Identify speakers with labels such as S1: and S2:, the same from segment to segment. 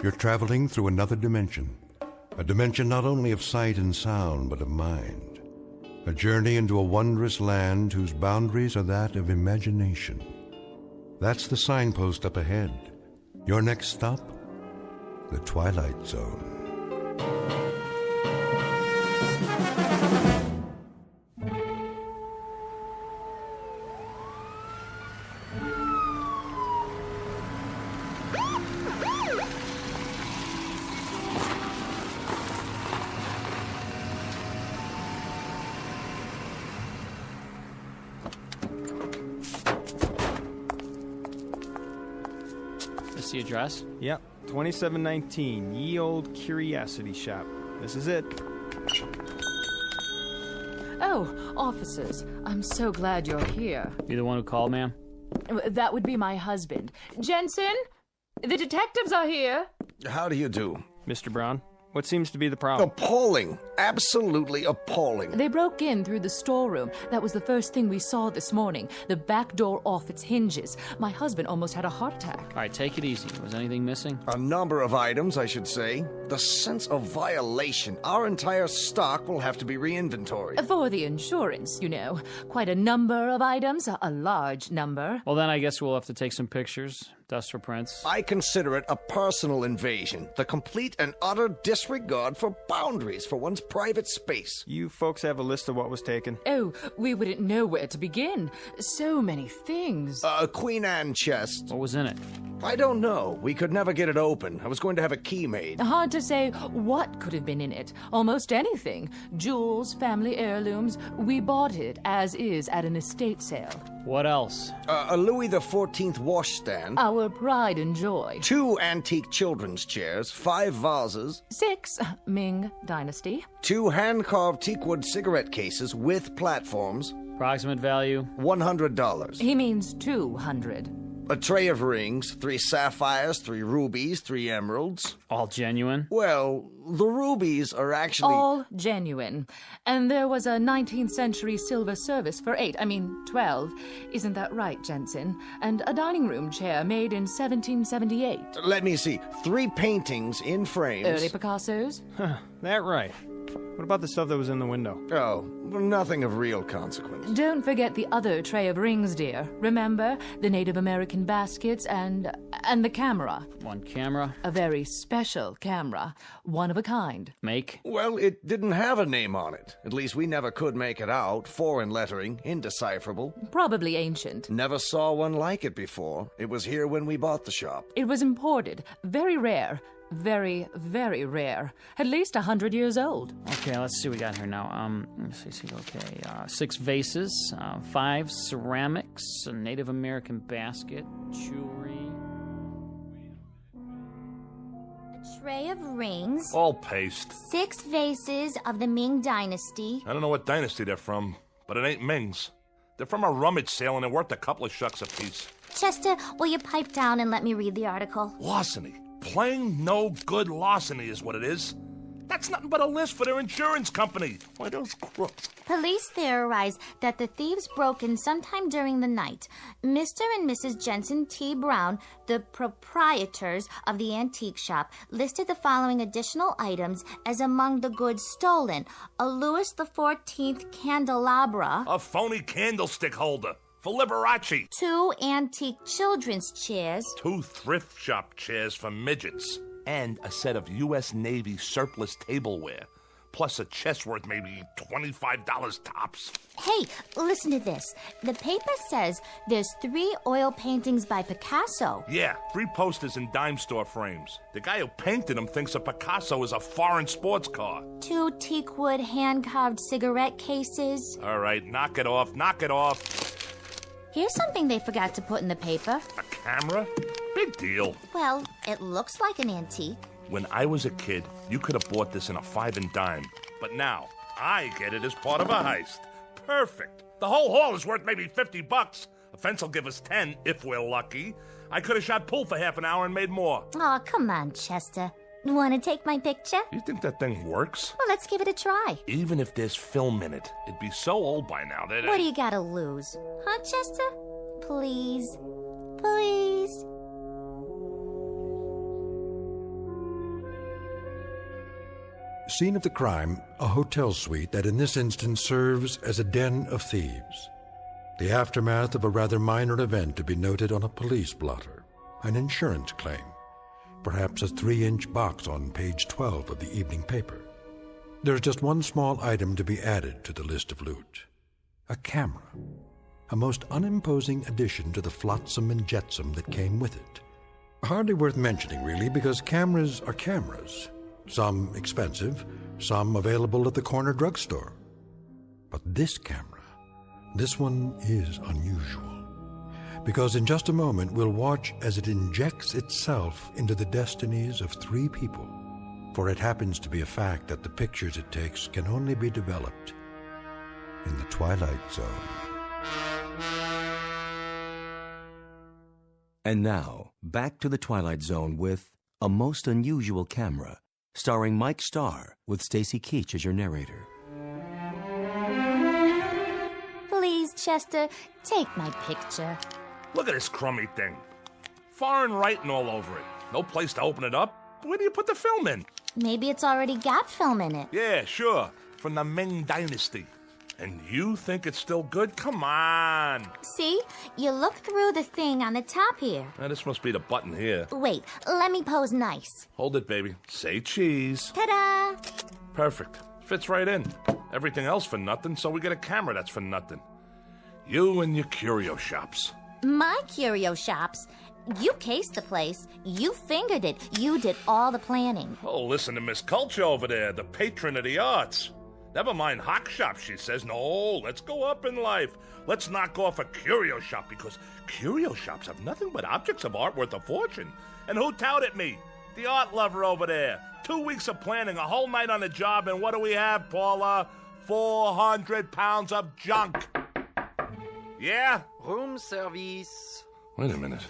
S1: You're traveling through another dimension. A dimension not only of sight and sound, but of mind. A journey into a wondrous land whose boundaries are that of imagination. That's the signpost up ahead. Your next stop? The Twilight Zone.
S2: That's the address?
S3: Yep, 2719, Ye Old Curiosity Shop. This is it.
S4: Oh, officers, I'm so glad you're here.
S2: You the one who called, ma'am?
S4: That would be my husband. Jensen, the detectives are here.
S5: How do you do?
S3: Mr. Brown, what seems to be the problem?
S5: Appalling. Absolutely appalling.
S4: They broke in through the storeroom. That was the first thing we saw this morning. The back door off its hinges. My husband almost had a heart attack.
S2: All right, take it easy. Was anything missing?
S5: A number of items, I should say. The sense of violation. Our entire stock will have to be re-inventoried.
S4: For the insurance, you know. Quite a number of items, a large number.
S2: Well, then I guess we'll have to take some pictures. Dust for prints.
S5: I consider it a personal invasion. The complete and utter disregard for boundaries for one's private space.
S3: You folks have a list of what was taken?
S4: Oh, we wouldn't know where to begin. So many things.
S5: A Queen Anne chest.
S2: What was in it?
S5: I don't know. We could never get it open. I was going to have a key made.
S4: Hard to say what could have been in it. Almost anything. Jewels, family heirlooms. We bought it as is at an estate sale.
S2: What else?
S5: A Louis XIV washstand.
S4: Our pride and joy.
S5: 2 antique children's chairs. 5 vases.
S4: 6, Ming Dynasty.
S5: 2 hand-carved teakwood cigarette cases with platforms.
S2: Approximate value?
S5: $100.
S4: He means 200.
S5: A tray of rings, 3 sapphires, 3 rubies, 3 emeralds.
S2: All genuine?
S5: Well, the rubies are actually...
S4: All genuine. And there was a 19th century silver service for 12. Isn't that right, Jensen? And a dining room chair made in 1778.
S5: Let me see. 3 paintings in frames.
S4: Early Picassos?
S3: That right. What about the stuff that was in the window?
S5: Oh, nothing of real consequence.
S4: Don't forget the other tray of rings, dear. Remember? The Native American baskets and the camera.
S2: One camera?
S4: A very special camera. One of a kind.
S2: Make?
S5: Well, it didn't have a name on it. At least we never could make it out. Foreign lettering, indecipherable.
S4: Probably ancient.
S5: Never saw one like it before. It was here when we bought the shop.
S4: It was imported. Very rare. Very, very rare. At least 100 years old.
S2: Okay, let's see what we got here now. Let's see, okay. 6 vases, 5 ceramics, a Native American basket, jewelry.
S6: A tray of rings.
S7: All paste.
S6: 6 vases of the Ming Dynasty.
S7: I don't know what dynasty they're from, but it ain't Ming's. They're from a rummage sale and they're worth a couple of shucks apiece.
S6: Chester, will you pipe down and let me read the article?
S7: Larceny. Plain no good larceny is what it is. That's nothing but a list for their insurance company. Why, those crooks.
S6: Police theorize that the thieves broke in sometime during the night. Mr. and Mrs. Jensen T. Brown, the proprietors of the antique shop, listed the following additional items as among the goods stolen. A Louis XIV candelabra.
S7: A phony candlestick holder. For Liberace.
S6: 2 antique children's chairs.
S7: 2 thrift shop chairs for midgets. And a set of U.S. Navy surplus tableware. Plus a chest worth maybe $25 tops.
S6: Hey, listen to this. The paper says there's 3 oil paintings by Picasso.
S7: Yeah, 3 posters in dime store frames. The guy who painted them thinks a Picasso is a foreign sports car.
S6: 2 teakwood hand-carved cigarette cases.
S7: All right, knock it off, knock it off.
S6: Here's something they forgot to put in the paper.
S7: A camera? Big deal.
S6: Well, it looks like an antique.
S7: When I was a kid, you could have bought this in a 5 and dime. But now, I get it as part of a heist. Perfect. The whole haul is worth maybe $50. A fence will give us 10 if we're lucky. I could have shot pool for half an hour and made more.
S6: Oh, come on, Chester. Want to take my picture?
S7: You think that thing works?
S6: Well, let's give it a try.
S7: Even if there's film in it, it'd be so old by now that...
S6: What do you got to lose? Huh, Chester? Please. Please.
S1: Scene of the crime, a hotel suite that in this instance serves as a den of thieves. The aftermath of a rather minor event to be noted on a police blotter, an insurance claim, perhaps a 3-inch box on page 12 of the evening paper. There's just one small item to be added to the list of loot. A camera. A most unimposing addition to the flotsam and jetsam that came with it. Hardly worth mentioning, really, because cameras are cameras. Some expensive, some available at the corner drugstore. But this camera, this one is unusual. Because in just a moment, we'll watch as it injects itself into the destinies of 3 people. For it happens to be a fact that the pictures it takes can only be developed in the Twilight Zone.
S8: And now, back to the Twilight Zone with A Most Unusual Camera, starring Mike Starr with Stacy Keach as your narrator.
S6: Please, Chester, take my picture.
S7: Look at this crummy thing. Foreign writing all over it. No place to open it up. Where do you put the film in?
S6: Maybe it's already got film in it.
S7: Yeah, sure. From the Ming Dynasty. And you think it's still good? Come on.
S6: See? You look through the thing on the top here.
S7: Now, this must be the button here.
S6: Wait, let me pose nice.
S7: Hold it, baby. Say cheese.
S6: Ta-da!
S7: Perfect. Fits right in. Everything else for nothing, so we get a camera that's for nothing. You and your curio shops.
S6: My curio shops? You cased the place. You fingered it. You did all the planning.
S7: Oh, listen to Miss Culture over there, the patron of the arts. Never mind hock shop, she says. No, let's go up in life. Let's knock off a curio shop, because curio shops have nothing but objects of art worth a fortune. And who touted me? The art lover over there. 2 weeks of planning, a whole night on the job, and what do we have, Paula? 400 pounds of junk. Yeah?
S9: Room service.
S7: Wait a minute.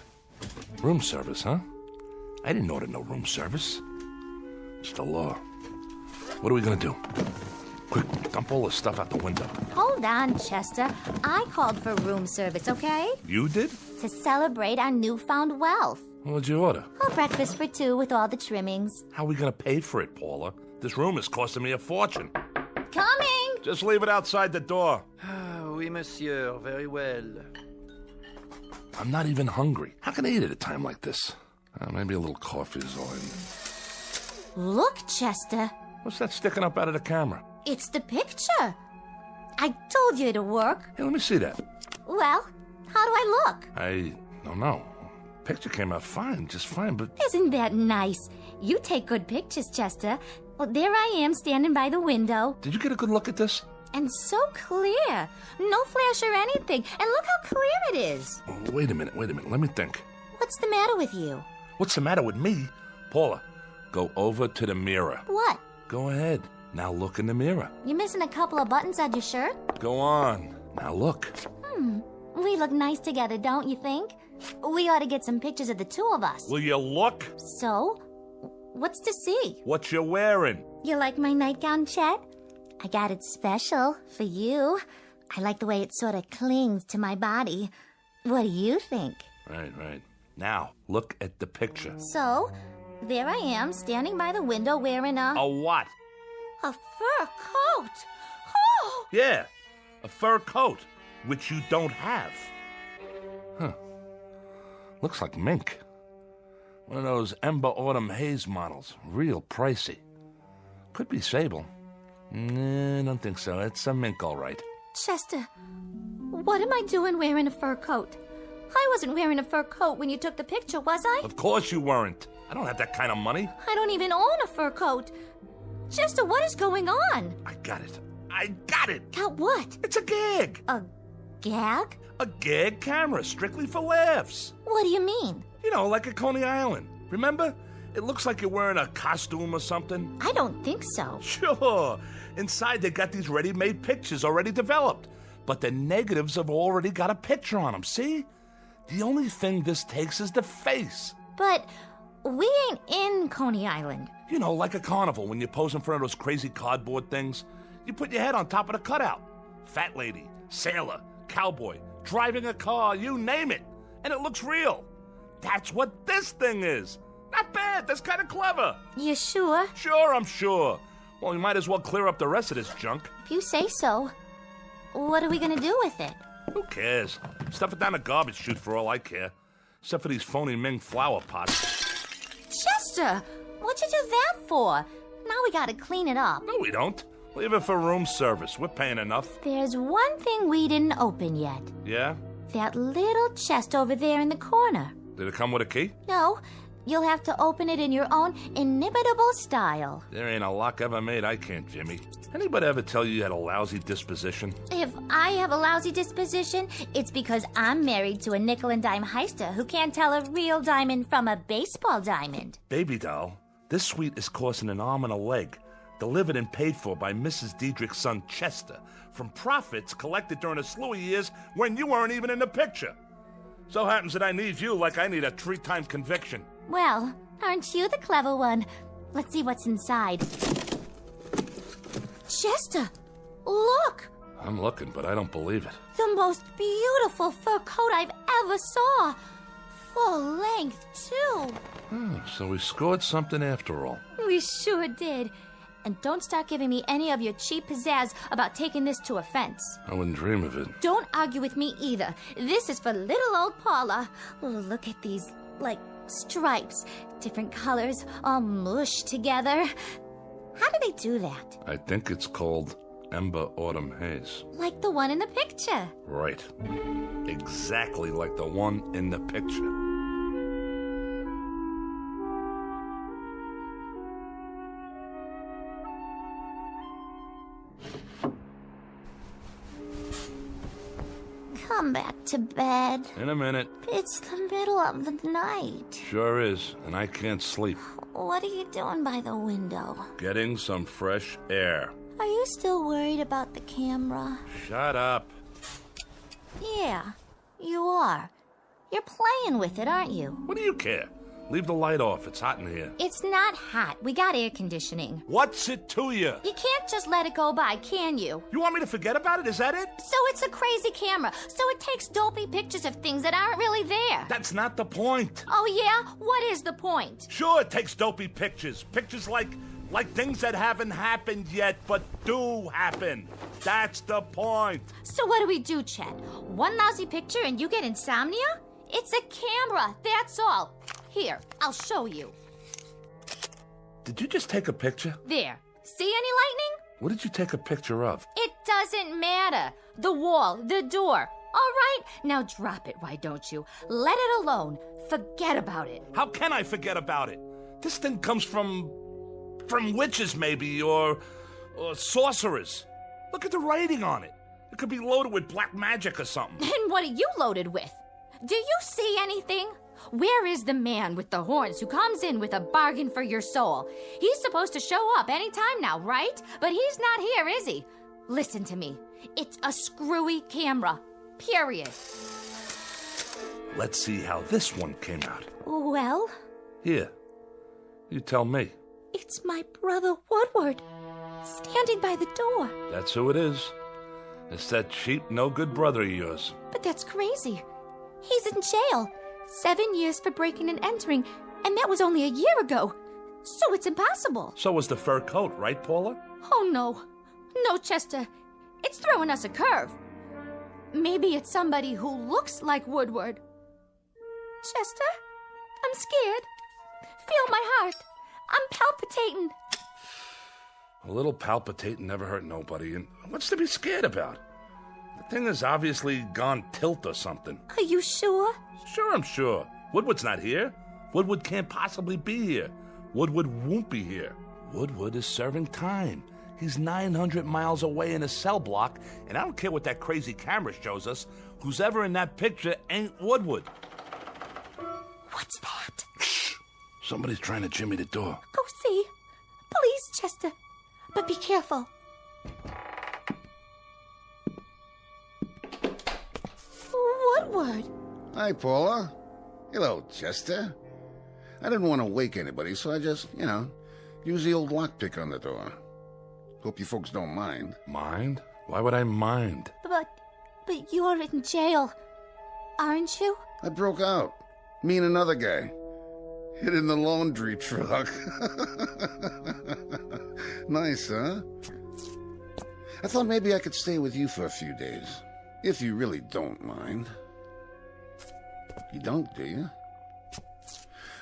S7: Room service, huh? I didn't order no room service. It's the law. What are we gonna do? Quick, dump all the stuff out the window.
S6: Hold on, Chester. I called for room service, okay?
S7: You did?
S6: To celebrate our newfound wealth.
S7: What'd you order?
S6: A breakfast for 2 with all the trimmings.
S7: How are we gonna pay for it, Paula? This room is costing me a fortune.
S6: Coming!
S7: Just leave it outside the door.
S9: Oui, monsieur. Very well.
S7: I'm not even hungry. How can I eat at a time like this? Maybe a little coffee is all in.
S6: Look, Chester.
S7: What's that sticking up out of the camera?
S6: It's the picture. I told you it'd work.
S7: Hey, let me see that.
S6: Well, how do I look?
S7: I don't know. Picture came out fine, just fine, but...
S6: Isn't that nice? You take good pictures, Chester. Well, there I am standing by the window.
S7: Did you get a good look at this?
S6: And so clear. No flash or anything. And look how clear it is.
S7: Oh, wait a minute. Let me think.
S6: What's the matter with you?
S7: What's the matter with me? Paula, go over to the mirror.
S6: What?
S7: Go ahead. Now look in the mirror.
S6: You're missing a couple of buttons on your shirt?
S7: Go on. Now look.
S6: We look nice together, don't you think? We ought to get some pictures of the 2 of us.
S7: Will you look?
S6: So? What's to see?
S7: What you wearing?
S6: You like my nightgown, Chet? I got it special for you. I like the way it sort of clings to my body. What do you think?
S7: Right. Now, look at the picture.
S6: So, there I am, standing by the window wearing a
S7: what?
S6: fur coat. Oh!
S7: Yeah, a fur coat, which you don't have. Huh. Looks like mink. One of those Ember Autumn Haze models. Real pricey. Could be sable. Nah, don't think so. It's a mink, all right.
S6: Chester, what am I doing wearing a fur coat? I wasn't wearing a fur coat when you took the picture, was I?
S7: Of course you weren't. I don't have that kind of money.
S6: I don't even own a fur coat. Chester, what is going on?
S7: I got it.
S6: Got what?
S7: It's a gag.
S6: A gag?
S7: A gag camera, strictly for laughs.
S6: What do you mean?
S7: You know, like at Coney Island. Remember? It looks like you're wearing a costume or something.
S6: I don't think so.
S7: Sure. Inside, they got these ready-made pictures already developed. But the negatives have already got a picture on them, see? The only thing this takes is the face.
S6: But we ain't in Coney Island.
S7: You know, like a carnival when you pose in front of those crazy cardboard things. You put your head on top of the cutout. Fat lady, sailor, cowboy, driving a car, you name it. And it looks real. That's what this thing is. Not bad. That's kind of clever.
S6: You sure?
S7: Sure, I'm sure. Well, we might as well clear up the rest of this junk.
S6: If you say so. What are we gonna do with it?
S7: Who cares? Stuff it down the garbage chute for all I care. Except for these phony Ming flower pots.
S6: Chester, what'd you do that for? Now we gotta clean it up.
S7: No, we don't. Leave it for room service. We're paying enough.
S6: There's one thing we didn't open yet.
S7: Yeah?
S6: That little chest over there in the corner.
S7: Did it come with a key?
S6: No, you'll have to open it in your own inimitable style.
S7: There ain't a lock ever made I can't, Jimmy. Anybody ever tell you had a lousy disposition?
S6: If I have a lousy disposition, it's because I'm married to a nickel and dime heister who can't tell a real diamond from a baseball diamond.
S7: Baby doll, this suite is costing an arm and a leg. Delivered and paid for by Mrs. Diedrich's son Chester from profits collected during a slew of years when you weren't even in the picture. So happens that I need you like I need a 3-time conviction.
S6: Well, aren't you the clever one? Let's see what's inside. Chester, look!
S7: I'm looking, but I don't believe it.
S6: The most beautiful fur coat I've ever saw. Full length, too.
S7: So we scored something after all.
S6: We sure did. And don't start giving me any of your cheap pizzazz about taking this to a fence.
S7: I wouldn't dream of it.
S6: Don't argue with me either. This is for little old Paula. Oh, look at these, stripes. Different colors, all mushed together. How do they do that?
S7: I think it's called Ember Autumn Haze.
S6: Like the one in the picture.
S7: Right. Exactly like the one in the picture.
S6: Come back to bed.
S7: In a minute.
S6: It's the middle of the night.
S7: Sure is, and I can't sleep.
S6: What are you doing by the window?
S7: Getting some fresh air.
S6: Are you still worried about the camera?
S7: Shut up.
S6: Yeah, you are. You're playing with it, aren't you?
S7: What do you care? Leave the light off. It's hot in here.
S6: It's not hot. We got air conditioning.
S7: What's it to you?
S6: You can't just let it go by, can you?
S7: You want me to forget about it? Is that it?
S6: So it's a crazy camera. So it takes dopey pictures of things that aren't really there.
S7: That's not the point.
S6: Oh, yeah? What is the point?
S7: Sure, it takes dopey pictures. Pictures like things that haven't happened yet, but do happen. That's the point.
S6: So what do we do, Chet? One lousy picture and you get insomnia? It's a camera, that's all. Here, I'll show you.
S7: Did you just take a picture?
S6: There. See any lightning?
S7: What did you take a picture of?
S6: It doesn't matter. The wall, the door. All right, now drop it, why don't you? Let it alone. Forget about it.
S7: How can I forget about it? This thing comes from witches, maybe, or sorcerers. Look at the writing on it. It could be loaded with black magic or something.
S6: And what are you loaded with? Do you see anything? Where is the man with the horns who comes in with a bargain for your soul? He's supposed to show up any time now, right? But he's not here, is he? Listen to me. It's a screwy camera. Period.
S7: Let's see how this one came out.
S6: Well?
S7: Here. You tell me.
S6: It's my brother Woodward, standing by the door.
S7: That's who it is. It's that cheap, no-good brother of yours.
S6: But that's crazy. He's in jail. 7 years for breaking and entering, and that was only a year ago. So it's impossible.
S7: So was the fur coat, right, Paula?
S6: Oh, no. No, Chester. It's throwing us a curve. Maybe it's somebody who looks like Woodward. Chester, I'm scared. Feel my heart. I'm palpitating.
S7: A little palpitating never hurt nobody, and what's to be scared about? The thing has obviously gone tilt or something.
S6: Are you sure?
S7: Sure, I'm sure. Woodward's not here. Woodward can't possibly be here. Woodward won't be here. Woodward is serving time. He's 900 miles away in a cell block, and I don't care what that crazy camera shows us. Who's ever in that picture ain't Woodward.
S6: What's that?
S7: Shh! Somebody's trying to jimmy the door.
S6: Go see. Please, Chester. But be careful. Woodward.
S10: Hi, Paula. Hello, Chester. I didn't want to wake anybody, so I just, use the old lockpick on the door. Hope you folks don't mind.
S7: Mind? Why would I mind?
S6: But you're in jail, aren't you?
S10: I broke out. Me and another guy. hid in the laundry truck. Nice, huh? I thought maybe I could stay with you for a few days, if you really don't mind. You don't, do you?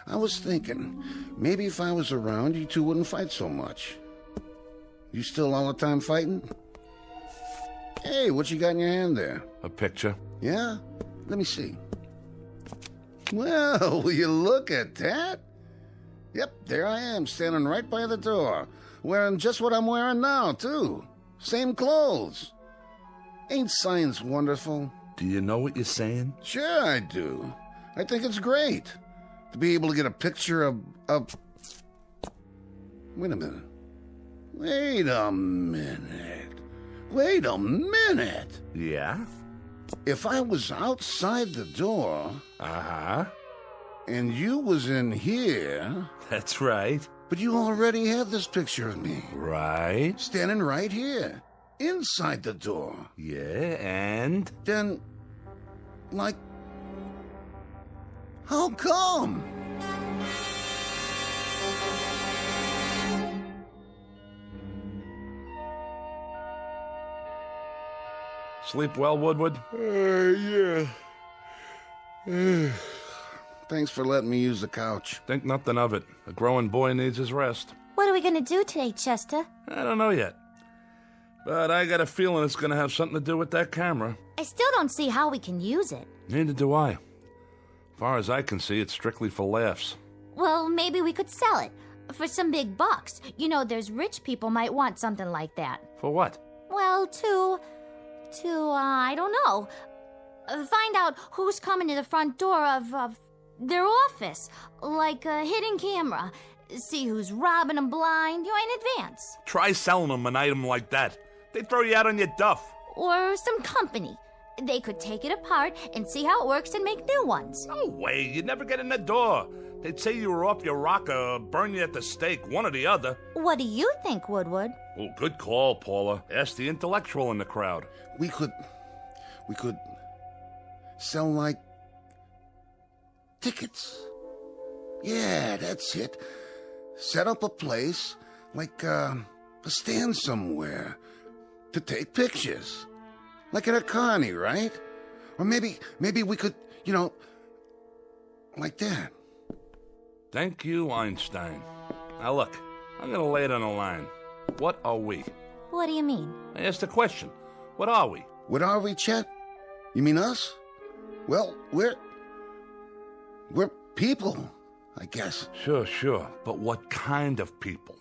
S10: I was thinking, maybe if I was around, you two wouldn't fight so much. You still all the time fighting? Hey, what you got in your hand there?
S7: A picture.
S10: Yeah? Let me see. Well, will you look at that? Yep, there I am, standing right by the door, wearing just what I'm wearing now, too. Same clothes. Ain't science wonderful?
S7: Do you know what you're saying?
S10: Sure I do. I think it's great to be able to get a picture of... Wait a minute. Wait a minute.
S7: Yeah?
S10: If I was outside the door...
S7: Uh-huh.
S10: And you was in here...
S7: That's right.
S10: But you already had this picture of me.
S7: Right.
S10: Standing right here. Inside the door.
S7: Yeah, and?
S10: Then... Like... How come?
S7: Sleep well, Woodward?
S10: Yeah. Thanks for letting me use the couch.
S7: Think nothing of it. A growing boy needs his rest.
S6: What are we gonna do today, Chester?
S7: I don't know yet. But I got a feeling it's gonna have something to do with that camera.
S6: I still don't see how we can use it.
S7: Neither do I. As far as I can see, it's strictly for laughs.
S6: Well, maybe we could sell it. For some big bucks. You know, there's rich people might want something like that.
S7: For what?
S6: Well, I don't know. Find out who's coming to the front door of their office. Like a hidden camera. See who's robbing them blind, in advance.
S7: Try selling them an item like that. They throw you out on your duff.
S6: Or some company. They could take it apart and see how it works and make new ones.
S7: No way, you'd never get in the door. They'd say you were off your rocker or burn you at the stake, one or the other.
S6: What do you think, Woodward?
S7: Oh, good call, Paula. Ask the intellectual in the crowd.
S10: We could sell, like, tickets. Yeah, that's it. Set up a place, like a stand somewhere, to take pictures. Like at a carny, right? Or maybe we could, like that.
S7: Thank you, Einstein. Now look, I'm gonna lay it on the line. What are we?
S6: What do you mean?
S7: I asked a question. What are we?
S10: What are we, Chet? You mean us? Well, we're people, I guess.
S7: Sure. But what kind of people?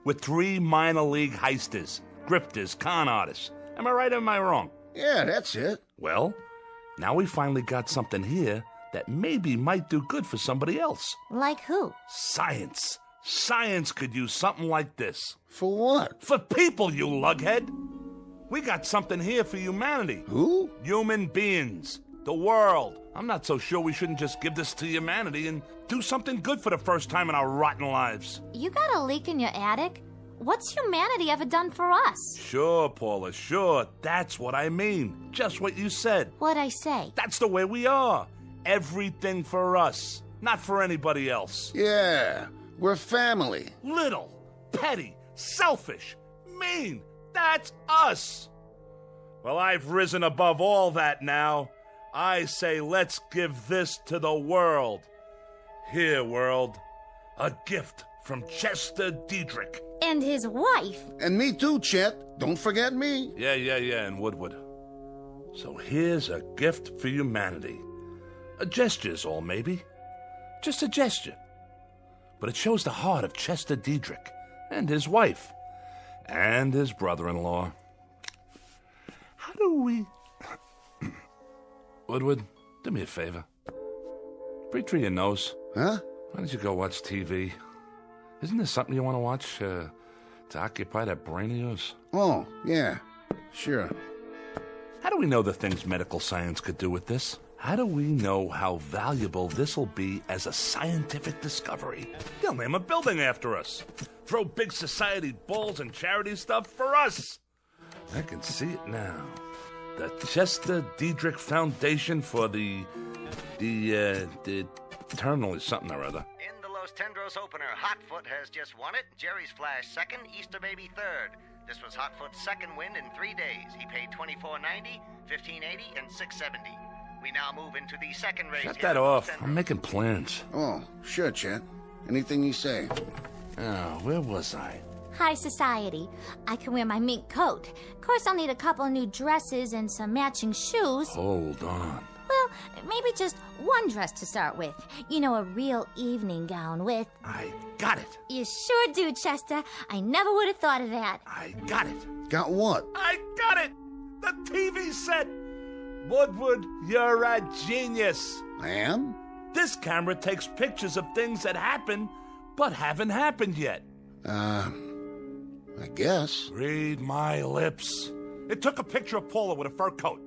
S7: We're 3 minor league heisters, grifters, con artists. Am I right or am I wrong?
S10: Yeah, that's it.
S7: Well, now we finally got something here that maybe might do good for somebody else.
S6: Like who?
S7: Science. Science could use something like this.
S10: For what?
S7: For people, you lughead. We got something here for humanity.
S10: Who?
S7: Human beings. The world. I'm not so sure we shouldn't just give this to humanity and do something good for the first time in our rotten lives.
S6: You got a leak in your attic? What's humanity ever done for us?
S7: Sure, Paula, sure. That's what I mean. Just what you said.
S6: What'd I say?
S7: That's the way we are. Everything for us, not for anybody else.
S10: Yeah, we're family.
S7: Little, petty, selfish, mean. That's us. Well, I've risen above all that now. I say let's give this to the world. Here, world, a gift from Chester Diedrich.
S6: And his wife.
S10: And me too, Chet. Don't forget me.
S7: Yeah, and Woodward. So here's a gift for humanity. A gesture's all, maybe. Just a gesture. But it shows the heart of Chester Diedrich and his wife and his brother-in-law. How do we... Woodward, do me a favor. Breathe through your nose.
S10: Huh?
S7: Why don't you go watch TV? Isn't there something you want to watch to occupy that brain of yours?
S10: Oh, yeah, sure.
S7: How do we know the things medical science could do with this? How do we know how valuable this'll be as a scientific discovery? They'll name a building after us. Throw big society balls and charity stuff for us. I can see it now. The Chester Diedrich Foundation for the eternally something or other.
S9: In the
S5: house opener. Hotfoot has just won it. Jerry's Flash second, Easter Baby third. This was Hotfoot's second win in 3 days. He paid $24.90, $15.80, and $6.70. We now move into the second race.
S7: Shut that off. I'm making plans.
S10: Oh, sure, Chet. Anything you say.
S7: Oh, where was I?
S6: High society. I can wear my mink coat. Of course, I'll need a couple new dresses and some matching shoes.
S7: Hold on.
S6: Well, maybe just one dress to start with. You know, a real evening gown with...
S7: I got it.
S6: You sure do, Chester. I never would have thought of that.
S7: I got it.
S10: Got what?
S7: I got it. The TV set. Woodward, you're a genius.
S10: I am?
S7: This camera takes pictures of things that happen, but haven't happened yet.
S10: I guess.
S7: Read my lips. It took a picture of Paula with a fur coat.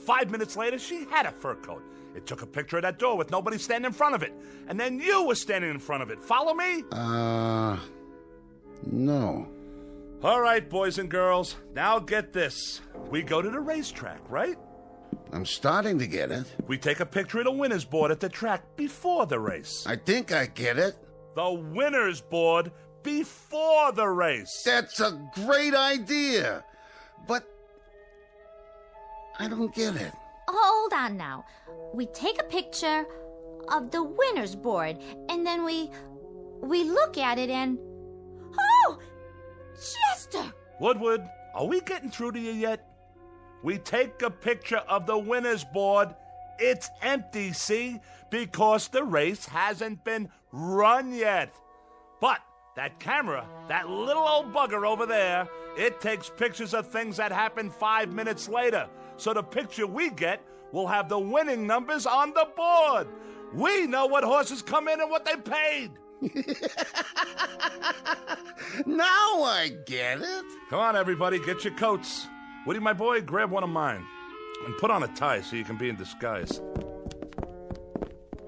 S7: 5 minutes later, she had a fur coat. It took a picture of that door with nobody standing in front of it. And then you were standing in front of it. Follow me?
S10: No.
S7: All right, boys and girls. Now get this. We go to the racetrack, right?
S10: I'm starting to get it.
S7: We take a picture of the winner's board at the track before the race.
S10: I think I get it.
S7: The winner's board before the race.
S10: That's a great idea. But I don't get it.
S6: Hold on now. We take a picture of the winner's board, and then we look at it and... Oh! Chester!
S7: Woodward, are we getting through to you yet? We take a picture of the winner's board. It's empty, see? Because the race hasn't been run yet. But that camera, that little old bugger over there, it takes pictures of things that happen 5 minutes later. So the picture we get will have the winning numbers on the board. We know what horses come in and what they paid.
S10: Now I get it.
S7: Come on, everybody, get your coats. Woody, my boy, grab one of mine. And put on a tie so you can be in disguise.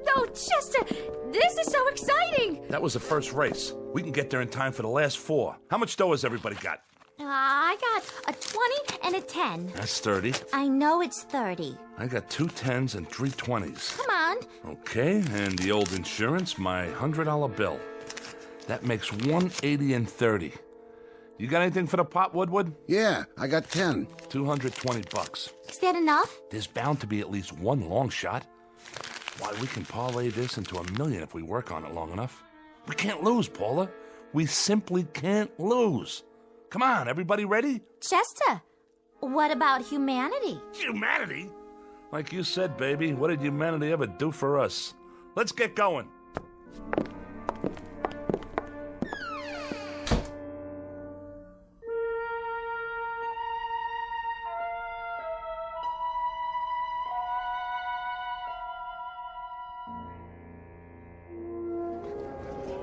S6: No, Chester! This is so exciting!
S7: That was the first race. We can get there in time for the last 4. How much dough has everybody got?
S6: I got a 20 and a 10.
S7: That's 30.
S6: I know it's 30.
S7: I got 2 10s and 3 20s.
S6: Come on.
S7: Okay, and the old insurance, my $100 bill. That makes 180 and 30. You got anything for the pot, Woodward?
S10: Yeah, I got 10.
S7: $220.
S6: Is that enough?
S7: There's bound to be at least one long shot. Why, we can parlay this into $1 million if we work on it long enough. We can't lose, Paula. We simply can't lose. Come on, everybody ready?
S6: Chester, what about humanity?
S7: Humanity? Like you said, baby, what did humanity ever do for us? Let's get going.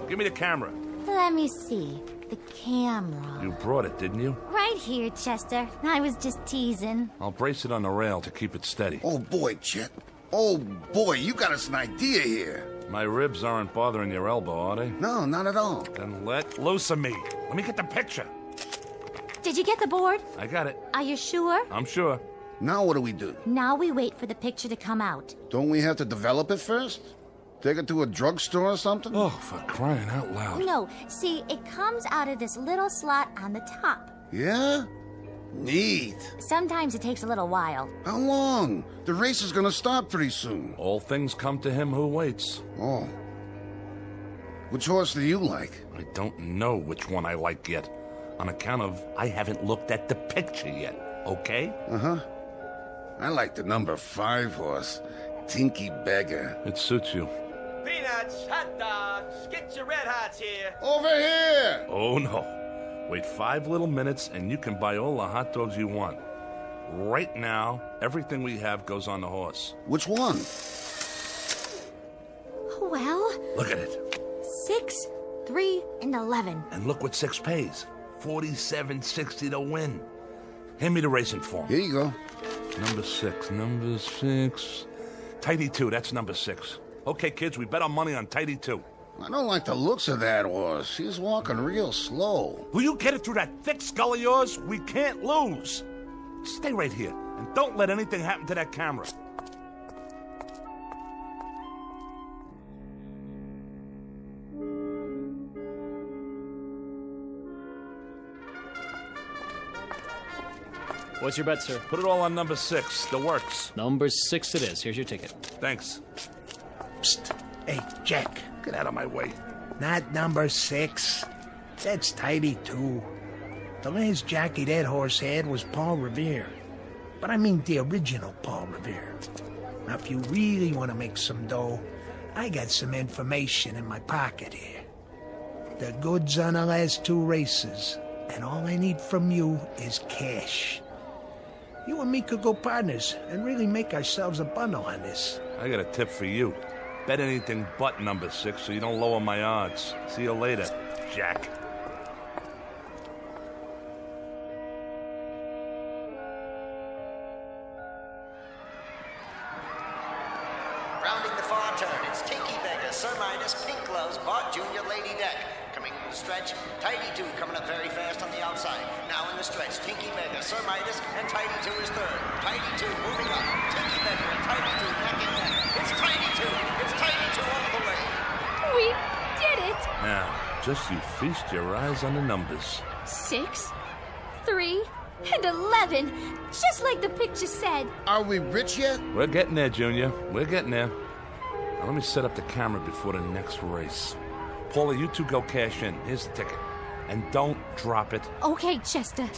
S7: Give me the camera.
S6: Let me see. The camera.
S7: You brought it, didn't you?
S6: Right here, Chester. I was just teasing.
S7: I'll brace it on the rail to keep it steady.
S10: Oh, boy, Chet. Oh, boy, you got us an idea here.
S7: My ribs aren't bothering your elbow, are they?
S10: No, not at all.
S7: Then let loose of me. Let me get the picture.
S6: Did you get the board?
S7: I got it.
S6: Are you sure?
S7: I'm sure.
S10: Now what do we do?
S6: Now we wait for the picture to come out.
S10: Don't we have to develop it first? Take it to a drugstore or something?
S7: Oh, for crying out loud.
S6: No, see, it comes out of this little slot on the top.
S10: Yeah? Neat.
S6: Sometimes it takes a little while.
S10: How long? The race is gonna start pretty soon.
S7: All things come to him who waits.
S10: Oh. Which horse do you like?
S7: I don't know which one I like yet. On account of I haven't looked at the picture yet, okay?
S10: Uh-huh. I like the number 5 horse. Tinky Beggar.
S7: It suits you.
S9: Peanuts, hot dogs, get your red hots here.
S10: Over here!
S7: Oh, no. Wait 5 little minutes and you can buy all the hot dogs you want. Right now, everything we have goes on the horse.
S10: Which one?
S6: Well...
S7: Look at it.
S6: 6, 3, and 11.
S7: And look what 6 pays. $47.60 to win. Hand me the racing form.
S10: Here you go.
S7: Number 6. Tidy 2, that's number 6. Okay, kids, we bet our money on Tidy 2.
S10: I don't like the looks of that horse. He's walking real slow.
S7: Will you get it through that thick skull of yours? We can't lose. Stay right here, and don't let anything happen to that camera.
S2: What's your bet, sir?
S7: Put it all on number 6. The works.
S2: Number 6 it is. Here's your ticket.
S7: Thanks.
S11: Psst. Hey, Jack.
S7: Get out of my way.
S11: Not number 6. That's tidy, too. The last jockey that horse had was Paul Revere. But I mean the original Paul Revere. Now, if you really want to make some dough, I got some information in my pocket here. The goods on the last 2 races, and all I need from you is cash. You and me could go partners and really make ourselves a bundle on this.
S7: I got a tip for you. Bet anything but number 6 so you don't lower my odds. See you later, Jack.
S5: Rounding the far turn, it's Tinky Beggar, Sir Midas, Pink Gloves, Bart Jr., Lady Deck. Coming in the stretch, Tidy 2 coming up very fast on the outside. Now in the stretch, Tinky Beggar, Sir Midas, and Tidy 2 is third. Tidy 2 moving up. Tinky Beggar and Tidy 2 neck and neck. It's Tidy 2. It's Tidy 2 all the way.
S6: We did it!
S7: Now, just you feast your eyes on the numbers.
S6: 6, 3, and 11. Just like the picture said.
S10: Are we rich yet?
S7: We're getting there, Junior. We're getting there. Now let me set up the camera before the next race. Paula, you 2 go cash in. Here's the ticket. And don't drop it.
S6: Okay, Chester.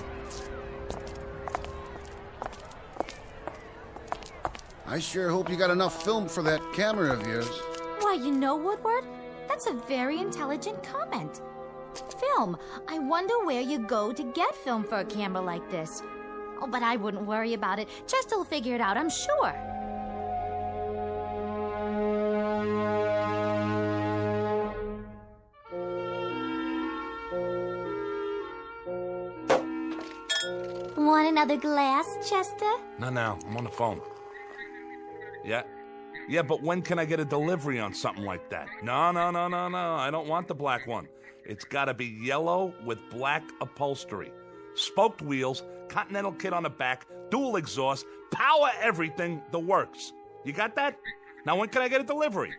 S10: I sure hope you got enough film for that camera of yours.
S6: Why, you know, Woodward? That's a very intelligent comment. Film. I wonder where you go to get film for a camera like this. Oh, but I wouldn't worry about it. Chester will figure it out, I'm sure. Want another glass, Chester?
S7: No, I'm on the phone. Yeah? Yeah, but when can I get a delivery on something like that? No. I don't want the black one. It's gotta be yellow with black upholstery. Spoked wheels, Continental kit on the back, dual exhaust, power everything, the works. You got that? Now when can I get a delivery?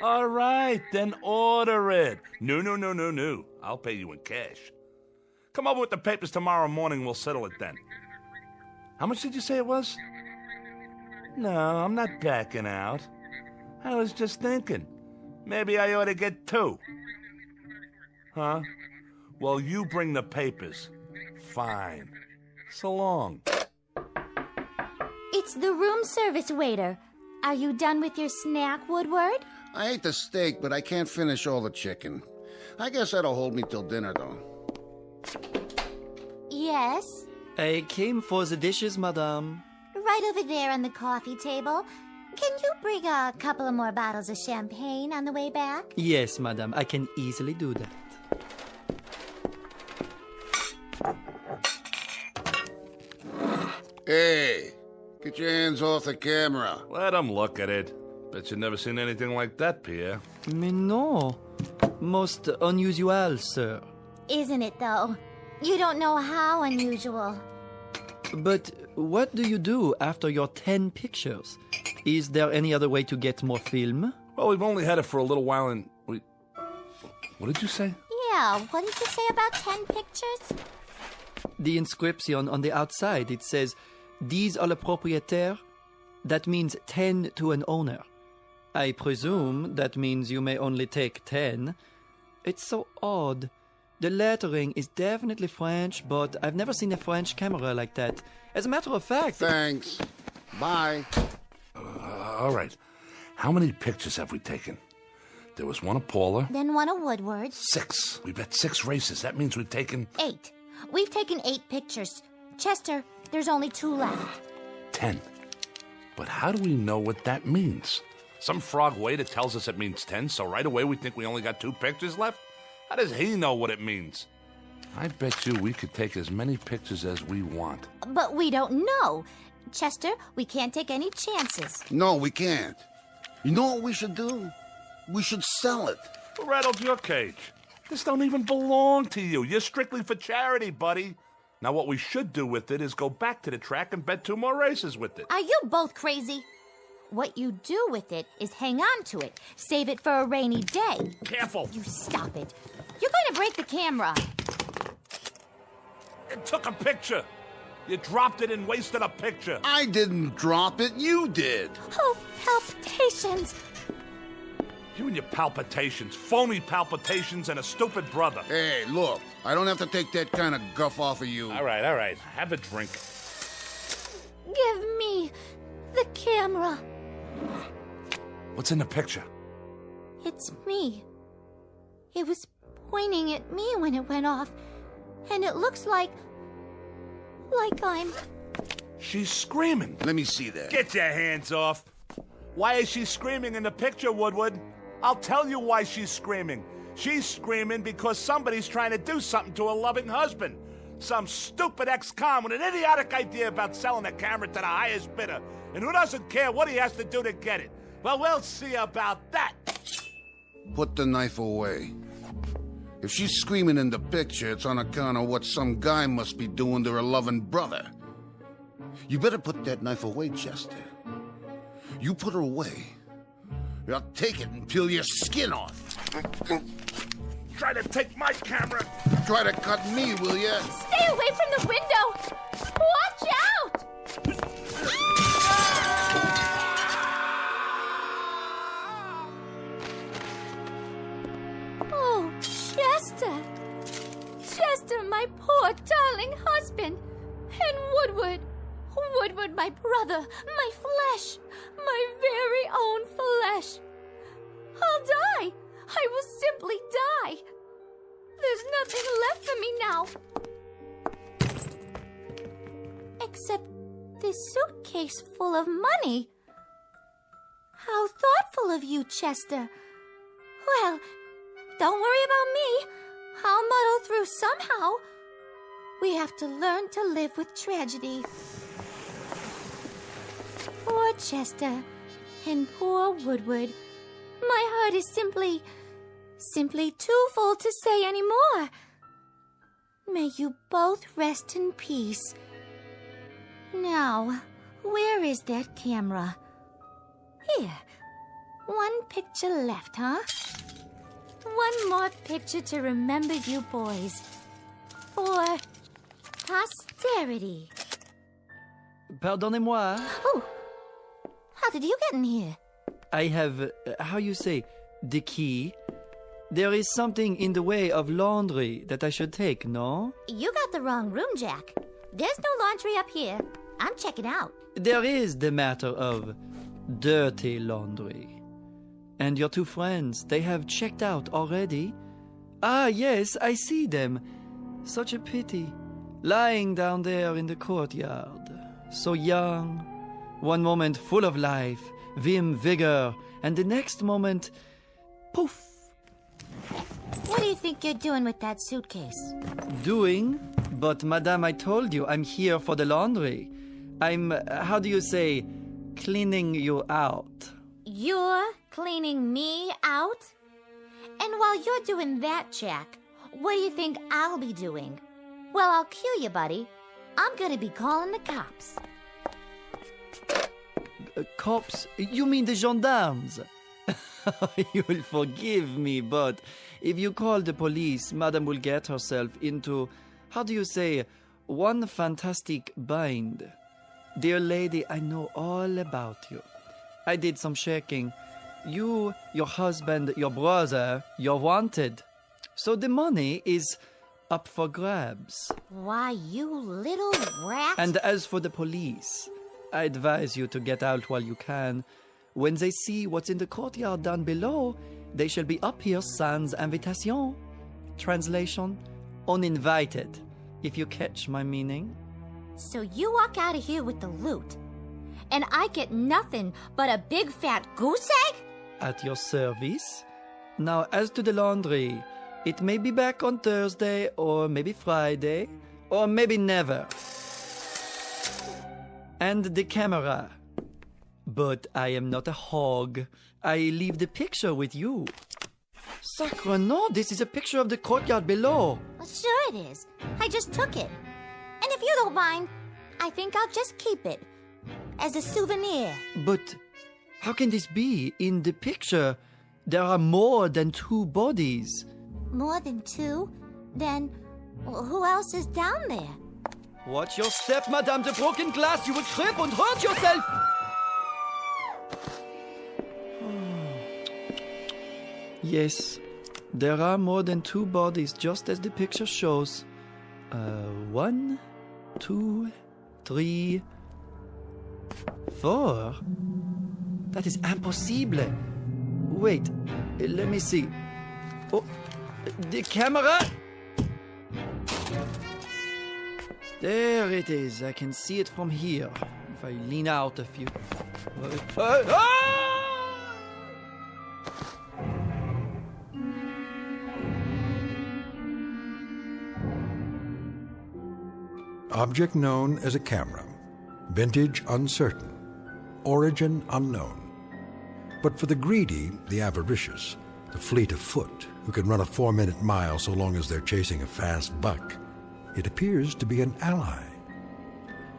S7: All right, then order it. No. I'll pay you in cash. Come over with the papers tomorrow morning, we'll settle it then. How much did you say it was? No, I'm not backing out. I was just thinking. Maybe I ought to get 2. Huh? Well, you bring the papers. Fine. So long.
S6: It's the room service waiter. Are you done with your snack, Woodward?
S10: I ate the steak, but I can't finish all the chicken. I guess that'll hold me till dinner, though.
S6: Yes?
S12: I came for the dishes, madame.
S6: Right over there on the coffee table. Can you bring a couple of more bottles of champagne on the way back?
S12: Yes, madame. I can easily do that.
S10: Hey, get your hands off the camera.
S7: Let him look at it. Bet you've never seen anything like that, Pierre.
S12: Mais non. Most unusual, sir.
S6: Isn't it, though? You don't know how unusual.
S12: But what do you do after your 10 pictures? Is there any other way to get more film?
S7: Well, we've only had it for a little while and What did you say?
S6: Yeah, what did you say about 10 pictures?
S12: The inscription on the outside, it says, 10 à le propriétaire. That means 10 to an owner. I presume that means you may only take 10. It's so odd. The lettering is definitely French, but I've never seen a French camera like that. As a matter of fact...
S10: Thanks. Bye.
S7: All right. How many pictures have we taken? There was one of Paula.
S6: Then one of Woodward.
S7: 6. We bet 6 races. That means we've taken...
S6: 8. We've taken 8 pictures. Chester, there's only 2 left.
S7: 10. But how do we know what that means? Some frog waiter tells us it means 10, so right away we think we only got 2 pictures left? How does he know what it means? I bet you we could take as many pictures as we want.
S6: But we don't know. Chester, we can't take any chances.
S10: No, we can't. You know what we should do? We should sell it.
S7: Who rattled your cage? This don't even belong to you. You're strictly for charity, buddy. Now what we should do with it is go back to the track and bet 2 more races with it.
S6: Are you both crazy? What you do with it is hang on to it. Save it for a rainy day.
S7: Careful.
S6: You stop it. You're going to break the camera.
S7: It took a picture. You dropped it and wasted a picture.
S10: I didn't drop it. You did.
S6: Oh, palpitations.
S7: You and your palpitations. Phony palpitations and a stupid brother.
S10: Hey, look. I don't have to take that kind of guff off of you.
S7: All right. Have a drink.
S6: Give me the camera.
S7: What's in the picture?
S6: It's me. It was pointing at me when it went off. And it looks like I'm...
S7: She's screaming.
S10: Let me see that.
S7: Get your hands off. Why is she screaming in the picture, Woodward? I'll tell you why she's screaming. She's screaming because somebody's trying to do something to her loving husband. Some stupid ex-con with an idiotic idea about selling a camera to the highest bidder. And who doesn't care what he has to do to get it? Well, we'll see about that.
S10: Put the knife away. If she's screaming in the picture, it's on account of what some guy must be doing to her loving brother. You better put that knife away, Chester. You put her away, I'll take it and peel your skin off.
S7: Try to take my camera.
S10: Try to cut me, will ya?
S6: Stay away from the window! Watch out! Oh, Chester! Chester, my poor darling husband! And Woodward! Woodward, my brother, my flesh! My very own flesh! I'll die! I will simply die! There's nothing left for me now! Except this suitcase full of money. How thoughtful of you, Chester. Well, don't worry about me. I'll muddle through somehow. We have to learn to live with tragedy. Poor Chester and poor Woodward. My heart is simply too full to say any more. May you both rest in peace. Now, where is that camera? Here. One picture left, huh? One more picture to remember you boys. For posterity.
S12: Pardonnez-moi.
S6: Oh, how did you get in here?
S12: I have, how you say, the key. There is something in the way of laundry that I should take, no?
S6: You got the wrong room, Jack. There's no laundry up here. I'm checking out.
S12: There is the matter of dirty laundry. And your two friends, they have checked out already? Ah, yes, I see them. Such a pity. Lying down there in the courtyard. So young. One moment full of life, vim, vigor, and the next moment, poof.
S6: What do you think you're doing with that suitcase?
S12: Doing? But, madame, I told you, I'm here for the laundry. I'm, how do you say, cleaning you out.
S6: You're cleaning me out? And while you're doing that, Jack, what do you think I'll be doing? Well, I'll cue you, buddy. I'm gonna be calling the cops.
S12: Cops? You mean the gendarmes? You will forgive me, but if you call the police, Madame will get herself into, how do you say, one fantastic bind. Dear lady, I know all about you. I did some checking. You, your husband, your brother, you're wanted. So the money is up for grabs.
S6: Why, you little rat.
S12: And as for the police, I advise you to get out while you can. When they see what's in the courtyard down below, they shall be up here sans invitation. Translation, uninvited, if you catch my meaning.
S6: So you walk out of here with the loot, and I get nothing but a big fat goose egg?
S12: At your service. Now, as to the laundry, it may be back on Thursday, or maybe Friday, or maybe never. And the camera. But I am not a hog. I leave the picture with you. Sacre no, this is a picture of the courtyard below.
S6: Well, sure it is. I just took it. And if you don't mind, I think I'll just keep it. As a souvenir.
S12: But how can this be? In the picture, there are more than 2 bodies.
S6: More than 2? Then who else is down there?
S12: Watch your step, Madame. The broken glass. You will trip and hurt yourself. Yes, there are more than 2 bodies, just as the picture shows. 1, 2, 3, 4. That is impossible. Wait, let me see. Oh, the camera! There it is. I can see it from here. If I lean out a few.
S1: Object known as a camera. Vintage uncertain. Origin unknown. But for the greedy, the avaricious, the fleet of foot, who can run a 4-minute mile so long as they're chasing a fast buck, it appears to be an ally.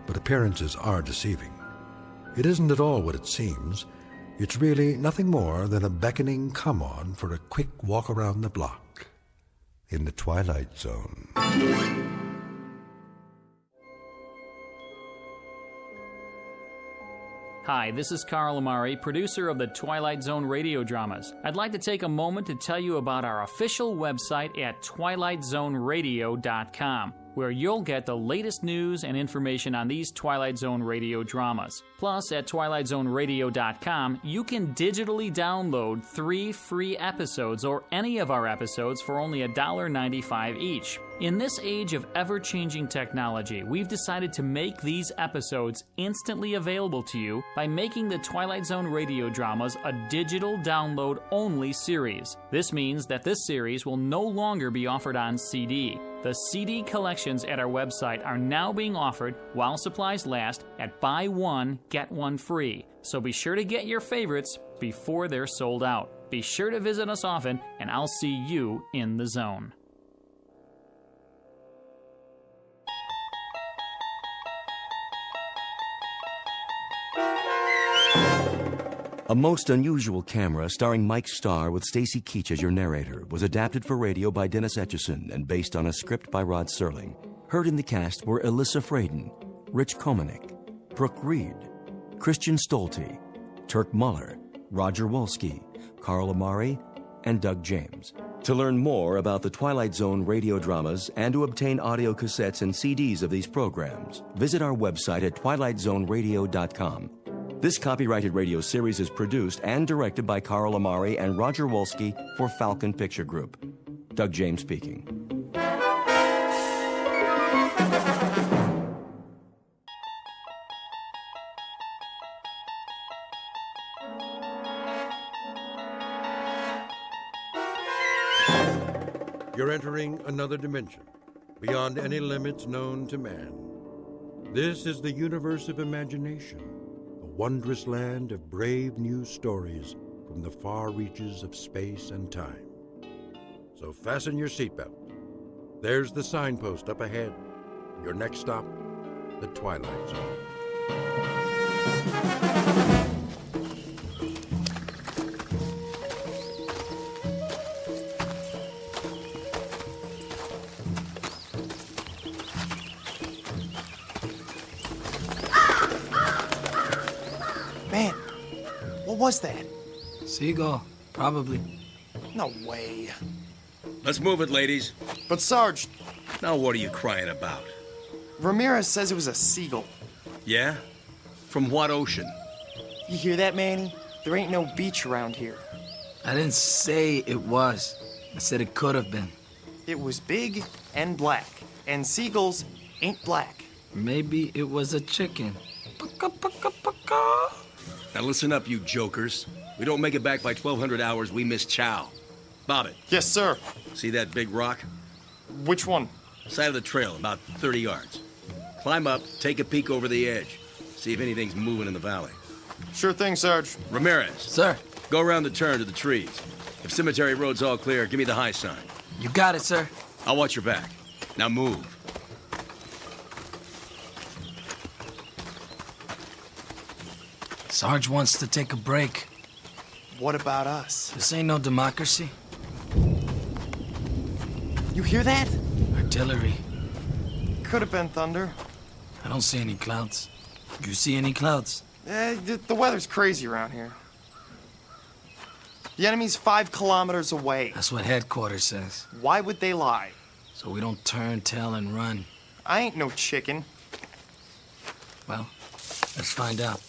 S1: But appearances are deceiving. It isn't at all what it seems. It's really nothing more than a beckoning come-on for a quick walk around the block in the Twilight Zone.
S2: Hi, this is Carl Amari, producer of the Twilight Zone radio dramas. I'd like to take a moment to tell you about our official website at twilightzoneradio.com, where you'll get the latest news and information on these Twilight Zone radio dramas. Plus, at twilightzoneradio.com, you can digitally download 3 free episodes or any of our episodes for only $1.95 each. In this age of ever-changing technology, we've decided to make these episodes instantly available to you by making the Twilight Zone radio dramas a digital download-only series. This means that this series will no longer be offered on CD. The CD collections at our website are now being offered while supplies last at buy one, get one free. So be sure to get your favorites before they're sold out. Be sure to visit us often, and I'll see you in the zone.
S8: A Most Unusual Camera, starring Mike Starr with Stacy Keach as your narrator, was adapted for radio by Dennis Etchison and based on a script by Rod Serling. Heard in the cast were Alyssa Fraden, Rich Komanek, Brooke Reed, Christian Stolte, Turk Muller, Roger Wolski, Carl Amari, and Doug James. To learn more about the Twilight Zone radio dramas and to obtain audio cassettes and CDs of these programs, visit our website at twilightzoneradio.com. This copyrighted radio series is produced and directed by Carl Amari and Roger Wolski for Falcon Picture Group. Doug James speaking.
S1: You're entering another dimension, beyond any limits known to man. This is the universe of imagination, a wondrous land of brave new stories from the far reaches of space and time. So fasten your seatbelt. There's the signpost up ahead. Your next stop, the Twilight Zone.
S13: Man, what was that?
S11: Seagull, probably.
S13: No way.
S14: Let's move it, ladies.
S13: But Sarge...
S14: Now what are you crying about?
S13: Ramirez says it was a seagull.
S14: Yeah? From what ocean?
S13: You hear that, Manny? There ain't no beach around here.
S11: I didn't say it was. I said it could have been.
S13: It was big and black, and seagulls ain't black.
S11: Maybe it was a chicken.
S14: Now listen up, you jokers. We don't make it back by 1200 hours, we miss chow. Bob it.
S13: Yes, sir.
S14: See that big rock?
S13: Which one?
S14: Side of the trail, about 30 yards. Climb up, take a peek over the edge. See if anything's moving in the valley.
S13: Sure thing, Sarge.
S14: Ramirez.
S11: Sir.
S14: Go around the turn to the trees. If cemetery road's all clear, give me the high sign.
S11: You got it, sir.
S14: I'll watch your back. Now move.
S11: Sarge wants to take a break.
S13: What about us?
S11: This ain't no democracy.
S13: You hear that?
S11: Artillery.
S13: Could have been thunder.
S11: I don't see any clouds. You see any clouds?
S13: The weather's crazy around here. The enemy's 5 kilometers away.
S11: That's what headquarters says.
S13: Why would they lie?
S11: So we don't turn, tail, and run.
S13: I ain't no chicken.
S11: Well, let's find out.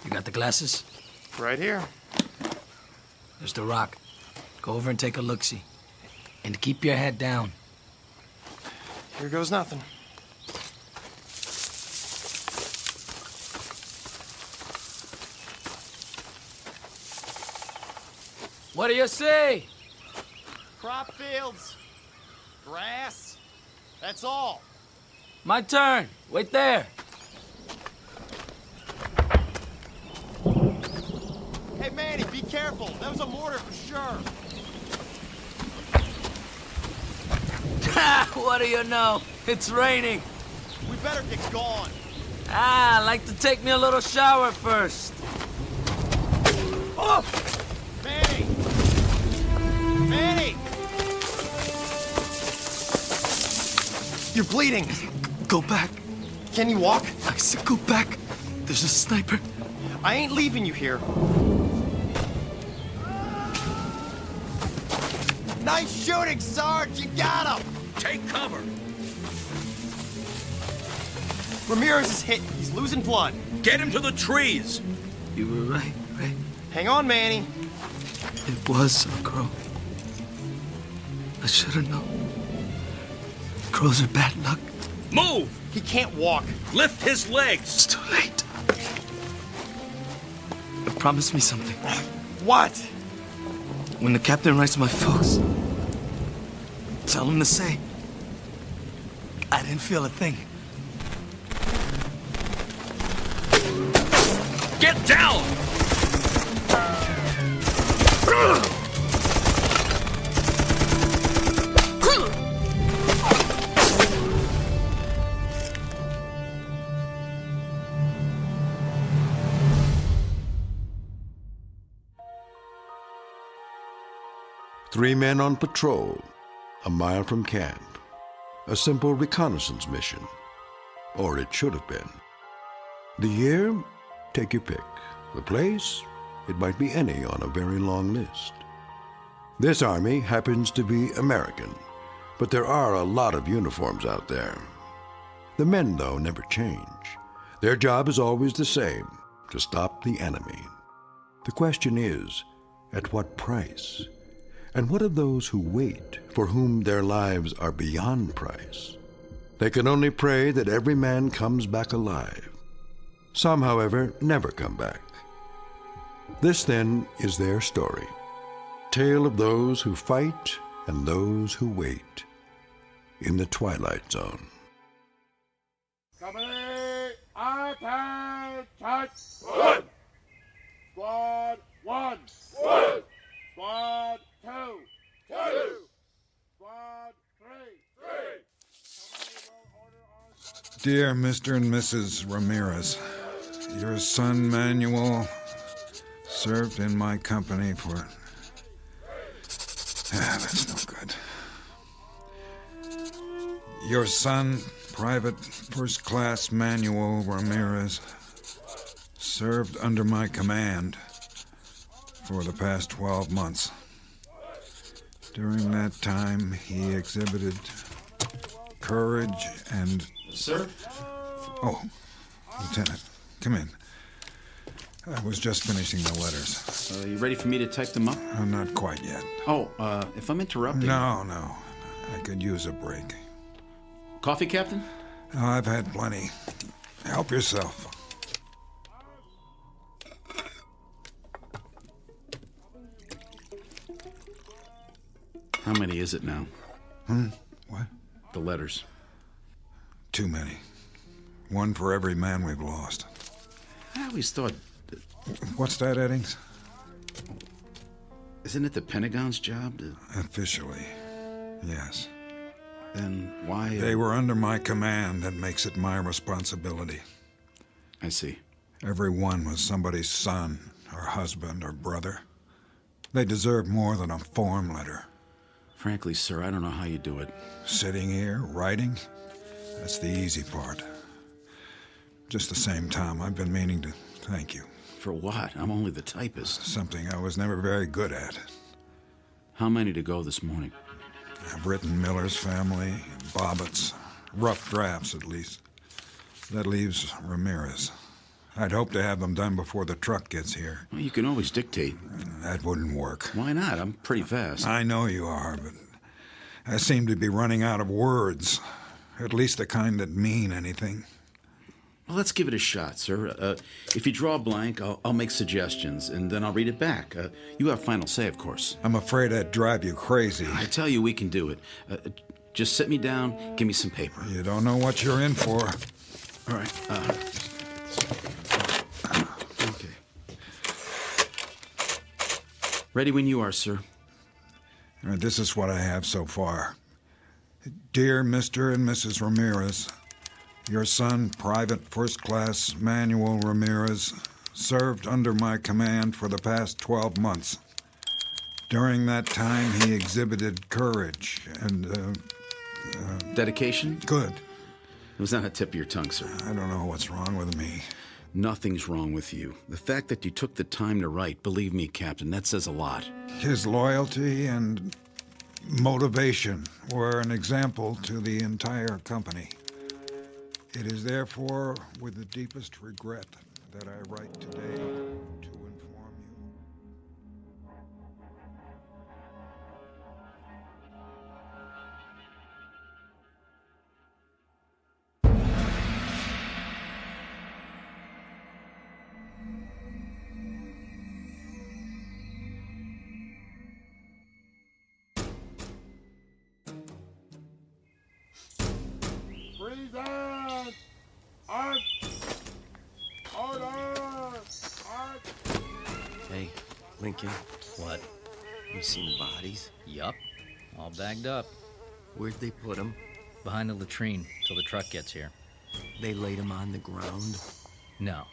S11: You got the glasses?
S13: Right here.
S11: There's the rock. Go over and take a look-see. And keep your head down.
S13: Here goes nothing.
S11: What do you see?
S13: Crop fields. Grass. That's all.
S11: My turn. Wait there.
S13: Hey, Manny, be careful. That was a mortar for sure.
S11: What do you know? It's raining.
S13: We better get going.
S11: I'd like to take me a little shower first.
S13: Oh! Manny! Manny! You're bleeding.
S11: Go back.
S13: Can you walk?
S11: I said go back. There's a sniper.
S13: I ain't leaving you here. Nice shooting, Sarge. You got him.
S14: Take cover.
S13: Ramirez is hit. He's losing blood.
S14: Get him to the trees.
S11: You were right.
S13: Hang on, Manny.
S11: It was a crow. I should have known. Crows are bad luck.
S14: Move!
S13: He can't walk.
S14: Lift his legs.
S11: It's too late. Promise me something.
S13: What?
S11: When the captain writes to my folks, tell him to say, I didn't feel a thing.
S14: Get down!
S1: 3 men on patrol, a mile from camp. A simple reconnaissance mission. Or it should have been. The year? Take your pick. The place? It might be any on a very long list. This army happens to be American, but there are a lot of uniforms out there. The men, though, never change. Their job is always the same, to stop the enemy. The question is, at what price? And what of those who wait, for whom their lives are beyond price? They can only pray that every man comes back alive. Some, however, never come back. This, then, is their story. Tale of those who fight and those who wait in the Twilight Zone.
S15: Company, attention! One! Squad 1! One! Squad 2! Two! Squad 3!
S16: Dear Mr. and Mrs. Ramirez, your son Manuel served in my company for... that's no good. Your son, Private First Class Manuel Ramirez, served under my command for the past 12 months. During that time, he exhibited courage and...
S17: Sir?
S16: Oh, Lieutenant, come in. I was just finishing the letters.
S17: You ready for me to type them up?
S16: Not quite yet.
S17: Oh, if I'm interrupting...
S16: No. I could use a break.
S17: Coffee, Captain?
S16: Oh, I've had plenty. Help yourself.
S17: How many is it now?
S16: What?
S17: The letters.
S16: Too many. One for every man we've lost.
S17: I always thought...
S16: What's that, Eddings?
S17: Isn't it the Pentagon's job to...
S16: Officially, yes.
S17: Then why...
S16: They were under my command. That makes it my responsibility.
S17: I see.
S16: Every one was somebody's son, or husband, or brother. They deserve more than a form letter.
S17: Frankly, sir, I don't know how you do it.
S16: Sitting here, writing? That's the easy part. Just the same, Tom, I've been meaning to thank you.
S17: For what? I'm only the typist.
S16: Something I was never very good at.
S17: How many to go this morning?
S16: I've written Miller's Family, Bobbitt's, rough drafts at least. That leaves Ramirez. I'd hope to have them done before the truck gets here.
S17: Well, you can always dictate.
S16: That wouldn't work.
S17: Why not? I'm pretty fast.
S16: I know you are, but I seem to be running out of words. At least the kind that mean anything.
S17: Well, let's give it a shot, sir. If you draw a blank, I'll make suggestions, and then I'll read it back. You have final say, of course.
S16: I'm afraid I'd drive you crazy.
S17: I tell you, we can do it. Just sit me down, give me some paper.
S16: You don't know what you're in for.
S17: All right. Okay. Ready when you are, sir.
S16: This is what I have so far. Dear Mr. and Mrs. Ramirez, your son, Private First Class Manuel Ramirez, served under my command for the past 12 months. During that time, he exhibited courage and,
S17: dedication?
S16: Good.
S17: It was on the tip of your tongue, sir.
S16: I don't know what's wrong with me.
S17: Nothing's wrong with you. The fact that you took the time to write, believe me, Captain, that says a lot.
S16: His loyalty and motivation were an example to the entire company. It is therefore with the deepest regret that I write today to inform you.
S15: Freezing! Arch! Order! Arch!
S13: Hey, Lincoln.
S18: What?
S13: You seen the bodies?
S18: Yup. All bagged up.
S13: Where'd they put them?
S18: Behind the latrine till the truck gets here.
S13: They laid them on the ground?
S18: No.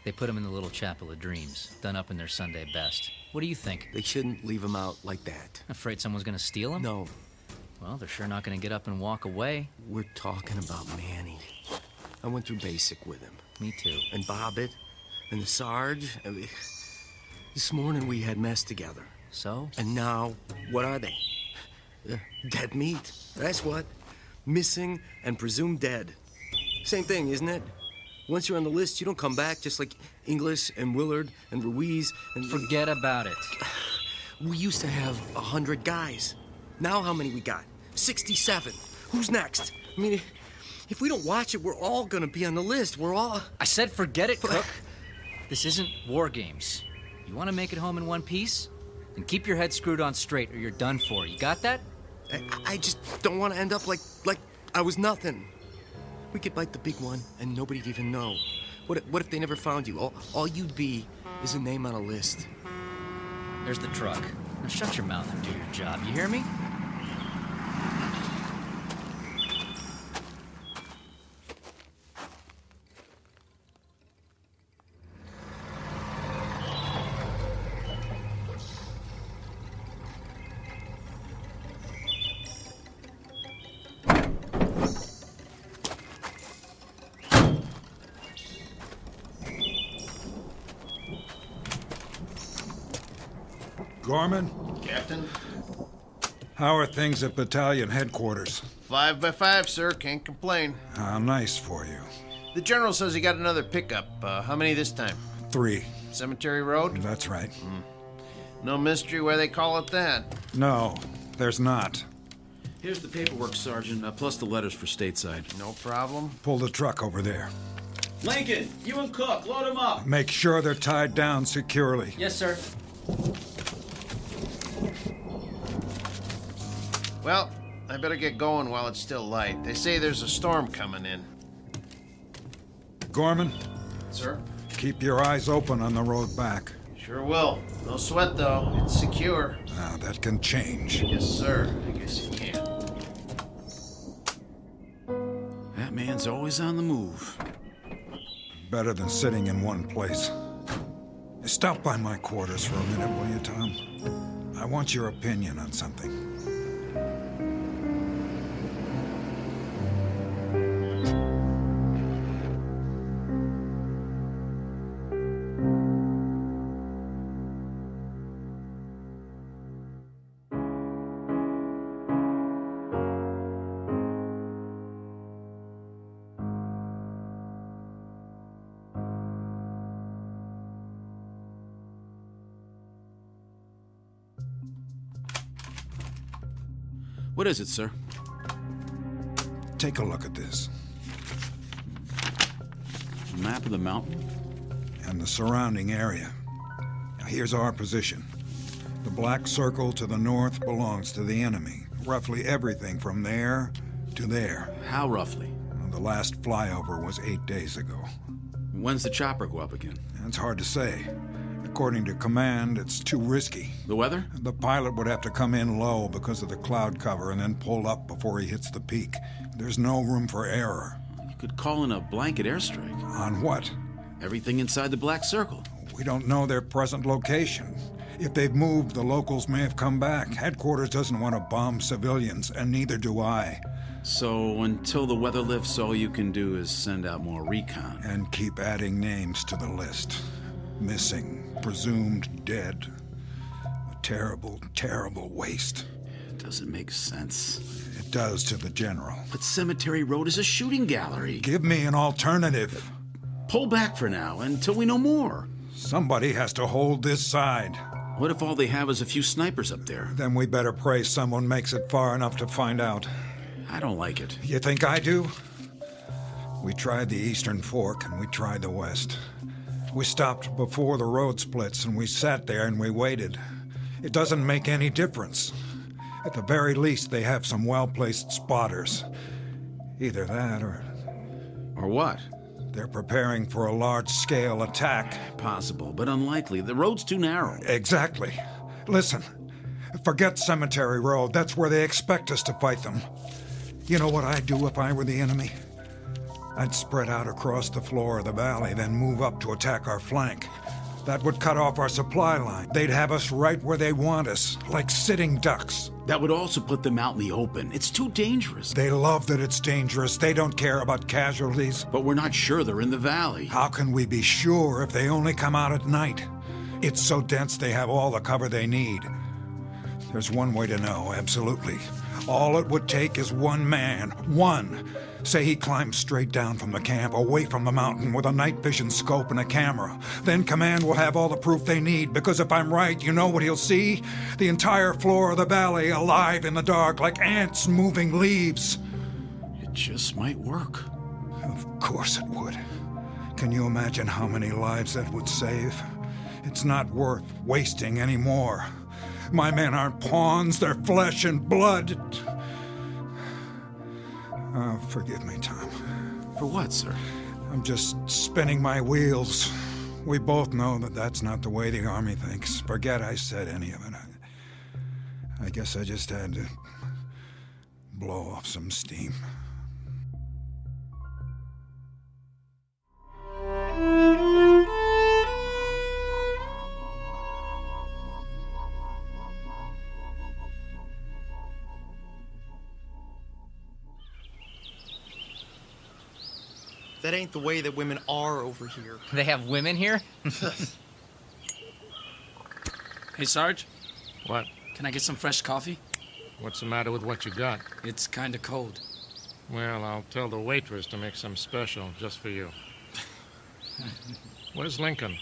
S18: They put them in the little chapel of dreams, done up in their Sunday best. What do you think?
S13: They shouldn't leave them out like that.
S18: Afraid someone's gonna steal them?
S13: No.
S18: Well, they're sure not gonna get up and walk away.
S13: We're talking about Manny. I went through basic with him.
S18: Me too.
S13: And Bobbitt, and the Sarge. I mean, this morning we had mess together.
S18: So?
S13: And now, what are they? Dead meat. That's what. Missing and presumed dead. Same thing, isn't it? Once you're on the list, you don't come back, just like Inglis and Willard and Ruiz and...
S18: Forget about it.
S13: We used to have 100 guys. Now how many we got? 67. Who's next? I mean, if we don't watch it, we're all gonna be on the list. We're all...
S18: I said forget it, Cook. This isn't war games. You want to make it home in one piece? Then keep your head screwed on straight or you're done for. You got that?
S13: I just don't want to end up like I was nothing. We could bite the big one and nobody'd even know. What if they never found you? All you'd be is a name on a list.
S18: There's the truck. Now shut your mouth and do your job. You hear me?
S16: Gorman?
S19: Captain?
S16: How are things at battalion headquarters?
S19: 5 by 5, sir. Can't complain.
S16: How nice for you.
S19: The general says he got another pickup. How many this time?
S16: 3.
S19: Cemetery Road?
S16: That's right.
S19: No mystery why they call it that.
S16: No, there's not.
S17: Here's the paperwork, Sergeant, plus the letters for stateside.
S19: No problem.
S16: Pull the truck over there.
S9: Lincoln, you and Cook, load them up.
S16: Make sure they're tied down securely.
S18: Yes, sir.
S19: Well, I better get going while it's still light. They say there's a storm coming in.
S16: Gorman?
S19: Sir?
S16: Keep your eyes open on the road back.
S19: Sure will. No sweat, though. It's secure.
S16: Now, that can change.
S19: Yes, sir. I guess you can.
S17: That man's always on the move.
S16: Better than sitting in one place. Stop by my quarters for a minute, will you, Tom? I want your opinion on something.
S17: What is it, sir?
S16: Take a look at this.
S17: A map of the mountain?
S16: And the surrounding area. Now, here's our position. The black circle to the north belongs to the enemy. Roughly everything from there to there.
S17: How roughly?
S16: Well, the last flyover was 8 days ago.
S17: When's the chopper go up again?
S16: It's hard to say. According to command, it's too risky.
S17: The weather?
S16: The pilot would have to come in low because of the cloud cover and then pull up before he hits the peak. There's no room for error.
S17: You could call in a blanket airstrike.
S16: On what?
S17: Everything inside the black circle.
S16: We don't know their present location. If they've moved, the locals may have come back. Headquarters doesn't want to bomb civilians, and neither do I.
S17: So until the weather lifts, all you can do is send out more recon.
S16: And keep adding names to the list. Missing, presumed dead. A terrible, terrible waste.
S17: It doesn't make sense.
S16: It does to the general.
S17: But Cemetery Road is a shooting gallery.
S16: Give me an alternative.
S17: Pull back for now, until we know more.
S16: Somebody has to hold this side.
S17: What if all they have is a few snipers up there?
S16: Then we better pray someone makes it far enough to find out.
S17: I don't like it.
S16: You think I do? We tried the Eastern Fork and we tried the West. We stopped before the road splits and we sat there and we waited. It doesn't make any difference. At the very least, they have some well-placed spotters. Either that or...
S17: Or what?
S16: They're preparing for a large-scale attack.
S17: Possible, but unlikely. The road's too narrow.
S16: Exactly. Listen, forget Cemetery Road. That's where they expect us to fight them. You know what I'd do if I were the enemy? I'd spread out across the floor of the valley, then move up to attack our flank. That would cut off our supply line. They'd have us right where they want us, like sitting ducks.
S17: That would also put them out in the open. It's too dangerous.
S16: They love that it's dangerous. They don't care about casualties.
S17: But we're not sure they're in the valley.
S16: How can we be sure if they only come out at night? It's so dense they have all the cover they need. There's one way to know, absolutely. All it would take is one man. One. Say he climbs straight down from the camp, away from the mountain, with a night vision scope and a camera. Then Command will have all the proof they need, because if I'm right, you know what he'll see? The entire floor of the valley alive in the dark, like ants moving leaves.
S17: It just might work.
S16: Of course it would. Can you imagine how many lives that would save? It's not worth wasting anymore. My men aren't pawns, they're flesh and blood. Oh, forgive me, Tom.
S17: For what, sir?
S16: I'm just spinning my wheels. We both know that that's not the way the Army thinks. Forget I said any of it. I guess I just had to blow off some steam.
S3: That ain't the way that women are over here.
S18: They have women here?
S20: Hey, Sarge?
S21: What?
S20: Can I get some fresh coffee?
S21: What's the matter with what you got?
S20: It's kinda cold.
S21: Well, I'll tell the waitress to make some special just for you. Where's Lincoln?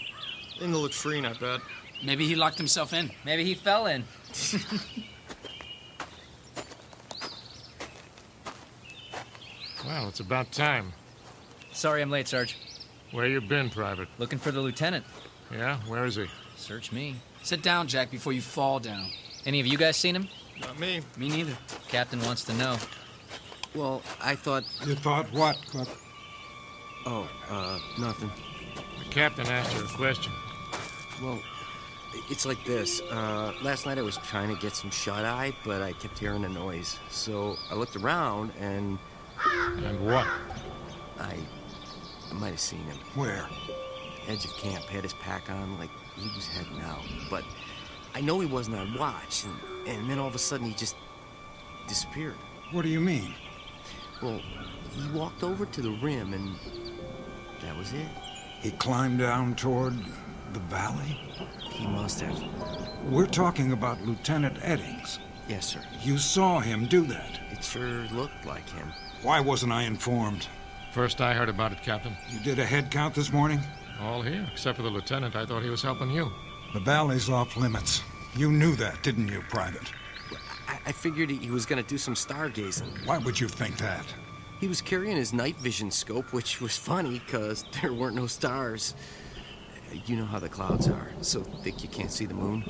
S3: In the latrine, I bet.
S20: Maybe he locked himself in.
S18: Maybe he fell in.
S21: Well, it's about time.
S18: Sorry I'm late, Sarge.
S21: Where you been, Private?
S18: Looking for the lieutenant.
S21: Yeah? Where is he?
S18: Search me.
S20: Sit down, Jack, before you fall down.
S18: Any of you guys seen him?
S3: Not me.
S20: Me neither.
S18: Captain wants to know.
S13: Well, I thought...
S16: You thought what, Cook?
S13: Oh, nothing.
S21: The captain asked you a question.
S13: Well, it's like this. Last night I was trying to get some shut-eye, but I kept hearing a noise. So I looked around and...
S21: And what?
S13: I might have seen him.
S16: Where?
S13: Edge of camp, had his pack on like he was heading out. But I know he wasn't on watch, and then all of a sudden he just disappeared.
S16: What do you mean?
S13: Well, he walked over to the rim, and that was it.
S16: He climbed down toward the valley?
S13: He must have.
S16: We're talking about Lieutenant Eddings.
S13: Yes, sir.
S16: You saw him do that?
S13: It sure looked like him.
S16: Why wasn't I informed?
S21: First I heard about it, Captain.
S16: You did a head count this morning?
S21: All here, except for the lieutenant. I thought he was helping you.
S16: The valley's off limits. You knew that, didn't you, Private?
S13: I figured he was gonna do some stargazing.
S16: Why would you think that?
S13: He was carrying his night vision scope, which was funny, because there weren't no stars. You know how the clouds are, so thick you can't see the moon.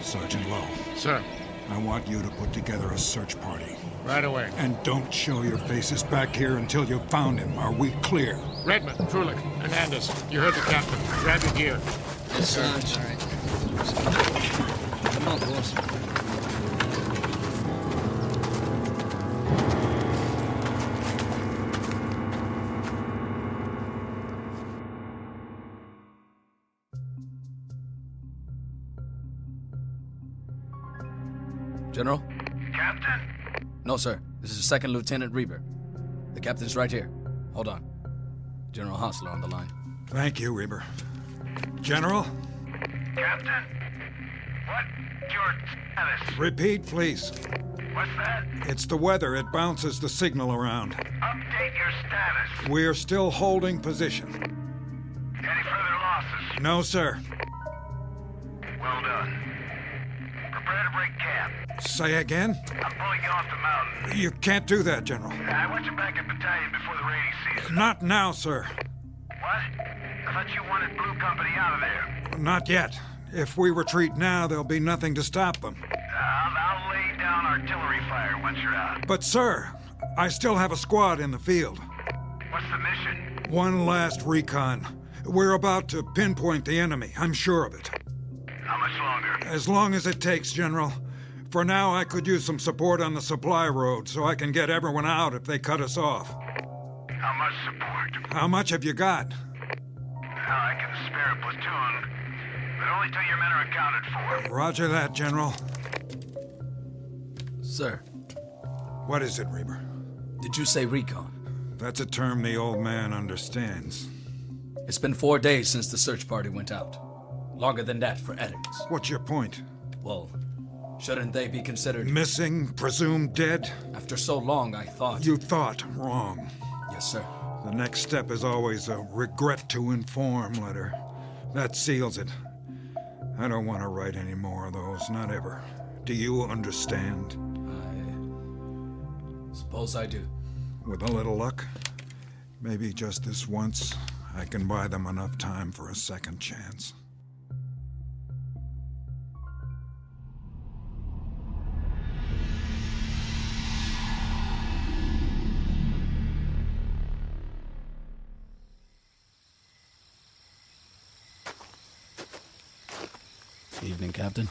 S16: Sergeant Lowe.
S21: Sir.
S16: I want you to put together a search party.
S21: Right away.
S16: And don't show your faces back here until you've found him. Are we clear?
S21: Redmond, Trulick, Hernandez, you heard the captain. Grab your gear.
S20: Yes, sir. All right. Come on, boss.
S4: General?
S15: Captain?
S4: No, sir. This is Second Lieutenant Reaver. The captain's right here. Hold on. General Hostler on the line.
S16: Thank you, Reaver. General?
S15: Captain? What your status?
S16: Repeat, please.
S15: What's that?
S16: It's the weather. It bounces the signal around.
S15: Update your status.
S16: We're still holding position.
S15: Any further losses?
S16: No, sir.
S15: Well done. Prepare to break camp.
S16: Say again?
S15: I'm pulling you off the mountain.
S16: You can't do that, General.
S15: I want you back at battalion before the rainy season.
S16: Not now, sir.
S15: What? I thought you wanted Blue Company out of there.
S16: Not yet. If we retreat now, there'll be nothing to stop them.
S15: I'll lay down artillery fire once you're out.
S16: But, sir, I still have a squad in the field.
S15: What's the mission?
S16: One last recon. We're about to pinpoint the enemy. I'm sure of it.
S15: How much longer?
S16: As long as it takes, General. For now, I could use some support on the supply road so I can get everyone out if they cut us off.
S15: How much support?
S16: How much have you got?
S15: I can spare a platoon, but only till your men are accounted for.
S16: Roger that, General.
S4: Sir.
S16: What is it, Reaver?
S4: Did you say recon?
S16: That's a term the old man understands.
S4: It's been 4 days since the search party went out. Longer than that for Eddings.
S16: What's your point?
S4: Well, shouldn't they be considered...
S16: Missing, presumed dead?
S4: After so long, I thought...
S16: You thought wrong.
S4: Yes, sir.
S16: The next step is always a regret to inform letter. That seals it. I don't want to write any more of those, not ever. Do you understand?
S4: I suppose I do.
S16: With a little luck, maybe just this once, I can buy them enough time for a second chance.
S4: Evening, Captain.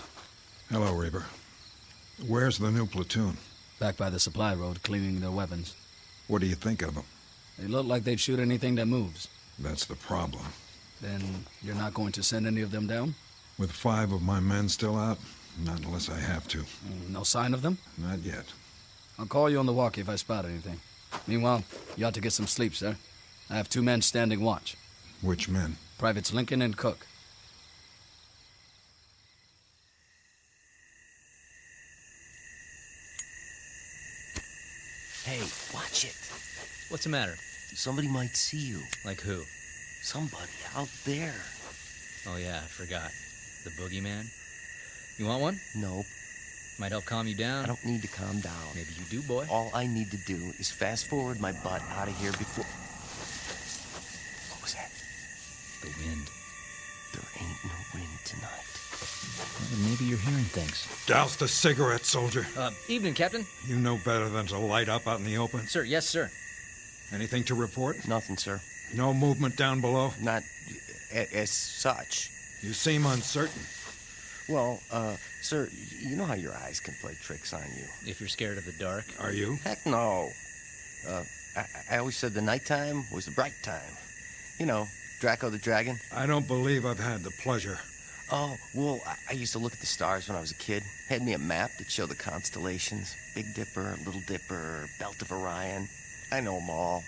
S16: Hello, Reaver. Where's the new platoon?
S4: Back by the supply road, cleaning their weapons.
S16: What do you think of them?
S4: They look like they'd shoot anything that moves.
S16: That's the problem.
S4: Then you're not going to send any of them down?
S16: With 5 of my men still out? Not unless I have to.
S4: No sign of them?
S16: Not yet.
S4: I'll call you on the walkie if I spot anything. Meanwhile, you ought to get some sleep, sir. I have 2 men standing watch.
S16: Which men?
S4: Privates Lincoln and Cook.
S13: Hey, watch it.
S18: What's the matter?
S13: Somebody might see you.
S18: Like who?
S13: Somebody out there.
S18: Oh yeah, I forgot. The boogeyman? You want one?
S13: Nope.
S18: Might help calm you down.
S13: I don't need to calm down.
S18: Maybe you do, boy.
S13: All I need to do is fast forward my butt out of here before... What was that?
S18: The wind.
S13: There ain't no wind tonight.
S18: Well, maybe you're hearing things.
S16: Douse the cigarette, soldier.
S18: Evening, Captain.
S16: You know better than to light up out in the open.
S18: Sir, yes, sir.
S16: Anything to report?
S13: Nothing, sir.
S16: No movement down below?
S13: Not as such.
S16: You seem uncertain.
S13: Well, sir, you know how your eyes can play tricks on you.
S18: If you're scared of the dark.
S16: Are you?
S13: Heck no. I always said the nighttime was the bright time. You know, Draco the Dragon.
S16: I don't believe I've had the pleasure.
S13: Oh, well, I used to look at the stars when I was a kid. Had me a map that showed the constellations. Big Dipper, Little Dipper, Belt of Orion. I know them all.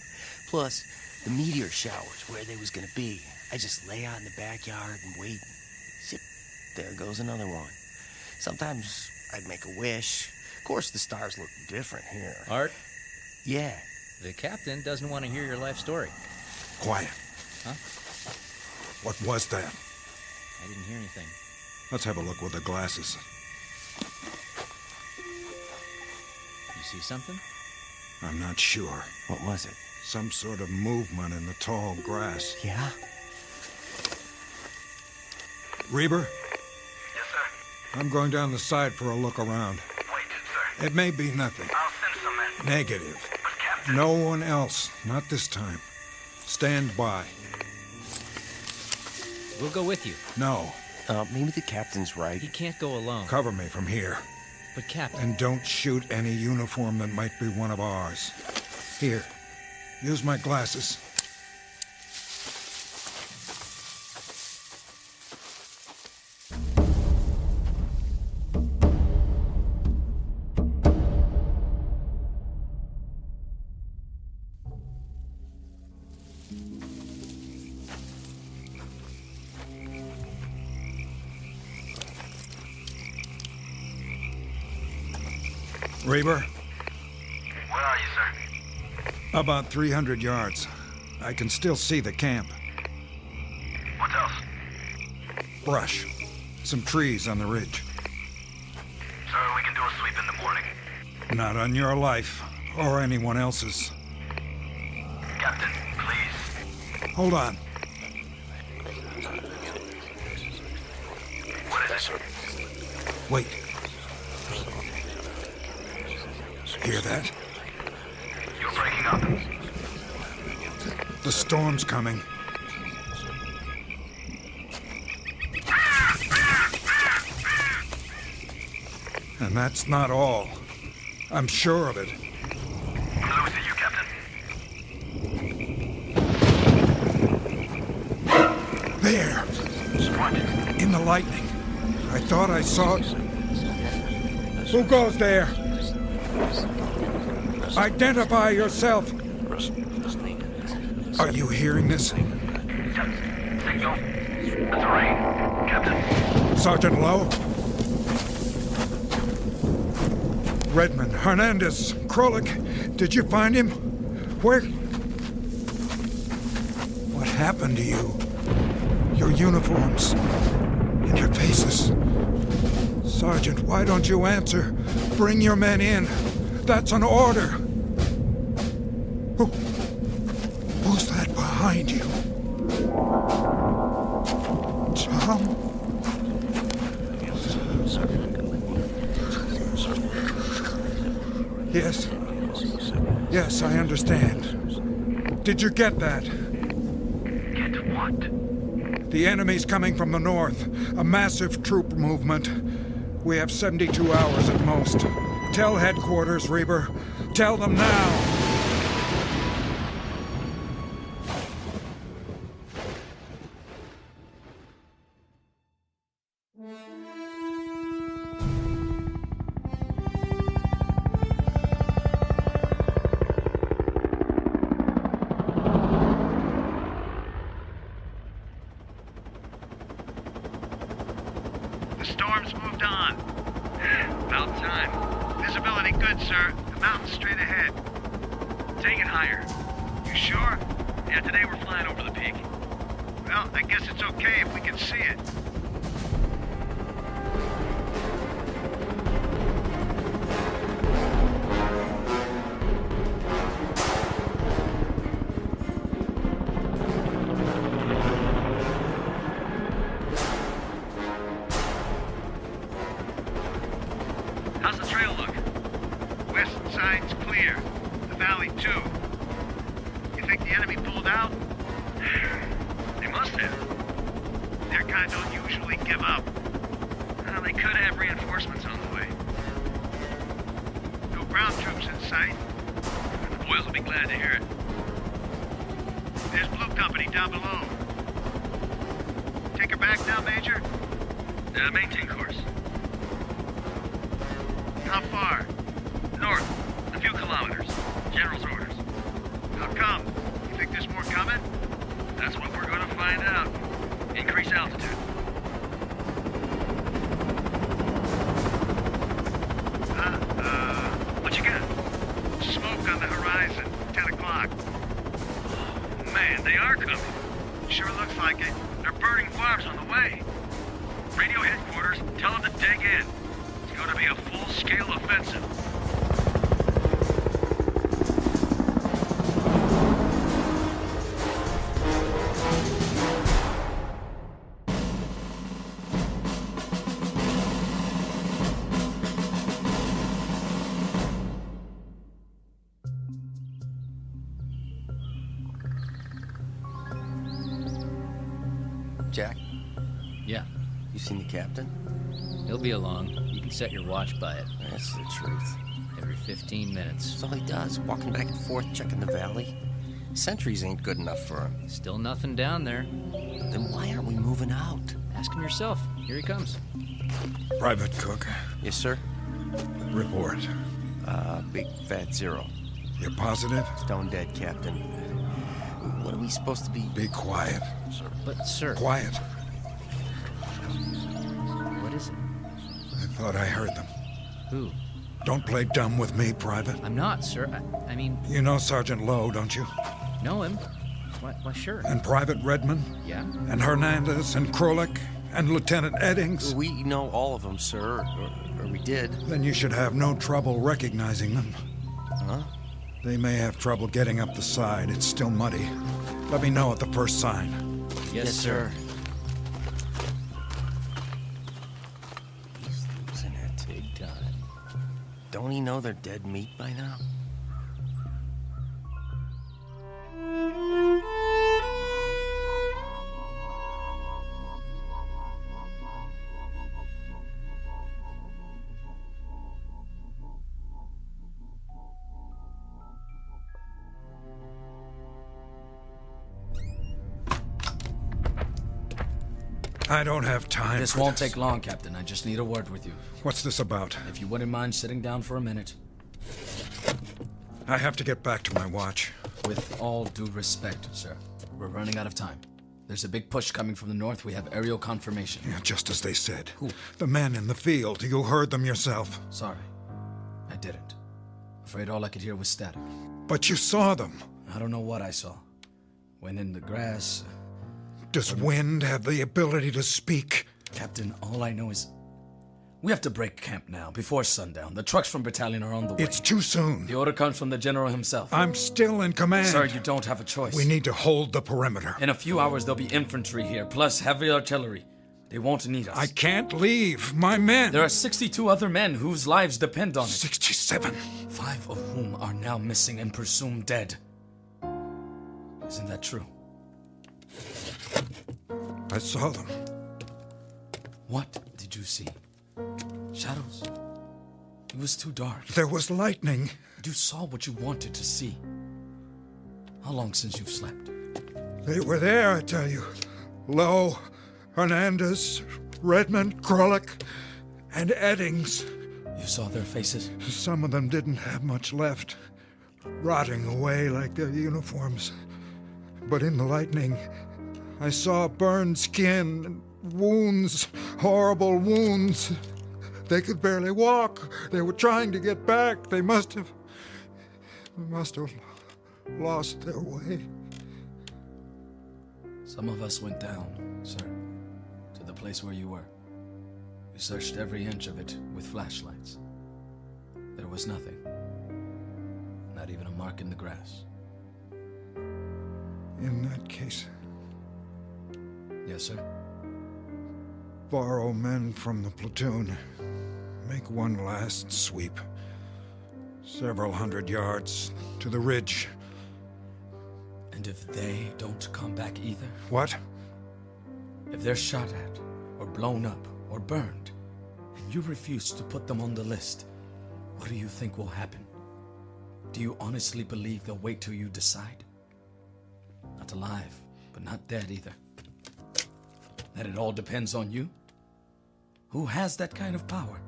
S13: Plus, the meteor showers, where they was gonna be. I just lay out in the backyard and wait. Zip, there goes another one. Sometimes I'd make a wish. Of course, the stars look different here.
S18: Art?
S13: Yeah.
S18: The captain doesn't want to hear your life story.
S16: Quiet.
S18: Huh?
S16: What was that?
S18: I didn't hear anything.
S16: Let's have a look with the glasses.
S18: You see something?
S16: I'm not sure.
S5: What was it?
S16: Some sort of movement in the tall grass.
S5: Yeah?
S16: Reber?
S15: Yes, sir.
S16: I'm going down the side for a look around.
S15: Wait, sir.
S16: It may be nothing.
S15: I'll send some men.
S16: Negative.
S15: But, Captain...
S16: No one else. Not this time. Stand by.
S18: We'll go with you.
S16: No.
S5: Maybe the captain's right.
S18: He can't go alone.
S16: Cover me from here.
S18: But, Captain...
S16: And don't shoot any uniform that might be one of ours. Here. Use my glasses. Reber?
S15: Where are you, sir?
S16: About 300 yards. I can still see the camp.
S15: What else?
S16: Brush. Some trees on the ridge.
S15: Sir, we can do a sweep in the morning.
S16: Not on your life, or anyone else's.
S15: Captain, please.
S16: Hold on.
S15: What is it?
S16: Wait. Hear that?
S15: You're breaking up.
S16: The storm's coming. And that's not all. I'm sure of it.
S15: I'm losing you, Captain.
S16: There!
S15: What?
S16: In the lightning. I thought I saw it. Who goes there? Identify yourself. Are you hearing this?
S15: Signal. That's rain. Captain.
S16: Sergeant Lowe? Redmond, Hernandez, Krolik, did you find him? Where? What happened to you? Your uniforms and your faces. Sergeant, why don't you answer? Bring your men in. That's an order. Who's that behind you? Tom? Yes. Yes, I understand. Did you get that?
S15: Get what?
S16: The enemy's coming from the north. A massive troop movement. We have 72 hours at most. Tell headquarters, Reber. Tell them now.
S15: The storm's moved on. About time. Visibility good, sir. The mountain's straight ahead. Take it higher. You sure? Yeah, today we're flying over the peak. Well, I guess it's okay if we can see it. How's the trail look? West side's clear. The valley, too. You think the enemy pulled out? They must have. Their kind don't usually give up. Well, they could have reinforcements on the way. No ground troops in sight. The boys will be glad to hear it. There's Blue Company down below. Take her back now, Major? Maintain course. How far? North. A few kilometers. General's orders. How come? You think there's more coming? That's what we're going to find out. Increase altitude. What you got? Smoke on the horizon. 10 o'clock. Man, they are coming. Sure looks like it. They're burning farms on the way. Radio headquarters, tell them to dig in. It's going to be a full-scale offensive.
S5: Jack?
S18: Yeah.
S5: You seen the captain?
S18: He'll be along. You can set your watch by it.
S5: That's the truth.
S18: Every 15 minutes.
S5: That's all he does, walking back and forth, checking the valley. Sentries ain't good enough for him.
S18: Still nothing down there.
S5: Then why aren't we moving out?
S18: Ask him yourself. Here he comes.
S16: Private Cook.
S5: Yes, sir?
S16: Report.
S5: Big fat zero.
S16: You're positive?
S5: Stone dead, Captain. What are we supposed to be?
S16: Be quiet.
S5: Sir.
S18: But, sir...
S16: Quiet.
S18: What is it?
S16: I thought I heard them.
S18: Who?
S16: Don't play dumb with me, Private.
S18: I'm not, sir. I mean...
S16: You know Sergeant Lowe, don't you?
S18: Know him? Why, sure.
S16: And Private Redmond?
S18: Yeah?
S16: And Hernandez and Krolik and Lieutenant Eddings?
S5: We know all of them, sir. Or we did.
S16: Then you should have no trouble recognizing them.
S5: Huh?
S16: They may have trouble getting up the side. It's still muddy. Let me know at the first sign.
S18: Yes, sir.
S5: He's losing it.
S18: Big time.
S5: Don't he know they're dead meat by now?
S16: I don't have time.
S20: This won't take long, Captain. I just need a word with you.
S16: What's this about?
S20: If you wouldn't mind sitting down for a minute.
S16: I have to get back to my watch.
S20: With all due respect, sir, we're running out of time. There's a big push coming from the north. We have aerial confirmation.
S16: Yeah, just as they said.
S20: Who?
S16: The men in the field. You heard them yourself.
S20: Sorry. I didn't. Afraid all I could hear was static.
S16: But you saw them.
S20: I don't know what I saw. Went in the grass.
S16: Does wind have the ability to speak?
S20: Captain, all I know is... We have to break camp now, before sundown. The trucks from battalion are on the way.
S16: It's too soon.
S20: The order comes from the general himself.
S16: I'm still in command.
S20: Sir, you don't have a choice.
S16: We need to hold the perimeter.
S20: In a few hours, there'll be infantry here, plus heavy artillery. They won't need us.
S16: I can't leave. My men.
S20: There are 62 other men whose lives depend on it.
S16: 67.
S20: 5 of whom are now missing and presumed dead. Isn't that true?
S16: I saw them.
S20: What did you see? Shadows? It was too dark.
S16: There was lightning.
S20: You saw what you wanted to see. How long since you've slept?
S16: They were there, I tell you. Lowe, Hernandez, Redmond, Krolik, and Eddings.
S20: You saw their faces?
S16: Some of them didn't have much left, rotting away like their uniforms. But in the lightning, I saw burned skin and wounds, horrible wounds. They could barely walk. They were trying to get back. They must have lost their way.
S20: Some of us went down, sir, to the place where you were. We searched every inch of it with flashlights. There was nothing. Not even a mark in the grass.
S16: In that case...
S20: Yes, sir?
S16: Borrow men from the platoon. Make one last sweep. Several hundred yards to the ridge.
S20: And if they don't come back either?
S16: What?
S20: If they're shot at, or blown up, or burned, and you refuse to put them on the list, what do you think will happen? Do you honestly believe they'll wait till you decide? Not alive, but not dead either. That it all depends on you? Who has that kind of power?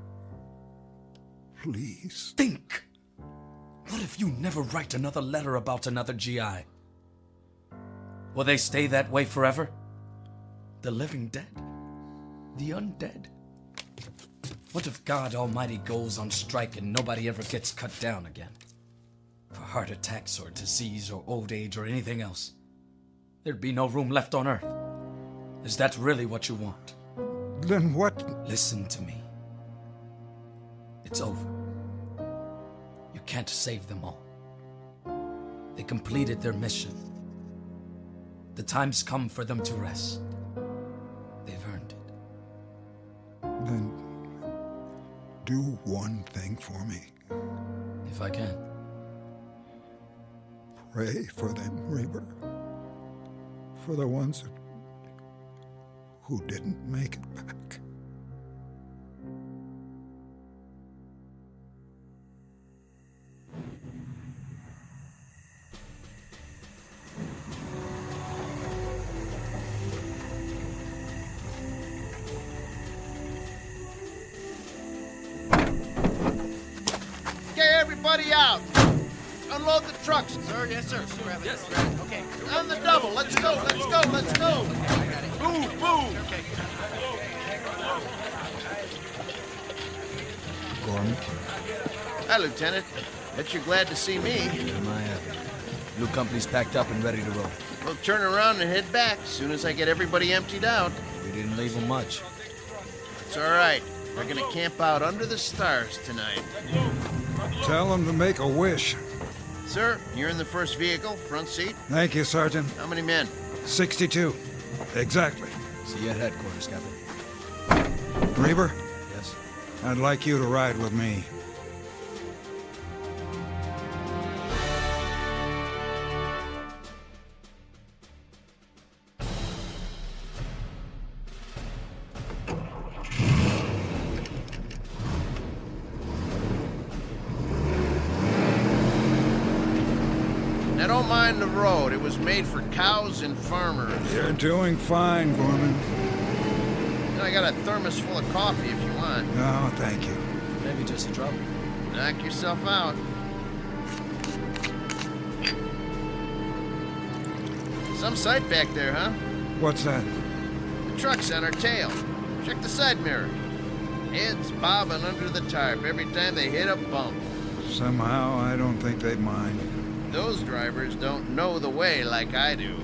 S16: Please.
S20: Think! What if you never write another letter about another GI? Will they stay that way forever? The living dead? The undead? What if God Almighty goes on strike and nobody ever gets cut down again? For heart attacks or disease or old age or anything else? There'd be no room left on Earth. Is that really what you want?
S16: Then what?
S20: Listen to me. It's over. You can't save them all. They completed their mission. The time's come for them to rest. They've earned it.
S16: Then do one thing for me.
S20: If I can.
S16: Pray for them, Reaper. For the ones who didn't make it back.
S19: Get everybody out! Unload the trucks!
S5: Sir, yes, sir. Yes. Okay.
S19: On the double. Let's go, let's go, let's go! Move, move!
S4: Gorman?
S19: Hi, Lieutenant. Bet you're glad to see me.
S4: Am I happy? Blue company's packed up and ready to roll.
S19: We'll turn around and head back as soon as I get everybody emptied out.
S4: We didn't leave them much.
S19: It's all right. We're gonna camp out under the stars tonight.
S16: Tell them to make a wish.
S19: Sir, you're in the first vehicle, front seat.
S16: Thank you, Sergeant.
S19: How many men?
S16: 62. Exactly.
S4: See you at headquarters, Captain.
S16: Reber?
S4: Yes?
S16: I'd like you to ride with me.
S19: Now don't mind the road. It was made for cows and farmers.
S16: You're doing fine, Gorman.
S19: I got a thermos full of coffee if you want.
S16: No, thank you.
S4: Maybe just a drop.
S19: Knock yourself out. Some sight back there, huh?
S16: What's that?
S19: The truck's on our tail. Check the side mirror. Heads bobbing under the tarp every time they hit a bump.
S16: Somehow, I don't think they'd mind.
S19: Those drivers don't know the way like I do.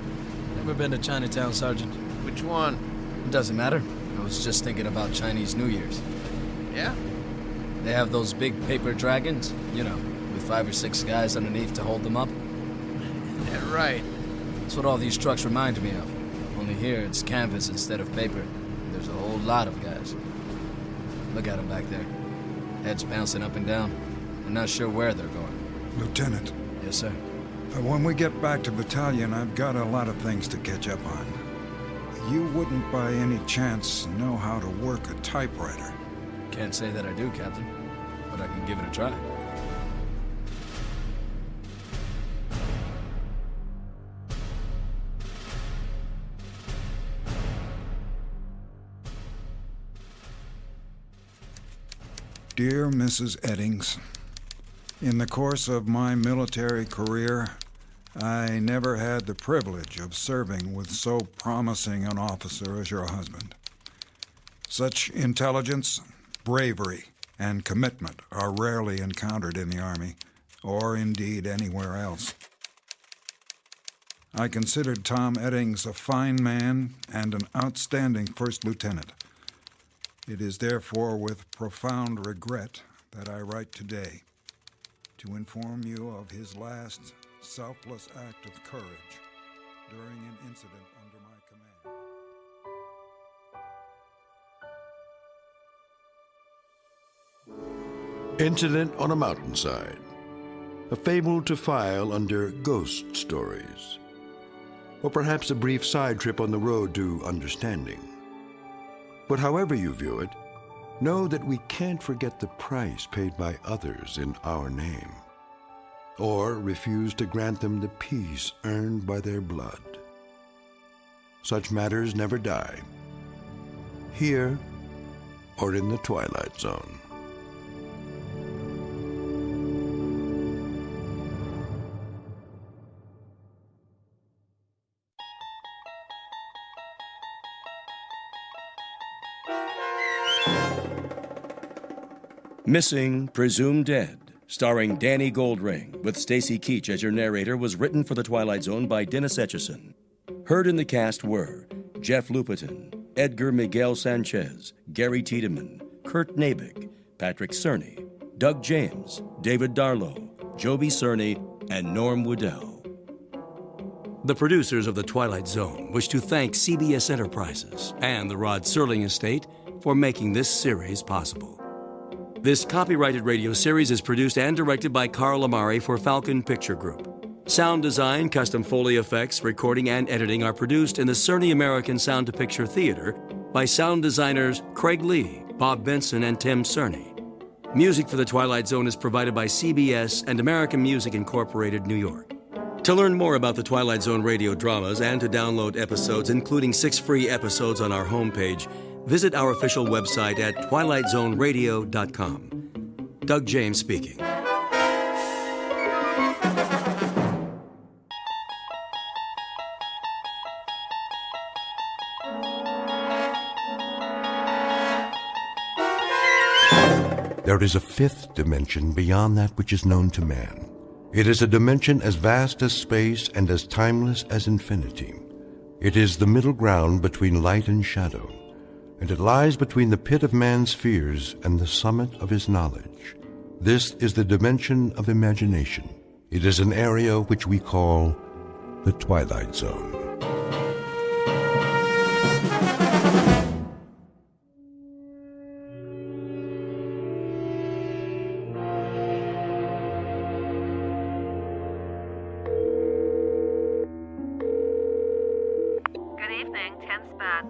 S4: Never been to Chinatown, Sergeant?
S19: Which one?
S4: It doesn't matter. I was just thinking about Chinese New Year's.
S19: Yeah?
S4: They have those big paper dragons, you know, with 5 or 6 guys underneath to hold them up.
S19: Yeah, right.
S4: That's what all these trucks remind me of. Only here it's canvas instead of paper. And there's a whole lot of guys. Look at them back there. Heads bouncing up and down. I'm not sure where they're going.
S16: Lieutenant.
S4: Yes, sir.
S16: When we get back to battalion, I've got a lot of things to catch up on. You wouldn't by any chance know how to work a typewriter.
S4: Can't say that I do, Captain, but I can give it a try.
S16: Dear Mrs. Eddings, in the course of my military career, I never had the privilege of serving with so promising an officer as your husband. Such intelligence, bravery, and commitment are rarely encountered in the Army, or indeed anywhere else. I considered Tom Eddings a fine man and an outstanding first lieutenant. It is therefore with profound regret that I write today to inform you of his last selfless act of courage during an incident under my
S1: command. Incident on a mountainside. A fable to file under ghost stories. Or perhaps a brief side trip on the road to understanding. But however you view it, know that we can't forget the price paid by others in our name, or refuse to grant them the peace earned by their blood. Such matters never die, here or in the Twilight Zone.
S8: Missing, Presumed Dead, starring Danny Goldring, with Stacy Keach as your narrator, was written for The Twilight Zone by Dennis Etchison. Heard in the cast were Jeff Lupetin, Edgar Miguel Sanchez, Gary Tiedemann, Kurt Nabig, Patrick Cerny, Doug James, David Darlow, Joby Cerny, and Norm Woodell. The producers of The Twilight Zone wish to thank CBS Enterprises and the Rod Serling Estate for making this series possible. This copyrighted radio series is produced and directed by Carl Amari for Falcon Picture Group. Sound design, custom Foley effects, recording, and editing are produced in the Cerny American Sound to Picture Theater by sound designers Craig Lee, Bob Benson, and Tim Cerny. Music for The Twilight Zone is provided by CBS and American Music Incorporated, New York. To learn more about the Twilight Zone radio dramas and to download episodes, including 6 free episodes on our homepage, visit our official website at twilightzoneradio.com. Doug James speaking.
S1: There is a fifth dimension beyond that which is known to man. It is a dimension as vast as space and as timeless as infinity. It is the middle ground between light and shadow, and it lies between the pit of man's fears and the summit of his knowledge. This is the dimension of imagination. It is an area which we call the Twilight Zone.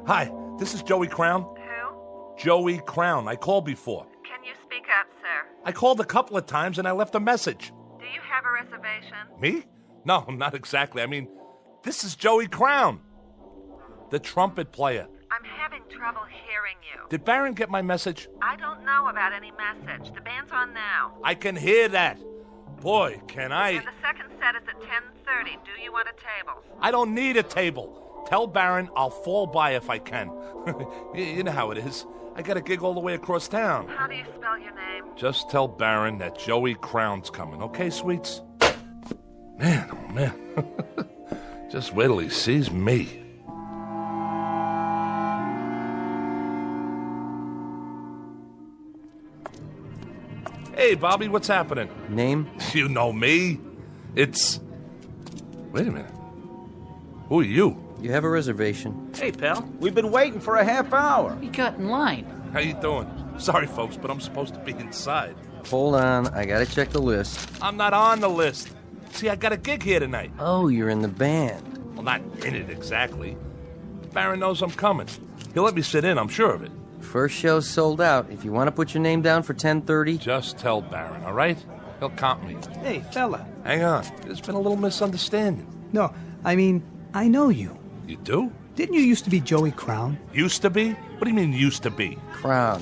S7: Hi, this is Joey Crown.
S22: Who?
S7: Joey Crown. I called before.
S22: Can you speak up, sir?
S7: I called a couple of times and I left a message.
S22: Do you have a reservation?
S7: Me? No, not exactly. I mean, this is Joey Crown, the trumpet player.
S22: I'm having trouble hearing you.
S7: Did Baron get my message?
S22: I don't know about any message. The band's on now.
S7: I can hear that. Boy, can I...
S22: And the second set is at 10:30. Do you want a table?
S7: I don't need a table. Tell Baron I'll fall by if I can. You know how it is. I got a gig all the way across town.
S22: How do you spell your name?
S7: Just tell Baron that Joey Crown's coming, okay, sweets? Man, oh man. Just wait till he sees me. Hey, Bobby, what's happening?
S5: Name?
S7: You know me. It's... Wait a minute. Who are you?
S5: You have a reservation.
S23: Hey, pal. We've been waiting for a half hour.
S2: We got in line.
S7: How you doing? Sorry, folks, but I'm supposed to be inside.
S5: Hold on, I gotta check the list.
S7: I'm not on the list. See, I got a gig here tonight.
S5: Oh, you're in the band.
S7: Well, not in it exactly. Baron knows I'm coming. He'll let me sit in, I'm sure of it.
S5: First show's sold out. If you want to put your name down for 10:30...
S7: Just tell Baron, all right? He'll comp me.
S23: Hey, fella.
S7: Hang on. There's been a little misunderstanding.
S23: No, I mean, I know you.
S7: You do?
S23: Didn't you used to be Joey Crown?
S7: Used to be? What do you mean, used to be?
S5: Crown.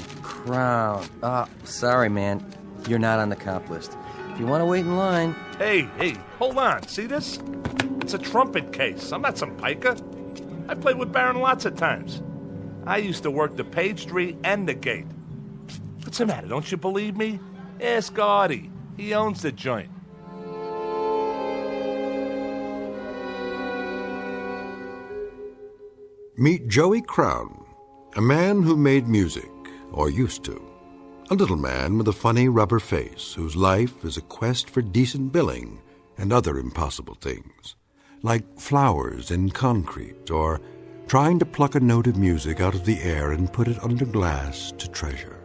S5: Sorry, man. You're not on the comp list. If you want to wait in line...
S7: Hey, hold on. See this? It's a trumpet case. I'm not some piker. I played with Baron lots of times. I used to work the Page Tree and the gate. What's the matter? Don't you believe me? Ask Artie. He owns the joint.
S1: Meet Joey Crown, a man who made music, or used to. A little man with a funny rubber face whose life is a quest for decent billing and other impossible things, like flowers in concrete or trying to pluck a note of music out of the air and put it under glass to treasure.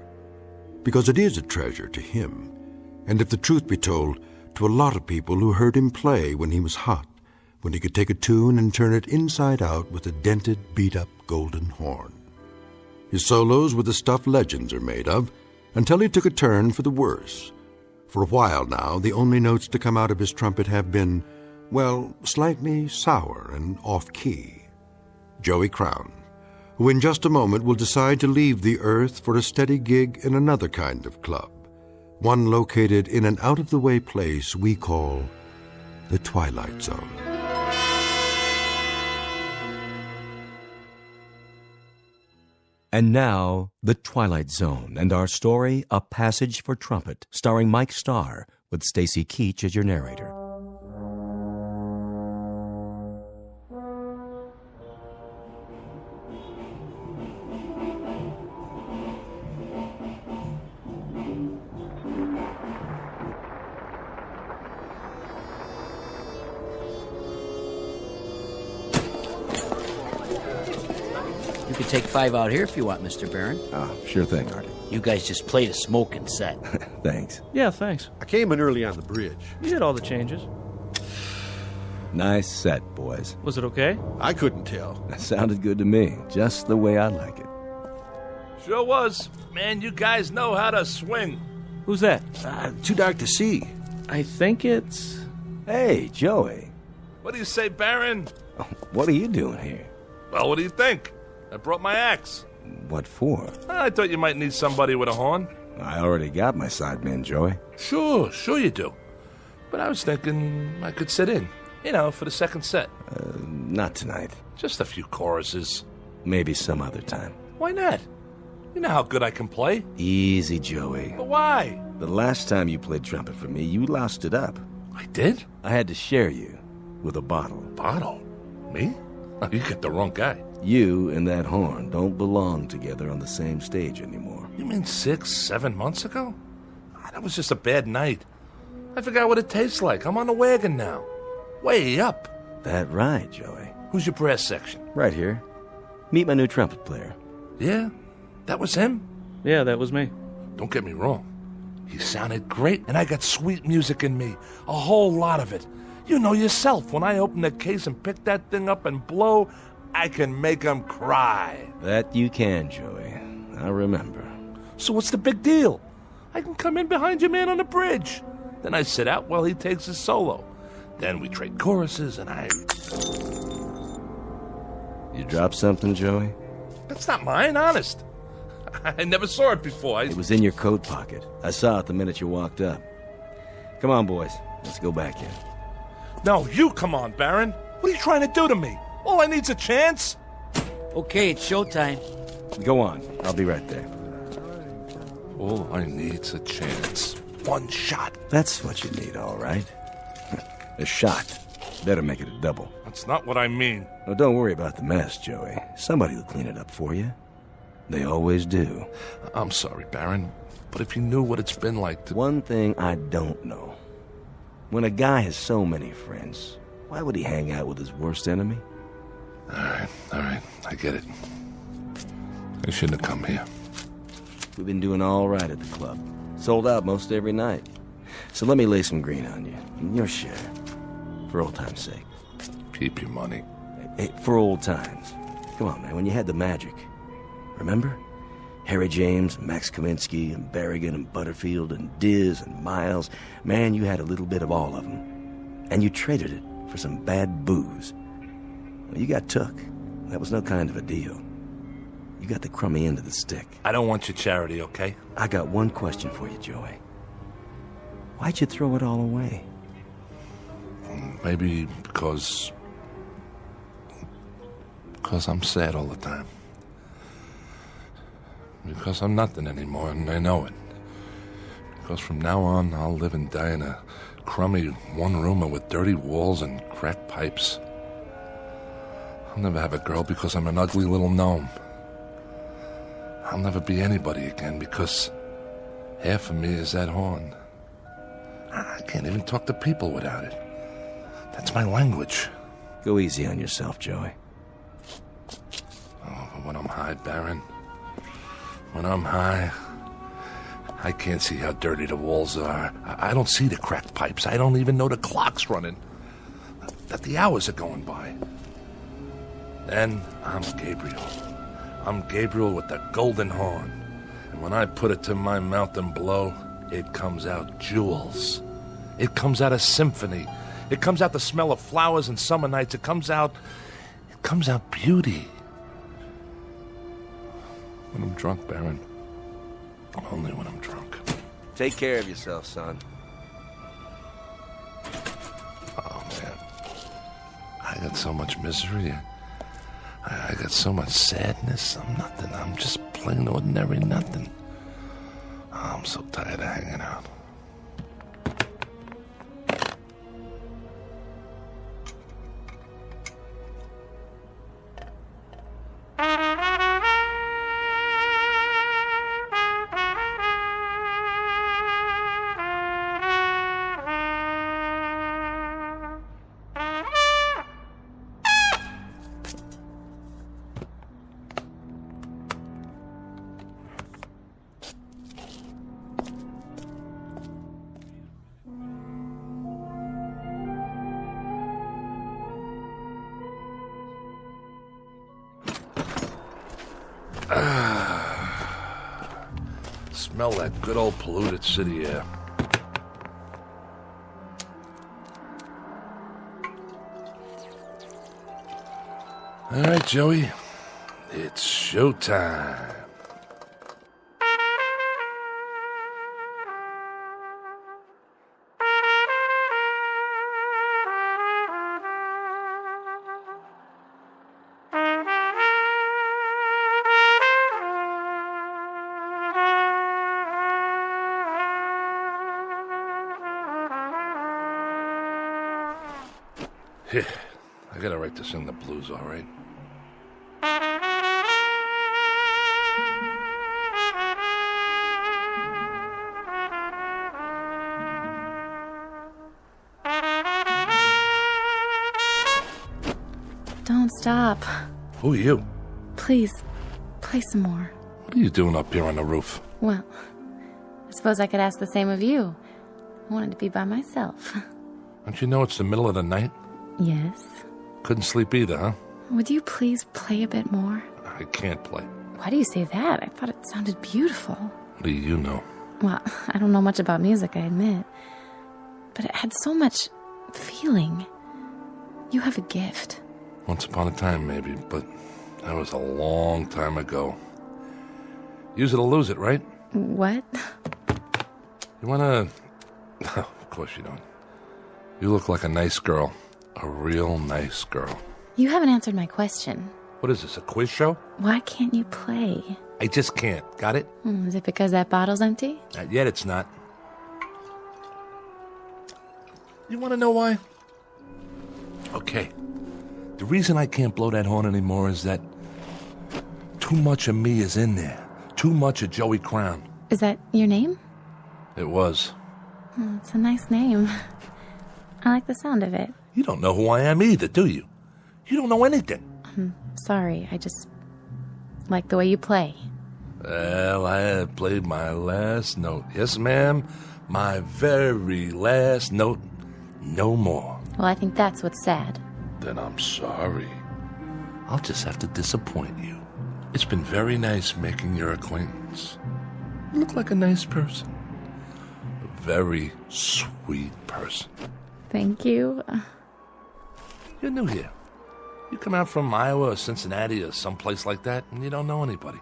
S1: Because it is a treasure to him, and if the truth be told, to a lot of people who heard him play when he was hot, when he could take a tune and turn it inside out with a dented, beat-up golden horn. His solos were the stuff legends are made of, until he took a turn for the worse. For a while now, the only notes to come out of his trumpet have been, well, slightly sour and off-key. Joey Crown, who in just a moment will decide to leave the earth for a steady gig in another kind of club, one located in an out-of-the-way place we call the Twilight Zone.
S8: And now, The Twilight Zone, and our story, A Passage for Trumpet, starring Mike Starr, with Stacy Keach as your narrator.
S24: You could take 5 out here if you want, Mr. Barron.
S25: Oh, sure thing, Artie.
S24: You guys just played a smoking set.
S25: Thanks.
S26: Yeah, thanks.
S25: I came in early on the bridge.
S26: You did all the changes.
S25: Nice set, boys.
S26: Was it okay?
S25: I couldn't tell. That sounded good to me, just the way I like it.
S7: Sure was. Man, you guys know how to swing.
S25: Who's that? Too dark to see. I think it's... Hey, Joey.
S7: What do you say, Baron?
S25: What are you doing here?
S7: Well, what do you think? I brought my axe.
S25: What for?
S7: I thought you might need somebody with a horn.
S25: I already got my sidemen, Joey.
S7: Sure you do. But I was thinking I could sit in, for the second set.
S25: Not tonight.
S7: Just a few choruses.
S25: Maybe some other time.
S7: Why not? You know how good I can play.
S25: Easy, Joey.
S7: But why?
S25: The last time you played trumpet for me, you loused it up.
S7: I did?
S25: I had to share you with a bottle.
S7: Bottle? Me? Oh, you get the wrong guy.
S25: You and that horn don't belong together on the same stage anymore.
S7: You mean 6, 7 months ago? That was just a bad night. I forgot what it tastes like. I'm on the wagon now. Way up.
S25: That right, Joey.
S7: Who's your brass section?
S25: Right here. Meet my new trumpet player.
S7: Yeah? That was him?
S20: Yeah, that was me.
S7: Don't get me wrong. He sounded great, and I got sweet music in me. A whole lot of it. You know yourself, when I open the case and pick that thing up and blow, I can make them cry.
S25: That you can, Joey. I remember.
S7: So what's the big deal? I can come in behind your man on the bridge. Then I sit out while he takes his solo. Then we trade choruses, and I...
S25: You dropped something, Joey?
S7: That's not mine, honest. I never saw it before.
S25: It was in your coat pocket. I saw it the minute you walked up. Come on, boys. Let's go back in.
S7: No, you come on, Baron. What are you trying to do to me? All I need's a chance.
S24: Okay, it's showtime.
S25: Go on. I'll be right there.
S7: All I need's a chance. One shot.
S25: That's what you need, all right. A shot. Better make it a double.
S7: That's not what I mean.
S25: Oh, don't worry about the mess, Joey. Somebody will clean it up for you. They always do.
S7: I'm sorry, Baron, but if you knew what it's been like to...
S25: One thing I don't know. When a guy has so many friends, why would he hang out with his worst enemy?
S7: All right, I get it. I shouldn't have come here.
S25: We've been doing all right at the club. Sold out most every night. So let me lay some green on you. Your share. For old time's sake.
S7: Keep your money.
S25: Hey, for old times. Come on, man, when you had the magic. Remember? Harry James, Max Kaminsky, and Berrigan, and Butterfield, and Diz, and Miles. Man, you had a little bit of all of them. And you traded it for some bad booze. Well, you got took. That was no kind of a deal. You got the crummy end of the stick.
S7: I don't want your charity, okay?
S25: I got one question for you, Joey. Why'd you throw it all away?
S7: Maybe because I'm sad all the time. Because I'm nothing anymore, and I know it. Because from now on, I'll live and die in a crummy one-roomer with dirty walls and cracked pipes. I'll never have a girl because I'm an ugly little gnome. I'll never be anybody again because half of me is that horn. I can't even talk to people without it. That's my language.
S25: Go easy on yourself, Joey.
S7: Oh, but when I'm high, Baron... When I'm high, I can't see how dirty the walls are. I don't see the cracked pipes. I don't even know the clock's running. That the hours are going by. Then I'm Gabriel. I'm Gabriel with the golden horn. And when I put it to my mouth and blow, it comes out jewels. It comes out a symphony. It comes out the smell of flowers and summer nights. It comes out beauty. When I'm drunk, Baron. Only when I'm drunk.
S25: Take care of yourself, son.
S7: Oh, man. I got so much misery. I got so much sadness. I'm nothing. I'm just plain ordinary nothing. Oh, I'm so tired of hanging out. Smell that good old polluted city air. All right, Joey. It's showtime. Here, I got a right to sing the blues, all right?
S6: Don't stop.
S7: Who are you?
S6: Please, play some more.
S7: What are you doing up here on the roof?
S6: Well, I suppose I could ask the same of you. I wanted to be by myself.
S7: Don't you know it's the middle of the night?
S6: Yes.
S7: Couldn't sleep either, huh?
S6: Would you please play a bit more?
S7: I can't play.
S6: Why do you say that? I thought it sounded beautiful.
S7: What do you know?
S6: Well, I don't know much about music, I admit. But it had so much feeling. You have a gift.
S7: Once upon a time, maybe, but that was a long time ago. Use it or lose it, right?
S6: What?
S7: You wanna... Of course you don't. You look like a nice girl. A real nice girl.
S6: You haven't answered my question.
S7: What is this, a quiz show?
S6: Why can't you play?
S7: I just can't. Got it?
S6: Is it because that bottle's empty?
S7: Not yet, it's not. You want to know why? Okay. The reason I can't blow that horn anymore is that too much of me is in there. Too much of Joey Crown.
S6: Is that your name?
S7: It was.
S6: It's a nice name. I like the sound of it.
S7: You don't know who I am either, do you? You don't know anything.
S6: I'm sorry. I just like the way you play.
S7: Well, I had played my last note. Yes, ma'am. My very last note. No more.
S6: Well, I think that's what's sad.
S7: Then I'm sorry. I'll just have to disappoint you. It's been very nice making your acquaintance. You look like a nice person. A very sweet person.
S6: Thank you.
S7: You're new here. You come out from Iowa or Cincinnati or someplace like that, and you don't know anybody.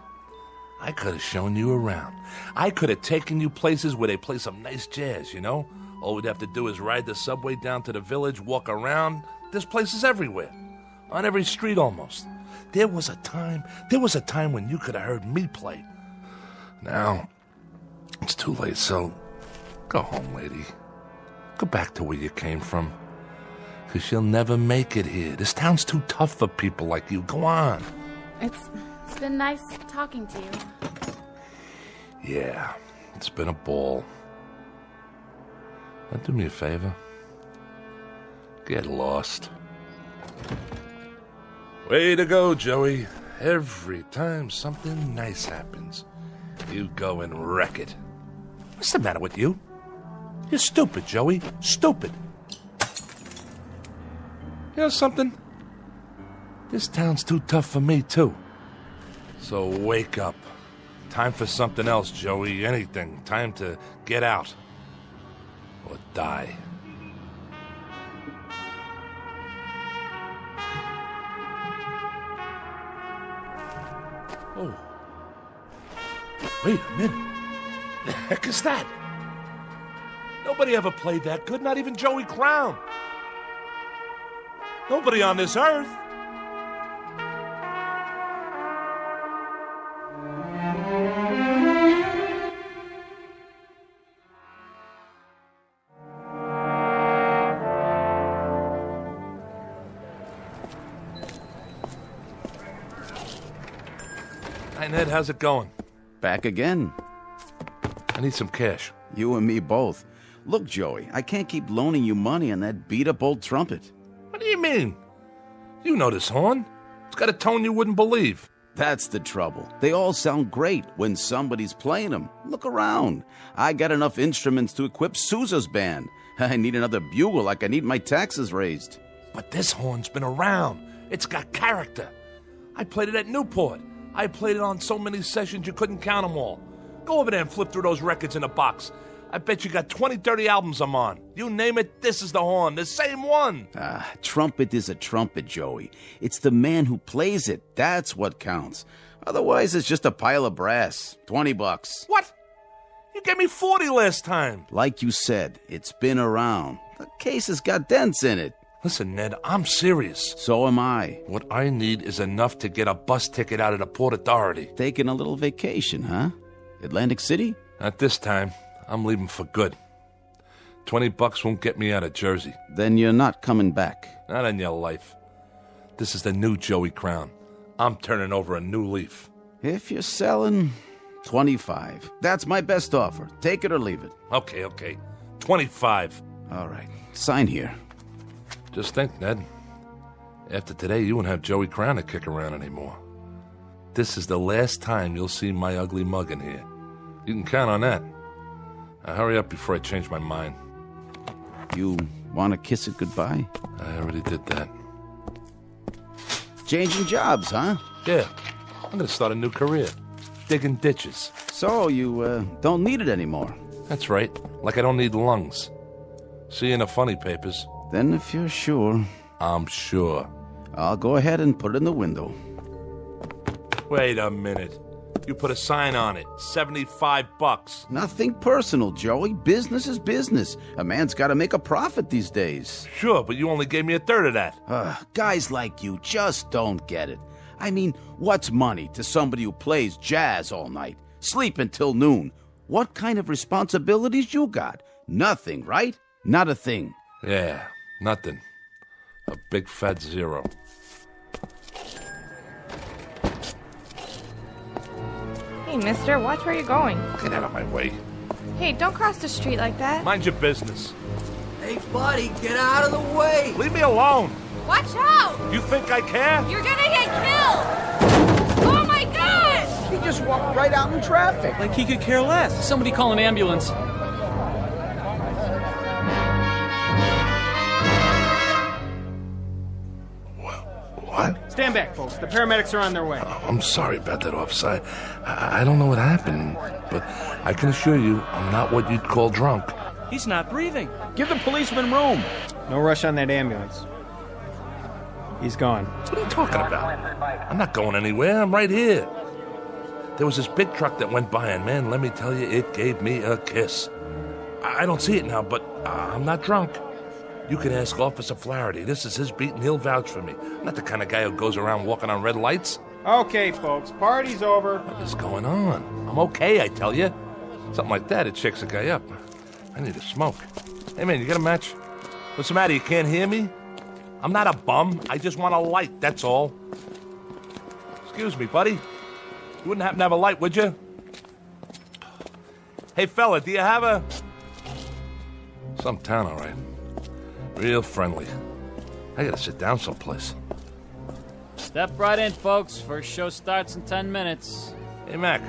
S7: I could have shown you around. I could have taken you places where they play some nice jazz, you know? All we'd have to do is ride the subway down to the village, walk around. There's places everywhere. On every street almost. There was a time when you could have heard me play. Now, it's too late, so go home, lady. Go back to where you came from. Because you'll never make it here. This town's too tough for people like you. Go on.
S6: It's been nice talking to you.
S7: Yeah, it's been a ball. Now do me a favor. Get lost. Way to go, Joey. Every time something nice happens, you go and wreck it. What's the matter with you? You're stupid, Joey. Stupid. You know something? This town's too tough for me, too. So wake up. Time for something else, Joey. Anything. Time to get out. Or die. Oh. Wait a minute. The heck is that? Nobody ever played that good, not even Joey Crown. Nobody on this earth. Hi, Ned. How's it going?
S10: Back again.
S7: I need some cash.
S10: You and me both. Look, Joey, I can't keep loaning you money on that beat-up old trumpet.
S7: What do you mean? You know this horn. It's got a tone you wouldn't believe.
S10: That's the trouble. They all sound great when somebody's playing them. Look around. I got enough instruments to equip Sousa's band. I need another bugle like I need my taxes raised.
S7: But this horn's been around. It's got character. I played it at Newport. I played it on so many sessions you couldn't count them all. Go over there and flip through those records in the box. I bet you got 20, 30 albums I'm on. You name it, this is the horn, the same one.
S10: Trumpet is a trumpet, Joey. It's the man who plays it. That's what counts. Otherwise, it's just a pile of brass. $20.
S7: What? You gave me 40 last time.
S10: Like you said, it's been around. The case has got dents in it.
S7: Listen, Ned, I'm serious.
S10: So am I.
S7: What I need is enough to get a bus ticket out of the Port Authority.
S10: Taking a little vacation, huh? Atlantic City?
S7: At this time, I'm leaving for good. $20 won't get me out of Jersey.
S10: Then you're not coming back.
S7: Not in your life. This is the new Joey Crown. I'm turning over a new leaf.
S10: If you're selling, 25. That's my best offer. Take it or leave it.
S7: Okay. 25.
S10: All right. Sign here.
S7: Just think, Ned. After today, you won't have Joey Crown to kick around anymore. This is the last time you'll see my ugly mug in here. You can count on that. Now hurry up before I change my mind.
S10: You want to kiss it goodbye?
S7: I already did that.
S10: Changing jobs, huh?
S7: Yeah. I'm going to start a new career. Digging ditches.
S10: So you don't need it anymore?
S7: That's right. Like I don't need lungs. See you in the funny papers.
S10: Then if you're sure...
S7: I'm sure.
S10: I'll go ahead and put it in the window.
S7: Wait a minute. You put a sign on it. $75.
S10: Nothing personal, Joey. Business is business. A man's got to make a profit these days.
S7: Sure, but you only gave me a third of that.
S10: Guys like you just don't get it. I mean, what's money to somebody who plays jazz all night, sleep until noon? What kind of responsibilities you got? Nothing, right? Not a thing.
S7: Yeah, nothing. A big fat zero.
S9: Hey, mister, watch where you're going.
S7: Get out of my way.
S9: Hey, don't cross the street like that.
S7: Mind your business.
S13: Hey, buddy, get out of the way.
S7: Leave me alone.
S9: Watch out!
S7: You think I care?
S9: You're gonna get killed! Oh my god!
S23: He just walked right out in traffic.
S2: Like he could care less. Somebody call an ambulance.
S7: What?
S3: Stand back, folks. The paramedics are on their way.
S7: Oh, I'm sorry about that, officer. I don't know what happened, but I can assure you I'm not what you'd call drunk.
S3: He's not breathing. Give the policeman room. No rush on that ambulance. He's gone.
S7: What are you talking about? I'm not going anywhere. I'm right here. There was this big truck that went by, and man, let me tell you, it gave me a kiss. I don't see it now, but I'm not drunk. You can ask Officer Flaherty. This is his beat, and he'll vouch for me. I'm not the kind of guy who goes around walking on red lights.
S3: Okay, folks, party's over.
S7: What is going on? I'm okay, I tell you. Something like that, it shakes a guy up. I need a smoke. Hey, man, you got a match? What's the matter, you can't hear me? I'm not a bum. I just want a light, that's all. Excuse me, buddy. You wouldn't happen to have a light, would you? Hey, fella, do you have a... Some town, all right. Real friendly. I gotta sit down someplace.
S2: Step right in, folks. First show starts in 10 minutes.
S7: Hey, Mac.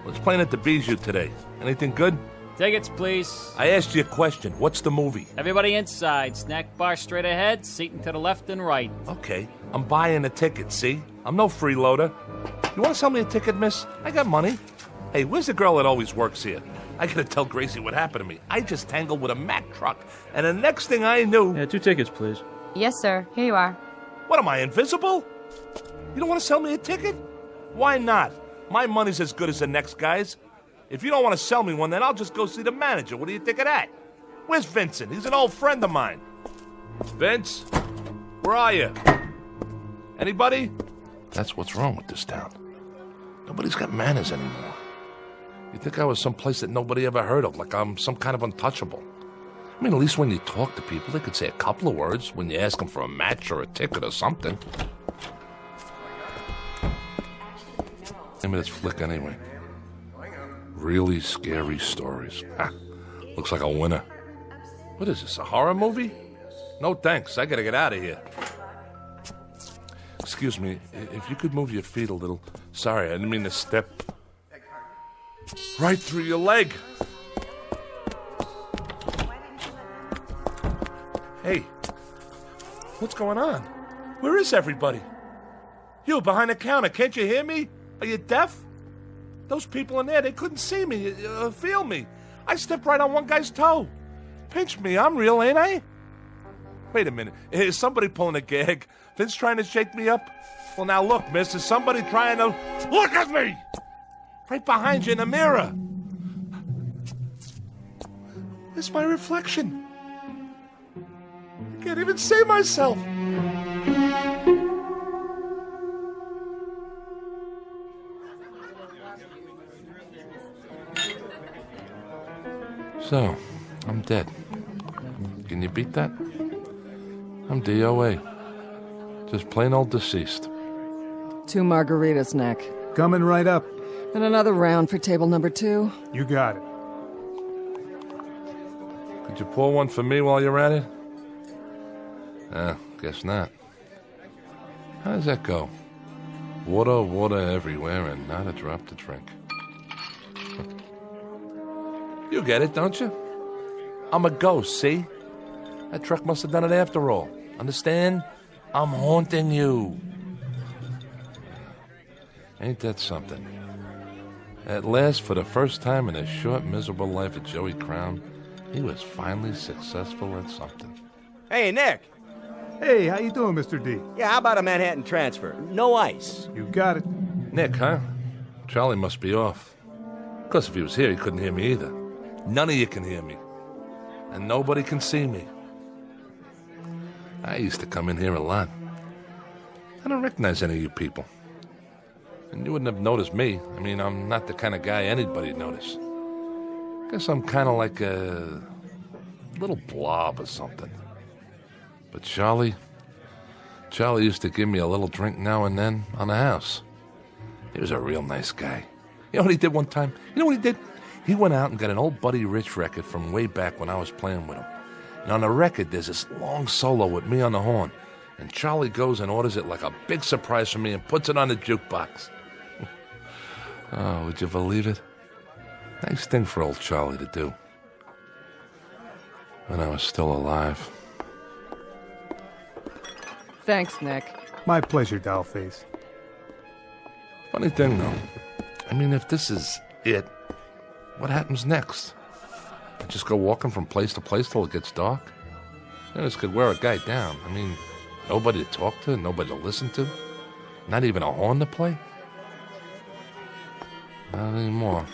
S7: What's playing at the Bijou today? Anything good?
S2: Tickets, please.
S7: I asked you a question. What's the movie?
S2: Everybody inside. Snack bar straight ahead, seating to the left and right.
S7: Okay. I'm buying a ticket, see? I'm no freeloader. You want to sell me a ticket, miss? I got money. Hey, where's the girl that always works here? I gotta tell Gracie what happened to me. I just tangled with a Mack truck, and the next thing I knew...
S3: Yeah, 2 tickets, please.
S9: Yes, sir. Here you are.
S7: What, am I invisible? You don't want to sell me a ticket? Why not? My money's as good as the next guy's. If you don't want to sell me one, then I'll just go see the manager. What do you think of that? Where's Vincent? He's an old friend of mine. Vince? Where are you? Anybody? That's what's wrong with this town. Nobody's got manners anymore. You'd think I was someplace that nobody ever heard of, like I'm some kind of untouchable. I mean, at least when you talk to people, they could say a couple of words when you ask them for a match or a ticket or something. Give me this flick anyway. Really scary stories. Looks like a winner. What is this, a horror movie? No thanks, I gotta get out of here. Excuse me, if you could move your feet a little. Sorry, I didn't mean to step right through your leg. Hey, what's going on? Where is everybody? You, behind the counter, can't you hear me? Are you deaf? Those people in there, they couldn't see me, feel me. I stepped right on one guy's toe. Pinch me, I'm real, ain't I? Wait a minute, is somebody pulling a gag? Vince trying to shake me up? Well, now look, miss, is somebody trying to... Look at me! Right behind you in the mirror. It's my reflection. I can't even see myself. So, I'm dead. Can you beat that? I'm DOA. Just plain old deceased.
S11: 2 margaritas, Nick.
S23: Coming right up.
S11: And another round for table number 2.
S23: You got it.
S7: Could you pour one for me while you're at it? Guess not. How does that go? Water, water everywhere, and not a drop to drink. You get it, don't you? I'm a ghost, see? That truck must have done it after all. Understand? I'm haunting you. Ain't that something? At last, for the first time in the short, miserable life of Joey Crown, he was finally successful at something.
S3: Hey, Nick.
S23: Hey, how you doing, Mr. D?
S3: Yeah, how about a Manhattan transfer? No ice.
S23: You got it.
S7: Nick, huh? Charlie must be off. Of course, if he was here, he couldn't hear me either. None of you can hear me. And nobody can see me. I used to come in here a lot. I don't recognize any of you people. And you wouldn't have noticed me. I mean, I'm not the kind of guy anybody'd notice. Guess I'm kind of like a little blob or something. But Charlie used to give me a little drink now and then on the house. He was a real nice guy. You know what he did one time? You know what he did? He went out and got an old Buddy Rich record from way back when I was playing with him. And on the record, there's this long solo with me on the horn. And Charlie goes and orders it like a big surprise for me and puts it on the jukebox. Oh, would you believe it? Nice thing for old Charlie to do. When I was still alive.
S11: Thanks, Nick.
S23: My pleasure, Dollface.
S7: Funny thing, though. I mean, if this is it, what happens next? I just go walking from place to place till it gets dark? This could wear a guy down. I mean, nobody to talk to, nobody to listen to, not even a horn to play. Not anymore.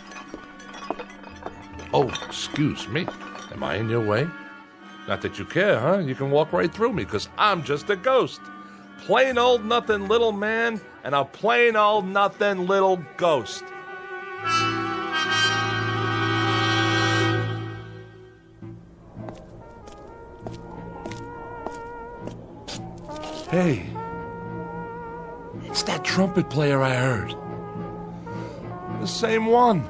S7: Oh, excuse me. Am I in your way? Not that you care, huh? You can walk right through me, because I'm just a ghost. Plain old nothing little man and a plain old nothing little ghost. Hey, it's that trumpet player I heard. The same one.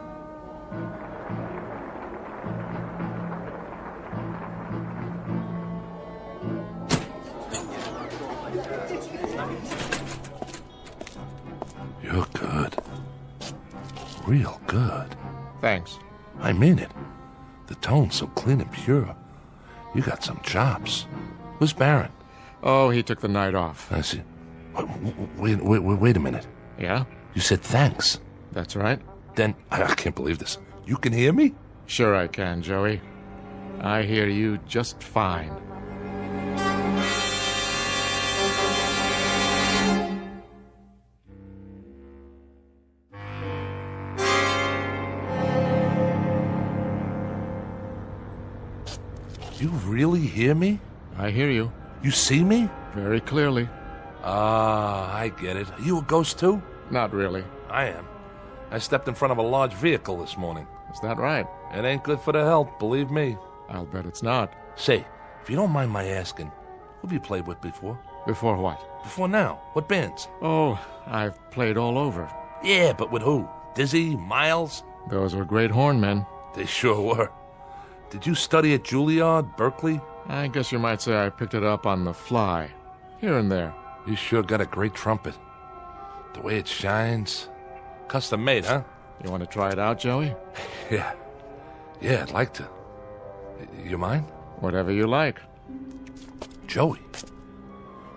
S7: You're good. Real good.
S12: Thanks.
S7: I mean it. The tone's so clean and pure. You got some chops. Who's Baron?
S12: Oh, he took the night off.
S7: I see. Wait a minute.
S12: Yeah?
S7: You said thanks.
S12: That's right.
S7: Then, I can't believe this. You can hear me?
S12: Sure I can, Joey. I hear you just fine.
S7: You really hear me?
S12: I hear you.
S7: You see me?
S12: Very clearly.
S7: Ah, I get it. Are you a ghost too?
S12: Not really.
S7: I am. I stepped in front of a large vehicle this morning.
S12: Is that right?
S7: It ain't good for the health, believe me.
S12: I'll bet it's not.
S7: Say, if you don't mind my asking, who have you played with before?
S12: Before what?
S7: Before now. What bands?
S12: Oh, I've played all over.
S7: Yeah, but with who? Dizzy? Miles?
S12: Those were great hornmen.
S7: They sure were. Did you study at Juilliard, Berkeley?
S12: I guess you might say I picked it up on the fly. Here and there.
S7: You sure got a great trumpet. The way it shines. Custom made, huh?
S12: You want to try it out, Joey?
S7: Yeah, I'd like to. You mind?
S12: Whatever you like.
S7: Joey.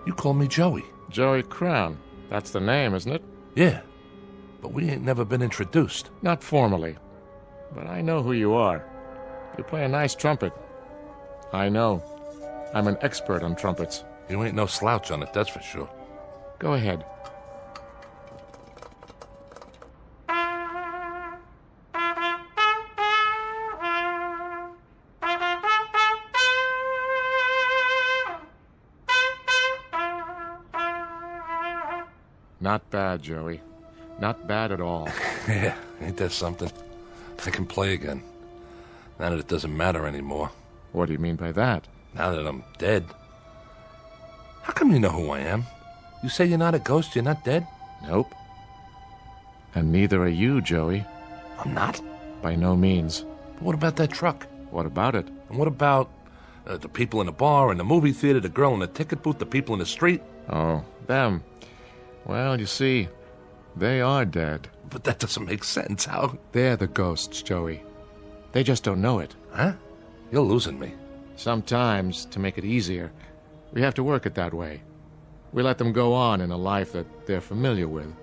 S7: You call me Joey.
S12: Joey Crown. That's the name, isn't it?
S7: Yeah. But we ain't never been introduced.
S12: Not formally. But I know who you are. You play a nice trumpet. I know. I'm an expert on trumpets.
S7: You ain't no slouch on it, that's for sure.
S12: Go ahead. Not bad, Joey. Not bad at all.
S7: Yeah, ain't that something? I can play again. Now that it doesn't matter anymore.
S12: What do you mean by that?
S7: Now that I'm dead. How come you know who I am? You say you're not a ghost, you're not dead?
S12: Nope. And neither are you, Joey.
S7: I'm not?
S12: By no means.
S7: But what about that truck?
S12: What about it?
S7: And what about the people in the bar, in the movie theater, the girl in the ticket booth, the people in the street?
S12: Oh, them. Well, you see, they are dead.
S7: But that doesn't make sense. How?
S12: They're the ghosts, Joey. They just don't know it.
S7: Huh? You're losing me.
S12: Sometimes, to make it easier, we have to work it that way. We let them go on in a life that they're familiar with,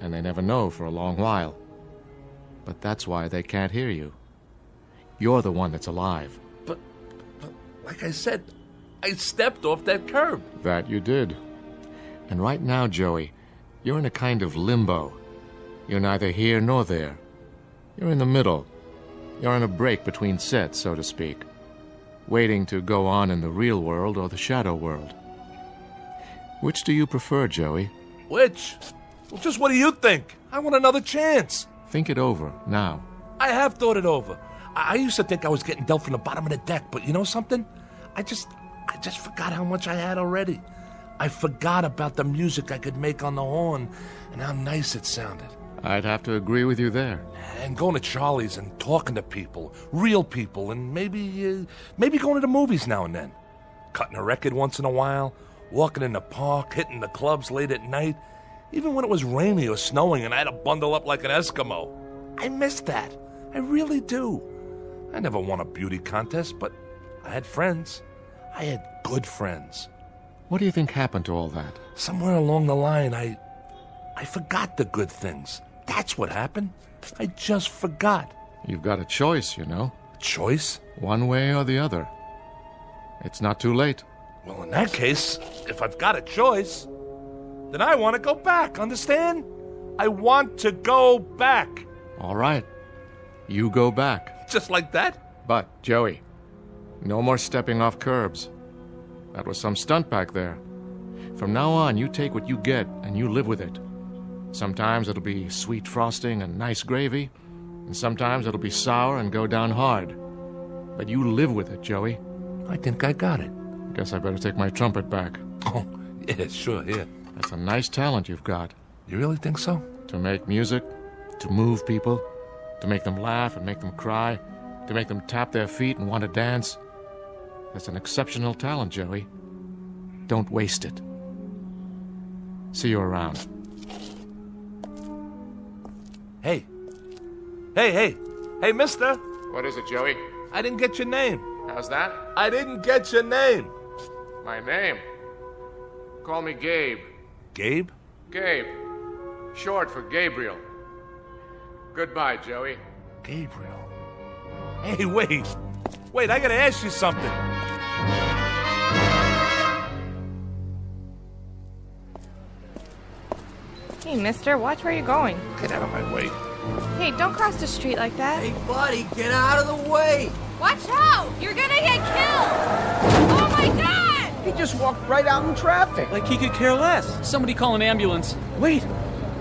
S12: and they never know for a long while. But that's why they can't hear you. You're the one that's alive.
S7: But like I said, I stepped off that curb.
S12: That you did. And right now, Joey, you're in a kind of limbo. You're neither here nor there. You're in the middle. You're on a break between sets, so to speak, waiting to go on in the real world or the shadow world. Which do you prefer, Joey?
S7: Which? Well, just what do you think? I want another chance.
S12: Think it over, now.
S7: I have thought it over. I used to think I was getting dealt from the bottom of the deck, but you know something? I just forgot how much I had already. I forgot about the music I could make on the horn and how nice it sounded.
S12: I'd have to agree with you there.
S7: And going to Charlie's and talking to people, real people, and maybe going to the movies now and then. Cutting a record once in a while, walking in the park, hitting the clubs late at night, even when it was rainy or snowing and I had to bundle up like an Eskimo. I miss that. I really do. I never won a beauty contest, but I had friends. I had good friends.
S12: What do you think happened to all that?
S7: Somewhere along the line, I forgot the good things. That's what happened. I just forgot.
S12: You've got a choice, you know.
S7: Choice?
S12: One way or the other. It's not too late.
S7: Well, in that case, if I've got a choice, then I want to go back, understand? I want to go back.
S12: All right. You go back.
S7: Just like that?
S12: But, Joey, no more stepping off curbs. That was some stunt back there. From now on, you take what you get and you live with it. Sometimes it'll be sweet frosting and nice gravy, and sometimes it'll be sour and go down hard. But you live with it, Joey.
S7: I think I got it.
S12: Guess I better take my trumpet back.
S7: Oh, yeah, sure, yeah.
S12: That's a nice talent you've got.
S7: You really think so?
S12: To make music, to move people, to make them laugh and make them cry, to make them tap their feet and want to dance. That's an exceptional talent, Joey. Don't waste it. See you around.
S7: Hey, mister.
S12: What is it, Joey?
S7: I didn't get your name.
S12: How's that?
S7: I didn't get your name.
S12: My name? Call me Gabe.
S7: Gabe?
S12: Gabe. Short for Gabriel. Goodbye, Joey.
S7: Gabriel. Hey, wait, I gotta ask you something.
S9: Hey, mister, watch where you're going.
S7: Get out of my way.
S9: Hey, don't cross the street like that.
S14: Hey, buddy, get out of the way!
S9: Watch out! You're gonna get killed! Oh my god!
S14: He just walked right out in traffic.
S3: Like he could care less.
S2: Somebody call an ambulance.
S3: Wait,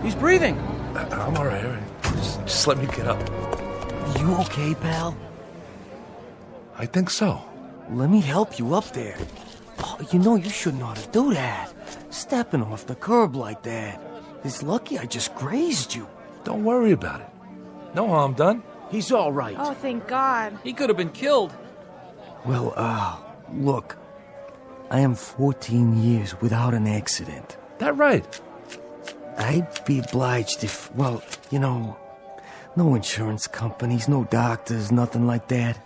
S3: he's breathing.
S7: I'm all right. Just let me get up.
S14: You okay, pal?
S7: I think so.
S14: Let me help you up there. Oh, you know you shouldn't ought to do that. Stepping off the curb like that. It's lucky I just grazed you.
S7: Don't worry about it. No harm done.
S14: He's all right.
S9: Oh, thank God.
S2: He could have been killed.
S14: Well, look. I am 14 years without an accident.
S7: That right?
S14: I'd be obliged if, well, you know, no insurance companies, no doctors, nothing like that.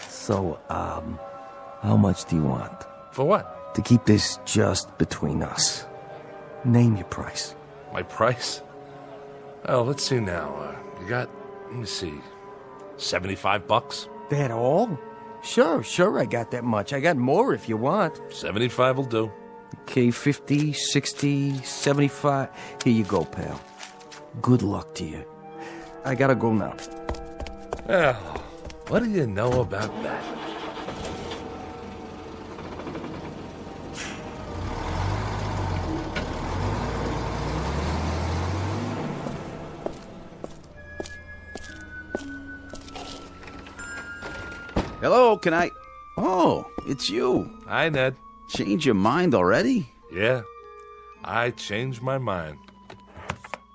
S14: So, how much do you want?
S7: For what?
S14: To keep this just between us. Name your price.
S7: My price? Well, let's see now. You got, let me see, $75?
S14: That all? Sure, I got that much. I got more if you want.
S7: 75 will do.
S14: Okay, 50, 60, 75. Here you go, pal. Good luck to you. I gotta go now.
S7: Well, what do you know about that?
S10: Hello, can I... Oh, it's you.
S7: Hi, Ned.
S10: Change your mind already?
S7: Yeah, I changed my mind.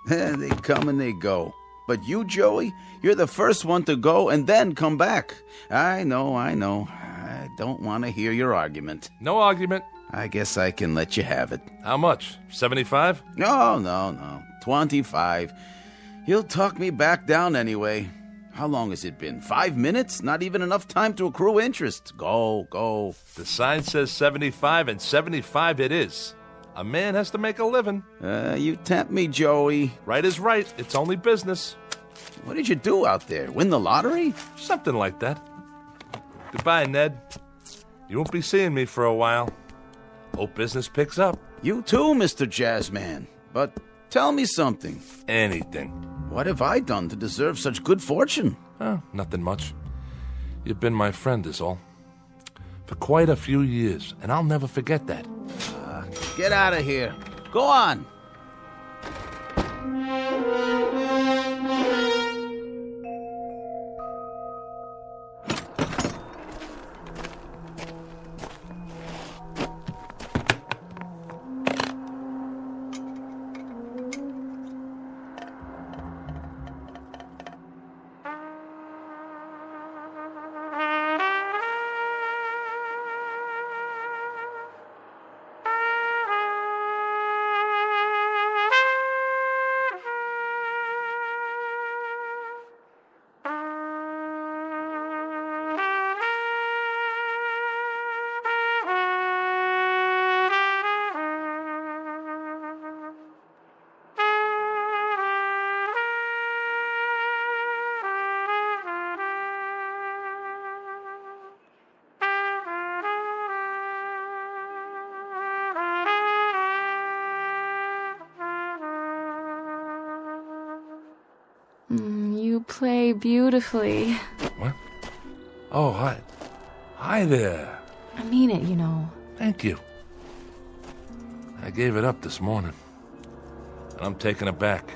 S10: They come and they go. But you, Joey, you're the first one to go and then come back. I know. I don't want to hear your argument.
S7: No argument.
S10: I guess I can let you have it.
S7: How much? 75?
S10: No. 25. You'll talk me back down anyway. How long has it been? 5 minutes? Not even enough time to accrue interest. Go.
S7: The sign says 75, and 75 it is. A man has to make a living.
S10: You tempt me, Joey.
S7: Right is right. It's only business.
S10: What did you do out there? Win the lottery?
S7: Something like that. Goodbye, Ned. You won't be seeing me for a while. Hope business picks up.
S10: You too, Mr. Jazzman. But tell me something.
S7: Anything.
S10: What have I done to deserve such good fortune?
S7: Nothing much. You've been my friend is all. For quite a few years, and I'll never forget that.
S10: Get out of here. Go on.
S6: You play beautifully.
S7: What? Oh, hi. Hi there.
S6: I mean it, you know.
S7: Thank you. I gave it up this morning. And I'm taking it back.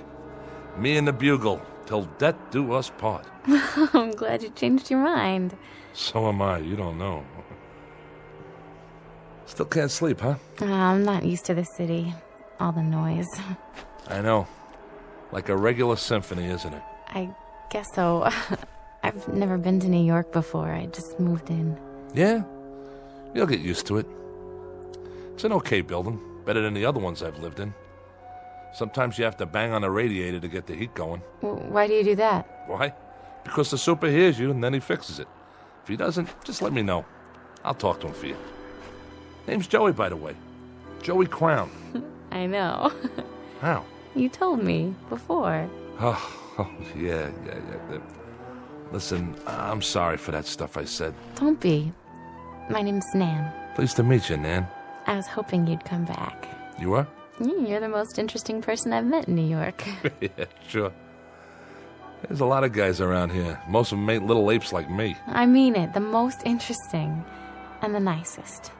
S7: Me and the bugle, till death do us part.
S6: I'm glad you changed your mind.
S7: So am I, you don't know. Still can't sleep, huh?
S6: I'm not used to the city. All the noise.
S7: I know. Like a regular symphony, isn't it?
S6: I guess so. I've never been to New York before. I just moved in.
S7: Yeah? You'll get used to it. It's an okay building. Better than the other ones I've lived in. Sometimes you have to bang on a radiator to get the heat going.
S6: Why do you do that?
S7: Why? Because the super hears you and then he fixes it. If he doesn't, just let me know. I'll talk to him for you. Name's Joey, by the way. Joey Crown.
S6: I know.
S7: How?
S6: You told me before.
S7: Oh, yeah. Listen, I'm sorry for that stuff I said.
S6: Don't be. My name's Nan.
S7: Pleased to meet you, Nan.
S6: I was hoping you'd come back.
S7: You are?
S6: You're the most interesting person I've met in New York.
S7: Yeah, sure. There's a lot of guys around here. Most of them ain't little apes like me.
S6: I mean it. The most interesting. And the nicest.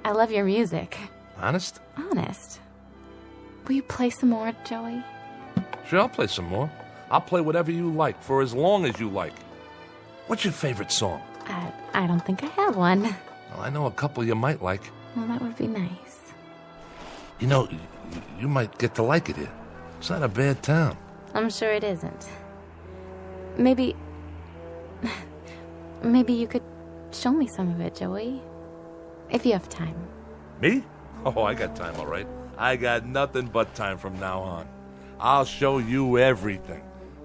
S6: I love your music.
S7: Honest?
S6: Honest. Will you play some more, Joey?
S7: Sure, I'll play some more. I'll play whatever you like, for as long as you like. What's your favorite song?
S6: I don't think I have one.
S7: Well, I know a couple you might like.
S6: Well, that would be nice.
S7: You know, you might get to like it here. It's not a bad town.
S6: I'm sure it isn't. Maybe you could show me some of it, Joey. If you have time.
S7: Me? Oh, I got time, all right. I got nothing but time from now on. I'll show you everything.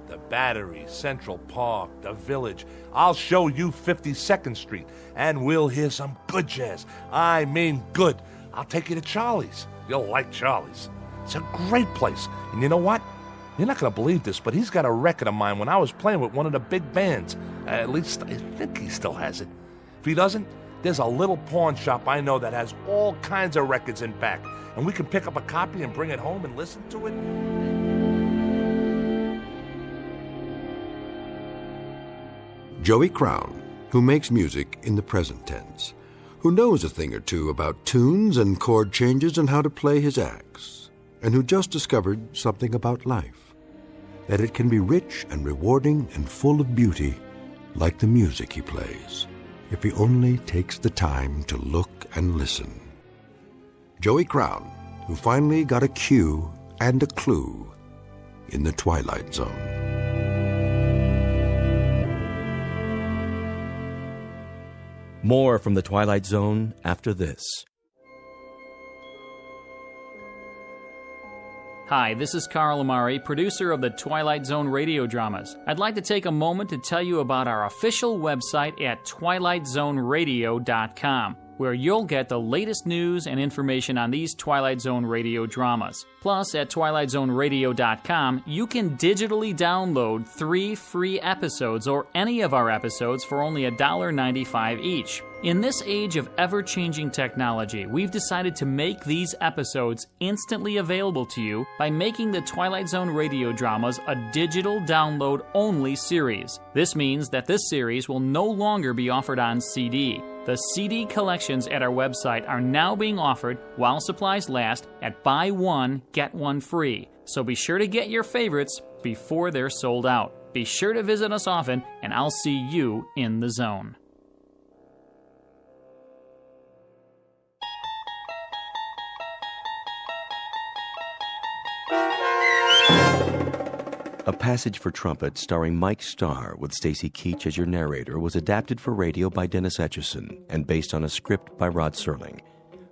S7: The Battery, Central Park, the Village. I'll show you 52nd Street, and we'll hear some good jazz. I mean good. I'll take you to Charlie's. You'll like Charlie's. It's a great place. And you know what? You're not going to believe this, but he's got a record of mine when I was playing with one of the big bands. At least I think he still has it. If he doesn't, there's a little pawn shop I know that has all kinds of records in back, and we can pick up a copy and bring it home and listen to it.
S1: Joey Crown, who makes music in the present tense, who knows a thing or two about tunes and chord changes and how to play his axe, and who just discovered something about life, that it can be rich and rewarding and full of beauty like the music he plays, if he only takes the time to look and listen. Joey Crown, who finally got a cue and a clue in the Twilight Zone.
S8: More from the Twilight Zone after this.
S2: Hi, this is Carl Amari, producer of the Twilight Zone radio dramas. I'd like to take a moment to tell you about our official website at twilightzoneradio.com, where you'll get the latest news and information on these Twilight Zone radio dramas. Plus, at twilightzoneradio.com, you can digitally download 3 free episodes or any of our episodes for only $1.95 each. In this age of ever-changing technology, we've decided to make these episodes instantly available to you by making the Twilight Zone radio dramas a digital download-only series. This means that this series will no longer be offered on CD. The CD collections at our website are now being offered, while supplies last, at buy one, get one free. So be sure to get your favorites before they're sold out. Be sure to visit us often, and I'll see you in the zone.
S8: A Passage for Trumpet starring Mike Starr with Stacy Keach as your narrator was adapted for radio by Dennis Etchison and based on a script by Rod Serling.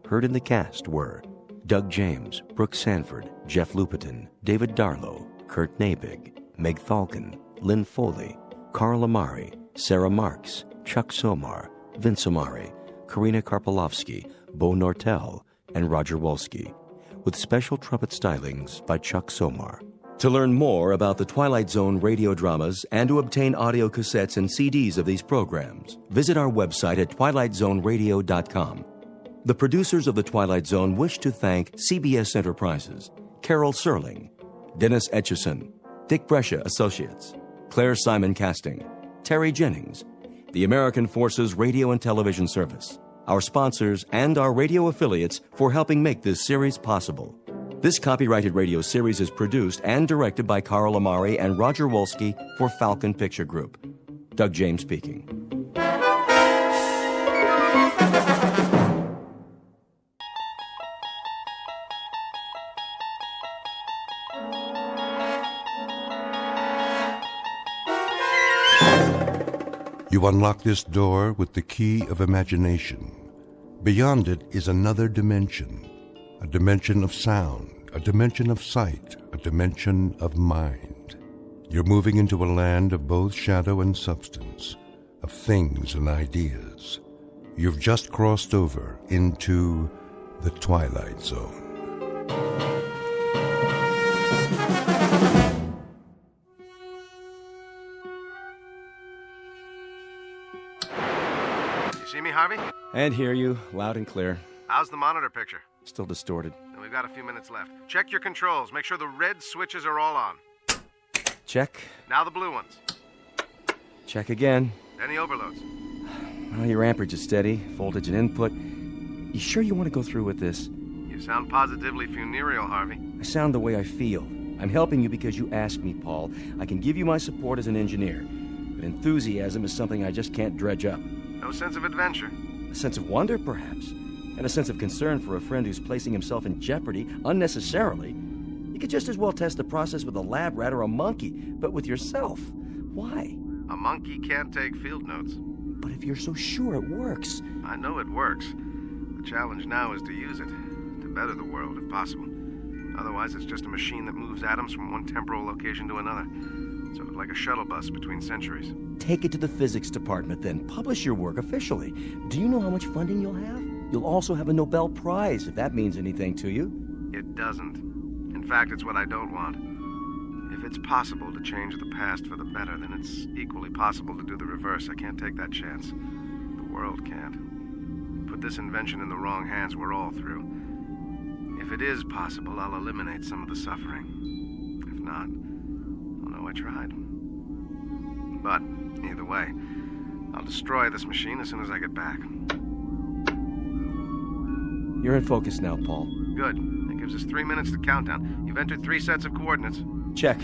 S8: Heard in the cast were Doug James, Brooke Sanford, Jeff Lupetin, David Darlow, Kurt Nabig, Meg Falcon, Lynn Foley, Carl Amari, Sarah Marks, Chuck Somar, Vince Amari, Karina Karpolovsky, Bo Nortel, and Roger Wolski, with special trumpet stylings by Chuck Somar. To learn more about the Twilight Zone radio dramas and to obtain audio cassettes and CDs of these programs, visit our website at twilightzoneradio.com. The producers of The Twilight Zone wish to thank CBS Enterprises, Carol Serling, Dennis Etchison, Dick Brescia Associates, Claire Simon Casting, Terry Jennings, the American Forces Radio and Television Service, our sponsors, and our radio affiliates for helping make this series possible. This copyrighted radio series is produced and directed by Carl Amari and Roger Wolski for Falcon Picture Group. Doug James speaking.
S1: You unlock this door with the key of imagination. Beyond it is another dimension. A dimension of sound, a dimension of sight, a dimension of mind. You're moving into a land of both shadow and substance, of things and ideas. You've just crossed over into the Twilight Zone.
S15: You see me, Harvey?
S25: And hear you, loud and clear.
S15: How's the monitor picture?
S25: Still distorted.
S15: And we've got a few minutes left. Check your controls. Make sure the red switches are all on.
S25: Check.
S15: Now the blue ones.
S25: Check again.
S15: Any overloads?
S25: Well, your amperage is steady, voltage and input. You sure you want to go through with this?
S15: You sound positively funereal, Harvey.
S25: I sound the way I feel. I'm helping you because you asked me, Paul. I can give you my support as an engineer. But enthusiasm is something I just can't dredge up.
S15: No sense of adventure?
S25: A sense of wonder, perhaps. And a sense of concern for a friend who's placing himself in jeopardy unnecessarily. You could just as well test the process with a lab rat or a monkey, but with yourself. Why?
S15: A monkey can't take field notes.
S25: But if you're so sure it works...
S15: I know it works. The challenge now is to use it, to better the world if possible. Otherwise, it's just a machine that moves atoms from one temporal location to another. Sort of like a shuttle bus between centuries.
S25: Take it to the physics department, then. Publish your work officially. Do you know how much funding you'll have? You'll also have a Nobel Prize, if that means anything to you.
S15: It doesn't. In fact, it's what I don't want. If it's possible to change the past for the better, then it's equally possible to do the reverse. I can't take that chance. The world can't. Put this invention in the wrong hands, we're all through. If it is possible, I'll eliminate some of the suffering. If not, I'll know I tried. But, either way, I'll destroy this machine as soon as I get back.
S25: You're in focus now, Paul.
S15: Good. That gives us 3 minutes to countdown. You've entered 3 sets of coordinates.
S25: Check.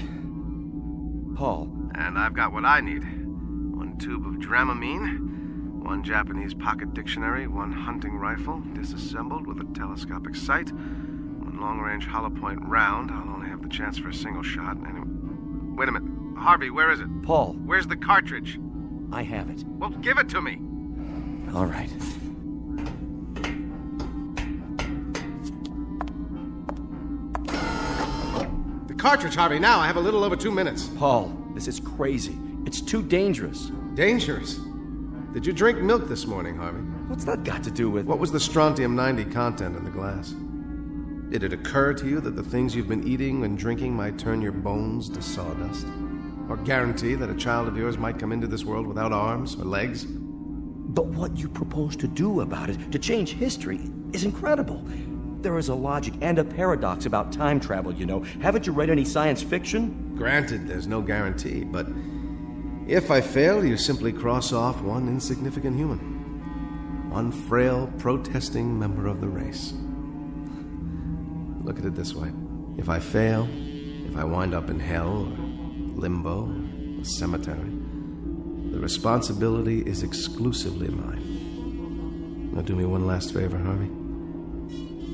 S25: Paul.
S15: And I've got what I need. 1 tube of Dramamine, 1 Japanese pocket dictionary, 1 hunting rifle, disassembled with a telescopic sight, 1 long-range hollow point round. I'll only have the chance for a single shot. Anyway. Wait a minute. Harvey, where is it?
S25: Paul.
S15: Where's the cartridge?
S25: I have it.
S15: Well, give it to me.
S25: All right.
S15: Cartridge, Harvey, now. I have a little over 2 minutes.
S25: Paul, this is crazy. It's too dangerous.
S15: Dangerous? Did you drink milk this morning, Harvey?
S25: What's that got to do with...
S15: What was the strontium-90 content in the glass? Did it occur to you that the things you've been eating and drinking might turn your bones to sawdust? Or guarantee that a child of yours might come into this world without arms or legs?
S25: But what you propose to do about it, to change history, is incredible. There is a logic and a paradox about time travel, you know. Haven't you read any science fiction?
S15: Granted, there's no guarantee, but if I fail, you simply cross off one insignificant human. One frail, protesting member of the race. Look at it this way. If I fail, if I wind up in hell or limbo or a cemetery, the responsibility is exclusively mine. Now do me one last favor, Harvey.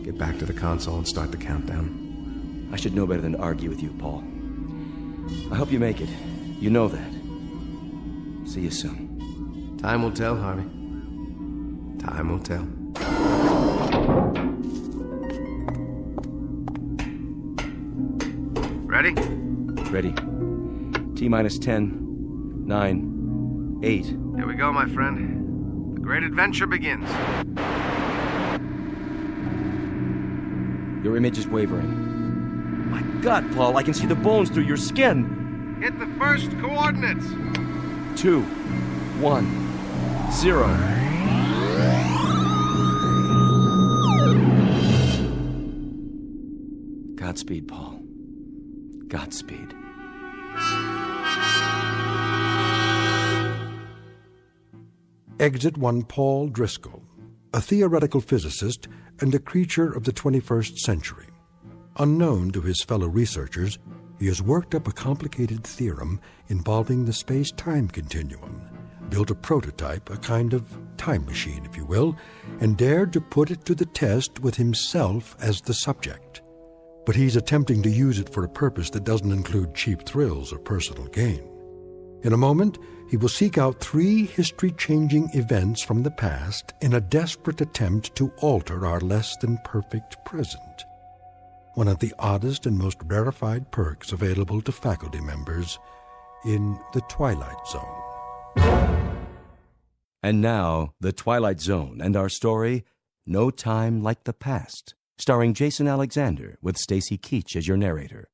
S15: Get back to the console and start the countdown.
S25: I should know better than to argue with you, Paul. I hope you make it. You know that. See you soon.
S15: Time will tell, Harvey. Time will tell. Ready?
S25: Ready. T-minus 10, 9, 8.
S15: Here we go, my friend. The great adventure begins.
S25: Your image is wavering. My God, Paul, I can see the bones through your skin.
S15: Hit the first coordinates.
S25: 2, 1, 0. Godspeed, Paul. Godspeed.
S1: Exit 1 Paul Driscoll, a theoretical physicist and a creature of the 21st century. Unknown to his fellow researchers, he has worked up a complicated theorem involving the space-time continuum, built a prototype, a kind of time machine, if you will, and dared to put it to the test with himself as the subject. But he's attempting to use it for a purpose that doesn't include cheap thrills or personal gain. In a moment, he will seek out 3 history-changing events from the past in a desperate attempt to alter our less-than-perfect present. One of the oddest and most rarefied perks available to faculty members in the Twilight Zone.
S8: And now, The Twilight Zone and our story, No Time Like the Past, starring Jason Alexander with Stacy Keach as your narrator.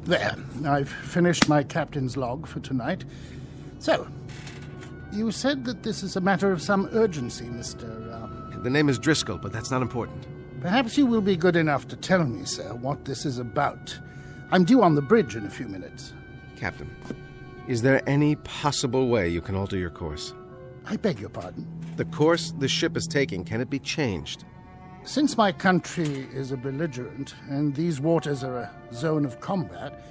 S4: There, I've finished my captain's log for tonight. So, you said that this is a matter of some urgency, Mr.
S15: The name is Driscoll, but that's not important.
S4: Perhaps you will be good enough to tell me, sir, what this is about. I'm due on the bridge in a few minutes.
S15: Captain, is there any possible way you can alter your course?
S4: I beg your pardon?
S15: The course the ship is taking, can it be changed?
S4: Since my country is a belligerent, and these waters are a zone of combat,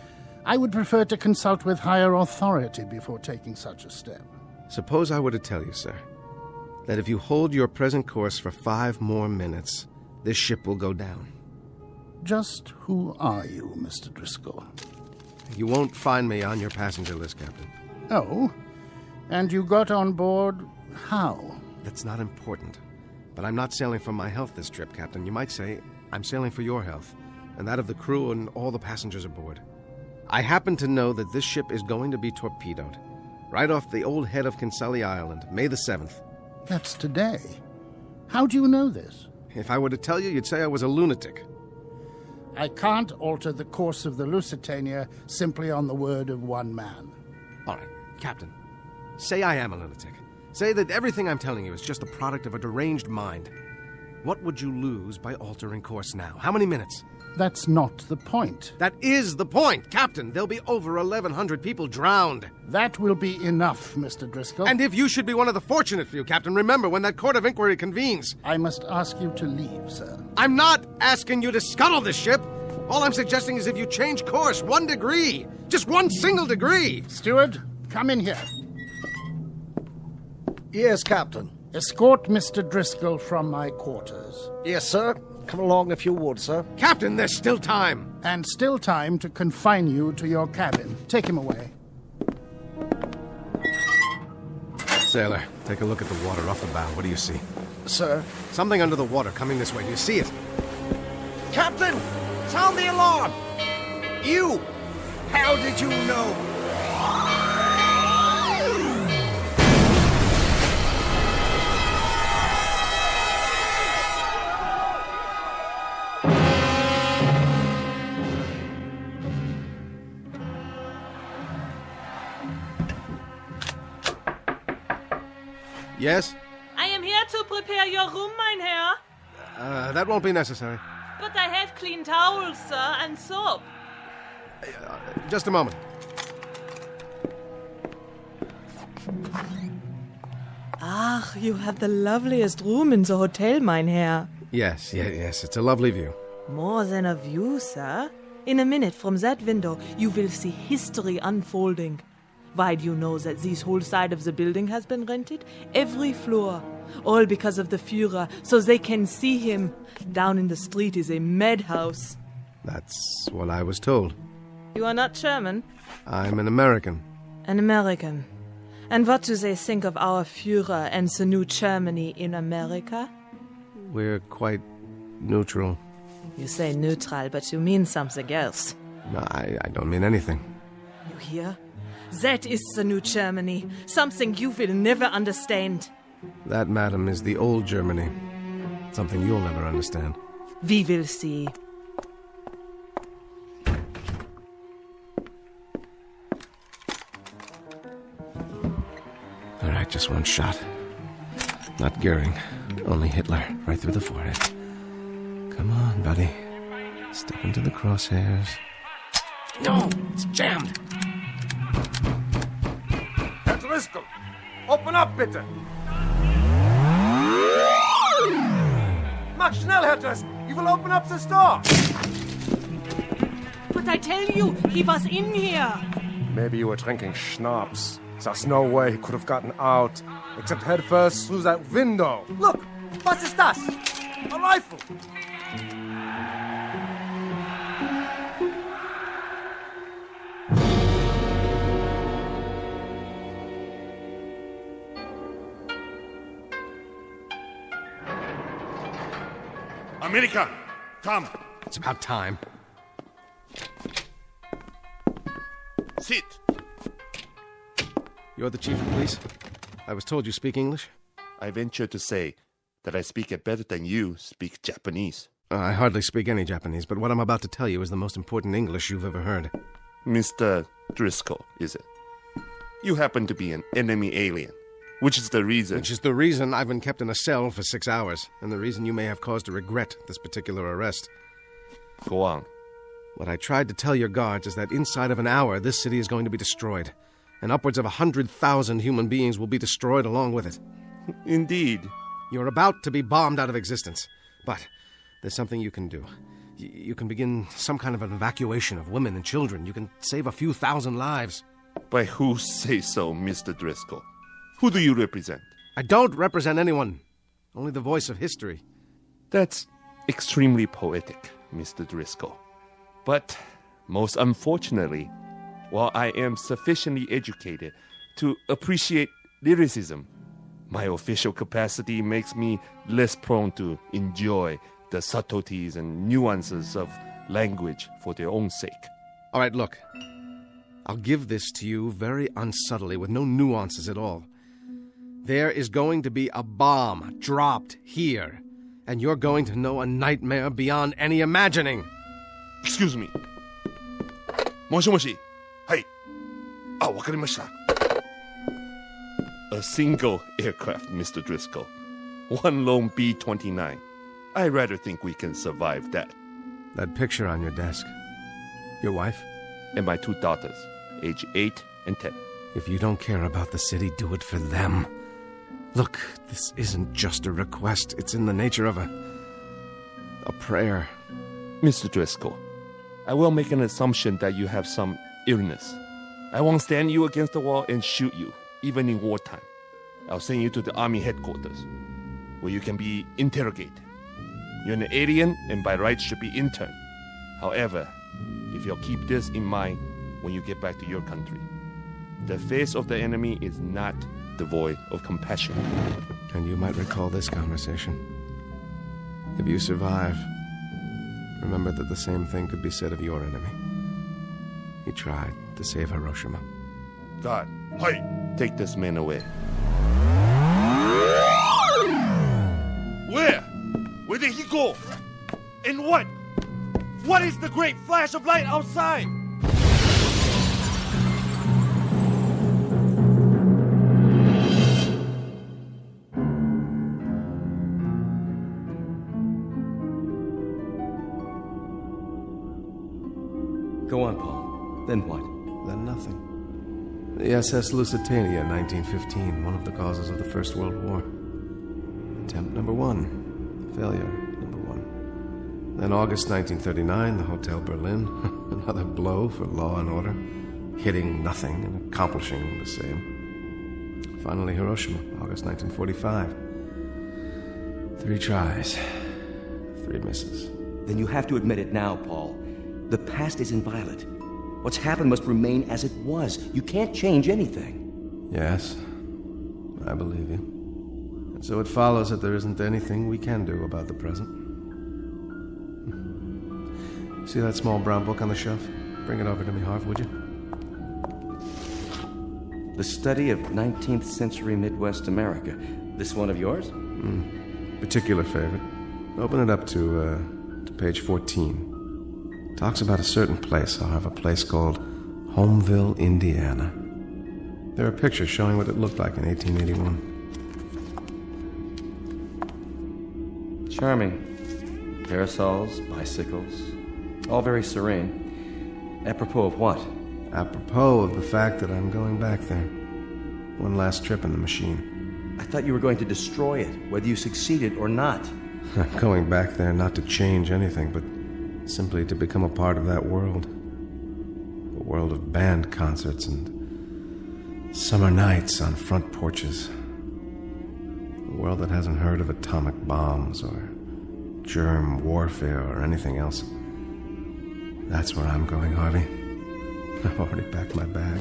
S4: I would prefer to consult with higher authority before taking such a step.
S15: Suppose I were to tell you, sir, that if you hold your present course for 5 more minutes, this ship will go down.
S4: Just who are you, Mr. Driscoll?
S15: You won't find me on your passenger list, Captain.
S4: Oh? And you got on board how?
S15: That's not important. But I'm not sailing for my health this trip, Captain. You might say I'm sailing for your health, and that of the crew and all the passengers aboard. I happen to know that this ship is going to be torpedoed, right off the old head of Kinsale Island, May the 7th.
S4: That's today. How do you know this?
S15: If I were to tell you, you'd say I was a lunatic.
S4: I can't alter the course of the Lusitania simply on the word of one man.
S15: All right, Captain. Say I am a lunatic. Say that everything I'm telling you is just the product of a deranged mind. What would you lose by altering course now? How many minutes?
S4: That's not the point.
S15: That is the point, Captain. There'll be over 1,100 people drowned.
S4: That will be enough, Mr. Driscoll.
S15: And if you should be one of the fortunate few, Captain, remember when that court of inquiry convenes.
S4: I must ask you to leave, sir.
S15: I'm not asking you to scuttle this ship. All I'm suggesting is if you change course 1 degree, just 1 single degree.
S4: Steward, come in here.
S14: Yes, Captain.
S4: Escort Mr. Driscoll from my quarters.
S14: Yes, sir. Come along if you would, sir.
S15: Captain, there's still time.
S4: And still time to confine you to your cabin. Take him away.
S15: Sailor, take a look at the water off the bow. What do you see?
S14: Sir?
S15: Something under the water coming this way. Do you see it?
S14: Captain! Sound the alarm! You! How did you know?
S15: Yes?
S9: I am here to prepare your room, mein Herr.
S15: That won't be necessary.
S9: But I have clean towels, sir, and soap.
S15: Just a moment.
S9: Ach, you have the loveliest room in the hotel, mein Herr.
S15: Yes. It's a lovely view.
S9: More than a view, sir. In a minute from that window, you will see history unfolding. Why do you know that this whole side of the building has been rented? Every floor. All because of the Führer, so they can see him. Down in the street is a madhouse.
S15: That's what I was told.
S9: You are not German?
S15: I'm an American.
S9: An American. And what do they think of our Führer and the new Germany in America?
S15: We're quite neutral.
S9: You say neutral, but you mean something else.
S15: No, I don't mean anything.
S9: You hear? That is the new Germany. Something you will never understand.
S15: That, madam, is the old Germany. Something you'll never understand.
S9: We will see.
S15: All right, just one shot. Not Goering, only Hitler, right through the forehead. Come on, buddy. Step into the crosshairs. No, it's jammed.
S16: Herr Driscoll, open up, bitte. Mach schnell, Herr Driscoll. He will open up the door.
S9: But I tell you, he was in here.
S16: Maybe you were drinking schnapps. There's no way he could have gotten out, except head first through that window. Look, was ist das? A rifle.
S7: America, come.
S15: It's about time.
S7: Sit.
S15: You're the chief of police? I was told you speak English?
S7: I venture to say that I speak it better than you speak Japanese.
S15: I hardly speak any Japanese, but what I'm about to tell you is the most important English you've ever heard.
S7: Mr. Driscoll, is it? You happen to be an enemy alien, which is the reason
S15: I've been kept in a cell for 6 hours, and the reason you may have cause to regret this particular arrest.
S7: Go on.
S15: What I tried to tell your guards is that inside of an hour, this city is going to be destroyed, and upwards of 100,000 human beings will be destroyed along with it.
S7: Indeed.
S15: You're about to be bombed out of existence, but there's something you can do. You can begin some kind of an evacuation of women and children. You can save a few thousand lives.
S7: By who say so, Mr. Driscoll? Who do you represent?
S15: I don't represent anyone. Only the voice of history.
S7: That's extremely poetic, Mr. Driscoll. But, most unfortunately, while I am sufficiently educated to appreciate lyricism, my official capacity makes me less prone to enjoy the subtleties and nuances of language for their own sake.
S15: All right, look. I'll give this to you very unsubtly, with no nuances at all.
S16: There is going to be a bomb dropped here, and you're going to know a nightmare beyond any imagining.
S7: Excuse me. Moshi moshi. Hey. Ah, wakarimashita. A single aircraft, Mr. Driscoll. One lone B-29. I rather think we can survive that.
S16: That picture on your desk. Your wife?
S7: And my 2 daughters, age 8 and 10.
S16: If you don't care about the city, do it for them. Look, this isn't just a request. It's in the nature of a prayer.
S7: Mr. Driscoll, I will make an assumption that you have some illness. I won't stand you against the wall and shoot you, even in wartime. I'll send you to the Army headquarters, where you can be interrogated. You're an alien and by rights should be interned. However, if you'll keep this in mind when you get back to your country, the face of the enemy is not devoid of compassion.
S16: And you might recall this conversation. If you survive, remember that the same thing could be said of your enemy. He tried to save Hiroshima.
S7: God, hey, take this man away. Where? Where did he go? And what? What is the great flash of light outside?
S8: Go on, Paul. Then what?
S16: Then nothing. The SS Lusitania, 1915, one of the causes of the First World War. Attempt number 1. Failure number 1. Then August 1939, the Hotel Berlin. Another blow for law and order. Hitting nothing and accomplishing the same. Finally, Hiroshima, August 1945. 3 tries. 3 misses.
S8: Then you have to admit it now, Paul. The past is inviolate. What's happened must remain as it was. You can't change anything.
S16: Yes, I believe you. And so it follows that there isn't anything we can do about the present. See that small brown book on the shelf? Bring it over to me, Harv, would you?
S8: The Study of 19th Century Midwest America. This one of yours?
S16: Particular favorite. Open it up to page 14. Talks about a certain place, Harv, a place called Homeville, Indiana. There are pictures showing what it looked like in 1881.
S8: Charming. Parasols, bicycles, all very serene. Apropos of what?
S16: Apropos of the fact that I'm going back there. One last trip in the machine.
S8: I thought you were going to destroy it, whether you succeeded or not.
S16: I'm going back there not to change anything, but simply to become a part of that world. A world of band concerts and summer nights on front porches. A world that hasn't heard of atomic bombs or germ warfare or anything else. That's where I'm going, Harvey. I've already packed my bag.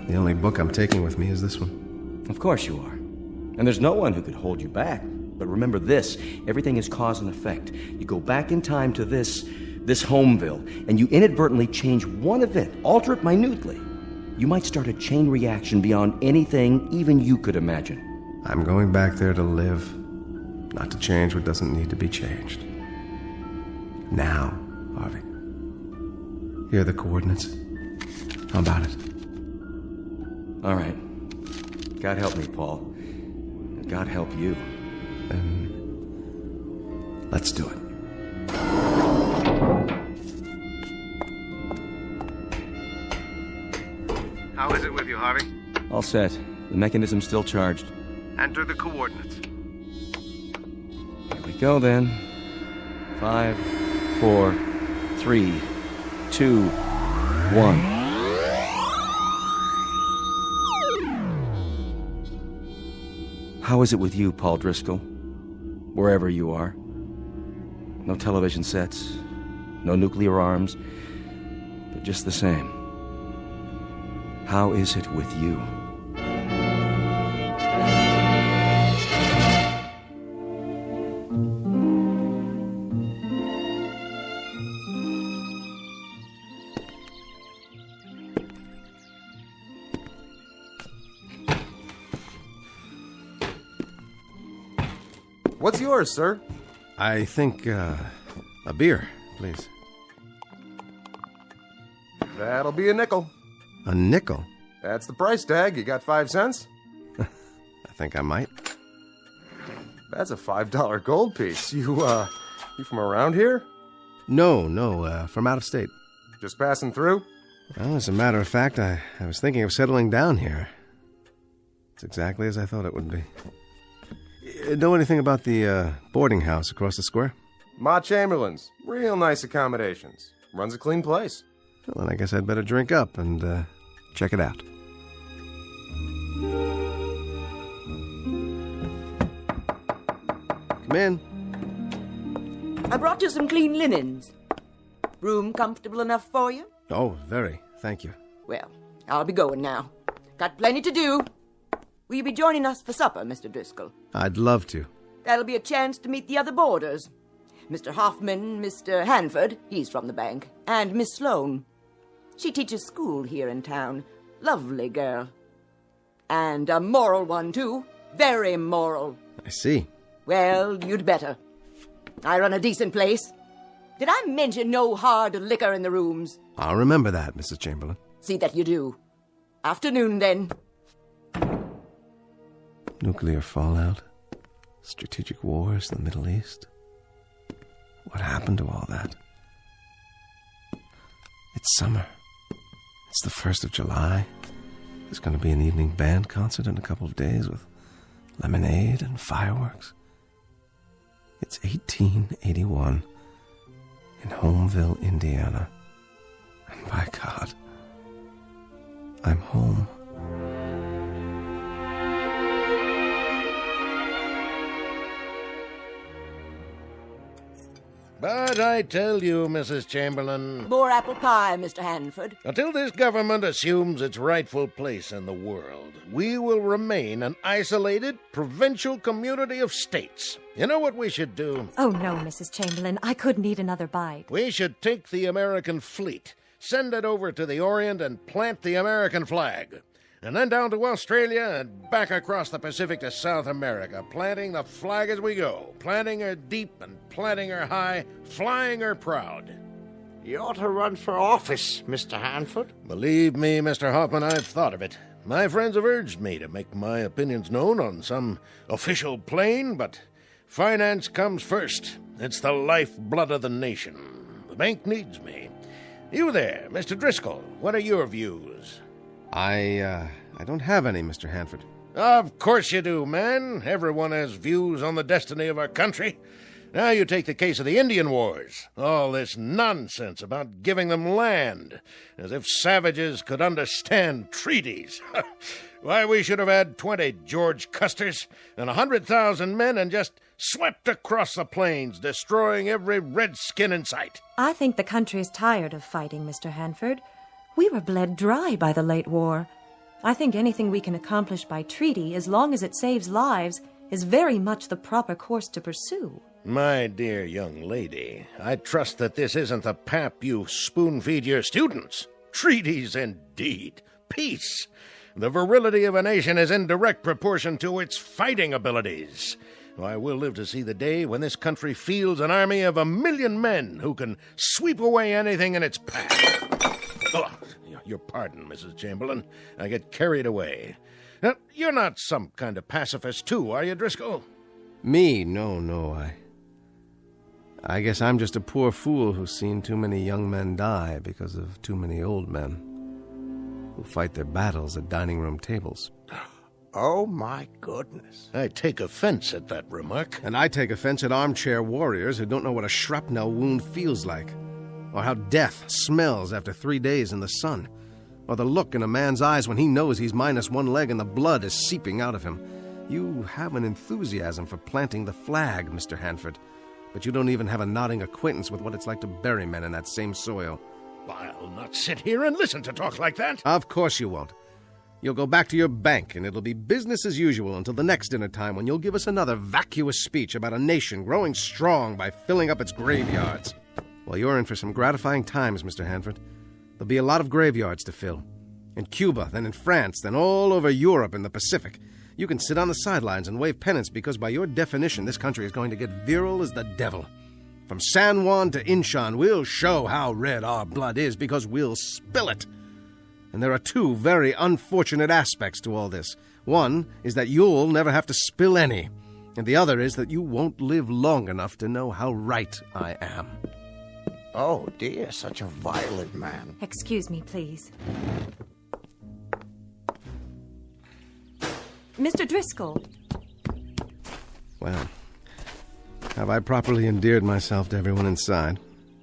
S16: The only book I'm taking with me is this one.
S8: Of course you are. And there's no one who could hold you back. But remember this, everything is cause and effect. You go back in time to this Homeville, and you inadvertently change one event, alter it minutely. You might start a chain reaction beyond anything even you could imagine.
S16: I'm going back there to live, not to change what doesn't need to be changed. Now, Harvey. Here are the coordinates. How about it?
S8: All right. God help me, Paul. And God help you.
S16: Then let's do it.
S15: How is it with you, Harvey?
S8: All set. The mechanism's still charged.
S15: Enter the coordinates.
S8: Here we go, then. 5, 4, 3, 2, 1. How is it with you, Paul Driscoll? Wherever you are. No television sets, no nuclear arms, but just the same. How is it with you?
S15: What's yours, sir?
S16: I think, a beer, please.
S15: That'll be a nickel.
S16: A nickel?
S15: That's the price tag. You got 5 cents?
S16: I think I might.
S15: That's a $5 gold piece. You from around here?
S16: No, from out of state.
S15: Just passing through?
S16: Well, as a matter of fact, I was thinking of settling down here. It's exactly as I thought it would be. Know anything about the boarding house across the square?
S15: Ma Chamberlain's. Real nice accommodations. Runs a clean place.
S16: Well, then I guess I'd better drink up and check it out. Come in.
S17: I brought you some clean linens. Room comfortable enough for you?
S16: Oh, very. Thank you.
S17: Well, I'll be going now. Got plenty to do. Will you be joining us for supper, Mr. Driscoll?
S16: I'd love to.
S17: That'll be a chance to meet the other boarders. Mr. Hoffman, Mr. Hanford, he's from the bank, and Miss Sloane. She teaches school here in town. Lovely girl. And a moral one, too. Very moral.
S16: I see.
S17: Well, you'd better. I run a decent place. Did I mention no hard liquor in the rooms?
S16: I'll remember that, Mrs. Chamberlain.
S17: See that you do. Afternoon, then.
S16: Nuclear fallout, strategic wars in the Middle East. What happened to all that? It's summer. It's the 1st of July. There's going to be an evening band concert in a couple of days with lemonade and fireworks. It's 1881 in Homeville, Indiana. And by God, I'm home.
S18: But I tell you, Mrs. Chamberlain...
S17: More apple pie, Mr. Hanford.
S18: Until this government assumes its rightful place in the world, we will remain an isolated, provincial community of states. You know what we should do?
S19: Oh, no, Mrs. Chamberlain. I couldn't eat another bite.
S18: We should take the American fleet, send it over to the Orient, and plant the American flag. And then down to Australia and back across the Pacific to South America, planting the flag as we go, planting her deep and planting her high, flying her proud.
S21: You ought to run for office, Mr. Hanford.
S18: Believe me, Mr. Hoffman, I've thought of it. My friends have urged me to make my opinions known on some official plane, but finance comes first. It's the lifeblood of the nation. The bank needs me. You there, Mr. Driscoll, what are your views?
S16: I don't have any, Mr. Hanford.
S18: Of course you do, man. Everyone has views on the destiny of our country. Now you take the case of the Indian Wars. All this nonsense about giving them land, as if savages could understand treaties. Why, we should have had 20 George Custers and 100,000 men and just swept across the plains, destroying every redskin in sight.
S19: I think the country is tired of fighting, Mr. Hanford. We were bled dry by the late war. I think anything we can accomplish by treaty, as long as it saves lives, is very much the proper course to pursue.
S18: My dear young lady, I trust that this isn't the pap you spoon-feed your students. Treaties, indeed. Peace. The virility of a nation is in direct proportion to its fighting abilities. Why, we'll live to see the day when this country fields an army of 1,000,000 men who can sweep away anything in its path. Oh, your pardon, Mrs. Chamberlain. I get carried away. Now, you're not some kind of pacifist, too, are you, Driscoll?
S16: Me? No. I guess I'm just a poor fool who's seen too many young men die because of too many old men who fight their battles at dining room tables.
S21: Oh, my goodness.
S18: I take offense at that remark.
S16: And I take offense at armchair warriors who don't know what a shrapnel wound feels like, or how death smells after 3 days in the sun, or the look in a man's eyes when he knows he's minus one leg and the blood is seeping out of him. You have an enthusiasm for planting the flag, Mr. Hanford, but you don't even have a nodding acquaintance with what it's like to bury men in that same soil.
S18: I'll not sit here and listen to talk like that.
S16: Of course you won't. You'll go back to your bank, and it'll be business as usual until the next dinner time, when you'll give us another vacuous speech about a nation growing strong by filling up its graveyards. Well, you're in for some gratifying times, Mr. Hanford. There'll be a lot of graveyards to fill. In Cuba, then in France, then all over Europe and the Pacific.
S15: You can sit on the sidelines and wave pennants because by your definition this country is going to get virile as the devil. From San Juan to Inchon, we'll show how red our blood is because we'll spill it. And there are two very unfortunate aspects to all this. One is that you'll never have to spill any, and the other is that you won't live long enough to know how right I am.
S21: Oh, dear, such a violent man.
S19: Excuse me, please. Mr. Driscoll.
S15: Well, have I properly endeared myself to everyone inside?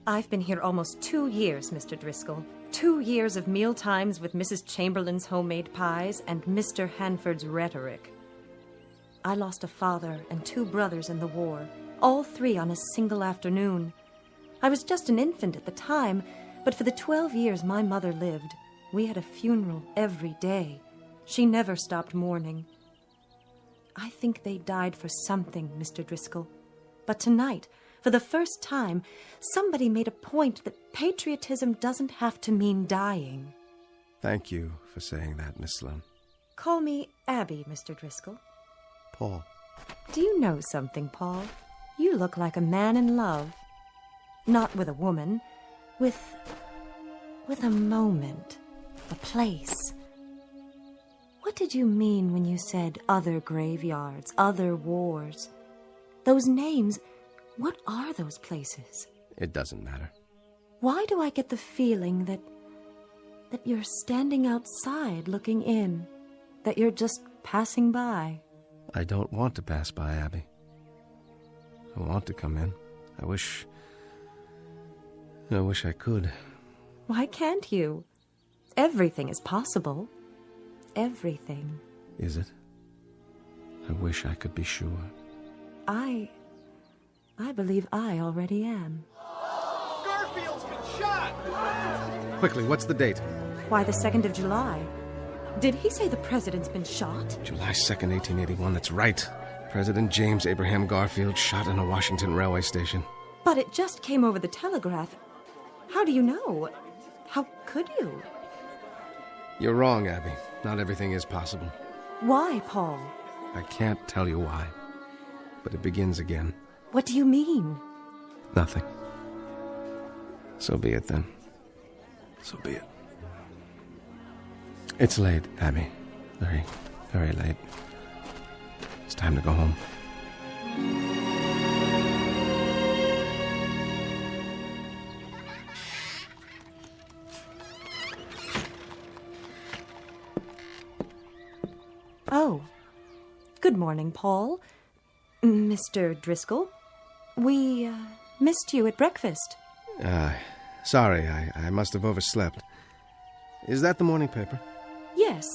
S19: I've been here almost 2 years, Mr. Driscoll. 2 years of meal times with Mrs. Chamberlain's homemade pies and Mr. Hanford's rhetoric. I lost a father and 2 brothers in the war, all 3 on a single afternoon. I was just an infant at the time, but for the 12 years my mother lived, we had a funeral every day. She never stopped mourning. I think they died for something, Mr. Driscoll. But tonight, for the first time, somebody made a point that patriotism doesn't have to mean dying.
S15: Thank you for saying that, Miss Sloane.
S19: Call me Abby, Mr. Driscoll.
S15: Paul.
S19: Do you know something, Paul? You look like a man in love. Not with a woman, with a moment, a place. What did you mean when you said other graveyards, other wars? Those names, what are those places?
S15: It doesn't matter.
S19: Why do I get the feeling that you're standing outside looking in, that you're just passing by?
S15: I don't want to pass by, Abby. I want to come in. I wish I could.
S19: Why can't you? Everything is possible. Everything.
S15: Is it? I wish I could be sure.
S19: I believe I already am.
S21: Garfield's been shot!
S15: Quickly, what's the date?
S19: Why, the 2nd of July. Did he say the president's been shot?
S15: July 2nd, 1881, that's right. President James Abraham Garfield shot in a Washington railway station.
S19: But it just came over the telegraph. How do you know? How could you?
S15: You're wrong, Abby. Not everything is possible.
S19: Why, Paul?
S15: I can't tell you why. But it begins again.
S19: What do you mean?
S15: Nothing. So be it, then. So be it. It's late, Abby. Very, very late. It's time to go home.
S19: Oh. Good morning, Paul. Mr. Driscoll. We missed you at breakfast.
S15: Sorry, I must have overslept. Is that the morning paper?
S19: Yes.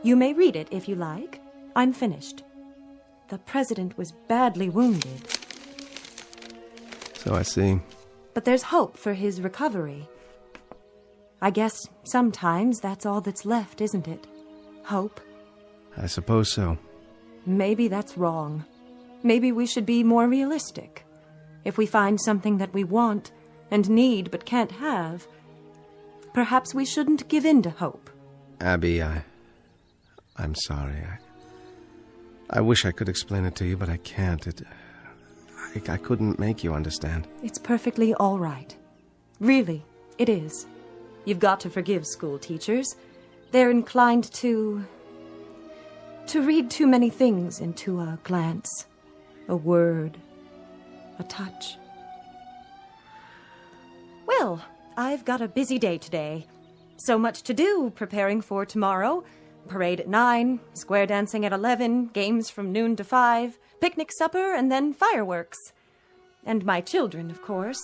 S19: You may read it if you like. I'm finished. The president was badly wounded.
S15: So I see.
S19: But there's hope for his recovery. I guess sometimes that's all that's left, isn't it? Hope.
S15: I suppose so.
S19: Maybe that's wrong. Maybe we should be more realistic. If we find something that we want and need but can't have, perhaps we shouldn't give in to hope.
S15: Abby, I'm sorry. I wish I could explain it to you, but I can't. I couldn't make you understand.
S19: It's perfectly all right. Really, it is. You've got to forgive school teachers. They're inclined to read too many things into a glance, a word, a touch. Well, I've got a busy day today. So much to do preparing for tomorrow. Parade at 9, square dancing at 11, games from noon to 5, picnic supper, and then fireworks. And my children, of course.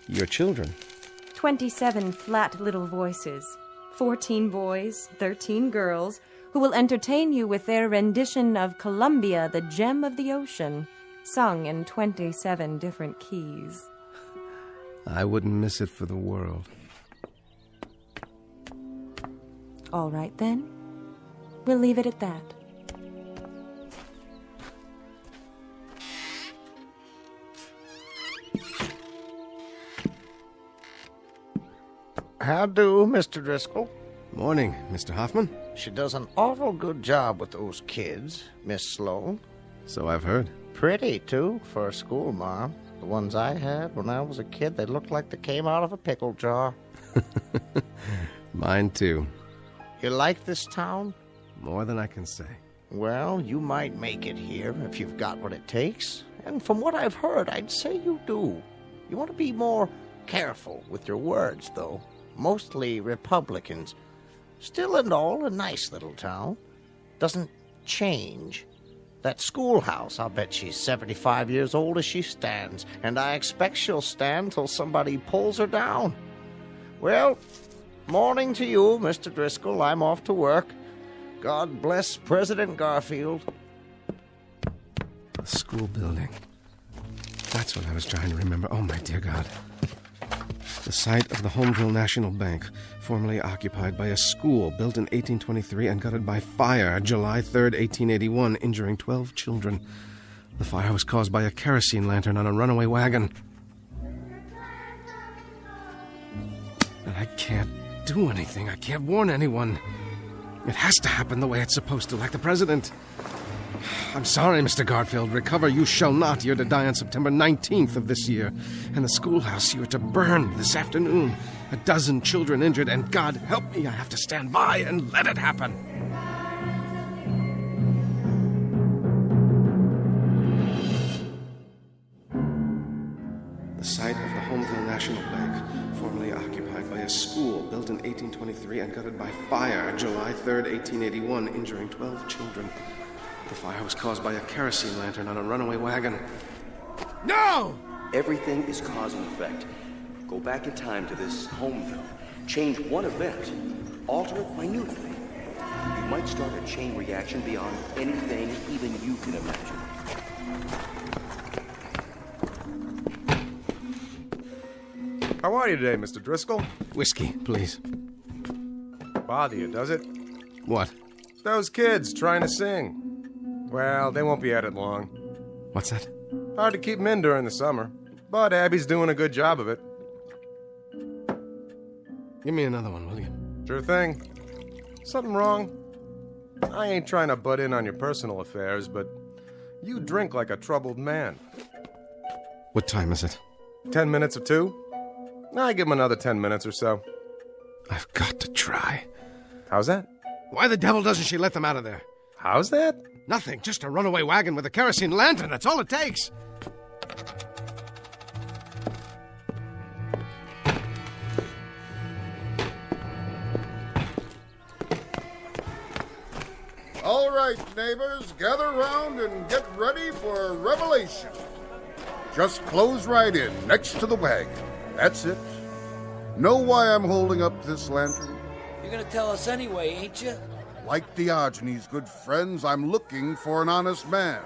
S15: Your children?
S19: 27 flat little voices. 14 boys, 13 girls, who will entertain you with their rendition of Columbia, the Gem of the Ocean, sung in 27 different keys.
S15: I wouldn't miss it for the world.
S19: All right, then. We'll leave it at that.
S21: How do, Mr. Driscoll?
S16: Morning, Mr. Hoffman.
S21: She does an awful good job with those kids, Miss Sloane.
S16: So I've heard.
S21: Pretty, too, for a school mom. The ones I had when I was a kid, they looked like they came out of a pickle jar.
S16: Mine, too.
S21: You like this town?
S16: More than I can say.
S21: Well, you might make it here if you've got what it takes. And from what I've heard, I'd say you do. You want to be more careful with your words, though. Mostly Republicans. Still and all, a nice little town. Doesn't change. That schoolhouse, I'll bet she's 75 years old as she stands, and I expect she'll stand till somebody pulls her down. Well, morning to you, Mr. Driscoll. I'm off to work. God bless President Garfield.
S16: A school building. That's what I was trying to remember. Oh, my dear God. The site of the Homeville National Bank, formerly occupied by a school built in 1823 and gutted by fire July 3rd, 1881, injuring 12 children. The fire was caused by a kerosene lantern on a runaway wagon. And I can't do anything. I can't warn anyone. It has to happen the way it's supposed to, like the president. I'm sorry, Mr. Garfield. Recover you shall not. You're to die on September 19th of this year. And the schoolhouse you're to burn this afternoon. 12 children injured, and God help me, I have to stand by and let it happen. The site of the Homeville National Bank, formerly occupied by a school built in 1823 and gutted by fire July 3rd, 1881, injuring 12 children. The fire was caused by a kerosene lantern on a runaway wagon. No!
S8: Everything is cause and effect. Go back in time to this Homeville. Change one event. Alter it minutely. You might start a chain reaction beyond anything even you can imagine.
S15: How are you today, Mr. Driscoll?
S16: Whiskey, please.
S15: Bother you, does it?
S16: What?
S15: Those kids trying to sing. Well, they won't be at it long.
S16: What's that?
S15: Hard to keep them in during the summer, but Abby's doing a good job of it.
S16: Give me another one, will you?
S15: Sure thing. Something wrong? I ain't trying to butt in on your personal affairs, but you drink like a troubled man.
S16: What time is it?
S15: 10 minutes or two? I give him another 10 minutes or so.
S16: I've got to try.
S15: How's that?
S16: Why the devil doesn't she let them out of there?
S15: How's that?
S16: Nothing, just a runaway wagon with a kerosene lantern. That's all it takes.
S5: All right, neighbors, gather round and get ready for a revelation. Just close right in, next to the wagon. That's it. Know why I'm holding up this lantern?
S13: You're gonna tell us anyway, ain't you?
S5: Like Diogenes, good friends, I'm looking for an honest man.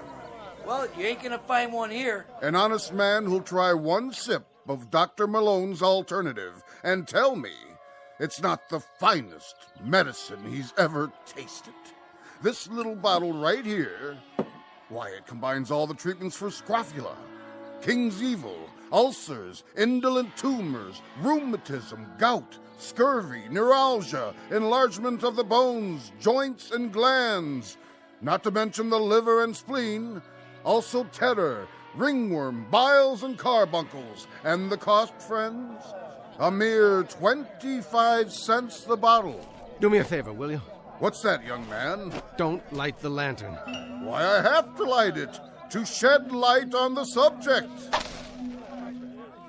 S13: Well, you ain't gonna find one here.
S5: An honest man who'll try one sip of Dr. Malone's alternative and tell me it's not the finest medicine he's ever tasted. This little bottle right here, why, it combines all the treatments for scrofula, King's Evil, ulcers, indolent tumors, rheumatism, gout, scurvy, neuralgia, enlargement of the bones, joints, and glands, not to mention the liver and spleen, also terror, ringworm, biles, and carbuncles. And the cost, friends? A mere 25 cents the bottle.
S16: Do me a favor, will you?
S5: What's that, young man?
S16: Don't light the lantern.
S5: Why, I have to light it, to shed light on the subject.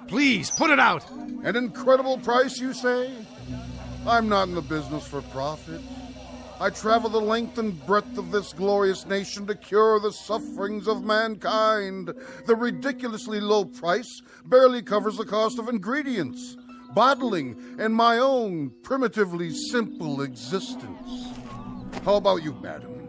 S16: Please, put it out!
S5: An incredible price, you say? I'm not in the business for profit. I travel the length and breadth of this glorious nation to cure the sufferings of mankind. The ridiculously low price barely covers the cost of ingredients, bottling, and my own primitively simple existence. How about you, madam?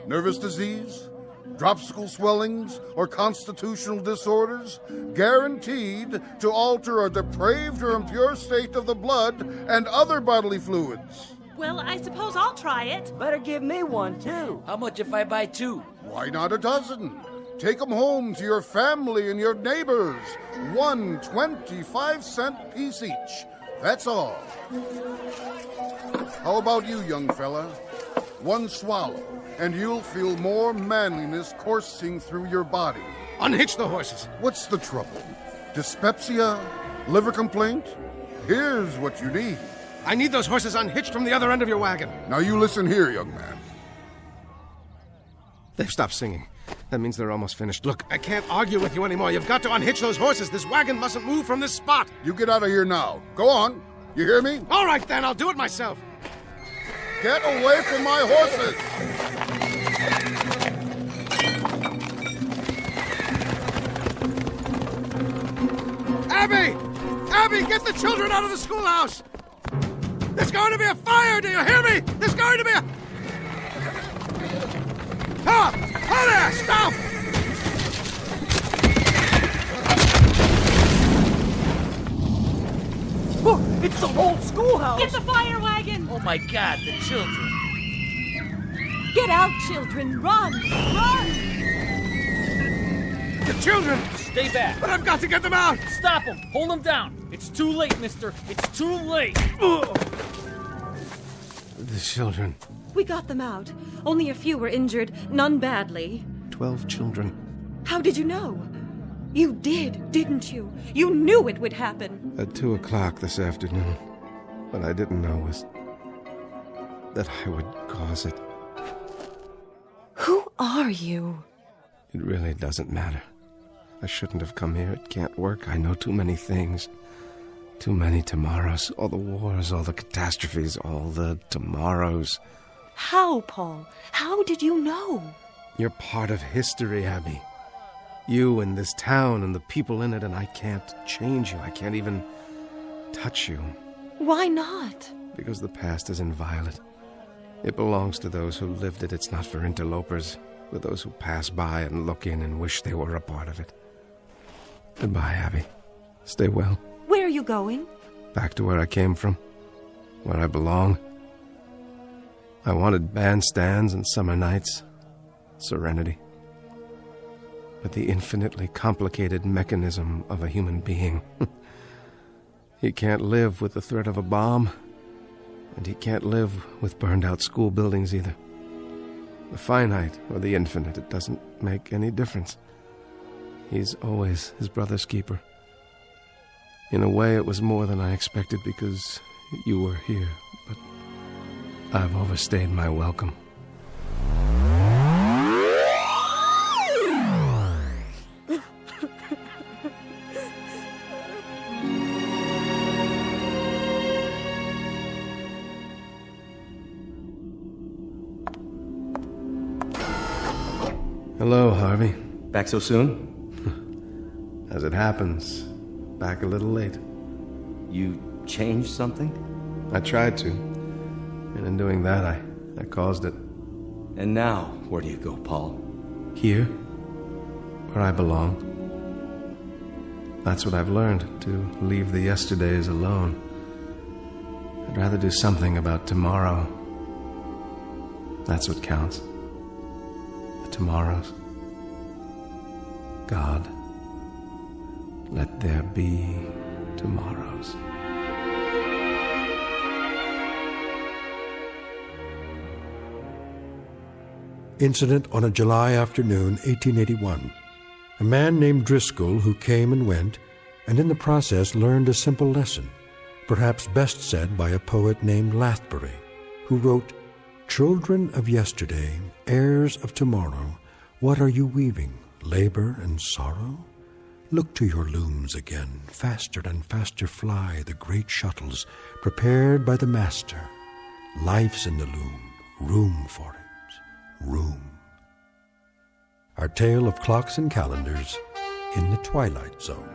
S5: Nervous disease? Dropsical swellings, or constitutional disorders, guaranteed to alter a depraved or impure state of the blood and other bodily fluids.
S20: Well, I suppose I'll try it.
S21: Better give me one, too.
S13: How much if I buy two?
S5: Why not a dozen? Take them home to your family and your neighbors. One 25-cent piece each. That's all. How about you, young fella? One swallow, and you'll feel more manliness coursing through your body.
S15: Unhitch the horses.
S5: What's the trouble? Dyspepsia? Liver complaint? Here's what you need.
S15: I need those horses unhitched from the other end of your wagon.
S5: Now you listen here, young man.
S15: They've stopped singing. That means they're almost finished. Look, I can't argue with you anymore. You've got to unhitch those horses. This wagon mustn't move from this spot.
S5: You get out of here now. Go on. You hear me?
S15: All right, then. I'll do it myself.
S5: Get away from my horses!
S15: Abby! Abby, get the children out of the schoolhouse! There's going to be a fire, do you hear me? There's going to be a... Ah! Oh there! Stop!
S13: Look, it's the whole schoolhouse!
S20: Get the fire wagon!
S13: Oh my God, the children!
S20: Get out, children! Run! Run!
S15: The children!
S13: Stay back!
S15: But I've got to get them out!
S2: Stop him! Hold him down! It's too late, mister! It's too late!
S15: The children.
S19: We got them out. Only a few were injured, none badly.
S15: 12 children.
S19: How did you know? You did, didn't you? You knew it would happen.
S15: At 2 o'clock this afternoon. What I didn't know was that I would cause it.
S19: Who are you?
S15: It really doesn't matter. I shouldn't have come here. It can't work. I know too many things. Too many tomorrows. All the wars, all the catastrophes, all the tomorrows.
S19: How, Paul? How did you know?
S15: You're part of history, Abby. You and this town and the people in it, and I can't change you. I can't even touch you.
S19: Why not?
S15: Because the past is inviolate. It belongs to those who lived it. It's not for interlopers, for those who pass by and look in and wish they were a part of it. Goodbye, Abby. Stay well.
S19: Where are you going?
S15: Back to where I came from, where I belong. I wanted bandstands and summer nights, serenity. But the infinitely complicated mechanism of a human being. He can't live with the threat of a bomb, and he can't live with burned-out school buildings either. The finite or the infinite, it doesn't make any difference. He's always his brother's keeper. In a way, it was more than I expected because you were here, but I've overstayed my welcome. Hello, Harvey.
S8: Back so soon?
S15: As it happens, back a little late.
S8: You changed something?
S15: I tried to. And in doing that, I caused it.
S8: And now, where do you go, Paul?
S15: Here, where I belong. That's what I've learned, to leave the yesterdays alone. I'd rather do something about tomorrow. That's what counts. The tomorrows. God, let there be tomorrows.
S1: Incident on a July afternoon, 1881. A man named Driscoll who came and went, and in the process learned a simple lesson, perhaps best said by a poet named Lathbury, who wrote, "Children of yesterday, heirs of tomorrow, what are you weaving, labor and sorrow? Look to your looms again, faster and faster fly the great shuttles prepared by the master. Life's in the loom, room for it, room." Our tale of clocks and calendars in the Twilight Zone.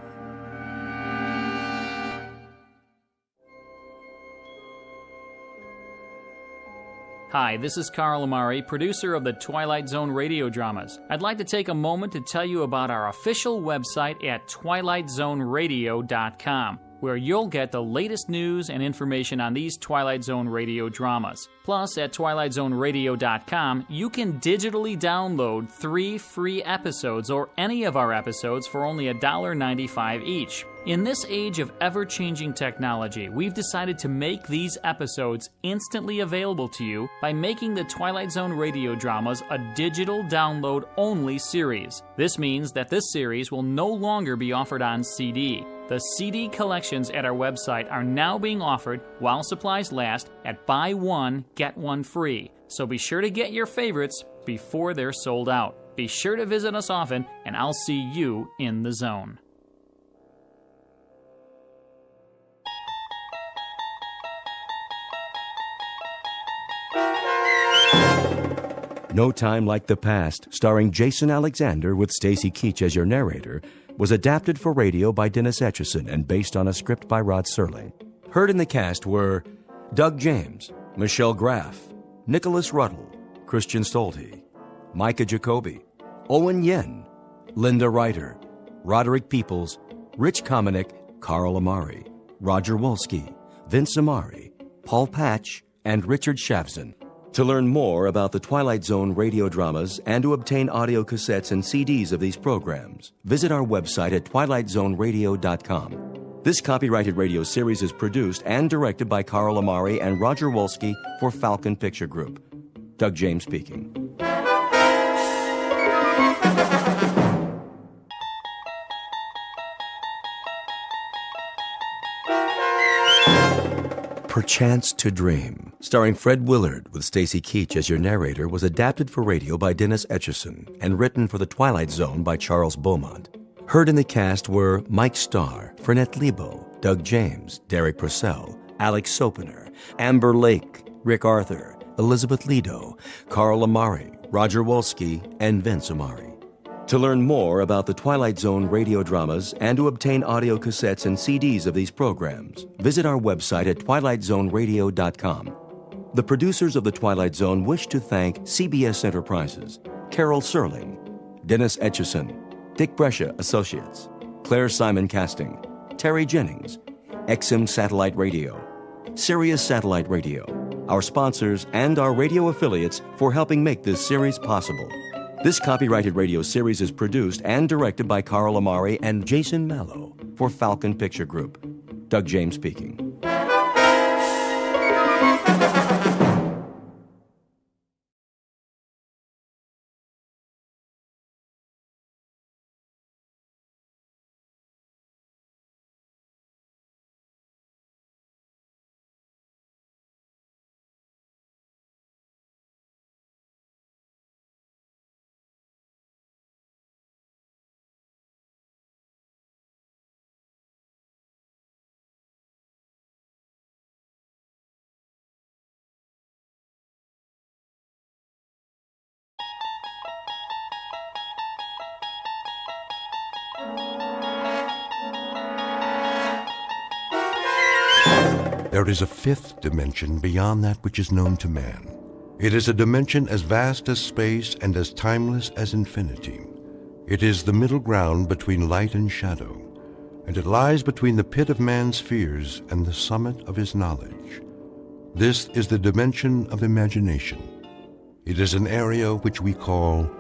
S2: Hi, this is Carl Amari, producer of the Twilight Zone radio dramas. I'd like to take a moment to tell you about our official website at twilightzoneradio.com, where you'll get the latest news and information on these Twilight Zone radio dramas. Plus, at twilightzoneradio.com, you can digitally download 3 free episodes or any of our episodes for only $1.95 each. In this age of ever-changing technology, we've decided to make these episodes instantly available to you by making the Twilight Zone radio dramas a digital download-only series. This means that this series will no longer be offered on CD. The CD collections at our website are now being offered, while supplies last, at buy one, get one free. So be sure to get your favorites before they're sold out. Be sure to visit us often, and I'll see you in the zone.
S8: No Time Like the Past, starring Jason Alexander with Stacy Keach as your narrator, was adapted for radio by Dennis Etchison and based on a script by Rod Serling. Heard in the cast were Doug James, Michelle Graff, Nicholas Ruddle, Christian Stolte, Micah Jacoby, Owen Yen, Linda Ryder, Roderick Peoples, Rich Komanek, Carl Amari, Roger Wolski, Vince Amari, Paul Patch, and Richard Shavzin. To learn more about the Twilight Zone radio dramas and to obtain audio cassettes and CDs of these programs, visit our website at twilightzoneradio.com. This copyrighted radio series is produced and directed by Carl Amari and Roger Wolski for Falcon Picture Group. Doug James speaking. Perchance to Dream, starring Fred Willard with Stacy Keach as your narrator, was adapted for radio by Dennis Etchison and written for The Twilight Zone by Charles Beaumont. Heard in the cast were Mike Starr, Fernette Lebo, Doug James, Derek Purcell, Alex Sopener, Amber Lake, Rick Arthur, Elizabeth Lido, Carl Amari, Roger Wolski, and Vince Amari. To learn more about the Twilight Zone radio dramas and to obtain audio cassettes and CDs of these programs, visit our website at twilightzoneradio.com. The producers of The Twilight Zone wish to thank CBS Enterprises, Carol Serling, Dennis Etchison, Dick Brescia Associates, Claire Simon Casting, Terry Jennings, XM Satellite Radio, Sirius Satellite Radio, our sponsors, and our radio affiliates for helping make this series possible. This copyrighted radio series is produced and directed by Carl Amari and Jason Mallow for Falcon Picture Group. Doug James speaking.
S1: There is a fifth dimension beyond that which is known to man. It is a dimension as vast as space and as timeless as infinity. It is the middle ground between light and shadow, and it lies between the pit of man's fears and the summit of his knowledge. This is the dimension of imagination. It is an area which we call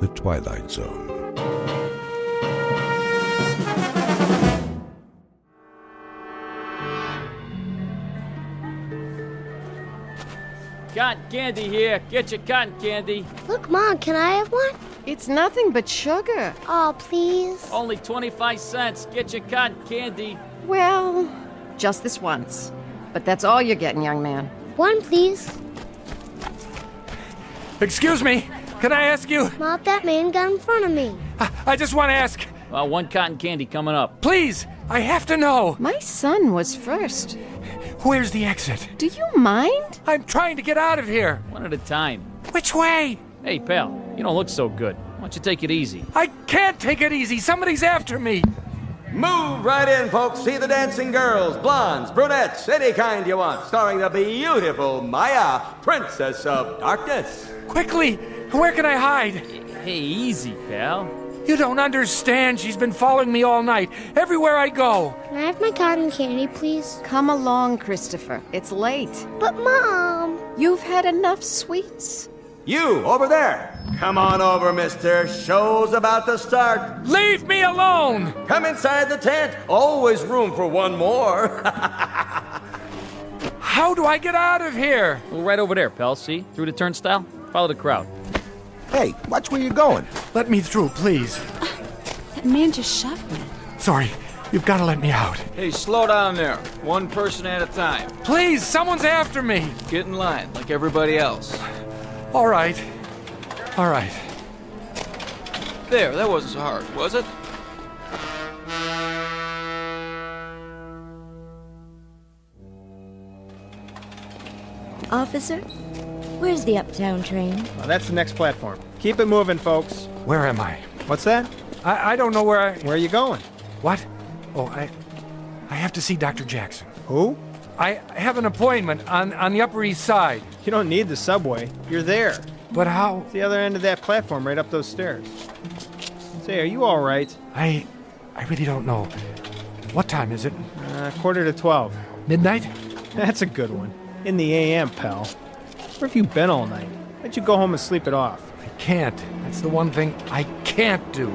S1: the Twilight Zone.
S2: Cotton candy here. Get your cotton candy.
S11: Look, Mom, can I have one?
S12: It's nothing but sugar.
S11: Oh, please.
S2: Only 25 cents. Get your cotton candy.
S12: Well, just this once. But that's all you're getting, young man.
S11: One, please.
S13: Excuse me, can I ask you?
S11: Mom, that man got in front of me.
S13: I just want to ask.
S2: One cotton candy coming up.
S13: Please, I have to know.
S12: My son was first.
S13: Where's the exit?
S12: Do you mind?
S13: I'm trying to get out of here.
S2: One at a time.
S13: Which way?
S2: Hey, pal, you don't look so good. Why don't you take it easy?
S13: I can't take it easy. Somebody's after me.
S22: Move right in, folks. See the dancing girls, blondes, brunettes, any kind you want. Starring the beautiful Maya, Princess of Darkness.
S13: Quickly, where can I hide?
S2: Hey, easy, pal.
S13: You don't understand. She's been following me all night, everywhere I go.
S11: Can I have my cotton candy, please?
S12: Come along, Christopher. It's late.
S11: But, Mom...
S12: You've had enough sweets.
S22: You, over there! Come on over, mister. Show's about to start.
S13: Leave me alone!
S22: Come inside the tent. Always room for one more.
S13: How do I get out of here?
S2: Well, right over there, pal. See? Through the turnstile. Follow the crowd.
S3: Hey, watch where you're going.
S13: Let me through, please.
S20: That man just shoved me.
S13: Sorry, you've got to let me out.
S6: Hey, slow down there. One person at a time.
S13: Please, someone's after me.
S6: Get in line, like everybody else.
S13: All right. All right.
S6: There, that wasn't so hard, was it?
S11: Officer, where's the uptown train?
S10: That's the next platform. Keep it moving, folks.
S13: Where am I?
S10: What's that?
S13: I don't know where I...
S10: Where are you going?
S13: What? Oh, I have to see Dr. Jackson.
S10: Who?
S13: I have an appointment on the Upper East Side.
S10: You don't need the subway. You're there.
S13: But how?
S10: It's the other end of that platform, right up those stairs. Say, are you all right?
S13: I really don't know. What time is it?
S10: 11:45.
S13: Midnight?
S10: That's a good one. In the AM, pal. Where have you been all night? Why don't you go home and sleep it off?
S13: I can't. That's the one thing I can't do.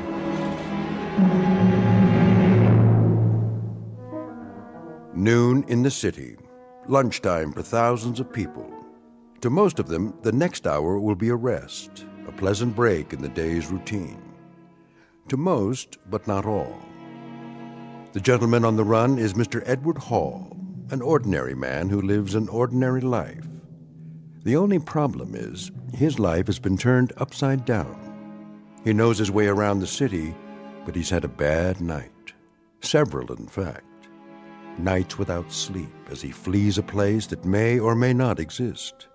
S1: Noon in the city. Lunchtime for thousands of people. To most of them, the next hour will be a rest, a pleasant break in the day's routine. To most, but not all. The gentleman on the run is Mr. Edward Hall, an ordinary man who lives an ordinary life. The only problem is, his life has been turned upside down. He knows his way around the city, but he's had a bad night. Several, in fact. Nights without sleep as he flees a place that may or may not exist.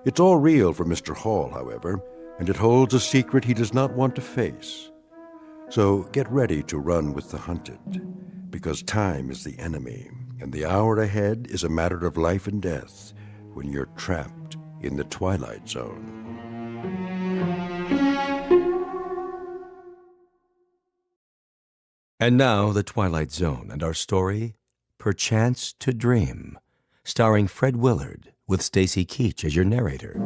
S1: It's all real for Mr. Hall, however, and it holds a secret he does not want to face. So get ready to run with the hunted, because time is the enemy, and the hour ahead is a matter of life and death when you're trapped in the Twilight Zone.
S8: And now, The Twilight Zone and our story, Perchance to Dream, starring Fred Willard, with Stacy Keach as your narrator.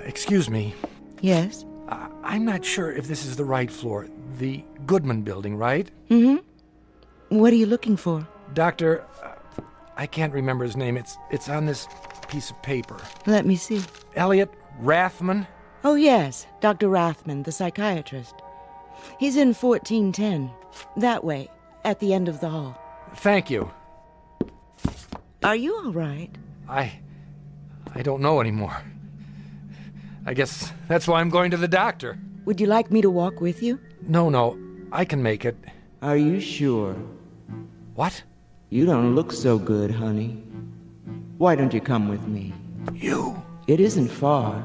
S13: Excuse me.
S9: Yes?
S13: I'm not sure if this is the right floor. The Goodman building, right?
S9: Mm-hmm. What are you looking for?
S13: Doctor, I can't remember his name. It's on this piece of paper.
S9: Let me see.
S13: Elliot Rathman?
S9: Oh, yes. Dr. Rathman, the psychiatrist. He's in 1410. That way, at the end of the hall.
S13: Thank you.
S9: Are you all right?
S13: I don't know anymore. I guess that's why I'm going to the doctor.
S9: Would you like me to walk with you?
S13: No, I can make it.
S23: Are you sure?
S13: What?
S23: You don't look so good, honey. Why don't you come with me?
S13: You?
S23: It isn't far.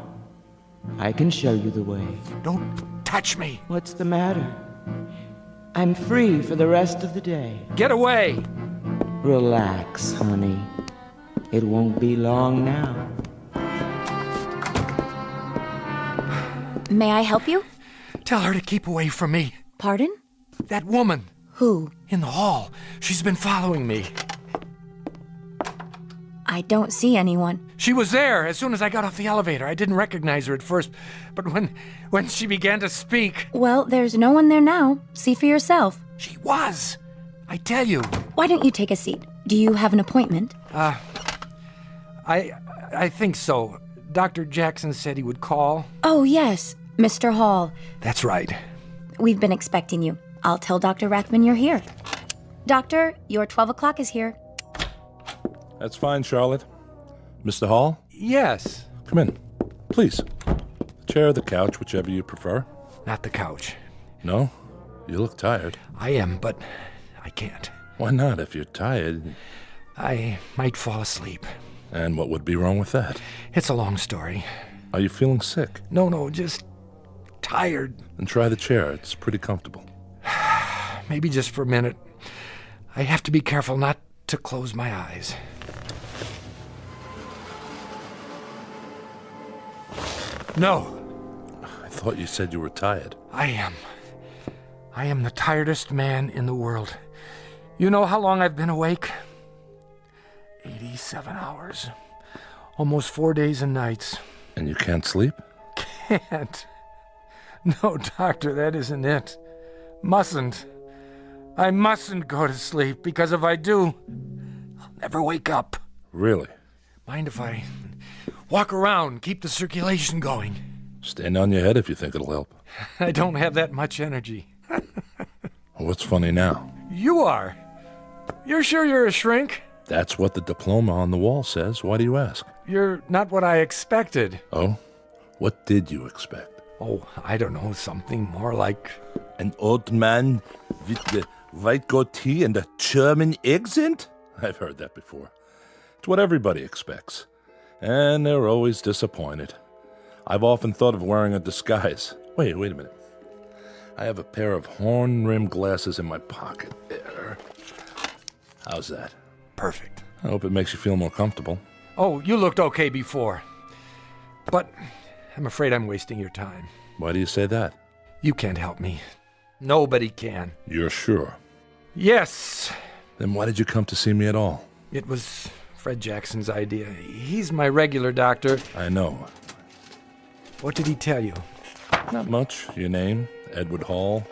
S23: I can show you the way.
S13: Don't touch me.
S23: What's the matter? I'm free for the rest of the day.
S13: Get away!
S23: Relax, honey. It won't be long now.
S24: May I help you?
S13: Tell her to keep away from me.
S24: Pardon?
S13: That woman.
S24: Who?
S13: In the hall. She's been following me.
S24: I don't see anyone.
S13: She was there as soon as I got off the elevator. I didn't recognize her at first, but when she began to speak...
S24: Well, there's no one there now. See for yourself.
S13: She was. I tell you.
S24: Why don't you take a seat? Do you have an appointment?
S13: I think so. Dr. Jackson said he would call.
S24: Oh, yes. Mr. Hall.
S13: That's right.
S24: We've been expecting you. I'll tell Dr. Rathman you're here. Doctor, your 12 o'clock is here.
S7: That's fine, Charlotte. Mr. Hall?
S13: Yes.
S7: Come in. Please. The chair or the couch, whichever you prefer.
S13: Not the couch.
S7: No? You look tired.
S13: I am, but I can't.
S7: Why not? If you're tired...
S13: I might fall asleep.
S7: And what would be wrong with that?
S13: It's a long story.
S7: Are you feeling sick?
S13: No, just tired.
S7: Then try the chair. It's pretty comfortable.
S13: maybe just for a minute. I have to be careful not to close my eyes. No.
S7: I thought you said you were tired.
S13: I am the tiredest man in the world. You know how long I've been awake? 87 hours. Almost 4 days and nights.
S7: And you can't sleep?
S13: Can't. No, doctor, that isn't it. Mustn't. I mustn't go to sleep, because if I do, I'll never wake up.
S7: Really?
S13: Mind if I walk around, keep the circulation going?
S7: Stand on your head if you think it'll help.
S13: I don't have that much energy.
S7: What's funny now?
S13: You are. You're sure you're a shrink?
S7: That's what the diploma on the wall says. Why do you ask?
S13: You're not what I expected.
S7: Oh? What did you expect?
S13: Oh, I don't know, something more like...
S7: An old man with the white goatee and a German accent? I've heard that before. It's what everybody expects. And they're always disappointed. I've often thought of wearing a disguise. Wait a minute. I have a pair of horn-rimmed glasses in my pocket there. How's that?
S13: Perfect.
S7: I hope it makes you feel more comfortable.
S13: Oh, you looked okay before. But I'm afraid I'm wasting your time.
S7: Why do you say that?
S13: You can't help me. Nobody can.
S7: You're sure?
S13: Yes.
S7: Then why did you come to see me at all?
S13: It was Fred Jackson's idea. He's my regular doctor.
S7: I know.
S13: What did he tell you?
S7: Not much. Your name, Edward Hall.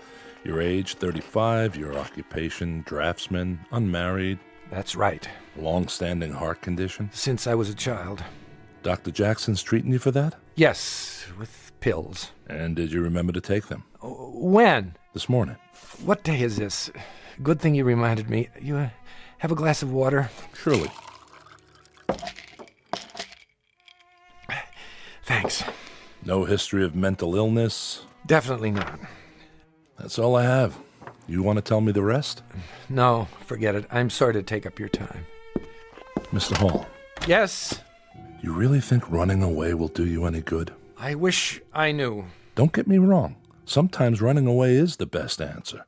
S7: Your age, 35. Your occupation, draftsman. Unmarried.
S13: That's right.
S7: Long-standing heart condition.
S13: Since I was a child.
S7: Dr. Jackson's treating you for that?
S13: Yes, with pills.
S7: And did you remember to take them?
S13: When?
S7: This morning.
S13: What day is this? Good thing you reminded me. You have a glass of water?
S7: Surely.
S13: Thanks.
S7: No history of mental illness?
S13: Definitely not.
S7: That's all I have. You want to tell me the rest?
S13: No, forget it. I'm sorry to take up your time.
S7: Mr. Hall.
S13: Yes?
S7: You really think running away will do you any good?
S13: I wish I knew.
S7: Don't get me wrong. Sometimes running away is the best answer.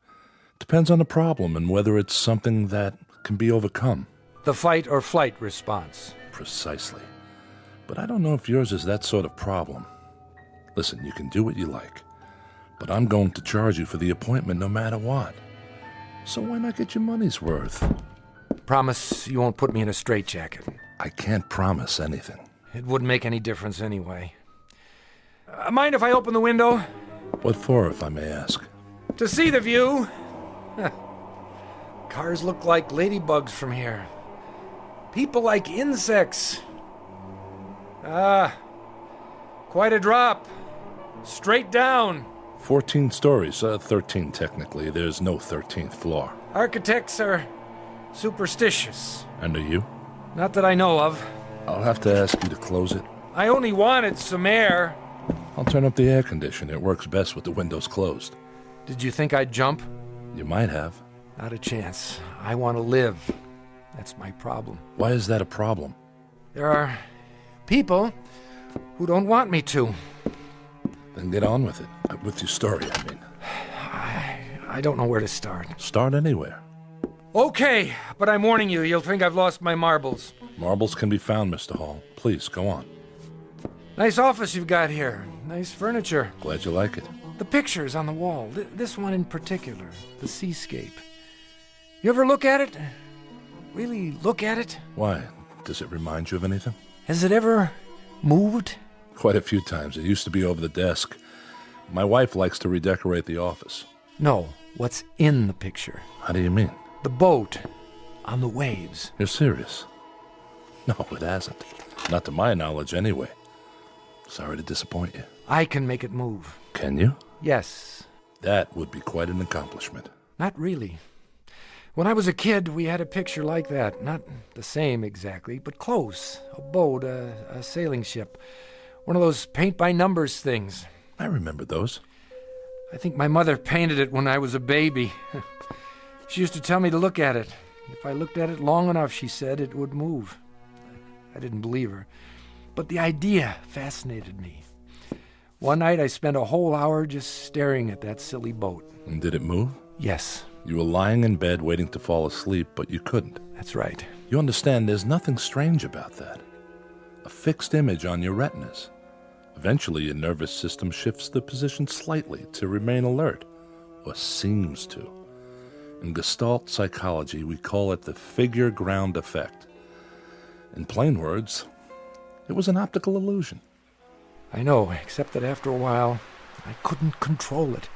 S7: Depends on the problem and whether it's something that can be overcome.
S13: The fight or flight response.
S7: Precisely. But I don't know if yours is that sort of problem. Listen, you can do what you like, but I'm going to charge you for the appointment no matter what. So why not get your money's worth?
S13: Promise you won't put me in a straitjacket.
S7: I can't promise anything.
S13: It wouldn't make any difference anyway. Mind if I open the window?
S7: What for, if I may ask?
S13: To see the view. Cars look like ladybugs from here. People like insects. Quite a drop. Straight down.
S7: 14 stories, 13 technically. There's no 13th floor.
S13: Architects are superstitious.
S7: And are you?
S13: Not that I know of.
S7: I'll have to ask you to close it.
S13: I only wanted some air.
S7: I'll turn up the air conditioner. It works best with the windows closed.
S13: Did you think I'd jump?
S7: You might have.
S13: Not a chance. I want to live. That's my problem.
S7: Why is that a problem?
S13: There are people who don't want me to.
S7: Then get on with it. With your story, I mean.
S13: I don't know where to start.
S7: Start anywhere.
S13: Okay, but I'm warning you, you'll think I've lost my marbles.
S7: Marbles can be found, Mr. Hall. Please, go on.
S13: Nice office you've got here. Nice furniture.
S7: Glad you like it.
S13: The pictures on the wall. This one in particular. The seascape. You ever look at it? Really look at it?
S7: Why? Does it remind you of anything?
S13: Has it ever moved?
S7: Quite a few times. It used to be over the desk. My wife likes to redecorate the office.
S13: No, what's in the picture?
S7: How do you mean?
S13: The boat on the waves.
S7: You're serious? No, it hasn't. Not to my knowledge, anyway. Sorry to disappoint you.
S13: I can make it move.
S7: Can you?
S13: Yes.
S7: That would be quite an accomplishment.
S13: Not really. When I was a kid, we had a picture like that. Not the same exactly, but close. A boat, a sailing ship. One of those paint-by-numbers things.
S7: I remember those.
S13: I think my mother painted it when I was a baby. She used to tell me to look at it. If I looked at it long enough, she said, it would move. I didn't believe her. But the idea fascinated me. One night I spent a whole hour just staring at that silly boat.
S7: And did it move?
S13: Yes.
S7: You were lying in bed waiting to fall asleep, but you couldn't.
S13: That's right.
S7: You understand there's nothing strange about that. A fixed image on your retinas. Eventually, your nervous system shifts the position slightly to remain alert, or seems to. In Gestalt psychology, we call it the figure ground effect. In plain words, it was an optical illusion.
S13: I know, except that after a while, I couldn't control it.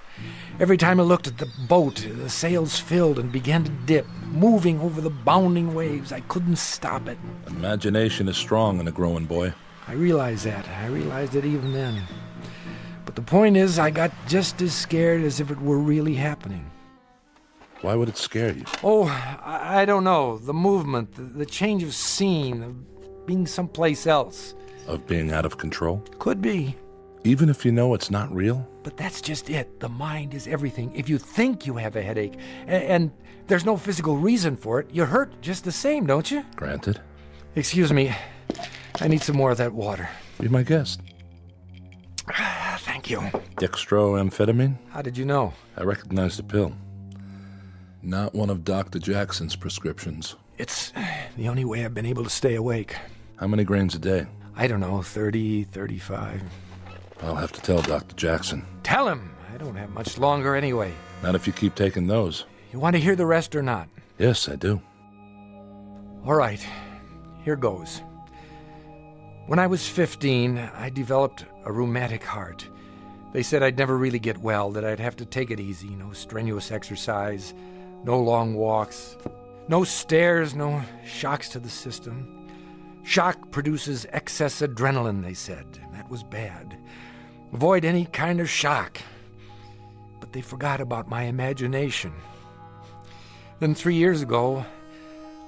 S13: Every time I looked at the boat, the sails filled and began to dip, moving over the bounding waves. I couldn't stop it.
S7: Imagination is strong in a growing boy.
S13: I realized that. I realized it even then. But the point is, I got just as scared as if it were really happening.
S7: Why would it scare you?
S13: Oh, I don't know. The movement, the change of scene, of being someplace else.
S7: Of being out of control?
S13: Could be.
S7: Even if you know it's not real?
S13: But that's just it. The mind is everything. If you think you have a headache, and there's no physical reason for it, you hurt just the same, don't you?
S7: Granted.
S13: Excuse me. I need some more of that water.
S7: Be my guest.
S13: Thank you.
S7: Dextroamphetamine?
S13: How did you know?
S7: I recognize the pill. Not one of Dr. Jackson's prescriptions.
S13: It's the only way I've been able to stay awake.
S7: How many grains a day?
S13: I don't know, 30, 35.
S7: I'll have to tell Dr. Jackson.
S13: Tell him! I don't have much longer anyway.
S7: Not if you keep taking those.
S13: You want to hear the rest or not?
S7: Yes, I do.
S13: All right, here goes. When I was 15, I developed a rheumatic heart. They said I'd never really get well, that I'd have to take it easy. No strenuous exercise, no long walks, no stairs, no shocks to the system. Shock produces excess adrenaline, they said. That was bad. Avoid any kind of shock. But they forgot about my imagination. Then 3 years ago,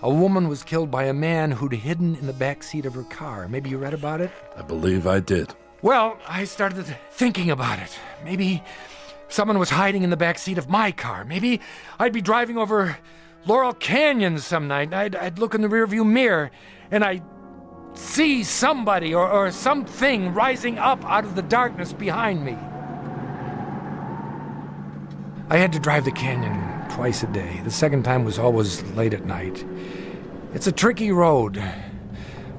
S13: a woman was killed by a man who'd hidden in the back seat of her car. Maybe you read about it?
S7: I believe I did.
S13: Well, I started thinking about it. Maybe someone was hiding in the back seat of my car. Maybe I'd be driving over Laurel Canyon some night. I'd look in the rearview mirror, and I'd see somebody or something rising up out of the darkness behind me. I had to drive the canyon twice a day. The second time was always late at night. It's a tricky road.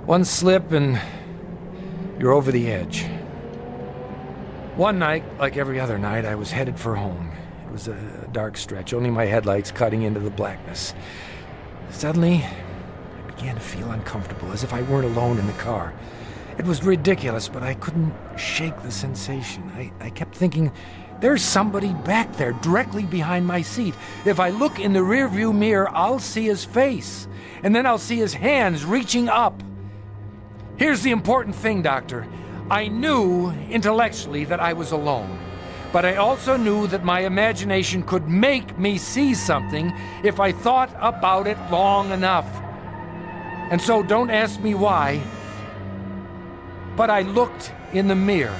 S13: One slip and you're over the edge. One night, like every other night, I was headed for home. It was a dark stretch, only my headlights cutting into the blackness. Suddenly, I began to feel uncomfortable, as if I weren't alone in the car. It was ridiculous, but I couldn't shake the sensation. I kept thinking, there's somebody back there, directly behind my seat. If I look in the rearview mirror, I'll see his face, and then I'll see his hands reaching up. Here's the important thing, Doctor. I knew intellectually that I was alone, but I also knew that my imagination could make me see something if I thought about it long enough. And so don't ask me why, but I looked in the mirror.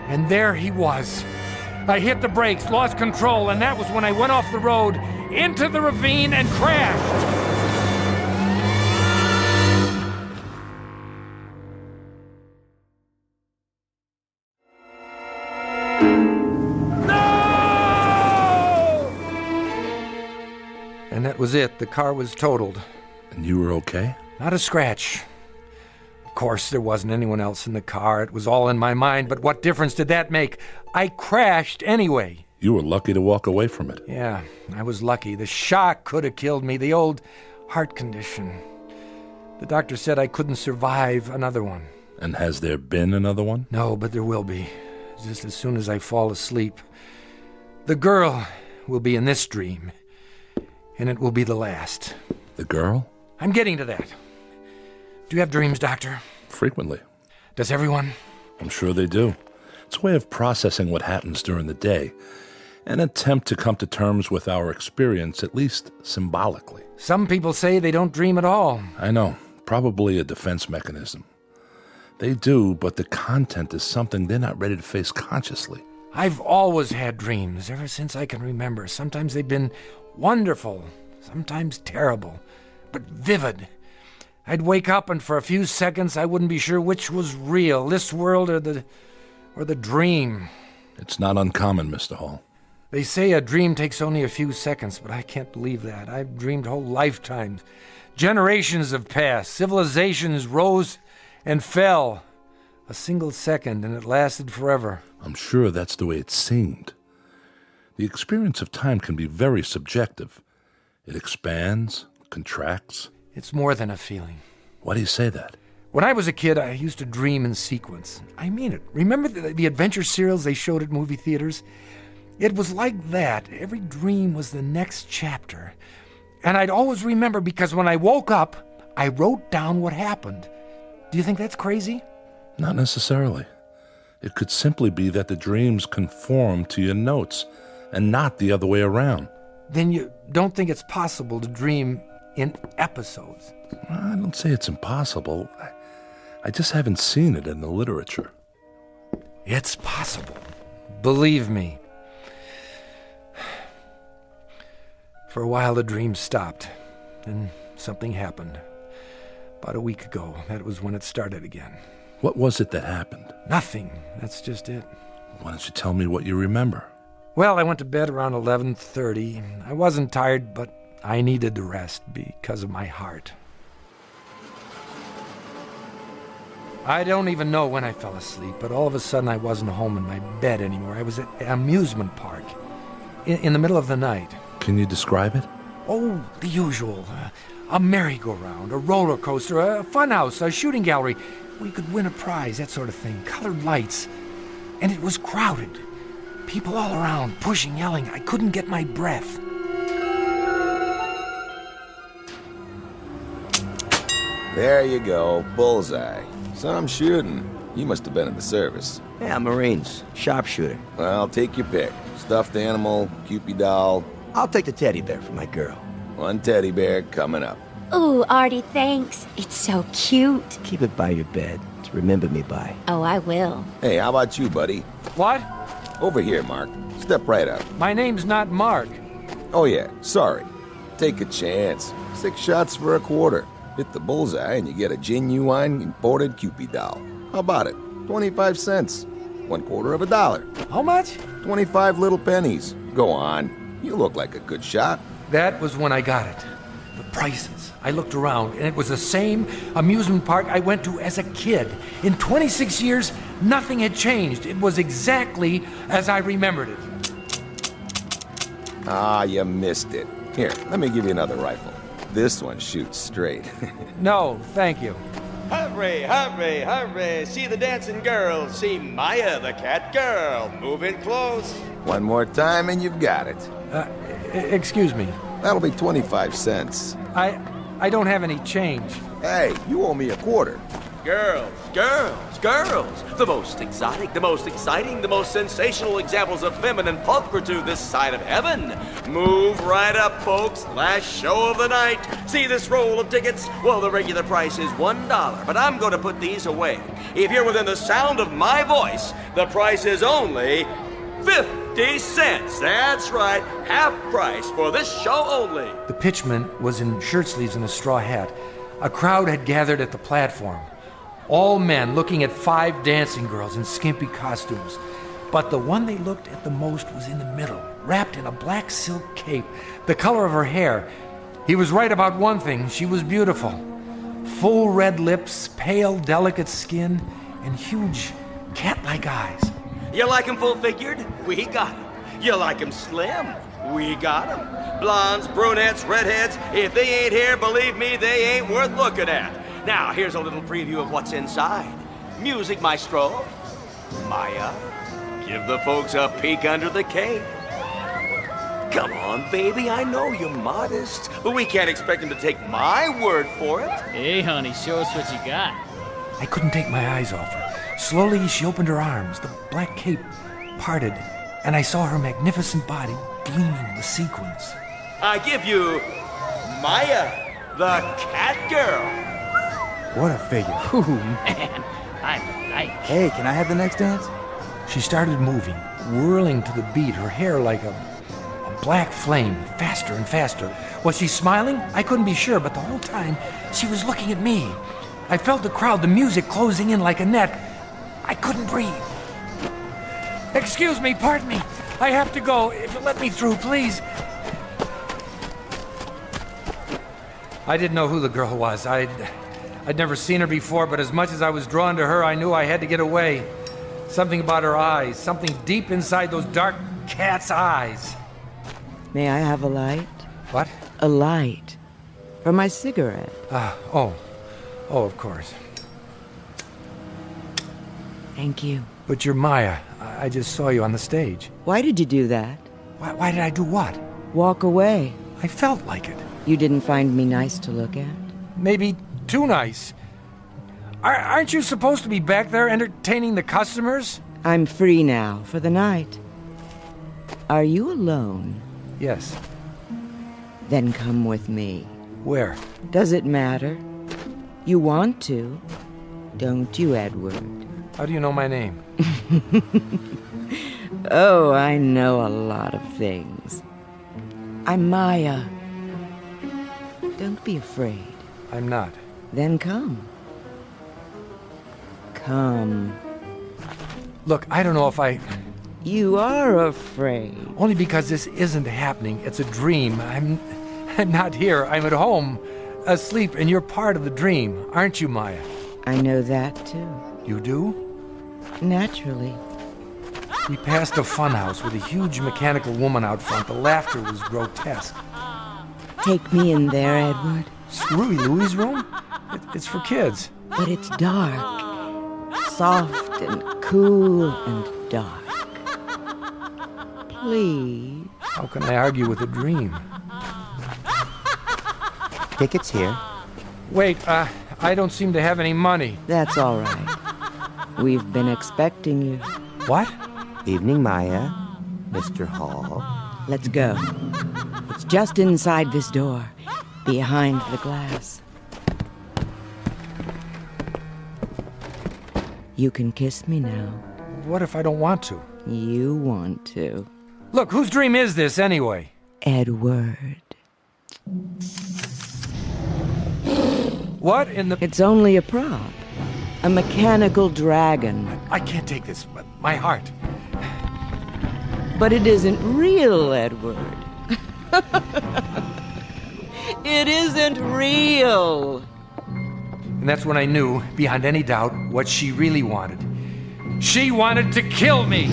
S13: And there he was. I hit the brakes, lost control, and that was when I went off the road into the ravine and crashed. And that was it. The car was totaled.
S7: And you were okay?
S13: Not a scratch. Of course, there wasn't anyone else in the car. It was all in my mind, but what difference did that make? I crashed anyway.
S7: You were lucky to walk away from it.
S13: Yeah, I was lucky. The shock could have killed me, the old heart condition. The doctor said I couldn't survive another one.
S7: And has there been another one?
S13: No, but there will be. Just as soon as I fall asleep. The girl will be in this dream. And it will be the last.
S7: The girl?
S13: I'm getting to that. Do you have dreams, Doctor?
S7: Frequently.
S13: Does everyone?
S7: I'm sure they do. It's a way of processing what happens during the day. An attempt to come to terms with our experience, at least symbolically.
S13: Some people say they don't dream at all.
S7: I know. Probably a defense mechanism. They do, but the content is something they're not ready to face consciously.
S13: I've always had dreams, ever since I can remember. Sometimes they've been wonderful, sometimes terrible, but vivid. I'd wake up and for a few seconds I wouldn't be sure which was real, this world or the dream.
S7: It's not uncommon, Mr. Hall.
S13: They say a dream takes only a few seconds, but I can't believe that. I've dreamed whole lifetimes. Generations have passed. Civilizations rose and fell. A single second, and it lasted forever.
S7: I'm sure that's the way it seemed. The experience of time can be very subjective. It expands, contracts.
S13: It's more than a feeling.
S7: Why do you say that?
S13: When I was a kid, I used to dream in sequence. I mean it. Remember the adventure serials they showed at movie theaters? It was like that. Every dream was the next chapter. And I'd always remember because when I woke up, I wrote down what happened. Do you think that's crazy?
S7: Not necessarily. It could simply be that the dreams conform to your notes and not the other way around.
S13: Then you don't think it's possible to dream in episodes?
S7: I don't say it's impossible. I just haven't seen it in the literature.
S13: It's possible. Believe me. For a while, the dream stopped. Then something happened. About a week ago, that was when it started again.
S7: What was it that happened?
S13: Nothing. That's just it.
S7: Why don't you tell me what you remember?
S13: Well, I went to bed around 11:30. I wasn't tired, but I needed the rest because of my heart. I don't even know when I fell asleep, but all of a sudden I wasn't home in my bed anymore. I was at an amusement park in the middle of the night.
S7: Can you describe it?
S13: Oh, the usual. A merry-go-round, a roller coaster, a funhouse, a shooting gallery. We could win a prize, that sort of thing. Colored lights. And it was crowded. People all around, pushing, yelling. I couldn't get my breath.
S3: There you go, bullseye. Some shooting. You must have been in the service.
S23: Yeah, Marines. Sharpshooter.
S3: Well, take your pick. Stuffed animal, Cupid doll.
S23: I'll take the teddy bear for my girl.
S3: One teddy bear coming up.
S24: Ooh, Artie, thanks. It's so cute.
S23: Keep it by your bed to remember me by.
S24: Oh, I will.
S3: Hey, how about you, buddy?
S13: What?
S3: Over here, Mark. Step right up.
S13: My name's not Mark.
S3: Oh, yeah. Sorry. Take a chance. 6 shots for a quarter. Hit the bullseye and you get a genuine imported Cupid doll. How about it? 25 cents. 1/4 of a dollar.
S13: How much?
S3: 25 little pennies. Go on. You look like a good shot.
S13: That was when I got it. The prices. I looked around, and it was the same amusement park I went to as a kid. In 26 years, nothing had changed. It was exactly as I remembered it.
S3: Ah, you missed it. Here, let me give you another rifle. This one shoots straight.
S13: No, thank you.
S22: Hurry, hurry, hurry. See the dancing girls. See Maya, the cat girl. Move in close.
S3: One more time and you've got it.
S13: Excuse me.
S3: That'll be 25 cents.
S13: I don't have any change.
S3: Hey, you owe me a quarter.
S22: Girls, girls, girls. The most exotic, the most exciting, the most sensational examples of feminine pulchritude this side of heaven. Move right up, folks. Last show of the night. See this roll of tickets? Well, the regular price is $1, but I'm going to put these away. If you're within the sound of my voice, the price is only 50 cents. That's right. Half price for this show only.
S13: The pitchman was in shirt sleeves and a straw hat. A crowd had gathered at the platform. All men looking at 5 dancing girls in skimpy costumes. But the one they looked at the most was in the middle, wrapped in a black silk cape, the color of her hair. He was right about one thing. She was beautiful. Full red lips, pale, delicate skin, and huge, cat-like eyes.
S22: You like 'em full-figured? We got 'em. You like 'em slim? We got 'em. Blondes, brunettes, redheads, if they ain't here, believe me, they ain't worth looking at. Now, here's a little preview of what's inside. Music, maestro. Maya, give the folks a peek under the cape. Come on, baby, I know you're modest, but we can't expect them to take my word for it.
S2: Hey, honey, show us what you got.
S13: I couldn't take my eyes off her. Slowly, she opened her arms. The black cape parted, and I saw her magnificent body gleaming with sequins.
S22: I give you Maya, the cat girl.
S4: What a figure.
S13: Ooh, man, I like.
S4: Hey, can I have the next dance?
S13: She started moving, whirling to the beat, her hair like a black flame, faster and faster. Was she smiling? I couldn't be sure, but the whole time she was looking at me. I felt the crowd, the music closing in like a net. I couldn't breathe. Excuse me, pardon me. I have to go. If you'll let me through, please. I didn't know who the girl was. I'd never seen her before, but as much as I was drawn to her, I knew I had to get away. Something about her eyes, something deep inside those dark cat's eyes.
S23: May I have a light?
S13: What?
S23: A light. For my cigarette.
S13: Oh, of course.
S23: Thank you.
S13: But you're Maya. I just saw you on the stage.
S23: Why did you do that?
S13: Why did I do what?
S23: Walk away.
S13: I felt like it.
S23: You didn't find me nice to look at?
S13: Maybe too nice. Aren't you supposed to be back there entertaining the customers?
S23: I'm free now for the night. Are you alone?
S13: Yes.
S23: Then come with me.
S13: Where?
S23: Does it matter? You want to, don't you, Edward?
S13: How do you know my name?
S23: Oh, I know a lot of things. I'm Maya. Don't be afraid.
S13: I'm not.
S23: Then come. Come.
S13: Look, I don't know if I...
S23: You are afraid.
S13: Only because this isn't happening. It's a dream. I'm not here. I'm at home, asleep, and you're part of the dream, aren't you, Maya?
S23: I know that, too.
S13: You do?
S23: Naturally.
S13: We passed a funhouse with a huge mechanical woman out front. The laughter was grotesque.
S23: Take me in there, Edward.
S13: Screwy Louie's room? It's for kids.
S23: But it's dark. Soft and cool and dark. Please.
S13: How can I argue with a dream?
S23: Tickets here.
S13: Wait, I don't seem to have any money.
S23: That's all right. We've been expecting you.
S13: What?
S23: Evening, Maya. Mr. Hall. Let's go. It's just inside this door, behind the glass. You can kiss me now.
S13: What if I don't want to?
S23: You want to.
S13: Look, whose dream is this, anyway?
S23: Edward.
S13: What in the...
S23: It's only a prop. A mechanical dragon.
S13: I can't take this. My heart.
S23: But it isn't real, Edward. It isn't real.
S13: And that's when I knew, beyond any doubt, what she really wanted. She wanted to kill me!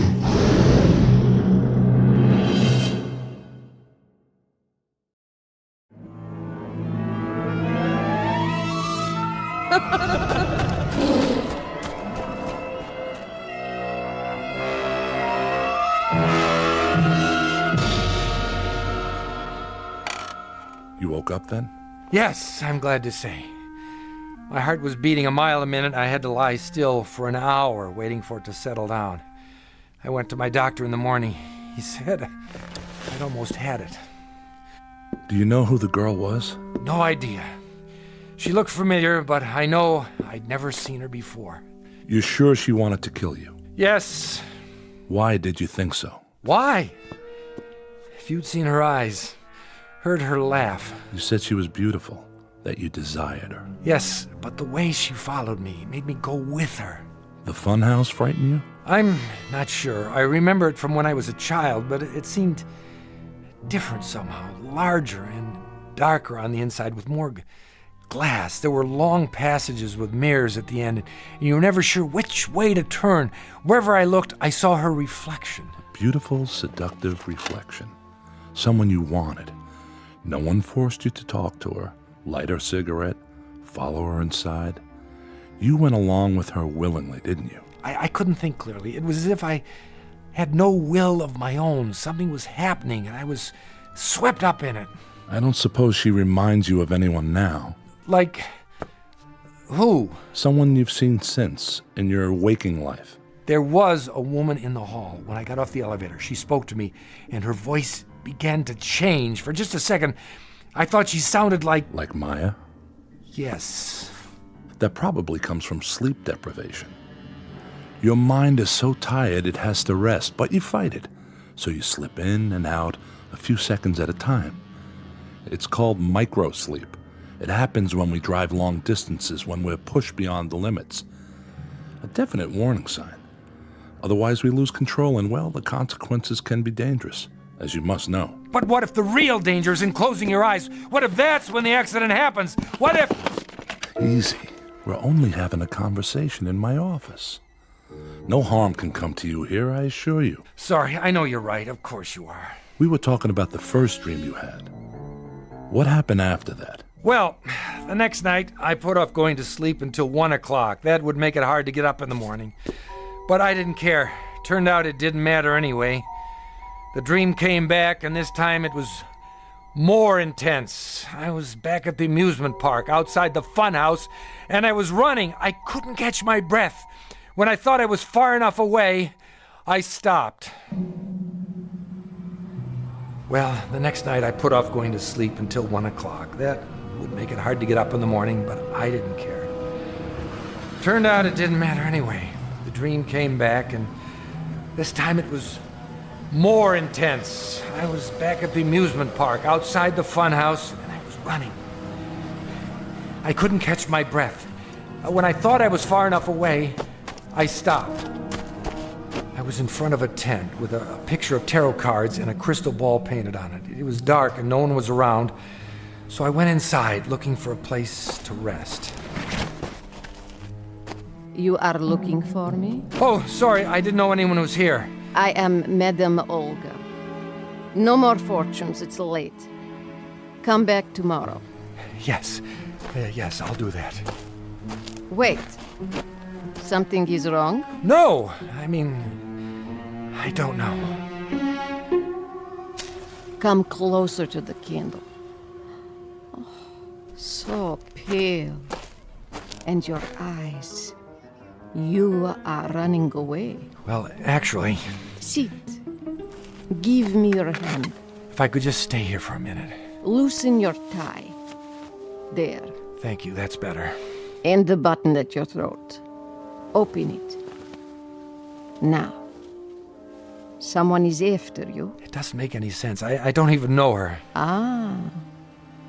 S7: You woke up then?
S13: Yes, I'm glad to say. My heart was beating a mile a minute. I had to lie still for an hour, waiting for it to settle down. I went to my doctor in the morning. He said I'd almost had it.
S7: Do you know who the girl was?
S13: No idea. She looked familiar, but I know I'd never seen her before.
S7: You're sure she wanted to kill you?
S13: Yes.
S7: Why did you think so?
S13: Why? If you'd seen her eyes, heard her laugh.
S7: You said she was beautiful, that you desired her.
S13: Yes, but the way she followed me made me go with her.
S7: The funhouse frightened you?
S13: I'm not sure. I remember it from when I was a child, but it seemed different somehow, larger and darker on the inside with more glass. There were long passages with mirrors at the end, and you were never sure which way to turn. Wherever I looked, I saw her reflection.
S7: A beautiful, seductive reflection. Someone you wanted. No one forced you to talk to her, light her cigarette, follow her inside. You went along with her willingly, didn't you?
S13: I couldn't think clearly. It was as if I had no will of my own. Something was happening, and I was swept up in it.
S7: I don't suppose she reminds you of anyone now.
S13: Like who?
S7: Someone you've seen since, in your waking life.
S13: There was a woman in the hall when I got off the elevator. She spoke to me, and her voice began to change. For just a second, I thought she sounded like...
S7: Like Maya?
S13: Yes.
S7: That probably comes from sleep deprivation. Your mind is so tired it has to rest, but you fight it. So you slip in and out a few seconds at a time. It's called microsleep. It happens when we drive long distances, when we're pushed beyond the limits. A definite warning sign. Otherwise, we lose control, and, well, the consequences can be dangerous, as you must know.
S13: But what if the real danger is in closing your eyes? What if that's when the accident happens? What if...
S7: Easy. We're only having a conversation in my office. No harm can come to you here, I assure you.
S13: Sorry, I know you're right. Of course you are.
S7: We were talking about the first dream you had. What happened after that?
S13: Well, the next night, I put off going to sleep until 1 o'clock. That would make it hard to get up in the morning. But I didn't care. Turned out it didn't matter anyway. The dream came back, and this time it was more intense. I was back at the amusement park, outside the fun house, and I was running. I couldn't catch my breath. When I thought I was far enough away, I stopped. Well, the next night I put off going to sleep until 1 o'clock. That would make it hard to get up in the morning, but I didn't care. Turned out it didn't matter anyway. The dream came back, and this time it was more intense. I was back at the amusement park, outside the fun house, and I was running. I couldn't catch my breath. When I thought I was far enough away, I stopped. I was in front of a tent with a picture of tarot cards and a crystal ball painted on it. It was dark and no one was around, so I went inside looking for a place to rest.
S12: You are looking for me?
S13: Oh, sorry, I didn't know anyone was here.
S12: I am Madame Olga. No more fortunes, it's late. Come back tomorrow.
S13: Yes, yes, I'll do that.
S12: Wait. Something is wrong?
S13: No, I mean, I don't know.
S12: Come closer to the candle. Oh, so pale. And your eyes. You are running away.
S13: Well, actually...
S12: Sit. Give me your hand.
S13: If I could just stay here for a minute.
S12: Loosen your tie. There.
S13: Thank you, that's better.
S12: And the button at your throat. Open it. Now. Someone is after you.
S13: It doesn't make any sense. I don't even know her.
S12: Ah.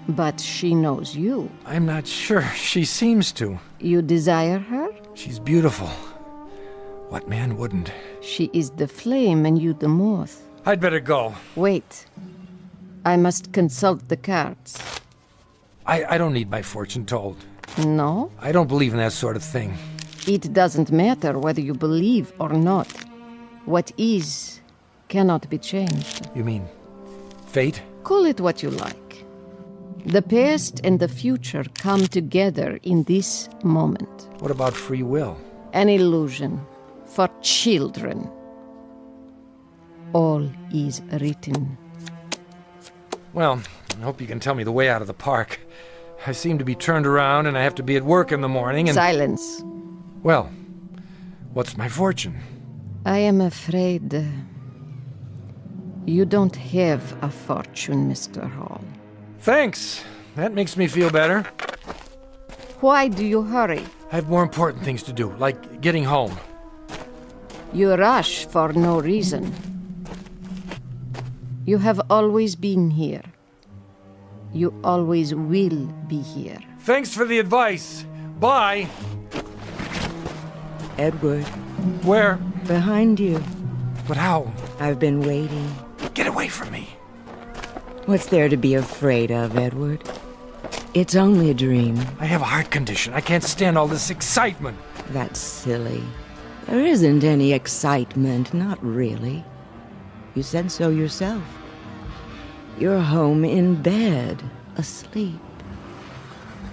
S12: But she knows you.
S13: I'm not sure. She seems to.
S12: You desire her?
S13: She's beautiful. What man wouldn't?
S12: She is the flame and you the moth.
S13: I'd better go.
S12: Wait. I must consult the cards.
S13: I don't need my fortune told.
S12: No?
S13: I don't believe in that sort of thing.
S12: It doesn't matter whether you believe or not. What is cannot be changed.
S13: You mean fate?
S12: Call it what you like. The past and the future come together in this moment.
S13: What about free will?
S12: An illusion for children. All is written.
S13: Well, I hope you can tell me the way out of the park. I seem to be turned around and I have to be at work in the morning and...
S12: Silence.
S13: Well, what's my fortune?
S12: I am afraid you don't have a fortune, Mr. Hall.
S13: Thanks. That makes me feel better.
S12: Why do you hurry?
S13: I have more important things to do, like getting home.
S12: You rush for no reason. You have always been here. You always will be here.
S13: Thanks for the advice. Bye.
S23: Edward.
S13: Where?
S23: Behind you.
S13: But how?
S23: I've been waiting.
S13: Get away from me.
S23: What's there to be afraid of, Edward? It's only a dream.
S13: I have a heart condition. I can't stand all this excitement.
S23: That's silly. There isn't any excitement, not really. You said so yourself. You're home in bed, asleep.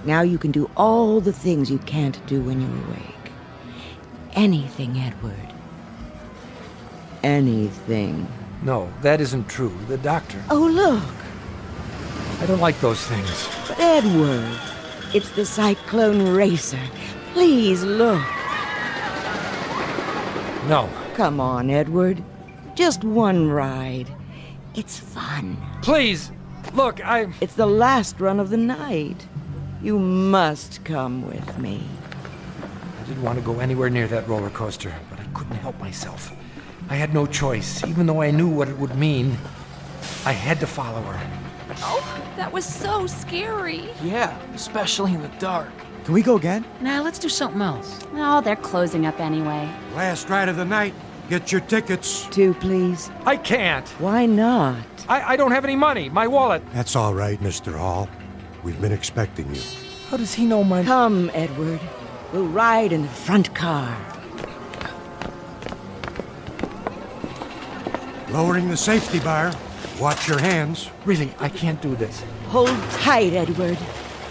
S23: Now you can do all the things you can't do when you're awake. Anything, Edward. Anything.
S13: No, that isn't true. The doctor...
S23: Oh, look!
S13: I don't like those things.
S23: But Edward, it's the Cyclone Racer. Please look.
S13: No.
S23: Come on, Edward. Just one ride. It's fun.
S13: Please, look,
S23: It's the last run of the night. You must come with me.
S13: I didn't want to go anywhere near that roller coaster, but I couldn't help myself. I had no choice, even though I knew what it would mean. I had to follow her.
S20: Oh, that was so scary.
S6: Yeah, especially in the dark.
S4: Can we go again?
S2: Nah, let's do something else.
S20: Oh, they're closing up anyway.
S14: Last ride of the night. Get your tickets.
S23: 2, please.
S13: I can't.
S23: Why not?
S13: I don't have any money. My wallet.
S14: That's all right, Mr. Hall. We've been expecting you.
S13: How does he know my...
S23: Come, Edward. We'll ride in the front car.
S14: Lowering the safety bar. Watch your hands.
S13: Really, I can't do this.
S23: Hold tight, Edward.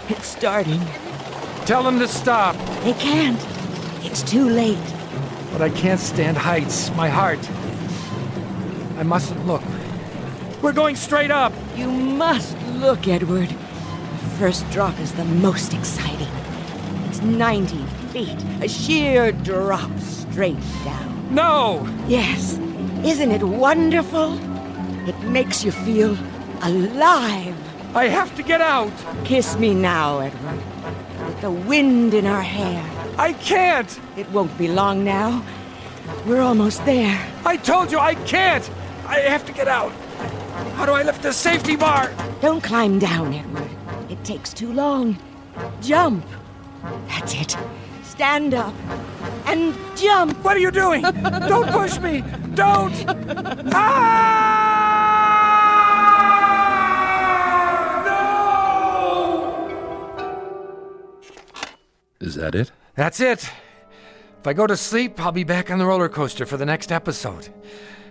S23: It's starting.
S13: Tell them to stop.
S23: They can't. It's too late.
S13: But I can't stand heights. My heart. I mustn't look. We're going straight up.
S23: You must look, Edward. The first drop is the most exciting. It's 90 feet. A sheer drop straight down.
S13: No!
S23: Yes. Isn't it wonderful? It makes you feel alive.
S13: I have to get out.
S23: Kiss me now, Edward. With the wind in our hair.
S13: I can't.
S23: It won't be long now. We're almost there.
S13: I told you I can't. I have to get out. How do I lift the safety bar?
S23: Don't climb down, Edward. It takes too long. Jump. That's it. Stand up and jump.
S13: What are you doing? Don't push me. Don't. Ah!
S7: Is that it?
S13: That's it. If I go to sleep, I'll be back on the roller coaster for the next episode.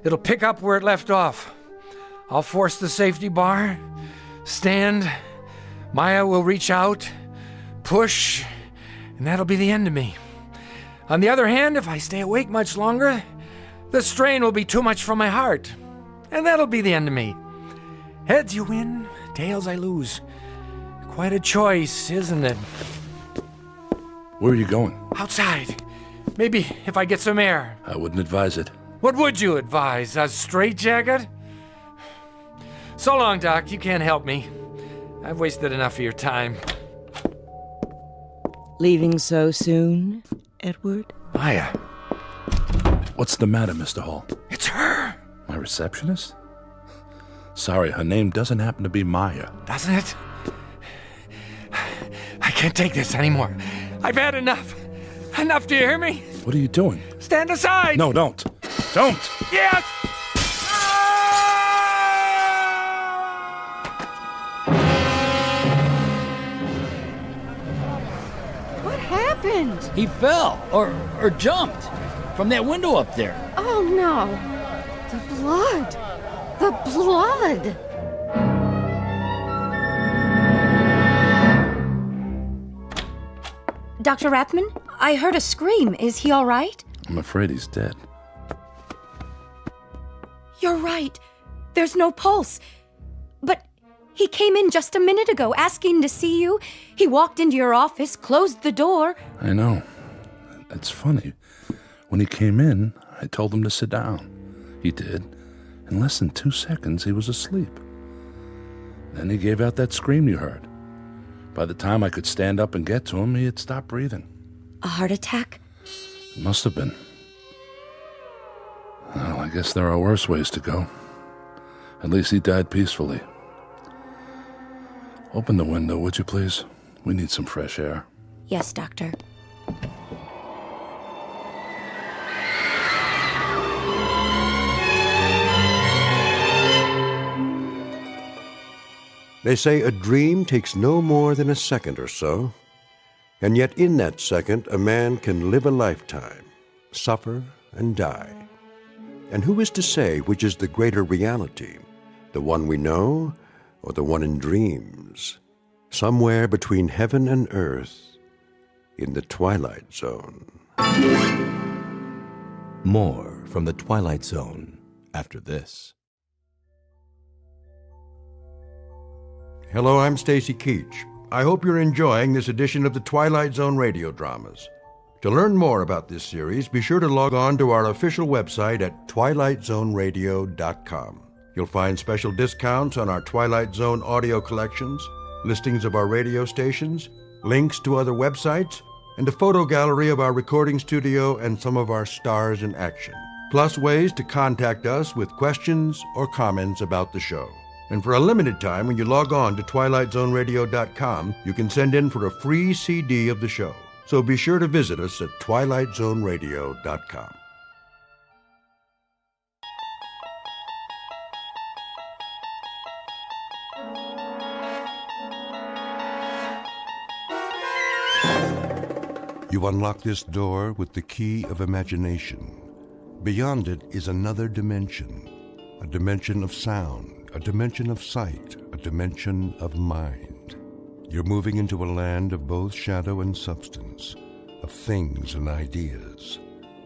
S13: It'll pick up where it left off. I'll force the safety bar, stand, Maya will reach out, push, and that'll be the end of me. On the other hand, if I stay awake much longer, the strain will be too much for my heart, and that'll be the end of me. Heads you win, tails I lose. Quite a choice, isn't it?
S7: Where are you going?
S13: Outside. Maybe if I get some air.
S7: I wouldn't advise it.
S13: What would you advise? A straitjacket? So long, Doc. You can't help me. I've wasted enough of your time.
S23: Leaving so soon, Edward?
S13: Maya.
S7: What's the matter, Mr. Hall?
S13: It's her.
S7: My receptionist? Sorry, her name doesn't happen to be Maya.
S13: Doesn't it? I can't take this anymore. I've had enough. Enough, do you hear me?
S7: What are you doing?
S13: Stand aside!
S7: No, don't. Don't!
S13: Yes!
S23: What happened?
S16: He fell, or jumped, from that window up there.
S12: Oh no! The blood! The blood!
S19: Dr. Rathman, I heard a scream. Is he all right?
S7: I'm afraid he's dead.
S19: You're right. There's no pulse. But he came in just a minute ago asking to see you. He walked into your office, closed the door.
S7: I know. It's funny. When he came in, I told him to sit down. He did. In less than 2 seconds, he was asleep. Then he gave out that scream you heard. By the time I could stand up and get to him, he had stopped breathing.
S19: A heart attack?
S7: It must have been. Well, I guess there are worse ways to go. At least he died peacefully. Open the window, would you please? We need some fresh air.
S19: Yes, Doctor.
S1: They say a dream takes no more than a second or so, and yet in that second a man can live a lifetime, suffer and die. And who is to say which is the greater reality, the one we know or the one in dreams, somewhere between heaven and earth, in the Twilight Zone?
S8: More from the Twilight Zone after this.
S1: Hello, I'm Stacy Keach. I hope you're enjoying this edition of the Twilight Zone radio dramas. To learn more about this series, be sure to log on to our official website at twilightzoneradio.com. You'll find special discounts on our Twilight Zone audio collections, listings of our radio stations, links to other websites, and a photo gallery of our recording studio and some of our stars in action, plus ways to contact us with questions or comments about the show. And for a limited time, when you log on to twilightzoneradio.com, you can send in for a free CD of the show. So be sure to visit us at twilightzoneradio.com. You unlock this door with the key of imagination. Beyond it is another dimension, a dimension of sound, a dimension of sight, a dimension of mind. You're moving into a land of both shadow and substance, of things and ideas.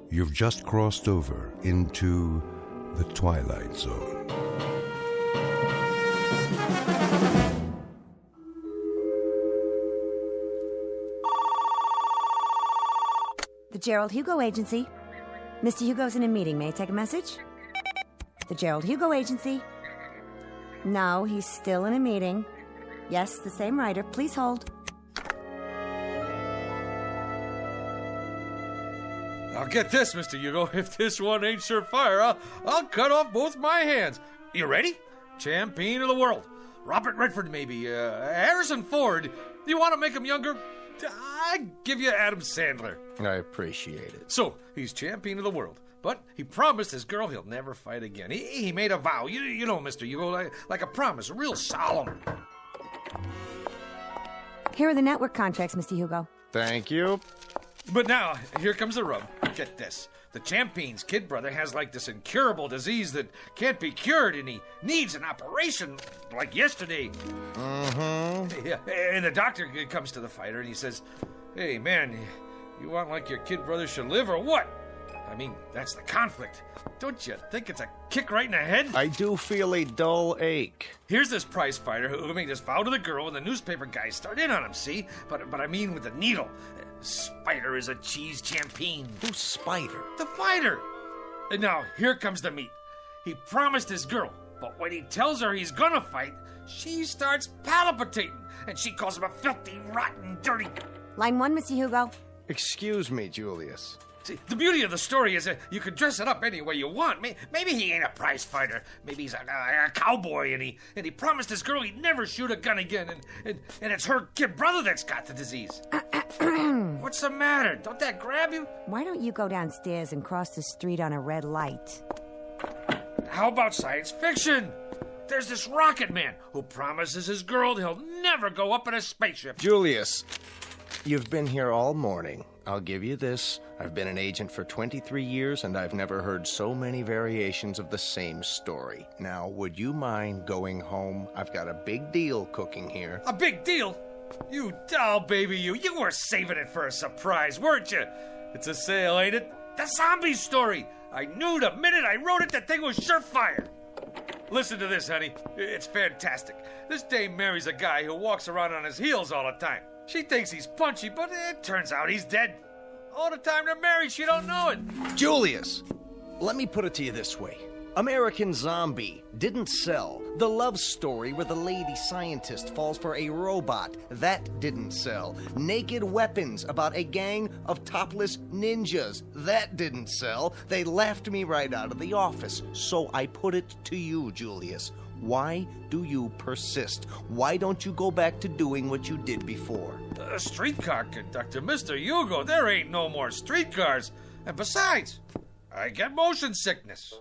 S1: You've just crossed over into the Twilight Zone.
S5: The Gerald Hugo Agency. Mr. Hugo's in a meeting. May I take a message? The Gerald Hugo Agency. No, he's still in a meeting. Yes, the same writer. Please hold.
S17: Now get this, Mr. Hugo. If this one ain't surefire, I'll cut off both my hands. You ready? Champion of the world. Robert Redford, maybe. Harrison Ford. You want to make him younger? I give you Adam Sandler.
S18: I appreciate it.
S17: So, he's champion of the world. But he promised his girl he'll never fight again. He made a vow. You know, Mr. Hugo, like a promise. Real solemn.
S5: Here are the network contracts, Mr. Hugo.
S18: Thank you.
S17: But now, here comes the rub. Get this. The champion's kid brother has like this incurable disease that can't be cured, and he needs an operation like yesterday. Yeah, and the doctor comes to the fighter and he says, "Hey, man, you want like your kid brother should live or what?" I mean, that's the conflict. Don't you think it's a kick right in the head?
S18: I do feel a dull ache.
S17: Here's this prize fighter who made this vow to the girl, and the newspaper guys start in on him, see? But I mean with the needle. Spider is a cheese champion.
S18: Who's Spider?
S17: The fighter. And now, here comes the meat. He promised his girl, but when he tells her he's gonna fight, she starts palpitating, and she calls him a filthy, rotten, dirty...
S5: Line 1, Mr. Hugo.
S18: Excuse me, Julius.
S17: See, the beauty of the story is that you can dress it up any way you want. Maybe he ain't a prize fighter. Maybe he's a cowboy, and he promised his girl he'd never shoot a gun again, and it's her kid brother that's got the disease. What's the matter? Don't that grab you?
S5: Why don't you go downstairs and cross the street on a red light?
S17: How about science fiction? There's this rocket man who promises his girl he'll never go up in a spaceship.
S18: Julius, you've been here all morning. I'll give you this. I've been an agent for 23 years, and I've never heard so many variations of the same story. Now, would you mind going home? I've got a big deal cooking here.
S17: A big deal? You doll baby, you were saving it for a surprise, weren't you? It's a sale, ain't it? The zombie story. I knew the minute I wrote it, that thing was surefire. Listen to this, honey. It's fantastic. This dame marries a guy who walks around on his heels all the time. She thinks he's punchy, but it turns out he's dead. All the time they're married, she don't know it.
S18: Julius, let me put it to you this way. American Zombie didn't sell. The love story where the lady scientist falls for a robot, that didn't sell. Naked Weapons about a gang of topless ninjas, that didn't sell. They laughed me right out of the office. So I put it to you, Julius. Why do you persist? Why don't you go back to doing what you did before?
S17: The streetcar conductor, Mr. Hugo, there ain't no more streetcars. And besides, I get motion sickness.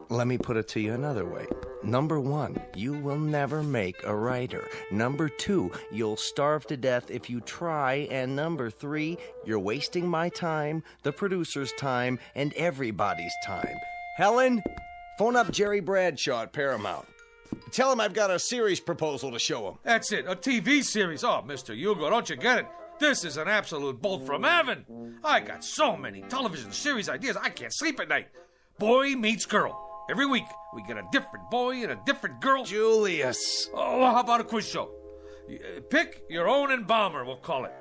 S18: Let me put it to you another way. Number 1, you will never make a writer. Number 2, you'll starve to death if you try. And number 3, you're wasting my time, the producer's time, and everybody's time. Helen, phone up Jerry Bradshaw at Paramount. Tell him I've got a series proposal to show him.
S17: That's it, a TV series. Oh, Mr. Hugo, don't you get it? This is an absolute bolt from heaven. I got so many television series ideas, I can't sleep at night. Boy meets girl. Every week, we get a different boy and a different girl.
S18: Julius.
S17: Oh, how about a quiz show? Pick your own embalmer, we'll call it.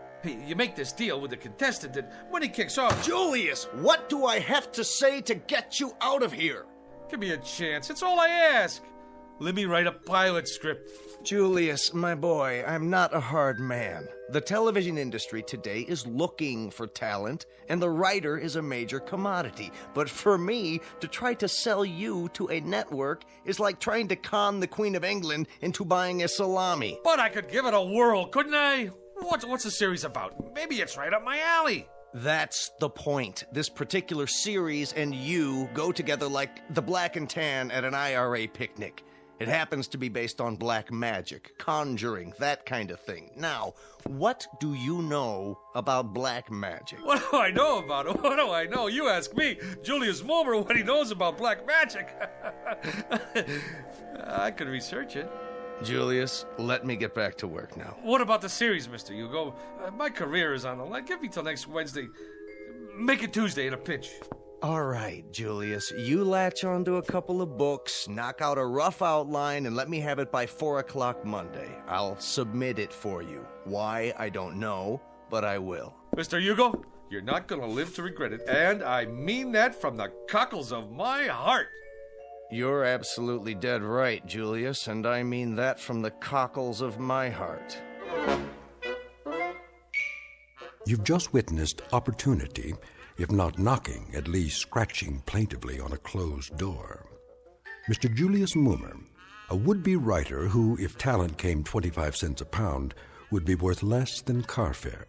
S17: You make this deal with the contestant that when he kicks off...
S18: Julius, what do I have to say to get you out of here?
S17: Give me a chance. It's all I ask. Let me write a pilot script.
S18: Julius, my boy, I'm not a hard man. The television industry today is looking for talent, and the writer is a major commodity. But for me, to try to sell you to a network is like trying to con the Queen of England into buying a salami.
S17: But I could give it a whirl, couldn't I? What's the series about? Maybe it's right up my alley.
S18: That's the point. This particular series and you go together like the black and tan at an IRA picnic. It happens to be based on black magic, conjuring, that kind of thing. Now, what do you know about black magic?
S17: What do I know about it? What do I know? You ask me, Julius Mulmer, what he knows about black magic. I could research it.
S18: Julius, let me get back to work now.
S17: What about the series, Mr. Hugo? My career is on the line. Give me till next Wednesday. Make it Tuesday in a pinch.
S18: All right, Julius, you latch onto a couple of books, knock out a rough outline, and let me have it by 4 o'clock Monday. I'll submit it for you. Why, I don't know, but I will.
S17: Mr. Hugo, you're not going to live to regret it, and I mean that from the cockles of my heart.
S18: You're absolutely dead right, Julius, and I mean that from the cockles of my heart.
S1: You've just witnessed opportunity, if not knocking, at least scratching plaintively on a closed door. Mr. Julius Mulmer, a would-be writer who, if talent came 25 cents a pound, would be worth less than car fare.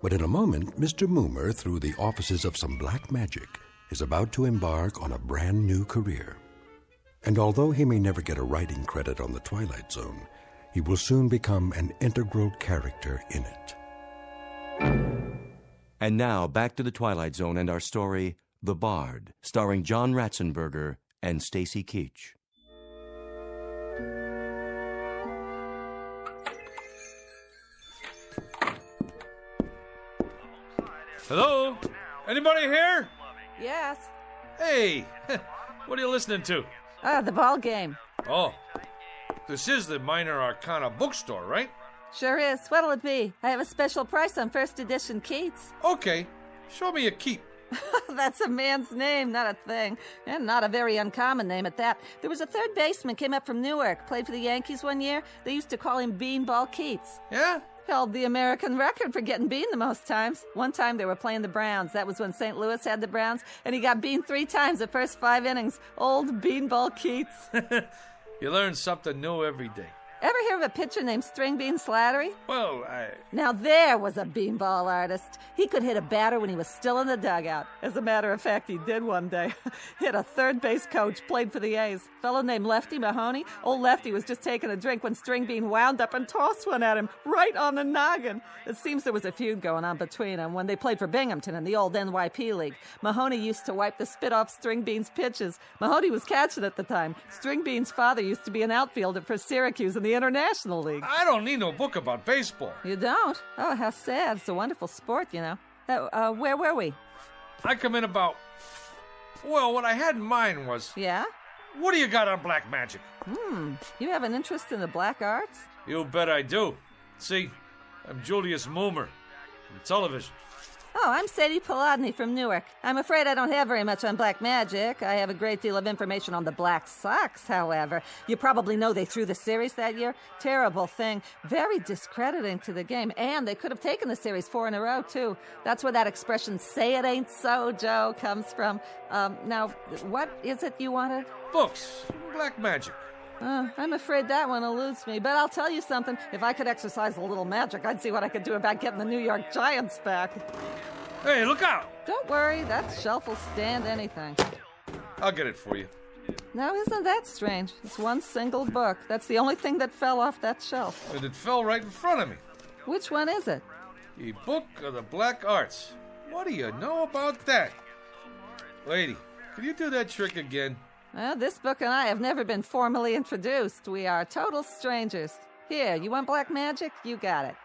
S1: But in a moment, Mr. Mulmer, through the offices of some black magic, is about to embark on a brand new career. And although he may never get a writing credit on the Twilight Zone, he will soon become an integral character in it.
S8: And now, back to the Twilight Zone and our story, The Bard, starring John Ratzenberger and Stacy Keach.
S17: Hello? Anybody here?
S10: Yes.
S17: Hey, what are you listening to?
S10: The ball game.
S17: Oh, this is the Minor Arcana bookstore, right?
S10: Sure is. What'll it be? I have a special price on first edition Keats.
S17: Okay, show me a keep.
S10: That's a man's name, not a thing. And not a very uncommon name at that. There was a third baseman came up from Newark, played for the Yankees one year. They used to call him Beanball Keats.
S17: Yeah?
S10: Held the American record for getting beaned the most times. One time they were playing the Browns. That was when St. Louis had the Browns, and he got beaned 3 times the first 5 innings. Old Beanball Keats.
S17: You learn something new every day.
S10: Ever hear of a pitcher named String Bean Slattery?
S17: Well,
S10: Now there was a beanball artist. He could hit a batter when he was still in the dugout. As a matter of fact, he did one day. Hit a third base coach, played for the A's. Fellow named Lefty Mahoney. Old Lefty was just taking a drink when String Bean wound up and tossed one at him, right on the noggin. It seems there was a feud going on between them when they played for Binghamton in the old NYP League. Mahoney used to wipe the spit off String Bean's pitches. Mahoney was catching at the time. String Bean's father used to be an outfielder for Syracuse in the International League.
S17: I don't need no book about baseball.
S10: You don't? Oh, how sad. It's a wonderful sport, you know. Where were we?
S17: I come in about... Well, what I had in mind was...
S10: Yeah?
S17: What do you got on black magic?
S10: You have an interest in the black arts?
S17: You bet I do. See, I'm Julius Mulmer from television.
S10: Oh, I'm Sadie Paladny from Newark. I'm afraid I don't have very much on black magic. I have a great deal of information on the Black Sox, however. You probably know they threw the series that year. Terrible thing. Very discrediting to the game. And they could have taken the series 4 in a row, too. That's where that expression, say it ain't so, Joe, comes from. Now, what is it you wanted?
S17: Books. Black magic.
S10: I'm afraid that one eludes me, but I'll tell you something. If I could exercise a little magic, I'd see what I could do about getting the New York Giants back.
S17: Hey, look out!
S10: Don't worry, that shelf will stand anything.
S17: I'll get it for you.
S10: Now, isn't that strange? It's one single book. That's the only thing that fell off that shelf.
S17: And it fell right in front of me.
S10: Which one is it?
S17: The Book of the Black Arts. What do you know about that? Lady, can you do that trick again?
S10: Well, this book and I have never been formally introduced. We are total strangers. Here, you want black magic? You got it.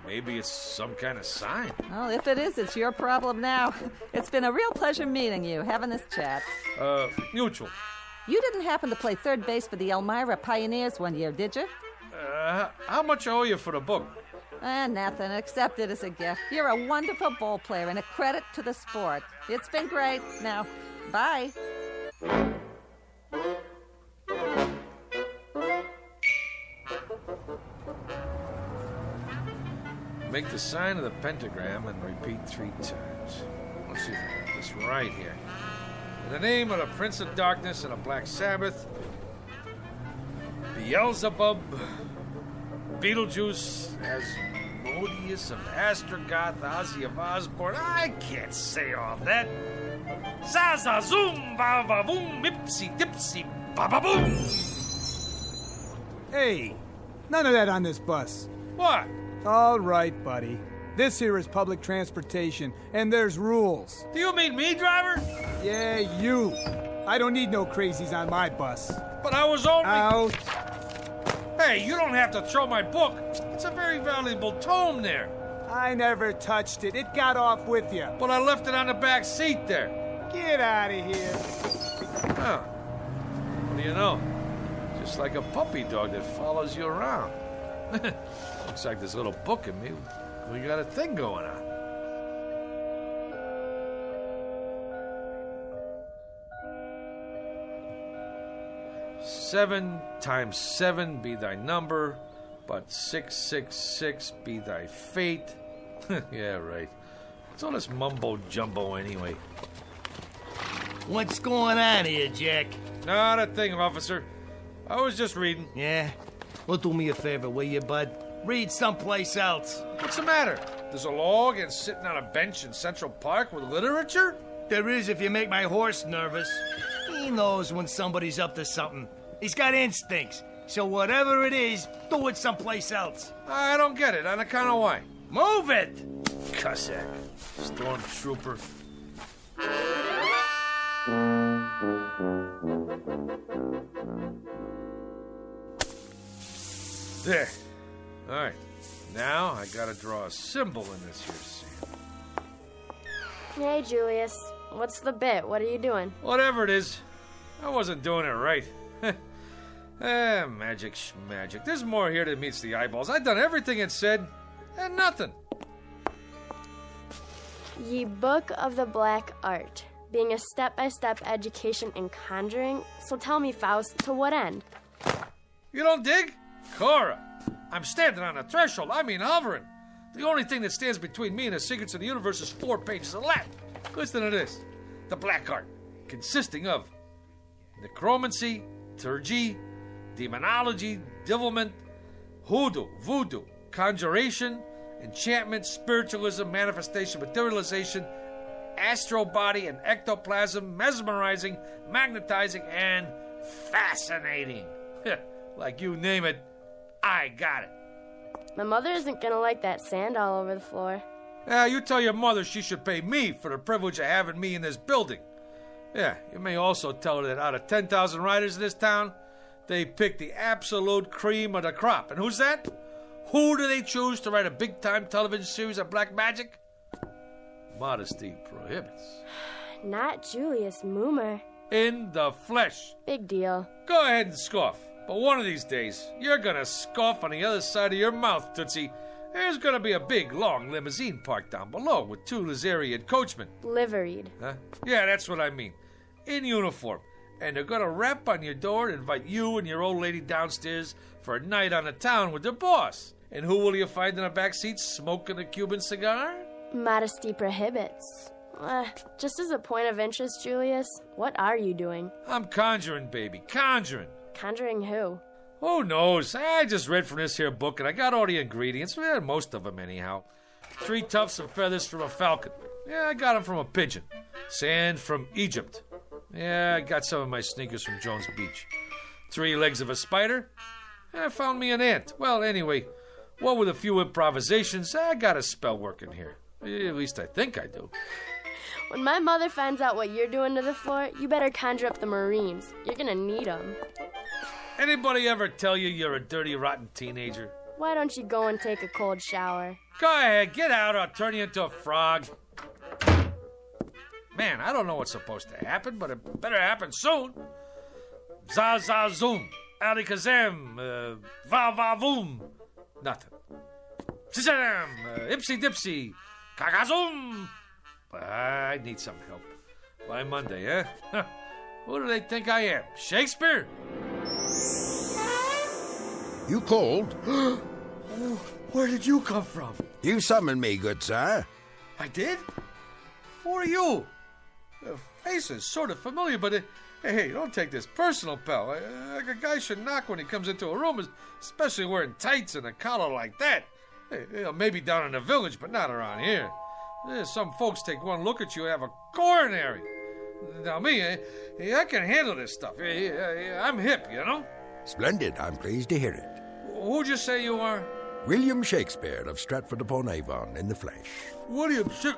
S17: Maybe it's some kind of sign.
S10: Well, if it is, it's your problem now. It's been a real pleasure meeting you, having this chat.
S17: Mutual.
S10: You didn't happen to play third base for the Elmira Pioneers one year, did you?
S17: How much I owe you for the book?
S10: Nothing. Accept it as a gift. You're a wonderful ball player and a credit to the sport. It's been great. Now, bye.
S17: Make the sign of the pentagram and repeat 3 times. Let's see if I got this right here. In the name of the Prince of Darkness and the Black Sabbath, Beelzebub, Beetlejuice, Asmodeus of Astrogoth, Ozzy of Osborne. I can't say all that. Zaza zoom, ba ba boom, ipsy dipsy, ba ba boom.
S9: Hey, none of that on this bus.
S17: What?
S9: All right, buddy. This here is public transportation, and there's rules.
S17: Do you mean me, driver?
S9: Yeah, you. I don't need no crazies on my bus.
S17: But I was only...
S9: Out.
S17: Hey, you don't have to throw my book. It's a very valuable tome there.
S9: I never touched it. It got off with you.
S17: But I left it on the back seat there.
S9: Get out of here.
S17: Oh. What do you know? Just like a puppy dog that follows you around. Looks like this little book in me. We got a thing going on. Seven times 7 be thy number, but 666 be thy fate. Yeah, right. What's all this mumbo-jumbo anyway?
S18: What's going on here, Jack?
S17: Not a thing, officer. I was just reading.
S18: Yeah? Well, do me a favor, will you, bud? Read someplace else.
S17: What's the matter? There's a law against sitting on a bench in Central Park with literature?
S18: There is if you make my horse nervous. He knows when somebody's up to something. He's got instincts. So whatever it is, do it someplace else.
S17: I don't get it. On account of why?
S18: Move it!
S17: Cossack. Stormtrooper. There. All right. Now I gotta draw a symbol in this here sand.
S11: Hey, Julius. What's the bit? What are you doing?
S17: Whatever it is, I wasn't doing it right. Magic schmagic. There's more here than meets the eyeballs. I've done everything it said, and nothing.
S11: Ye Book of the Black Art, being a step-by-step education in conjuring. So tell me, Faust, to what end?
S17: You don't dig? Cora, I'm standing on a threshold. I mean hovering. The only thing that stands between me and the secrets of the universe is 4 pages of Latin. Listen to this. The Black Art, consisting of necromancy, turgy, demonology, devilment, hoodoo, voodoo, conjuration, enchantment, spiritualism, manifestation, materialization, astral body and ectoplasm, mesmerizing, magnetizing, and fascinating. Like you name it, I got it.
S11: My mother isn't gonna like that sand all over the floor.
S17: You tell your mother she should pay me for the privilege of having me in this building. Yeah, you may also tell her that out of 10,000 writers in this town, they pick the absolute cream of the crop. And who's that? Who do they choose to write a big-time television series of black magic? Modesty prohibits.
S11: Not Julius Moomer.
S17: In the flesh.
S11: Big deal.
S17: Go ahead and scoff. But one of these days, you're gonna scoff on the other side of your mouth, Tootsie. There's gonna be a big, long limousine parked down below with 2 Lazarian coachmen.
S11: Liveried.
S17: Huh? Yeah, that's what I mean. In uniform. And they're gonna rap on your door and invite you and your old lady downstairs for a night on the town with their boss. And who will you find in the back seat smoking a Cuban cigar?
S11: Modesty prohibits. Just as a point of interest, Julius, what are you doing?
S17: I'm conjuring, baby, conjuring.
S11: Conjuring who?
S17: Who knows? I just read from this here book and I got all the ingredients. Well, most of them anyhow. 3 tufts of feathers from a falcon. Yeah, I got them from a pigeon. Sand from Egypt. Yeah, I got some of my sneakers from Jones Beach. 3 legs of a spider. I found me an ant. Well, anyway, what with a few improvisations, I got a spell working here. At least I think I do.
S11: When my mother finds out what you're doing to the floor, you better conjure up the Marines. You're gonna need them.
S17: Anybody ever tell you you're a dirty, rotten teenager?
S11: Why don't you go and take a cold shower?
S17: Go ahead, get out or I'll turn you into a frog. Man, I don't know what's supposed to happen, but it better happen soon. Za-za-zoom, alikazam, va-va-voom. Nothing. Zizam, ipsy-dipsy, kakazoom. I need some help. By Monday, eh? Who do they think I am? Shakespeare?
S15: You cold?
S17: Where did you come from?
S15: You summoned me, good sir.
S17: I did? Who are you? The face is sort of familiar, but hey, don't take this personal, pal. Like a guy should knock when he comes into a room, especially wearing tights and a collar like that. Hey, maybe down in the village, but not around here. Some folks take one look at you and have a coronary. Now me, I can handle this stuff. I'm hip, you know?
S15: Splendid. I'm pleased to hear it.
S17: Who'd you say you are?
S15: William Shakespeare of Stratford-upon-Avon in the flesh.
S17: William Shakespeare.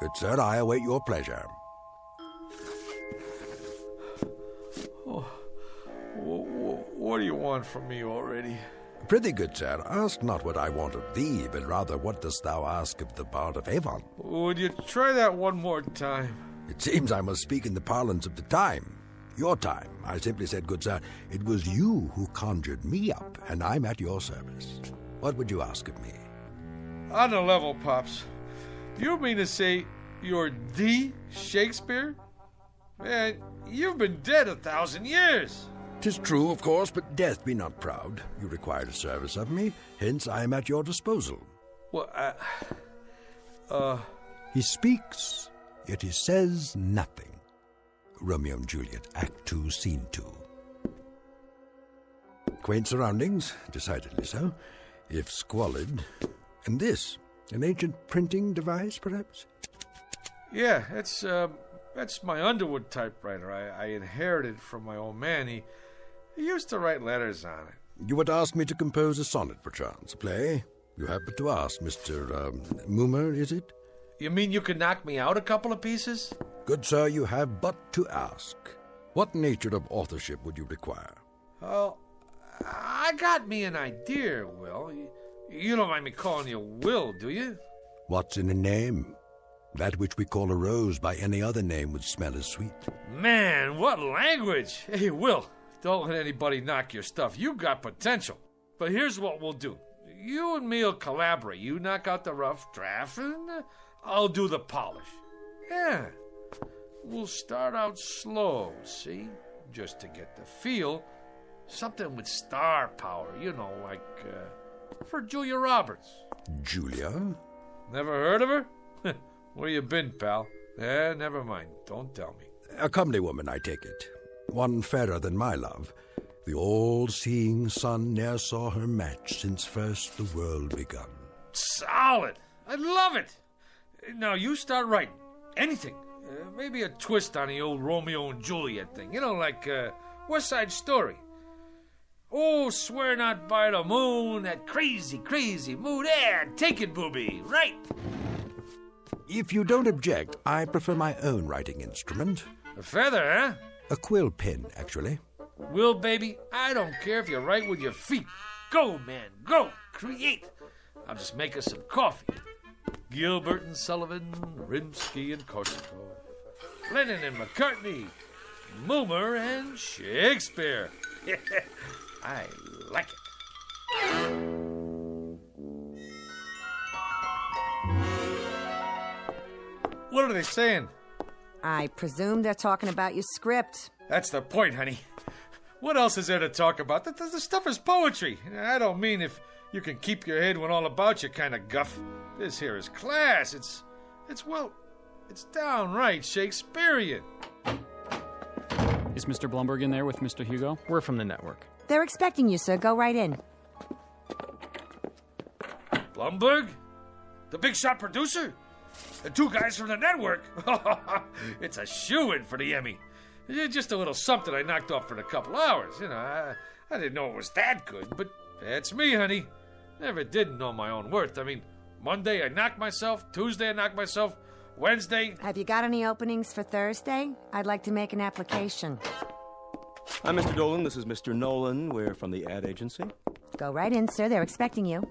S15: Good sir, I await your pleasure.
S17: Oh, what do you want from me already?
S15: Prithee, good sir, ask not what I want of thee, but rather what dost thou ask of the Bard of Avon?
S17: Would you try that one more time?
S15: It seems I must speak in the parlance of the time. Your time. I simply said, good sir, it was you who conjured me up, and I'm at your service. What would you ask of me?
S17: On the level, Pops. You mean to say you're the Shakespeare? Man, you've been dead 1,000 years.
S15: 'Tis true, of course, but death be not proud. You required a service of me, hence I am at your disposal.
S17: Well,
S15: He speaks, yet he says nothing. Romeo and Juliet, Act 2, Scene 2. Quaint surroundings, decidedly so, if squalid. And this, an ancient printing device, perhaps?
S17: Yeah, that's my Underwood typewriter. I inherited from my old man. He used to write letters on it.
S15: You would ask me to compose a sonnet, perchance, a play? You have but to ask, Mr. Moomer, is it?
S17: You mean you could knock me out a couple of pieces?
S15: Good sir, you have but to ask. What nature of authorship would you require?
S17: Oh, I got me an idea, Will. You don't mind me calling you Will, do you?
S15: What's in a name? That which we call a rose by any other name would smell as sweet.
S17: Man, what language! Hey, Will, don't let anybody knock your stuff. You got potential. But here's what we'll do. You and me will collaborate. You knock out the rough draft, and I'll do the polish. Yeah. We'll start out slow, see? Just to get the feel. Something with star power, you know, like for Julia Roberts.
S15: Julia?
S17: Never heard of her? Where you been, pal? Never mind. Don't tell me.
S15: A comely woman, I take it. One fairer than my love. The all-seeing sun ne'er saw her match since first the world begun.
S17: Solid. I love it. Now you start writing. Anything. Maybe a twist on the old Romeo and Juliet thing. You know, like West Side Story. Oh, swear not by the moon, that crazy, crazy moon. Yeah, take it, booby. Right.
S15: If you don't object, I prefer my own writing instrument.
S17: A feather, huh?
S15: A quill pen, actually.
S17: Will, baby, I don't care if you write with your feet. Go, man, go. Create. I'll just make us some coffee. Gilbert and Sullivan, Rimsky and Korsakov, Lennon and McCartney, Moomer and Shakespeare. I like it. What are they saying?
S5: I presume they're talking about your script.
S17: That's the point, honey. What else is there to talk about? The stuff is poetry. I don't mean if you can keep your head when all about you kind of guff. This here is class. It's downright Shakespearean.
S2: Is Mr. Blumberg in there with Mr. Hugo?
S3: We're from the network.
S5: They're expecting you, sir. Go right in.
S17: Blumberg? The big shot producer? The two guys from the network? It's a shoo-in for the Emmy. Just a little something I knocked off for a couple hours. You know, I didn't know it was that good, but that's me, honey. Never did know my own worth. I mean, Monday I knocked myself, Tuesday I knocked myself, Wednesday...
S5: Have you got any openings for Thursday? I'd like to make an application.
S3: I'm Mr. Dolan. This is Mr. Nolan. We're from the ad agency.
S5: Go right in, sir. They're expecting you.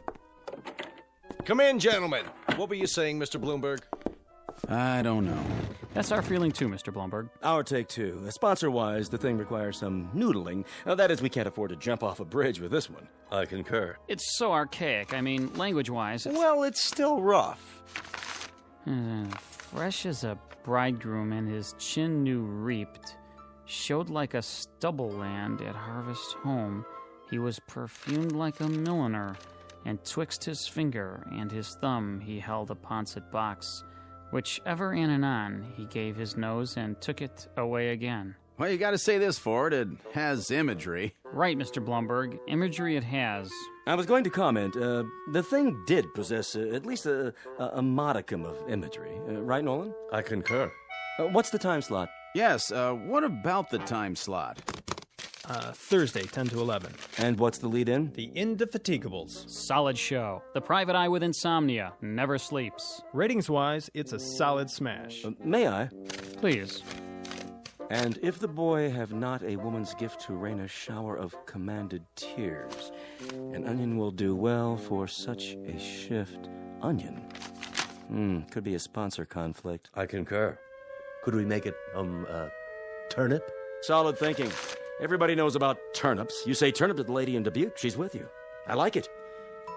S18: Come in, gentlemen. What were you saying, Mr. Bloomberg?
S3: I don't know.
S2: That's our feeling too, Mr. Blumberg.
S3: Our take two. Sponsor-wise, the thing requires some noodling. That is, we can't afford to jump off a bridge with this one. I concur.
S2: It's so archaic. I mean, language-wise, it's...
S3: Well, it's still rough.
S2: Fresh as a bridegroom and his chin new reaped, showed like a stubble land at harvest home. He was perfumed like a milliner, and twixt his finger and his thumb he held a pouncet box, which ever in and anon he gave his nose and took it away again.
S21: Well, you gotta say this for it. It has imagery.
S2: Right, Mr. Blumberg. Imagery it has.
S3: I was going to comment, the thing did possess at least a modicum of imagery. Right, Nolan?
S6: I concur.
S3: What's the time slot?
S21: Yes, what about the time slot?
S22: Thursday, 10 to 11.
S3: And what's the lead-in?
S22: The Indefatiguables.
S2: Solid show. The Private Eye with Insomnia never sleeps.
S22: Ratings-wise, it's a solid smash.
S3: May I?
S2: Please.
S8: And if the boy have not a woman's gift to rain a shower of commanded tears, an onion will do well for such a shift. Onion? Could be a sponsor conflict.
S6: I concur. Could we make it, turnip?
S8: Solid thinking. Everybody knows about turnips. You say turnip to the lady in Dubuque, she's with you. I like it.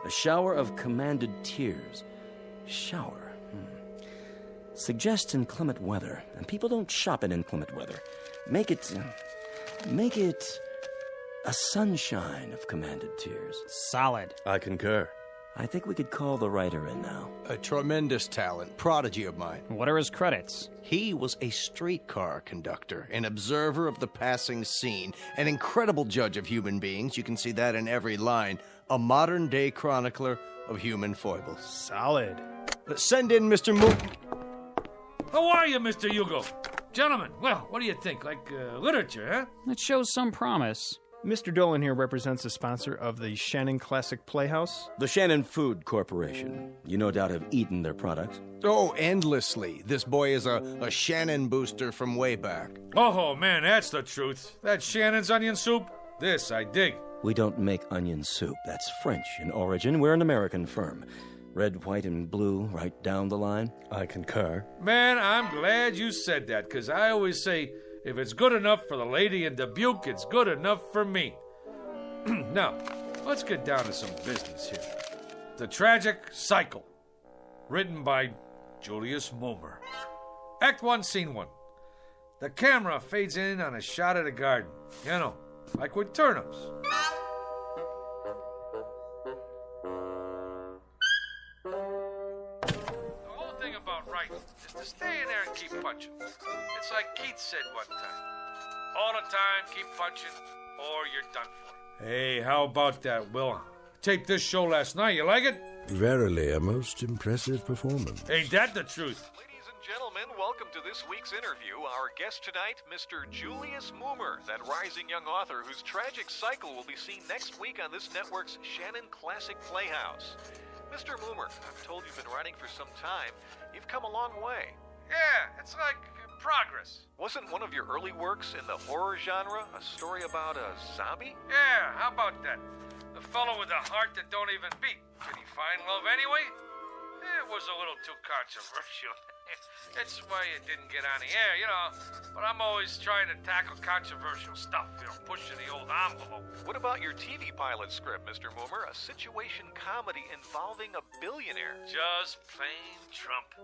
S8: A shower of commanded tears. Shower. Suggest inclement weather, and people don't shop in inclement weather. Make it a sunshine of commanded tears.
S2: Solid.
S6: I concur.
S8: I think we could call the writer in now.
S18: A tremendous talent, prodigy of mine.
S2: What are his credits?
S18: He was a streetcar conductor, an observer of the passing scene, an incredible judge of human beings. You can see that in every line. A modern-day chronicler of human foibles.
S22: Solid.
S18: Send in Mr. Moon.
S17: How are you, Mr. Hugo? Gentlemen, well, what do you think? Like literature, huh?
S2: It shows some promise.
S22: Mr. Dolan here represents the sponsor of the Shannon Classic Playhouse.
S8: The Shannon Food Corporation. You no doubt have eaten their products.
S18: Oh, endlessly. This boy is a Shannon booster from way back.
S17: Oh, man, that's the truth. That Shannon's onion soup, this I dig.
S8: We don't make onion soup. That's French in origin. We're an American firm. Red, white, and blue, right down the line.
S6: I concur.
S17: Man, I'm glad you said that, because I always say, if it's good enough for the lady in Dubuque, it's good enough for me. Now, let's get down to some business here. The Tragic Cycle, written by Julius Mulmer. Act 1, Scene 1. The camera fades in on a shot of the garden. You know, like with turnips. Is to stay in there and keep punching. It's like Keith said one time. All the time, keep punching, or you're done for. Hey, how about that, Will? Taped this show last night. You like it?
S15: Verily, a most impressive performance.
S17: Ain't that the truth?
S24: Ladies and gentlemen, welcome to this week's interview. Our guest tonight, Mr. Julius Mulmer, that rising young author whose tragic cycle will be seen next week on this network's Shannon Classic Playhouse. Mr. Mulmer, I'm told you've been writing for some time. You've come a long way.
S17: Yeah, it's like progress.
S24: Wasn't one of your early works in the horror genre a story about a zombie?
S17: Yeah, how about that? The fellow with the heart that don't even beat. Did he find love anyway? It was a little too controversial. That's why it didn't get on the air, you know. But I'm always trying to tackle controversial stuff, you know, pushing the old envelope.
S24: What about your TV pilot script, Mr. Mulmer? A situation comedy involving a billionaire.
S17: Just plain Trump.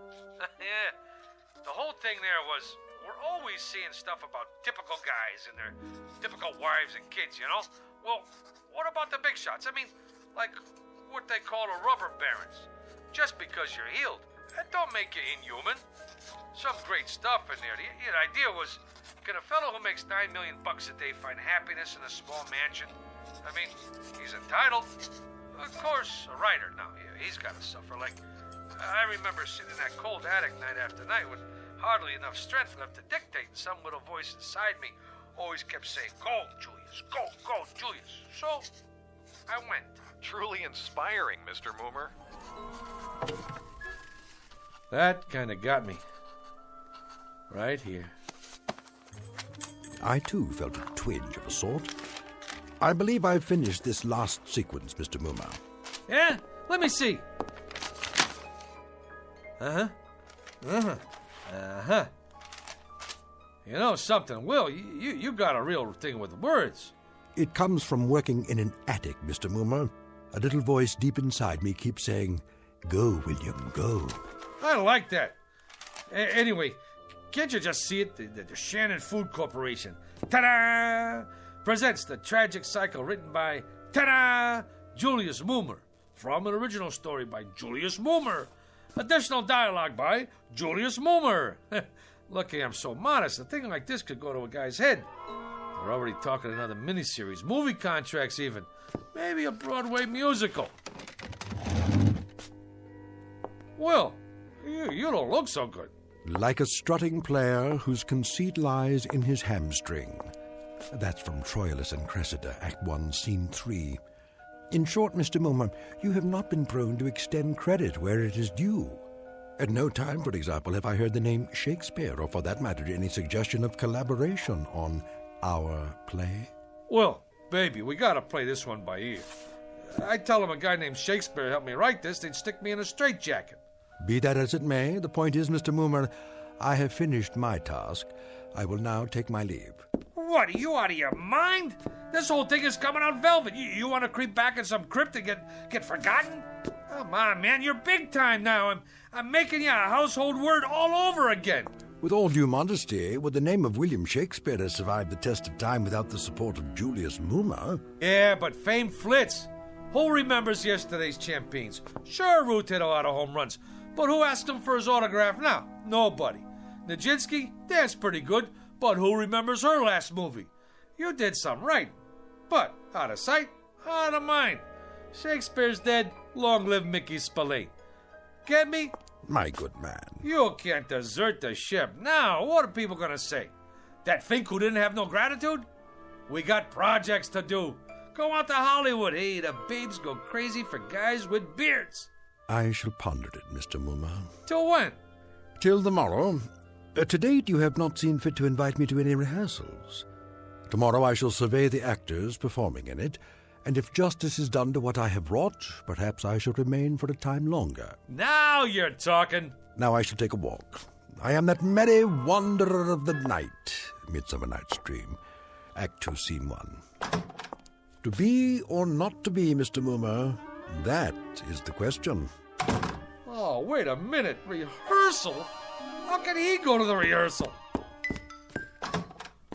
S17: Yeah. The whole thing there was, we're always seeing stuff about typical guys and their typical wives and kids, you know? Well, what about the big shots? I mean, like what they call the rubber barons. Just because you're healed, that don't make you inhuman. Some great stuff in there. The idea was, can a fellow who makes $9 million a day find happiness in a small mansion? I mean, he's entitled. Of course, a writer now, he's got to suffer. Like, I remember sitting in that cold attic night after night with hardly enough strength left to dictate, and some little voice inside me always kept saying, "Go, Julius, go, Julius." So, I went.
S24: Truly inspiring, Mr. Mulmer.
S17: That kind of got me. Right here.
S15: I, too, felt a twinge of a sort. I believe I've finished this last sequence, Mr. Mulmer.
S17: Yeah? Let me see. Uh-huh. You know something, Will, you got a real thing with words.
S15: It comes from working in an attic, Mr. Mulmer. A little voice deep inside me keeps saying, "Go, William, go."
S17: I like that. Anyway, can't you just see it? The Shannon Food Corporation, ta-da, presents The Tragic Cycle, written by, ta-da, Julius Mulmer, from an original story by Julius Mulmer. Additional dialogue by Julius Mulmer. Lucky I'm so modest. A thing like this could go to a guy's head. The We're already talking another miniseries, movie contracts even. Maybe a Broadway musical. Will, you don't look so good.
S15: Like a strutting player whose conceit lies in his hamstring. That's from Troilus and Cressida, Act 1, Scene 3. In short, Mr. Mummer, you have not been prone to extend credit where it is due. At no time, for example, have I heard the name Shakespeare, or for that matter, any suggestion of collaboration on our play.
S17: Will, baby, we gotta play this one by ear. I tell him a guy named Shakespeare helped me write this, they'd stick me in a straitjacket.
S15: Be that as it may, the point is, Mr. Mummer, I have finished my task. I will now take my leave.
S17: What, are you out of your mind? This whole thing is coming out velvet. You want to creep back in some crypt and get forgotten? Come on, man, you're big time now. I'm making you a household word all over again.
S15: With all due modesty, would the name of William Shakespeare have survived the test of time without the support of Julius Mummer?
S17: Yeah, but fame flits. Who remembers yesterday's champions? Sure, Root hit a lot of home runs, but who asked him for his autograph now? Nobody. Nijinsky, that's pretty good, but who remembers her last movie? You did some right, but out of sight, out of mind. Shakespeare's dead, long live Mickey Spillane. Get me?
S15: My good man.
S17: You can't desert the ship. Now, what are people gonna say? That Fink who didn't have no gratitude? We got projects to do. Go out to Hollywood. Hey, the babes go crazy for guys with beards.
S15: I shall ponder it, Mr. Mummer.
S17: Till when?
S15: Till tomorrow. To date, you have not seen fit to invite me to any rehearsals. Tomorrow I shall survey the actors performing in it, and if justice is done to what I have wrought, perhaps I shall remain for a time longer.
S17: Now you're talking.
S15: Now I shall take a walk. I am that merry wanderer of the night, Midsummer Night's Dream. Act 2, Scene 1. To be or not to be, Mr. Mummer, that is the question.
S17: Oh, wait a minute. Rehearsal? How can he go to the rehearsal?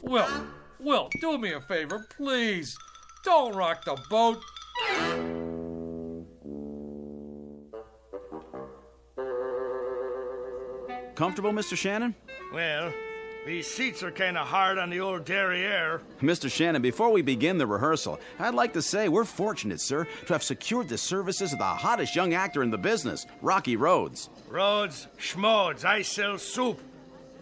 S17: Will, do me a favor, please. Don't rock the boat.
S21: Comfortable, Mr. Shannon?
S4: Well, these seats are kind of hard on the old derriere.
S21: Mr. Shannon, before we begin the rehearsal, I'd like to say we're fortunate, sir, to have secured the services of the hottest young actor in the business, Rocky Rhodes.
S4: Rhodes, schmodes, I sell soup.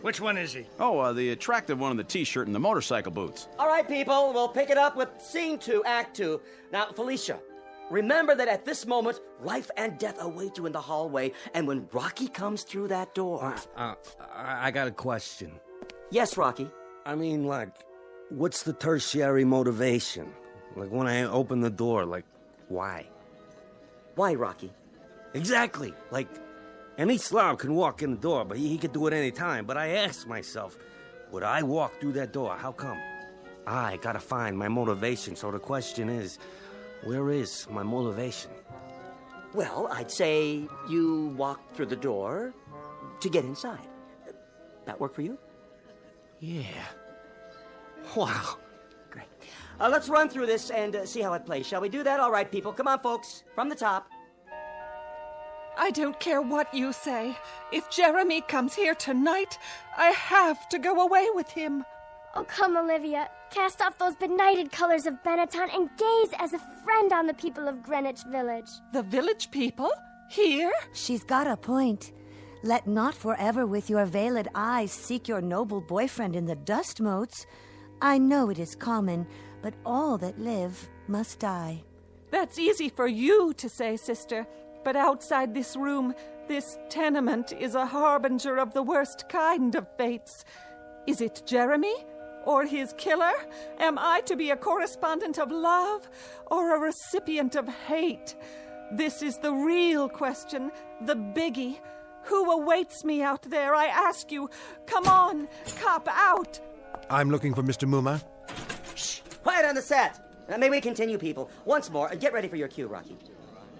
S4: Which one is he?
S21: Oh, the attractive one in the T-shirt and the motorcycle boots.
S13: All right, people, we'll pick it up with Scene 2, Act 2. Now, Felicia, remember that at this moment, life and death await you in the hallway, and when Rocky comes through that door...
S6: I got a question.
S13: Yes, Rocky?
S6: I mean, like, what's the tertiary motivation? Like, when I open the door, like, why?
S13: Why, Rocky?
S6: Exactly. Like, any slob can walk in the door, but he could do it any time. But I ask myself, would I walk through that door? How come? I gotta find my motivation. So the question is, where is my motivation?
S13: Well, I'd say you walk through the door to get inside. That work for you?
S6: Yeah. Wow.
S13: Great. Let's run through this and see how it plays. Shall we do that? All right, people. Come on, folks. From the top.
S10: I don't care what you say. If Jeremy comes here tonight, I have to go away with him.
S11: Oh, come, Olivia. Cast off those benighted colors of Benetton and gaze as a friend on the people of Greenwich Village.
S10: The village people? Here?
S5: She's got a point. Let not forever with your veiled eyes seek your noble boyfriend in the dust motes. I know it is common, but all that live must die.
S10: That's easy for you to say, sister. But outside this room, this tenement is a harbinger of the worst kind of fates. Is it Jeremy? Or his killer? Am I to be a correspondent of love or a recipient of hate? This is the real question, the biggie. Who awaits me out there, I ask you? Come on, cop out!
S15: I'm looking for Mr. Mummer.
S13: Shh! Quiet on the set! May we continue, people? Once more, get ready for your cue, Rocky.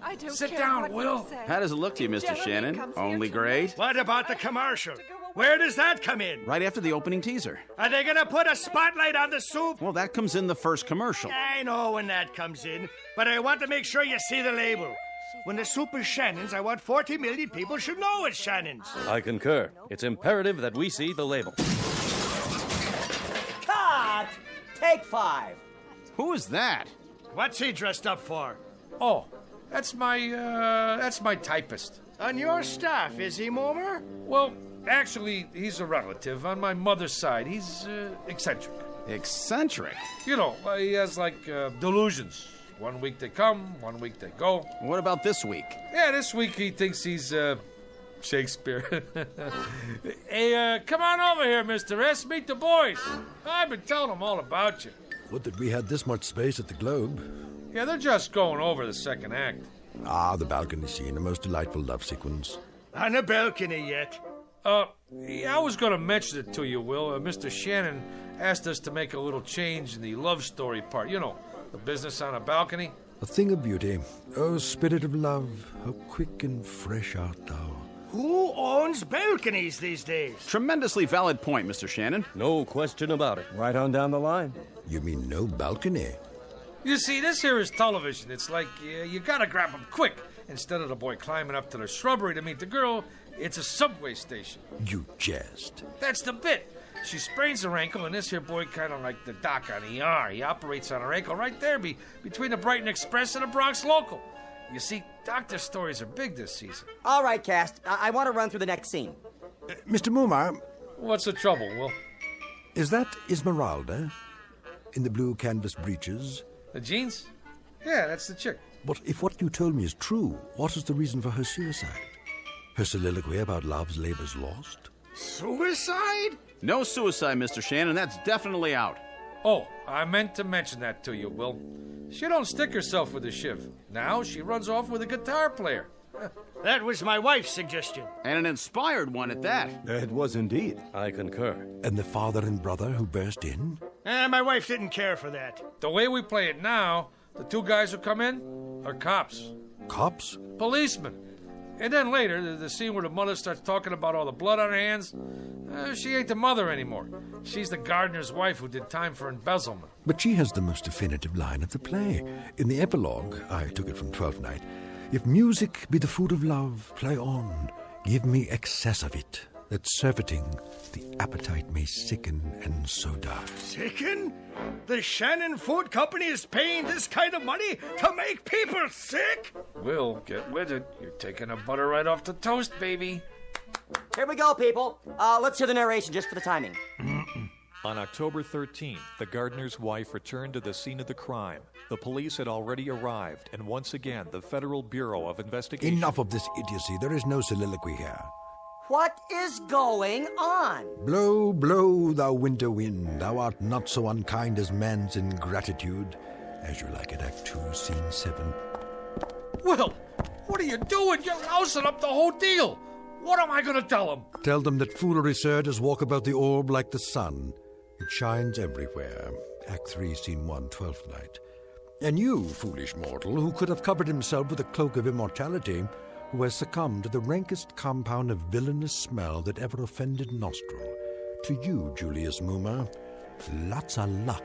S10: I don't
S17: Sit
S10: care
S17: down,
S10: what
S17: Will.
S10: you say.
S21: How does it look to you, Mr. Shannon? Only great?
S4: What about the commercial? Where does that come in?
S21: Right after the opening teaser.
S4: Are they gonna put a spotlight on the soup?
S21: Well, that comes in the first commercial.
S4: I know when that comes in, but I want to make sure you see the label. When the soup is Shannon's, I want 40 million people should know it's Shannon's.
S3: I concur. It's imperative that we see the label.
S13: Cut! Take 5.
S21: Who is that?
S4: What's he dressed up for?
S17: Oh, that's my typist.
S4: On your staff, is he, Momer?
S17: Well, actually, he's a relative on my mother's side. He's eccentric.
S21: Eccentric?
S17: You know, he has, delusions. 1 week they come, 1 week they go.
S21: What about this week?
S17: Yeah, this week he thinks he's, Shakespeare. Hey, come on over here, Mr. S. Meet the boys. I've been telling them all about you.
S15: Would that we had this much space at the Globe.
S17: Yeah, they're just going over the second act.
S15: Ah, the balcony scene, a most delightful love sequence.
S4: On the balcony yet?
S17: Yeah, I was going to mention it to you, Will. Mr. Shannon asked us to make a little change in the love story part. You know, the business on a balcony.
S15: A thing of beauty. Oh, spirit of love, how quick and fresh art thou.
S4: Who owns balconies these days?
S21: Tremendously valid point, Mr. Shannon.
S6: No question about it. Right on down the line.
S15: You mean no balcony?
S17: You see, this here is television. It's like you gotta grab them quick. Instead of the boy climbing up to the shrubbery to meet the girl, it's a subway station.
S15: You jest.
S17: That's the bit. She sprains her ankle, and this here boy kind of like the doc on ER. He operates on her ankle right there between the Brighton Express and the Bronx Local. You see, doctor stories are big this season.
S13: All right, cast. I want to run through the next scene.
S15: Mr. Mumar.
S17: What's the trouble, Will?
S15: Is that Esmeralda? In the blue canvas breeches?
S17: The jeans? Yeah, that's the chick.
S15: But if what you told me is true, what is the reason for her suicide? Her soliloquy about love's labor's lost?
S4: Suicide?
S21: No suicide, Mr. Shannon. That's definitely out.
S17: Oh, I meant to mention that to you, Will. She don't stick herself with a shiv. Now she runs off with a guitar player.
S4: That was my wife's suggestion.
S21: And an inspired one at that.
S6: It was indeed. I concur.
S15: And the father and brother who burst in?
S4: My wife didn't care for that.
S17: The way we play it now, the two guys who come in are cops.
S15: Cops?
S17: Policemen. And then later, the scene where the mother starts talking about all the blood on her hands, she ain't the mother anymore. She's the gardener's wife who did time for embezzlement.
S15: But she has the most definitive line of the play. In the epilogue, I took it from Twelfth Night, if music be the food of love, play on, give me excess of it, that surfeiting the appetite may sicken and so die.
S4: Sicken? The Shannon Food Company is paying this kind of money to make people sick?
S17: Will, get with it. You're taking the butter right off the toast, baby.
S13: Here we go, people. Let's hear the narration just for the timing.
S24: On October 13th, the gardener's wife returned to the scene of the crime. The police had already arrived, and once again, the Federal Bureau of Investigation...
S15: Enough of this idiocy. There is no soliloquy here.
S13: What is going on?
S15: Blow, blow, thou winter wind. Thou art not so unkind as man's ingratitude. As you like it, Act 2, Scene 7.
S17: Will, what are you doing? You're lousing up the whole deal. What am I going to tell them?
S15: Tell them that foolery, sir, does walk about the orb like the sun. It shines everywhere. Act 3, Scene 1, 12th Night. And you, foolish mortal, who could have covered himself with a cloak of immortality, who has succumbed to the rankest compound of villainous smell that ever offended nostril. To you, Julius Moomer, lots of luck.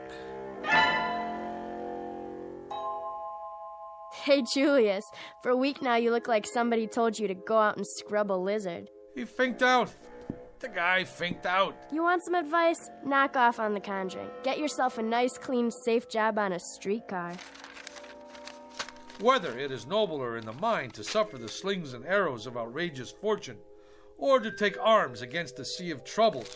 S11: Hey, Julius, for a week now you look like somebody told you to go out and scrub a lizard.
S17: He finked out. The guy finked out.
S11: You want some advice? Knock off on The Conjuring. Get yourself a nice, clean, safe job on a streetcar.
S17: Whether it is nobler in the mind to suffer the slings and arrows of outrageous fortune, or to take arms against a sea of troubles.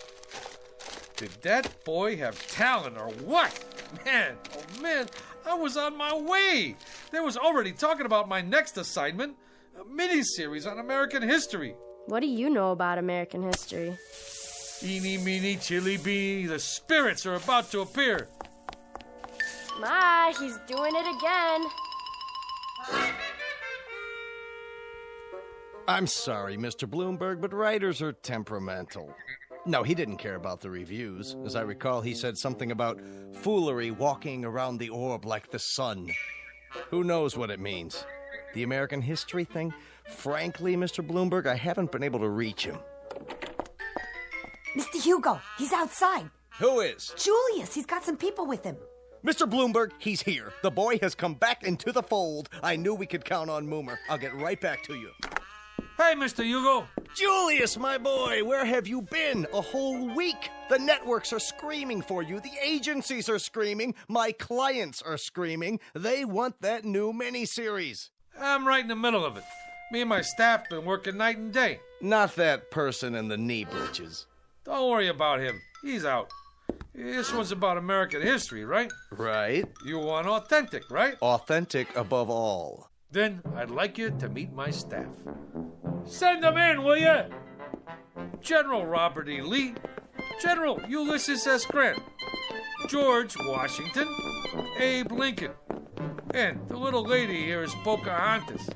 S17: Did that boy have talent or what? Man, oh man, I was on my way. They was already talking about my next assignment, a mini-series on American history.
S11: What do you know about American history?
S17: Eeny, meeny, chili beanie, the spirits are about to appear.
S11: Ma, he's doing it again.
S18: I'm sorry, Mr. Bloomberg, but writers are temperamental. No, he didn't care about the reviews. As I recall, he said something about foolery walking around the orb like the sun. Who knows what it means? The American history thing? Frankly, Mr. Bloomberg, I haven't been able to reach him.
S5: Mr. Hugo, he's outside.
S18: Who is?
S5: Julius, he's got some people with him.
S18: Mr. Bloomberg, he's here. The boy has come back into the fold. I knew we could count on Moomer. I'll get right back to you.
S17: Hey, Mr. Hugo.
S18: Julius, my boy, where have you been? A whole week. The networks are screaming for you. The agencies are screaming. My clients are screaming. They want that new miniseries.
S17: I'm right in the middle of it. Me and my staff been working night and day.
S18: Not that person in the knee breeches.
S17: Don't worry about him. He's out. This one's about American history, right?
S18: Right.
S17: You want authentic, right?
S18: Authentic above all.
S17: Then I'd like you to meet my staff. Send them in, will you? General Robert E. Lee, General Ulysses S. Grant, George Washington, Abe Lincoln, and the little lady here is Pocahontas,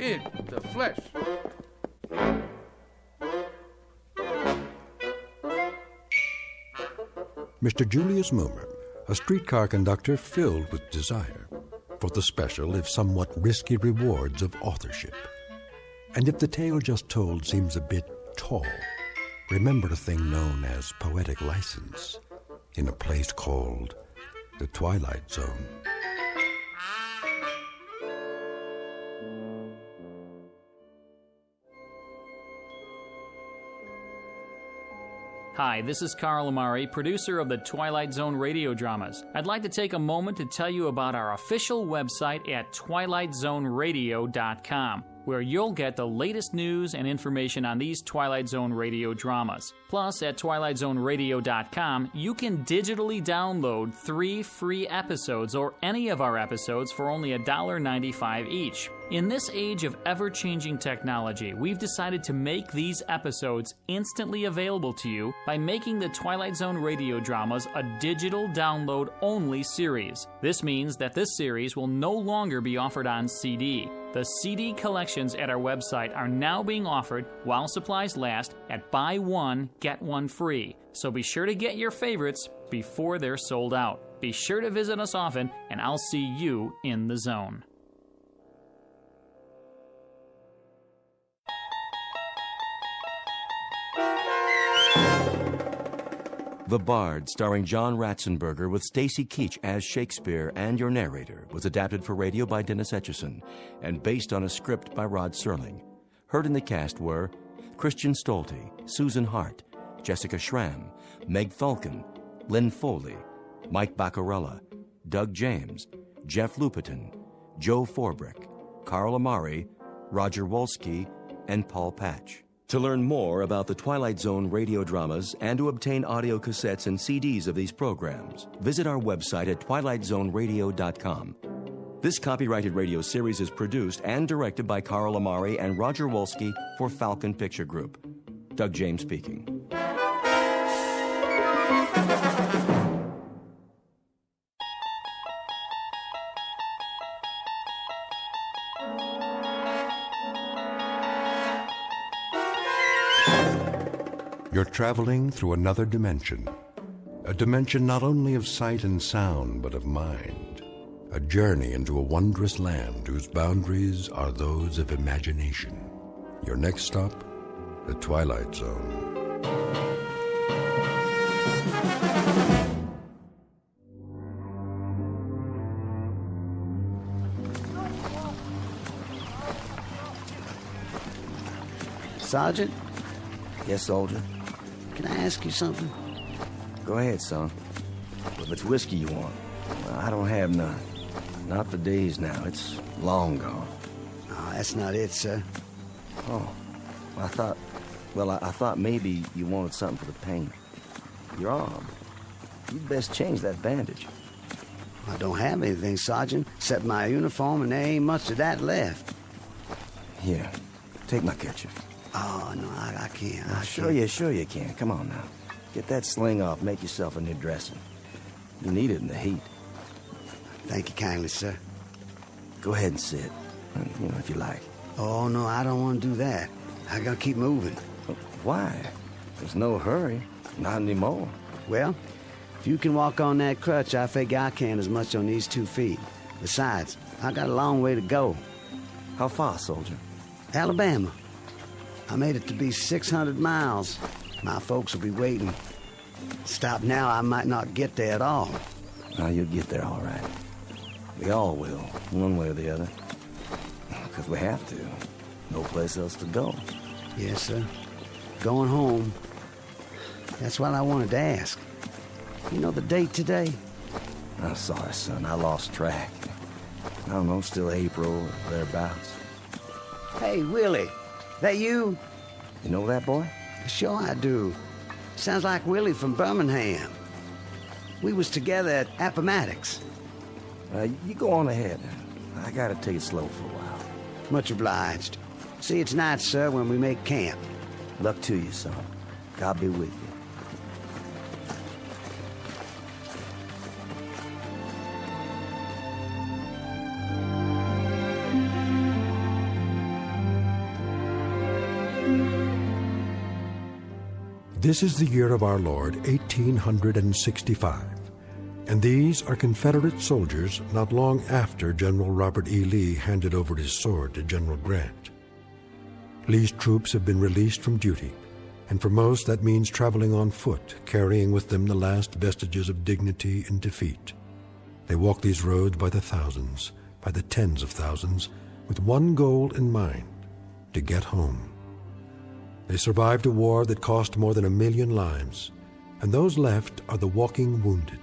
S17: in the flesh.
S15: Mr. Julius Moomer, a streetcar conductor filled with desire for the special, if somewhat risky, rewards of authorship. And if the tale just told seems a bit tall, remember a thing known as poetic license in a place called the Twilight Zone.
S2: Hi, this is Carl Amari, producer of the Twilight Zone radio dramas. I'd like to take a moment to tell you about our official website at twilightzoneradio.com, where you'll get the latest news and information on these Twilight Zone radio dramas. Plus, at twilightzoneradio.com, you can digitally download 3 free episodes or any of our episodes for only $1.95 each. In this age of ever-changing technology, we've decided to make these episodes instantly available to you by making the Twilight Zone radio dramas a digital download-only series. This means that this series will no longer be offered on CD. The CD collections at our website are now being offered while supplies last at buy one, get one free. So be sure to get your favorites before they're sold out. Be sure to visit us often, and I'll see you in the zone.
S8: The Bard, starring John Ratzenberger with Stacy Keach as Shakespeare and your narrator, was adapted for radio by Dennis Etchison and based on a script by Rod Serling. Heard in the cast were Christian Stolte, Susan Hart, Jessica Schramm, Meg Falcon, Lynn Foley, Mike Baccarella, Doug James, Jeff Lupiton, Joe Forbrick, Carl Amari, Roger Wolski, and Paul Patch. To learn more about the Twilight Zone radio dramas and to obtain audio cassettes and CDs of these programs, visit our website at twilightzoneradio.com. This copyrighted radio series is produced and directed by Carl Amari and Roger Wolski for Falcon Picture Group. Doug James speaking.
S1: You're traveling through another dimension, a dimension not only of sight and sound, but of mind, a journey into a wondrous land whose boundaries are those of imagination. Your next stop, the Twilight Zone.
S14: Sergeant?
S6: Yes, soldier?
S14: Can I ask you something?
S6: Go ahead, son. If it's whiskey you want, well, I don't have none. Not for days now. It's long gone.
S14: Oh, that's not it, sir.
S6: Oh, I thought maybe you wanted something for the pain. Your arm. You'd best change that bandage.
S14: I don't have anything, Sergeant, except my uniform, and there ain't much of that left.
S6: Here, take my kerchief.
S14: Oh, no, I can't.
S6: Sure you can. Come on now. Get that sling off. Make yourself a new dressing. You need it in the heat.
S14: Thank you kindly, sir.
S6: Go ahead and sit. If you like.
S14: Oh, no, I don't want to do that. I gotta keep moving.
S6: Why? There's no hurry. Not anymore.
S14: Well, if you can walk on that crutch, I figure I can as much on these 2 feet. Besides, I got a long way to go.
S6: How far, soldier?
S14: Alabama. I made it to be 600 miles. My folks will be waiting. Stop now, I might not get there at all.
S6: Now, you'll get there all right. We all will, one way or the other. Because we have to. No place else to go.
S14: Yes, sir. Going home. That's what I wanted to ask. You know the date today?
S6: I'm sorry, son. I lost track. I don't know, still April or thereabouts.
S14: Hey, Willie. That you?
S6: You know that boy?
S14: Sure I do. Sounds like Willie from Birmingham. We was together at Appomattox.
S6: You go on ahead. I gotta take it slow for a while.
S14: Much obliged. See, it's night, sir, when we make camp.
S6: Luck to you, son. God be with you.
S15: This is the year of our Lord, 1865, and these are Confederate soldiers not long after General Robert E. Lee handed over his sword to General Grant. Lee's troops have been released from duty, and for most that means traveling on foot, carrying with them the last vestiges of dignity and defeat. They walk these roads by the thousands, by the tens of thousands, with one goal in mind: to get home. They survived a war that cost more than 1 million lives, and those left are the walking wounded,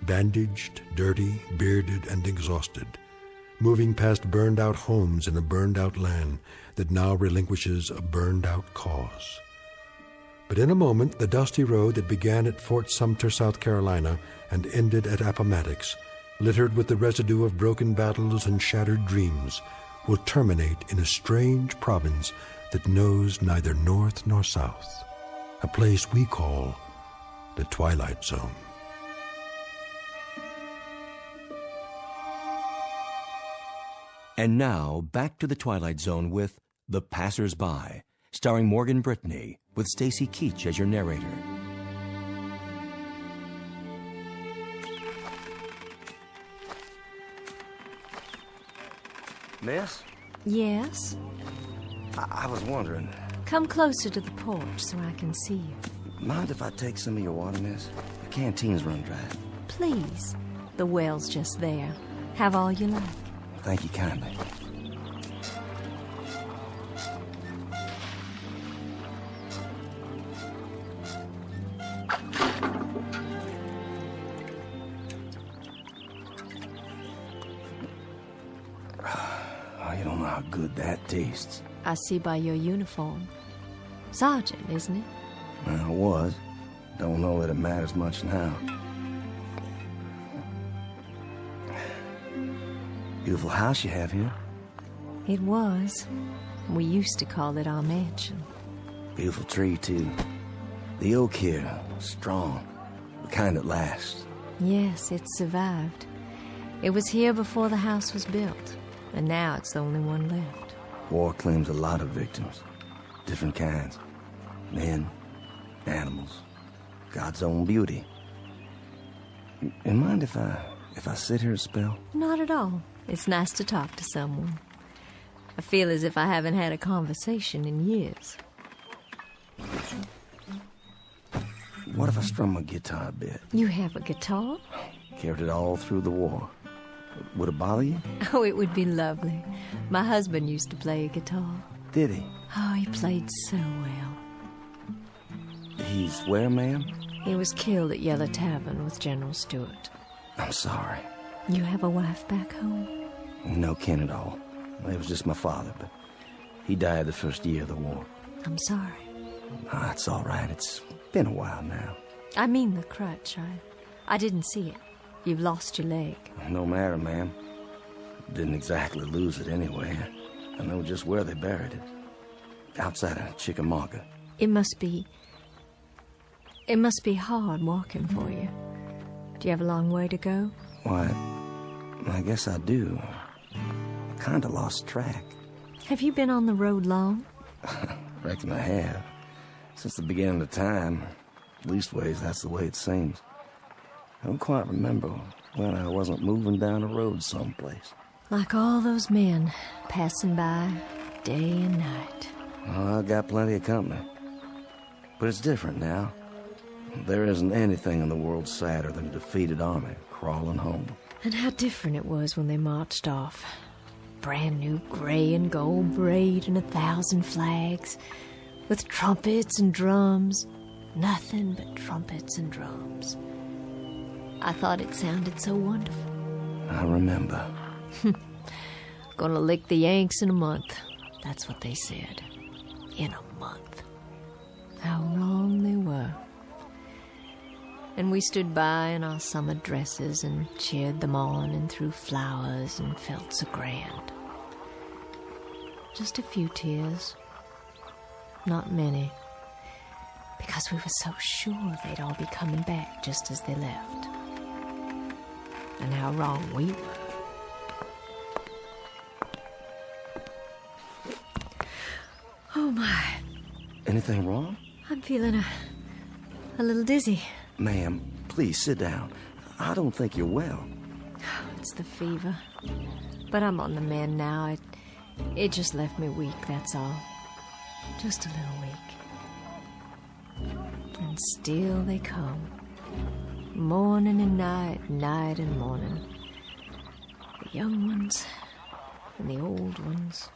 S15: bandaged, dirty, bearded, and exhausted, moving past burned-out homes in a burned-out land that now relinquishes a burned-out cause. But in a moment, the dusty road that began at Fort Sumter, South Carolina, and ended at Appomattox, littered with the residue of broken battles and shattered dreams, will terminate in a strange province that knows neither north nor south, a place we call the Twilight Zone.
S8: And now, back to the Twilight Zone with The Passers-By, starring Morgan Brittany, with Stacy Keach as your narrator.
S6: Miss?
S19: Yes?
S6: I was wondering,
S19: Come closer to the porch so I can see you.
S6: mind if I take some of your water, miss? The canteen's run dry.
S19: Please. The well's just there. Have all you like.
S6: Thank you kindly. Oh, you don't know how good that tastes.
S19: I see by your uniform. Sergeant, isn't it?
S6: Well, I was. Don't know that it matters much now. Beautiful house you have here.
S19: It was. We used to call it our mansion.
S6: Beautiful tree, too. The oak here, strong. The kind that lasts.
S19: Yes, it survived. It was here before the house was built, and now it's the only one left.
S6: War claims a lot of victims. Different kinds. Men, animals, God's own beauty. You mind if I sit here a spell?
S19: Not at all. It's nice to talk to someone. I feel as if I haven't had a conversation in years.
S6: What if I strum my guitar a bit?
S19: You have a guitar?
S6: Carried it all through the war. Would it bother you?
S19: Oh, it would be lovely. My husband used to play a guitar.
S6: Did he?
S19: Oh, he played so well.
S6: He's where, ma'am?
S19: He was killed at Yellow Tavern with General Stewart.
S6: I'm sorry.
S19: You have a wife back home?
S6: No kin at all. It was just my father, but he died the first year of the war.
S19: I'm sorry.
S6: Ah, it's all right. It's been a while now.
S19: I mean the crutch. I didn't see it. You've lost your leg.
S6: No matter, ma'am. Didn't exactly lose it anyway. I know just where they buried it. Outside of Chickamauga.
S19: It must be hard walking for you. Do you have a long way to go?
S6: Why, I guess I do. I kinda lost track.
S19: Have you been on the road long?
S6: Reckon I have. Since the beginning of time. Leastways, that's the way it seems. I don't quite remember when I wasn't moving down the road someplace.
S19: Like all those men passing by day and night.
S6: Oh, I've got plenty of company. But it's different now. There isn't anything in the world sadder than a defeated army crawling home.
S19: And how different it was when they marched off.
S12: brand new gray and gold braid and 1,000 flags, with trumpets and drums. Nothing but trumpets and drums. I thought it sounded so wonderful.
S6: I remember.
S12: Gonna lick the Yanks in a month. That's what they said. In a month. How wrong they were. And we stood by in our summer dresses and cheered them on and threw flowers and felt so grand. Just a few tears. Not many. Because we were so sure they'd all be coming back just as they left. And how wrong we were. Oh my.
S6: Anything wrong?
S12: I'm feeling a little dizzy.
S6: Ma'am, please sit down. I don't think you're well.
S12: It's the fever. But I'm on the mend now. It just left me weak, that's all. Just a little weak. And still they come. Morning and night, night and morning. The young ones and the old ones.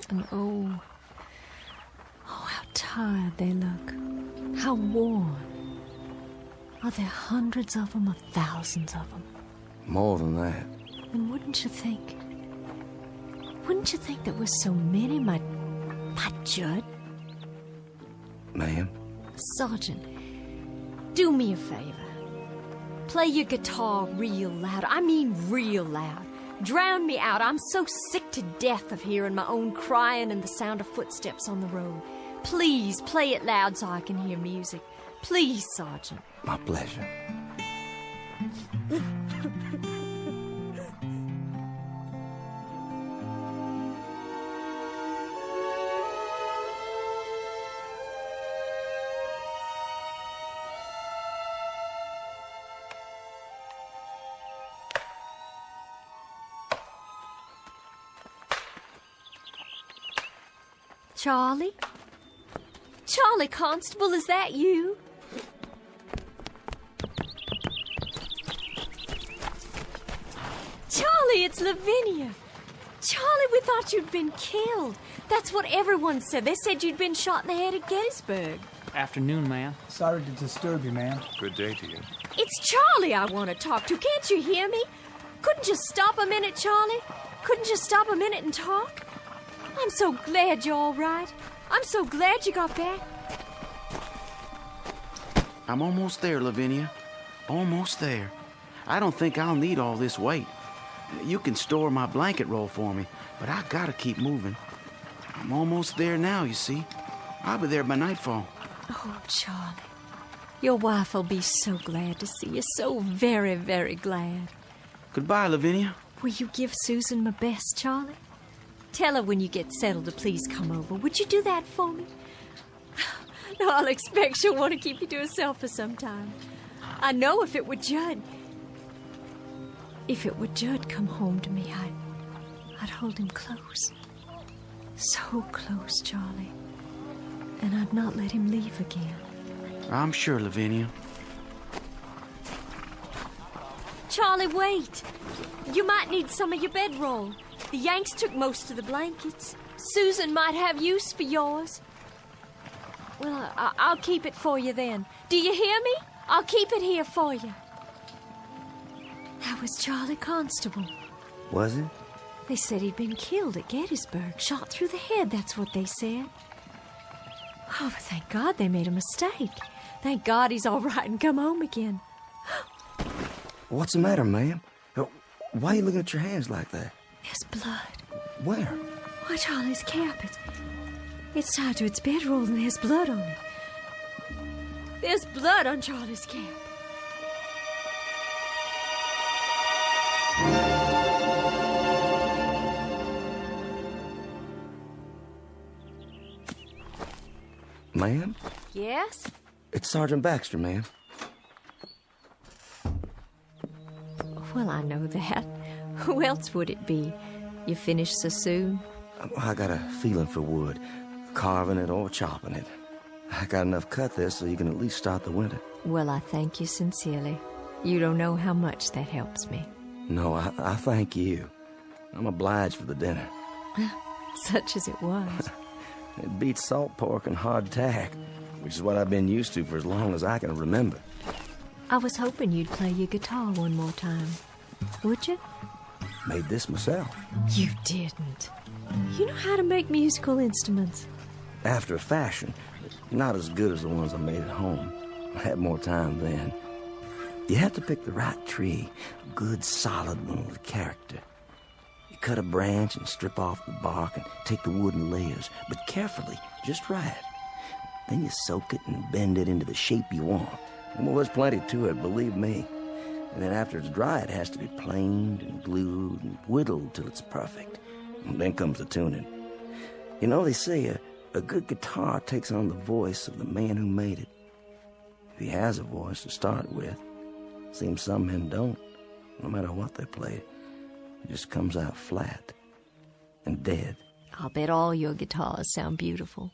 S12: And oh, how tired they look. How worn. Are there hundreds of them or thousands of them?
S6: More than that.
S12: And wouldn't you think there were so many, my Judd?
S6: Ma'am?
S12: Sergeant, do me a favor. Play your guitar real loud. I mean real loud. Drown me out. I'm so sick to death of hearing my own crying and the sound of footsteps on the road. Please play it loud so I can hear music. Please, Sergeant.
S6: My pleasure.
S12: Charlie? Charlie Constable, is that you? Charlie, it's Lavinia. Charlie, we thought you'd been killed. That's what everyone said. They said you'd been shot in the head at Gettysburg.
S2: Afternoon, ma'am.
S9: Sorry to disturb you, ma'am.
S7: Good day to you.
S12: It's Charlie I want to talk to. Can't you hear me? Couldn't you stop a minute, Charlie? Couldn't you stop a minute and talk? I'm so glad you're all right. I'm so glad you got back.
S21: I'm almost there, Lavinia. Almost there. I don't think I'll need all this weight. You can store my blanket roll for me, but I gotta keep moving. I'm almost there now, you see. I'll be there by nightfall.
S12: Oh, Charlie. Your wife will be so glad to see you. So very, very glad.
S21: Goodbye, Lavinia.
S12: Will you give Susan my best, Charlie? Tell her when you get settled to please come over. Would you do that for me? No, I'll expect she'll want to keep you to herself for some time. I know if it were Judd come home to me, I'd hold him close. So close, Charlie. And I'd not let him leave again.
S21: I'm sure, Lavinia.
S12: Charlie, wait. You might need some of your bedroll. The Yanks took most of the blankets. Susan might have use for yours. Well, I'll keep it for you then. Do you hear me? I'll keep it here for you. That was Charlie Constable.
S6: Was it?
S12: They said he'd been killed at Gettysburg, shot through the head, that's what they said. Oh, but thank God they made a mistake. Thank God he's all right and come home again.
S6: What's the matter, ma'am? Why are you looking at your hands like that?
S12: There's blood.
S6: Where?
S12: Why, Charlie's cap. It's tied to its bedroll and there's blood on it. There's blood on Charlie's cap.
S6: Ma'am?
S12: Yes?
S6: It's Sergeant Baxter, ma'am.
S12: Well, I know that. Who else would it be? You finished so soon?
S6: I got a feeling for wood, carving it or chopping it. I got enough cut there so you can at least start the winter.
S12: Well, I thank you sincerely. You don't know how much that helps me.
S6: No, I thank you. I'm obliged for the dinner.
S12: Such as it was.
S6: It beats salt pork and hardtack, which is what I've been used to for as long as I can remember.
S12: I was hoping you'd play your guitar one more time. Would you?
S6: Made this myself.
S12: You didn't. You know how to make musical instruments.
S6: After a fashion, not as good as the ones I made at home. I had more time then. You have to pick the right tree, a good solid one with character. You cut a branch and strip off the bark and take the wood in layers, but carefully, just right. Then you soak it and bend it into the shape you want. Well, there's plenty to it, believe me. And then after it's dry, it has to be planed and glued and whittled till it's perfect. And then comes the tuning. You know, they say a good guitar takes on the voice of the man who made it. If he has a voice to start with. Seems some men don't. No matter what they play, it just comes out flat and dead.
S12: I'll bet all your guitars sound beautiful.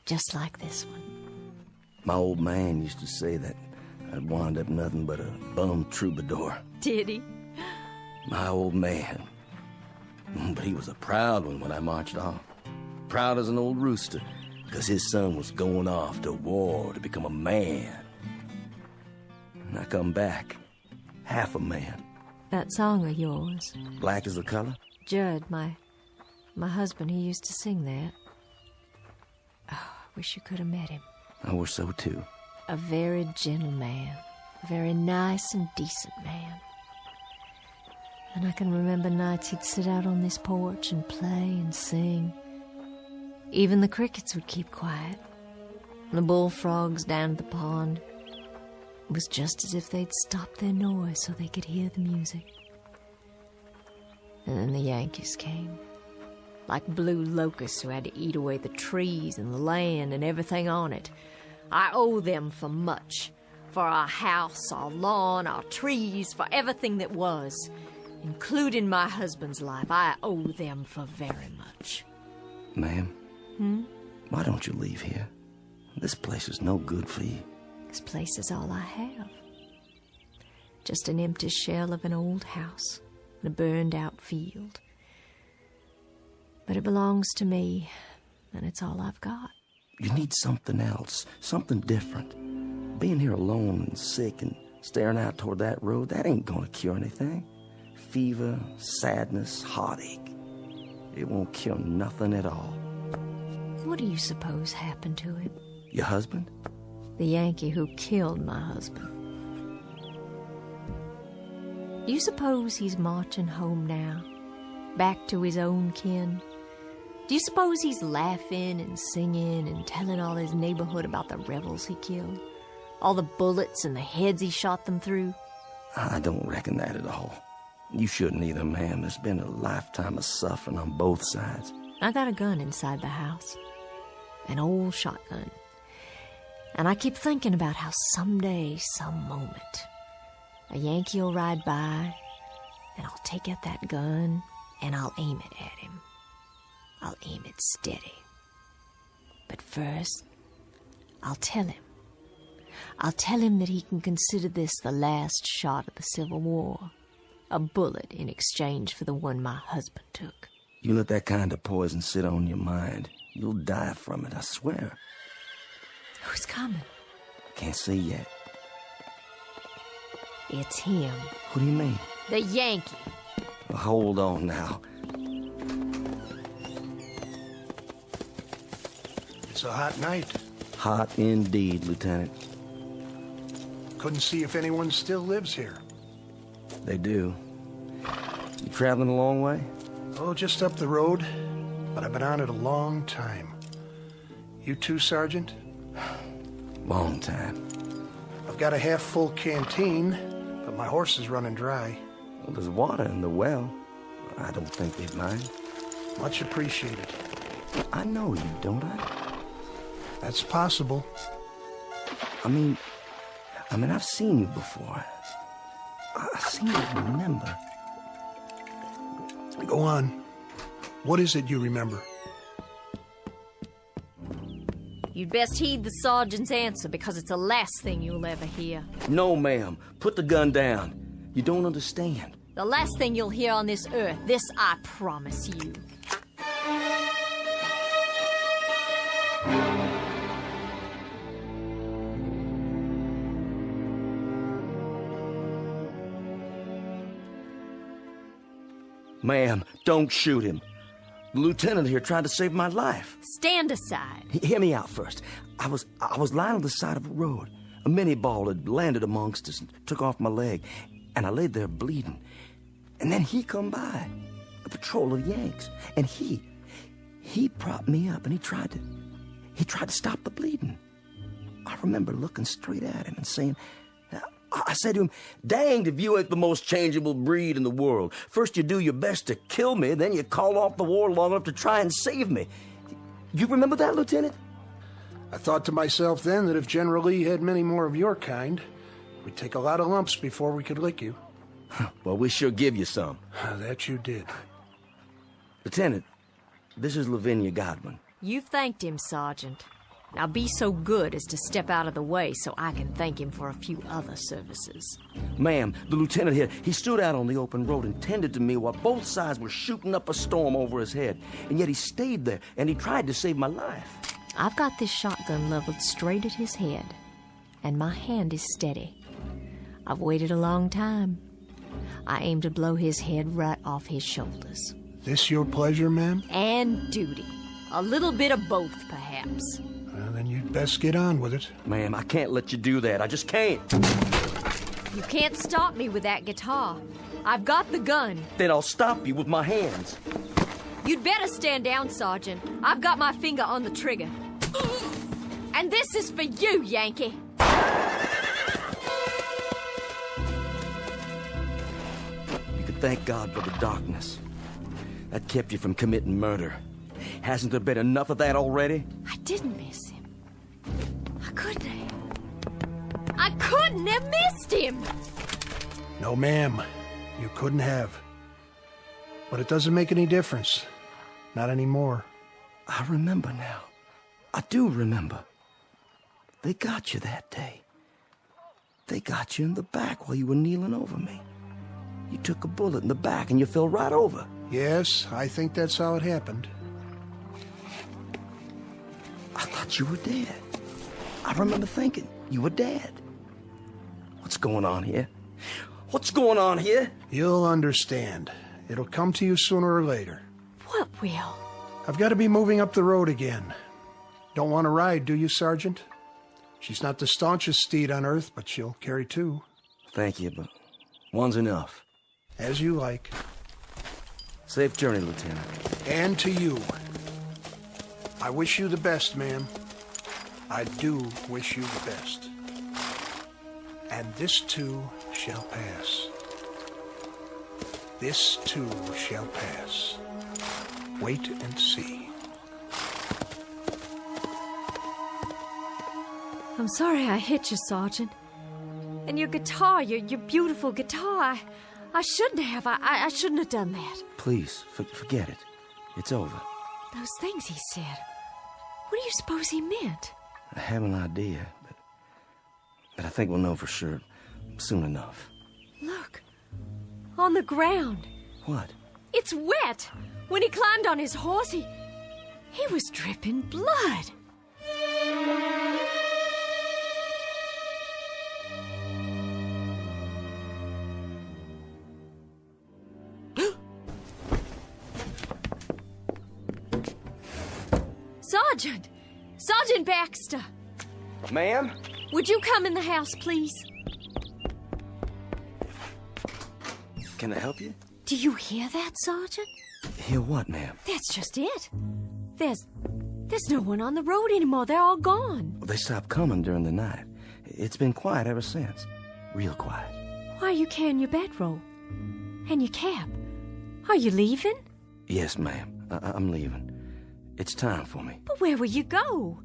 S12: Just like this one.
S6: My old man used to say that I'd wind up nothing but a bum troubadour.
S12: Did he?
S6: My old man. But he was a proud one when I marched off. Proud as an old rooster, because his son was going off to war to become a man. And I come back, half a man.
S12: That song of yours.
S6: Black is the color?
S12: Judd, my husband, he used to sing that. Oh, I wish you could have met him.
S6: I wish so too.
S12: A very gentle man. A very nice and decent man. And I can remember nights he'd sit out on this porch and play and sing. Even the crickets would keep quiet. And the bullfrogs down at the pond. It was just as if they'd stopped their noise so they could hear the music. And then the Yankees came. Like blue locusts who had to eat away the trees and the land and everything on it. I owe them for much. For our house, our lawn, our trees, for everything that was. Including my husband's life. I owe them for very much.
S6: Ma'am? Why don't you leave here? This place is no good for you.
S12: This place is all I have. Just an empty shell of an old house and a burned-out field. But it belongs to me, and it's all I've got.
S6: You need something else, something different. Being here alone and sick and staring out toward that road, that ain't gonna cure anything. Fever, sadness, heartache. It won't cure nothing at all.
S12: What do you suppose happened to him?
S6: Your husband?
S12: The Yankee who killed my husband. Do you suppose he's marching home now? Back to his own kin? Do you suppose he's laughing and singing and telling all his neighborhood about the rebels he killed? All the bullets and the heads he shot them through?
S6: I don't reckon that at all. You shouldn't either, ma'am. There's been a lifetime of suffering on both sides.
S12: I got a gun inside the house. An old shotgun. And I keep thinking about how someday, some moment, a Yankee will ride by, and I'll take out that gun, and I'll aim it at him. I'll aim it steady. But first, I'll tell him. I'll tell him that he can consider this the last shot of the Civil War. A bullet in exchange for the one my husband took.
S6: You let that kind of poison sit on your mind, you'll die from it, I swear.
S12: Who's coming?
S6: Can't see yet.
S12: It's him.
S6: What do you mean?
S12: The Yankee.
S6: Well, hold on now.
S4: It's a hot night.
S6: Hot indeed, Lieutenant.
S4: Couldn't see if anyone still lives here.
S6: They do. You traveling a long way?
S4: Oh, just up the road. But I've been on it a long time. You too, Sergeant?
S6: Long time.
S4: I've got a half-full canteen, but my horse is running dry.
S6: Well, there's water in the well. I don't think they'd mind.
S4: Much appreciated.
S6: I know you, don't I?
S4: That's possible.
S6: I mean, I've seen you before. I seem to remember.
S4: Go on. What is it you remember?
S12: You'd best heed the sergeant's answer, because it's the last thing you'll ever hear.
S6: No, ma'am. Put the gun down. You don't understand.
S12: The last thing you'll hear on this earth, this I promise you.
S6: Ma'am, don't shoot him. The lieutenant here tried to save my life.
S12: Stand aside.
S6: Hear me out first. I was lying on the side of a road. A mini ball had landed amongst us and took off my leg, and I laid there bleeding. And then he come by, a patrol of Yanks, and he propped me up, and he tried to stop the bleeding. I remember looking straight at him and saying, I said to him, danged if you ain't the most changeable breed in the world. First you do your best to kill me, then you call off the war long enough to try and save me. You remember that, Lieutenant?
S16: I thought to myself then that if General Lee had many more of your kind, we'd take a lot of lumps before we could lick you.
S6: Well, we sure give you some.
S16: That you did.
S6: Lieutenant, this is Lavinia Godwin.
S12: You thanked him, Sergeant. Now be so good as to step out of the way so I can thank him for a few other services.
S6: Ma'am, the lieutenant here, he stood out on the open road and tended to me while both sides were shooting up a storm over his head. And yet he stayed there, and he tried to save my life.
S12: I've got this shotgun leveled straight at his head, and my hand is steady. I've waited a long time. I aim to blow his head right off his shoulders.
S16: This your pleasure, ma'am?
S12: And duty. A little bit of both, perhaps.
S16: Well, then you'd best get on with it.
S6: Ma'am, I can't let you do that. I just can't.
S12: You can't stop me with that guitar. I've got the gun.
S6: Then I'll stop you with my hands.
S12: You'd better stand down, Sergeant. I've got my finger on the trigger. And this is for you, Yankee.
S6: You could thank God for the darkness. That kept you from committing murder. Hasn't there been enough of that already?
S12: I didn't miss him. I couldn't have missed him.
S16: No, ma'am. You couldn't have. But it doesn't make any difference. Not anymore.
S6: I remember now. I do remember. They got you that day. They got you in the back while you were kneeling over me. You took a bullet in the back and you fell right over.
S16: Yes, I think that's how it happened.
S6: I thought you were dead. I remember thinking you were dead. What's going on here? What's going on here?
S16: You'll understand. It'll come to you sooner or later.
S12: What will?
S16: I've got to be moving up the road again. Don't want to ride, do you, Sergeant? She's not the staunchest steed on earth, but she'll carry two.
S6: Thank you, but one's enough.
S16: As you like.
S6: Safe journey, Lieutenant.
S16: And to you. I wish you the best, ma'am. I do wish you the best. And this too shall pass. This too shall pass. Wait and see.
S12: I'm sorry I hit you, Sergeant. And your guitar, your beautiful guitar, I shouldn't have. I shouldn't have done that.
S6: Please, forget it. It's over.
S12: Those things he said. What do you suppose he meant?
S6: I have an idea, but I think we'll know for sure soon enough.
S12: Look. On the ground.
S6: What?
S12: It's wet. When he climbed on his horse, he was dripping blood. Sergeant! Sergeant Baxter!
S6: Ma'am?
S12: Would you come in the house, please?
S6: Can I help you?
S12: Do you hear that, Sergeant?
S6: Hear what, ma'am?
S12: That's just it. There's no one on the road anymore. They're all gone.
S6: They stopped coming during the night. It's been quiet ever since. Real quiet.
S12: Why are you carrying your bedroll? And your cap? Are you leaving?
S6: Yes, ma'am. I'm leaving. It's time for me.
S12: But where will you go?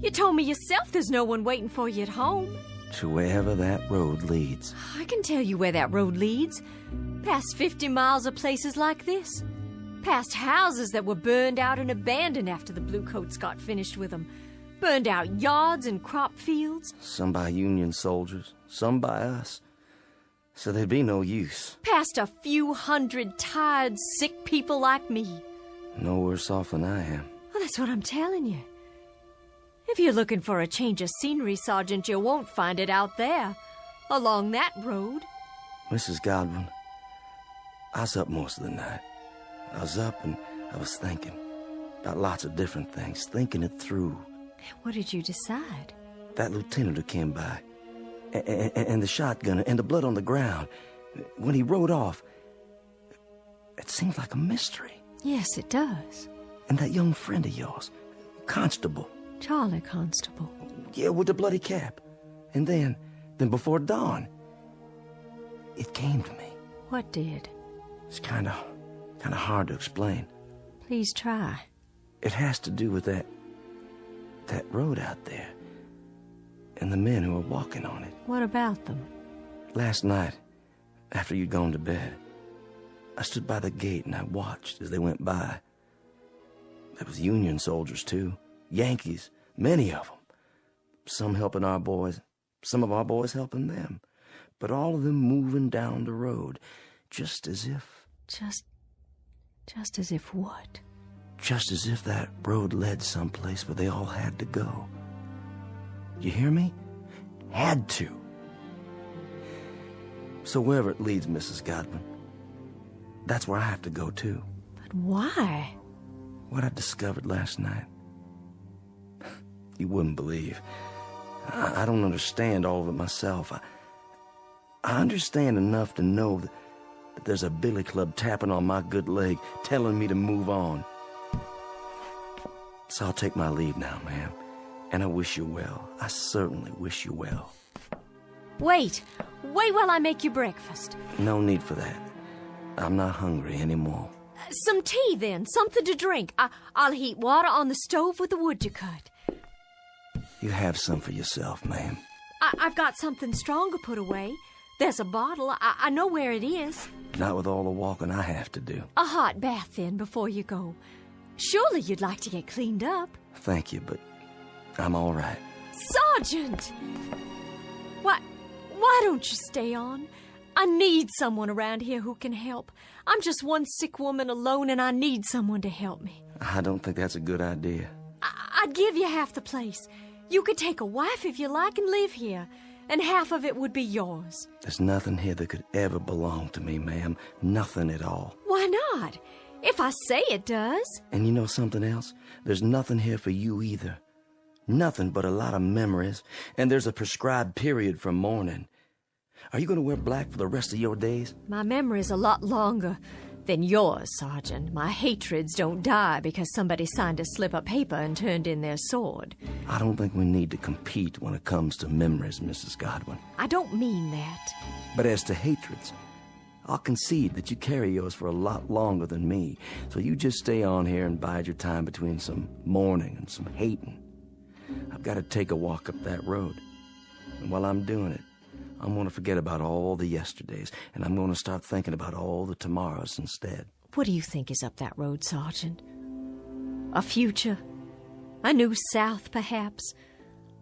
S12: You told me yourself there's no one waiting for you at home.
S6: To wherever that road leads.
S12: I can tell you where that road leads. Past 50 miles of places like this. Past houses that were burned out and abandoned after the Bluecoats got finished with them. Burned out yards and crop fields.
S6: Some by Union soldiers, some by us. So there'd be no use.
S12: Past a few hundred tired, sick people like me.
S6: No worse off than I am.
S12: Well, that's what I'm telling you. If you're looking for a change of scenery, Sergeant, you won't find it out there, along that road.
S6: Mrs. Godwin, I was up most of the night. I was up and I was thinking about lots of different things, thinking it through.
S12: What did you decide?
S6: That lieutenant who came by, and the shotgun, and the blood on the ground. When he rode off, it seemed like a mystery.
S12: Yes, it does.
S6: And that young friend of yours, Constable.
S12: Charlie Constable.
S6: Yeah, with the bloody cap. And then before dawn, it came to me.
S12: What did?
S6: It's kind of hard to explain.
S12: Please try.
S6: It has to do with that road out there, and the men who were walking on it.
S12: What about them?
S6: Last night, after you'd gone to bed, I stood by the gate and I watched as they went by. There was Union soldiers, too. Yankees, many of them. Some helping our boys, some of our boys helping them. But all of them moving down the road, just as if...
S12: Just as if what?
S6: Just as if that road led someplace where they all had to go. You hear me? Had to. So wherever it leads, Mrs. Godwin, that's where I have to go, too.
S12: But why?
S6: What I discovered last night. You wouldn't believe. I don't understand all of it myself. I understand enough to know that there's a billy club tapping on my good leg, telling me to move on. So I'll take my leave now, ma'am. And I wish you well. I certainly wish you well.
S12: Wait while I make you breakfast.
S6: No need for that. I'm not hungry anymore.
S12: Some tea, then. Something to drink. I'll heat water on the stove with the wood you cut.
S6: You have some for yourself, ma'am.
S12: I've got something stronger put away. There's a bottle. I know where it is.
S6: Not with all the walking I have to do.
S12: A hot bath, then, before you go. Surely you'd like to get cleaned up.
S6: Thank you, but I'm all right.
S12: Sergeant! Why don't you stay on? I need someone around here who can help. I'm just one sick woman alone, and I need someone to help me.
S6: I don't think that's a good idea.
S12: I'd give you half the place. You could take a wife if you like and live here, and half of it would be yours.
S6: There's nothing here that could ever belong to me, ma'am. Nothing at all.
S12: Why not? If I say it does.
S6: And you know something else? There's nothing here for you either. Nothing but a lot of memories, and there's a prescribed period for mourning. Are you going to wear black for the rest of your days?
S12: My memory's a lot longer than yours, Sergeant. My hatreds don't die because somebody signed a slip of paper and turned in their sword.
S6: I don't think we need to compete when it comes to memories, Mrs. Godwin.
S12: I don't mean that.
S6: But as to hatreds, I'll concede that you carry yours for a lot longer than me, so you just stay on here and bide your time between some mourning and some hating. I've got to take a walk up that road. And while I'm doing it, I'm going to forget about all the yesterdays, and I'm going to start thinking about all the tomorrows instead.
S12: What do you think is up that road, Sergeant? A future? A new South, perhaps?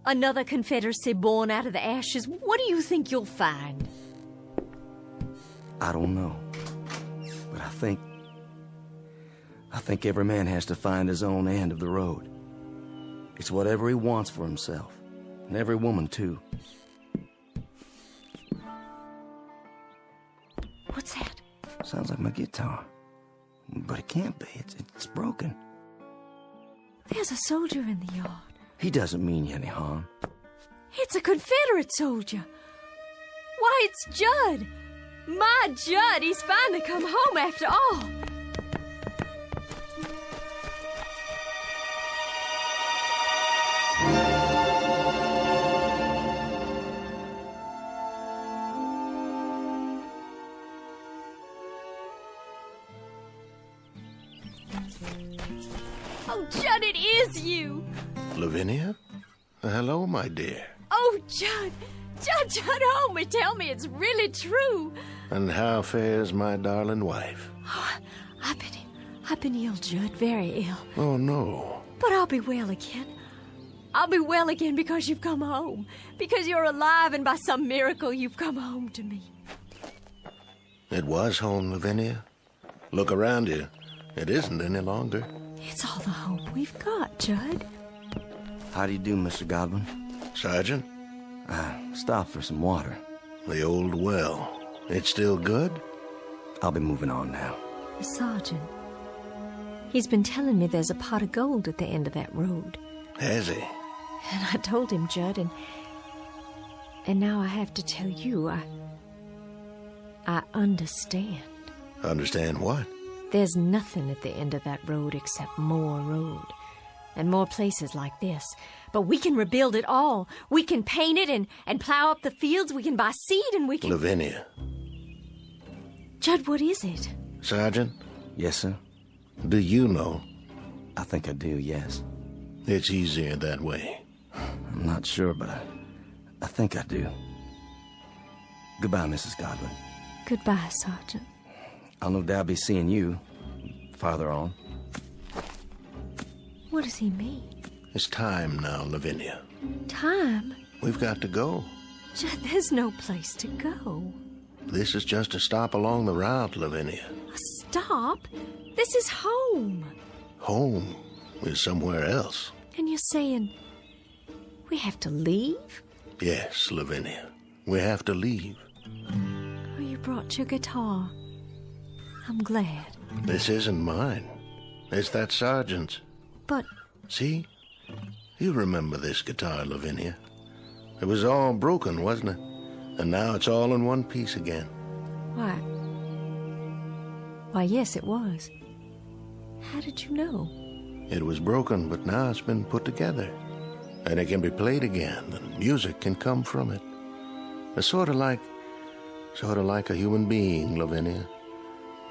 S12: Another Confederacy born out of the ashes? What do you think you'll find?
S6: I don't know. But I think every man has to find his own end of the road. It's whatever he wants for himself. And every woman, too.
S12: What's that?
S6: Sounds like my guitar. But it can't be. It's broken.
S12: There's a soldier in the yard.
S6: He doesn't mean you any harm.
S12: It's a Confederate soldier. Why, it's Judd. My Judd, he's finally come home after all. Oh, Judd, it is you.
S16: Lavinia? Hello, my dear.
S12: Oh, Judd, hold me. Tell me it's really true.
S16: And how fares my darling wife?
S12: Oh, I've been ill, Judd, very ill.
S16: Oh, no.
S12: But I'll be well again. I'll be well again because you've come home. Because you're alive and by some miracle you've come home to me.
S10: It was home, Lavinia. Look around you. It isn't any longer.
S12: It's all the hope we've got, Judd.
S6: How do you do, Mr. Godwin?
S10: Sergeant?
S6: Stop for some water.
S10: The old well. It's still good?
S6: I'll be moving on now.
S12: The sergeant. He's been telling me there's a pot of gold at the end of that road.
S10: Has he?
S12: And I told him, Judd, and now I have to tell you, I understand.
S10: Understand what?
S12: There's nothing at the end of that road except more road. And more places like this. But we can rebuild it all. We can paint it and plow up the fields. We can buy seed and we can...
S10: Lavinia.
S12: Judd, what is it?
S10: Sergeant?
S6: Yes, sir?
S10: Do you know?
S6: I think I do, yes.
S10: It's easier that way.
S6: I'm not sure, but I think I do. Goodbye, Mrs. Godwin.
S12: Goodbye, Sergeant.
S6: I'll no doubt be seeing you farther on.
S12: What does he mean?
S10: It's time now, Lavinia.
S12: Time?
S10: We've got to go.
S12: Judd, there's no place to go.
S10: This is just a stop along the route, Lavinia.
S12: A stop? This is home.
S10: Home is somewhere else.
S12: And you're saying we have to leave?
S10: Yes, Lavinia. We have to leave.
S12: Oh, you brought your guitar. I'm glad.
S10: This isn't mine. It's that sergeant's.
S12: But...
S10: See? You remember this guitar, Lavinia. It was all broken, wasn't it? And now it's all in one piece again.
S12: Why, yes, it was. How did you know?
S10: It was broken, but now it's been put together. And it can be played again, and music can come from it. It's sort of like a human being, Lavinia.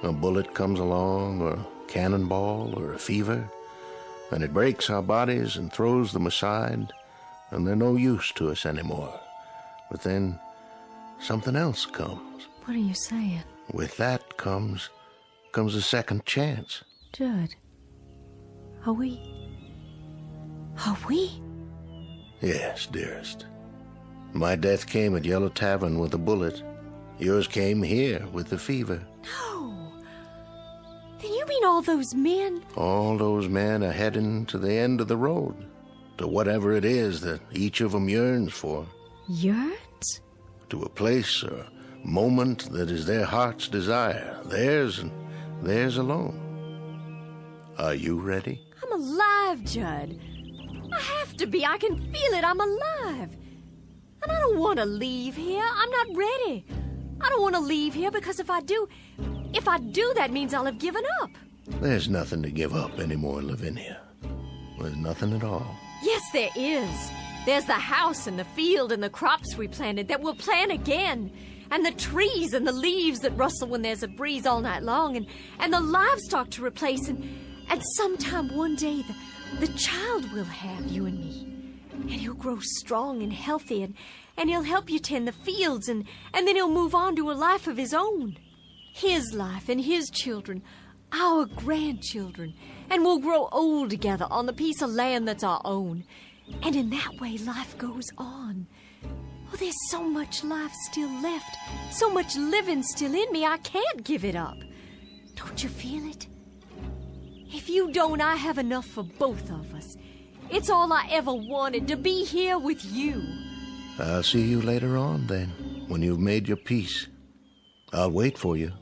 S10: A bullet comes along, or a cannonball, or a fever, and it breaks our bodies and throws them aside, and they're no use to us anymore. But then something else comes.
S12: What are you saying?
S10: With that comes a second chance.
S12: Judd, are we?
S10: Yes, dearest. My death came at Yellow Tavern with a bullet. Yours came here with the fever.
S12: No. Then you mean all those men?
S10: All those men are heading to the end of the road, to whatever it is that each of them yearns for.
S12: Yearns?
S10: To a place or moment that is their heart's desire, theirs and theirs alone. Are you ready?
S12: I'm alive, Judd. I have to be. I can feel it. I'm alive. And I don't want to leave here. I'm not ready. I don't want to leave here because if I do, that means I'll have given up.
S10: There's nothing to give up anymore, Lavinia. There's nothing at all.
S12: Yes, there is. There's the house and the field and the crops we planted that we'll plant again. And the trees and the leaves that rustle when there's a breeze all night long. And the livestock to replace. And sometime one day, the child will have you and me. And he'll grow strong and healthy. And he'll help you tend the fields. And then he'll move on to a life of his own. His life and his children. Our grandchildren. And we'll grow old together on the piece of land that's our own. And in that way, life goes on. Oh, there's so much life still left. So much living still in me, I can't give it up. Don't you feel it? If you don't, I have enough for both of us. It's all I ever wanted, to be here with you.
S10: I'll see you later on, then, when you've made your peace. I'll wait for you,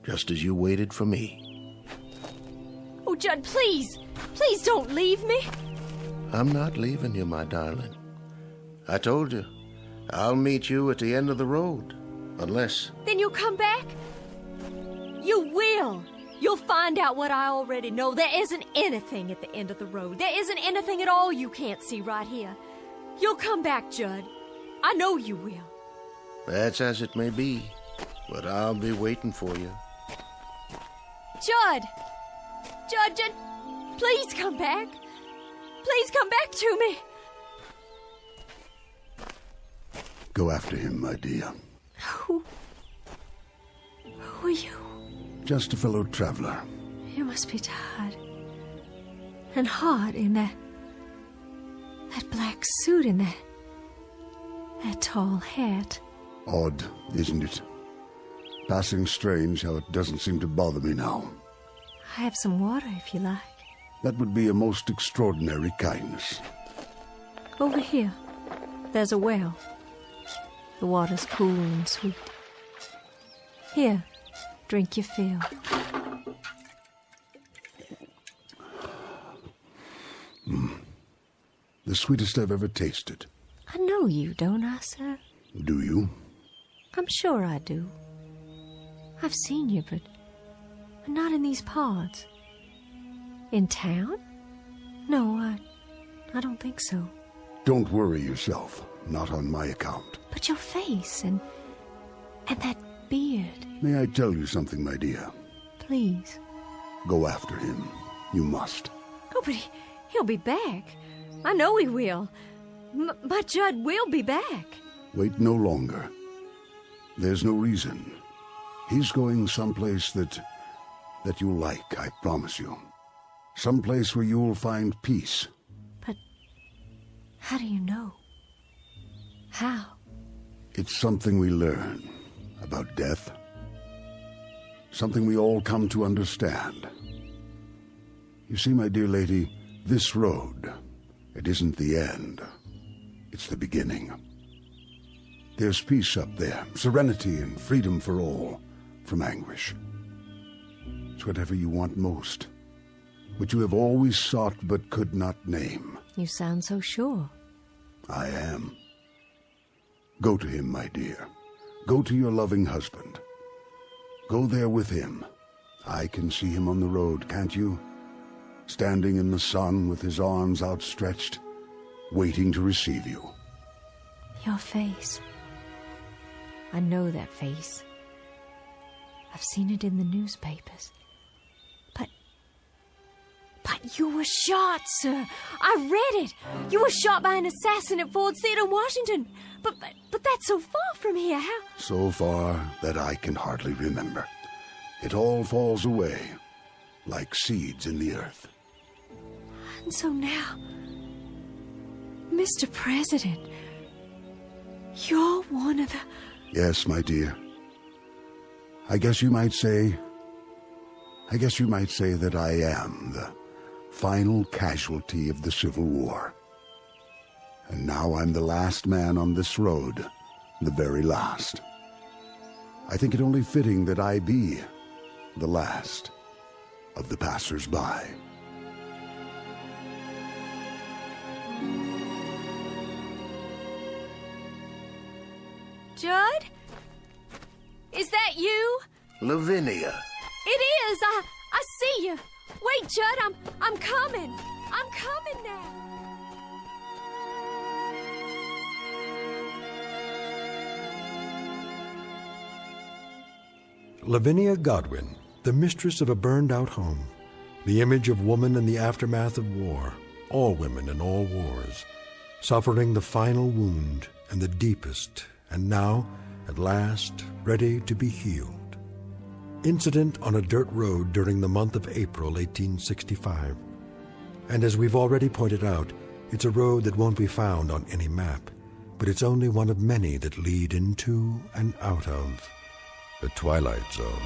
S10: just as you waited for me.
S12: Oh, Judd, please. Please don't leave me.
S10: I'm not leaving you, my darling. I told you, I'll meet you at the end of the road, unless...
S12: Then you'll come back? You will. You'll find out what I already know. There isn't anything at the end of the road. There isn't anything at all you can't see right here. You'll come back, Judd. I know you will.
S10: That's as it may be, but I'll be waiting for you.
S12: Judd! Judd, please come back. Please come back to me.
S14: Go after him, my dear.
S12: Who are you?
S14: Just a fellow traveler.
S12: You must be tired. And hot in that black suit and that tall hat.
S14: Odd, isn't it?
S3: Passing strange how it doesn't seem to bother me now.
S12: I have some water if you like.
S3: That would be a most extraordinary kindness.
S12: Over here. There's a well. The water's cool and sweet. Here, drink your fill.
S3: The sweetest I've ever tasted.
S12: I know you, don't I, sir?
S3: Do you?
S12: I'm sure I do. I've seen you, but not in these parts. In town? No, I don't think so.
S3: Don't worry yourself. Not on my account.
S12: But your face and that beard.
S3: May I tell you something, my dear?
S12: Please.
S3: Go after him. You must.
S12: Oh, but he'll be back. I know he will. My Judd will be back.
S3: Wait no longer. There's no reason. He's going someplace that you'll like, I promise you. Someplace where you'll find peace.
S12: But how do you know? How?
S3: It's something we learn about death. Something we all come to understand. You see, my dear lady, this road, it isn't the end. It's the beginning. There's peace up there, serenity and freedom for all, from anguish. It's whatever you want most, what you have always sought but could not name.
S12: You sound so sure.
S3: I am. Go to him, my dear. Go to your loving husband. Go there with him. I can see him on the road, can't you? Standing in the sun with his arms outstretched, waiting to receive you.
S12: Your face. I know that face. I've seen it in the newspapers. But you were shot, sir. I read it. You were shot by an assassin at Ford's Theater, Washington. But that's so far from here. How?
S3: So far that I can hardly remember. It all falls away, like seeds in the earth.
S12: And so now, Mr. President, you're one of the...
S3: Yes, my dear. I guess you might say that I am the final casualty of the Civil War. And now I'm the last man on this road, the very last. I think it only fitting that I be the last of the passers-by.
S12: Judd? Is that you?
S10: Lavinia.
S12: It is. I see you. Wait, Judd, I'm coming. I'm coming now.
S15: Lavinia Godwin, the mistress of a burned-out home, the image of woman in the aftermath of war, all women in all wars, suffering the final wound and the deepest, and now, at last, ready to be healed. Incident on a dirt road during the month of April 1865. And as we've already pointed out, it's a road that won't be found on any map, but it's only one of many that lead into and out of the Twilight Zone.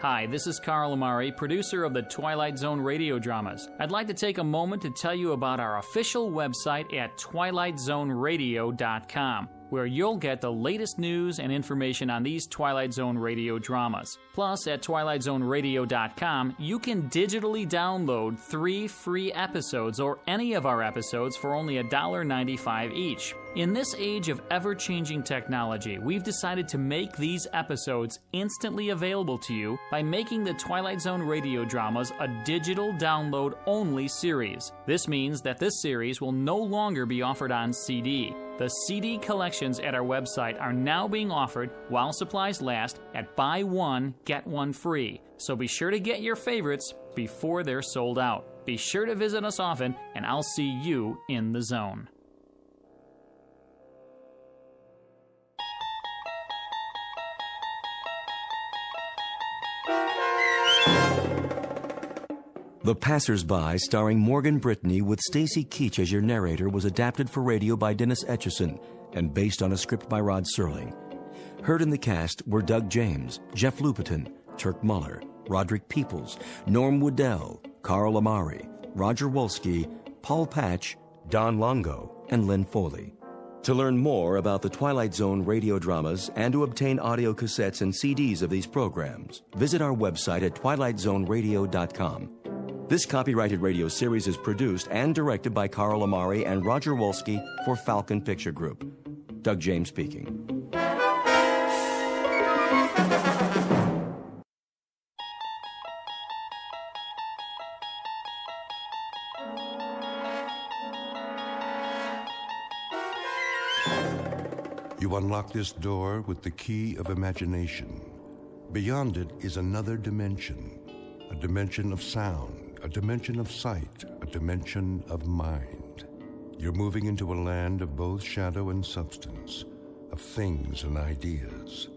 S2: Hi, this is Carl Amari, producer of the Twilight Zone radio dramas. I'd like to take a moment to tell you about our official website at twilightzoneradio.com, where you'll get the latest news and information on these Twilight Zone radio dramas. Plus, at twilightzoneradio.com, you can digitally download 3 free episodes or any of our episodes for only $1.95 each. In this age of ever-changing technology, we've decided to make these episodes instantly available to you by making the Twilight Zone radio dramas a digital download-only series. This means that this series will no longer be offered on CD. The CD collections at our website are now being offered while supplies last at buy one, get one free. So be sure to get your favorites before they're sold out. Be sure to visit us often, and I'll see you in the zone.
S8: The Passers-By, starring Morgan Brittany with Stacy Keach as your narrator, was adapted for radio by Dennis Etchison and based on a script by Rod Serling. Heard in the cast were Doug James, Jeff Lupetin, Turk Muller, Roderick Peoples, Norm Woodell, Carl Amari, Roger Wolski, Paul Patch, Don Longo, and Lynn Foley. To learn more about the Twilight Zone radio dramas and to obtain audio cassettes and CDs of these programs, visit our website at twilightzoneradio.com. This copyrighted radio series is produced and directed by Carl Amari and Roger Wolski for Falcon Picture Group. Doug James speaking.
S1: You unlock this door with the key of imagination. Beyond it is another dimension, a dimension of sound, a dimension of sight, a dimension of mind. You're moving into a land of both shadow and substance, of things and ideas.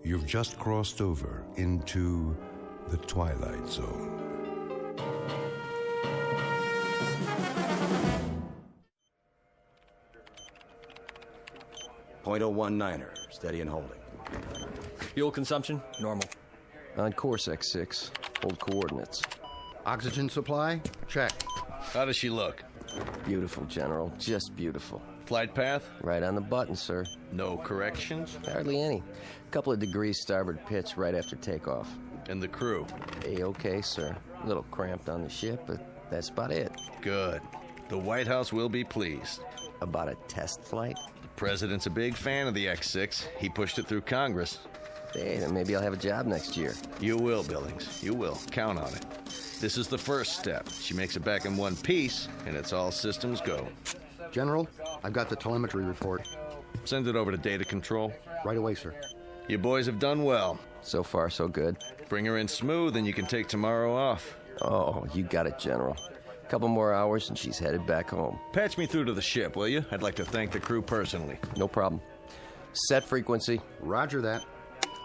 S1: You've just crossed over into the Twilight Zone.
S20: .019er, steady and holding.
S22: Fuel consumption, normal.
S20: On course X6, hold coordinates.
S23: Oxygen supply, check.
S18: How does she look?
S20: Beautiful, General, just beautiful.
S18: Flight path?
S20: Right on the button, sir.
S18: No corrections?
S20: Hardly any. Couple of degrees starboard pitch right after takeoff.
S18: And the crew?
S20: A-okay, sir. A little cramped on the ship, but that's about it.
S18: Good. The White House will be pleased.
S20: About a test flight?
S18: The president's a big fan of the X6. He pushed it through Congress.
S20: Hey, then maybe I'll have a job next year.
S18: You will, Billings. You will. Count on it. This is the first step. She makes it back in one piece, and it's all systems go.
S23: General, I've got the telemetry report.
S18: Send it over to data control.
S23: Right away, sir.
S18: You boys have done well.
S20: So far, so good.
S18: Bring her in smooth, and you can take tomorrow off.
S20: Oh, you got it, General. Couple more hours and she's headed back home.
S18: Patch me through to the ship, will you? I'd like to thank the crew personally.
S20: No problem. Set frequency.
S23: Roger that.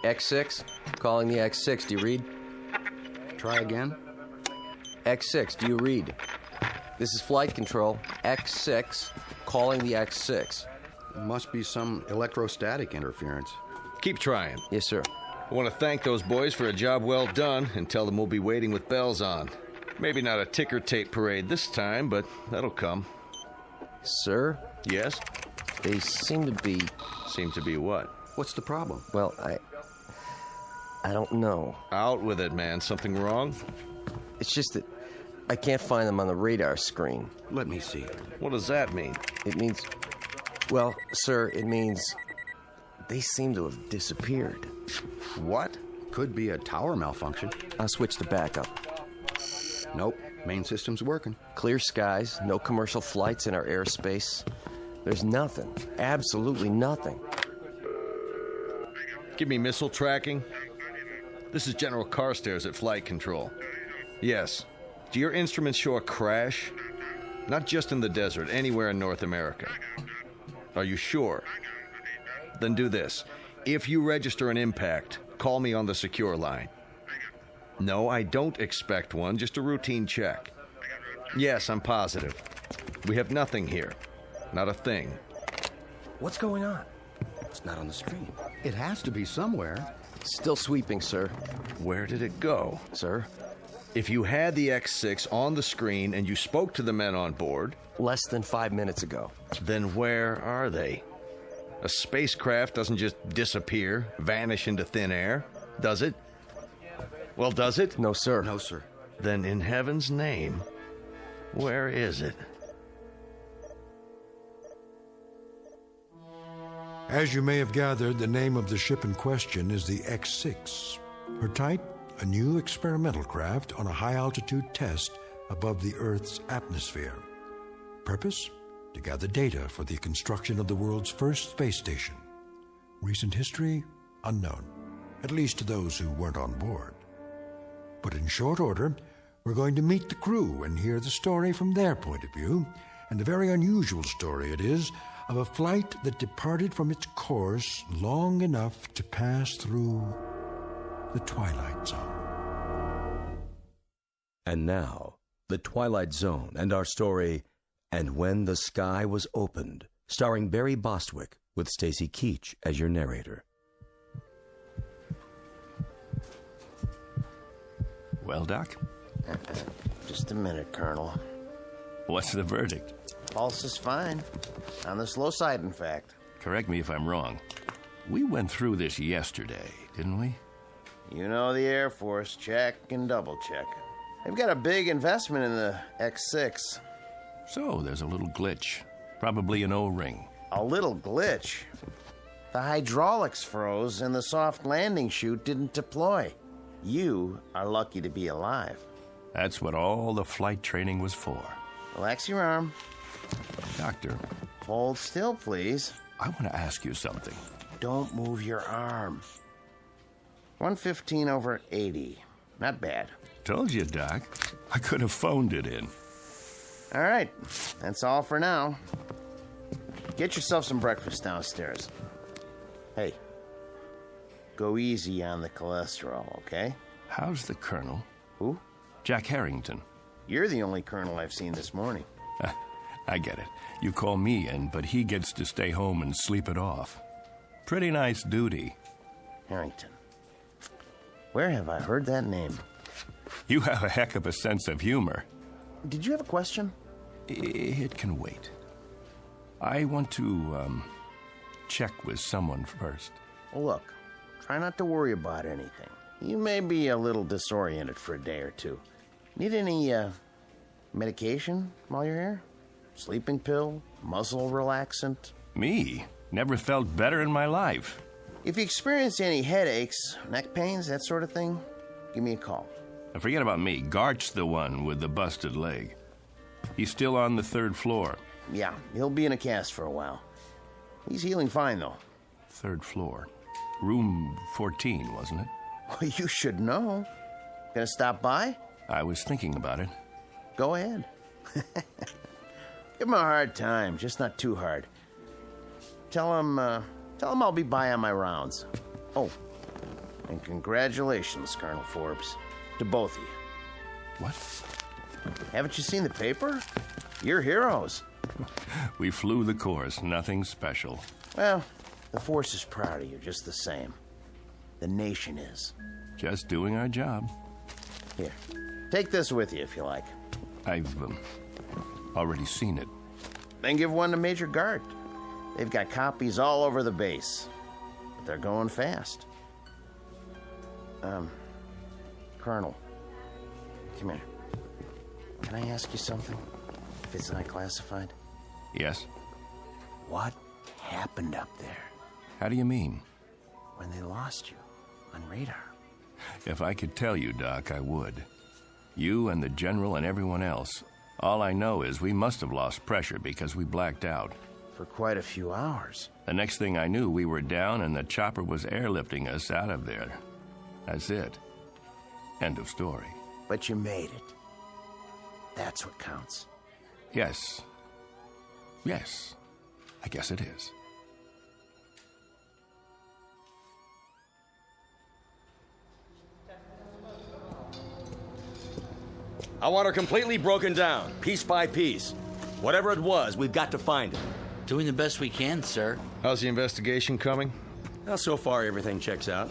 S20: X6, calling the X6. Do you read?
S23: Try again.
S20: X6, do you read? This is flight control. X6, calling the X6.
S23: Must be some electrostatic interference.
S18: Keep trying.
S20: Yes, sir.
S18: I want to thank those boys for a job well done and tell them we'll be waiting with bells on. Maybe not a ticker tape parade this time, but that'll come.
S20: Sir?
S18: Yes?
S20: They seem to be...
S18: Seem to be what?
S23: What's the problem?
S20: Well, I don't know.
S18: Out with it, man. Something wrong?
S20: It's just that I can't find them on the radar screen.
S23: Let me see.
S18: What does that mean?
S20: It means... Well, sir, it means... They seem to have disappeared.
S18: What?
S23: Could be a tower malfunction.
S20: I'll switch to backup.
S23: Nope, main system's working.
S20: Clear skies, no commercial flights in our airspace. There's nothing, absolutely nothing.
S18: Give me missile tracking. This is General Carstairs at Flight Control. Yes. Do your instruments show a crash? Not just in the desert, anywhere in North America. Are you sure? Then do this. If you register an impact, call me on the secure line. No, I don't expect one, just a routine check. Yes, I'm positive. We have nothing here. Not a thing.
S13: What's going on? It's not on the screen.
S23: It has to be somewhere.
S20: Still sweeping, sir.
S18: Where did it go?
S20: Sir?
S18: If you had the X6 on the screen and you spoke to the men on board...
S20: Less than 5 minutes ago.
S18: Then where are they? A spacecraft doesn't just disappear, vanish into thin air, does it? Well, does it?
S20: No, sir.
S23: No, sir.
S18: Then in heaven's name, where is it?
S15: As you may have gathered, the name of the ship in question is the X6. Her type, a new experimental craft on a high-altitude test above the Earth's atmosphere. Purpose? To gather data for the construction of the world's first space station. Recent history? Unknown, at least to those who weren't on board. But in short order, we're going to meet the crew and hear the story from their point of view, and a very unusual story it is, of a flight that departed from its course long enough to pass through the Twilight Zone.
S8: And now, The Twilight Zone, and our story, And When the Sky Was Opened, starring Barry Bostwick, with Stacy Keach as your narrator.
S5: Well, Doc?
S10: Just a minute, Colonel.
S5: What's the verdict?
S10: Pulse is fine. On the slow side, in fact.
S5: Correct me if I'm wrong. We went through this yesterday, didn't we?
S10: You know the Air Force. Check and double check. They've got a big investment in the X6.
S5: So there's a little glitch. Probably an O-ring.
S10: A little glitch? The hydraulics froze and the soft landing chute didn't deploy. You are lucky to be alive.
S5: That's what all the flight training was for.
S10: Relax your arm.
S5: Doctor.
S10: Hold still, please.
S5: I want to ask you something.
S10: Don't move your arm. 115/80. Not bad.
S5: Told you, Doc. I could have phoned it in.
S10: All right. That's all for now. Get yourself some breakfast downstairs. Hey, go easy on the cholesterol, okay?
S5: How's the Colonel?
S10: Who?
S5: Jack Harrington.
S10: You're the only Colonel I've seen this morning.
S5: I get it. You call me in, but he gets to stay home and sleep it off. Pretty nice duty.
S10: Harrington. Where have I heard that name?
S5: You have a heck of a sense of humor.
S10: Did you have a question?
S5: It can wait. I want to, check with someone first.
S10: Well, look, try not to worry about anything. You may be a little disoriented for a day or two. Need any, medication while you're here? Sleeping pill? Muscle relaxant?
S5: Me? Never felt better in my life.
S10: If you experience any headaches, neck pains, that sort of thing, give me a call.
S5: Now forget about me. Gart's the one with the busted leg. He's still on the 3rd floor.
S10: Yeah, he'll be in a cast for a while. He's healing fine, though.
S5: 3rd floor. Room 14, wasn't it?
S10: Well, you should know. Gonna stop by?
S5: I was thinking about it.
S10: Go ahead. Give him a hard time, just not too hard. Tell him I'll be by on my rounds. Oh, and congratulations, Colonel Forbes, to both of you.
S5: What?
S10: Haven't you seen the paper? You're heroes.
S5: We flew the course, nothing special.
S10: Well, the force is proud of you just the same. The nation is.
S5: Just doing our job.
S10: Here, take this with you if you like.
S5: I've already seen it.
S10: Then give one to Major Gart. They've got copies all over the base. But they're going fast. Colonel, come here. Can I ask you something? If it's not classified?
S5: Yes?
S10: What happened up there?
S5: How do you mean?
S10: When they lost you on radar.
S5: If I could tell you, Doc, I would. You and the General and everyone else. All I know is we must have lost pressure because we blacked out.
S10: For quite a few hours.
S5: The next thing I knew, we were down and the chopper was airlifting us out of there. That's it. End of story.
S10: But you made it. That's what counts.
S5: Yes. Yes. I guess it is.
S6: I want her completely broken down, piece by piece. Whatever it was, we've got to find it.
S11: Doing the best we can, sir.
S23: How's the investigation coming?
S6: Well, so far everything checks out.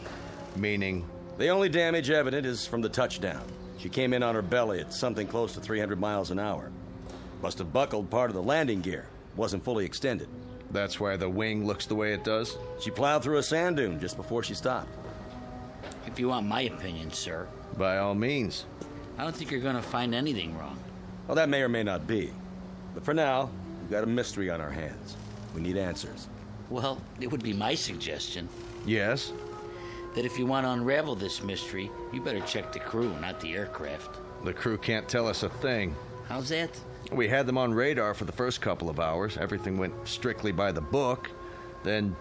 S23: Meaning?
S6: The only damage evident is from the touchdown. She came in on her belly at something close to 300 miles an hour. Must have buckled part of the landing gear. Wasn't fully extended.
S23: That's why the wing looks the way it does?
S6: She plowed through a sand dune just before she stopped.
S11: If you want my opinion, sir.
S23: By all means.
S11: I don't think you're going to find anything wrong.
S6: Well, that may or may not be. But for now, we've got a mystery on our hands. We need answers.
S11: Well, it would be my suggestion.
S23: Yes?
S11: That if you want to unravel this mystery, you better check the crew, not the aircraft.
S23: The crew can't tell us a thing.
S11: How's that?
S23: We had them on radar for the first couple of hours. Everything went strictly by the book. Then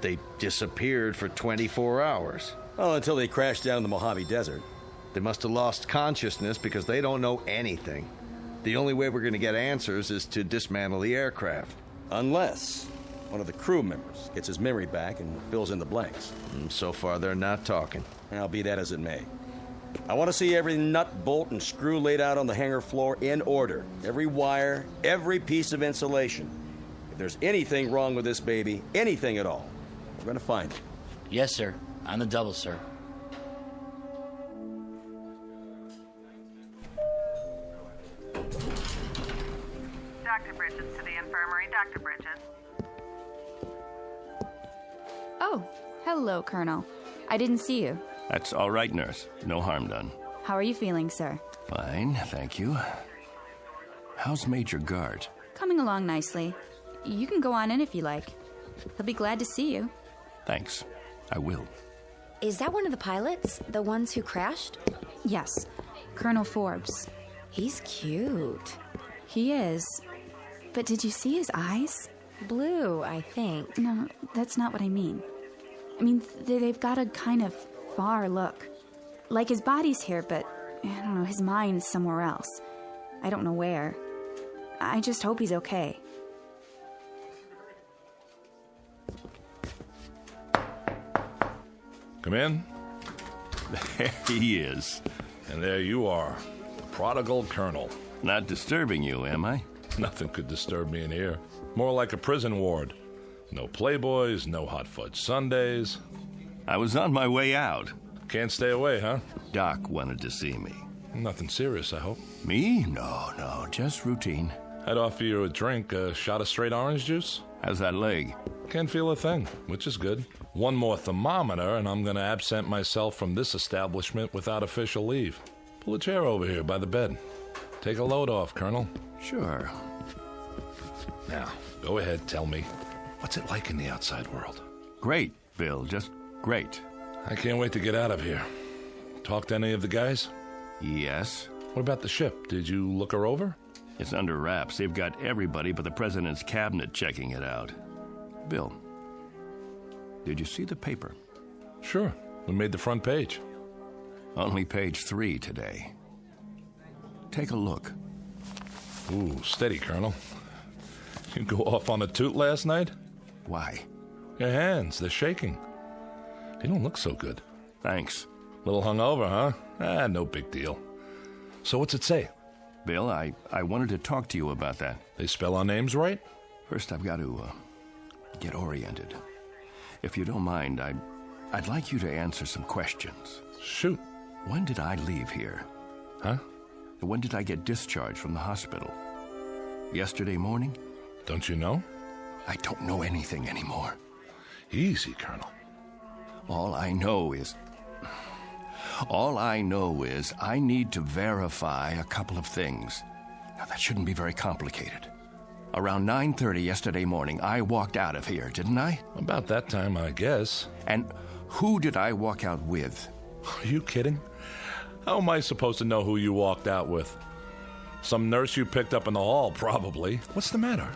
S23: they disappeared for 24 hours.
S6: Oh, until they crashed down in the Mojave Desert.
S23: They must have lost consciousness because they don't know anything. The only way we're going to get answers is to dismantle the aircraft.
S6: Unless one of the crew members gets his memory back and fills in the blanks.
S23: So far, they're not talking.
S6: I'll be that as it may.
S9: I want to see every nut, bolt, and screw laid out on the hangar floor in order. Every wire, every piece of insulation. If there's anything wrong with this baby, anything at all, we're going to find it.
S11: Yes, sir. On the double, sir.
S17: Dr. Bridges to the infirmary. Dr. Bridges.
S19: Oh, hello, Colonel. I didn't see you.
S5: That's all right, nurse. No harm done.
S19: How are you feeling, sir?
S5: Fine, thank you. How's Major Gart?
S19: Coming along nicely. You can go on in if you like. He'll be glad to see you.
S5: Thanks. I will.
S12: Is that one of the pilots? The ones who crashed?
S19: Yes, Colonel Forbes.
S12: He's cute.
S19: He is. But did you see his eyes?
S12: Blue, I think.
S19: No, that's not what I mean. I mean, they've got a kind of far look. Like his body's here, but, I don't know, his mind's somewhere else. I don't know where. I just hope he's okay.
S7: Come in.
S5: There he is.
S7: And there you are, the prodigal colonel.
S5: Not disturbing you, am I?
S7: Nothing could disturb me in here. More like a prison ward. No Playboys, no hot fudge sundaes.
S5: I was on my way out.
S7: Can't stay away, huh?
S5: Doc wanted to see me.
S7: Nothing serious, I hope.
S5: Me? No, just routine.
S7: I'd offer you a drink, a shot of straight orange juice.
S5: How's that leg?
S7: Can't feel a thing, which is good. One more thermometer, and I'm going to absent myself from this establishment without official leave. Pull a chair over here by the bed. Take a load off, Colonel.
S5: Sure.
S7: Now, go ahead, tell me. What's it like in the outside world?
S5: Great, Bill, just great.
S7: I can't wait to get out of here. Talk to any of the guys?
S5: Yes.
S7: What about the ship? Did you look her over?
S5: It's under wraps. They've got everybody but the president's cabinet checking it out. Bill, did you see the paper?
S7: Sure. We made the front page.
S5: Only page 3 today. Take a look.
S7: Ooh, steady, Colonel. You go off on a toot last night?
S5: Why?
S7: Your hands, they're shaking. You don't look so good.
S5: Thanks.
S7: Little hungover, huh? No big deal. So what's it say?
S5: Bill, I wanted to talk to you about that.
S7: They spell our names right?
S5: First, I've got to get oriented. If you don't mind, I'd like you to answer some questions.
S7: Shoot.
S5: When did I leave here?
S7: Huh?
S5: When did I get discharged from the hospital? Yesterday morning?
S7: Don't you know?
S5: I don't know anything anymore.
S7: Easy, Colonel.
S5: All I know is I need to verify a couple of things. Now, that shouldn't be very complicated. Around 9:30 yesterday morning, I walked out of here, didn't I?
S7: About that time, I guess.
S5: And who did I walk out with?
S7: Are you kidding? How am I supposed to know who you walked out with? Some nurse you picked up in the hall, probably. What's the matter?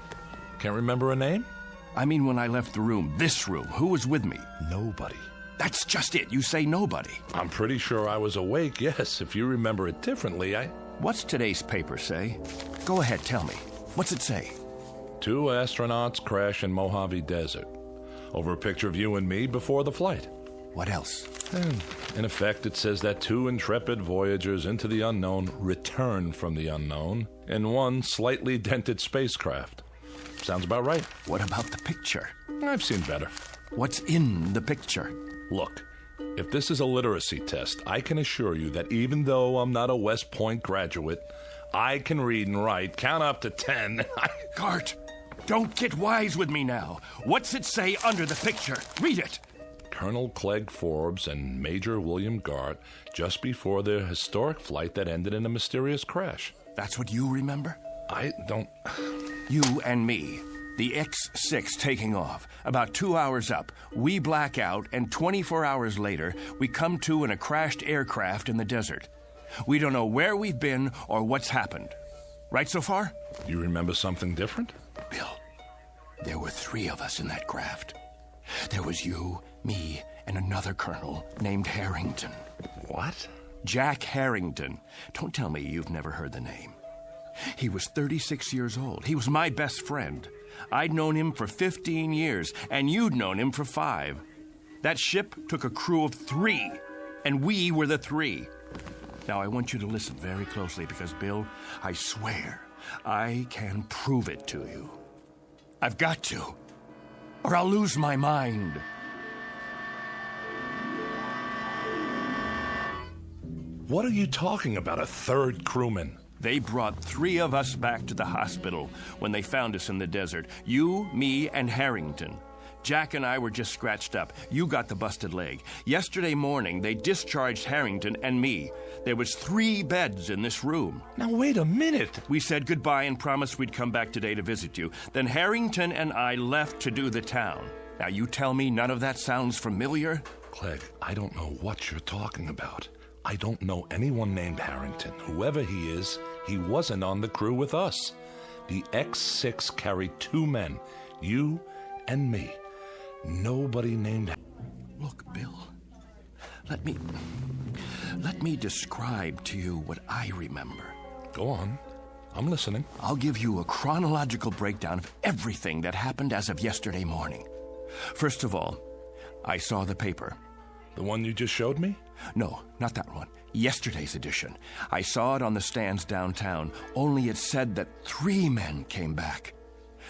S7: Can't remember a name?
S5: I mean, when I left the room, this room, who was with me?
S7: Nobody.
S5: That's just it. You say nobody.
S7: I'm pretty sure I was awake, yes. If you remember it differently,
S5: What's today's paper say? Go ahead, tell me. What's it say?
S7: 2 astronauts crash in Mojave Desert. Over a picture of you and me before the flight.
S5: What else?
S7: And in effect, it says that 2 intrepid voyagers into the unknown return from the unknown in one slightly dented spacecraft. Sounds about right.
S5: What about the picture?
S7: I've seen better.
S5: What's in the picture?
S7: Look, if this is a literacy test, I can assure you that even though I'm not a West Point graduate, I can read and write, count up to 10.
S5: Gart, don't get wise with me now. What's it say under the picture? Read it.
S7: Colonel Clegg Forbes and Major William Gart just before their historic flight that ended in a mysterious crash.
S5: That's what you remember?
S7: I don't...
S5: You and me. The X-6 taking off. About 2 hours up, we black out, and 24 hours later, we come to in a crashed aircraft in the desert. We don't know where we've been or what's happened. Right so far?
S7: You remember something different?
S5: Bill, there were 3 of us in that craft. There was you, me, and another colonel named Harrington.
S7: What?
S5: Jack Harrington. Don't tell me you've never heard the name. He was 36 years old. He was my best friend. I'd known him for 15 years, and you'd known him for 5. That ship took a crew of 3, and we were the 3. Now, I want you to listen very closely because, Bill, I swear I can prove it to you. I've got to, or I'll lose my mind.
S7: What are you talking about, a third crewman?
S5: They brought 3 of us back to the hospital when they found us in the desert. You, me, and Harrington. Jack and I were just scratched up. You got the busted leg. Yesterday morning, they discharged Harrington and me. There was 3 beds in this room.
S7: Now, wait a minute.
S5: We said goodbye and promised we'd come back today to visit you. Then Harrington and I left to do the town. Now, you tell me none of that sounds familiar?
S7: Clegg, I don't know what you're talking about. I don't know anyone named Harrington. Whoever he is, he wasn't on the crew with us. The X6 carried 2 men, you and me. Nobody named...
S5: Look, Bill, let me describe to you what I remember.
S7: Go on. I'm listening.
S5: I'll give you a chronological breakdown of everything that happened as of yesterday morning. First of all, I saw the paper.
S7: The one you just showed me?
S5: No, not that one. Yesterday's edition. I saw it on the stands downtown, only it said that 3 men came back.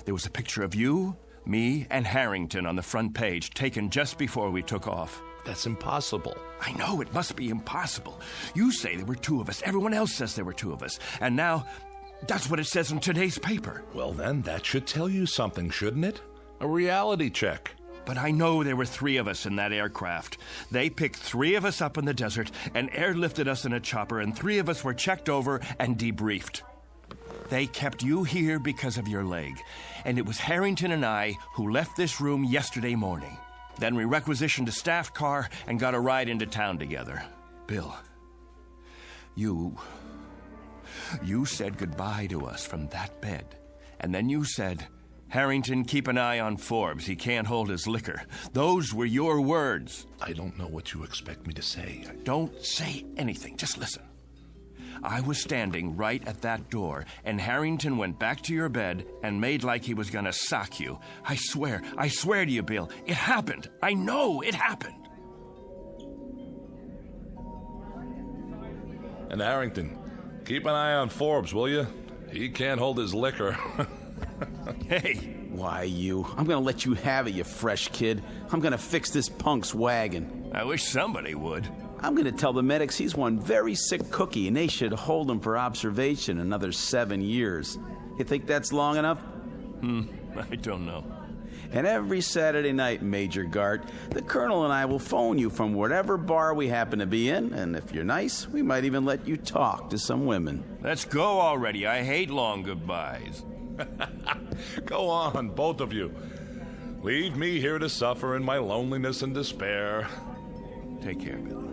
S5: There was a picture of you, me, and Harrington on the front page, taken just before we took off.
S7: That's impossible.
S5: I know, it must be impossible. You say there were 2 of us. Everyone else says there were 2 of us. And now, that's what it says in today's paper.
S7: Well, then, that should tell you something, shouldn't it? A reality check.
S5: But I know there were 3 of us in that aircraft. They picked 3 of us up in the desert and airlifted us in a chopper, and 3 of us were checked over and debriefed. They kept you here because of your leg, and it was Harrington and I who left this room yesterday morning. Then we requisitioned a staff car and got a ride into town together. Bill, you said goodbye to us from that bed, and then you said, Harrington, keep an eye on Forbes. He can't hold his liquor. Those were your words.
S7: I don't know what you expect me to say.
S5: Don't say anything. Just listen. I was standing right at that door, and Harrington went back to your bed and made like he was going to sock you. I swear to you, Bill, it happened. I know it happened.
S7: And Harrington, keep an eye on Forbes, will you? He can't hold his liquor.
S5: Hey.
S4: Why, you? I'm gonna let you have it, you fresh kid. I'm gonna fix this punk's wagon.
S5: I wish somebody would.
S4: I'm gonna tell the medics he's one very sick cookie and they should hold him for observation another 7 years. You think that's long enough?
S5: I don't know.
S4: And every Saturday night, Major Gart, the Colonel and I will phone you from whatever bar we happen to be in, and if you're nice, we might even let you talk to some women.
S5: Let's go already. I hate long goodbyes.
S7: Go on, both of you. Leave me here to suffer in my loneliness and despair.
S5: Take care, Billy.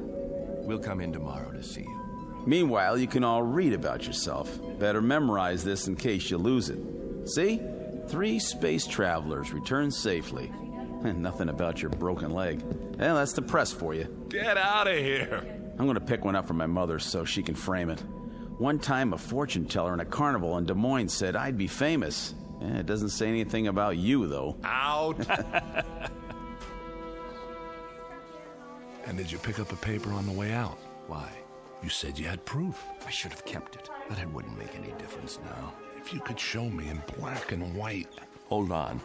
S5: We'll come in tomorrow to see you.
S4: Meanwhile, you can all read about yourself. Better memorize this in case you lose it. See? 3 space travelers return safely. And nothing about your broken leg. Well, that's the press for you.
S7: Get out of here.
S4: I'm going to pick one up for my mother so she can frame it. One time, a fortune teller in a carnival in Des Moines said I'd be famous. It doesn't say anything about you, though.
S7: Out. And did you pick up a paper on the way out?
S5: Why?
S7: You said you had proof.
S5: I should have kept it, but it wouldn't make any difference now.
S7: If you could show me in black and white.
S5: Hold on.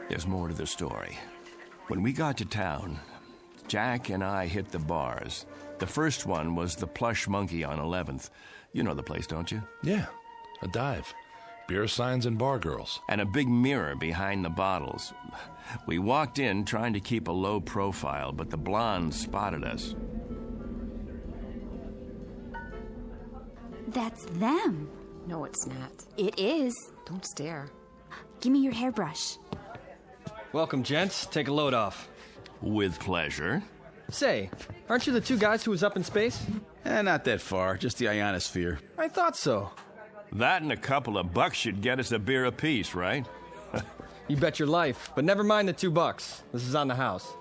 S5: There's more to the story. When we got to town, Jack and I hit the bars. The first one was the Plush Monkey on 11th. You know the place, don't you?
S7: Yeah, a dive. Beer signs and bar girls.
S5: And a big mirror behind the bottles. We walked in trying to keep a low profile, but the blondes spotted us.
S19: That's them.
S12: No, it's not.
S19: It is.
S12: Don't stare.
S19: Give me your hairbrush.
S22: Welcome, gents. Take a load off.
S5: With pleasure.
S22: Say, aren't you the 2 guys who was up in space?
S4: Not that far, just the ionosphere.
S22: I thought so.
S5: That and a couple of bucks should get us a beer apiece, right?
S22: You bet your life, but never mind the $2. This is on the house.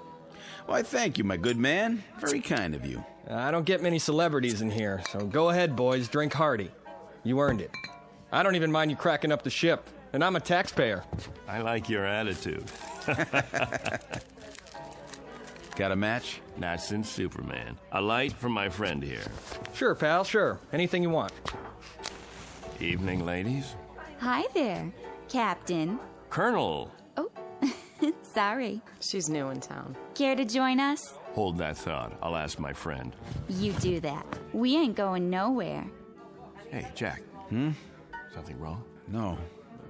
S4: Why, thank you, my good man. Very kind of you.
S22: I don't get many celebrities in here, so go ahead, boys, drink hearty. You earned it. I don't even mind you cracking up the ship, and I'm a taxpayer.
S5: I like your attitude.
S4: Got a match?
S5: Not since Superman. A light from my friend here.
S22: Sure, pal, sure. Anything you want.
S5: Evening, ladies.
S19: Hi there, Captain.
S5: Colonel.
S19: Oh, sorry.
S14: She's new in town.
S19: Care to join us?
S5: Hold that thought. I'll ask my friend.
S19: You do that. We ain't going nowhere.
S5: Hey, Jack. Something wrong?
S4: No.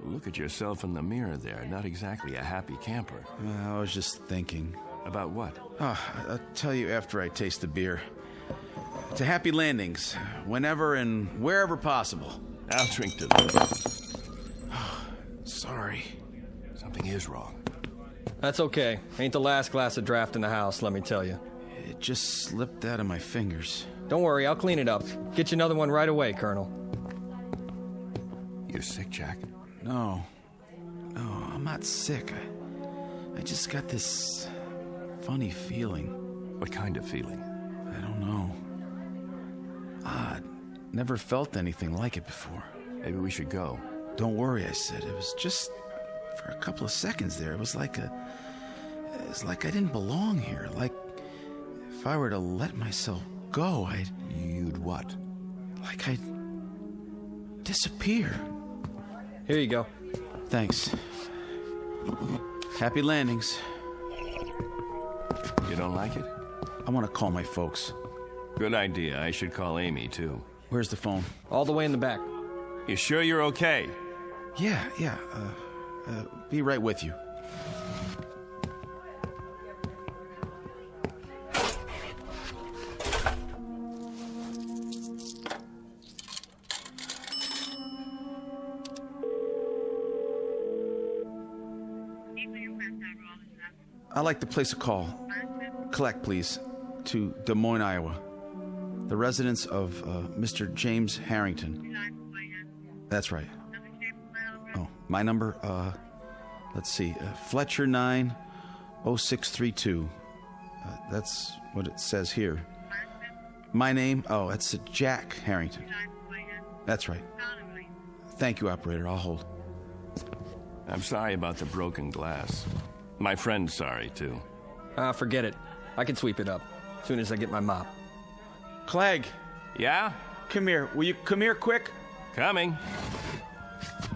S5: Look at yourself in the mirror there. Not exactly a happy camper.
S4: I was just thinking.
S5: About what?
S4: I'll tell you after I taste the beer. To happy landings, whenever and wherever possible.
S5: I'll drink to that.
S4: Sorry.
S5: Something is wrong.
S22: That's okay. Ain't the last glass of draft in the house, let me tell you.
S4: It just slipped out of my fingers.
S22: Don't worry, I'll clean it up. Get you another one right away, Colonel.
S5: You're sick, Jack?
S4: No, I'm not sick. I just got this funny feeling.
S5: What kind of feeling?
S4: I don't know. Odd. Never felt anything like it before.
S5: Maybe we should go.
S4: Don't worry, I said. It was just for a couple of seconds there. It was like I didn't belong here. Like if I were to let myself go,
S5: You'd what?
S4: Like I'd disappear.
S22: Here you go.
S4: Thanks. Happy landings.
S5: You don't like it?
S4: I want to call my folks.
S5: Good idea. I should call Amy, too.
S4: Where's the phone?
S22: All the way in the back.
S5: You sure you're okay?
S4: Yeah. Be right with you. I'd like to place a call. Collect, please, to Des Moines, Iowa. The residence of Mr. James Harrington. That's right. Oh, my number, let's see, Fletcher 90632. That's what it says here. My name, that's Jack Harrington. That's right. Thank you, operator. I'll hold.
S5: I'm sorry about the broken glass. My friend's sorry, too.
S22: Forget it. I can sweep it up as soon as I get my mop.
S4: Clegg.
S5: Yeah?
S4: Come here. Will you come here quick?
S5: Coming.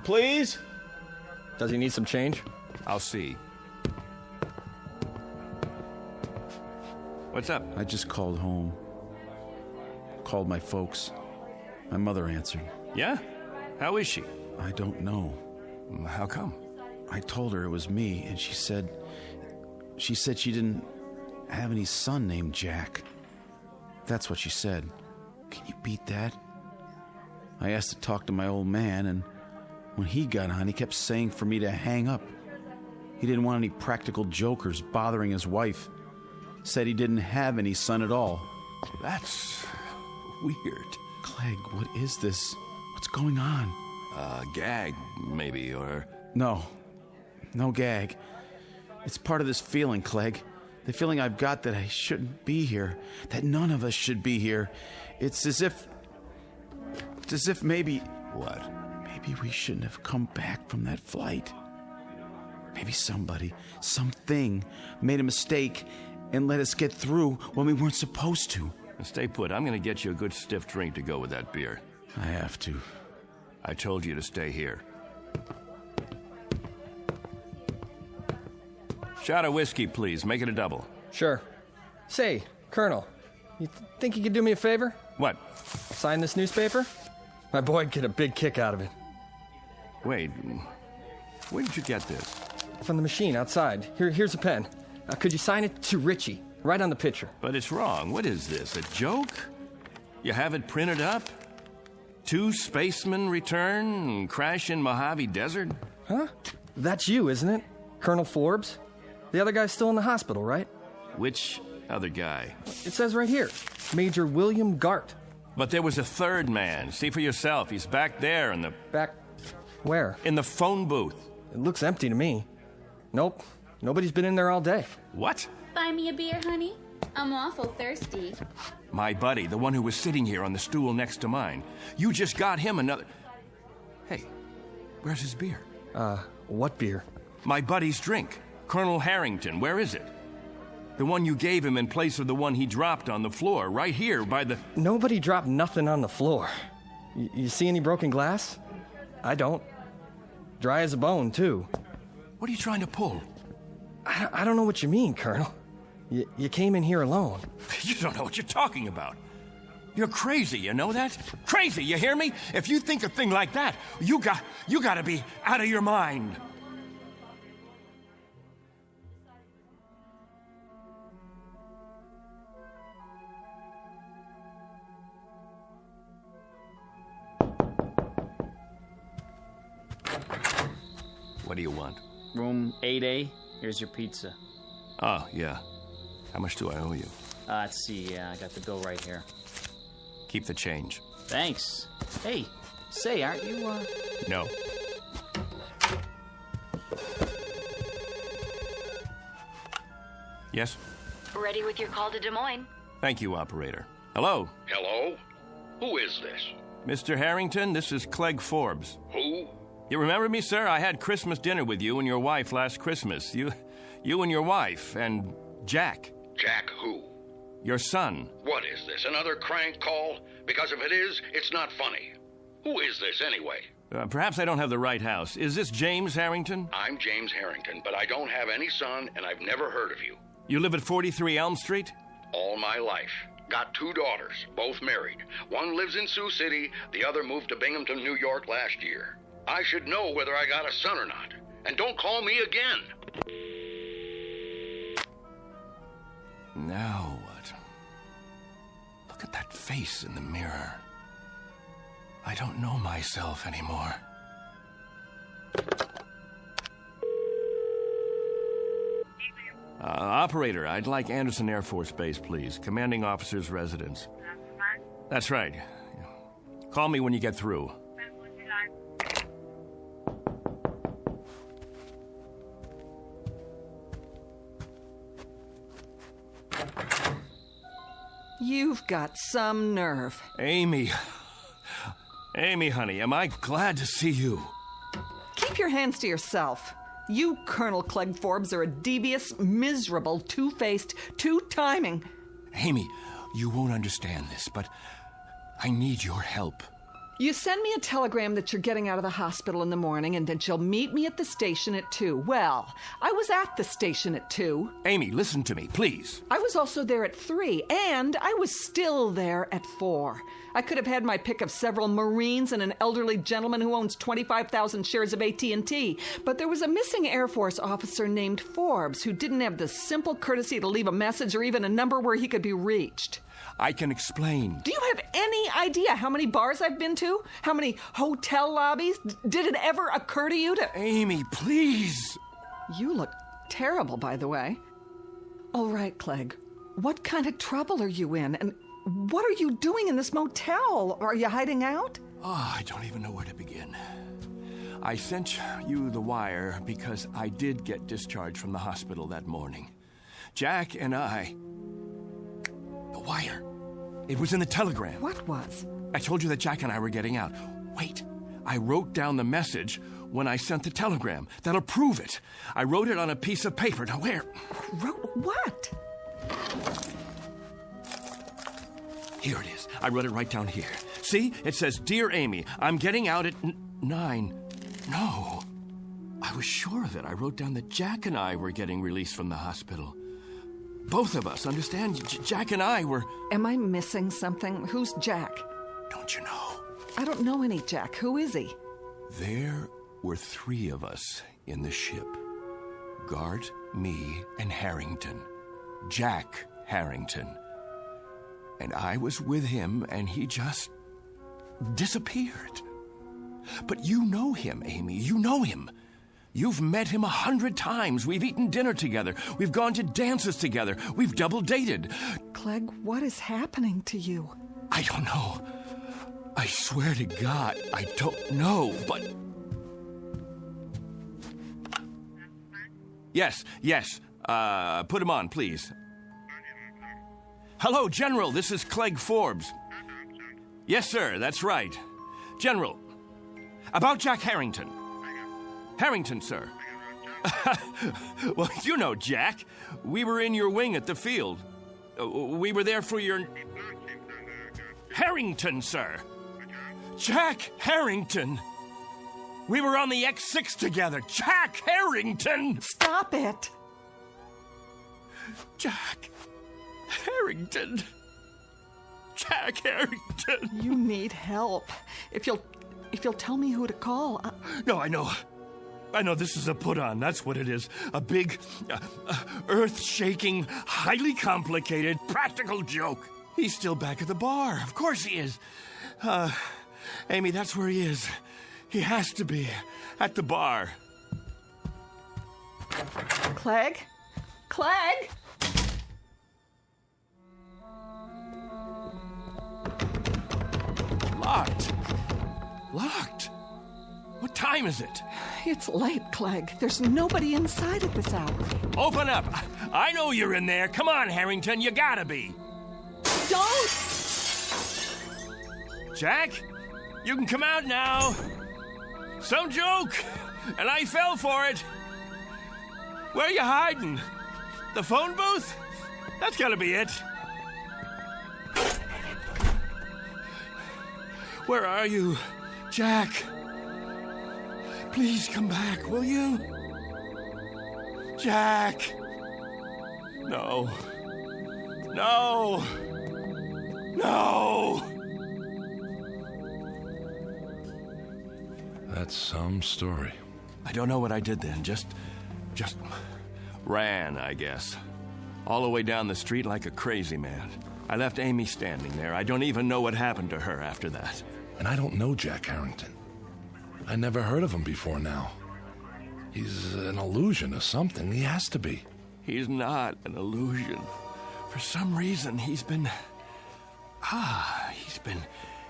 S4: Please?
S22: Does he need some change?
S5: I'll see. What's up?
S4: I just called home. Called my folks. My mother answered.
S5: Yeah? How is she?
S4: I don't know.
S5: How come?
S4: I told her it was me, and she said she didn't have any son named Jack. That's what she said. Can you beat that? I asked to talk to my old man, and when he got on, he kept saying for me to hang up. He didn't want any practical jokers bothering his wife. Said he didn't have any son at all.
S5: That's weird.
S4: Clegg, what is this? What's going on?
S5: Gag, maybe, or...
S4: No gag. It's part of this feeling, Clegg. The feeling I've got that I shouldn't be here. That none of us should be here. It's as if maybe...
S5: What?
S4: Maybe we shouldn't have come back from that flight. Maybe somebody, something, made a mistake and let us get through when we weren't supposed to.
S5: Stay put. I'm going to get you a good stiff drink to go with that beer.
S4: I have to.
S5: I told you to stay here. Shot of whiskey, please. Make it a double.
S22: Sure. Say, Colonel, you think you could do me a favor?
S5: What?
S22: Sign this newspaper? My boy'd get a big kick out of it.
S5: Wait, where did you get this?
S22: From the machine outside. Here's a pen. Could you sign it to Richie? Right on the picture.
S5: But it's wrong. What is this, a joke? You have it printed up? 2 spacemen return, crash in Mojave Desert?
S22: Huh? That's you, isn't it? Colonel Forbes? The other guy's still in the hospital, right?
S5: Which other guy?
S22: It says right here, Major William Gart.
S5: But there was a third man. See for yourself. He's back there in the...
S22: Back where?
S5: In the phone booth.
S22: It looks empty to me. Nope. Nobody's been in there all day.
S5: What?
S19: Buy me a beer, honey? I'm awful thirsty.
S5: My buddy, the one who was sitting here on the stool next to mine. You just got him another... Hey, where's his beer?
S22: What beer?
S5: My buddy's drink. Colonel Harrington, where is it? The one you gave him in place of the one he dropped on the floor, right here by the...
S22: Nobody dropped nothing on the floor. You see any broken glass? I don't. Dry as a bone, too.
S5: What are you trying to pull?
S22: I don't know what you mean, Colonel. You came in here alone.
S5: You don't know what you're talking about. You're crazy, you know that? Crazy, you hear me? If you think a thing like that, you gotta be out of your mind. What do you want?
S2: Room 8A. Here's your pizza.
S5: Oh, yeah. How much do I owe you?
S2: Let's see. Yeah, I got the bill right here.
S5: Keep the change.
S2: Thanks. Hey, say, aren't you,
S5: No. Yes?
S14: Ready with your call to Des Moines.
S5: Thank you, operator. Hello?
S16: Hello? Who is this?
S5: Mr. Harrington, this is Clegg Forbes.
S16: Who?
S5: You remember me, sir? I had Christmas dinner with you and your wife last Christmas. You and your wife, and Jack.
S16: Jack who?
S5: Your son.
S16: What is this, another crank call? Because if it is, it's not funny. Who is this, anyway?
S5: Perhaps I don't have the right house. Is this James Harrington?
S16: I'm James Harrington, but I don't have any son, and I've never heard of you.
S5: You live at 43 Elm Street?
S16: All my life. Got 2 daughters, both married. One lives in Sioux City, the other moved to Binghamton, New York last year. I should know whether I got a son or not. And don't call me again.
S5: Now what? Look at that face in the mirror. I don't know myself anymore. Operator, I'd like Anderson Air Force Base, please. Commanding officer's residence. That's right. Call me when you get through.
S21: You've got some nerve.
S5: Amy. Amy, honey, am I glad to see you.
S21: Keep your hands to yourself. You, Colonel Clegg Forbes, are a devious, miserable, two-faced, two-timing...
S5: Amy, you won't understand this, but I need your help.
S21: You send me a telegram that you're getting out of the hospital in the morning and that you'll meet me at the station at 2. Well, I was at the station at 2.
S5: Amy, listen to me, please.
S21: I was also there at 3, and I was still there at 4. I could have had my pick of several Marines and an elderly gentleman who owns 25,000 shares of AT&T, but there was a missing Air Force officer named Forbes who didn't have the simple courtesy to leave a message or even a number where he could be reached.
S5: I can explain.
S21: Do you have any idea how many bars I've been to? How many hotel lobbies? Did it ever occur to you to...
S5: Amy, please!
S21: You look terrible, by the way. All right, Clegg. What kind of trouble are you in? And what are you doing in this motel? Are you hiding out?
S5: Oh, I don't even know where to begin. I sent you the wire because I did get discharged from the hospital that morning. Jack and I... The wire. It was in the telegram.
S21: What was?
S5: I told you that Jack and I were getting out. Wait. I wrote down the message when I sent the telegram. That'll prove it. I wrote it on a piece of paper. Now, where?
S21: Wrote what?
S5: Here it is. I wrote it right down here. See? It says, Dear Amy, I'm getting out at 9. No. I was sure of it. I wrote down that Jack and I were getting released from the hospital. Both of us, understand? Jack and I were...
S21: Am I missing something? Who's Jack?
S5: Don't you know?
S21: I don't know any Jack. Who is he?
S5: There were 3 of us in the ship. Gart, me, and Harrington. Jack Harrington. And I was with him, and he just disappeared. But you know him, Amy. You know him. You've met him 100 times. We've eaten dinner together. We've gone to dances together. We've double dated.
S21: Clegg, what is happening to you?
S5: I don't know. I swear to God, I don't know, but... Yes. Put him on, please. Hello, General. This is Clegg Forbes. Yes, sir. That's right. General. About Jack Harrington. Harrington, sir. Well, you know, Jack. We were in your wing at the field. We were there for your... Harrington, sir. Jack Harrington. We were on the X6 together. Jack Harrington!
S21: Stop it!
S5: Jack Harrington. Jack Harrington.
S21: You need help. If you'll tell me who to call.
S5: No, I know. I know this is a put-on. That's what it is. A big, earth-shaking, highly complicated, practical joke. He's still back at the bar. Of course he is. Amy, that's where he is. He has to be. At the bar.
S21: Clegg? Clegg?
S5: Locked. Locked? What time is it?
S21: It's late, Clegg. There's nobody inside at this hour.
S5: Open up. I know you're in there. Come on, Harrington. You gotta be.
S21: Don't!
S5: Jack, you can come out now. Some joke, and I fell for it. Where are you hiding? The phone booth? That's gotta be it. Where are you, Jack? Please come back, will you? Jack! No. No! No!
S1: That's some story.
S5: I don't know what I did then. Just ran, I guess. All the way down the street like a crazy man. I left Amy standing there. I don't even know what happened to her after that.
S1: And I don't know Jack Harrington. I never heard of him before now. He's an illusion or something. He has to be.
S5: He's not an illusion. For some reason, he's been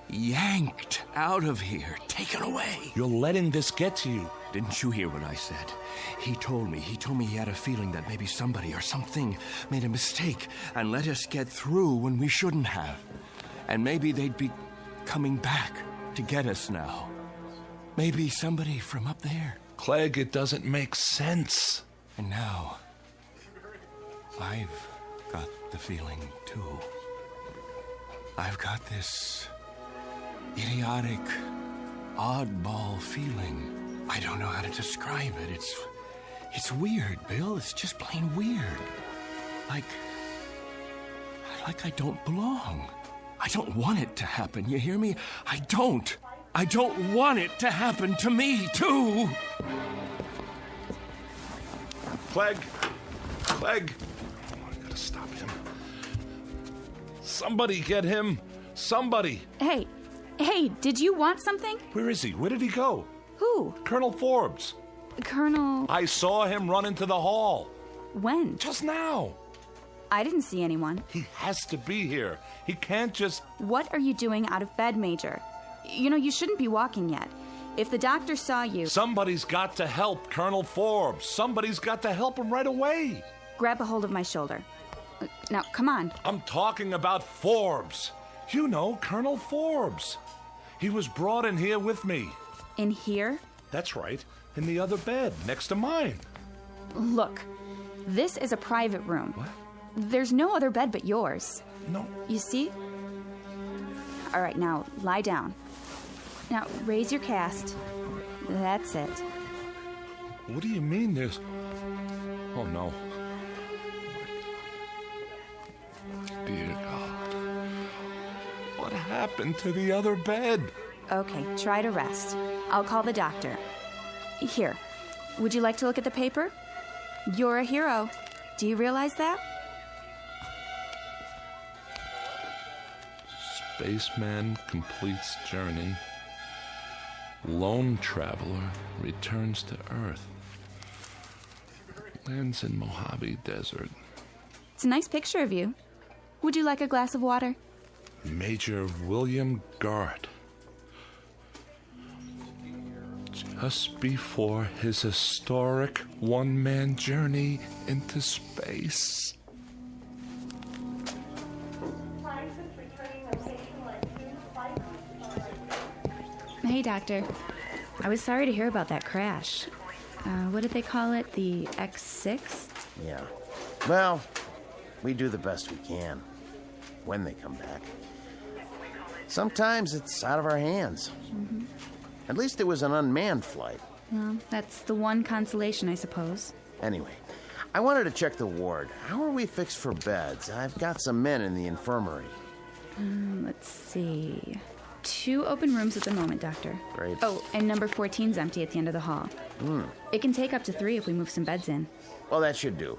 S5: yanked out of here, taken away.
S1: You're letting this get to you.
S5: Didn't you hear what I said? He told me he had a feeling that maybe somebody or something made a mistake and let us get through when we shouldn't have. And maybe they'd be coming back to get us now. Maybe somebody from up there.
S1: Clegg, it doesn't make sense.
S5: And now, I've got the feeling, too. I've got this idiotic, oddball feeling. I don't know how to describe it. It's weird, Bill. It's just plain weird. Like I don't belong. I don't want it to happen, you hear me? I don't want it to happen to me, too.
S1: Clegg! Oh, I gotta stop him. Somebody get him! Somebody!
S19: Hey, did you want something?
S1: Where is he? Where did he go?
S19: Who?
S1: Colonel Forbes.
S19: Colonel...
S1: I saw him run into the hall.
S19: When?
S1: Just now.
S19: I didn't see anyone.
S1: He has to be here. He can't just...
S19: What are you doing out of bed, Major? You know, you shouldn't be walking yet. If the doctor saw you...
S1: Somebody's got to help Colonel Forbes. Somebody's got to help him right away.
S19: Grab a hold of my shoulder. Now, come on.
S1: I'm talking about Forbes. You know, Colonel Forbes. He was brought in here with me.
S19: In here?
S1: That's right. In the other bed, next to mine.
S19: Look, this is a private room.
S1: What?
S19: There's no other bed but yours.
S1: No.
S19: You see? All right, now, lie down. Now, raise your cast. That's it.
S1: What do you mean there's... Oh, no. Dear God. What happened to the other bed?
S19: Okay, try to rest. I'll call the doctor. Here, would you like to look at the paper? You're a hero. Do you realize that?
S1: Spaceman completes journey. Lone traveler returns to Earth. Lands in Mojave Desert.
S19: It's a nice picture of you. Would you like a glass of water?
S1: Major William Gard. Just before his historic one-man journey into space.
S19: Hey, Doctor. I was sorry to hear about that crash. What did they call it? The X6?
S3: Yeah. Well, we do the best we can. When they come back. Sometimes it's out of our hands.
S19: Mm-hmm.
S3: At least it was an unmanned flight.
S19: Well, that's the one consolation, I suppose.
S3: Anyway, I wanted to check the ward. How are we fixed for beds? I've got some men in the infirmary.
S19: Let's see. 2 open rooms at the moment, Doctor.
S3: Great.
S19: Oh, and number 14's empty at the end of the hall. It can take up to 3 if we move some beds in.
S3: Well, that should do.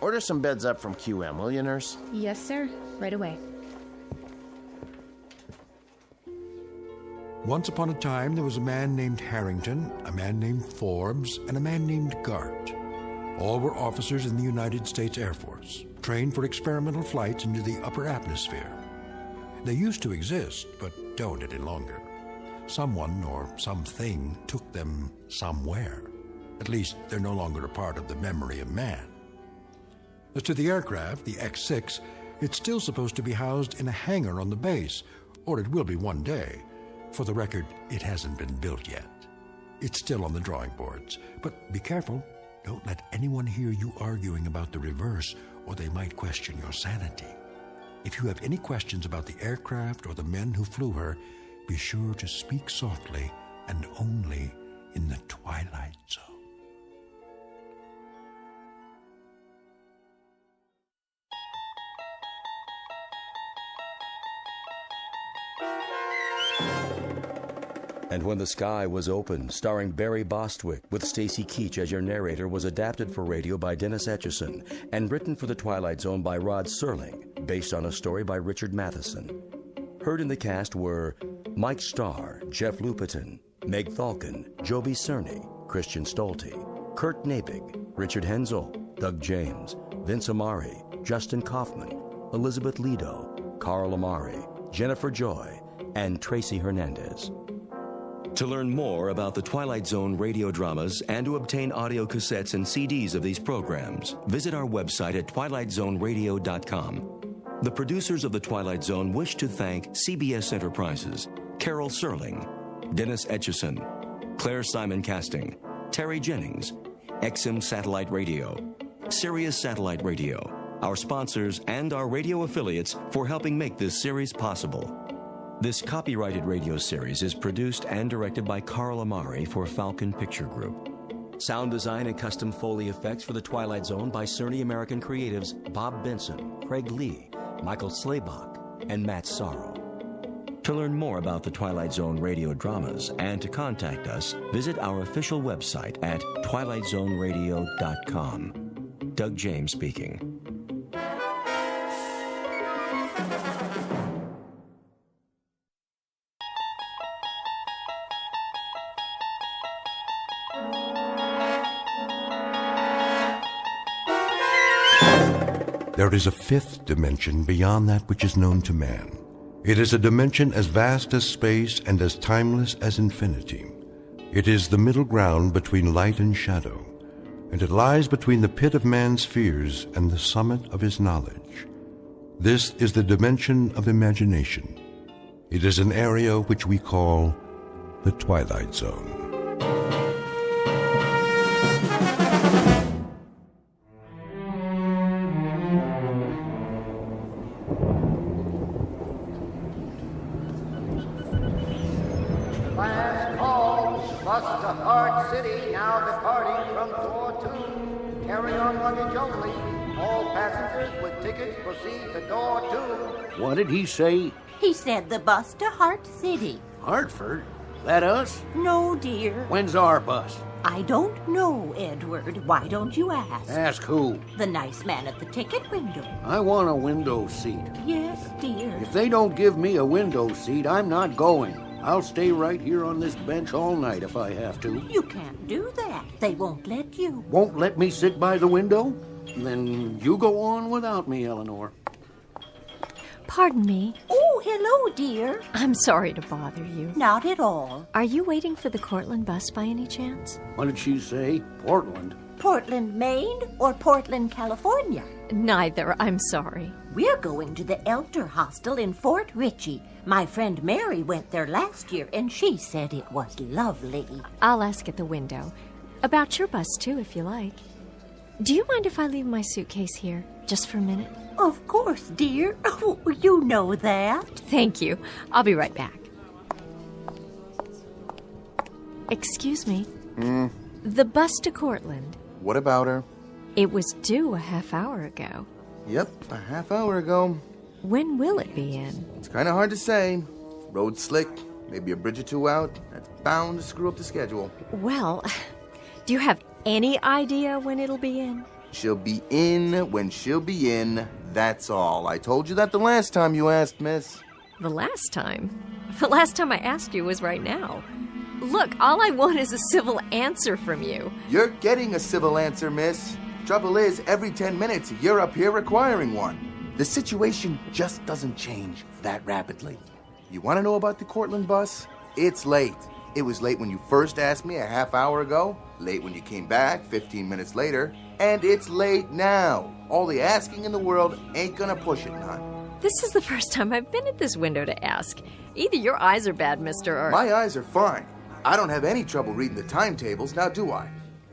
S3: Order some beds up from QM, will you, nurse?
S19: Yes, sir. Right away.
S15: Once upon a time, there was a man named Harrington, a man named Forbes, and a man named Gart. All were officers in the United States Air Force, trained for experimental flights into the upper atmosphere. They used to exist, but don't any longer. Someone or something took them somewhere. At least they're no longer a part of the memory of man. As to the aircraft, the X-6, it's still supposed to be housed in a hangar on the base, or it will be one day. For the record, it hasn't been built yet. It's still on the drawing boards. But be careful. Don't let anyone hear you arguing about the reverse, or they might question your sanity. If you have any questions about the aircraft or the men who flew her, be sure to speak softly and only in the Twilight Zone.
S8: And When the Sky Was Open, starring Barry Bostwick, with Stacy Keach as your narrator, was adapted for radio by Dennis Etchison and written for The Twilight Zone by Rod Serling, based on a story by Richard Matheson. Heard in the cast were Mike Starr, Jeff Lupetin, Meg Thalken, Joby Cerny, Christian Stolte, Kurt Nabig, Richard Hensel, Doug James, Vince Amari, Justin Kaufman, Elizabeth Lido, Carl Amari, Jennifer Joy, and Tracy Hernandez. To learn more about the Twilight Zone radio dramas and to obtain audio cassettes and CDs of these programs, visit our website at twilightzoneradio.com. The producers of The Twilight Zone wish to thank CBS Enterprises, Carol Serling, Dennis Etchison, Claire Simon Casting, Terry Jennings, XM Satellite Radio, Sirius Satellite Radio, our sponsors, and our radio affiliates for helping make this series possible. This copyrighted radio series is produced and directed by Carl Amari for Falcon Picture Group. Sound design and custom Foley effects for The Twilight Zone by Cerny American creatives Bob Benson, Craig Lee, Michael Slaybach, and Matt Sorrow. To learn more about the Twilight Zone radio dramas and to contact us, visit our official website at twilightzoneradio.com. Doug James speaking.
S15: There is a fifth dimension beyond that which is known to man. It is a dimension as vast as space and as timeless as infinity. It is the middle ground between light and shadow, and it lies between the pit of man's fears and the summit of his knowledge. This is the dimension of imagination. It is an area which we call the Twilight Zone.
S13: Last call, bus to Hart City, now departing from door 2. Carry on luggage only. All passengers with tickets proceed to door 2.
S20: What did he say?
S24: He said the bus to Hart City.
S20: Hartford? That us?
S24: No, dear.
S20: When's our bus?
S24: I don't know, Edward. Why don't you ask?
S20: Ask who?
S24: The nice man at the ticket window.
S20: I want a window seat.
S24: Yes, dear.
S20: If they don't give me a window seat, I'm not going. I'll stay right here on this bench all night if I have to.
S24: You can't do that. They won't let you.
S20: Won't let me sit by the window? Then you go on without me, Eleanor.
S12: Pardon me.
S24: Oh, hello, dear.
S12: I'm sorry to bother you.
S24: Not at all.
S12: Are you waiting for the Cortland bus by any chance?
S20: What did she say? Portland?
S24: Portland, Maine, or Portland, California?
S12: Neither, I'm sorry.
S24: We're going to the Elder Hostel in Fort Ritchie. My friend Mary went there last year, and she said it was lovely.
S12: I'll ask at the window. About your bus, too, if you like. Do you mind if I leave my suitcase here, just for a minute?
S24: Of course, dear. Oh, you know that.
S12: Thank you. I'll be right back. Excuse me. The bus to Cortland.
S3: What about her?
S12: It was due a half hour ago.
S3: Yep, a half hour ago.
S12: When will it be in?
S3: It's kind of hard to say. Road slick, maybe a bridge or two out. That's bound to screw up the schedule.
S12: Well, do you have any idea when it'll be in?
S3: She'll be in when she'll be in, that's all. I told you that the last time you asked, miss.
S12: The last time? The last time I asked you was right now. Look, all I want is a civil answer from you.
S3: You're getting a civil answer, miss. Trouble is, every 10 minutes, you're up here requiring one. The situation just doesn't change that rapidly. You want to know about the Cortland bus? It's late. It was late when you first asked me a half hour ago, late when you came back 15 minutes later, and it's late now. All the asking in the world ain't gonna push it none.
S12: This is the first time I've been at this window to ask. Either your eyes are bad, mister, or...
S3: My eyes are fine. I don't have any trouble reading the timetables, now do I?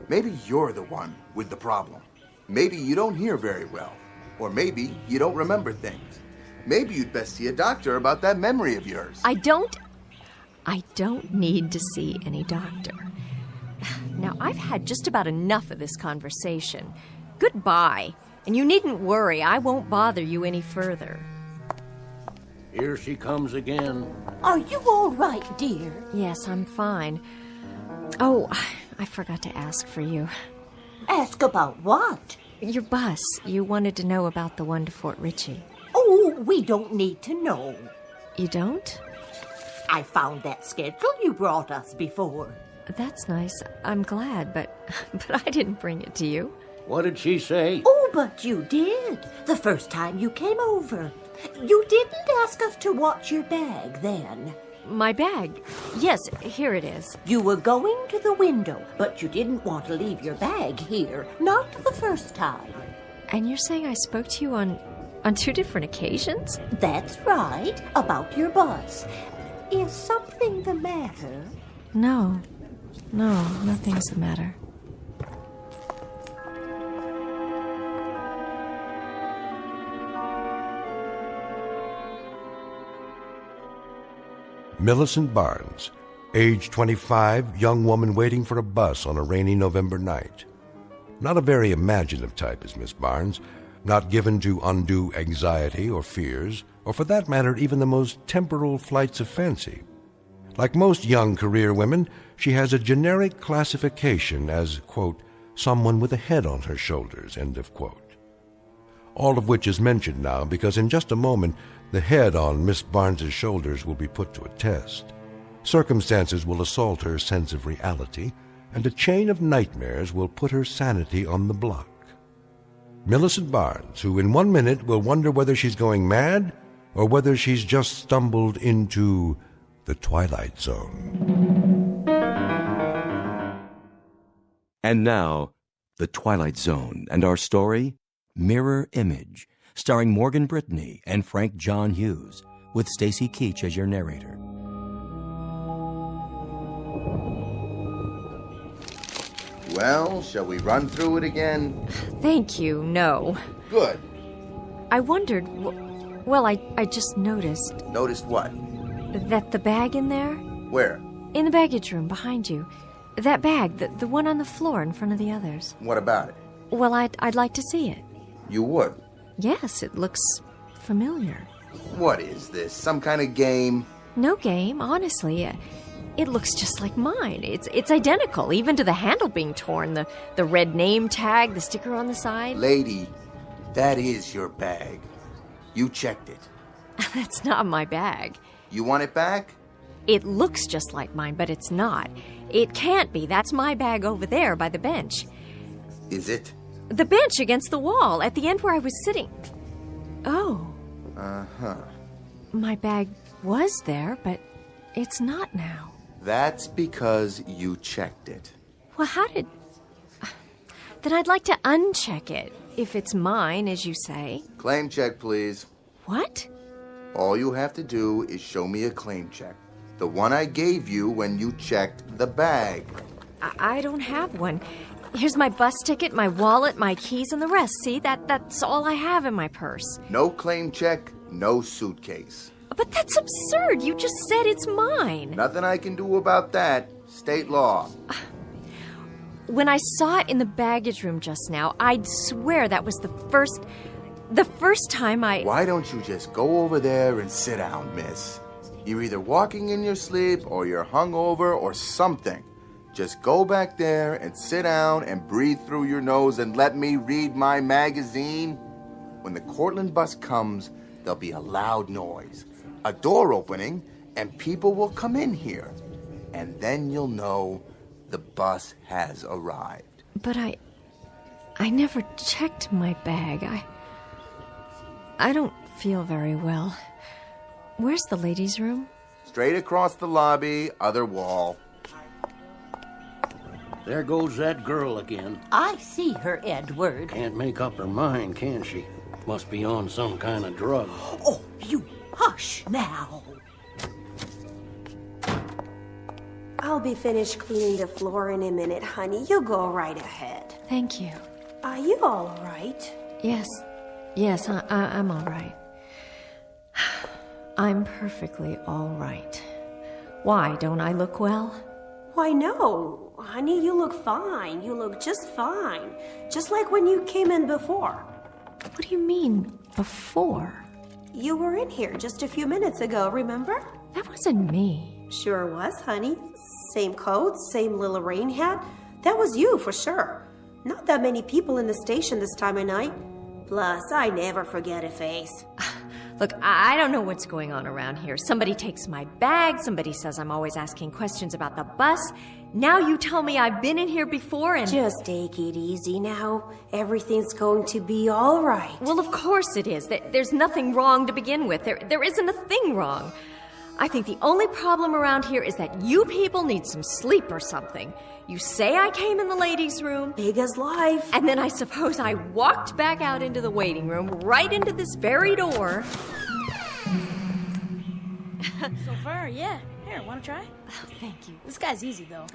S3: Maybe you're the one with the problem. Maybe you don't hear very well. Or maybe you don't remember things. Maybe you'd best see a doctor about that memory of yours.
S12: I don't need to see any doctor. Now, I've had just about enough of this conversation. Goodbye. And you needn't worry, I won't bother you any further.
S20: Here she comes again.
S24: Are you all right, dear?
S12: Yes, I'm fine. Oh, I forgot to ask for you.
S24: Ask about what?
S12: Your bus. You wanted to know about the one to Fort Ritchie.
S24: Oh, we don't need to know.
S12: You don't?
S24: I found that schedule you brought us before.
S12: That's nice. I'm glad, but I didn't bring it to you.
S20: What did she say?
S24: Oh, but you did. The first time you came over. You didn't ask us to watch your bag then.
S12: My bag? Yes, here it is.
S24: You were going to the window, but you didn't want to leave your bag here. Not the first time.
S12: And you're saying I spoke to you on 2 different occasions?
S24: That's right. About your bus. Is something the matter?
S12: No, nothing's the matter.
S15: Millicent Barnes, age 25, young woman waiting for a bus on a rainy November night. Not a very imaginative type is Miss Barnes, not given to undue anxiety or fears, or for that matter, even the most temporal flights of fancy. Like most young career women, she has a generic classification as, quote, someone with a head on her shoulders, end of quote. All of which is mentioned now because in just a moment, the head on Miss Barnes's shoulders will be put to a test. Circumstances will assault her sense of reality, and a chain of nightmares will put her sanity on the block. Millicent Barnes, who in 1 minute will wonder whether she's going mad or whether she's just stumbled into the Twilight Zone.
S8: And now, the Twilight Zone, and our story, Mirror Image, starring Morgan Brittany and Frank John Hughes, with Stacy Keach as your narrator.
S3: Well, shall we run through it again?
S12: Thank you, no.
S3: Good.
S12: I wondered, well, I just noticed.
S3: Noticed what?
S12: That the bag in there?
S3: Where?
S12: In the baggage room behind you. That bag, the one on the floor in front of the others.
S3: What about it?
S12: Well, I'd like to see it.
S3: You would?
S12: Yes, it looks familiar.
S3: What is this? Some kind of game?
S12: No game, honestly. It looks just like mine. It's identical, even to the handle being torn, the red name tag, the sticker on the side.
S3: Lady, that is your bag. You checked it.
S12: That's not my bag.
S3: You want it back?
S12: It looks just like mine, but it's not. It can't be. That's my bag over there by the bench.
S3: Is it?
S12: The bench against the wall, at the end where I was sitting. Oh.
S3: Uh-huh.
S12: My bag was there, but it's not now.
S3: That's because you checked it.
S12: Well, how did... Then I'd like to uncheck it, if it's mine, as you say.
S3: Claim check, please.
S12: What?
S3: All you have to do is show me a claim check. The one I gave you when you checked the bag.
S12: I don't have one. Here's my bus ticket, my wallet, my keys, and the rest. See, that's all I have in my purse.
S3: No claim check, no suitcase.
S12: But that's absurd. You just said it's mine.
S3: Nothing I can do about that. State law.
S12: When I saw it in the baggage room just now, I'd swear that was the first time I...
S3: Why don't you just go over there and sit down, miss? You're either walking in your sleep or you're hungover or something. Just go back there and sit down and breathe through your nose and let me read my magazine. When the Cortland bus comes, there'll be a loud noise, a door opening, and people will come in here. And then you'll know the bus has arrived.
S12: But I never checked my bag. I don't feel very well. Where's the ladies' room?
S3: Straight across the lobby, other wall.
S20: There goes that girl again.
S24: I see her, Edward.
S20: Can't make up her mind, can she? Must be on some kind of drug.
S24: Oh, you hush now.
S6: I'll be finished cleaning the floor in a minute, honey. You go right ahead.
S12: Thank you.
S6: Are you all right?
S12: Yes, I'm all right. I'm perfectly all right. Why, don't I look well?
S6: Why, no. Honey, you look fine. You look just fine. Just like when you came in before.
S12: What do you mean, before?
S6: You were in here just a few minutes ago, remember?
S12: That wasn't me.
S6: Sure was, honey. Same coat, same little rain hat. That was you, for sure. Not that many people in the station this time of night. Plus, I never forget a face.
S12: Look, I don't know what's going on around here. Somebody takes my bag, somebody says I'm always asking questions about the bus. Now you tell me I've been in here before and...
S6: Just take it easy now. Everything's going to be all right.
S12: Well, of course it is. There's nothing wrong to begin with. There isn't a thing wrong. I think the only problem around here is that you people need some sleep or something. You say I came in the ladies' room.
S6: Big as life.
S12: And then I suppose I walked back out into the waiting room, right into this very door.
S10: So far, yeah. Here, wanna try?
S12: Oh, thank you.
S10: This guy's easy, though.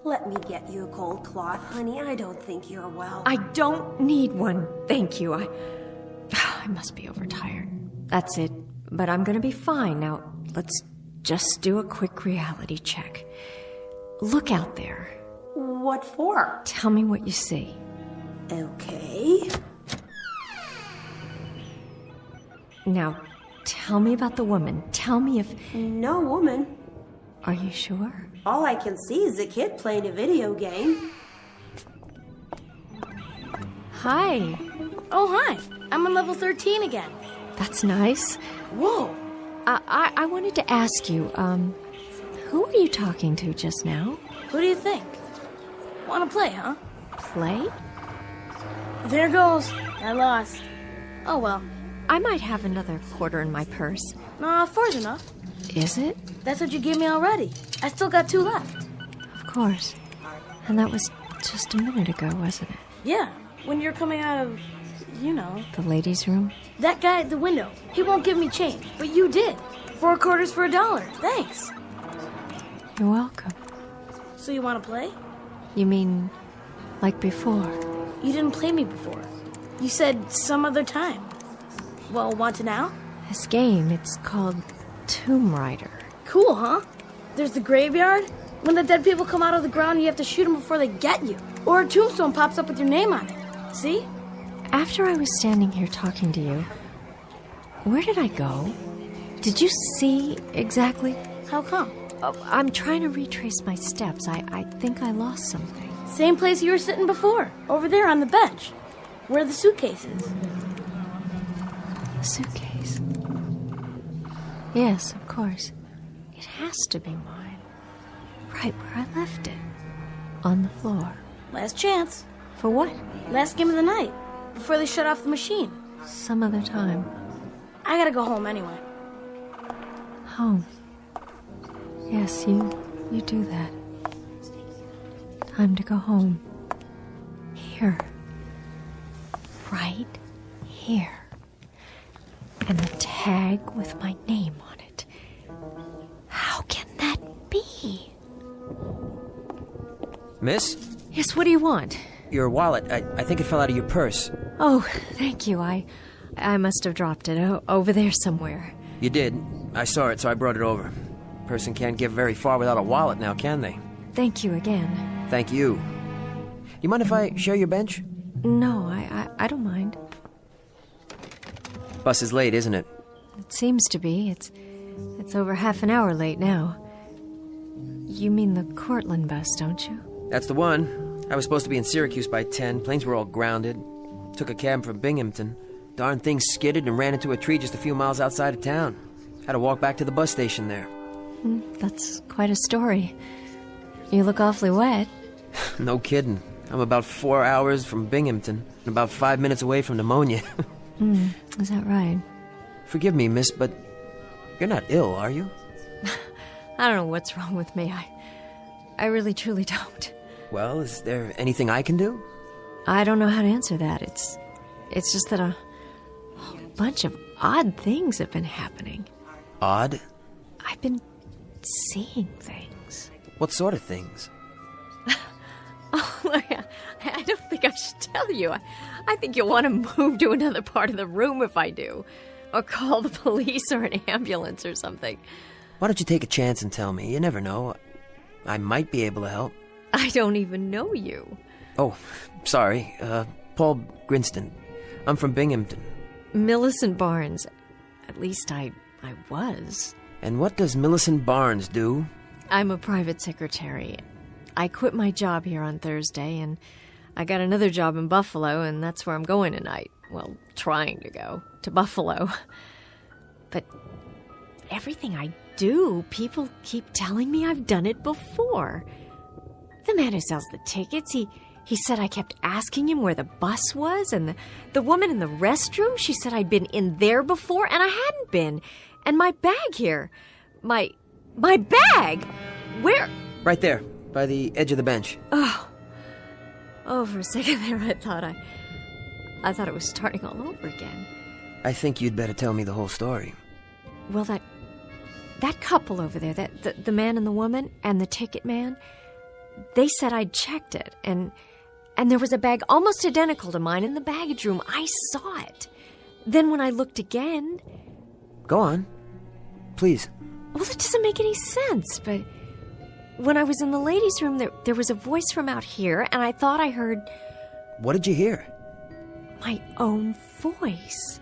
S6: Let me get you a cold cloth, honey. I don't think you're well.
S12: I don't need one, thank you. I must be overtired. That's it. But I'm gonna be fine. Now, let's just do a quick reality check. Look out there.
S6: What for?
S12: Tell me what you see.
S6: Okay.
S12: Now, tell me about the woman. Tell me if...
S6: No woman.
S12: Are you sure?
S6: All I can see is a kid playing a video game.
S12: Hi.
S10: Oh, hi. I'm on level 13 again.
S12: That's nice.
S10: Whoa.
S12: I wanted to ask you, who were you talking to just now?
S10: Who do you think? Wanna play, huh?
S12: Play?
S10: There goes. I lost. Oh, well.
S12: I might have another quarter in my purse.
S10: Nah, 4's enough.
S12: Is it?
S10: That's what you gave me already. I still got 2 left.
S12: Of course. And that was just a minute ago, wasn't it?
S10: Yeah, when you're coming out of, you know...
S12: The ladies' room?
S10: That guy at the window. He won't give me change, but you did. 4 quarters for $1. Thanks.
S12: You're welcome.
S10: So you want to play?
S12: You mean like before?
S10: You didn't play me before. You said some other time. Well, want to now?
S12: This game, it's called Tomb Raider.
S10: Cool, huh? There's the graveyard. When the dead people come out of the ground, you have to shoot them before they get you. Or a tombstone pops up with your name on it. See?
S12: After I was standing here talking to you, where did I go? Did you see exactly?
S10: How come?
S12: I'm trying to retrace my steps. I think I lost something.
S10: Same place you were sitting before. Over there on the bench. Where the suitcase is.
S12: The suitcase? Yes, of course. It has to be mine. Right where I left it. On the floor.
S10: Last chance.
S12: For what?
S10: Last game of the night. Before they shut off the machine.
S12: Some other time.
S10: I gotta go home anyway.
S12: Home. Yes, you do that. Time to go home. Here. Right here. And the tag with my name on it.
S9: Miss?
S12: Yes, what do you want?
S9: Your wallet. I think it fell out of your purse.
S12: Oh, thank you. I must have dropped it over there somewhere.
S9: You did. I saw it, so I brought it over. Person can't get very far without a wallet now, can they?
S12: Thank you again.
S9: Thank you. You mind if I share your bench?
S12: No, I don't mind.
S9: Bus is late, isn't it?
S12: It seems to be. It's over half an hour late now. You mean the Cortland bus, don't you?
S9: That's the one. I was supposed to be in Syracuse by 10. Planes were all grounded. Took a cab from Binghamton. Darn thing skidded and ran into a tree just a few miles outside of town. Had to walk back to the bus station there.
S12: That's quite a story. You look awfully wet.
S9: No kidding. I'm about 4 hours from Binghamton and about 5 minutes away from pneumonia.
S12: Is that right?
S9: Forgive me, miss, but you're not ill, are you?
S12: I don't know what's wrong with me. I really truly don't.
S9: Well, is there anything I can do?
S12: I don't know how to answer that. It's just that a whole bunch of odd things have been happening.
S9: Odd?
S12: I've been seeing things.
S9: What sort of things?
S12: Oh, I don't think I should tell you. I think you'll want to move to another part of the room if I do. Or call the police or an ambulance or something.
S9: Why don't you take a chance and tell me? You never know. I might be able to help.
S12: I don't even know you.
S9: Oh, sorry. Paul Grinston. I'm from Binghamton.
S12: Millicent Barnes. At least I was.
S9: And what does Millicent Barnes do?
S12: I'm a private secretary. I quit my job here on Thursday, and I got another job in Buffalo, and that's where I'm going tonight. Well, trying to go to Buffalo. But everything I do, people keep telling me I've done it before. The man who sells the tickets, he said I kept asking him where the bus was, and the woman in the restroom, she said I'd been in there before, and I hadn't been. And my bag here. My bag? Where?
S9: Right there, by the edge of the bench.
S12: Oh, for a second there, I thought it was starting all over again.
S9: I think you'd better tell me the whole story.
S12: Well, that couple over there, the man and the woman and the ticket man, they said I'd checked it, and there was a bag almost identical to mine in the baggage room. I saw it. Then when I looked again...
S9: Go on. Please.
S12: Well, it doesn't make any sense, but when I was in the ladies' room, there was a voice from out here, and I thought I heard...
S9: What did you hear?
S12: My own voice.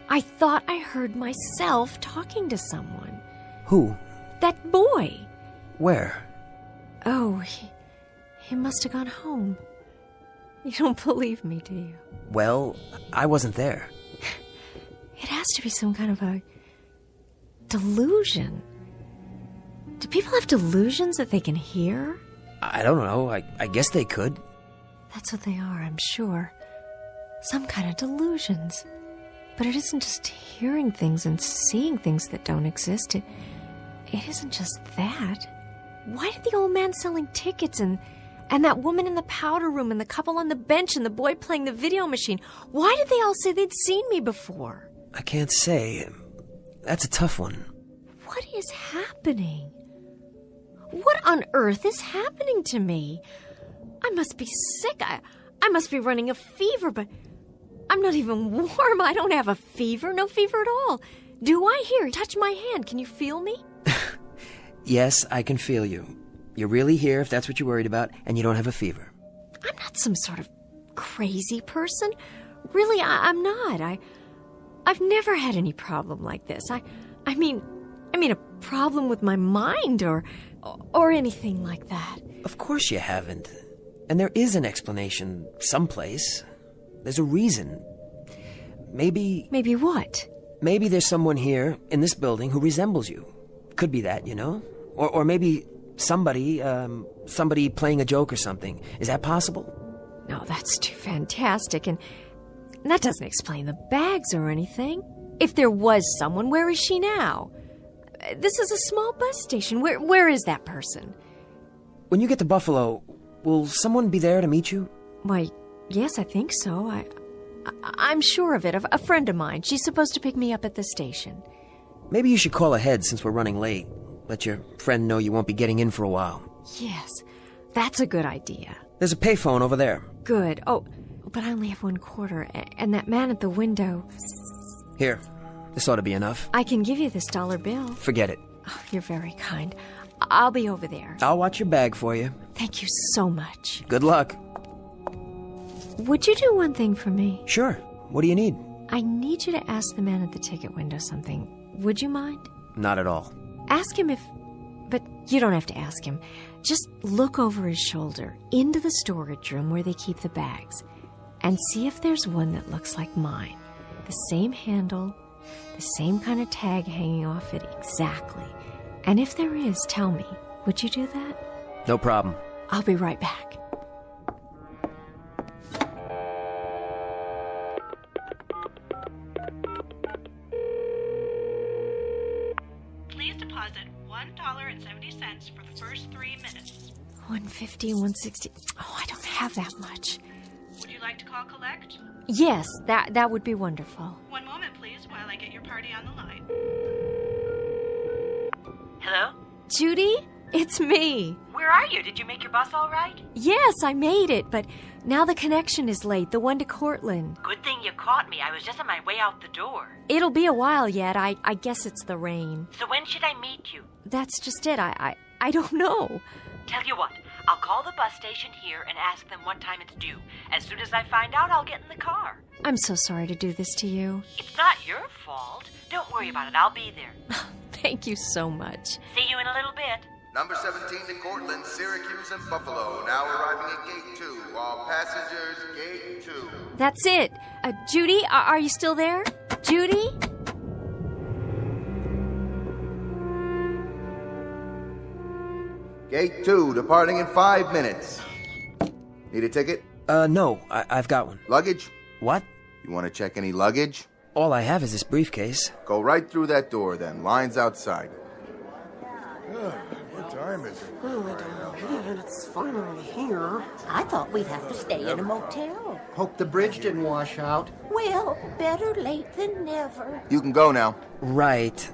S12: I thought I heard myself talking to someone.
S9: Who?
S12: That boy.
S9: Where?
S12: Oh, he must have gone home. You don't believe me, do you?
S9: Well, I wasn't there.
S12: It has to be some kind of a delusion. Do people have delusions that they can hear?
S9: I don't know. I guess they could.
S12: That's what they are, I'm sure. Some kind of delusions. But it isn't just hearing things and seeing things that don't exist. It isn't just that. Why did the old man selling tickets and that woman in the powder room and the couple on the bench and the boy playing the video machine, why did they all say they'd seen me before?
S9: I can't say. That's a tough one.
S12: What is happening? What on earth is happening to me? I must be sick. I must be running a fever, but I'm not even warm. I don't have a fever. No fever at all. Do I? Here, touch my hand. Can you feel me?
S9: Yes, I can feel you. You're really here if that's what you're worried about, and you don't have a fever.
S12: I'm not some sort of crazy person. Really, I'm not. I've never had any problem like this. I mean a problem with my mind or anything like that.
S9: Of course you haven't. And there is an explanation someplace. There's a reason. Maybe...
S12: Maybe what?
S9: Maybe there's someone here in this building who resembles you. Could be that, you know? Or maybe somebody playing a joke or something. Is that possible?
S12: No, that's too fantastic, and that doesn't explain the bags or anything. If there was someone, where is she now? This is a small bus station. Where is that person?
S9: When you get to Buffalo, will someone be there to meet you?
S12: Why, yes, I think so. I'm sure of it. A friend of mine. She's supposed to pick me up at the station.
S9: Maybe you should call ahead since we're running late. Let your friend know you won't be getting in for a while.
S12: Yes, That's a good idea.
S9: There's a payphone over there.
S12: Good. Oh, but I only have $1.25, and that man at the window...
S9: Here. This ought to be enough.
S12: I can give you this dollar bill.
S9: Forget it.
S12: Oh, you're very kind. I'll be over there.
S9: I'll watch your bag for you.
S12: Thank you so much.
S9: Good luck.
S12: Would you do one thing for me?
S9: Sure. What do you need?
S12: I need you to ask the man at the ticket window something. Would you mind?
S9: Not at all.
S12: Ask him if... But you don't have to ask him. Just look over his shoulder into the storage room where they keep the bags and see if there's one that looks like mine. The same handle, the same kind of tag hanging off it exactly. And if there is, tell me. Would you do that?
S9: No problem.
S12: I'll be right back.
S11: Please deposit $1.70 for the first 3 minutes.
S12: 150, 160. Oh, I don't have that much.
S11: Would you like to call collect?
S12: Yes, that would be wonderful.
S11: One moment, please, while I get your party on the line.
S17: Hello?
S12: Judy? It's me.
S17: Where are you? Did you make your bus all right?
S12: Yes, I made it, but now the connection is late, the one to Cortland.
S17: Good thing you caught me. I was just on my way out the door.
S12: It'll be a while yet. I guess it's the rain.
S17: So when should I meet you?
S12: That's just it. I don't know.
S17: Tell you what, I'll call the bus station here and ask them what time it's due. As soon as I find out, I'll get in the car.
S12: I'm so sorry to do this to you.
S17: It's not your fault. Don't worry about it. I'll be there.
S12: Thank you so much.
S17: See you in a little bit.
S3: Number 17 to Cortland, Syracuse, and Buffalo. Now arriving at Gate 2. All passengers, Gate 2.
S12: That's it. Judy, are you still there? Judy?
S3: Gate 2, departing in 5 minutes. Need a ticket?
S9: No. I've got one.
S3: Luggage?
S9: What?
S3: You want to check any luggage?
S9: All I have is this briefcase.
S3: Go right through that door, then. Line's outside.
S20: What time is it?
S24: Oh, I don't know, man. It's finally here. I thought we'd have to stay in a motel.
S20: Hope the bridge didn't wash out.
S24: Well, better late than never.
S3: You can go now.
S9: Right.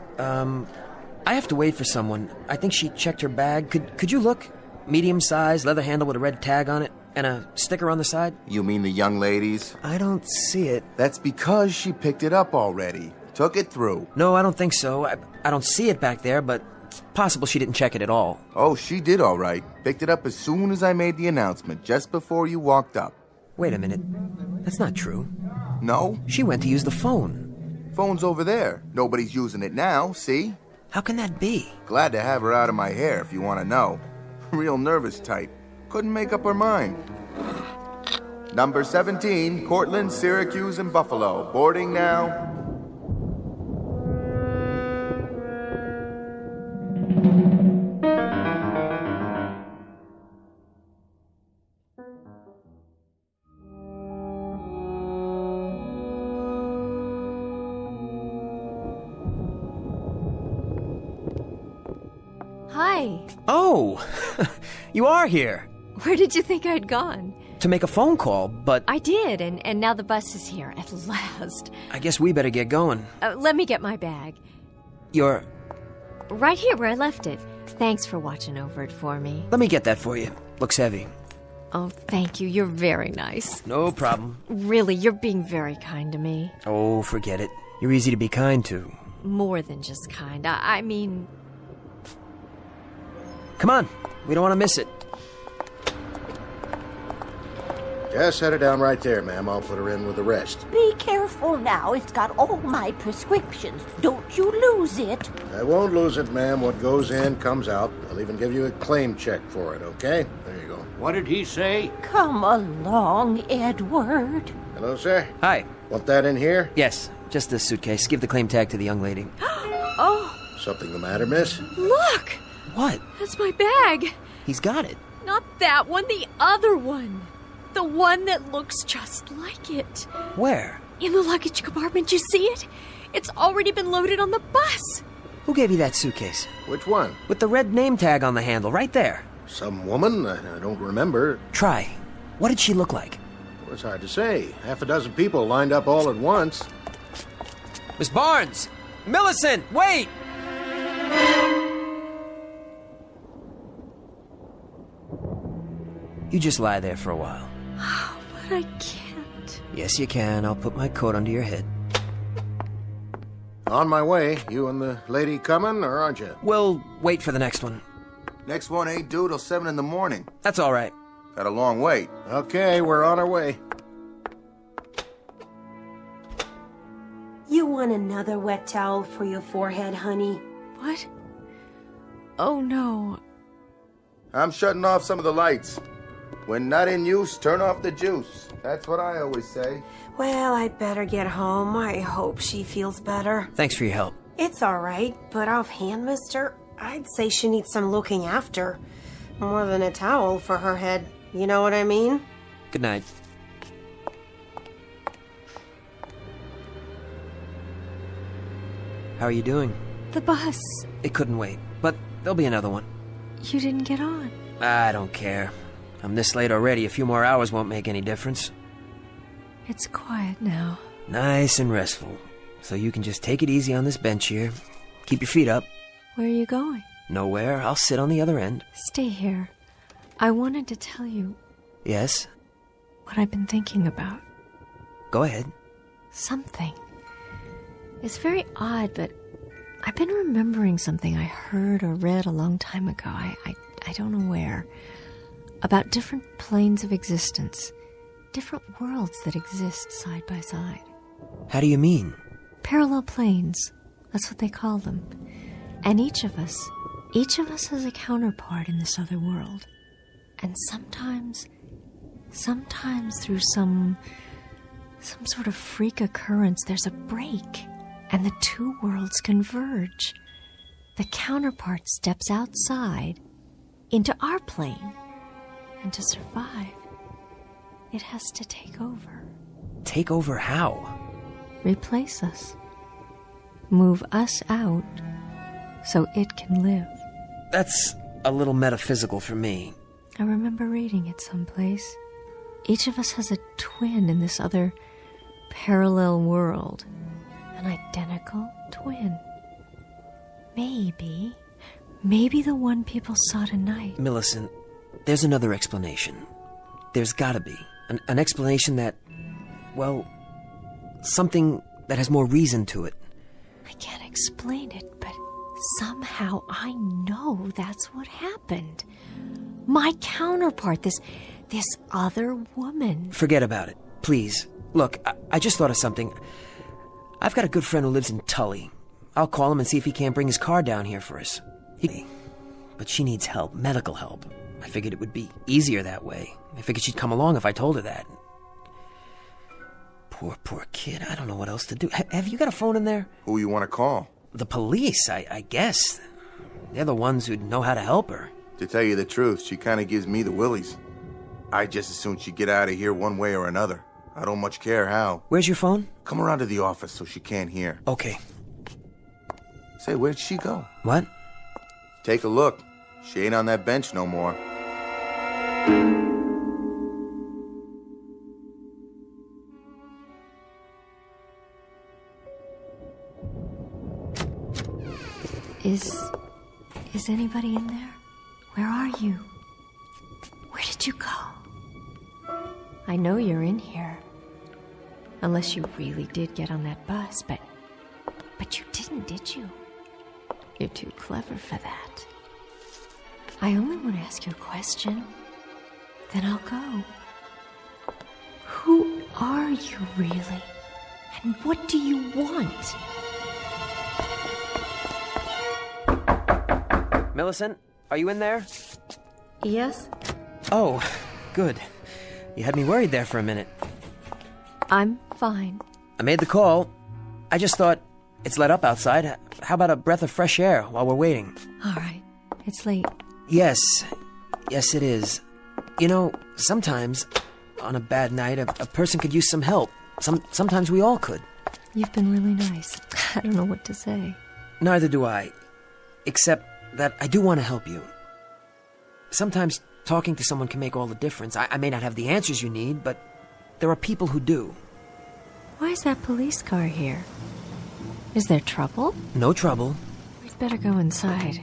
S9: I have to wait for someone. I think she checked her bag. Could you look? Medium size, leather handle with a red tag on it, and a sticker on the side?
S3: You mean the young ladies?
S9: I don't see it.
S3: That's because she picked it up already. Took it through.
S9: No, I don't think so. I don't see it back there, but it's possible she didn't check it at all.
S3: Oh, she did all right. Picked it up as soon as I made the announcement, just before you walked up.
S9: Wait a minute. That's not true.
S3: No?
S9: She went to use the phone.
S3: Phone's over there. Nobody's using it now, see?
S9: How can that be?
S3: Glad to have her out of my hair, if you want to know. Real nervous type. Couldn't make up her mind. Number 17, Cortland, Syracuse, and Buffalo. Boarding now.
S12: Hi.
S9: Oh, you are here.
S12: Where did you think I'd gone?
S9: To make a phone call, but...
S12: I did, and now the bus is here, at last.
S9: I guess we better get going.
S12: Let me get my bag.
S9: You're...
S12: Right here where I left it. Thanks for watching over it for me.
S9: Let me get that for you. Looks heavy.
S12: Oh, thank you. You're very nice.
S9: No problem.
S12: Really, you're being very kind to me.
S9: Oh, forget it. You're easy to be kind to.
S12: More than just kind. I mean...
S9: Come on. We don't want to miss it.
S20: Just set her down right there, ma'am. I'll put her in with the rest.
S24: Be careful now. It's got all my prescriptions. Don't you lose it.
S20: I won't lose it, ma'am. What goes in comes out. I'll even give you a claim check for it, okay? There you go.
S13: What did he say?
S24: Come along, Edward.
S20: Hello, sir.
S9: Hi.
S20: Want that in here?
S9: Yes, just this suitcase. Give the claim tag to the young lady.
S12: Oh.
S20: Something the matter, miss?
S12: Look!
S9: What?
S12: That's my bag.
S9: He's got it.
S12: Not that one, the other one. The one that looks just like it.
S9: Where?
S12: In the luggage compartment, you see it? It's already been loaded on the bus.
S9: Who gave you that suitcase?
S20: Which one?
S9: With the red name tag on the handle, right there.
S20: Some woman? I don't remember.
S9: Try. What did she look like?
S20: Well, it's hard to say. Half a dozen people lined up all at once.
S9: Miss Barnes! Millicent, wait! You just lie there for a while.
S12: But I can't.
S9: Yes, you can. I'll put my coat under your head.
S20: On my way. You and the lady coming, or aren't you?
S9: We'll wait for the next one.
S3: Next one ain't due till 7 in the morning.
S9: That's all right.
S3: Got a long wait.
S20: Okay, we're on our way.
S6: You want another wet towel for your forehead, honey?
S12: What? Oh, no.
S3: I'm shutting off some of the lights. When not in use, turn off the juice. That's what I always say.
S6: Well, I'd better get home. I hope she feels better.
S9: Thanks for your help.
S6: It's all right, but offhand, mister, I'd say she needs some looking after. More than a towel for her head. You know what I mean?
S9: Good night. How are you doing?
S12: The bus.
S9: It couldn't wait, but there'll be another one.
S12: You didn't get on.
S9: I don't care. I'm this late already. A few more hours won't make any difference.
S12: It's quiet now.
S9: Nice and restful. So you can just take it easy on this bench here. Keep your feet up.
S12: Where are you going?
S9: Nowhere. I'll sit on the other end.
S12: Stay here. I wanted to tell you
S9: Yes?
S12: what I've been thinking about.
S9: Go ahead.
S12: Something. It's very odd, but I've been remembering something I heard or read a long time ago. I don't know where. About different planes of existence. Different worlds that exist side by side.
S9: How do you mean?
S12: Parallel planes. That's what they call them. And each of us has a counterpart in this other world. And sometimes through some sort of freak occurrence, there's a break, and the two worlds converge. The counterpart steps outside into our plane, and to survive, it has to take over.
S9: Take over how?
S12: Replace us. Move us out so it can live.
S9: That's a little metaphysical for me.
S12: I remember reading it someplace. Each of us has a twin in this other parallel world. An identical twin. Maybe the one people saw tonight.
S9: Millicent, there's another explanation. There's gotta be. An explanation that, well, something that has more reason to it.
S12: I can't explain it, but somehow I know that's what happened. My counterpart, this other woman.
S9: Forget about it, please. Look, I just thought of something. I've got a good friend who lives in Tully. I'll call him and see if he can't bring his car down here for us. But she needs help, medical help. I figured it would be easier that way. I figured she'd come along if I told her that. Poor kid. I don't know what else to do. Have you got a phone in there?
S3: Who you want to call?
S9: The police, I guess. They're the ones who'd know how to help her.
S3: To tell you the truth, she kind of gives me the willies. I just as soon she get out of here one way or another. I don't much care how.
S9: Where's your phone?
S3: Come around to the office so she can't hear.
S9: Okay.
S3: Say, where'd she go?
S9: What?
S3: Take a look. She ain't on that bench no more.
S12: Is anybody in there? Where are you? Where did you go? I know you're in here. Unless you really did get on that bus, but you didn't, did you? You're too clever for that. I only want to ask you a question. Then I'll go. Who are you really? And what do you want?
S9: Millicent, are you in there?
S12: Yes?
S9: Oh, good. You had me worried there for a minute.
S12: I'm fine.
S9: I made the call. I just thought, it's let up outside. How about a breath of fresh air while we're waiting?
S12: All right. It's late.
S9: Yes, it is. You know, sometimes, on a bad night, a person could use some help. Sometimes we all could.
S12: You've been really nice. I don't know what to say.
S9: Neither do I. Except that I do want to help you. Sometimes talking to someone can make all the difference. I may not have the answers you need, but there are people who do.
S12: Why is that police car here? Is there trouble?
S9: No trouble.
S12: We'd better go inside.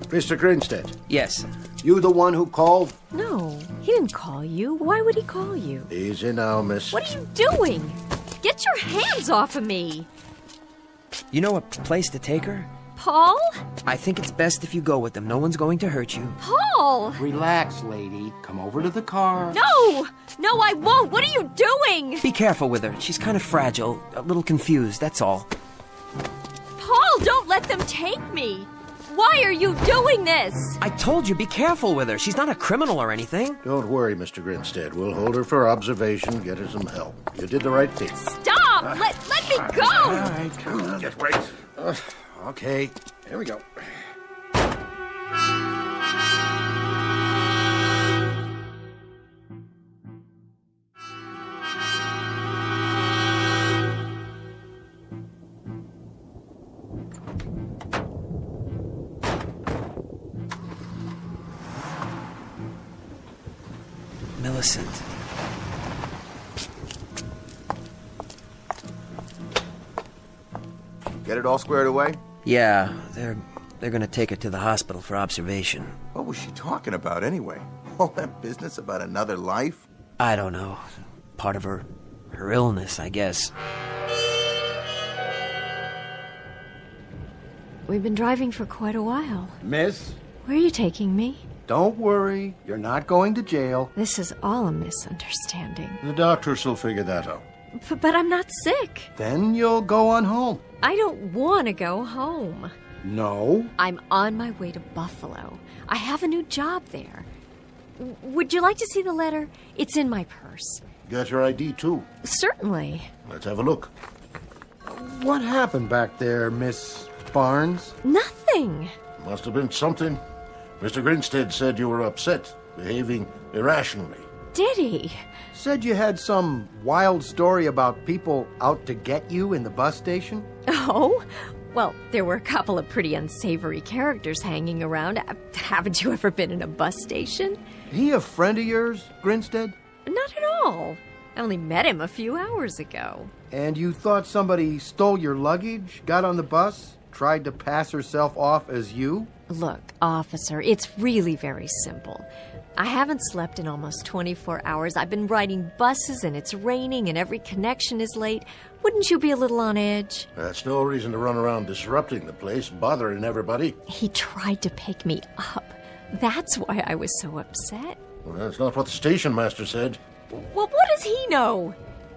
S20: Mr. Grinstead.
S9: Yes.
S20: You the one who called?
S12: No, he didn't call you. Why would he call you?
S20: Easy now, miss.
S12: What are you doing? Get your hands off of me!
S9: You know a place to take her?
S12: Paul?
S9: I think it's best if you go with them. No one's going to hurt you.
S12: Paul!
S3: Relax, lady. Come over to the car.
S12: No! No, I won't! What are you doing?
S9: Be careful with her. She's kind of fragile, a little confused, that's all.
S12: Paul, don't let them take me! Why are you doing this?
S9: I told you, be careful with her. She's not a criminal or anything.
S20: Don't worry, Mr. Grinstead. We'll hold her for observation, get her some help. You did the right thing.
S12: Stop! Let me go!
S20: All right, come on. Get right. Okay, here we go.
S9: Millicent.
S3: Get it all squared away?
S9: Yeah, they're gonna take her to the hospital for observation.
S3: What was she talking about anyway? All that business about another life?
S9: I don't know. Part of her illness, I guess.
S12: We've been driving for quite a while.
S3: Miss?
S12: Where are you taking me?
S3: Don't worry. You're not going to jail.
S12: This is all a misunderstanding.
S20: The doctors will figure that out.
S12: But I'm not sick.
S3: Then you'll go on home.
S12: I don't want to go home.
S3: No?
S12: I'm on my way to Buffalo. I have a new job there. Would you like to see the letter? It's in my purse.
S20: Got your ID, too?
S12: Certainly.
S20: Let's have a look.
S3: What happened back there, Miss Barnes?
S12: Nothing.
S20: Must have been something. Mr. Grinstead said you were upset, behaving irrationally.
S12: Did he?
S3: Said you had some wild story about people out to get you in the bus station?
S12: Oh? Well, there were a couple of pretty unsavory characters hanging around. Haven't you ever been in a bus station?
S3: He a friend of yours, Grinstead?
S12: Not at all. I only met him a few hours ago.
S3: And you thought somebody stole your luggage, got on the bus, tried to pass herself off as you?
S12: Look, officer, it's really very simple. I haven't slept in almost 24 hours. I've been riding buses and it's raining and every connection is late. Wouldn't you be a little on edge?
S20: That's no reason to run around disrupting the place, bothering everybody.
S12: He tried to pick me up. That's why I was so upset.
S20: Well, that's not what the station master said.
S12: Well, what does he know?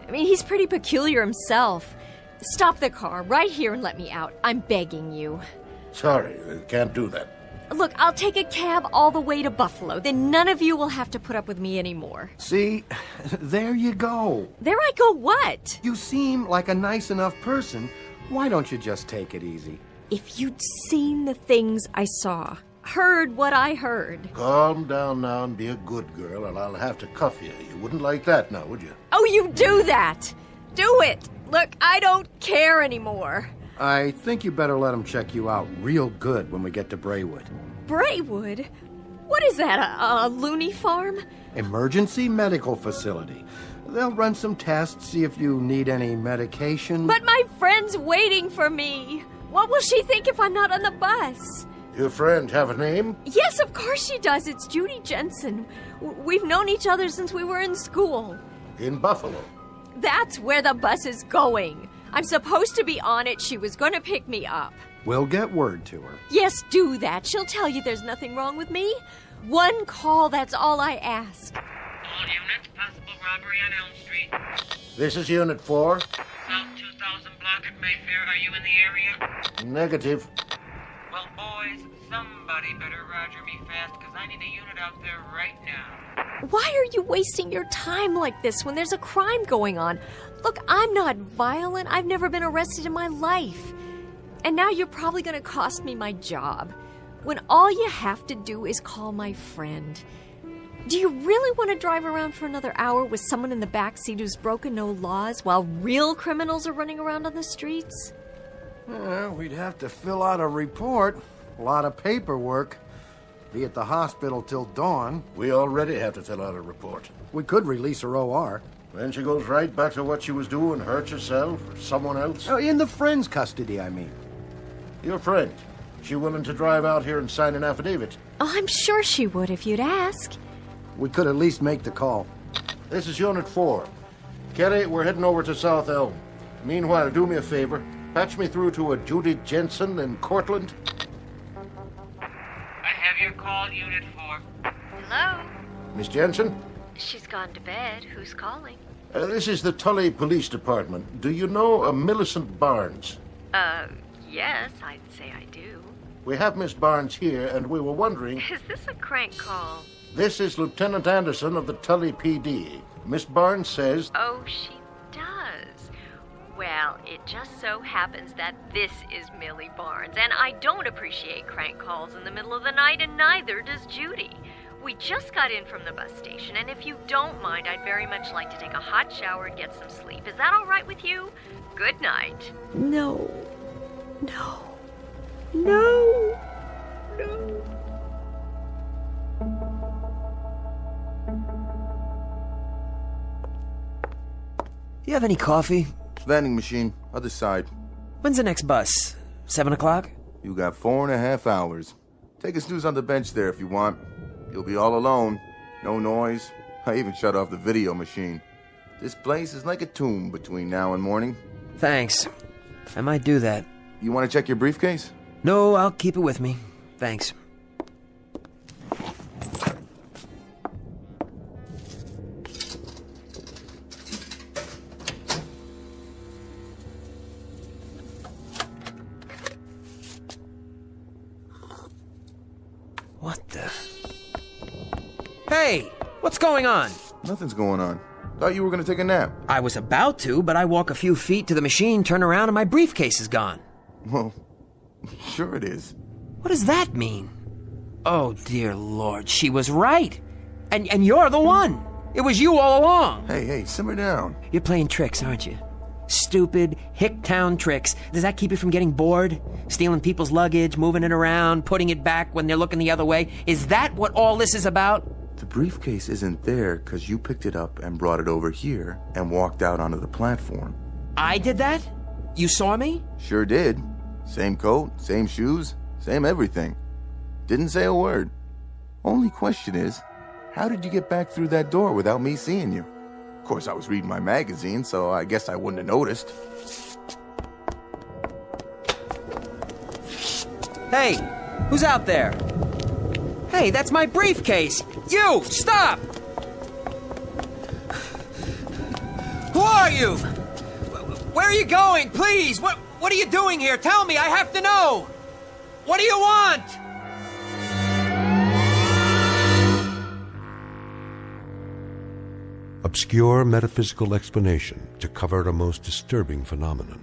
S12: I mean, he's pretty peculiar himself. Stop the car right here and let me out. I'm begging you.
S20: Sorry, I can't do that.
S12: Look, I'll take a cab all the way to Buffalo. Then none of you will have to put up with me anymore.
S3: See, there you go.
S12: There I go what?
S3: You seem like a nice enough person. Why don't you just take it easy?
S12: If you'd seen the things I saw, heard what I heard.
S20: Calm down now and be a good girl, and I'll have to cuff you. You wouldn't like that now, would you?
S12: Oh, you do that! Do it! Look, I don't care anymore.
S3: I think you better let them check you out real good when we get to Braywood.
S12: Braywood? What is that, a loony farm?
S3: Emergency medical facility. They'll run some tests, see if you need any medication.
S12: But my friend's waiting for me. What will she think if I'm not on the bus?
S20: Your friend have a name?
S12: Yes, of course she does. It's Judy Jensen. We've known each other since we were in school.
S20: In Buffalo?
S12: That's where the bus is going. I'm supposed to be on it. She was going to pick me up.
S3: We'll get word to her.
S12: Yes, do that. She'll tell you there's nothing wrong with me. One call, that's all I ask.
S4: All units, possible robbery on Elm Street.
S20: This is Unit 4.
S4: South 2000 block at Mayfair. Are you in the area?
S20: Negative.
S4: Well, boys, somebody better roger me fast, because I need a unit out there right now.
S12: Why are you wasting your time like this when there's a crime going on? Look, I'm not violent. I've never been arrested in my life. And now you're probably going to cost me my job, when all you have to do is call my friend. Do you really want to drive around for another hour with someone in the backseat who's broken no laws while real criminals are running around on the streets?
S3: We'd have to fill out a report. A lot of paperwork. Be at the hospital till dawn.
S20: We already have to fill out a report.
S3: We could release her OR.
S20: Then she goes right back to what she was doing, hurt herself or someone else.
S3: In the friend's custody, I mean.
S20: Your friend? She willing to drive out here and sign an affidavit?
S12: Oh, I'm sure she would if you'd ask.
S20: We could at least make the call. This is Unit 4. Kelly, we're heading over to South Elm. Meanwhile, do me a favor. Patch me through to a Judy Jensen in Cortland.
S4: I have your call, Unit 4.
S12: Hello?
S20: Miss Jensen?
S12: She's gone to bed. Who's calling?
S20: This is the Tully Police Department. Do you know a Millicent Barnes?
S12: Yes, I'd say I do.
S20: We have Miss Barnes here, and we were wondering...
S12: Is this a crank call?
S20: This is Lieutenant Anderson of the Tully PD. Miss Barnes says...
S12: Oh, she does. Well, it just so happens that this is Millie Barnes, and I don't appreciate crank calls in the middle of the night, and neither does Judy. We just got in from the bus station, and if you don't mind, I'd very much like to take a hot shower and get some sleep. Is that all right with you? Good night.
S24: No. No. No. No.
S9: You have any coffee?
S3: Vending machine, other side.
S9: When's the next bus? 7 o'clock?
S3: You got 4.5 hours. Take a snooze on the bench there if you want. You'll be all alone. No noise. I even shut off the video machine. This place is like a tomb between now and morning.
S9: Thanks. I might do that.
S3: You want to check your briefcase?
S9: No, I'll keep it with me. Thanks. What the... Hey! What's going on?
S3: Nothing's going on. Thought you were going to take a nap.
S9: I was about to, but I walk a few feet to the machine, turn around, and my briefcase is gone.
S3: Well, sure it is.
S9: What does that mean? Oh, dear Lord, she was right. And you're the one. It was you all along.
S3: Hey, simmer down.
S9: You're playing tricks, aren't you? Stupid, hick-town tricks. Does that keep you from getting bored? Stealing people's luggage, moving it around, putting it back when they're looking the other way? Is that what all this is about?
S3: The briefcase isn't there because you picked it up and brought it over here and walked out onto the platform.
S9: I did that? You saw me?
S3: Sure did. Same coat, same shoes, same everything. Didn't say a word. Only question is, how did you get back through that door without me seeing you? Of course, I was reading my magazine, so I guess I wouldn't have noticed.
S9: Hey, who's out there? Hey, that's my briefcase! You, stop! Who are you? Where are you going? Please, what are you doing here? Tell me, I have to know! What do you want?
S15: Obscure metaphysical explanation to cover a most disturbing phenomenon.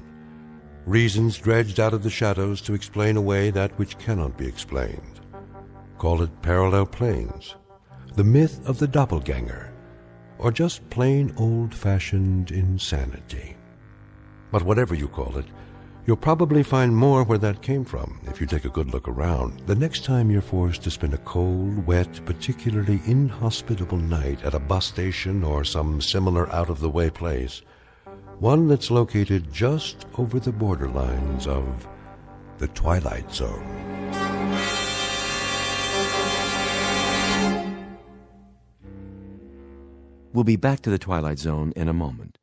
S15: Reasons dredged out of the shadows to explain away that which cannot be explained. Call it parallel planes, the myth of the doppelganger, or just plain old-fashioned insanity. But whatever you call it, you'll probably find more where that came from if you take a good look around the next time you're forced to spend a cold, wet, particularly inhospitable night at a bus station or some similar out-of-the-way place, one that's located just over the borderlines of the Twilight Zone.
S8: We'll be back to the Twilight Zone in a moment.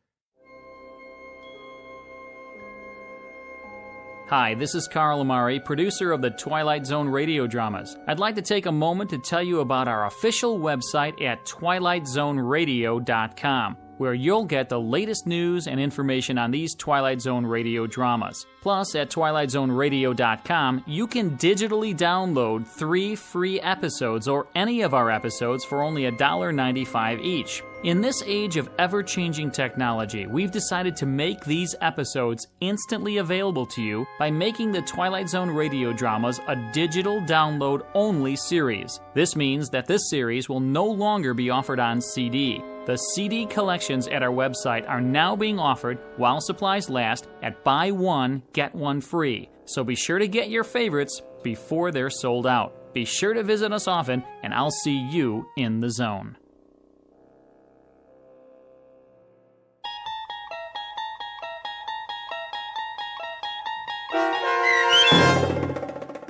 S2: Hi, this is Carl Amari, producer of the Twilight Zone radio dramas. I'd like to take a moment to tell you about our official website at twilightzoneradio.com, where you'll get the latest news and information on these Twilight Zone radio dramas. Plus, at twilightzoneradio.com, you can digitally download 3 free episodes or any of our episodes for only $1.95 each. In this age of ever-changing technology, we've decided to make these episodes instantly available to you by making the Twilight Zone radio dramas a digital download-only series. This means that this series will no longer be offered on CD. The CD collections at our website are now being offered while supplies last at buy one, get one free. So be sure to get your favorites before they're sold out. Be sure to visit us often, and I'll see you in the zone.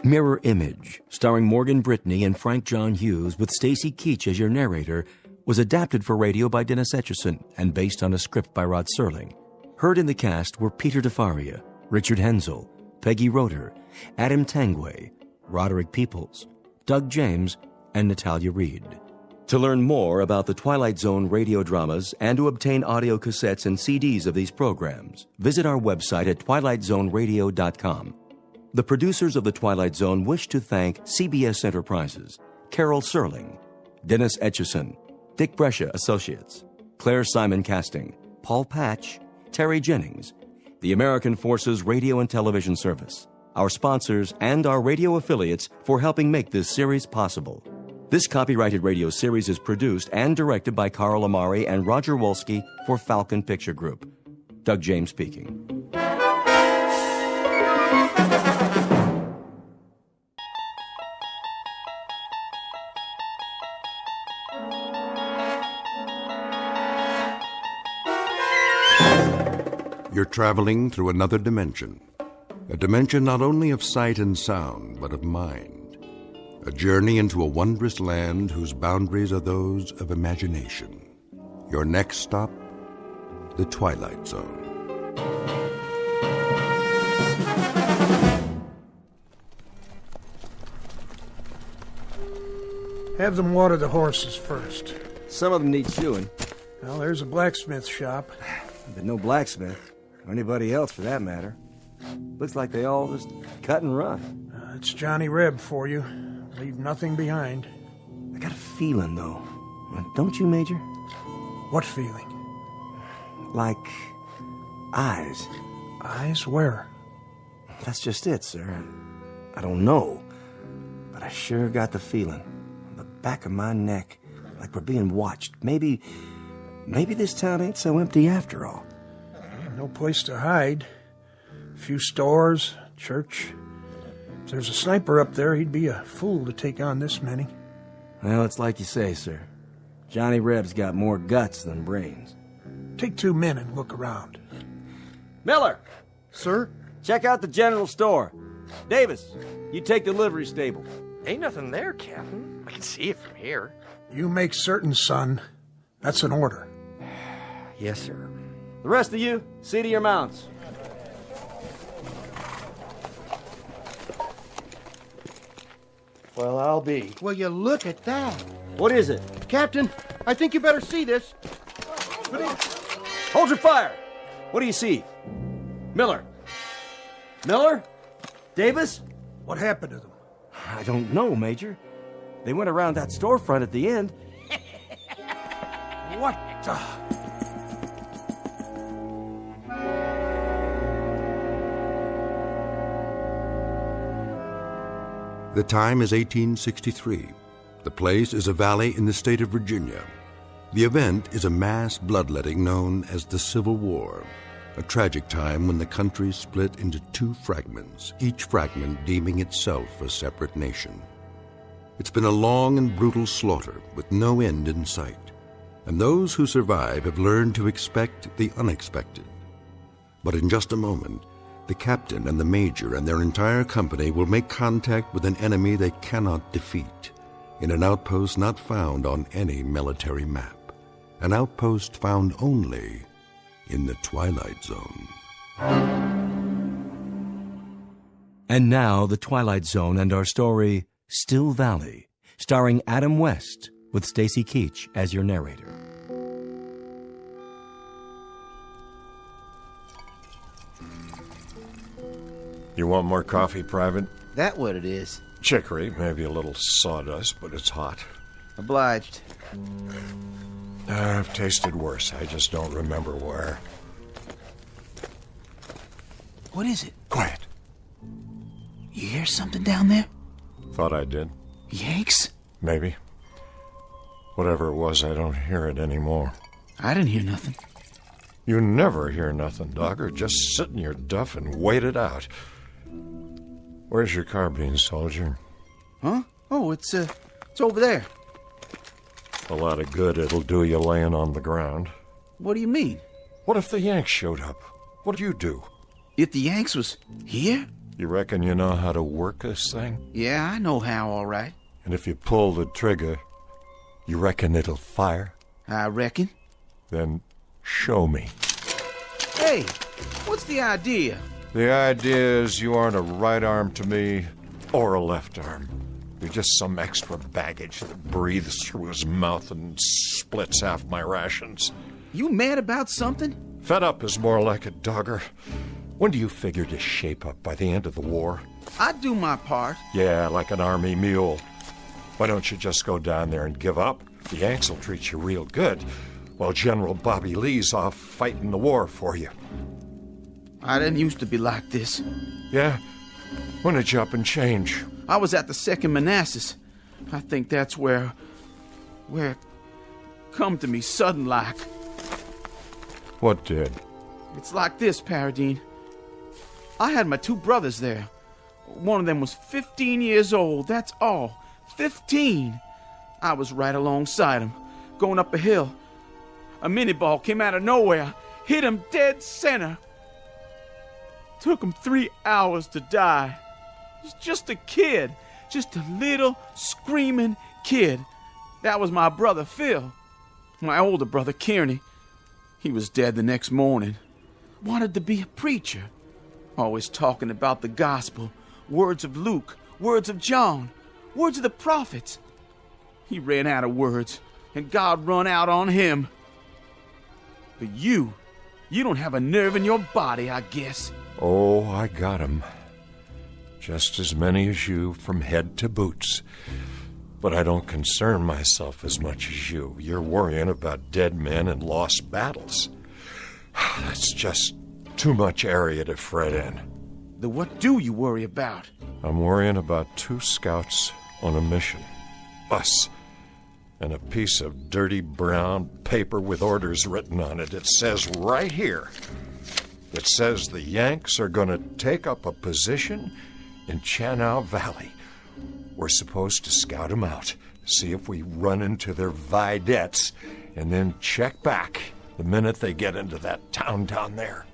S8: Mirror Image, starring Morgan Brittany and Frank John Hughes with Stacy Keach as your narrator, was adapted for radio by Dennis Etchison and based on a script by Rod Serling. Heard in the cast were Peter DeFaria, Richard Hensel, Peggy Roeder, Adam Tangway, Roderick Peoples, Doug James, and Natalia Reed. To learn more about the Twilight Zone radio dramas and to obtain audio cassettes and CDs of these programs, visit our website at twilightzoneradio.com. The producers of The Twilight Zone wish to thank CBS Enterprises, Carol Serling, Dennis Etchison, Dick Brescia Associates, Claire Simon Casting, Paul Patch, Terry Jennings, the American Forces Radio and Television Service, our sponsors, and our radio affiliates for helping make this series possible. This copyrighted radio series is produced and directed by Carl Amari and Roger Wolski for Falcon Picture Group. Doug James speaking.
S15: You're traveling through another dimension. A dimension not only of sight and sound, but of mind. A journey into a wondrous land whose boundaries are those of imagination. Your next stop, the Twilight Zone.
S7: Have them water the horses first.
S18: Some of them need shoeing.
S7: Well, there's a blacksmith shop.
S18: But no blacksmith, or anybody else for that matter. Looks like they all just cut and run.
S7: It's Johnny Reb for you. Leave nothing behind.
S18: I got a feeling, though. Don't you, Major?
S7: What feeling?
S18: Like eyes.
S7: Eyes? Where?
S18: That's just it, sir. I don't know. But I sure got the feeling. On the back of my neck. Like we're being watched. Maybe this town ain't so empty after all.
S7: No place to hide. A few stores, church. If there's a sniper up there, he'd be a fool to take on this many.
S18: Well, it's like you say, sir. Johnny Reb's got more guts than brains.
S7: Take 2 men and look around.
S18: Miller!
S7: Sir?
S18: Check out the general store. Davis, you take the livery stable.
S22: Ain't nothing there, Captain. I can see it from here.
S7: You make certain, son. That's an order.
S22: Yes, sir.
S18: The rest of you, see to your mounts.
S22: Well, I'll be.
S20: Will you look at that?
S18: What is it?
S20: Captain, I think you better see this.
S18: Hold your fire! What do you see? Miller? Miller? Davis?
S7: What happened to them?
S18: I don't know, Major. They went around that storefront at the end.
S7: What the...
S15: The time is 1863. The place is a valley in the state of Virginia. The event is a mass bloodletting known as the Civil War, a tragic time when the country split into 2 fragments, each fragment deeming itself a separate nation. It's been a long and brutal slaughter with no end in sight, and those who survive have learned to expect the unexpected. But in just a moment, the captain and the major and their entire company will make contact with an enemy they cannot defeat, in an outpost not found on any military map, an outpost found only in the Twilight Zone.
S8: And now, The Twilight Zone and our story, Still Valley, starring Adam West, with Stacy Keach as your narrator.
S23: You want more coffee, Private?
S25: That what it is?
S23: Chicory, maybe a little sawdust, but it's hot.
S25: Obliged.
S23: I've tasted worse. I just don't remember where.
S25: What is it?
S23: Quiet.
S25: You hear something down there?
S23: Thought I did.
S25: Yanks?
S23: Maybe. Whatever it was, I don't hear it anymore.
S25: I didn't hear nothing.
S23: You never hear nothing, Dogger. Just sit in your duff and wait it out. Where's your carbine, soldier?
S25: Huh? Oh, it's over there.
S23: A lot of good it'll do you laying on the ground.
S25: What do you mean?
S23: What if the Yanks showed up? What'd you do?
S25: If the Yanks was here?
S23: You reckon you know how to work this thing?
S25: Yeah, I know how, all right.
S23: And if you pull the trigger, you reckon it'll fire?
S25: I reckon.
S23: Then show me.
S25: Hey, what's the idea?
S23: The idea is you aren't a right arm to me or a left arm. You're just some extra baggage that breathes through his mouth and splits half my rations.
S25: You mad about something?
S23: Fed up is more like it, Dogger. When do you figure to shape up? By the end of the war?
S25: I'd do my part.
S23: Yeah, like an army mule. Why don't you just go down there and give up? The Yanks will treat you real good, while General Bobby Lee's off fighting the war for you.
S25: I didn't used to be like this.
S23: Yeah? When did you up and change?
S25: I was at the 2nd Manassas. I think that's where it come to me sudden like.
S23: What did?
S25: It's like this, Paradine. I had my 2 brothers there. One of them was 15 years old, that's all. 15. I was right alongside him, going up a hill. A mini-ball came out of nowhere, hit him dead center. Took him 3 hours to die. He's just a kid, just a little screaming kid. That was my brother Phil. My older brother Kearney. He was dead the next morning. Wanted to be a preacher. Always talking about the gospel, words of Luke, words of John, words of the prophets. He ran out of words, and God run out on him. But you don't have a nerve in your body, I guess.
S23: Oh, I got 'em. Just as many as you from head to boots. But I don't concern myself as much as you. You're worrying about dead men and lost battles. That's just too much area to fret in.
S25: Then what do you worry about?
S23: I'm worrying about 2 scouts on a mission. Us. And a piece of dirty brown paper with orders written on it. It says right here. It says the Yanks are going to take up a position in Chanow Valley. We're supposed to scout them out, see if we run into their vedettes, and then check back the minute they get into that town down there.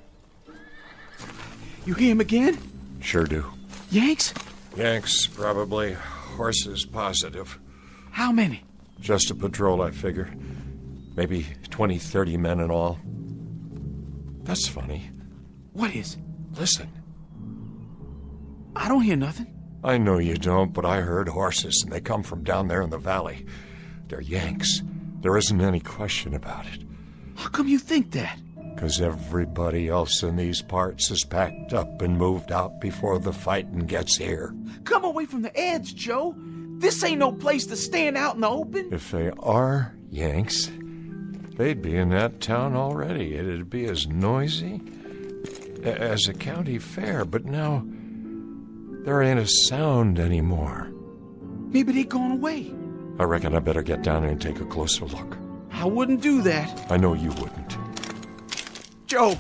S25: You hear him again?
S23: Sure do.
S25: Yanks?
S23: Yanks, probably. Horses, positive.
S25: How many?
S23: Just a patrol, I figure. Maybe 20, 30 men in all. That's funny.
S25: What is?
S23: Listen.
S25: I don't hear nothing.
S23: I know you don't, but I heard horses, and they come from down there in the valley. They're Yanks. There isn't any question about it.
S25: How come you think that?
S23: 'Cause everybody else in these parts is packed up and moved out before the fighting gets here.
S25: Come away from the edge, Joe. This ain't no place to stand out in the open.
S23: If they are Yanks, they'd be in that town already. It'd be as noisy as a county fair, but now there ain't a sound anymore.
S25: Maybe they gone away.
S23: I reckon I better get down there and take a closer look.
S25: I wouldn't do that.
S23: I know you wouldn't.
S25: Joe,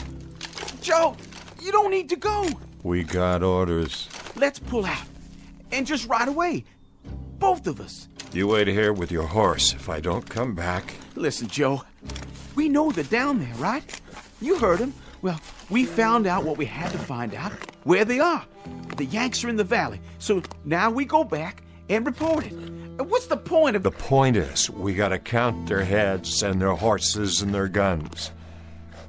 S25: you don't need to go.
S23: We got orders.
S25: Let's pull out. And just right away. Both of us.
S23: You wait here with your horse. If I don't come back...
S25: Listen, Joe. We know they're down there, right? You heard them. Well, we found out what we had to find out. Where they are. The Yanks are in the valley. So now we go back and report it. What's the point of...
S23: The point is, we gotta count their heads and their horses and their guns.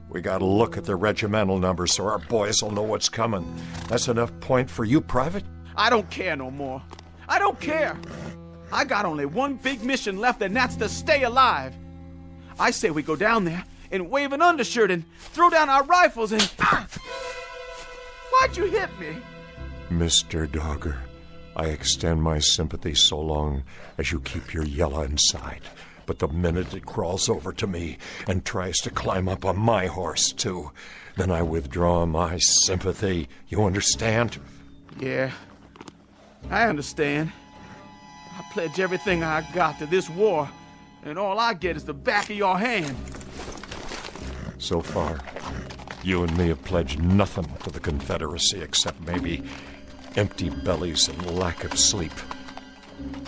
S23: We gotta look at their regimental numbers so our boys will know what's coming. That's enough point for you, Private?
S25: I don't care no more. I don't care. I got only one big mission left, and that's to stay alive. I say we go down there and wave an undershirt and throw down our rifles and... Why'd you hit me?
S23: Mr. Dogger, I extend my sympathy so long as you keep your yellow inside. But the minute it crawls over to me and tries to climb up on my horse, too, then I withdraw my sympathy. You understand?
S25: Yeah, I understand. I pledge everything I got to this war, and all I get is the back of your hand.
S23: So far, you and me have pledged nothing to the Confederacy except maybe empty bellies and lack of sleep.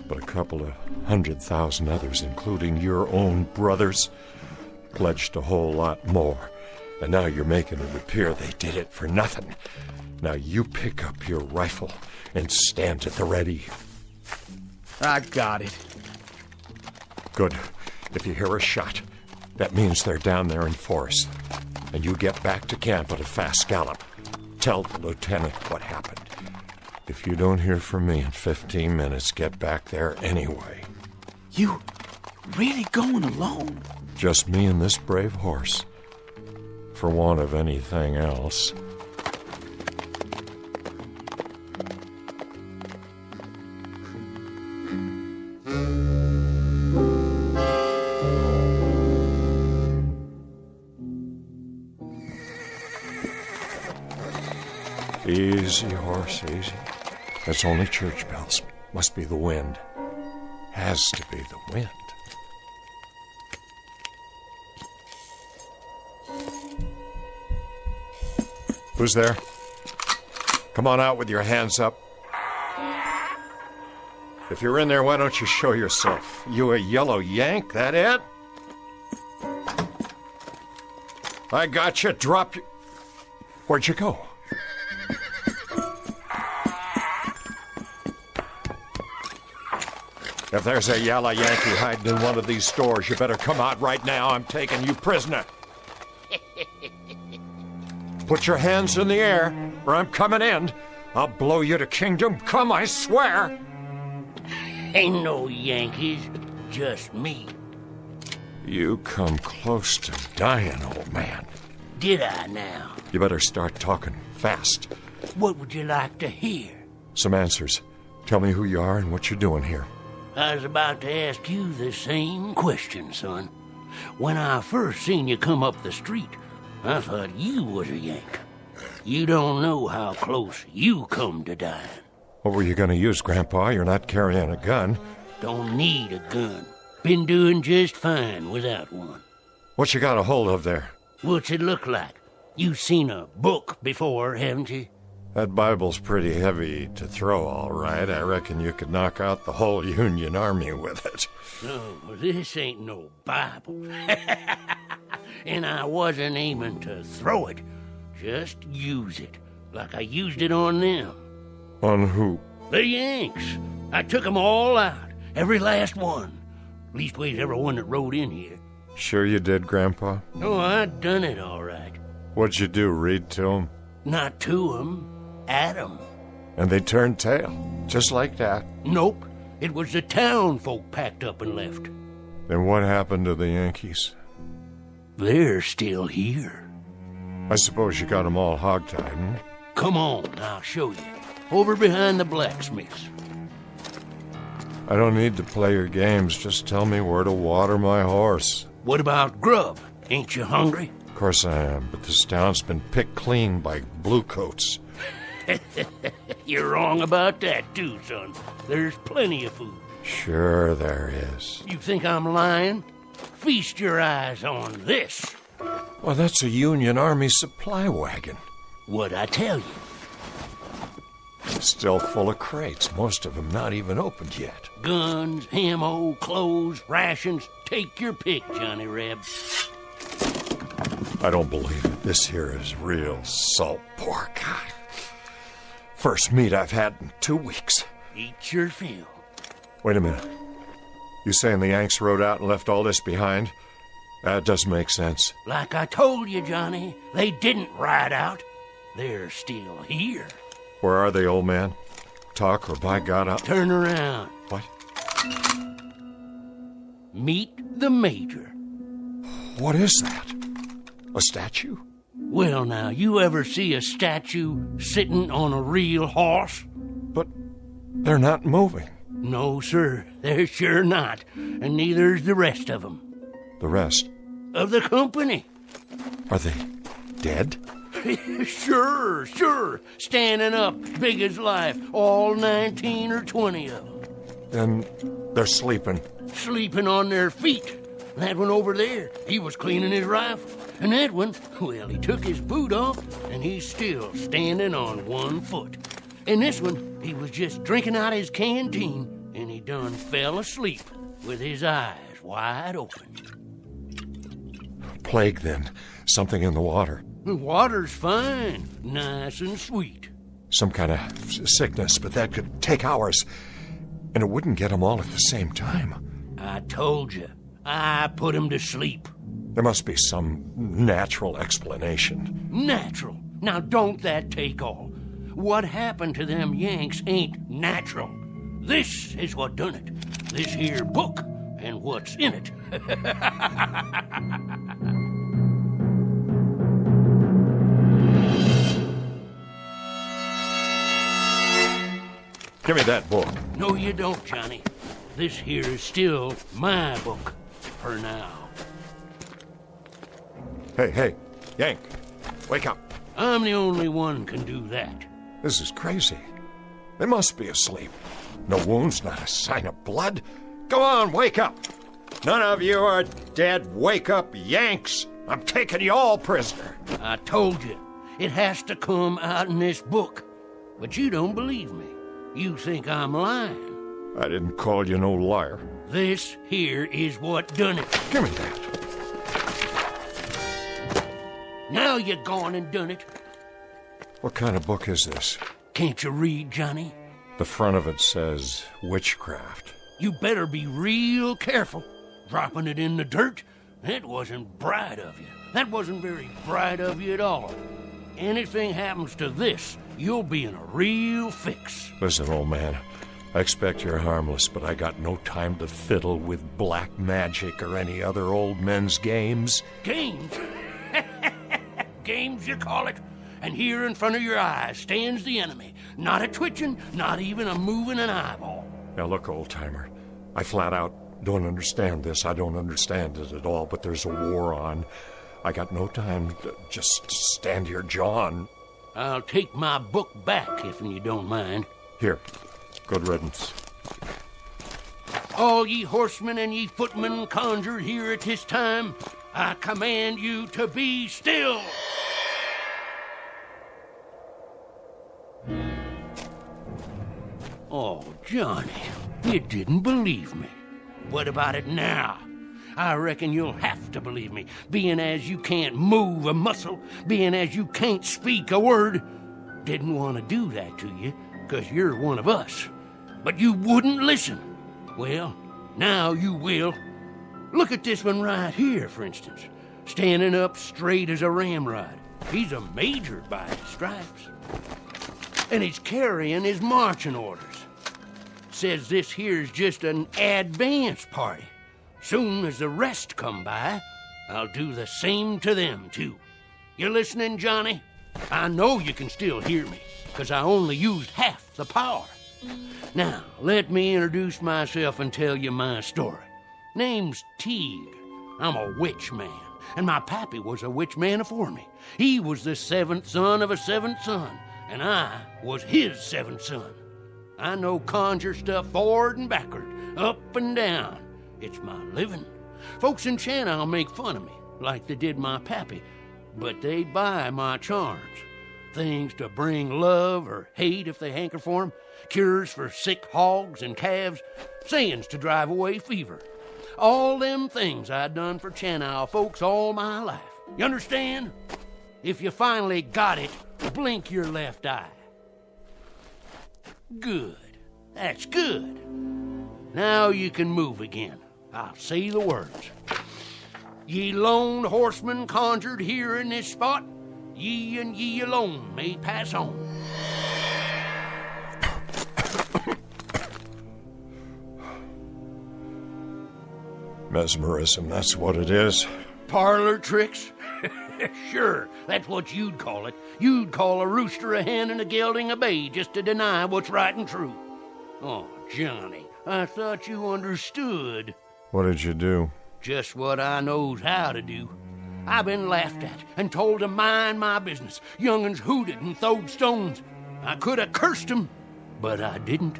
S23: But a couple of 100,000 others, including your own brothers, pledged a whole lot more. And now you're making it appear they did it for nothing. Now you pick up your rifle and stand at the ready.
S25: I got it.
S23: Good. If you hear a shot, that means they're down there in force. And you get back to camp at a fast gallop. Tell the lieutenant what happened. If you don't hear from me in 15 minutes, get back there anyway.
S25: You really going alone?
S23: Just me and this brave horse. For want of anything else. Easy, horse, easy. That's only church bells. Must be the wind. Has to be the wind. Who's there? Come on out with your hands up. If you're in there, why don't you show yourself? You a yellow yank, that it? I got you. Drop you. Where'd you go? If there's a yellow Yankee hiding in one of these stores, you better come out right now. I'm taking you prisoner. Put your hands in the air, or I'm coming in. I'll blow you to kingdom come, I swear.
S1: Ain't no Yankees, just me.
S23: You come close to dying, old man.
S1: Did I now?
S23: You better start talking fast.
S1: What would you like to hear?
S23: Some answers. Tell me who you are and what you're doing here.
S1: I was about to ask you the same question, son. When I first seen you come up the street, I thought you was a Yank. You don't know how close you come to dying.
S23: What were you going to use, Grandpa? You're not carrying a gun.
S1: Don't need a gun. Been doing just fine without one.
S23: What you got a hold of there?
S1: What's it look like? You've seen a book before, haven't you?
S23: That Bible's pretty heavy to throw, all right. I reckon you could knock out the whole Union Army with it.
S1: No, this ain't no Bible. And I wasn't aiming to throw it. Just use it, like I used it on them.
S23: On who?
S1: The Yanks. I took them all out, every last one. Leastways, every one that rode in here.
S23: Sure you did, Grandpa?
S1: Oh, I done it all right.
S23: What'd you do, read to them?
S1: Not to them, at them.
S23: And they turned tail, just like that?
S1: Nope. It was the town folk packed up and left.
S23: Then what happened to the Yankees?
S1: They're still here.
S23: I suppose you got them all hogtied, hmm?
S1: Come on, I'll show you. Over behind the blacksmiths.
S23: I don't need to play your games. Just tell me where to water my horse.
S1: What about grub? Ain't you hungry?
S23: Of course I am, but this town's been picked clean by bluecoats.
S1: You're wrong about that, too, son. There's plenty of food.
S23: Sure there is.
S1: You think I'm lying? Feast your eyes on this.
S23: Well, that's a Union Army supply wagon.
S1: What'd I tell you?
S23: Still full of crates, most of them not even opened yet.
S1: Guns, ammo, clothes, rations. Take your pick, Johnny Reb.
S23: I don't believe it. This here is real salt pork. First meat I've had in 2 weeks.
S1: Eat your fill.
S23: Wait a minute. You saying the Yanks rode out and left all this behind? That doesn't make sense.
S1: Like I told you, Johnny, they didn't ride out. They're still here.
S23: Where are they, old man? Talk or by God, I'll...
S1: Turn around.
S23: What?
S1: Meet the Major.
S23: What is that? A statue?
S1: Well, now, you ever see a statue sitting on a real horse?
S23: But they're not moving.
S1: No, sir, they're sure not. And neither's the rest of them.
S23: The rest?
S1: Of the company.
S23: Are they dead?
S1: Sure. Standing up, big as life. All 19 or 20 of them.
S23: Then they're sleeping.
S1: Sleeping on their feet. That one over there, he was cleaning his rifle. And that one, well, he took his boot off, and he's still standing on one foot. And this one, he was just drinking out his canteen, and he done fell asleep with his eyes wide open.
S23: plague then? Something in the water?
S1: The water's fine, nice and sweet.
S23: Some kind of sickness, but that could take hours. And it wouldn't get them all at the same time.
S1: I told you. I put 'em to sleep.
S23: There must be some natural explanation.
S1: Natural? Now don't that take all? What happened to them Yanks ain't natural. This is what done it. This here book and what's in it.
S23: Give me that book.
S1: No, you don't, Johnny. This here is still my book. For now.
S23: Hey, Yank, wake up.
S1: I'm the only one can do that.
S23: This is crazy. They must be asleep. No wounds, not a sign of blood. Go on, wake up. None of you are dead. Wake up, Yanks. I'm taking you all prisoner.
S1: I told you. It has to come out in this book. But you don't believe me. You think I'm lying.
S23: I didn't call you no liar.
S1: This here is what done it.
S23: Give me that.
S1: Now you gone and done it.
S23: What kind of book is this?
S1: Can't you read, Johnny?
S23: The front of it says witchcraft.
S1: You better be real careful. Dropping it in the dirt? That wasn't bright of you. That wasn't very bright of you at all. Anything happens to this, you'll be in a real fix.
S23: Listen, old man. I expect you're harmless, but I got no time to fiddle with black magic or any other old men's games.
S1: Games? Games, you call it? And here in front of your eyes stands the enemy. Not a twitching, not even a moving an eyeball.
S23: Now look, old-timer, I flat out don't understand this. I don't understand it at all, but there's a war on. I got no time to just stand here jawing.
S1: I'll take my book back if you don't mind.
S23: Here. Good riddance.
S1: All ye horsemen and ye footmen conjured here at this time, I command you to be still. Oh, Johnny, you didn't believe me. What about it now? I reckon you'll have to believe me, being as you can't move a muscle, being as you can't speak a word. Didn't want to do that to you, 'cause you're one of us. But you wouldn't listen. Well, now you will. Look at this one right here, for instance. Standing up straight as a ramrod. He's a major by his stripes. And he's carrying his marching orders. Says this here's just an advance party. Soon as the rest come by, I'll do the same to them, too. You listening, Johnny? I know you can still hear me, 'cause I only used half the power. Now, let me introduce myself and tell you my story. Name's Teague. I'm a witch man, and my pappy was a witch man afore me. He was the seventh son of a seventh son, and I was his seventh son. I know conjure stuff forward and backward, up and down. It's my living. Folks in Channel make fun of me, like they did my pappy, but they buy my charms. Things to bring love or hate if they hanker for 'em, cures for sick hogs and calves, sayings to drive away fever. All them things I done for Channel folks all my life. You understand? If you finally got it, blink your left eye. Good. That's good. Now you can move again. I'll say the words. Ye lone horsemen conjured here in this spot, ye and ye alone may pass on.
S23: Mesmerism, that's what it is.
S1: Parlor tricks? Sure, that's what you'd call it. You'd call a rooster a hen and a gelding a bay just to deny what's right and true. Oh, Johnny, I thought you understood.
S23: What did you do?
S1: Just what I knows how to do. I've been laughed at and told to mind my business. Young'uns hooted and throwed stones. I could have cursed 'em, but I didn't.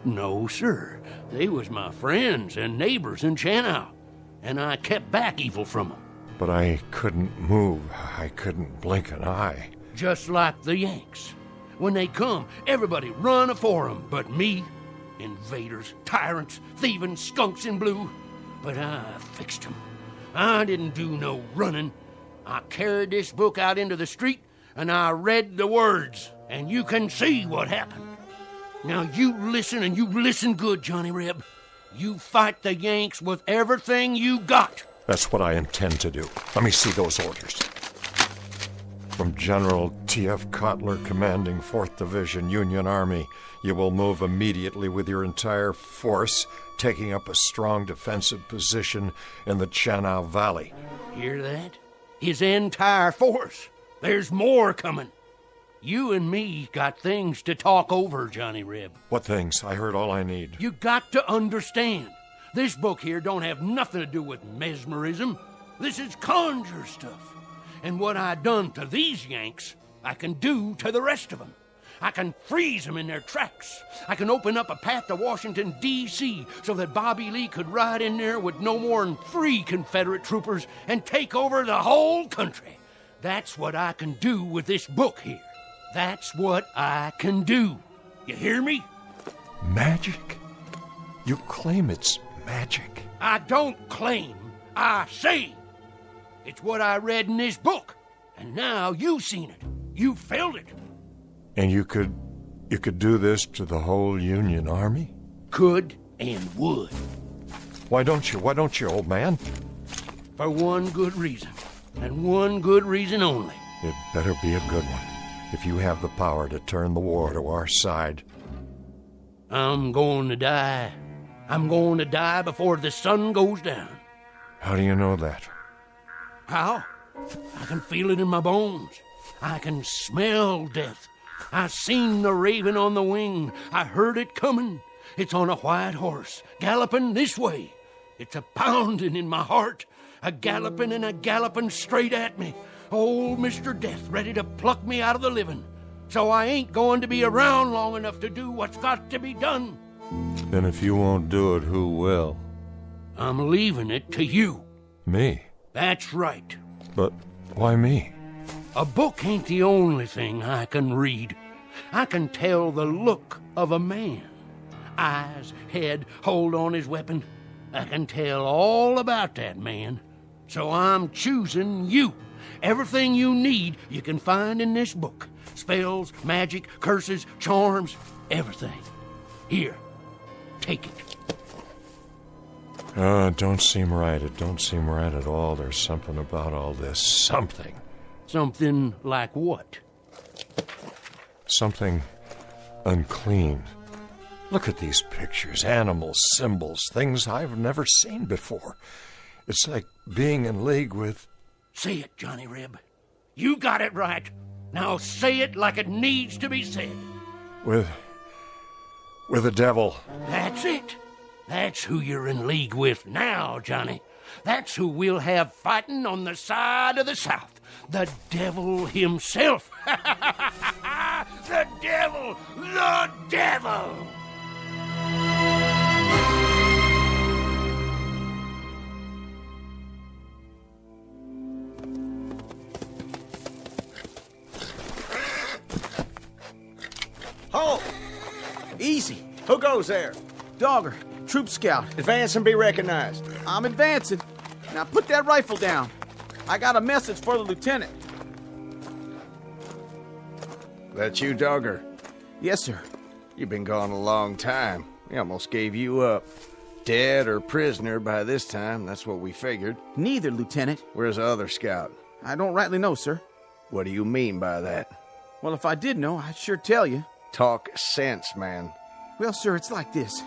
S1: No, sir. They was my friends and neighbors in Channel, and I kept back evil from 'em.
S23: But I couldn't move. I couldn't blink an eye.
S1: Just like the Yanks. When they come, everybody run afore 'em, but me. Invaders, tyrants, thieving skunks in blue. But I fixed 'em. I didn't do no running. I carried this book out into the street, and I read the words, and you can see what happened. Now you listen, and you listen good, Johnny Reb. You fight the Yanks with everything you got.
S23: That's what I intend to do. Let me see those orders. From General T.F. Cotler, commanding 4th Division, Union Army, you will move immediately with your entire force, taking up a strong defensive position in the Channel Valley.
S1: Hear that? His entire force. There's more coming. You and me got things to talk over, Johnny Reb.
S23: What things? I heard all I need.
S1: You got to understand. This book here don't have nothing to do with mesmerism. This is conjure stuff. And what I done to these Yanks, I can do to the rest of them. I can freeze them in their tracks. I can open up a path to Washington, D.C., so that Bobby Lee could ride in there with no more than 3 Confederate troopers and take over the whole country. That's what I can do with this book here. That's what I can do. You hear me?
S23: Magic? You claim it's magic.
S1: I don't claim. I say. It's what I read in this book. And now you've seen it. You felt it.
S23: And you could do this to the whole Union Army?
S1: Could and would.
S23: Why don't you, old man?
S1: For one good reason. And one good reason only.
S23: It better be a good one. If you have the power to turn the war to our side.
S1: I'm going to die. I'm going to die before the sun goes down.
S23: How do you know that?
S1: How? I can feel it in my bones. I can smell death. I seen the raven on the wing. I heard it coming. It's on a white horse, galloping this way. It's a pounding in my heart, a galloping straight at me. Old Mr. Death ready to pluck me out of the living. So I ain't going to be around long enough to do what's got to be done.
S23: Then if you won't do it, who will?
S1: I'm leaving it to you.
S23: Me?
S1: That's right.
S23: But why me?
S1: A book ain't the only thing I can read. I can tell the look of a man. Eyes, head, hold on his weapon. I can tell all about that man. So I'm choosing you. Everything you need you can find in this book. Spells, magic, curses, charms, everything. Here, take it.
S23: It don't seem right. It don't seem right at all. There's something about all this. Something.
S1: Something like what?
S23: Something unclean. Look at these pictures. Animals, symbols, things I've never seen before. It's like being in league with...
S1: Say it, Johnny Reb. You got it right. Now say it like it needs to be said.
S23: With the devil.
S1: That's it. That's who you're in league with now, Johnny. That's who we'll have fighting on the side of the South. The devil himself. The devil! The devil!
S5: Halt! Easy. Who goes there?
S25: Dogger, troop scout.
S5: Advance and be recognized.
S25: I'm advancing. Now put that rifle down. I got a message for the lieutenant.
S5: That you, Dogger?
S25: Yes, sir.
S5: You've been gone a long time. We almost gave you up. Dead or prisoner by this time, that's what we figured.
S25: Neither, Lieutenant.
S5: Where's the other scout?
S25: I don't rightly know, sir.
S5: What do you mean by that?
S25: Well, if I did know, I'd sure tell you.
S5: Talk sense, man.
S25: Well, sir, it's like this.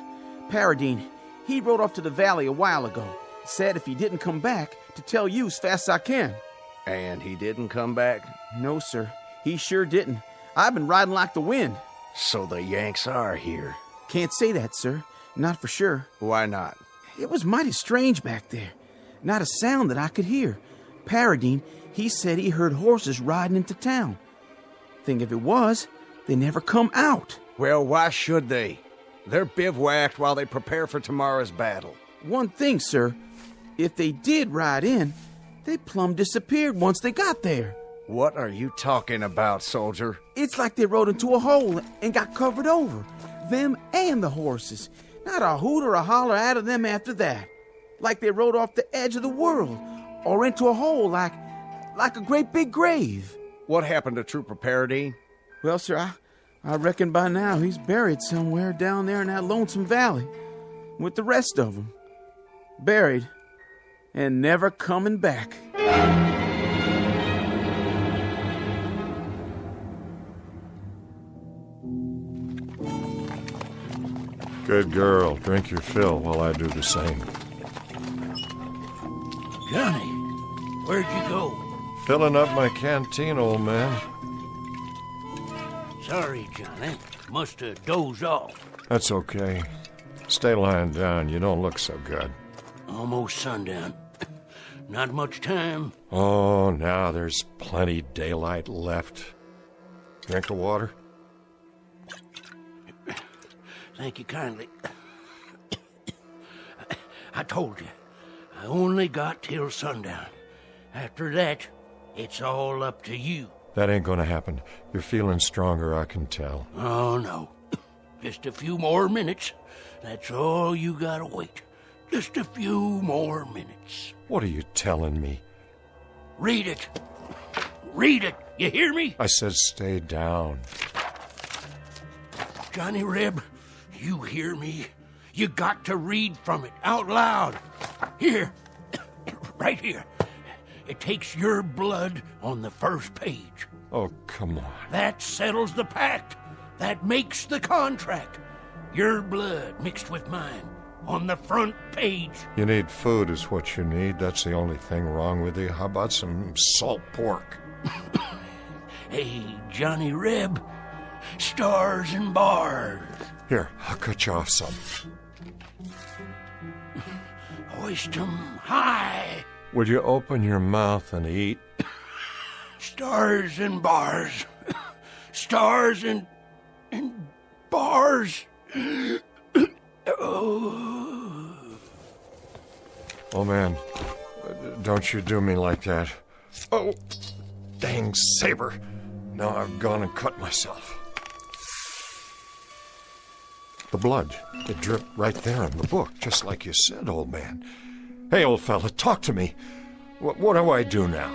S25: Paradine, he rode off to the valley a while ago. Said if he didn't come back, to tell you as fast as I can.
S5: And he didn't come back?
S25: No, sir. He sure didn't. I've been riding like the wind.
S5: So the Yanks are here?
S25: Can't say that, sir. Not for sure.
S5: Why not?
S25: It was mighty strange back there. Not a sound that I could hear. Paradine, he said he heard horses riding into town. Thing of it was, they never come out.
S5: Well, why should they? They're bivouacked while they prepare for tomorrow's battle.
S25: One thing, sir. If they did ride in, they plumb disappeared once they got there.
S5: What are you talking about, soldier?
S25: It's like they rode into a hole and got covered over. Them and the horses. Not a hoot or a holler out of them after that. like they rode off the edge of the world, or into a hole like a great big grave.
S5: What happened to Trooper Paradine?
S25: Well, sir, I reckon by now he's buried somewhere down there in that lonesome valley with the rest of them. Buried and never coming back.
S23: Good girl. Drink your fill while I do the same.
S1: Johnny, where'd you go?
S23: Filling up my canteen, old man.
S1: Sorry, Johnny. Must have dozed off.
S23: That's okay. Stay lying down. You don't look so good.
S1: Almost sundown. Not much time.
S23: Oh, now there's plenty daylight left. Drink of water?
S1: Thank you kindly. I told you, I only got till sundown. After that, it's all up to you.
S23: That ain't gonna happen. You're feeling stronger, I can tell.
S1: Oh, no. Just a few more minutes. That's all you gotta wait. Just a few more minutes.
S23: What are you telling me?
S1: Read it. Read it. You hear me?
S23: I said stay down.
S1: Johnny Reb, you hear me? You got to read from it out loud. Here. Right here. It takes your blood on the first page.
S23: Oh, come on.
S1: That settles the pact. That makes the contract. Your blood mixed with mine on the front page.
S23: You need food is what you need. That's the only thing wrong with you. How about some salt pork?
S1: Hey, Johnny Reb. Stars and bars.
S23: Here, I'll cut you off some.
S1: Hoist 'em high.
S23: Would you open your mouth and eat?
S1: Stars and bars. Stars and bars.
S23: Oh, man, don't you do me like that. Oh, dang saber. Now I've gone and cut myself. The blood, it dripped right there in the book, just like you said, old man. Hey, old fella, talk to me. What do I do now?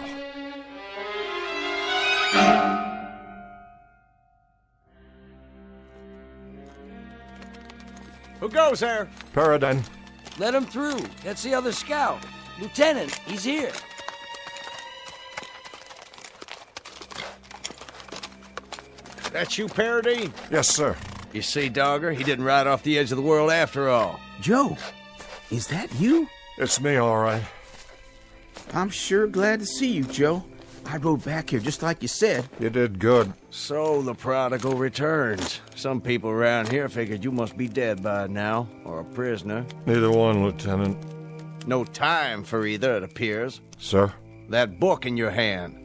S10: Who goes there?
S23: Paradine.
S10: Let him through. That's the other scout. Lieutenant, he's here.
S5: That you, Paradine?
S23: Yes, sir.
S5: You see, Dogger, he didn't ride off the edge of the world after all.
S25: Joe, is that you?
S23: It's me, all right.
S25: I'm sure glad to see you, Joe. I rode back here just like you said.
S23: You did good.
S5: So the prodigal returns. Some people around here figured you must be dead by now, or a prisoner.
S23: Neither one, Lieutenant.
S5: No time for either, it appears.
S23: Sir?
S5: That book in your hand.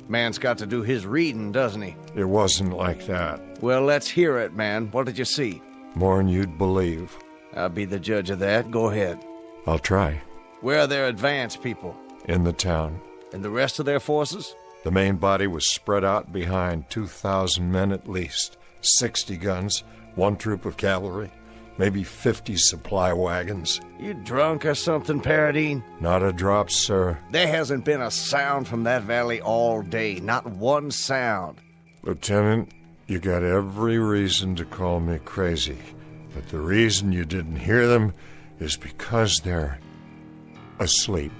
S5: Man's got to do his reading, doesn't he?
S23: It wasn't like that.
S5: Well, let's hear it, man. What did you see?
S23: More'n you'd believe.
S5: I'll be the judge of that. Go ahead.
S23: I'll try.
S5: Where are their advanced people?
S23: In the town.
S5: And the rest of their forces?
S23: The main body was spread out behind 2,000 men at least, 60 guns, 1 troop of cavalry, maybe 50 supply wagons.
S5: You drunk or something, Paradine?
S23: Not a drop, sir.
S5: There hasn't been a sound from that valley all day. Not one sound.
S23: Lieutenant, you got every reason to call me crazy. But the reason you didn't hear them is because they're asleep.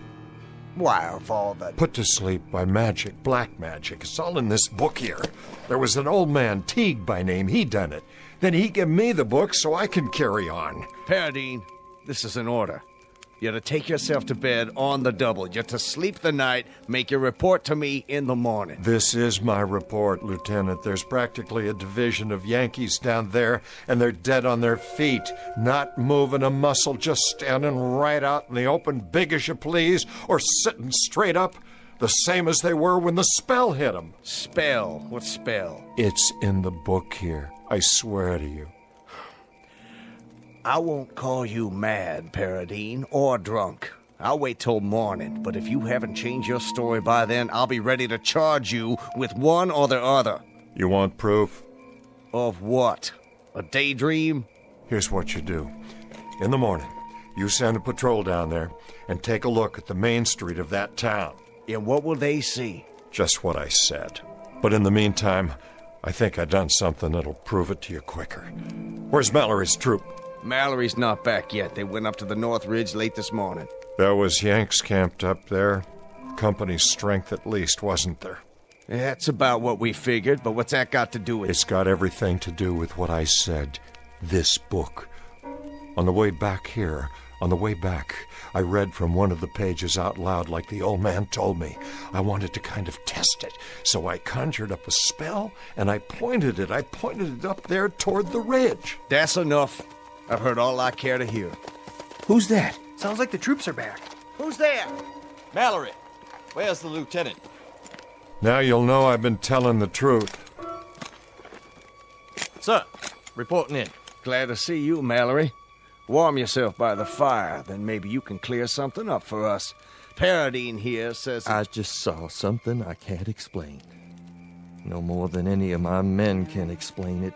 S5: Why, of all that...
S23: Put to sleep by magic, black magic. It's all in this book here. There was an old man, Teague by name. He done it. Then he give me the book so I can carry on.
S5: Paradine, this is an order. You're to take yourself to bed on the double. You're to sleep the night, make your report to me in the morning.
S23: This is my report, Lieutenant. There's practically a division of Yankees down there, and they're dead on their feet, not moving a muscle, just standing right out in the open, big as you please, or sitting straight up, the same as they were when the spell hit them.
S5: Spell? What spell?
S23: It's in the book here. I swear to you.
S5: I won't call you mad, Paradine, or drunk. I'll wait till morning, but if you haven't changed your story by then, I'll be ready to charge you with one or the other.
S23: You want proof?
S5: Of what? A daydream?
S23: Here's what you do. In the morning, You send a patrol down there and take a look at the main street of that town.
S5: And what will they see?
S23: Just what I said. But in the meantime, I think I done something that'll prove it to you quicker. Where's Mallory's troop?
S5: Mallory's not back yet. They went up to the North Ridge late this morning.
S23: There was Yanks camped up there. Company's strength at least, wasn't there?
S5: That's about what we figured, but what's that got to do with it?
S23: It's got everything to do with what I said. This book. On the way back here, I read from one of the pages out loud like the old man told me. I wanted to kind of test it, so I conjured up a spell, and I pointed it up there toward the ridge.
S5: That's enough. I've heard all I care to hear.
S7: Who's that?
S11: Sounds like the troops are back.
S5: Who's there?
S14: Mallory, where's the lieutenant?
S23: Now you'll know I've been telling the truth.
S14: Sir, reporting in.
S5: Glad to see you, Mallory. Warm yourself by the fire, then maybe you can clear something up for us. Paradine here says...
S22: I just saw something I can't explain. No more than any of my men can explain it.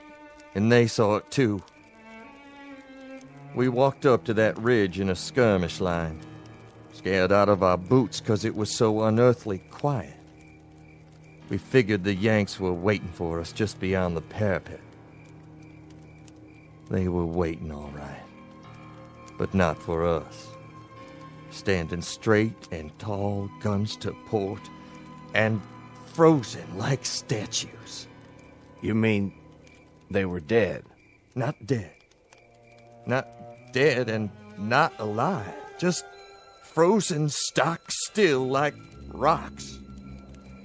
S22: And they saw it too. We walked up to that ridge in a skirmish line. Scared out of our boots because it was so unearthly quiet. We figured the Yanks were waiting for us just beyond the parapet. They were waiting all right. But not for us. Standing straight and tall, guns to port, and frozen like statues.
S5: You mean they were dead?
S22: Not dead. Not dead and not alive. Just frozen stock still like rocks.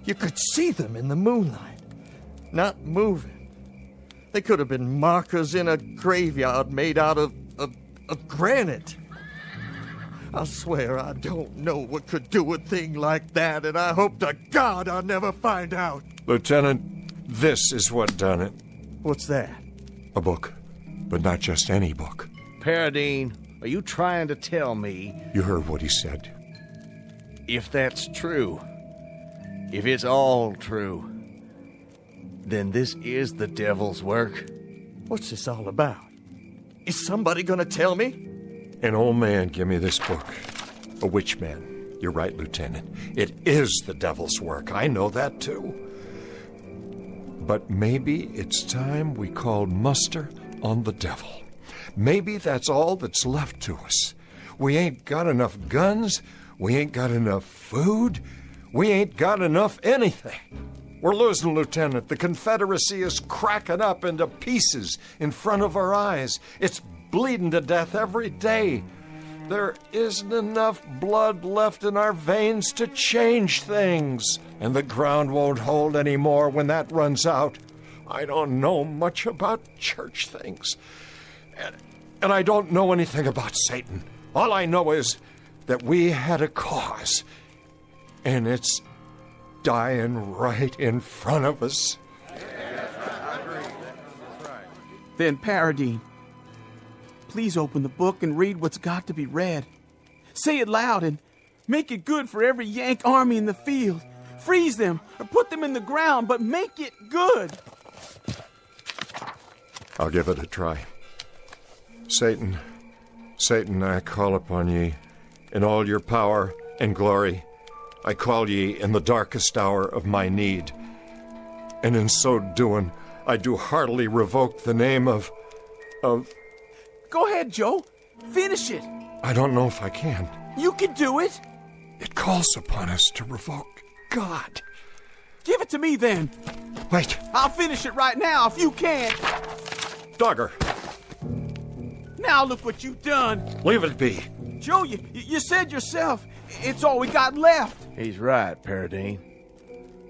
S22: You could see them in the moonlight, not moving. They could have been markers in a graveyard made out of granite. I swear I don't know what could do a thing like that, and I hope to God I'll never find out.
S23: Lieutenant, this is what done it.
S22: What's that?
S23: A book. But not just any book.
S5: Paradine, are you trying to tell me...
S23: You heard what he said.
S5: If that's true, if it's all true, then this is the devil's work.
S22: What's this all about? Is somebody gonna tell me?
S23: An old man gave me this book. A witch man. You're right, Lieutenant. It is the devil's work. I know that, too. But maybe it's time we called muster on the devil. Maybe that's all that's left to us. We ain't got enough guns. We ain't got enough food. We ain't got enough anything. We're losing, Lieutenant. The Confederacy is cracking up into pieces in front of our eyes. It's bleeding to death every day. There isn't enough blood left in our veins to change things. And the ground won't hold anymore when that runs out. I don't know much about church things. And I don't know anything about Satan. All I know is that we had a cause. And it's dying right in front of us.
S25: Then, Paradine, please open the book and read what's got to be read. Say it loud and make it good for every Yank army in the field. Freeze them or put them in the ground, but make it good.
S23: I'll give it a try. Satan, I call upon ye in all your power and glory. I call ye in the darkest hour of my need. And in so doing, I do heartily revoke the name of...
S25: Go ahead, Joe. Finish it.
S23: I don't know if I can.
S25: You can do it.
S23: It calls upon us to revoke God.
S25: Give it to me, then.
S23: Wait.
S25: I'll finish it right now if you can.
S23: Dogger.
S25: Now look what you've done.
S23: Leave it be.
S25: Joe, you said yourself, it's all we got left.
S5: He's right, Paradine.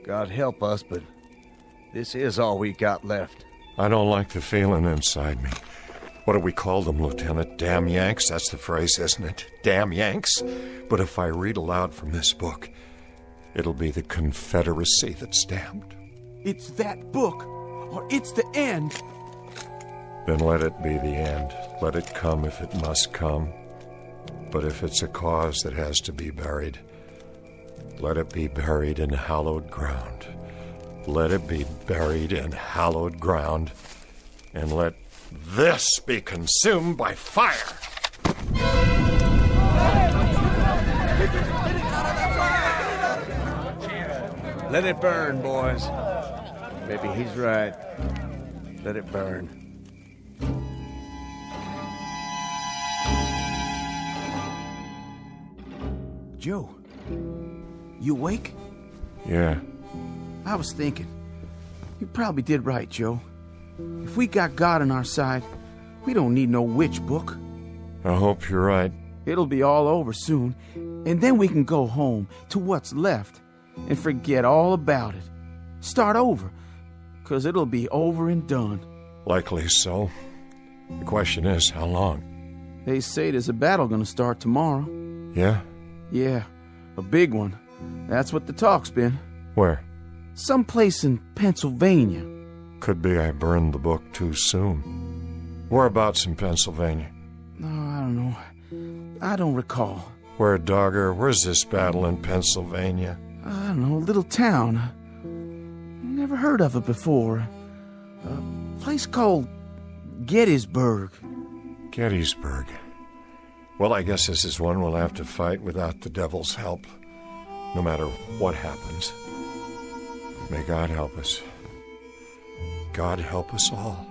S5: God help us, but this is all we got left.
S23: I don't like the feeling inside me. What do we call them, Lieutenant? Damn Yanks? That's the phrase, isn't it? Damn Yanks? But if I read aloud from this book, it'll be the Confederacy that's damned.
S25: It's that book, or it's the end.
S23: Then let it be the end. Let it come if it must come. But if it's a cause that has to be buried, let it be buried in hallowed ground. Let it be buried in hallowed ground. And let this be consumed by fire.
S5: Let it burn, boys. Maybe he's right. Let it burn.
S25: Joe, you awake?
S23: Yeah.
S25: I was thinking. You probably did right, Joe. If we got God on our side, we don't need no witch book.
S23: I hope you're right.
S25: It'll be all over soon, and then we can go home to what's left and forget all about it. Start over, 'cause it'll be over and done.
S23: Likely so. The question is, how long?
S25: They say there's a battle gonna start tomorrow.
S23: Yeah?
S25: Yeah, a big one. That's what the talk's been.
S23: Where?
S25: Someplace in Pennsylvania.
S23: Could be I burned the book too soon. Whereabouts in Pennsylvania?
S25: Oh, I don't know. I don't recall.
S23: Where, Dogger? Where's this battle in Pennsylvania?
S25: I don't know, a little town. Never heard of it before. A place called Gettysburg.
S23: Gettysburg. Well, I guess this is one we'll have to fight without the devil's help, no matter what happens. May God help us. God help us all.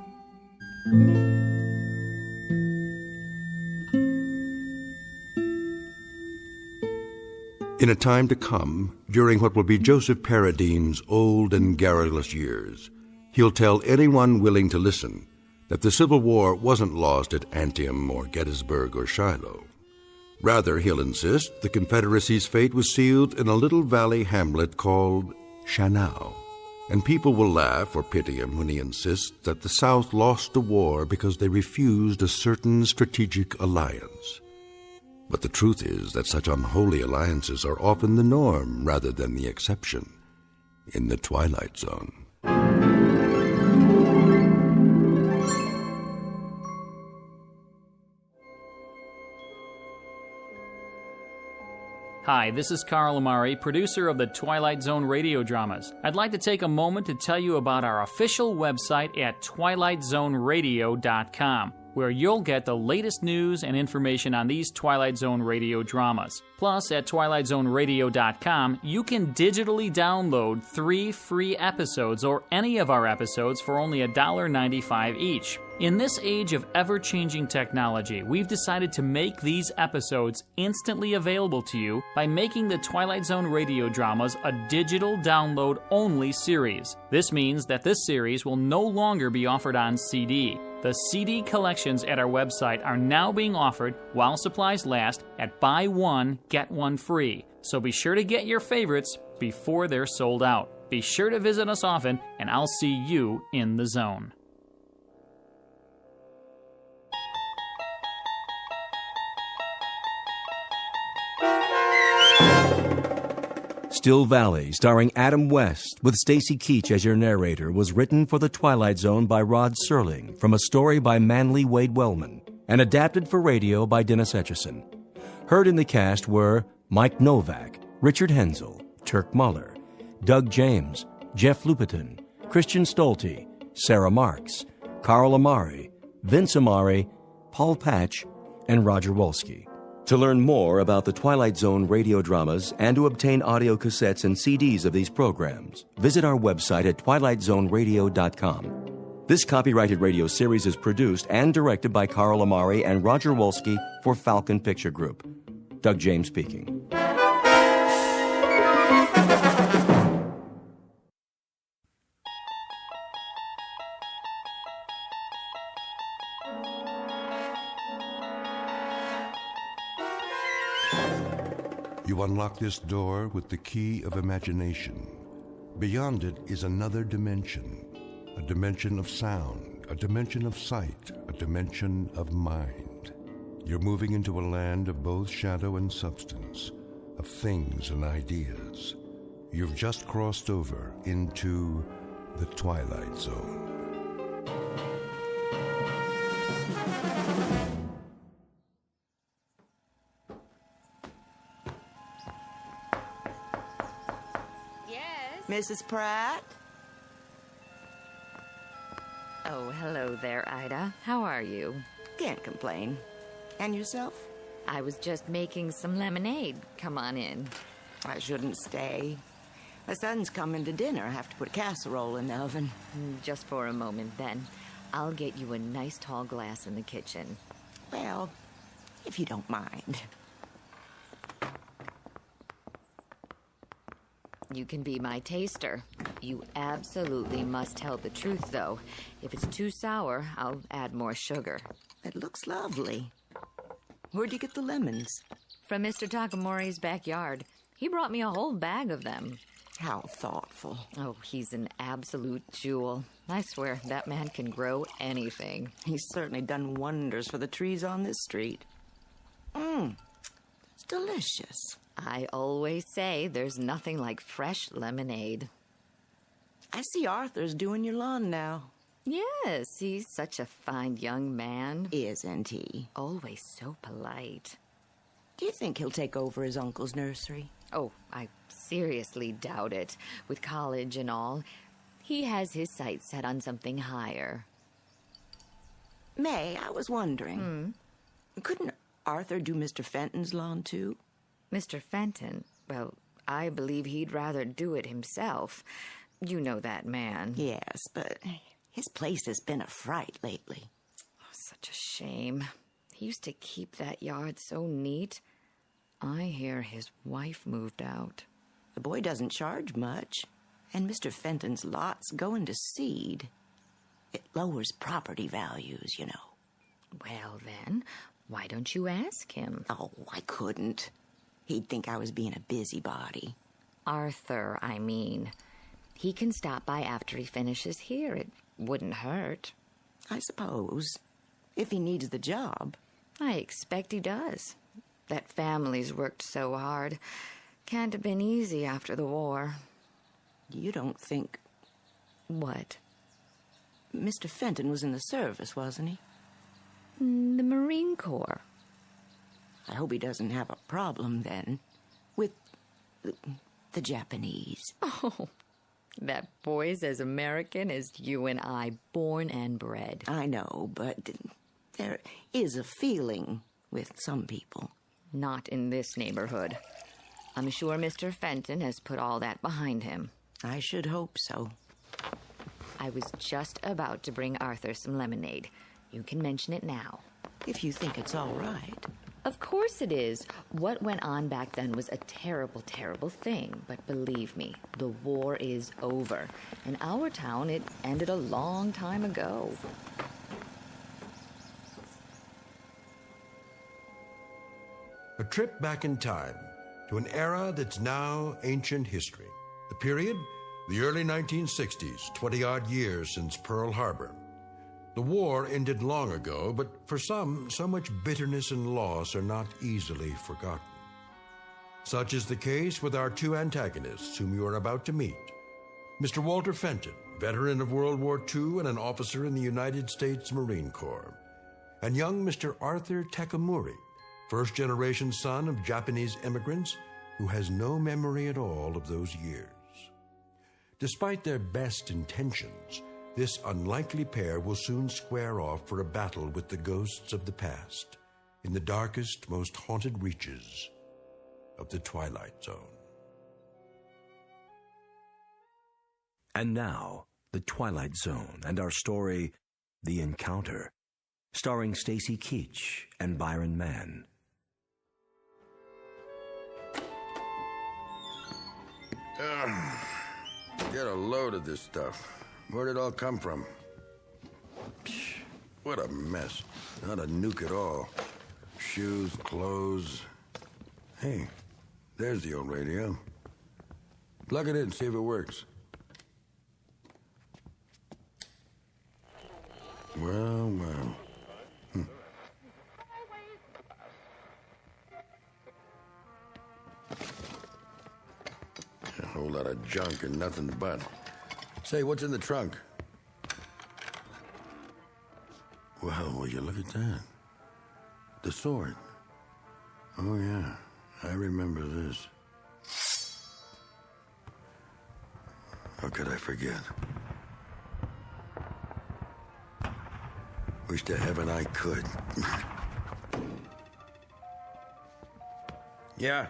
S15: In a time to come, during what will be Joseph Paradine's old and garrulous years, he'll tell anyone willing to listen that the Civil War wasn't lost at Antietam or Gettysburg or Shiloh. Rather, he'll insist the Confederacy's fate was sealed in a little valley hamlet called Shannou. And people will laugh or pity him when he insists that the South lost the war because they refused a certain strategic alliance. But the truth is that such unholy alliances are often the norm rather than the exception in the Twilight Zone.
S2: Hi, this is Carl Amari, producer of the Twilight Zone radio dramas. I'd like to take a moment to tell you about our official website at twilightzoneradio.com, where you'll get the latest news and information on these Twilight Zone radio dramas. Plus, at twilightzoneradio.com, you can digitally download 3 free episodes or any of our episodes for only $1.95 each. In this age of ever-changing technology, we've decided to make these episodes instantly available to you by making the Twilight Zone radio dramas a digital download-only series. This means that this series will no longer be offered on CD. The CD collections at our website are now being offered while supplies last at buy one, get one free. So be sure to get your favorites before they're sold out. Be sure to visit us often, and I'll see you in the zone.
S8: Still Valley, starring Adam West, with Stacy Keach as your narrator, was written for The Twilight Zone by Rod Serling from a story by Manly Wade Wellman and adapted for radio by Dennis Etchison. Heard in the cast were Mike Novak, Richard Hensel, Turk Muller, Doug James, Jeff Lupiton, Christian Stolte, Sarah Marks, Carl Amari, Vince Amari, Paul Patch, and Roger Wolski. To learn more about the Twilight Zone radio dramas and to obtain audio cassettes and CDs of these programs, visit our website at twilightzoneradio.com. This copyrighted radio series is produced and directed by Carl Amari and Roger Wolski for Falcon Picture Group. Doug James speaking.
S15: You unlock this door with the key of imagination. Beyond it is another dimension, a dimension of sound, a dimension of sight, a dimension of mind. You're moving into a land of both shadow and substance, of things and ideas. You've just crossed over into the Twilight Zone.
S11: Mrs. Pratt?
S12: Oh, hello there, Ida. How are you?
S11: Can't complain. And yourself?
S12: I was just making some lemonade. Come on in.
S11: I shouldn't stay. My son's coming to dinner. I have to put a casserole in the oven.
S13: Just for a moment, then. I'll get you a nice tall glass in the kitchen.
S11: Well, if you don't mind.
S13: You can be my taster. You absolutely must tell the truth, though. If it's too sour, I'll add more sugar.
S11: It looks lovely. Where'd you get the lemons?
S13: From Mr. Takamori's backyard. He brought me a whole bag of them.
S11: How thoughtful.
S13: Oh, he's an absolute jewel. I swear, that man can grow anything.
S11: He's certainly done wonders for the trees on this street. It's delicious.
S13: I always say there's nothing like fresh lemonade.
S11: I see Arthur's doing your lawn now.
S13: Yes, he's such a fine young man.
S11: Isn't he?
S13: Always so polite.
S11: Do you think he'll take over his uncle's nursery?
S13: Oh, I seriously doubt it. With college and all, he has his sights set on something higher.
S11: May, I was wondering. Couldn't Arthur do Mr. Fenton's lawn, too?
S13: Mr. Fenton? Well, I believe he'd rather do it himself. You know that man.
S11: Yes, but his place has been a fright lately.
S13: Oh, such a shame. He used to keep that yard so neat. I hear his wife moved out.
S11: The boy doesn't charge much, and Mr. Fenton's lot's going to seed. It lowers property values, you know.
S13: Well, then, why don't you ask him?
S11: Oh, I couldn't. He'd think I was being a busybody.
S13: Arthur, I mean. He can stop by after he finishes here. It wouldn't hurt.
S11: I suppose. If he needs the job.
S13: I expect he does. That family's worked so hard. Can't have been easy after the war.
S11: You don't think...
S13: What?
S11: Mr. Fenton was in the service, wasn't he?
S13: The Marine Corps.
S11: I hope he doesn't have a problem, then, with the Japanese.
S13: Oh, that boy's as American as you and I, born and bred.
S11: I know, but there is a feeling with some people.
S13: Not in this neighborhood. I'm sure Mr. Fenton has put all that behind him.
S11: I should hope so.
S13: I was just about to bring Arthur some lemonade. You can mention it now.
S11: If you think it's all right.
S13: Of course it is. What went on back then was a terrible, terrible thing. But believe me, the war is over. In our town, it ended a long time ago.
S15: A trip back in time to an era that's now ancient history. The period, the early 1960s, 20-odd years since Pearl Harbor. The war ended long ago, but for some, so much bitterness and loss are not easily forgotten. Such is the case with our two antagonists whom you are about to meet. Mr. Walter Fenton, veteran of World War II and an officer in the United States Marine Corps, and young Mr. Arthur Takamori, first-generation son of Japanese immigrants who has no memory at all of those years. Despite their best intentions, this unlikely pair will soon square off for a battle with the ghosts of the past in the darkest, most haunted reaches of the Twilight Zone.
S8: And now, The Twilight Zone and our story, The Encounter, starring Stacy Keach and Byron Mann.
S20: Get a load of this stuff. Where'd it all come from? Psh, what a mess. Not a nuke at all. Shoes, clothes. Hey, there's the old radio. Plug it in, see if it works. Well, well. A whole lot of junk and nothing but. Say, what's in the trunk? Well, will you look at that? The sword. Oh, yeah. I remember this. How could I forget? Wish to heaven I could. Yeah.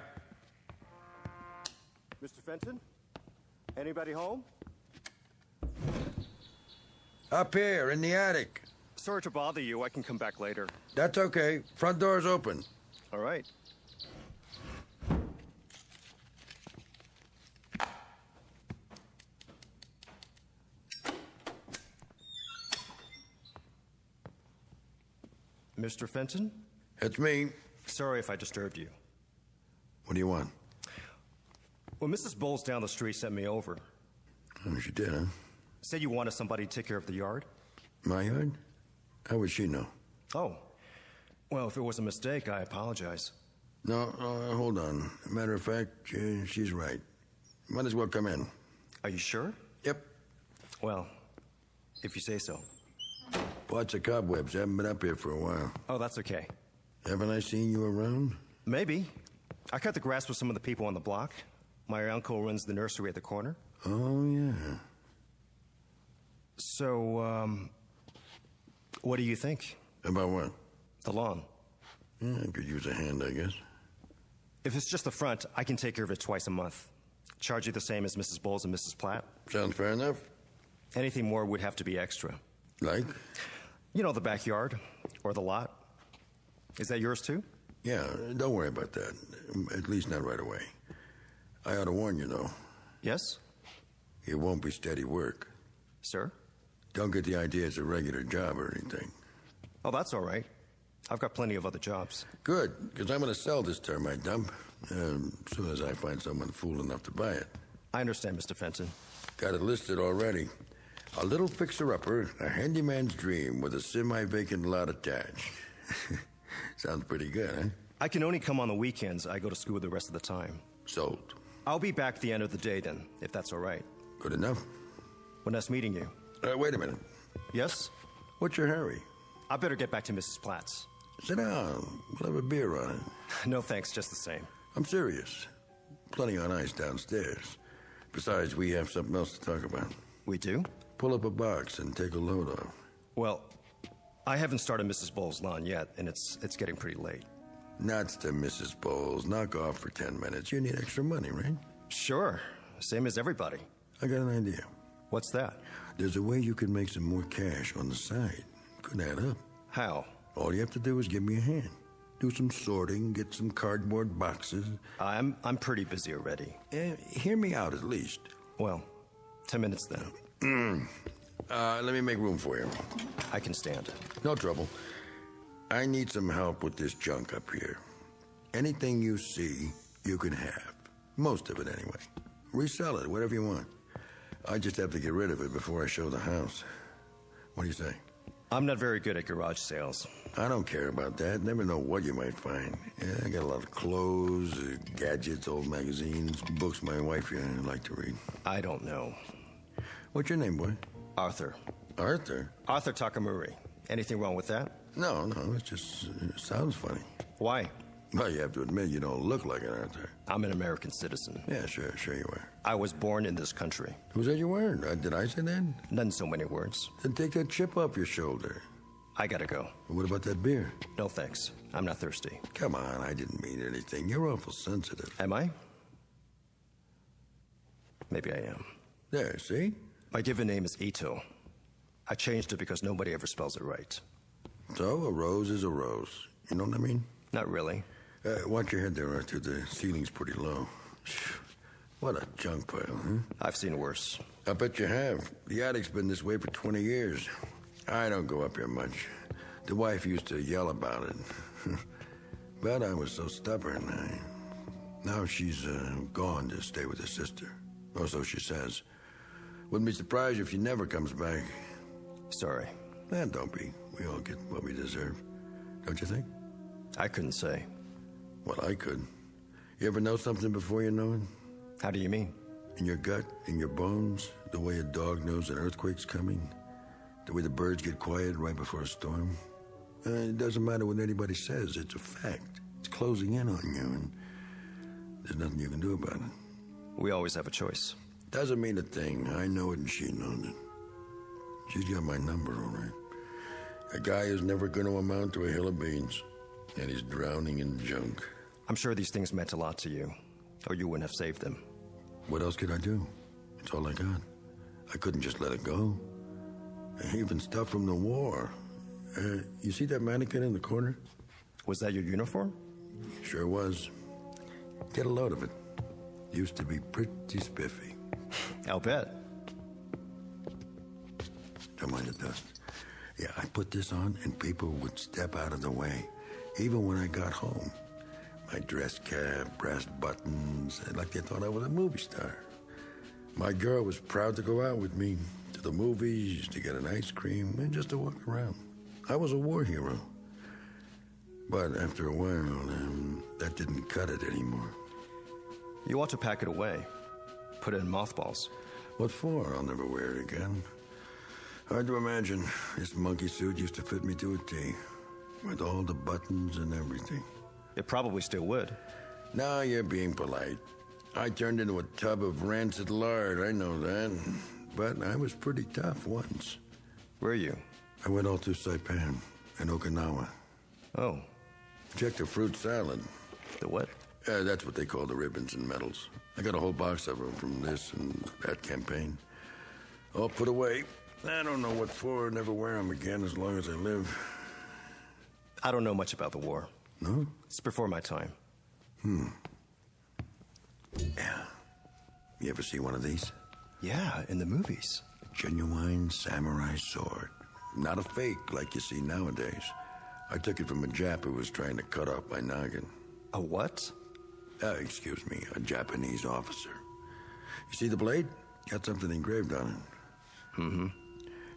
S16: Mr. Fenton?
S6: Anybody home?
S20: Up here, in the attic.
S6: Sorry to bother you. I can come back later.
S20: That's okay. Front door's open.
S6: All right. Mr. Fenton?
S20: It's me.
S6: Sorry if I disturbed you.
S20: What do you want?
S6: Well, Mrs. Bowles down the street sent me over.
S20: Oh, she did, huh?
S6: Said you wanted somebody to take care of the yard.
S20: My yard? How would she know?
S6: Oh. Well, if it was a mistake, I apologize.
S20: No, hold on. Matter of fact, she's right. Might as well come in.
S6: Are you sure?
S20: Yep.
S6: Well, if you say so.
S20: Lots of cobwebs. Haven't been up here for a while.
S6: Oh, that's okay.
S20: Haven't I seen you around?
S6: Maybe. I cut the grass with some of the people on the block. My uncle runs the nursery at the corner.
S20: Oh, yeah.
S6: So, what do you think?
S20: About what?
S6: The lawn.
S20: Yeah, I could use a hand, I guess.
S6: If it's just the front, I can take care of it twice a month. Charge you the same as Mrs. Bowles and Mrs. Platt.
S20: Sounds fair enough.
S6: Anything more would have to be extra.
S20: Like?
S6: You know, the backyard or the lot. Is that yours too?
S20: Yeah, don't worry about that. At least not right away. I ought to warn you, though.
S6: Yes?
S20: It won't be steady work.
S6: Sir?
S20: Don't get the idea it's a regular job or anything.
S6: Oh, that's all right. I've got plenty of other jobs.
S20: Good, because I'm going to sell this termite dump as soon as I find someone fool enough to buy it.
S6: I understand, Mr. Fenton.
S20: Got it listed already. A little fixer-upper, a handyman's dream with a semi-vacant lot attached. Sounds pretty good, huh?
S6: I can only come on the weekends. I go to school the rest of the time.
S20: Sold.
S6: I'll be back at the end of the day then, if that's all right.
S20: Good enough.
S6: Well, nice meeting you.
S20: Wait a minute.
S6: Yes?
S20: What's your hurry?
S6: I better get back to Mrs. Platt's.
S20: Sit down. We'll have a beer on it.
S6: No thanks, just the same.
S20: I'm serious. Plenty on ice downstairs. Besides, we have something else to talk about.
S6: We do?
S20: Pull up a box and take a load off.
S6: Well, I haven't started Mrs. Bowles' lawn yet, and it's getting pretty late.
S20: Nuts to Mrs. Bowles. Knock off for 10 minutes. You need extra money, right?
S6: Sure. Same as everybody.
S20: I got an idea.
S6: What's that?
S20: There's a way you can make some more cash on the side. Could add up.
S6: How?
S20: All you have to do is give me a hand. Do some sorting, get some cardboard boxes.
S6: I'm pretty busy already.
S20: Hear me out at least.
S6: Well, 10 minutes then.
S20: Let me make room for you.
S6: I can stand.
S20: No trouble. I need some help with this junk up here. Anything you see, you can have. Most of it, anyway. Resell it, whatever you want. I just have to get rid of it before I show the house. What do you say?
S6: I'm not very good at garage sales.
S20: I don't care about that. Never know what you might find. Yeah, I got a lot of clothes, gadgets, old magazines, books my wife like to read.
S6: I don't know.
S20: What's your name, boy?
S6: Arthur.
S20: Arthur?
S6: Arthur Takamori. Anything wrong with that?
S20: No, it just sounds funny.
S6: Why?
S20: Well, you have to admit you don't look like an Arthur.
S6: I'm an American citizen.
S20: Yeah, sure you are.
S6: I was born in this country.
S20: Who said you weren't? Did I say that?
S6: Not in so many words.
S20: Then take that chip off your shoulder.
S6: I gotta go.
S20: What about that beer?
S6: No thanks. I'm not thirsty.
S20: Come on, I didn't mean anything. You're awful sensitive.
S6: Am I? Maybe I am.
S20: There, see?
S6: My given name is Ito. I changed it because nobody ever spells it right.
S20: So, a rose is a rose. You know what I mean?
S6: Not really.
S20: Watch your head there, Arthur. The ceiling's pretty low. What a junk pile, huh?
S6: I've seen worse.
S20: I bet you have. The attic's been this way for 20 years. I don't go up here much. The wife used to yell about it. But I was so stubborn. Now she's gone to stay with her sister. Or so she says. Wouldn't be surprised if she never comes back.
S6: Sorry.
S20: Don't be. We all get what we deserve. Don't you think?
S6: I couldn't say.
S20: Well, I could. You ever know something before you know it?
S6: How do you mean?
S20: In your gut, in your bones, the way a dog knows an earthquake's coming, the way the birds get quiet right before a storm. It doesn't matter what anybody says, it's a fact. It's closing in on you, and there's nothing you can do about it.
S6: We always have a choice.
S20: Doesn't mean a thing. I know it and she knows it. She's got my number, all right. A guy who's never going to amount to a hill of beans, and he's drowning in junk.
S6: I'm sure these things meant a lot to you, or you wouldn't have saved them.
S20: What else could I do? That's all I got. I couldn't just let it go. Even stuff from the war. You see that mannequin in the corner?
S6: Was that your uniform?
S20: Sure was. Get a load of it. Used to be pretty spiffy.
S6: I'll bet.
S20: Don't mind the dust. Yeah, I put this on and people would step out of the way. Even when I got home. My dress cap, brass buttons, like they thought I was a movie star. My girl was proud to go out with me to the movies, to get an ice cream, and just to walk around. I was a war hero. But after a while, that didn't cut it anymore.
S6: You ought to pack it away. Put it in mothballs.
S20: What for? I'll never wear it again. Hard to imagine. This monkey suit used to fit me to a T. With all the buttons and everything.
S6: It probably still would.
S20: No, you're being polite. I turned into a tub of rancid lard, I know that. But I was pretty tough once.
S6: Were you?
S20: I went all through Saipan and Okinawa.
S6: Oh.
S20: Check the fruit salad.
S6: The what?
S20: That's what they call the ribbons and medals. I got a whole box of them from this and that campaign. All put away. I don't know what for. Never wear them again as long as I live.
S6: I don't know much about the war.
S20: No?
S6: It's before my time.
S20: Yeah. You ever see one of these?
S6: Yeah, in the movies.
S20: A genuine samurai sword. Not a fake like you see nowadays. I took it from a Jap who was trying to cut off my noggin.
S6: A what?
S20: Excuse me, a Japanese officer. You see the blade? Got something engraved on it.
S6: Mm-hmm.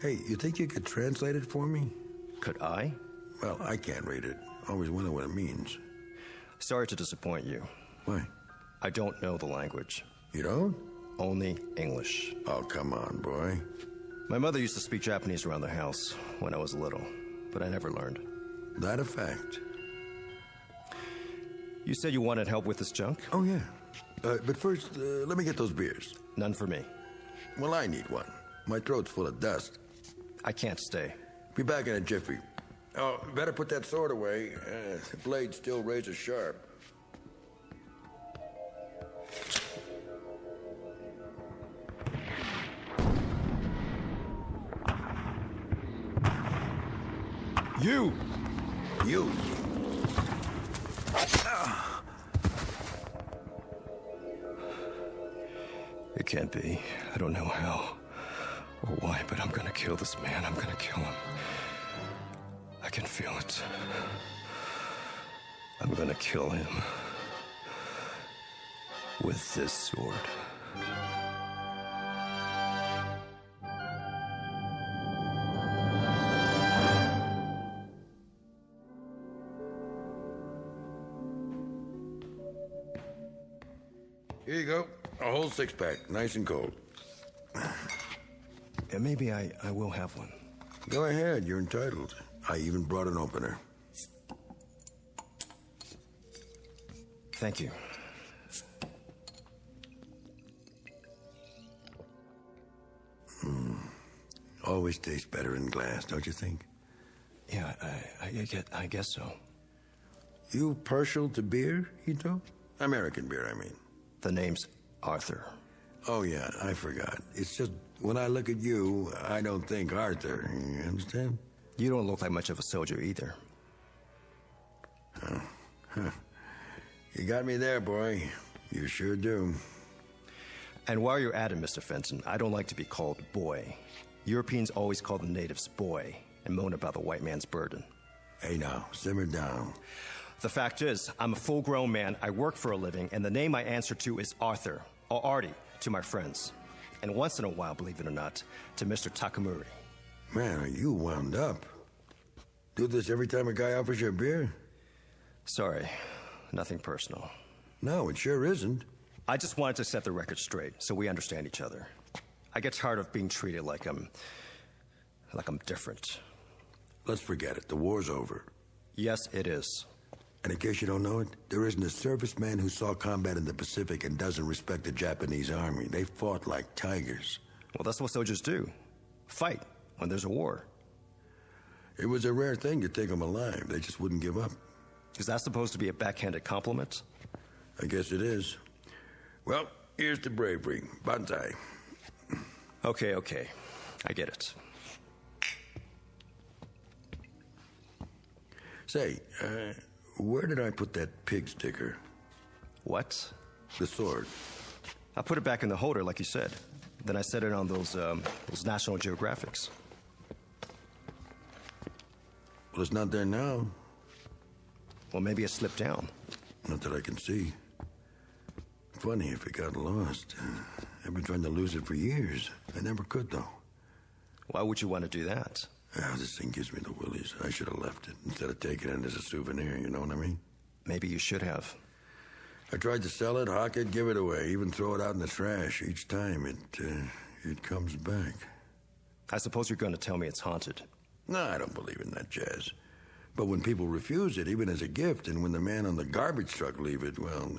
S20: Hey, you think you could translate it for me?
S6: Could I?
S20: Well, I can't read it. Always wonder what it means.
S6: Sorry to disappoint you.
S20: Why?
S6: I don't know the language.
S20: You don't?
S6: Only English.
S20: Oh, come on, boy.
S6: My mother used to speak Japanese around the house when I was little, but I never learned.
S20: That a fact.
S6: You said you wanted help with this junk?
S20: Oh, yeah. But first, let me get those beers.
S6: None for me.
S20: Well, I need one. My throat's full of dust.
S6: I can't stay.
S20: Be back in a jiffy. Oh, better put that sword away. The blade's still razor sharp.
S6: You!
S20: You!
S6: It can't be. I don't know how or why, but I'm gonna kill this man. I'm gonna kill him. I can feel it. I'm gonna kill him with this sword.
S20: Here you go. A whole six-pack, nice and cold.
S6: And maybe I will have one.
S20: Go ahead, you're entitled. I even brought an opener.
S6: Thank you.
S20: Always tastes better in glass, don't you think?
S6: Yeah, I guess so.
S20: You partial to beer, Hito? American beer, I mean.
S6: The name's Arthur.
S20: Oh, yeah, I forgot. It's just, when I look at you, I don't think Arthur. You understand?
S6: You don't look like much of a soldier either.
S20: You got me there, boy. You sure do.
S6: And while you're at it, Mr. Fenton, I don't like to be called boy. Europeans always call the natives boy and moan about the white man's burden.
S20: Hey, now, simmer down.
S6: The fact is, I'm a full-grown man, I work for a living, and the name I answer to is Arthur, or Artie, to my friends. And once in a while, believe it or not, to Mr. Takamuri.
S20: Man, are you wound up? Do this every time a guy offers you a beer?
S6: Sorry, nothing personal.
S20: No, it sure isn't.
S6: I just wanted to set the record straight, so we understand each other. I get tired of being treated like I'm different.
S20: Let's forget it. The war's over.
S6: Yes, it is.
S20: And in case you don't know it, there isn't a serviceman who saw combat in the Pacific and doesn't respect the Japanese army. They fought like tigers.
S6: Well, that's what soldiers do. Fight when there's a war.
S20: It was a rare thing to take them alive. They just wouldn't give up.
S6: Is that supposed to be a backhanded compliment?
S20: I guess it is. Well, here's to bravery. Banzai.
S6: Okay. I get it.
S20: Say, where did I put that pig sticker?
S6: What?
S20: The sword.
S6: I put it back in the holder, like you said. Then I set it on those National Geographics.
S20: Well, it's not there now.
S6: Well, maybe it slipped down.
S20: Not that I can see. Funny if it got lost. I've been trying to lose it for years. I never could, though.
S6: Why would you want to do that?
S20: This thing gives me the willies. I should have left it instead of taking it as a souvenir, you know what I mean?
S6: Maybe you should have.
S20: I tried to sell it, hawk it, give it away, even throw it out in the trash. Each time it comes back.
S6: I suppose you're going to tell me it's haunted.
S20: No, I don't believe in that jazz. But when people refuse it, even as a gift, and when the man on the garbage truck leave it, well,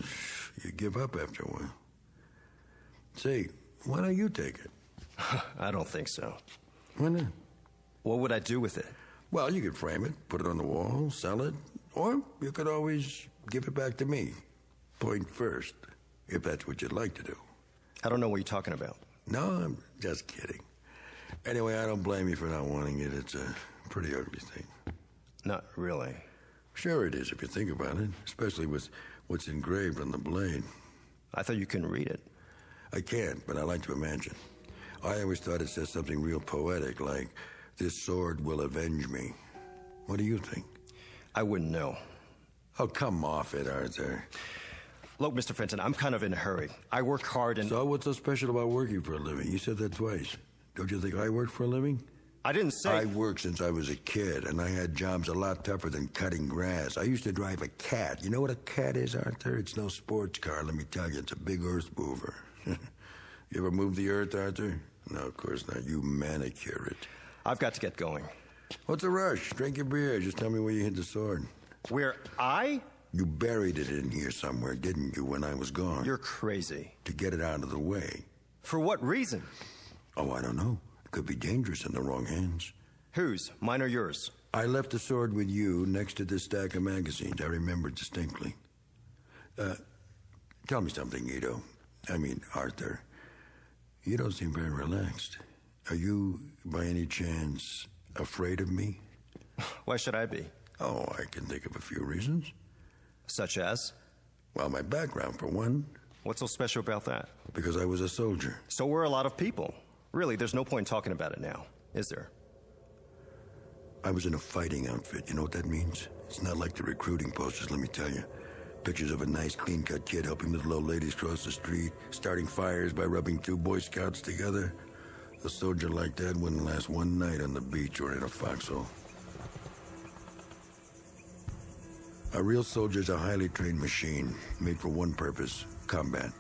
S20: you give up after a while. Say, why don't you take it?
S6: I don't think so.
S20: Why not?
S6: What would I do with it?
S20: Well, you could frame it, put it on the wall, sell it, or you could always give it back to me. Point first, if that's what you'd like to do.
S6: I don't know what you're talking about.
S20: No, I'm just kidding. Anyway, I don't blame you for not wanting it. It's a pretty ugly thing.
S6: Not really.
S20: Sure it is, if you think about it, especially with what's engraved on the blade.
S6: I thought you couldn't read it.
S20: I can't, but I like to imagine. I always thought it said something real poetic, like, "This sword will avenge me." What do you think?
S6: I wouldn't know.
S20: Oh, come off it, Arthur.
S6: Look, Mr. Fenton, I'm kind of in a hurry. I work hard and...
S20: So what's so special about working for a living? You said that twice. Don't you think I work for a living?
S6: I didn't say...
S20: I worked since I was a kid, and I had jobs a lot tougher than cutting grass. I used to drive a cat. You know what a cat is, Arthur? It's no sports car, let me tell you. It's a big earth mover. You ever move the earth, Arthur? No, of course not. You manicure it.
S6: I've got to get going.
S20: What's the rush? Drink your beer. Just tell me where you hid the sword.
S6: Where I?
S20: You buried it in here somewhere, didn't you, when I was gone?
S6: You're crazy.
S20: To get it out of the way.
S6: For what reason?
S20: Oh, I don't know. It could be dangerous in the wrong hands.
S6: Whose? Mine or yours?
S20: I left the sword with you next to this stack of magazines. I remember distinctly. Tell me something, Arthur. You don't seem very relaxed. Are you, by any chance, afraid of me?
S6: Why should I be?
S20: Oh, I can think of a few reasons.
S6: Such as?
S20: Well, my background, for one.
S6: What's so special about that?
S20: Because I was a soldier.
S6: So were a lot of people. Really, there's no point talking about it now, is there?
S20: I was in a fighting outfit. You know what that means? It's not like the recruiting posters, let me tell you. Pictures of a nice, clean-cut kid helping little old ladies cross the street, starting fires by rubbing two Boy Scouts together. A soldier like that wouldn't last one night on the beach or in a foxhole. A real soldier's a highly trained machine, made for one purpose, combat.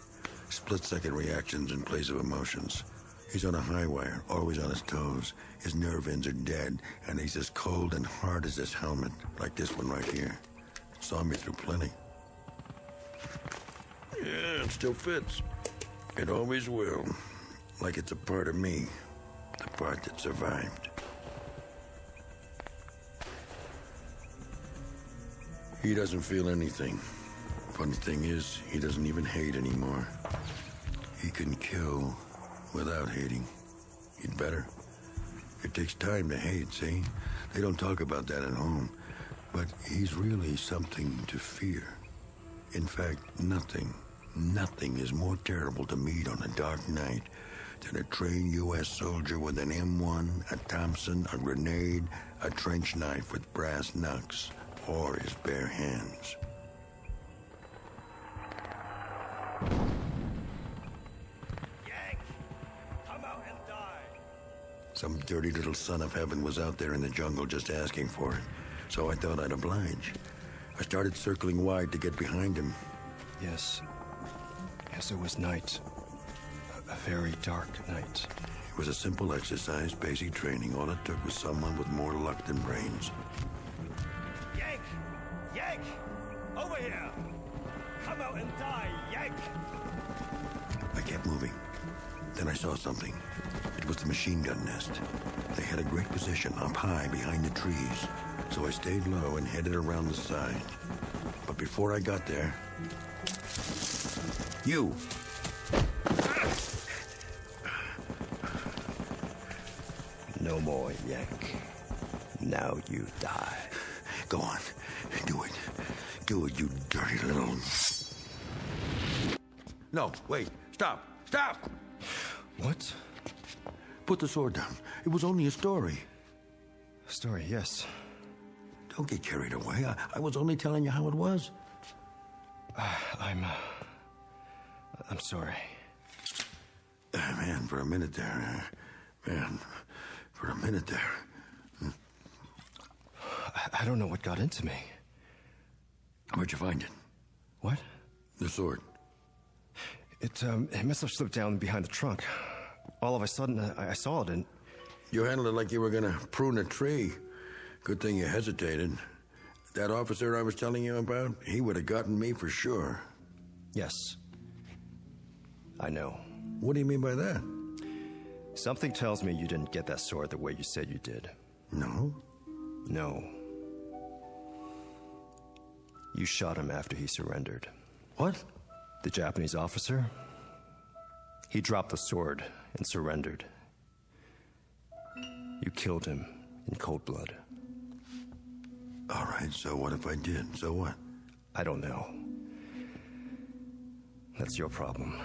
S20: Split-second reactions in place of emotions. He's on a high wire, always on his toes. His nerve ends are dead, and he's as cold and hard as this helmet, like this one right here. Saw me through plenty. Yeah, it still fits. It always will. Like it's a part of me. The part that survived. He doesn't feel anything. Funny thing is, he doesn't even hate anymore. He can kill without hating. He'd better. It takes time to hate, see? They don't talk about that at home. But he's really something to fear. In fact, nothing is more terrible to meet on a dark night than a trained U.S. soldier with an M1, a Thompson, a grenade, a trench knife with brass knucks, or his bare hands.
S6: Yank! Come out and die!
S20: Some dirty little son of heaven was out there in the jungle just asking for it, so I thought I'd oblige. I started circling wide to get behind him.
S6: Yes, it was night. A very dark night.
S20: It was a simple exercise, basic training. All it took was someone with more luck than brains.
S6: Yank! Yank! Over here! Come out and die, Yank!
S20: I kept moving. Then I saw something. It was the machine gun nest. They had a great position up high behind the trees. So I stayed low and headed around the side. But before I got there... You!
S6: No more, Yank. Now you die.
S20: Go on. Do it. Do it, you dirty little... No, wait. Stop. Stop!
S6: What?
S20: Put the sword down. It was only a story.
S6: Story, yes.
S20: Don't get carried away. I was only telling you how it was.
S6: I'm sorry.
S20: Man, for a minute there. For a minute there.
S6: I don't know what got into me.
S20: Where'd you find it?
S6: What?
S20: The sword.
S6: It must have slipped down behind the trunk. All of a sudden, I saw it and...
S20: You handled it like you were gonna prune a tree. Good thing you hesitated. That officer I was telling you about, he would have gotten me for sure.
S6: Yes. I know.
S20: What do you mean by that?
S6: Something tells me you didn't get that sword the way you said you did.
S20: No?
S6: No. You shot him after he surrendered.
S20: What?
S6: The Japanese officer? He dropped the sword and surrendered. You killed him in cold blood.
S20: All right, so what if I did? So what?
S6: I don't know. That's your problem.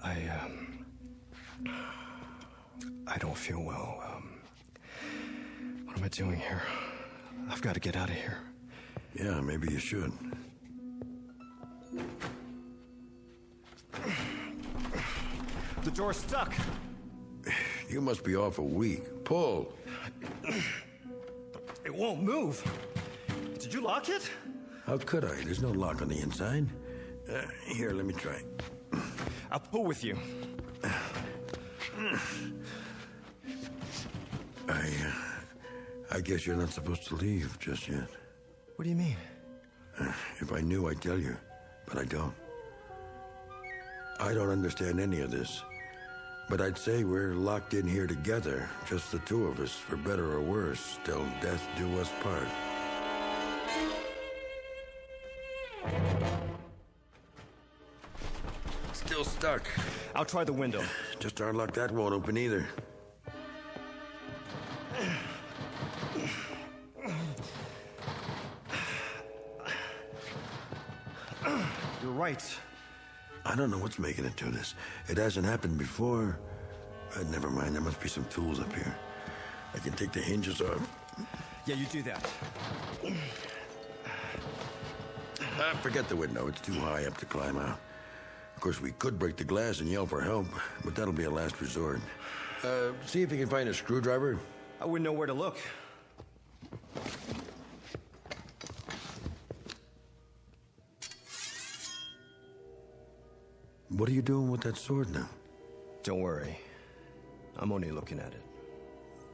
S6: I don't feel well. What am I doing here? I've got to get out of here.
S20: Yeah, maybe you should.
S6: The door's stuck.
S20: You must be awful weak. Pull.
S6: It won't move. Did you lock it?
S20: How could I? There's no lock on the inside. Here, let me try.
S6: I'll pull with you.
S20: I guess you're not supposed to leave just yet.
S6: What do you mean?
S20: If I knew, I'd tell you, but I don't. I don't understand any of this, but I'd say we're locked in here together, just the two of us, for better or worse, till death do us part. Still stuck.
S6: I'll try the window.
S20: Just our luck that won't open either.
S6: You're right.
S20: I don't know what's making it do this. It hasn't happened before. Never mind, there must be some tools up here. I can take the hinges off.
S6: Yeah, you do that.
S20: Forget the window. It's too high up to climb out. Of course, we could break the glass and yell for help, but that'll be a last resort. See if you can find a screwdriver.
S6: I wouldn't know where to look.
S20: What are you doing with that sword now?
S6: Don't worry. I'm only looking at it.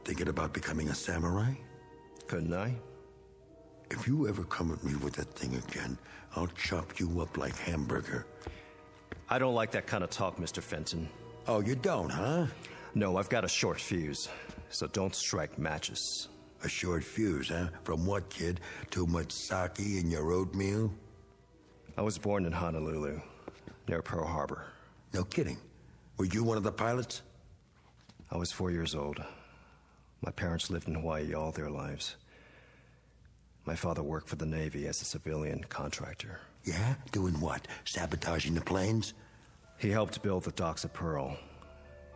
S20: Thinking about becoming a samurai?
S6: Couldn't I?
S20: If you ever come at me with that thing again, I'll chop you up like hamburger.
S6: I don't like that kind of talk, Mr. Fenton.
S20: Oh, you don't, huh?
S6: No, I've got a short fuse, so don't strike matches.
S20: A short fuse, huh? From what, kid? Too much sake in your oatmeal?
S6: I was born in Honolulu, near Pearl Harbor.
S20: No kidding. Were you one of the pilots?
S6: I was 4 years old. My parents lived in Hawaii all their lives. My father worked for the Navy as a civilian contractor.
S20: Yeah? Doing what? Sabotaging the planes?
S6: He helped build the docks at Pearl.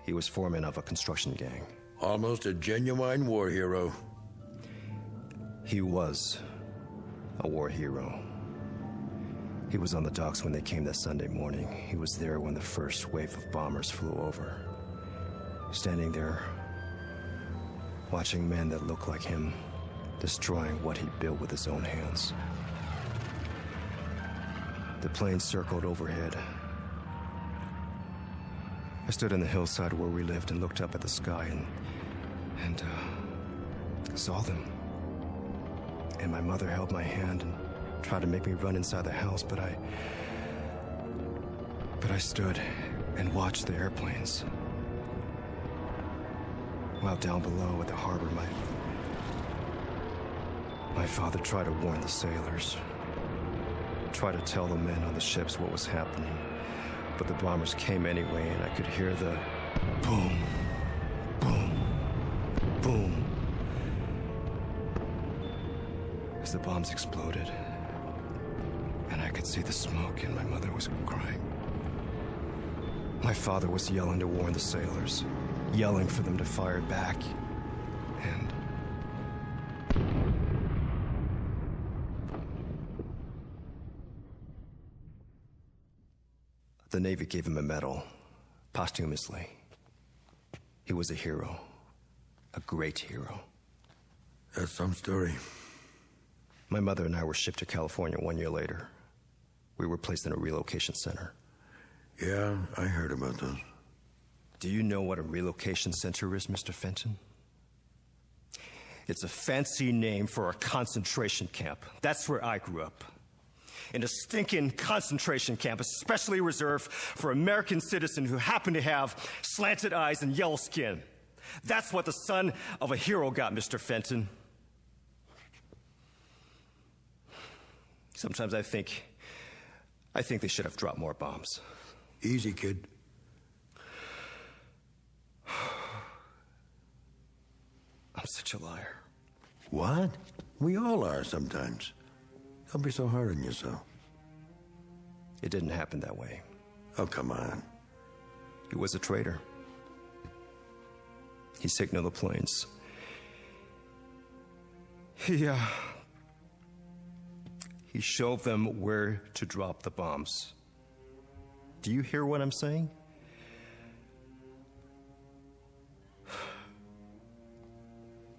S6: He was foreman of a construction gang.
S20: Almost a genuine war hero.
S6: He was a war hero. He was on the docks when they came that Sunday morning. He was there when the first wave of bombers flew over. Standing there, watching men that looked like him, destroying what he built with his own hands. The plane circled overhead. I stood on the hillside where we lived and looked up at the sky and saw them. And my mother held my hand and tried to make me run inside the house, but I stood and watched the airplanes. While down below at the harbor, my father tried to warn the sailors, tried to tell the men on the ships what was happening, but the bombers came anyway, and I could hear the boom, boom, as the bombs exploded. And I could see the smoke, and my mother was crying. My father was yelling to warn the sailors, yelling for them to fire back. And the Navy gave him a medal, posthumously. He was a hero. A great hero.
S20: That's some story.
S6: My mother and I were shipped to California 1 year later. We were placed in a relocation center.
S20: Yeah, I heard about those.
S6: Do you know what a relocation center is, Mr. Fenton? It's a fancy name for a concentration camp. That's where I grew up. In a stinking concentration camp, especially reserved for American citizens who happen to have slanted eyes and yellow skin. That's what the son of a hero got, Mr. Fenton. Sometimes I think they should have dropped more bombs.
S20: Easy, kid.
S6: I'm such a liar.
S20: What? We all are sometimes. Don't be so hard on yourself.
S6: It didn't happen that way.
S20: Oh, come on.
S6: He was a traitor. He signaled the planes. He showed them where to drop the bombs. Do you hear what I'm saying?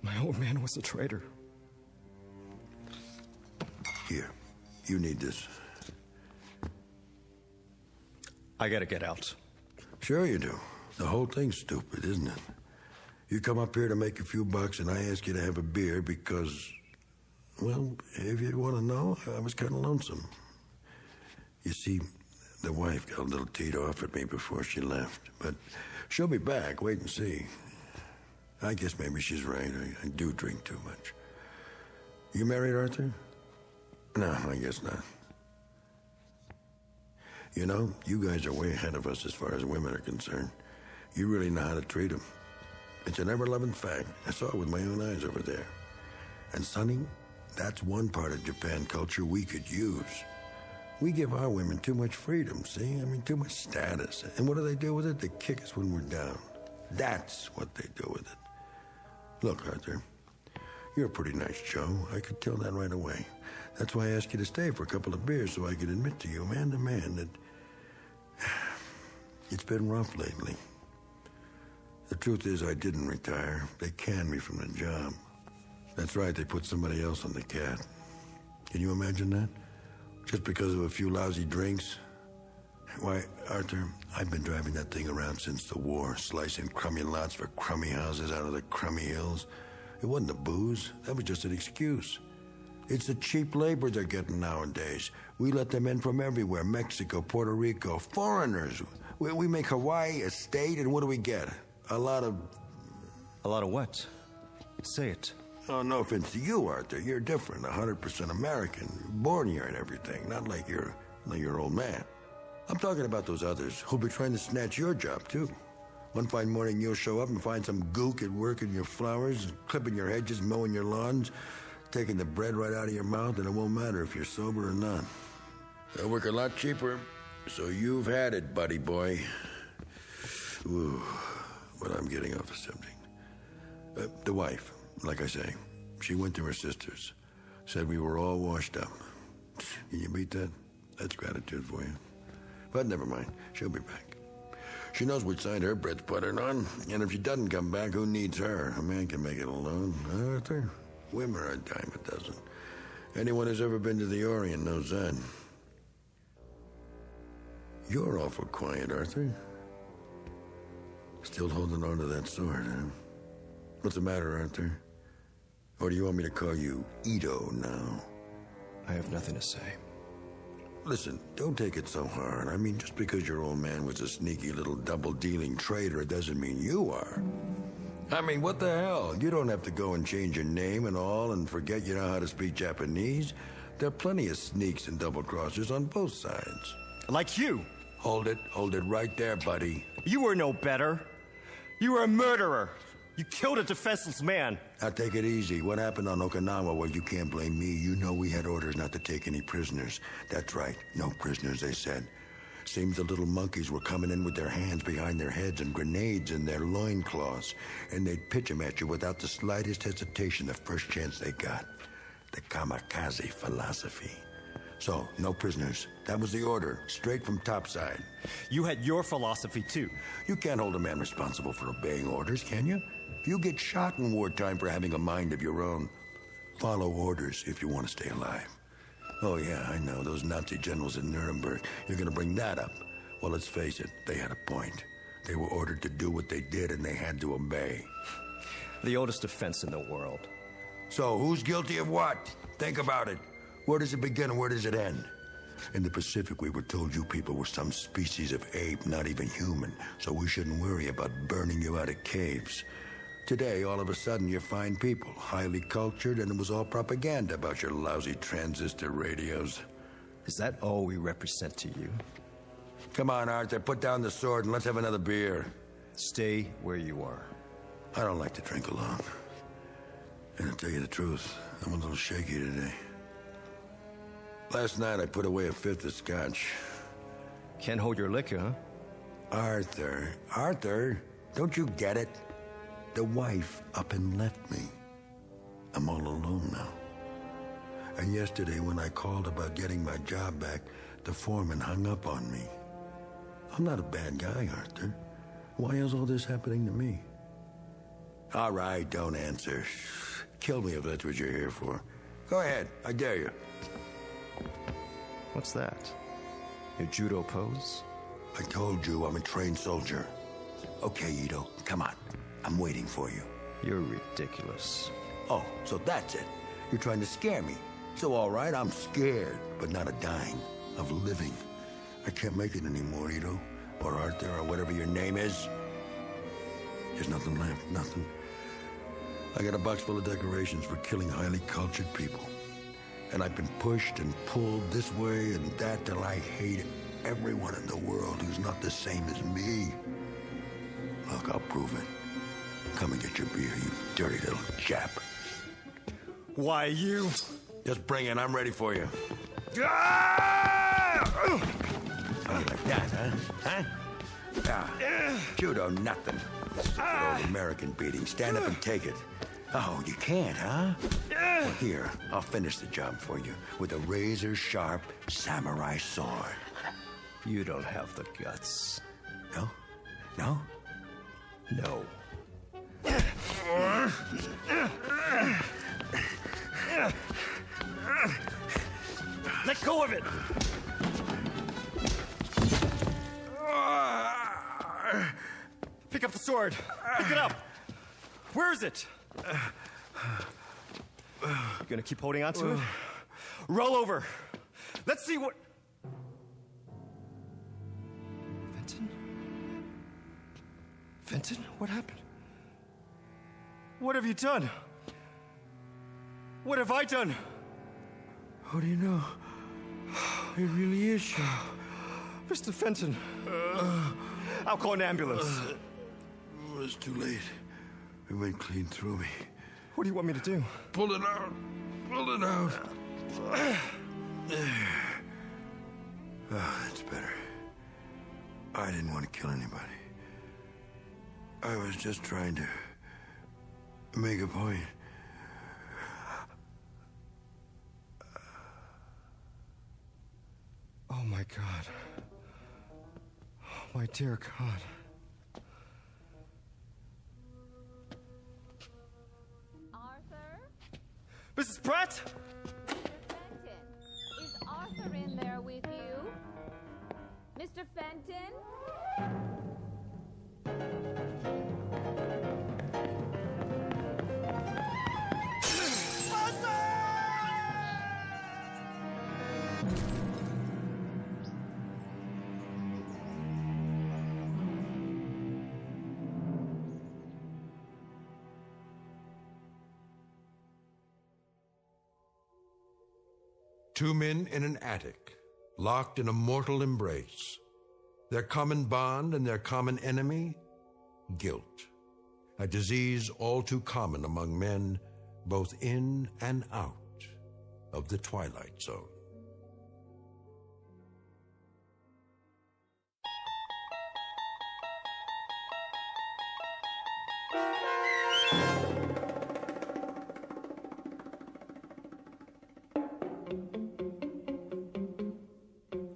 S6: My old man was a traitor.
S20: Here, you need this.
S6: I gotta get out.
S20: Sure you do. The whole thing's stupid, isn't it? You come up here to make a few bucks and I ask you to have a beer because, well, if you want to know, I was kind of lonesome. You see, the wife got a little teed off at me before she left, but she'll be back. Wait and see. I guess maybe she's right. I do drink too much. You married, Arthur? No, I guess not. You know, you guys are way ahead of us as far as women are concerned. You really know how to treat them. It's an ever-loving fact. I saw it with my own eyes over there. And, Sonny, that's one part of Japan culture we could use. We give our women too much freedom, see? I mean, too much status. And what do they do with it? They kick us when we're down. That's what they do with it. Look, Arthur, you're a pretty nice Joe. I could tell that right away. That's why I asked you to stay for a couple of beers so I could admit to you, man to man, that it's been rough lately. The truth is I didn't retire. They canned me from the job. That's right, they put somebody else on the cat. Can you imagine that? Just because of a few lousy drinks? Why, Arthur, I've been driving that thing around since the war, slicing crummy lots for crummy houses out of the crummy hills. It wasn't the booze. That was just an excuse. It's the cheap labor they're getting nowadays. We let them in from everywhere. Mexico, Puerto Rico, foreigners. We make Hawaii a state, and what do we get? A lot of
S6: what? Say it.
S20: Oh, no offense to you, Arthur. You're different. 100% American. Born here and everything. Not like your old man. I'm talking about those others who'll be trying to snatch your job, too. One fine morning, you'll show up and find some gook at work in your flowers, clipping your hedges, mowing your lawns, taking the bread right out of your mouth, and it won't matter if you're sober or not. They'll work a lot cheaper, so you've had it, buddy boy. Ooh, but I'm getting off the subject. The wife, like I say, she went to her sister's, said we were all washed up. Can you beat that? That's gratitude for you. But never mind, she'll be back. She knows which side her bread's buttered on, and if she doesn't come back, who needs her? A man can make it alone, Arthur. Women are a dime a dozen. Anyone who's ever been to the Orient knows that. You're awful quiet, Arthur. Still holding on to that sword, huh? What's the matter, Arthur? Or do you want me to call you Ito now?
S6: I have nothing to say.
S20: Listen, don't take it so hard. I mean, just because your old man was a sneaky little double-dealing traitor doesn't mean you are. I mean, what the hell? You don't have to go and change your name and all and forget you know how to speak Japanese. There are plenty of sneaks and double-crossers on both sides.
S6: Like you.
S20: Hold it right there, buddy.
S6: You were no better. You were a murderer. You killed a defenseless man.
S20: Now take it easy. What happened on Okinawa? Well, you can't blame me. You know we had orders not to take any prisoners. That's right. No prisoners, they said. Seems the little monkeys were coming in with their hands behind their heads and grenades in their loincloths, and they'd pitch them at you without the slightest hesitation the first chance they got. The kamikaze philosophy. So, no prisoners. That was the order, straight from topside.
S6: You had your philosophy, too.
S20: You can't hold a man responsible for obeying orders, can you? You get shot in wartime for having a mind of your own. Follow orders if you want to stay alive. Oh, yeah, I know. Those Nazi generals in Nuremberg. You're going to bring that up. Well, let's face it. They had a point. They were ordered to do what they did, and they had to obey.
S6: The oldest defense in the world.
S20: So, who's guilty of what? Think about it. Where does it begin and where does it end? In the Pacific, we were told you people were some species of ape, not even human, so we shouldn't worry about burning you out of caves. Today, all of a sudden, you're fine people, highly cultured, and it was all propaganda about your lousy transistor radios.
S6: Is that all we represent to you?
S20: Come on, Arthur, put down the sword and let's have another beer.
S6: Stay where you are.
S20: I don't like to drink alone. And to tell you the truth, I'm a little shaky today. Last night, I put away a fifth of scotch.
S6: Can't hold your liquor, huh?
S20: Arthur, don't you get it? The wife up and left me. I'm all alone now. And yesterday, when I called about getting my job back, the foreman hung up on me. I'm not a bad guy, Arthur. Why is all this happening to me? All right, don't answer. Kill me if that's what you're here for. Go ahead, I dare you.
S6: What's that? Your judo pose?
S20: I told you I'm a trained soldier. Okay, Ito, come on. I'm waiting for you.
S6: You're ridiculous.
S20: Oh, so that's it. You're trying to scare me. So all right, I'm scared, but not of dying, of living. I can't make it anymore, Ito. Or Arthur, or whatever your name is. There's nothing left, nothing. I got a box full of decorations for killing highly cultured people. And I've been pushed and pulled this way and that till I hate everyone in the world who's not the same as me. Look, I'll prove it. Come and get your beer, you dirty little chap.
S6: Why, you?
S20: Just bring it. I'm ready for you. Oh, like that, huh? Judo, nothing. Good old American beating. Stand up and take it. Oh, you can't, huh? Well, here, I'll finish the job for you with a razor-sharp samurai sword.
S6: You don't have the guts.
S20: No? No?
S6: No. Let go of it! Pick up the sword. Pick it up. Where is it? You gonna keep holding on to it? Roll over. Let's see what... Fenton? What happened? What have you done? What have I done?
S20: How do you know? It really is you.
S6: Mr. Fenton. I'll call an ambulance.
S20: It was too late. It went clean through me.
S6: What do you want me to do?
S20: Pull it out. Pull it out. That's better. I didn't want to kill anybody. I was just trying to make a point.
S6: Oh, my God. Oh, my dear God.
S4: Arthur?
S6: Mrs. Pratt?
S4: Fenton, is Arthur in there with you? Mr. Fenton?
S15: Two men in an attic, locked in a mortal embrace. Their common bond and their common enemy, guilt. a disease all too common among men, both in and out of the Twilight Zone.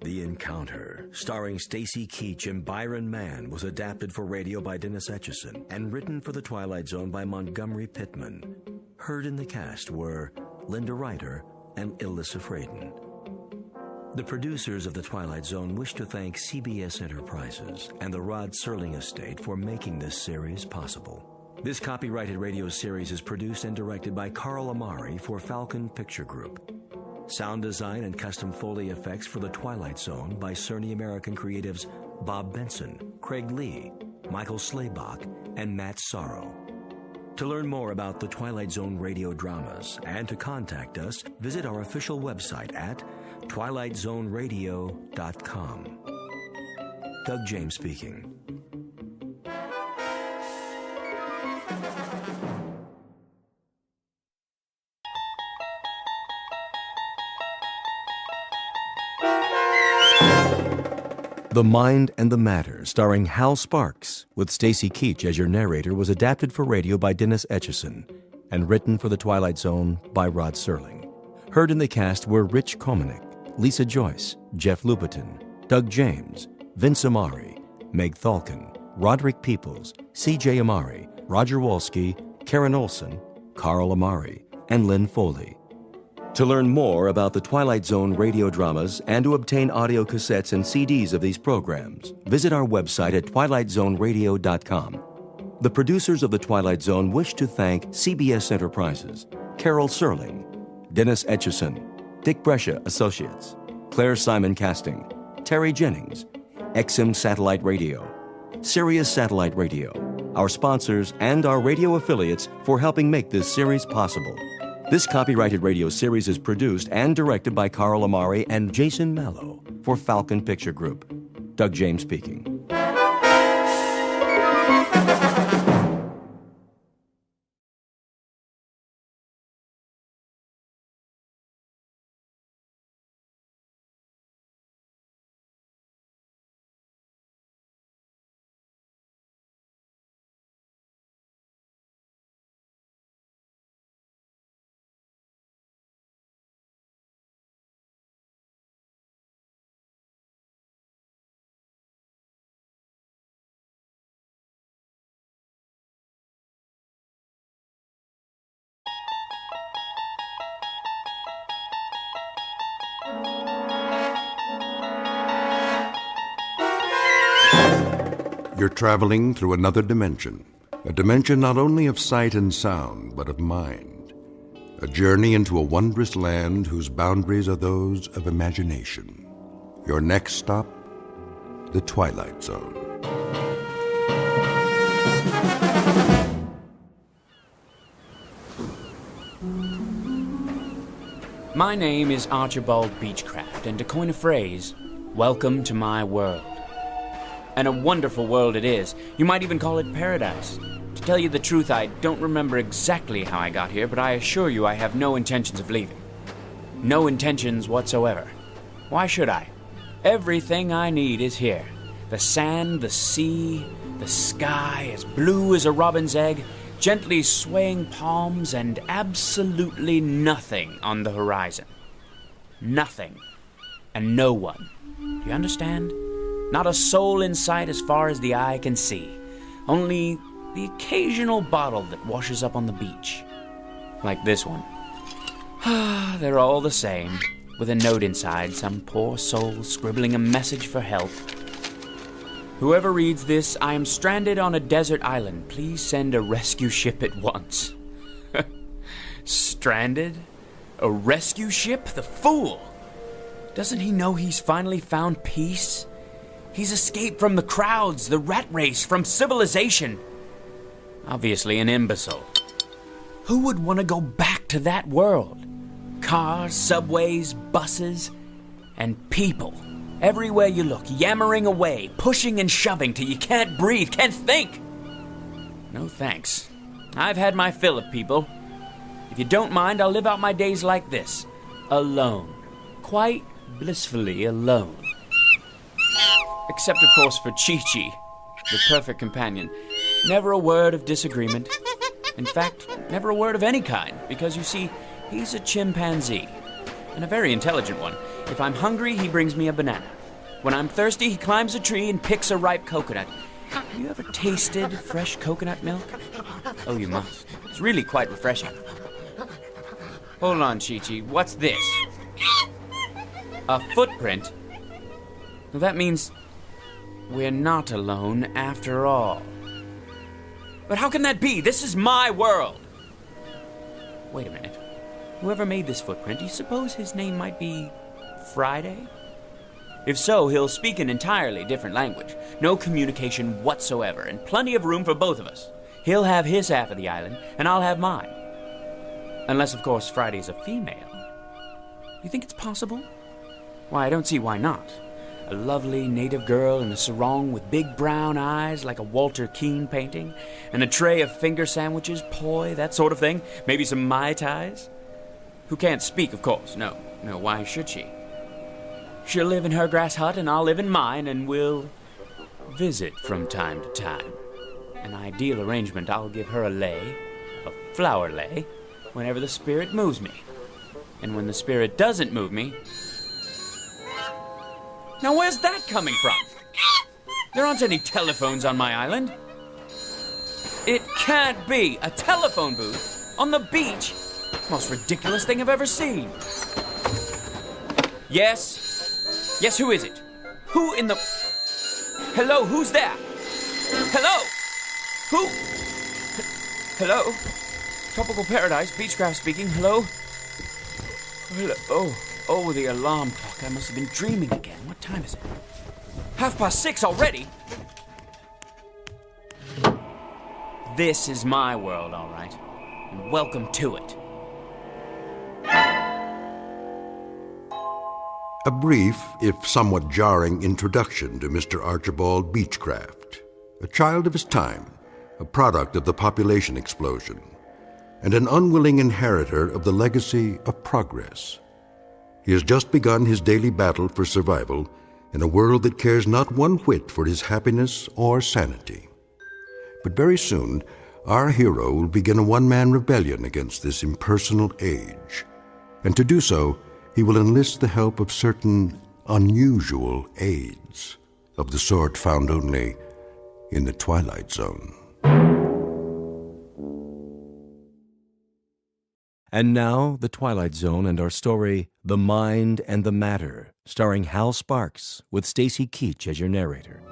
S8: The Encounter, starring Stacy Keach and Byron Mann, was adapted for radio by Dennis Etchison and written for The Twilight Zone by Montgomery Pittman. Heard in the cast were Linda Ryder and Ilissa Fraden. The producers of The Twilight Zone wish to thank CBS Enterprises and the Rod Serling Estate for making this series possible. This copyrighted radio series is produced and directed by Carl Amari for Falcon Picture Group. Sound design and custom Foley effects for The Twilight Zone by Cerny American creatives Bob Benson, Craig Lee, Michael Slaybach, and Matt Sorrow. To learn more about The Twilight Zone radio dramas and to contact us, visit our official website at twilightzoneradio.com. Doug James speaking. The Mind and the Matter, starring Hal Sparks, with Stacy Keach as your narrator, was adapted for radio by Dennis Etchison and written for The Twilight Zone by Rod Serling. Heard in the cast were Rich Komanek, Lisa Joyce, Jeff Lupetin, Doug James, Vince Amari, Meg Thalken, Roderick Peoples, C.J. Amari, Roger Wolski, Karen Olson, Carl Amari, and Lynn Foley. To learn more about the Twilight Zone radio dramas and to obtain audio cassettes and CDs of these programs, visit our website at twilightzoneradio.com. The producers of The Twilight Zone wish to thank CBS Enterprises, Carol Serling, Dennis Etchison, Dick Brescia Associates, Claire Simon Casting, Terry Jennings, XM Satellite Radio, Sirius Satellite Radio, our sponsors, and our radio affiliates for helping make this series possible. This copyrighted radio series is produced and directed by Carl Amari and Jason Mallow for Falcon Picture Group. Doug James speaking.
S15: You're traveling through another dimension, a dimension not only of sight and sound, but of mind. A journey into a wondrous land whose boundaries are those of imagination. Your next stop, the Twilight Zone.
S16: My name is Archibald Beechcraft, and to coin a phrase, welcome to my world. And a wonderful world it is. You might even call it paradise. To tell you the truth, I don't remember exactly how I got here, but I assure you I have no intentions of leaving. No intentions whatsoever. Why should I? Everything I need is here. The sand, the sea, the sky, as blue as a robin's egg, gently swaying palms, and absolutely nothing on the horizon. Nothing. And no one. Do you understand? Not a soul in sight as far as the eye can see. Only the occasional bottle that washes up on the beach. Like this one. They're all the same, with a note inside, some poor soul scribbling a message for help. Whoever reads this, I am stranded on a desert island. Please send a rescue ship at once. Stranded? A rescue ship? The fool! Doesn't he know he's finally found peace? He's escaped from the crowds, the rat race, from civilization. Obviously an imbecile. Who would want to go back to that world? Cars, subways, buses, and people. Everywhere you look, yammering away, pushing and shoving till you can't breathe, can't think. No thanks. I've had my fill of people. If you don't mind, I'll live out my days like this. Alone. Quite blissfully alone. Except, of course, for Chi-Chi, the perfect companion. Never a word of disagreement. In fact, never a word of any kind, because, you see, he's a chimpanzee. And a very intelligent one. If I'm hungry, he brings me a banana. When I'm thirsty, he climbs a tree and picks a ripe coconut. Have you ever tasted fresh coconut milk? Oh, you must. It's really quite refreshing. Hold on, Chi-Chi. What's this? A footprint? Well, that means we're not alone after all. But how can that be? This is my world. Wait a minute. Whoever made this footprint, do you suppose his name might be Friday? If so, he'll speak an entirely different language. No communication whatsoever, and plenty of room for both of us. He'll have his half of the island, and I'll have mine. Unless, of course, Friday's a female. You think it's possible? Why, I don't see why not. A lovely native girl in a sarong with big brown eyes like a Walter Keane painting, and a tray of finger sandwiches, poi, that sort of thing. Maybe some Mai Tais. Who can't speak, of course. No, why should she? She'll live in her grass hut, and I'll live in mine, and we'll visit from time to time. An ideal arrangement. I'll give her a lei, a flower lei, whenever the spirit moves me. And when the spirit doesn't move me... Now where's that coming from? There aren't any telephones on my island. It can't be a telephone booth on the beach. Most ridiculous thing I've ever seen. Yes? Yes, who is it? Who in the... Hello, who's there? Hello? Who? Hello? Tropical Paradise, Beechcraft speaking. Hello? Hello? Oh, the alarm clock. I must have been dreaming again. What time is it? 6:30 already? This is my world, all right. And welcome to it.
S15: A brief, if somewhat jarring, introduction to Mr. Archibald Beechcraft, a child of his time, a product of the population explosion, and an unwilling inheritor of the legacy of progress. He has just begun his daily battle for survival in a world that cares not one whit for his happiness or sanity. But very soon, our hero will begin a one-man rebellion against this impersonal age, and to do so, he will enlist the help of certain unusual aids, of the sort found only in the Twilight Zone.
S8: And now, The Twilight Zone and our story, The Mind and the Matter, starring Hal Sparks, with Stacy Keach as your narrator.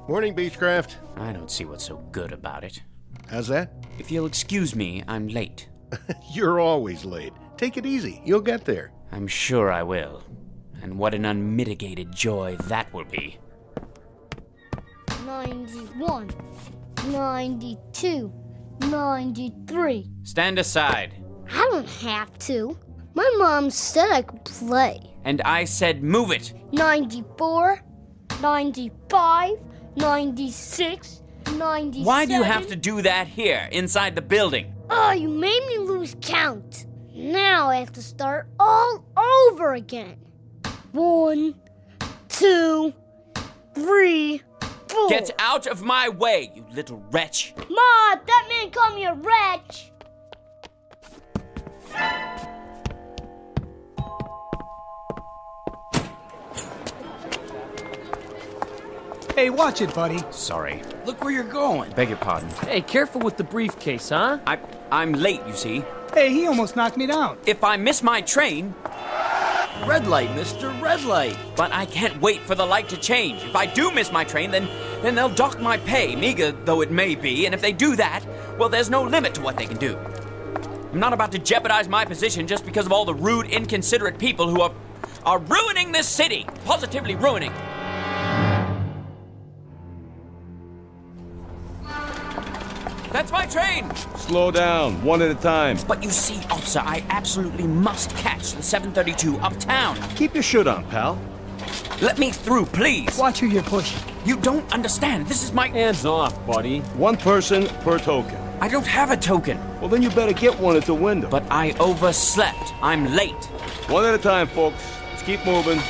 S3: Morning, Beechcraft.
S16: I don't see what's so good about it.
S3: How's that?
S16: If you'll excuse me, I'm late.
S3: You're always late. Take it easy. You'll get there.
S16: I'm sure I will. And what an unmitigated joy that will be.
S17: 91, 92, 93.
S16: Stand aside.
S17: I don't have to. My mom said I could play.
S16: And I said move it.
S17: 94, 95, 96, 97.
S16: Why do you have to do that here, inside the building?
S17: Oh, you made me lose count. Now I have to start all over again. 1, 2, 3, 4.
S16: Get out of my way, you little wretch.
S17: Ma, that man called me a wretch.
S10: Hey, watch it, buddy.
S16: Sorry.
S10: Look where you're going.
S16: Beg your pardon.
S10: Hey, careful with the briefcase, huh?
S16: I'm late, you see.
S10: Hey, he almost knocked me down.
S16: If I miss my train...
S10: Red light, mister, red light.
S16: But I can't wait for the light to change. If I do miss my train, then they'll dock my pay, meager though it may be, and if they do that, well, there's no limit to what they can do. I'm not about to jeopardize my position just because of all the rude, inconsiderate people who are ruining this city. Positively ruining. That's my train!
S14: Slow down, one at a time.
S16: But you see, officer, I absolutely must catch the 732 uptown.
S14: Keep your shit on, pal.
S16: Let me through, please.
S9: Watch who you're pushing.
S16: You don't understand. This is my...
S14: Hands off, buddy. One person per token.
S16: I don't have a token.
S14: Well, then you better get one at the window.
S16: But I overslept. I'm late.
S14: One at a time, folks. Let's keep moving.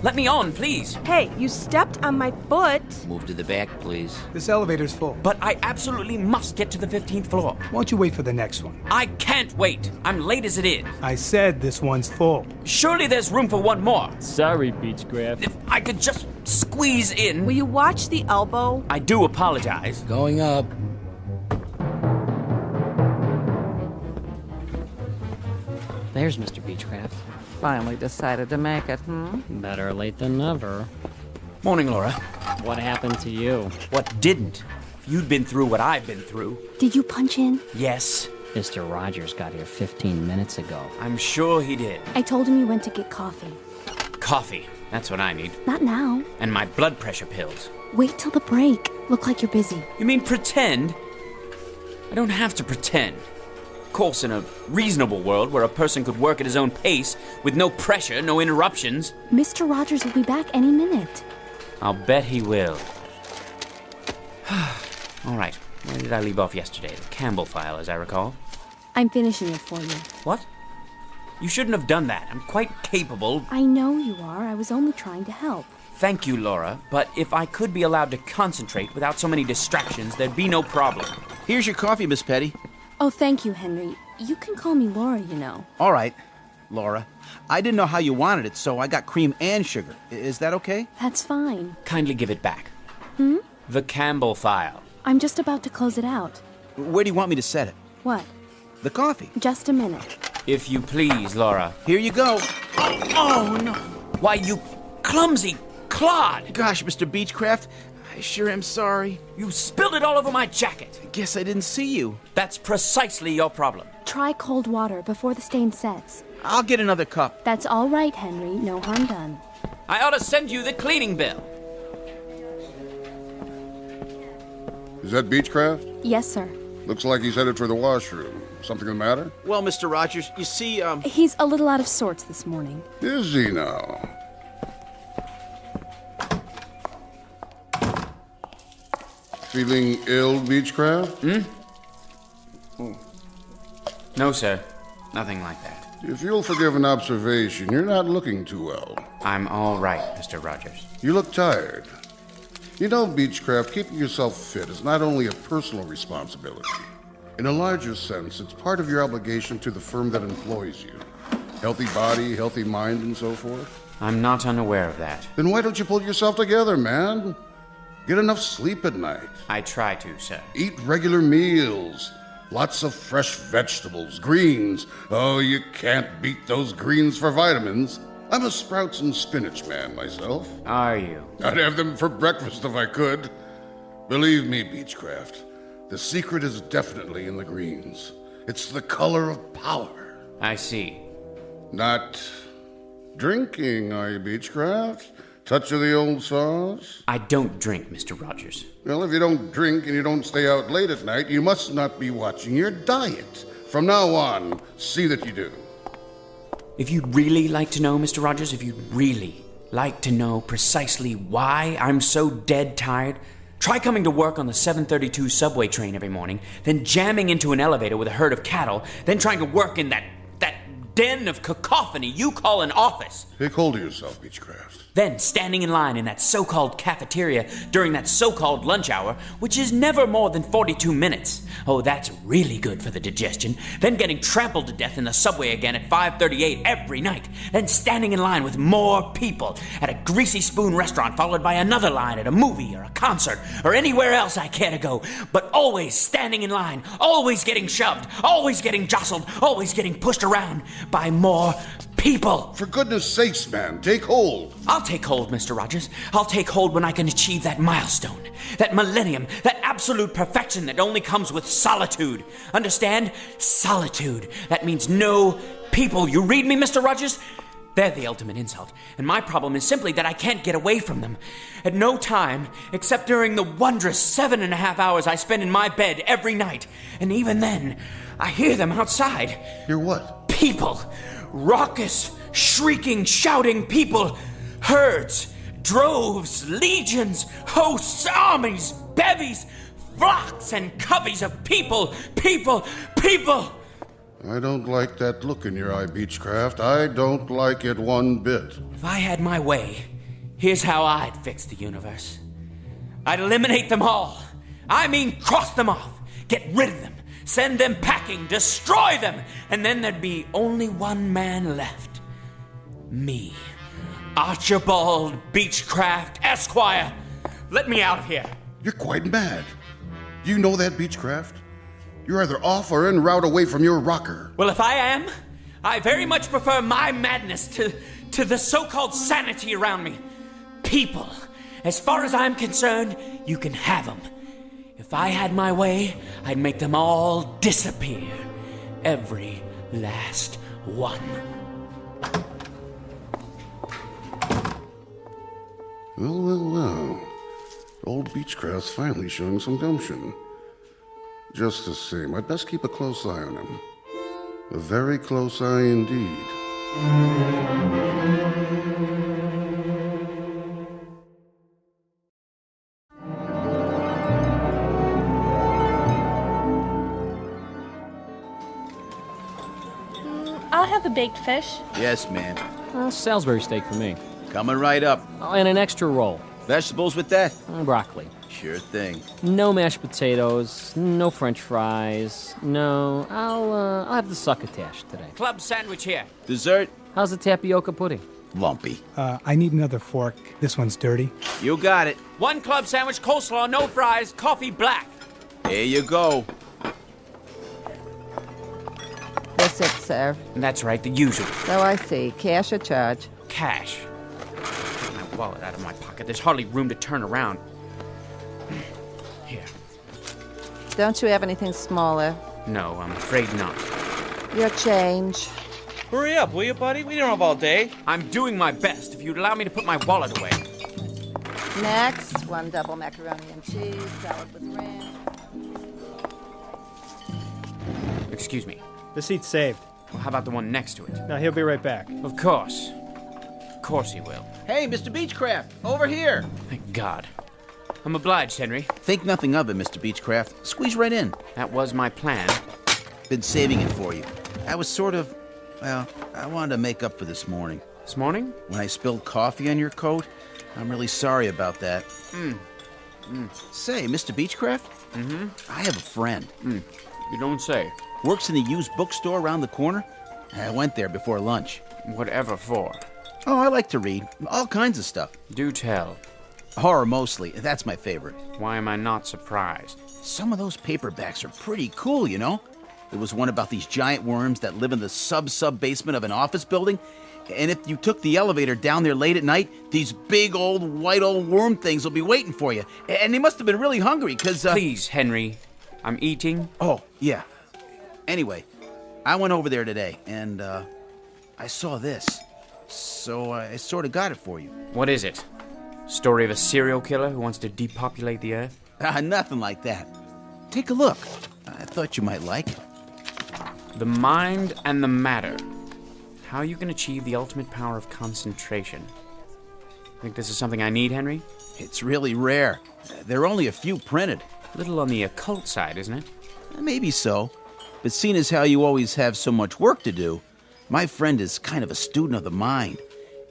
S16: Let me on, please.
S18: Hey, you stepped on my foot.
S10: Move to the back, please.
S9: This elevator's full.
S16: But I absolutely must get to the 15th floor.
S9: Why don't you wait for the next one?
S16: I can't wait. I'm late as it is.
S9: I said this one's full.
S16: Surely there's room for one more.
S2: Sorry, Beechcraft.
S16: If I could just squeeze in.
S18: Will you watch the elbow?
S16: I do apologize.
S10: Going up.
S19: There's Mr. Beechcraft.
S21: Finally decided to make it,
S19: Better late than never.
S16: Morning, Laura.
S19: What happened to you?
S16: What didn't? If you'd been through what I've been through.
S21: Did you punch in?
S16: Yes.
S19: Mr. Rogers got here 15 minutes ago.
S16: I'm sure he did.
S21: I told him you went to get coffee.
S16: Coffee. That's what I need.
S21: Not now.
S16: And my blood pressure pills.
S21: Wait till the break. Look like you're busy.
S16: You mean pretend? I don't have to pretend. Of course, in a reasonable world where a person could work at his own pace with no pressure, no interruptions.
S21: Mr. Rogers will be back any minute.
S16: I'll bet he will. All right. Where did I leave off yesterday? The Campbell file, as I recall.
S21: I'm finishing it for you.
S16: What? You shouldn't have done that. I'm quite capable.
S21: I know you are. I was only trying to help.
S16: Thank you, Laura. But if I could be allowed to concentrate without so many distractions, there'd be no problem.
S25: Here's your coffee, Miss Petty.
S21: Oh, thank you, Henry. You can call me Laura, you know.
S25: All right, Laura. I didn't know how you wanted it, so I got cream and sugar. Is that okay?
S21: That's fine.
S16: Kindly give it back.
S21: Hmm?
S16: The Campbell file.
S21: I'm just about to close it out.
S25: Where do you want me to set it?
S21: What?
S25: The coffee.
S21: Just a minute.
S16: If you please, Laura.
S25: Here you go.
S16: Oh, no. Why, you clumsy clod.
S25: Gosh, Mr. Beechcraft, I sure am sorry.
S16: You spilled it all over my jacket.
S25: Guess I didn't see you.
S16: That's precisely your problem.
S21: Try cold water before the stain sets.
S25: I'll get another cup.
S21: That's all right, Henry. No harm done.
S16: I ought to send you the cleaning bill.
S24: Is that Beechcraft?
S21: Yes, sir.
S24: Looks like he's headed for the washroom. Something the matter?
S25: Well, Mr. Rogers, you see,
S21: He's a little out of sorts this morning.
S24: Is he now? Feeling ill, Beechcraft?
S16: No, sir. Nothing like that.
S24: If you'll forgive an observation, you're not looking too well.
S16: I'm all right, Mr. Rogers.
S24: You look tired. You know, Beechcraft, keeping yourself fit is not only a personal responsibility. In a larger sense, it's part of your obligation to the firm that employs you. Healthy body, healthy mind, and so forth.
S16: I'm not unaware of that.
S24: Then why don't you pull yourself together, man? Get enough sleep at night.
S16: I try to, sir.
S24: Eat regular meals. Lots of fresh vegetables, greens. Oh, you can't beat those greens for vitamins. I'm a sprouts and spinach man myself.
S16: Are you?
S24: I'd have them for breakfast if I could. Believe me, Beechcraft, the secret is definitely in the greens. It's the color of power.
S16: I see.
S24: Not drinking, are you, Beechcraft? Touch of the old sauce?
S16: I don't drink, Mr. Rogers.
S24: Well, if you don't drink and you don't stay out late at night, you must not be watching your diet. From now on, see that you do.
S16: If you'd really like to know, Mr. Rogers, if you'd really like to know precisely why I'm so dead tired, try coming to work on the 732 subway train every morning, then jamming into an elevator with a herd of cattle, then trying to work in that den of cacophony you call an office.
S24: Take hold of yourself, Beechcraft.
S16: Then standing in line in that so-called cafeteria during that so-called lunch hour, which is never more than 42 minutes. Oh, that's really good for the digestion. Then getting trampled to death in the subway again at 5:38 every night. Then standing in line with more people at a Greasy Spoon restaurant, followed by another line at a movie or a concert or anywhere else I care to go. But always standing in line, always getting shoved, always getting jostled, always getting pushed around by more people.
S24: For goodness sakes, man, take hold.
S16: I'll take hold, Mr. Rogers. I'll take hold when I can achieve that milestone, that millennium, that absolute perfection that only comes with solitude. Understand? Solitude. That means no people. You read me, Mr. Rogers? They're the ultimate insult, and my problem is simply that I can't get away from them. At no time, except during the wondrous 7.5 hours I spend in my bed every night. And even then, I hear them outside.
S24: Hear what?
S16: People! Raucous, shrieking, shouting people! Herds, droves, legions, hosts, armies, bevies, flocks and coveys of people!
S24: I don't like that look in your eye, Beechcraft. I don't like it one bit.
S16: If I had my way, here's how I'd fix the universe. I'd eliminate them all. I mean, cross them off. Get rid of them. Send them packing. Destroy them. And then there'd be only one man left. Me. Archibald Beechcraft, Esquire. Let me out of here.
S24: You're quite mad. Do you know that, Beechcraft? You're either off or en route away from your rocker.
S16: Well, if I am, I very much prefer my madness to the so-called sanity around me. People, as far as I'm concerned, you can have them. If I had my way, I'd make them all disappear. Every last one.
S24: Well. Old Beechcraft's finally showing some gumption. Just the same, I'd best keep a close eye on him. A very close eye indeed.
S1: I'll have a baked fish.
S14: Yes, ma'am.
S19: Salisbury steak for me.
S14: Coming right up.
S19: Oh, and an extra roll.
S14: Vegetables with that?
S19: Broccoli.
S14: Sure thing.
S19: No mashed potatoes, no french fries, no... I'll have the succotash today.
S16: Club sandwich here.
S14: Dessert?
S19: How's the tapioca pudding?
S14: Lumpy.
S9: I need another fork. This one's dirty.
S14: You got it.
S16: One club sandwich, coleslaw, no fries, coffee black.
S14: There you go.
S5: That's it, sir.
S16: That's right, the usual.
S5: So I see. Cash or charge?
S16: Cash. Get my wallet out of my pocket. There's hardly room to turn around. Here.
S5: Don't you have anything smaller?
S16: No, I'm afraid not.
S5: Your change.
S7: Hurry up, will you, buddy? We don't have all day.
S16: I'm doing my best. If you'd allow me to put my wallet away.
S5: Next, one double macaroni and cheese, salad with ranch.
S16: Excuse me.
S22: The seat's saved.
S16: Well, how about the one next to it?
S22: Now, he'll be right back.
S16: Of course. Of course he will.
S7: Hey, Mr. Beechcraft, over here.
S16: Thank God. I'm obliged, Henry.
S7: Think nothing of it, Mr. Beechcraft. Squeeze right in.
S16: That was my plan.
S7: Been saving it for you. I was sort of, well, I wanted to make up for this morning.
S16: This morning?
S7: When I spilled coffee on your coat. I'm really sorry about that. Say, Mr. Beechcraft?
S16: Mm-hmm.
S7: I have a friend.
S16: You don't say.
S7: Works in the used bookstore around the corner. I went there before lunch.
S16: Whatever for?
S7: Oh, I like to read. All kinds of stuff.
S16: Do tell.
S7: Horror mostly. That's my favorite.
S16: Why am I not surprised?
S7: Some of those paperbacks are pretty cool, you know? There was one about these giant worms that live in the sub-basement of an office building. And if you took the elevator down there late at night, these big white old worm things will be waiting for you. And they must have been really hungry, because...
S16: Please, Henry. I'm eating.
S7: Oh, yeah. Anyway, I went over there today, and I saw this. So I sort of got it for you.
S16: What is it? Story of a serial killer who wants to depopulate the earth?
S7: Nothing like that. Take a look. I thought you might like it.
S16: The mind and the matter. How you can achieve the ultimate power of concentration. Think this is something I need, Henry?
S7: It's really rare. There are only a few printed.
S16: A little on the occult side, isn't it?
S7: Maybe so. But seeing as how you always have so much work to do, my friend is kind of a student of the mind.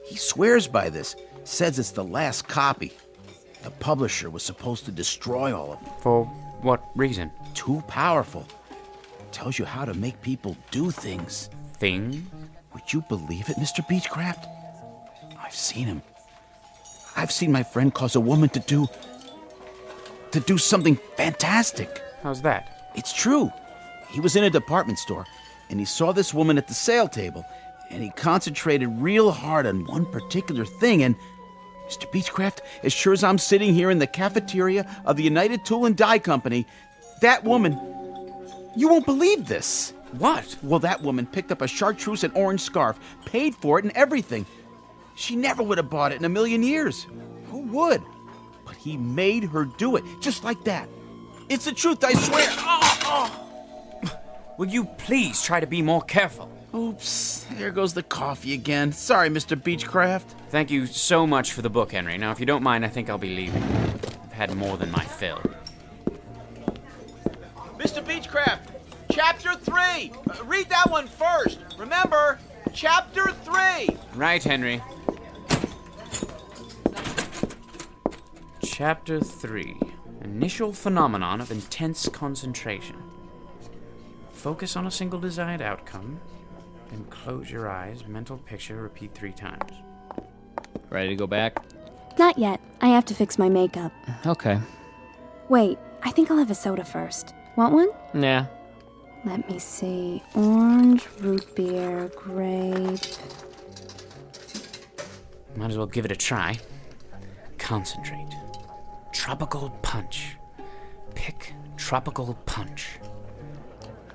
S7: He swears by this. Says it's the last copy. The publisher was supposed to destroy all of them.
S16: For what reason?
S7: Too powerful. Tells you how to make people do things.
S16: Things?
S7: Would you believe it, Mr. Beechcraft? I've seen him. I've seen my friend cause a woman to do something fantastic.
S16: How's that?
S7: It's true. He was in a department store, and he saw this woman at the sale table, and he concentrated real hard on one particular thing, and Mr. Beechcraft, as sure as I'm sitting here in the cafeteria of the United Tool and Die Company, that woman... You won't believe this.
S16: What?
S7: Well, that woman picked up a chartreuse and orange scarf, paid for it and everything. She never would have bought it in a million years. Who would? But he made her do it, just like that. It's the truth, I swear.
S16: Will you please try to be more careful?
S25: Oops, there goes the coffee again. Sorry, Mr. Beechcraft.
S16: Thank you so much for the book, Henry. Now, if you don't mind, I think I'll be leaving. I've had more than my fill.
S25: Mr. Beechcraft, Chapter 3! Read that one first. Remember, Chapter 3!
S16: Right, Henry. Chapter 3. Initial phenomenon of intense concentration. Focus on a single desired outcome, then close your eyes, mental picture, repeat 3 times.
S19: Ready to go back?
S21: Not yet. I have to fix my makeup.
S19: Okay.
S21: Wait, I think I'll have a soda first. Want one?
S19: Nah.
S21: Let me see. Orange, root beer, grape.
S16: Might as well give it a try. Concentrate. Tropical punch. Pick tropical punch.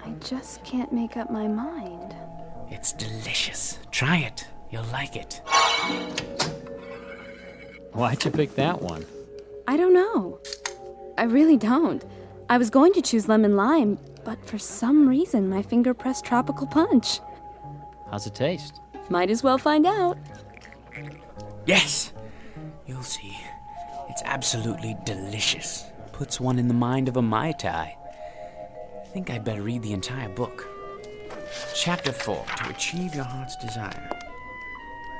S21: I just can't make up my mind.
S16: It's delicious. Try it. You'll like it.
S19: Why'd you pick that one?
S21: I don't know. I really don't. I was going to choose lemon lime, but for some reason my finger pressed tropical punch.
S19: How's it taste?
S21: Might as well find out.
S16: Yes! You'll see. It's absolutely delicious. Puts one in the mind of a Mai Tai. I think I'd better read the entire book. Chapter 4, to achieve your heart's desire.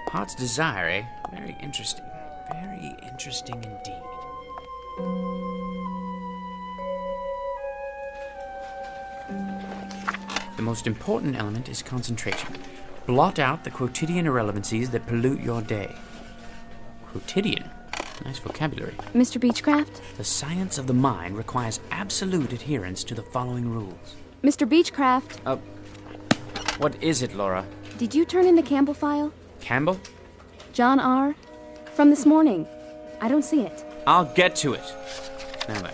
S16: Heart's desire, eh? Very interesting. Very interesting indeed. The most important element is concentration. Blot out the quotidian irrelevancies that pollute your day. Quotidian? Nice vocabulary.
S21: Mr. Beechcraft?
S16: The science of the mind requires absolute adherence to the following rules.
S21: Mr. Beechcraft?
S16: What is it, Laura?
S21: Did you turn in the Campbell file?
S16: Campbell?
S21: John R. From this morning. I don't see it.
S16: I'll get to it. Now then.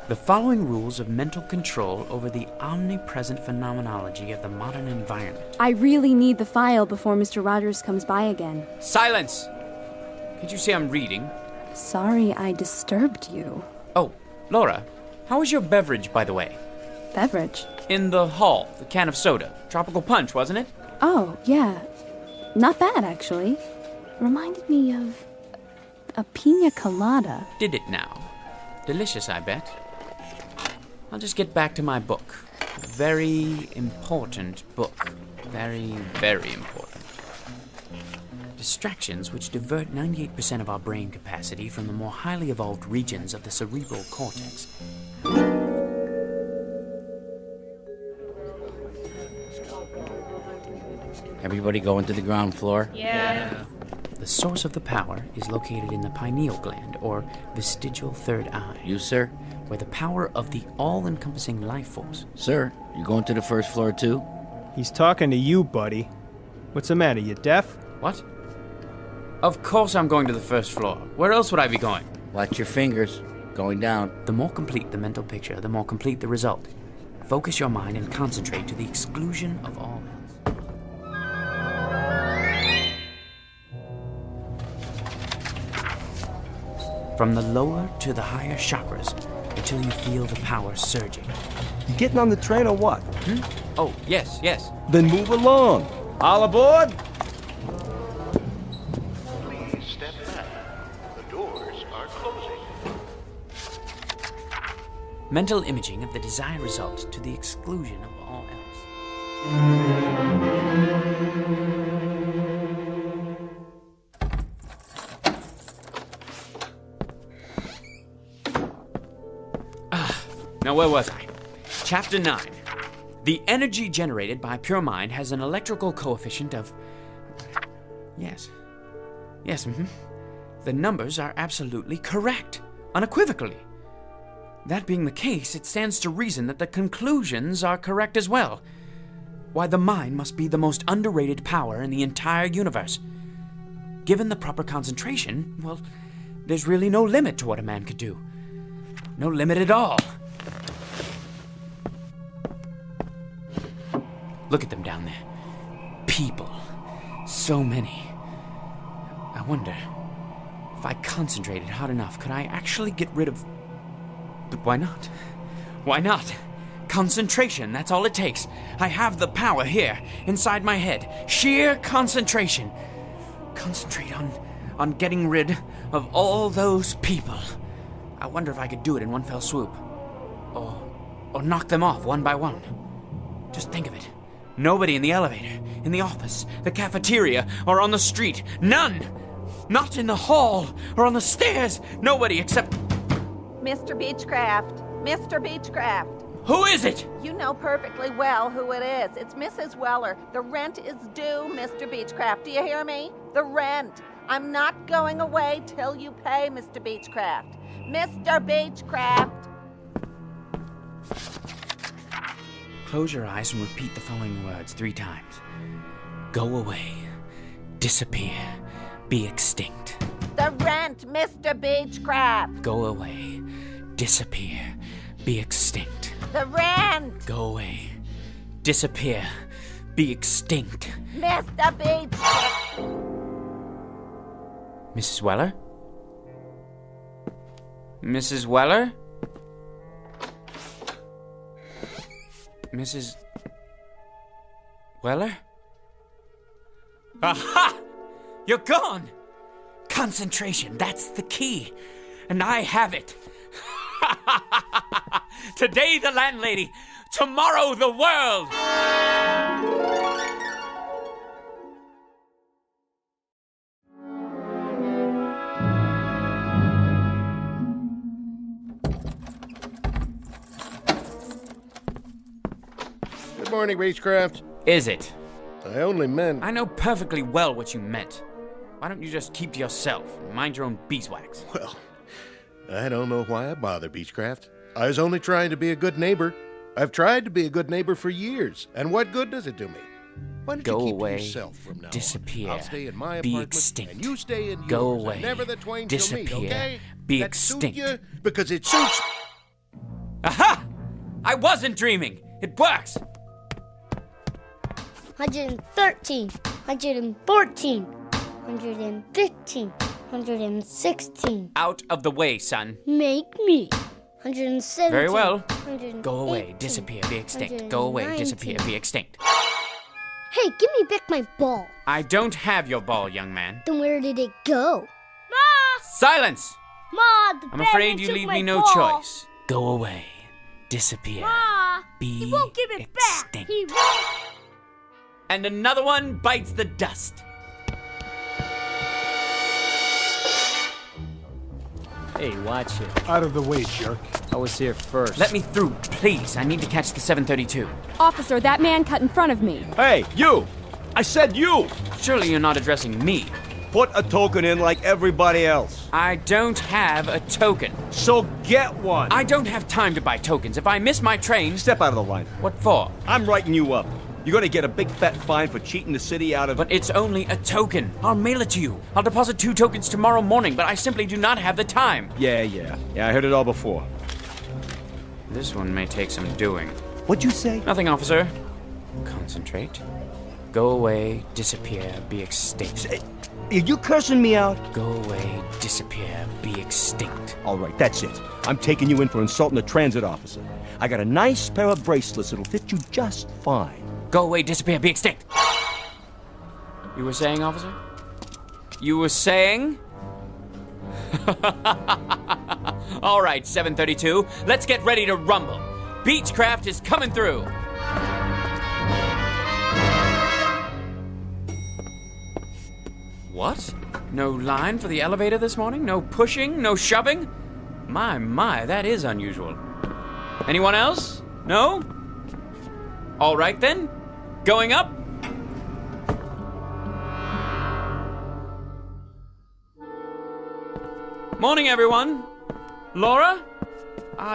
S16: The following rules of mental control over the omnipresent phenomenology of the modern environment.
S21: I really need the file before Mr. Rogers comes by again.
S16: Silence! Can't you see I'm reading?
S21: Sorry I disturbed you.
S16: Oh, Laura, how was your beverage, by the way?
S21: Beverage?
S16: In the hall, the can of soda. Tropical punch, wasn't it?
S21: Oh, yeah. Not bad, actually. Reminded me of a pina colada.
S16: Did it now? Delicious, I bet. I'll just get back to my book. A very important book. Very, very important. Distractions which divert 98% of our brain capacity from the more highly evolved regions of the cerebral cortex.
S10: Everybody going to the ground floor?
S4: Yeah.
S16: The source of the power is located in the pineal gland, or vestigial third eye.
S10: You, sir?
S16: Where the power of the all-encompassing life force.
S10: Sir, you going to the first floor too?
S9: He's talking to you, buddy. What's the matter, you deaf?
S16: What? Of course I'm going to the first floor. Where else would I be going?
S10: Watch your fingers. Going down.
S16: The more complete the mental picture, the more complete the result. Focus your mind and concentrate to the exclusion of all else. From the lower to the higher chakras, until you feel the power surging.
S6: You getting on the train or what?
S16: Oh, yes, yes.
S6: Then move along. All aboard?
S3: Please step back. The doors are closing.
S16: Mental imaging of the desired result to the exclusion of all else. Now, where was I? Chapter 9. The energy generated by pure mind has an electrical coefficient of... Yes. The numbers are absolutely correct. Unequivocally. That being the case, it stands to reason that the conclusions are correct as well. Why, the mind must be the most underrated power in the entire universe. Given the proper concentration, well, there's really no limit to what a man could do. No limit at all. Look at them down there. People. So many. I wonder, if I concentrated hard enough, could I actually get rid of... But why not? Why not? Concentration, that's all it takes. I have the power here, inside my head. Sheer concentration. Concentrate on getting rid of all those people. I wonder if I could do it in one fell swoop. Or knock them off one by one. Just think of it. Nobody in the elevator, in the office, the cafeteria, or on the street. None! Not in the hall or on the stairs. Nobody except...
S1: Mr. Beechcraft. Mr. Beechcraft.
S16: Who is it?
S1: You know perfectly well who it is. It's Mrs. Weller. The rent is due, Mr. Beechcraft. Do you hear me? The rent. I'm not going away till you pay, Mr. Beechcraft. Mr. Beechcraft.
S16: Close your eyes and repeat the following words 3 times. Go away. Disappear. Be extinct.
S1: The rent, Mr. Beechcraft.
S16: Go away. Disappear. Be extinct.
S1: The rent.
S16: Go away. Disappear. Be extinct.
S1: Mr. Beechcraft.
S16: Mrs. Weller? Mrs. Weller? Mrs. Weller? Aha! You're gone! Concentration, that's the key. And I have it. Today the landlady, tomorrow the world!
S3: Good morning, Beechcraft.
S16: Is it?
S3: I only meant...
S16: I know perfectly well what you meant. Why don't you just keep to yourself and mind your own beeswax?
S3: Well, I don't know why I bother, Beechcraft. I was only trying to be a good neighbor. I've tried to be a good neighbor for years, and what good does it do me? Why don't
S16: Go
S3: you keep
S16: away,
S3: to yourself from now
S16: disappear,
S3: on? I'll stay in my
S16: be
S3: apartment,
S16: extinct.
S3: and you stay in
S16: Go
S3: yours,
S16: away,
S3: and never the twain
S16: disappear,
S3: shall meet, okay?
S16: be
S3: That
S16: extinct.
S3: Suit you because it suits...
S16: Aha! I wasn't dreaming. It works.
S17: 113, 114, 115, 116.
S16: Out of the way, son.
S17: Make me. 117.
S16: Very well.
S17: 118,
S16: Go away, disappear, be extinct. Go away,
S17: 119.
S16: disappear, be extinct.
S17: Hey, give me back my ball.
S16: I don't have your ball, young man.
S17: Then where did it go?
S16: Ma! Silence!
S17: Ma, the
S16: I'm afraid you
S17: took
S16: leave
S17: my
S16: me no
S17: ball.
S16: choice. Go away, disappear,
S17: Ma,
S16: be
S17: he won't give it
S16: extinct.
S17: back. He won't.
S16: And another one bites the dust.
S19: Hey, watch it.
S9: Out of the way, jerk.
S19: I was here first.
S16: Let me through, please. I need to catch the 732.
S21: Officer, that man cut in front of me.
S14: Hey, you! I said you!
S16: Surely you're not addressing me.
S14: Put a token in like everybody else.
S16: I don't have a token.
S14: So get one.
S16: I don't have time to buy tokens. If I miss my train...
S14: Step out of the line.
S16: What for?
S14: I'm writing you up. You're gonna get a big fat fine for cheating the city out of...
S16: But it's only a token. I'll mail it to you. I'll deposit 2 tokens tomorrow morning, but I simply do not have the time.
S14: Yeah, I heard it all before.
S16: This one may take some doing.
S14: What'd you say?
S16: Nothing, officer. Concentrate. Go away, disappear, be extinct.
S14: Are you cursing me out?
S16: Go away, disappear, be extinct.
S14: All right, that's it. I'm taking you in for insulting a transit officer. I got a nice pair of bracelets that'll fit you just fine.
S16: Go away, disappear, be extinct. You were saying, officer? You were saying? All right, 732, let's get ready to rumble. Beechcraft is coming through. What? No line for the elevator this morning? No pushing? No shoving? My, that is unusual. Anyone else? No? All right then. Going up? Morning, everyone. Laura?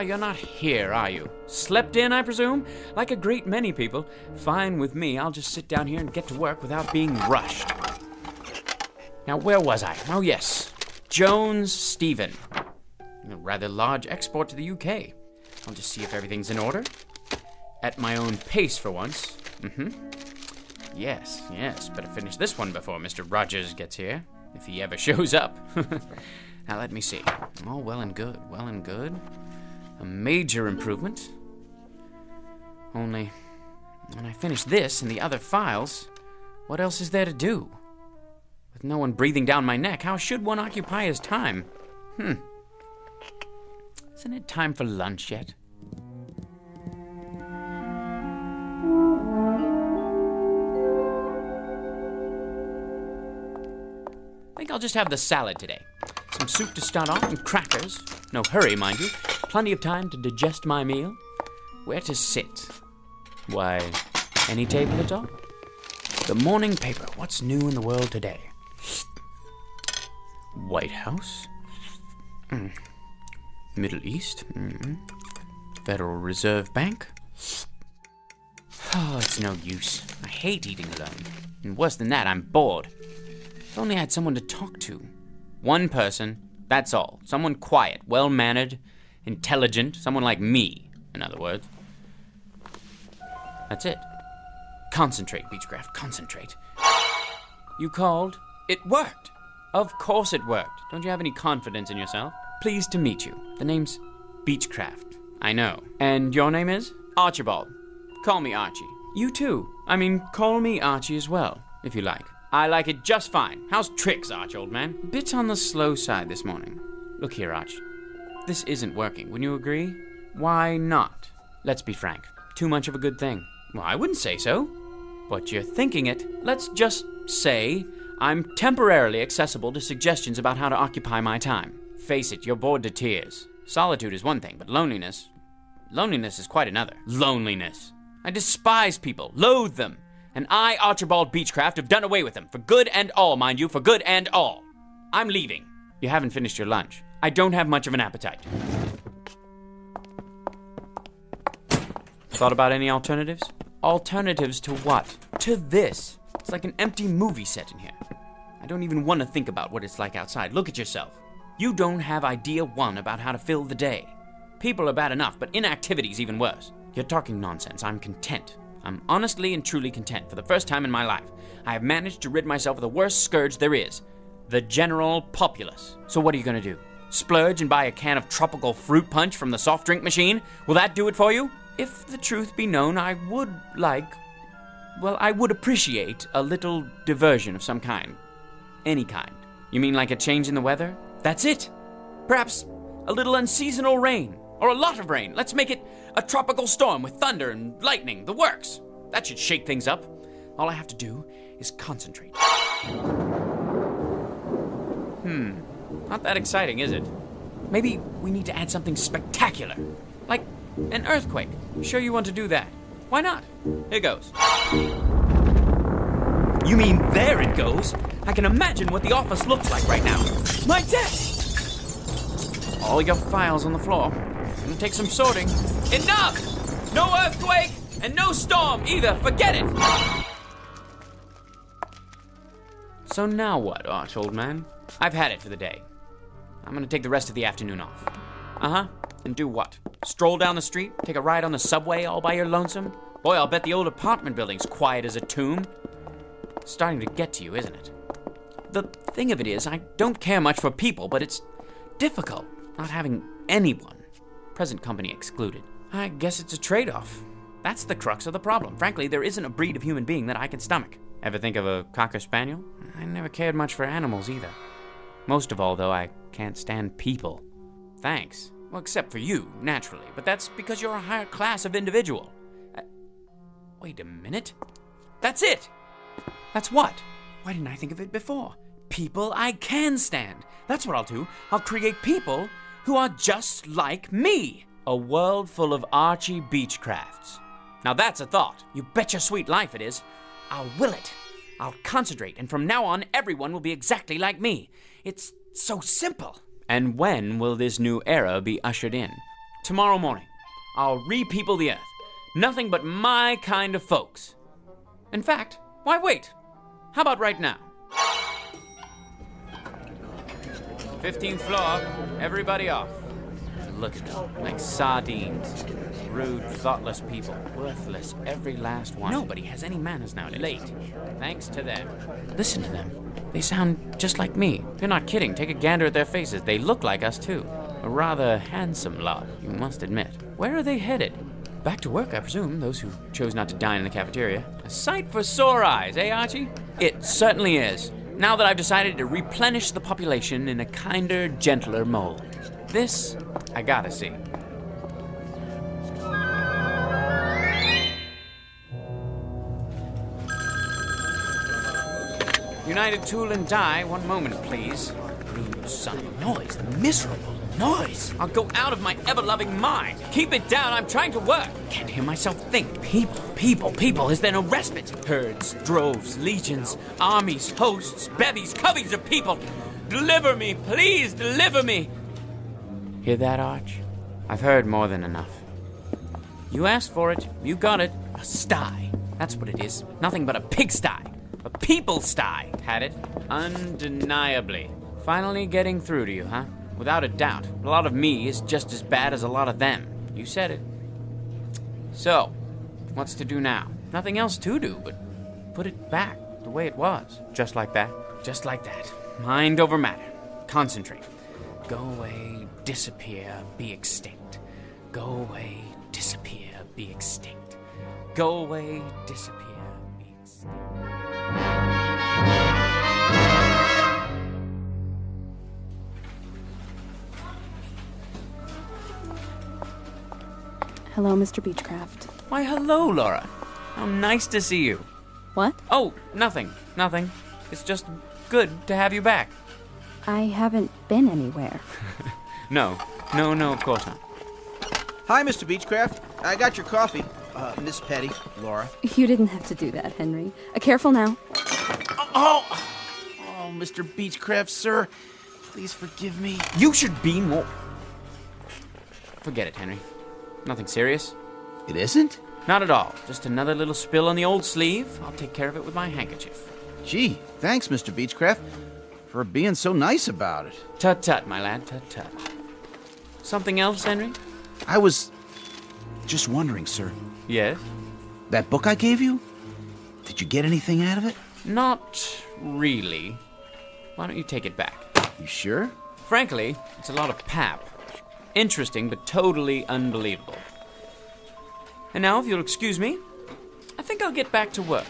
S16: You're not here, are you? Slept in, I presume? Like a great many people. Fine with me. I'll just sit down here and get to work without being rushed. Now, where was I? Oh, yes. Jones Stephen. A rather large export to the UK. I'll just see if everything's in order. At my own pace for once. Yes. Better finish this one before Mr. Rogers gets here. If he ever shows up. Now, let me see. Well and good. A major improvement. Only, when I finish this and the other files, what else is there to do? With no one breathing down my neck, how should one occupy his time? Isn't it time for lunch yet? I think I'll just have the salad today. Some soup to start off and crackers. No hurry, mind you. Plenty of time to digest my meal. Where to sit? Why, any table at all? The morning paper. What's new in the world today? White House? Middle East? Federal Reserve Bank? Oh, it's no use. I hate eating alone. And worse than that, I'm bored. If only I had someone to talk to. One person, that's all. Someone quiet, well-mannered, intelligent, someone like me, in other words. That's it. Concentrate, Beechcraft, concentrate. You called? It worked. Of course it worked. Don't you have any confidence in yourself? Pleased to meet you. The name's Beechcraft. I know. And your name is? Archibald. Call me Archie. You too. I mean, call me Archie as well, if you like. I like it just fine. How's tricks, Arch, old man? Bit on the slow side this morning. Look here, Arch. This isn't working. Wouldn't you agree? Why not? Let's be frank. Too much of a good thing. Well, I wouldn't say so. But you're thinking it. Let's just say I'm temporarily accessible to suggestions about how to occupy my time. Face it, you're bored to tears. Solitude is one thing, but loneliness is quite another. Loneliness. I despise people, loathe them. And I, Archibald Beechcraft, have done away with them. For good and all, mind you, for good and all. I'm leaving. You haven't finished your lunch. I don't have much of an appetite. Thought about any alternatives? Alternatives to what? To this. It's like an empty movie set in here. I don't even want to think about what it's like outside. Look at yourself. You don't have idea one about how to fill the day. People are bad enough, but inactivity's even worse. You're talking nonsense. I'm content. I'm honestly and truly content. For the first time in my life, I have managed to rid myself of the worst scourge there is. The general populace. So what are you going to do? Splurge and buy a can of tropical fruit punch from the soft drink machine? Will that do it for you? If the truth be known, I would appreciate a little diversion of some kind. Any kind. You mean like a change in the weather? That's it. Perhaps a little unseasonal rain. Or a lot of rain. Let's make it a tropical storm with thunder and lightning. The works. That should shake things up. All I have to do is concentrate. Not that exciting, is it? Maybe we need to add something spectacular. Like an earthquake. You sure you want to do that? Why not? Here goes. You mean there it goes? I can imagine what the office looks like right now. My desk! All your files on the floor. Gonna take some sorting. Enough! No earthquake and no storm either. Forget it! So now what, Arch, old man? I've had it for the day. I'm gonna take the rest of the afternoon off. And do what? Stroll down the street? Take a ride on the subway all by your lonesome? Boy, I'll bet the old apartment building's quiet as a tomb. It's starting to get to you, isn't it? The thing of it is, I don't care much for people, but it's difficult not having anyone. Present company excluded. I guess it's a trade-off. That's the crux of the problem. Frankly, there isn't a breed of human being that I can stomach. Ever think of a Cocker Spaniel? I never cared much for animals either. Most of all, though, I can't stand people. Thanks. Well, except for you, naturally. But that's because you're a higher class of individual. Wait a minute. That's it! That's what? Why didn't I think of it before? People I can stand. That's what I'll do. I'll create people who are just like me. A world full of Archie Beechcrafts. Now that's a thought. You bet your sweet life it is. I'll will it. I'll concentrate, and from now on, everyone will be exactly like me. It's so simple. And when will this new era be ushered in? Tomorrow morning. I'll re-people the earth. Nothing but my kind of folks. In fact, why wait? How about right now? 15th floor, everybody off. Look at them, like sardines. Rude, thoughtless people. Worthless, every last one. Nobody has any manners nowadays. Late. Thanks to them. Listen to them. They sound just like me. You're not kidding. Take a gander at their faces. They look like us, too. A rather handsome lot, you must admit. Where are they headed? back to work, I presume, those who chose not to dine in the cafeteria. A sight for sore eyes, eh, Archie? It certainly is. Now that I've decided to replenish the population in a kinder, gentler mold. This, I gotta see. United Tool and Die, one moment, please. You son of a noise, the miserable noise. I'll go out of my ever-loving mind. Keep it down, I'm trying to work. Can't hear myself think. People, is there no respite? Herds, droves, legions, armies, hosts, bevies, coveys of people. Deliver me, please, deliver me. Hear that, Arch? I've heard more than enough. You asked for it, you got it. A sty. That's what it is. Nothing but a pigsty. A people sty. Had it? Undeniably. Finally getting through to you, huh? Without a doubt. A lot of me is just as bad as a lot of them. You said it. So, what's to do now? Nothing else to do but put it back the way it was. Just like that. Just like that. Mind over matter. Concentrate. Go away, disappear, be extinct. Go away, disappear, be extinct. Go away, disappear, be extinct.
S21: Hello, Mr. Beechcraft.
S16: Why, hello, Laura. How nice to see you.
S21: What?
S16: Oh, nothing. It's just good to have you back.
S21: I haven't been anywhere.
S16: No, of course not.
S7: Hi, Mr. Beechcraft. I got your coffee. Miss Petty, Laura.
S21: You didn't have to do that, Henry. Careful now.
S7: Oh, Mr. Beechcraft, sir. Please forgive me.
S16: You should be more... Forget it, Henry. Nothing serious.
S7: It isn't?
S16: Not at all. Just another little spill on the old sleeve. I'll take care of it with my handkerchief.
S7: Gee, thanks, Mr. Beechcraft, for being so nice about it.
S16: Tut-tut, my lad, tut-tut. Something else, Henry?
S7: I was just wondering, sir.
S16: Yes?
S7: That book I gave you? Did you get anything out of it?
S16: Not really. Why don't you take it back?
S7: You sure?
S16: Frankly, it's a lot of pap. Interesting, but totally unbelievable. And now, if you'll excuse me, I think I'll get back to work.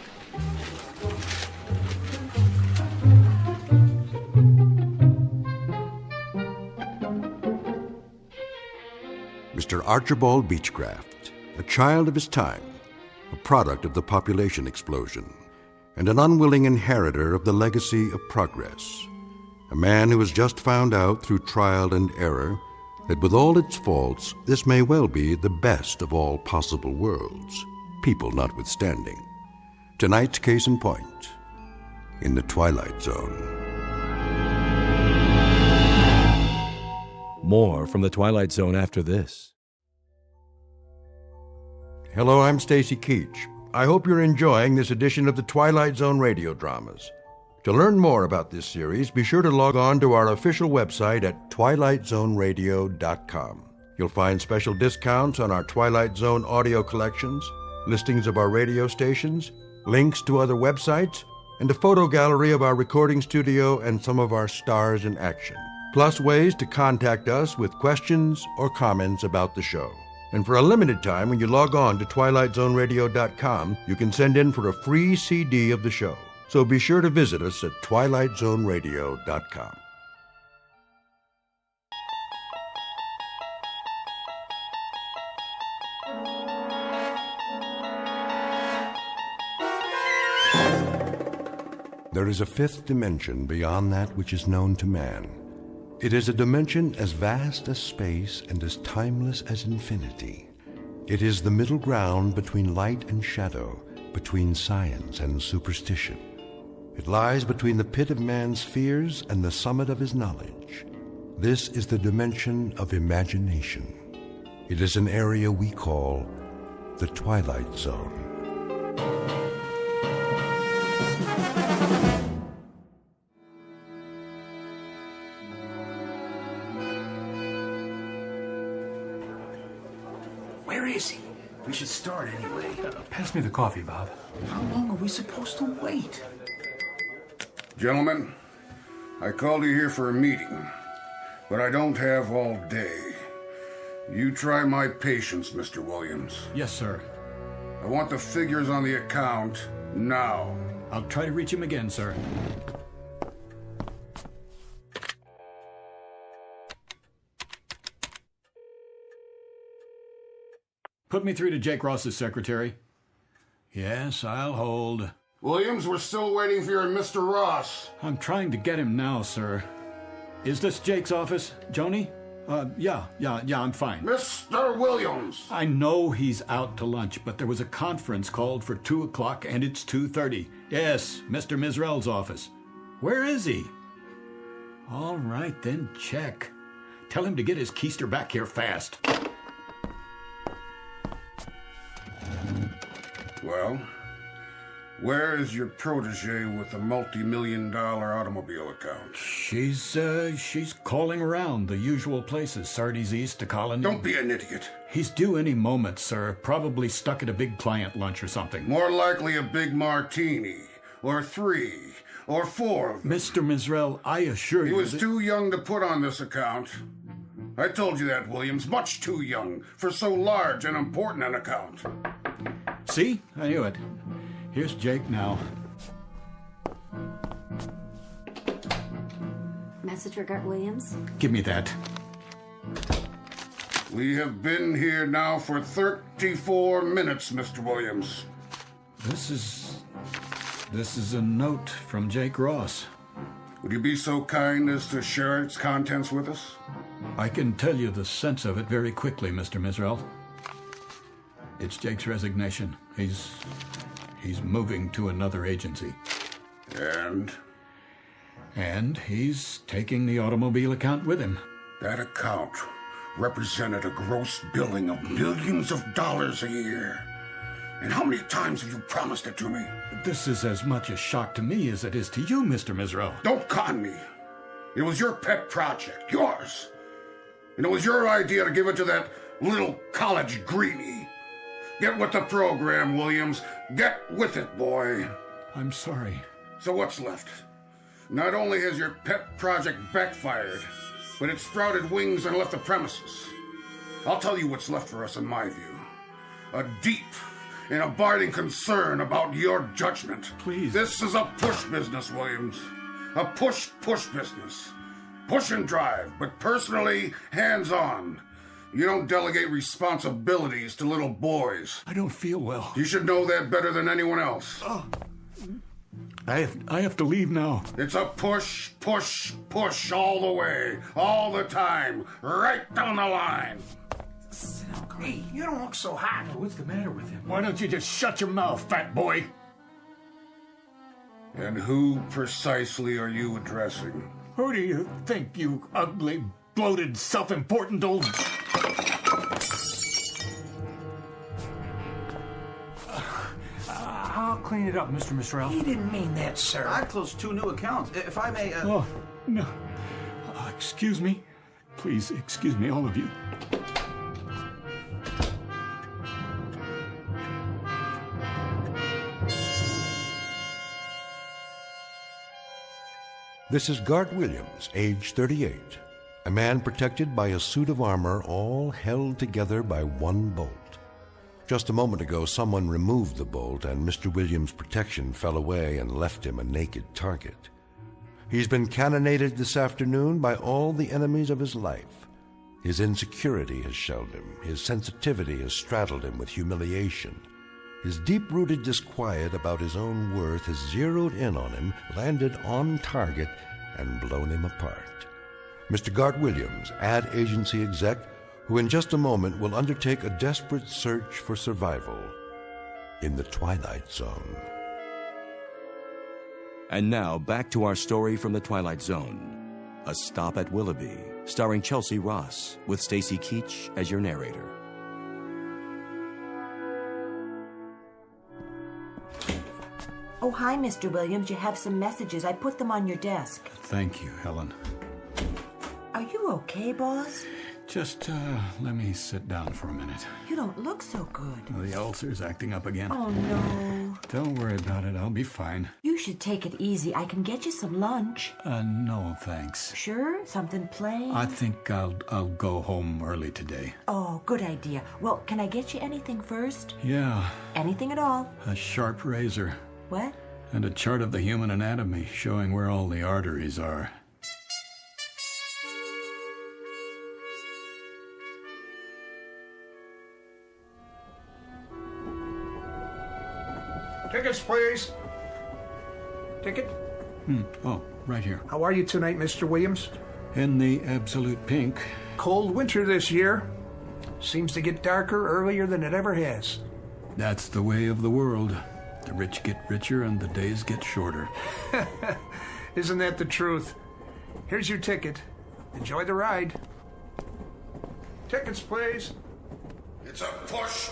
S15: Mr. Archibald Beechcraft, a child of his time, a product of the population explosion, and an unwilling inheritor of the legacy of progress. A man who has just found out through trial and error that with all its faults, this may well be the best of all possible worlds, people notwithstanding. Tonight's case in point, in the Twilight Zone.
S8: More from the Twilight Zone after this.
S15: Hello, I'm Stacy Keach. I hope you're enjoying this edition of the Twilight Zone radio dramas. To learn more about this series, be sure to log on to our official website at twilightzoneradio.com. You'll find special discounts on our Twilight Zone audio collections, listings of our radio stations, links to other websites, and a photo gallery of our recording studio and some of our stars in action. Plus ways to contact us with questions or comments about the show. And for a limited time, when you log on to twilightzoneradio.com, you can send in for a free CD of the show. So be sure to visit us at twilightzoneradio.com. There is a fifth dimension beyond that which is known to man. It is a dimension as vast as space and as timeless as infinity. It is the middle ground between light and shadow, between science and superstition. It lies between the pit of man's fears and the summit of his knowledge. This is the dimension of imagination. It is an area we call the Twilight Zone.
S7: Where is he? We should start anyway.
S11: Pass me the coffee, Bob.
S7: How long are we supposed to wait?
S24: Gentlemen, I called you here for a meeting, but I don't have all day. You try my patience, Mr. Williams.
S11: Yes, sir.
S24: I want the figures on the account now.
S11: I'll try to reach him again, sir. Put me through to Jake Ross's secretary. Yes, I'll hold.
S24: Williams, we're still waiting for your Mr. Ross.
S11: I'm trying to get him now, sir. Is this Jake's office, Joni? Yeah, I'm fine.
S24: Mr. Williams!
S11: I know he's out to lunch, but there was a conference called for 2 o'clock and it's 2:30. Yes, Mr. Mizrell's office. Where is he? All right, then check. Tell him to get his keister back here fast.
S24: Well, where is your protege with the multi-million-dollar automobile account?
S11: She's calling around the usual places, Sardi's East to Colony.
S24: Don't be an idiot.
S11: He's due any moment, sir. Probably stuck at a big client lunch or something.
S24: More likely a big martini, or 3, or 4 of them.
S11: Mr. Mizrell, I assure you
S24: He was too young to put on this account. I told you that, Williams. Much too young for so large and important an account.
S11: See? I knew it. Here's Jake now.
S12: Message for Gert Williams?
S11: Give me that.
S24: We have been here now for 34 minutes, Mr. Williams.
S11: This is a note from Jake Ross.
S24: Would you be so kind as to share its contents with us?
S11: I can tell you the sense of it very quickly, Mr. Mizrell. It's Jake's resignation. He's moving to another agency. And he's taking the automobile account with him.
S24: That account represented a gross billing of millions of dollars a year. And how many times have you promised it to me?
S11: This is as much a shock to me as it is to you, Mr. Mizrell.
S24: Don't con me. It was your pet project, yours. And it was your idea to give it to that little college greenie. Get with the program, Williams. Get with it, boy.
S11: I'm sorry.
S24: So what's left? Not only has your pet project backfired, but it's sprouted wings and left the premises. I'll tell you what's left for us in my view. A deep and abiding concern about your judgment.
S11: Please.
S24: This is a push business, Williams. A push business. Push and drive, but personally hands-on. You don't delegate responsibilities to little boys.
S11: I don't feel well.
S24: You should know that better than anyone else.
S11: I have to leave now.
S24: It's a push all the way, all the time, right down the line.
S10: Hey, you don't look so hot.
S11: What's the matter with him? Why don't you just shut your mouth, fat boy?
S24: And who precisely are you addressing?
S11: Who do you think, you ugly, bloated, self-important old... I'll clean it up, Mr. Mizrell.
S10: He didn't mean that, sir.
S7: I closed 2 new accounts. If I may...
S11: Oh, no. Excuse me. Please, excuse me, all of you.
S15: This is Gart Williams, age 38, a man protected by a suit of armor all held together by one bolt. Just a moment ago, someone removed the bolt and Mr. Williams' protection fell away and left him a naked target. He's been cannonaded this afternoon by all the enemies of his life. His insecurity has shelled him. His sensitivity has straddled him with humiliation. His deep-rooted disquiet about his own worth has zeroed in on him, landed on target, and blown him apart. Mr. Gart Williams, ad agency exec, who in just a moment will undertake a desperate search for survival in the Twilight Zone.
S8: And now, back to our story from the Twilight Zone. A Stop at Willoughby, starring Chelsea Ross, with Stacy Keach as your narrator.
S13: Oh, hi, Mr. Williams. You have some messages. I put them on your desk.
S11: Thank you, Helen.
S13: Are you okay, boss?
S11: Just, let me sit down for a minute.
S13: You don't look so good.
S11: The ulcer's acting up again.
S13: Oh, no.
S11: Don't worry about it. I'll be fine.
S13: You should take it easy. I can get you some lunch.
S11: No, thanks.
S13: Sure? Something plain?
S11: I think I'll go home early today.
S13: Oh, good idea. Well, can I get you anything first?
S11: Yeah.
S13: Anything at all?
S11: A sharp razor.
S13: What?
S11: And a chart of the human anatomy showing where all the arteries are.
S2: Tickets, please. Ticket?
S11: Oh, right here.
S2: How are you tonight, Mr. Williams?
S11: In the absolute pink.
S2: Cold winter this year. Seems to get darker earlier than it ever has.
S11: That's the way of the world. The rich get richer and the days get shorter.
S2: Isn't that the truth? Here's your ticket. Enjoy the ride. Tickets, please.
S24: It's a push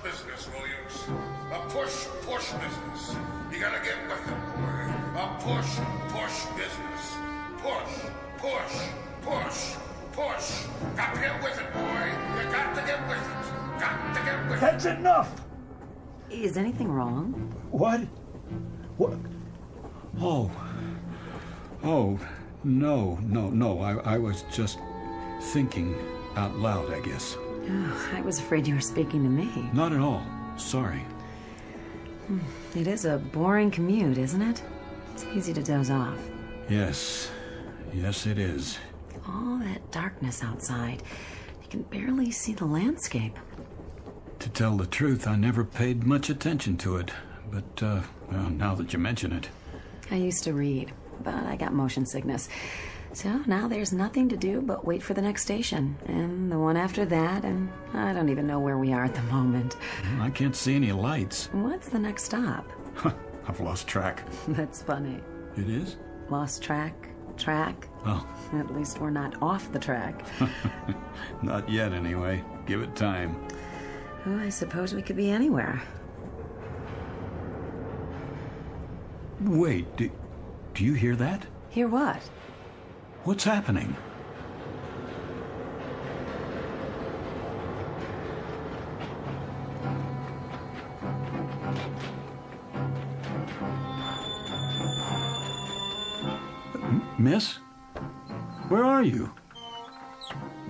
S24: business, Williams. A push business. You gotta get with it, boy. A push business. Push. Got to get with it, boy. You got to get with it. Got to get with it.
S2: That's enough.
S12: Is anything wrong?
S11: What? Oh, no. I was just thinking out loud, I guess.
S12: Oh, I was afraid you were speaking to me.
S11: Not at all. Sorry.
S12: It is a boring commute, isn't it? It's easy to doze off.
S11: Yes, it is.
S12: All that darkness outside. You can barely see the landscape.
S11: To tell the truth, I never paid much attention to it. But, well, now that you mention it.
S12: I used to read, but I got motion sickness. So now there's nothing to do but wait for the next station, and the one after that, and I don't even know where we are at the moment.
S11: I can't see any lights.
S12: What's the next stop?
S11: I've lost track.
S12: That's funny.
S11: It is?
S12: Lost track?
S11: Oh.
S12: At least we're not off the track.
S11: Not yet, anyway. Give it time.
S12: Oh, I suppose we could be anywhere.
S11: Wait, do you hear that?
S12: Hear what?
S11: What's happening? Miss? Where are you?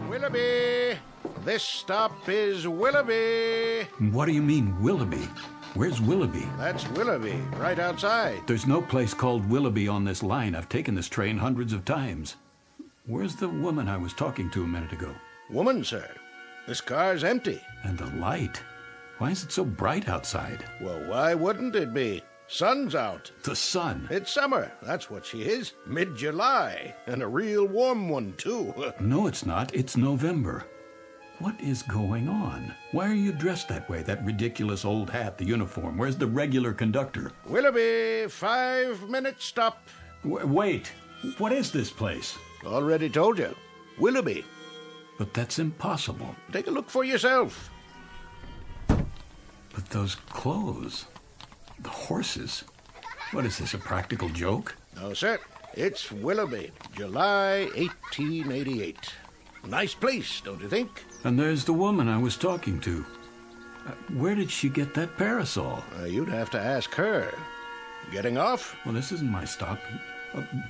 S3: Willoughby! This stop is Willoughby!
S11: What do you mean, Willoughby? Where's Willoughby?
S3: That's Willoughby, right outside.
S11: There's no place called Willoughby on this line. I've taken this train hundreds of times. Where's the woman I was talking to a minute ago?
S3: Woman, sir. This car's empty.
S11: And the light. Why is it so bright outside?
S3: Well, why wouldn't it be? Sun's out.
S11: The sun?
S3: It's summer. That's what she is. Mid-July. And a real warm one, too.
S11: No, it's not. It's November. What is going on? Why are you dressed that way? That ridiculous old hat, the uniform. Where's the regular conductor?
S3: Willoughby, 5-minute stop.
S11: Wait. What is this place?
S3: Already told you. Willoughby.
S11: But that's impossible.
S3: Take a look for yourself.
S11: But those clothes, the horses. What is this, a practical joke?
S3: No, sir. It's Willoughby, July 1888. Nice place, don't you think?
S11: And there's the woman I was talking to. Where did she get that parasol?
S3: You'd have to ask her. Getting off?
S11: Well, this isn't my stop.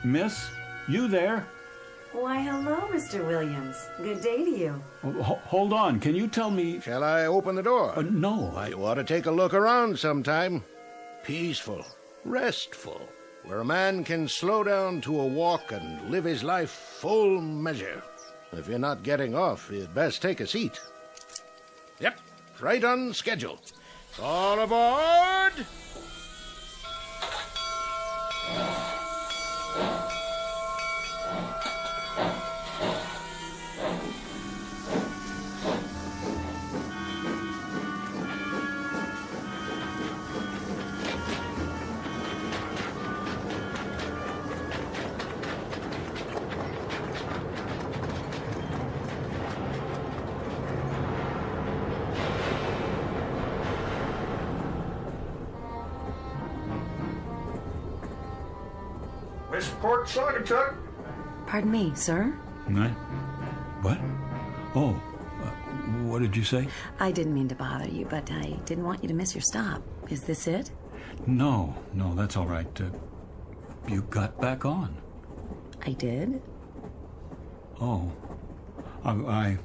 S11: Miss, you there?
S12: Why, hello, Mr. Williams. Good day to you.
S11: Hold on. Can you tell me...
S3: Shall I open the door?
S11: No,
S3: You ought to take a look around sometime. Peaceful, restful, where a man can slow down to a walk and live his life full measure. If you're not getting off, you'd best take a seat. Yep, right on schedule. All aboard!
S2: Miss Port Saugatuck.
S12: Pardon me, sir?
S11: What? Oh, what did you say?
S12: I didn't mean to bother you, but I didn't want you to miss your stop. Is this it?
S11: No, that's all right. You got back on.
S12: I did?
S11: Oh, I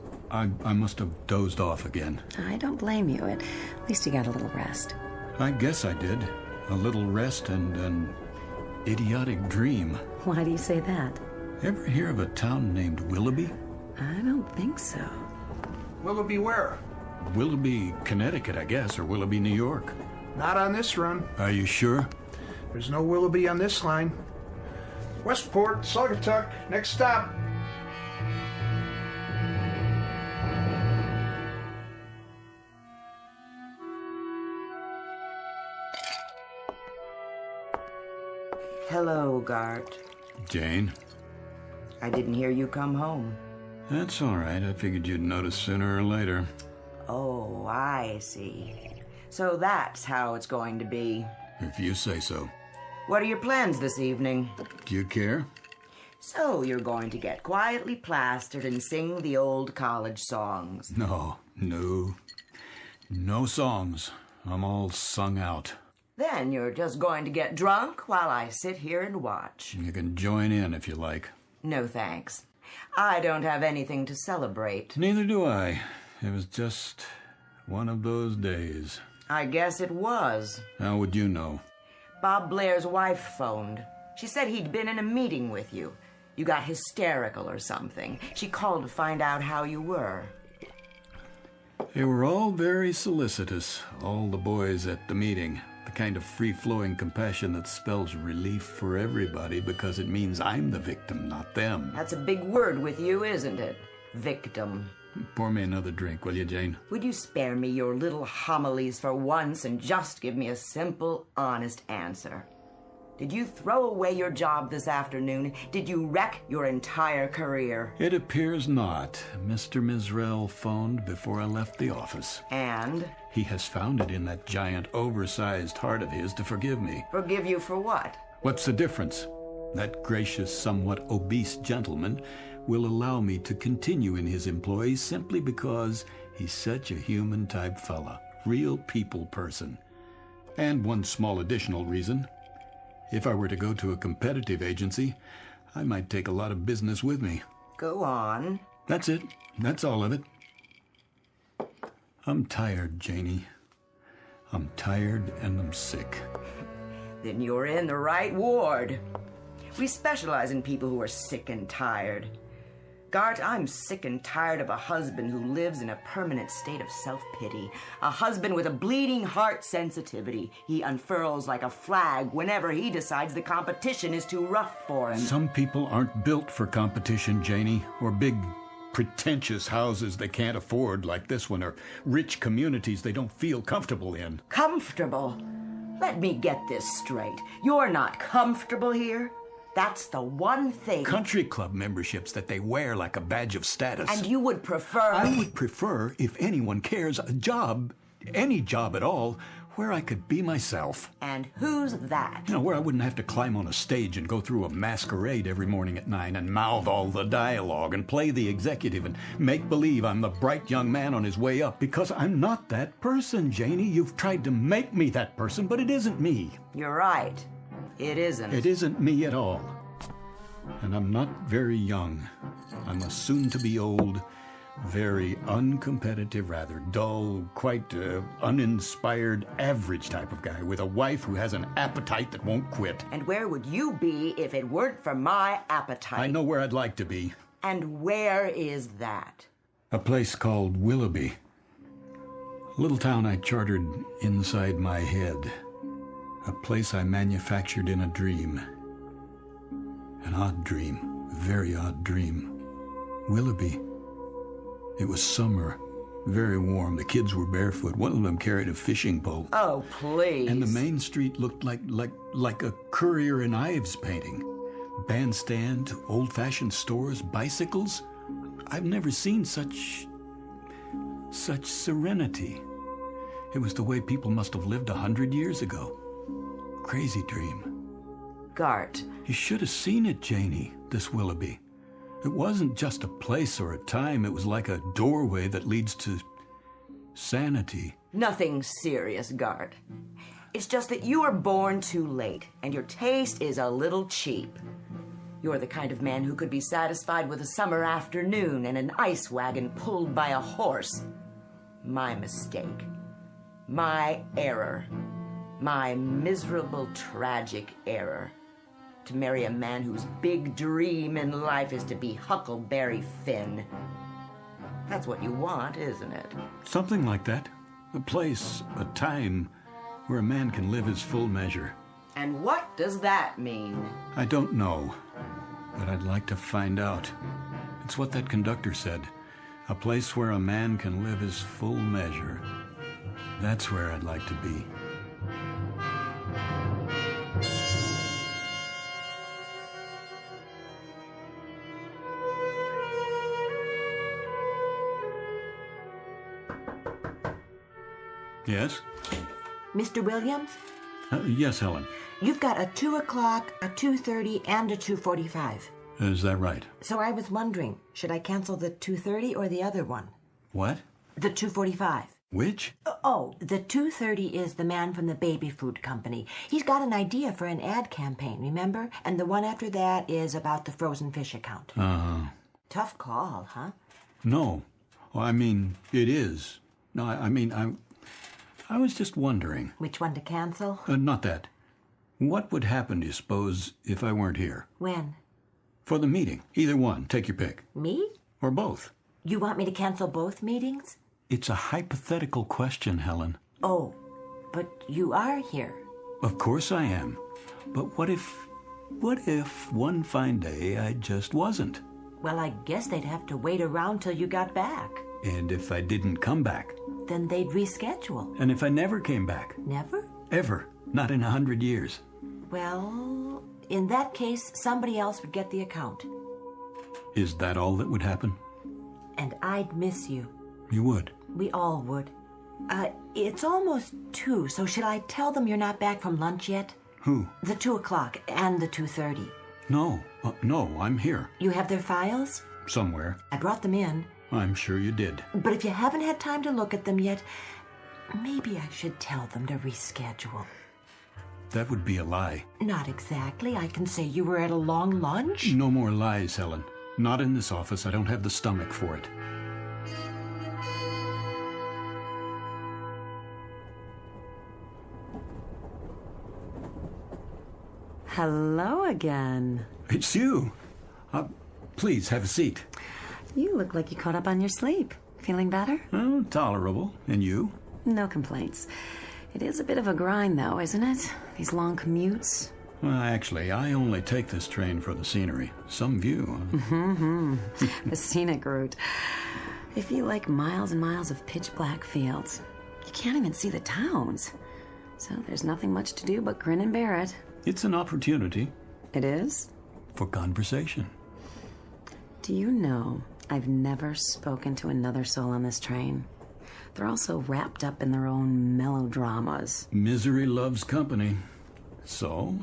S11: must have dozed off again.
S12: I don't blame you. At least you got a little rest.
S11: I guess I did. A little rest and an idiotic dream.
S12: Why do you say that?
S11: Ever hear of a town named Willoughby?
S12: I don't think so.
S2: Willoughby where?
S11: Willoughby, Connecticut, I guess, or Willoughby, New York.
S2: Not on this run.
S11: Are you sure?
S2: There's no Willoughby on this line. Westport, Saugatuck, next stop.
S5: Hello, Gart.
S11: Jane?
S5: I didn't hear you come home.
S11: That's all right. I figured you'd notice sooner or later.
S5: Oh, I see. So that's how it's going to be.
S11: If you say so.
S5: What are your plans this evening?
S11: Do you care?
S5: So you're going to get quietly plastered and sing the old college songs.
S11: No songs. I'm all sung out.
S5: Then you're just going to get drunk while I sit here and watch.
S11: You can join in if you like.
S5: No thanks. I don't have anything to celebrate.
S11: Neither do I. It was just one of those days.
S5: I guess it was.
S11: How would you know?
S5: Bob Blair's wife phoned. She said he'd been in a meeting with you. You got hysterical or something. She called to find out how you were.
S11: They were all very solicitous, all the boys at the meeting. The kind of free-flowing compassion that spells relief for everybody because it means I'm the victim, not them.
S5: That's a big word with you, isn't it? Victim.
S11: Pour me another drink, will you, Jane?
S5: Would you spare me your little homilies for once and just give me a simple, honest answer? Did you throw away your job this afternoon? Did you wreck your entire career?
S11: It appears not. Mr. Mizrell phoned before I left the office.
S5: And?
S11: He has found it in that giant, oversized heart of his to forgive me.
S5: Forgive you for what?
S11: What's the difference? That gracious, somewhat obese gentleman will allow me to continue in his employ simply because he's such a human-type fella. Real people person. And one small additional reason. If I were to go to a competitive agency, I might take a lot of business with me.
S5: Go on.
S11: That's it. That's all of it. I'm tired, Janie. I'm tired and I'm sick.
S5: Then you're in the right ward. We specialize in people who are sick and tired. Gart, I'm sick and tired of a husband who lives in a permanent state of self-pity. A husband with a bleeding heart sensitivity. He unfurls like a flag whenever he decides the competition is too rough for him.
S11: Some people aren't built for competition, Janie, or big, pretentious houses they can't afford like this one, or rich communities they don't feel comfortable in.
S5: Comfortable? Let me get this straight. You're not comfortable here? That's the one thing.
S11: Country club memberships that they wear like a badge of status.
S5: And you would prefer...
S11: I would prefer, if anyone cares, a job, any job at all, where I could be myself.
S5: And who's that?
S11: You know, where I wouldn't have to climb on a stage and go through a masquerade every morning at 9 and mouth all the dialogue and play the executive and make believe I'm the bright young man on his way up, because I'm not that person, Janie. You've tried to make me that person, but it isn't me.
S5: You're right. It isn't.
S11: It isn't me at all. And I'm not very young. I'm a soon-to-be old, very uncompetitive, rather dull, quite uninspired, average type of guy with a wife who has an appetite that won't quit.
S5: And where would you be if it weren't for my appetite?
S11: I know where I'd like to be.
S5: And where is that?
S11: A place called Willoughby. A little town I chartered inside my head. A place I manufactured in a dream. An odd dream, a very odd dream. Willoughby. It was summer, very warm. The kids were barefoot. One of them carried a fishing pole.
S5: Oh, please.
S11: And the main street looked like a Currier and Ives painting. Bandstand, old-fashioned stores, bicycles. I've never seen such serenity. It was the way people must have lived 100 years ago. Crazy dream.
S5: Gart.
S11: You should have seen it, Janie, this Willoughby. It wasn't just a place or a time. It was like a doorway that leads to sanity.
S5: Nothing serious, Guard. It's just that you were born too late, and your taste is a little cheap. You're the kind of man who could be satisfied with a summer afternoon and an ice wagon pulled by a horse. My mistake. My error. My miserable, tragic error. To marry a man whose big dream in life is to be Huckleberry Finn. That's what you want, isn't it?
S11: Something like that. A place, a time, where a man can live his full measure.
S5: And what does that mean?
S11: I don't know, but I'd like to find out. It's what that conductor said. A place where a man can live his full measure. That's where I'd like to be. Yes?
S13: Mr. Williams?
S11: Yes, Helen.
S13: You've got a 2 o'clock, a 2:30, and a 2:45.
S11: Is that right?
S13: So I was wondering, should I cancel the 2:30 or the other one?
S11: What?
S13: The 2:45.
S11: Which?
S13: Oh, the 2:30 is the man from the baby food company. He's got an idea for an ad campaign, remember? And the one after that is about the frozen fish account.
S11: Uh-huh.
S13: Tough call, huh?
S11: No. Well, I mean, it is. No, I was just wondering.
S13: Which one to cancel?
S11: Not that. What would happen, do you suppose, if I weren't here?
S13: When?
S11: For the meeting. Either one. Take your pick.
S13: Me?
S11: Or both.
S13: You want me to cancel both meetings?
S11: It's a hypothetical question, Helen.
S13: Oh, but you are here.
S11: Of course I am. But what if one fine day I just wasn't?
S13: Well, I guess they'd have to wait around till you got back.
S11: And if I didn't come back?
S13: Then they'd reschedule.
S11: And if I never came back?
S13: Never?
S11: Ever. Not in 100 years.
S13: Well, in that case, somebody else would get the account.
S11: Is that all that would happen?
S13: And I'd miss you.
S11: You would?
S13: We all would. It's almost 2, so should I tell them you're not back from lunch yet?
S11: Who?
S13: The 2 o'clock and the 2:30.
S11: No. No, I'm here.
S13: You have their files?
S11: Somewhere.
S13: I brought them in.
S11: I'm sure you did.
S13: But if you haven't had time to look at them yet, maybe I should tell them to reschedule.
S11: That would be a lie.
S13: Not exactly. I can say you were at a long lunch.
S11: No more lies, Helen. Not in this office. I don't have the stomach for it.
S12: Hello again.
S11: It's you. Please, have a seat.
S12: You look like you caught up on your sleep. Feeling better?
S11: Oh, tolerable. And you?
S12: No complaints. It is a bit of a grind, though, isn't it? These long commutes.
S11: Well, actually, I only take this train for the scenery. Some view.
S12: The scenic route. I feel like miles and miles of pitch-black fields. You can't even see the towns. So there's nothing much to do but grin and bear it.
S11: It's an opportunity.
S12: It is?
S11: For conversation.
S12: Do you know, I've never spoken to another soul on this train. They're all so wrapped up in their own melodramas.
S11: Misery loves company. So,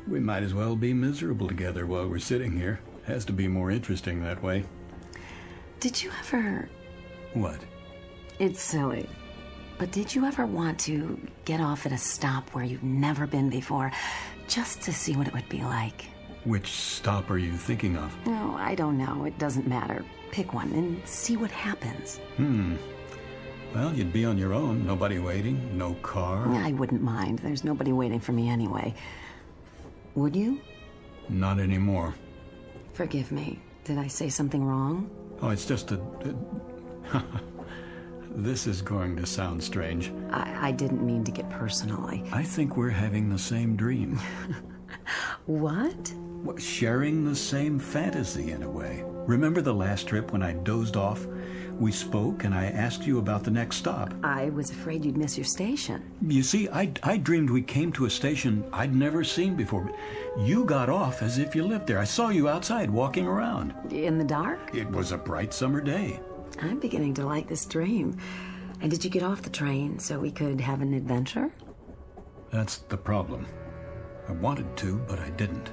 S11: we might as well be miserable together while we're sitting here. Has to be more interesting that way.
S12: Did you ever...
S11: What?
S12: It's silly. But did you ever want to get off at a stop where you've never been before, just to see what it would be like?
S11: Which stop are you thinking of?
S12: No, I don't know. It doesn't matter. Pick one and see what happens.
S11: Well, you'd be on your own. Nobody waiting. No car.
S12: I wouldn't mind. There's nobody waiting for me anyway. Would you?
S11: Not anymore.
S12: Forgive me. Did I say something wrong?
S11: Oh, it's just a... This is going to sound strange.
S12: I didn't mean to get personal.
S11: I think we're having the same dream.
S12: What?
S11: Sharing the same fantasy, in a way. Remember the last trip when I dozed off? We spoke, and I asked you about the next stop.
S12: I was afraid you'd miss your station.
S11: You see, I dreamed we came to a station I'd never seen before. But you got off as if you lived there. I saw you outside walking around.
S12: In the dark?
S11: It was a bright summer day.
S12: I'm beginning to like this dream. And did you get off the train so we could have an adventure?
S11: That's the problem. I wanted to, but I didn't.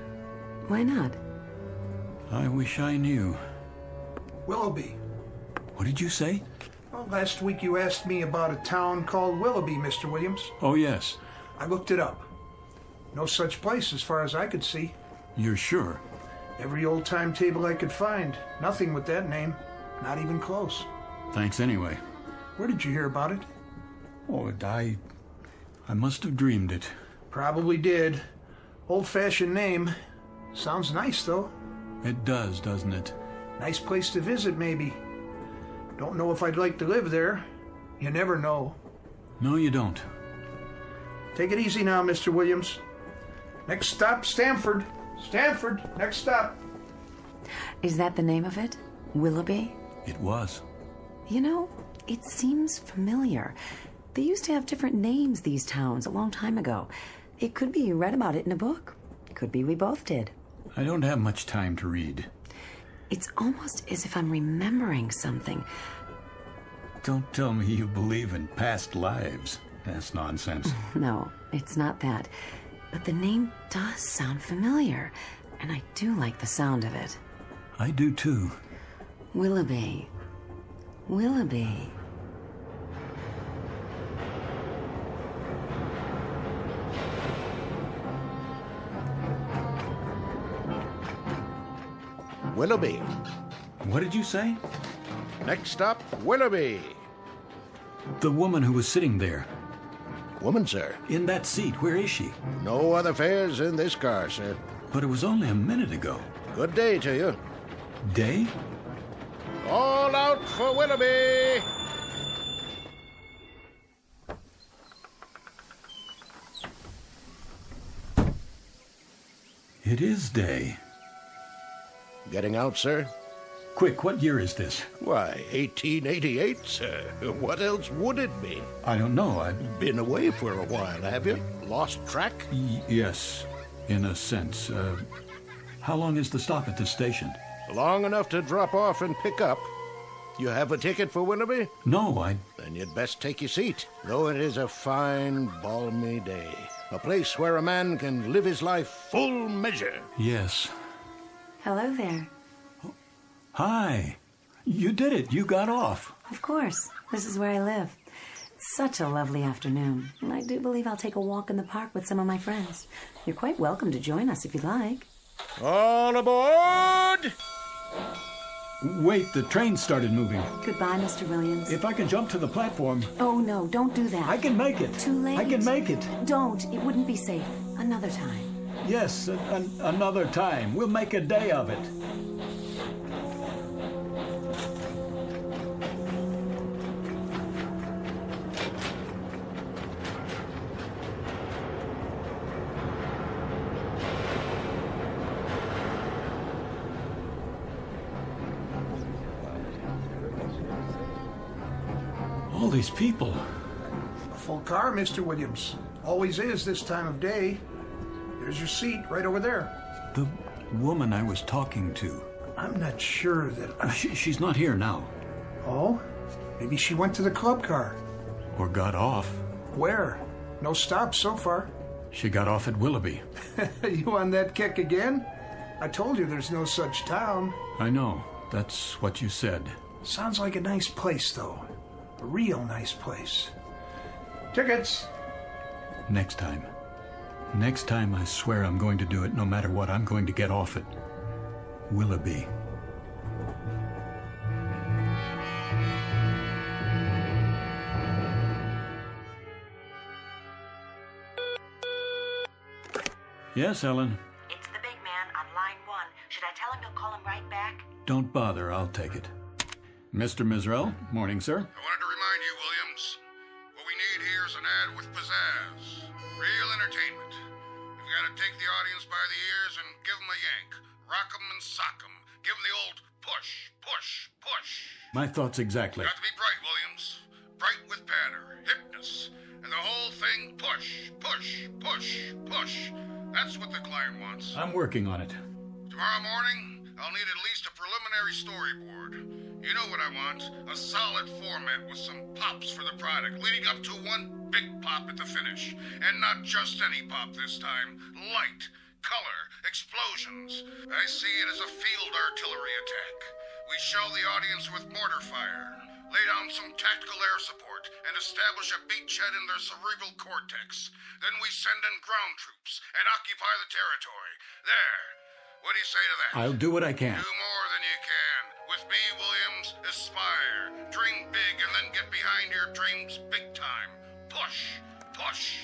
S12: Why not?
S11: I wish I knew.
S2: Willoughby.
S11: What did you say?
S2: Well, last week you asked me about a town called Willoughby, Mr. Williams.
S11: Oh, yes.
S2: I looked it up. No such place as far as I could see.
S11: You're sure?
S2: Every old timetable I could find. Nothing with that name. Not even close.
S11: Thanks anyway.
S2: Where did you hear about it?
S11: Oh, I must have dreamed it.
S2: Probably did. Old-fashioned name. Sounds nice, though.
S11: It does, doesn't it?
S2: Nice place to visit, maybe. Don't know if I'd like to live there. You never know.
S11: No, you don't.
S2: Take it easy now, Mr. Williams. Next stop, Stamford. Stamford, next stop.
S12: Is that the name of it? Willoughby?
S11: It was.
S12: You know, it seems familiar. They used to have different names, these towns, a long time ago. It could be you read about it in a book. It could be we both did.
S11: I don't have much time to read.
S12: It's almost as if I'm remembering something.
S11: Don't tell me you believe in past lives. That's nonsense.
S12: No, it's not that. But the name does sound familiar, and I do like the sound of it.
S11: I do too.
S12: Willoughby. Willoughby.
S3: Willoughby.
S11: What did you say?
S3: Next stop, Willoughby.
S11: The woman who was sitting there.
S3: Woman, sir?
S11: In that seat. Where is she?
S3: No other fares in this car, sir.
S11: But it was only a minute ago.
S3: Good day to you.
S11: Day?
S3: All out for Willoughby!
S11: It is day.
S3: Getting out, sir?
S11: Quick, what year is this?
S3: Why, 1888, sir. What else would it be?
S11: I don't know.
S3: I've been away for a while, have you? Lost track?
S11: Yes, in a sense. How long is the stop at the station?
S3: Long enough to drop off and pick up. You have a ticket for Willoughby?
S11: No,
S3: Then you'd best take your seat, though it is a fine, balmy day. A place where a man can live his life full measure.
S11: Yes.
S12: Hello there.
S11: Hi. You did it. You got off.
S12: Of course. This is where I live. It's such a lovely afternoon. And I do believe I'll take a walk in the park with some of my friends. You're quite welcome to join us if you'd like.
S3: All aboard!
S11: Wait, the train started moving.
S12: Goodbye, Mr. Williams.
S11: If I can jump to the platform...
S12: Oh, no, don't do that.
S11: I can make it.
S12: Too late.
S11: I can make it.
S12: Don't. It wouldn't be safe. Another time.
S11: Yes, another time. We'll make a day of it. All these people.
S2: A full car, Mr. Williams. Always is this time of day. There's your seat right over there.
S11: The woman I was talking to.
S2: I'm not sure that...
S11: She's not here now.
S2: Oh? Maybe she went to the club car.
S11: Or got off.
S2: Where? No stops so far.
S11: She got off at Willoughby.
S2: You on that kick again? I told you there's no such town.
S11: I know. That's what you said.
S2: Sounds like a nice place, though. A real nice place. Tickets!
S11: Next time. Next time, I swear I'm going to do it no matter what. I'm going to get off at Willoughby. Yes, Ellen.
S13: It's the big man on line 1. Should I tell him you'll call him right back?
S11: Don't bother. I'll take it. Mr. Mizrell, morning, sir.
S24: I wanted to remind you, Williams, what we need here is an ad with pizzazz. Real entertainment. You've got to take the audience by the ears and give them a yank. Rock 'em and sock 'em. Give them the old push, push, push.
S11: My thoughts exactly.
S24: Got to be bright, Williams. Bright with patter, hipness, and the whole thing push, push, push, push. That's what the client wants.
S11: I'm working on it.
S24: Tomorrow morning, I'll need at least a preliminary storyboard. You know what I want. A solid format with some pops for the product, leading up to one big pop at the finish. And not just any pop this time. Light, color, explosions. I see it as a field artillery attack. We shell the audience with mortar fire, lay down some tactical air support, and establish a beachhead in their cerebral cortex. Then we send in ground troops and occupy the territory. There. What do you say to that?
S11: I'll do what I can.
S24: Do more than you can. With me, Williams, aspire. Dream big and then get behind your dreams big time. Push. Push.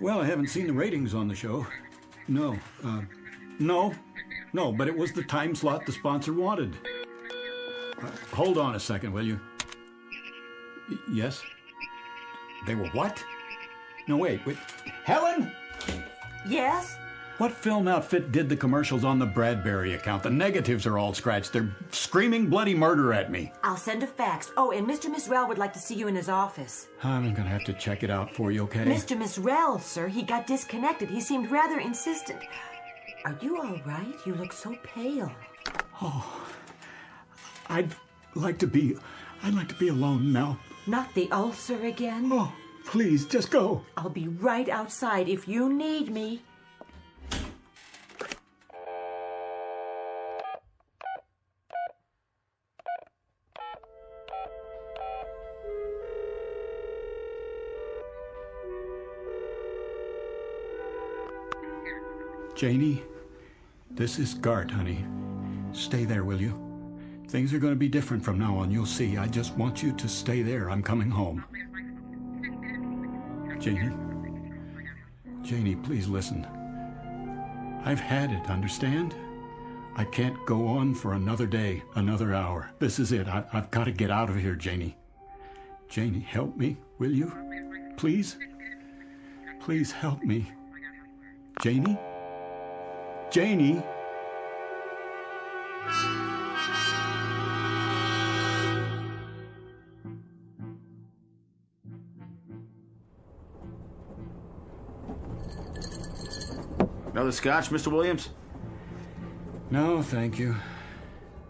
S11: Well, I haven't seen the ratings on the show. No, but it was the time slot the sponsor wanted. Hold on a second, will you? Yes? They were what? No, wait. Helen?
S13: Yes?
S11: What film outfit did the commercials on the Bradbury account? The negatives are all scratched. They're screaming bloody murder at me.
S13: I'll send a fax. Oh, and Mr. Misrell would like to see you in his office.
S11: I'm going to have to check it out for you, okay?
S13: Mr. Misrell, sir, he got disconnected. He seemed rather insistent. Are you all right? You look so pale.
S11: Oh, I'd like to be alone now.
S13: Not the ulcer again?
S11: Oh, please, just go.
S13: I'll be right outside if you need me.
S11: Janie, this is Gart, honey. Stay there, will you? Things are going to be different from now on, you'll see. I just want you to stay there. I'm coming home. Janie, please listen. I've had it, understand? I can't go on for another day, another hour. This is it. I've got to get out of here, Janie. Janie, help me, will you? Please? Please help me. Janie? Janie?
S7: Another scotch, Mr. Williams?
S11: No, thank you.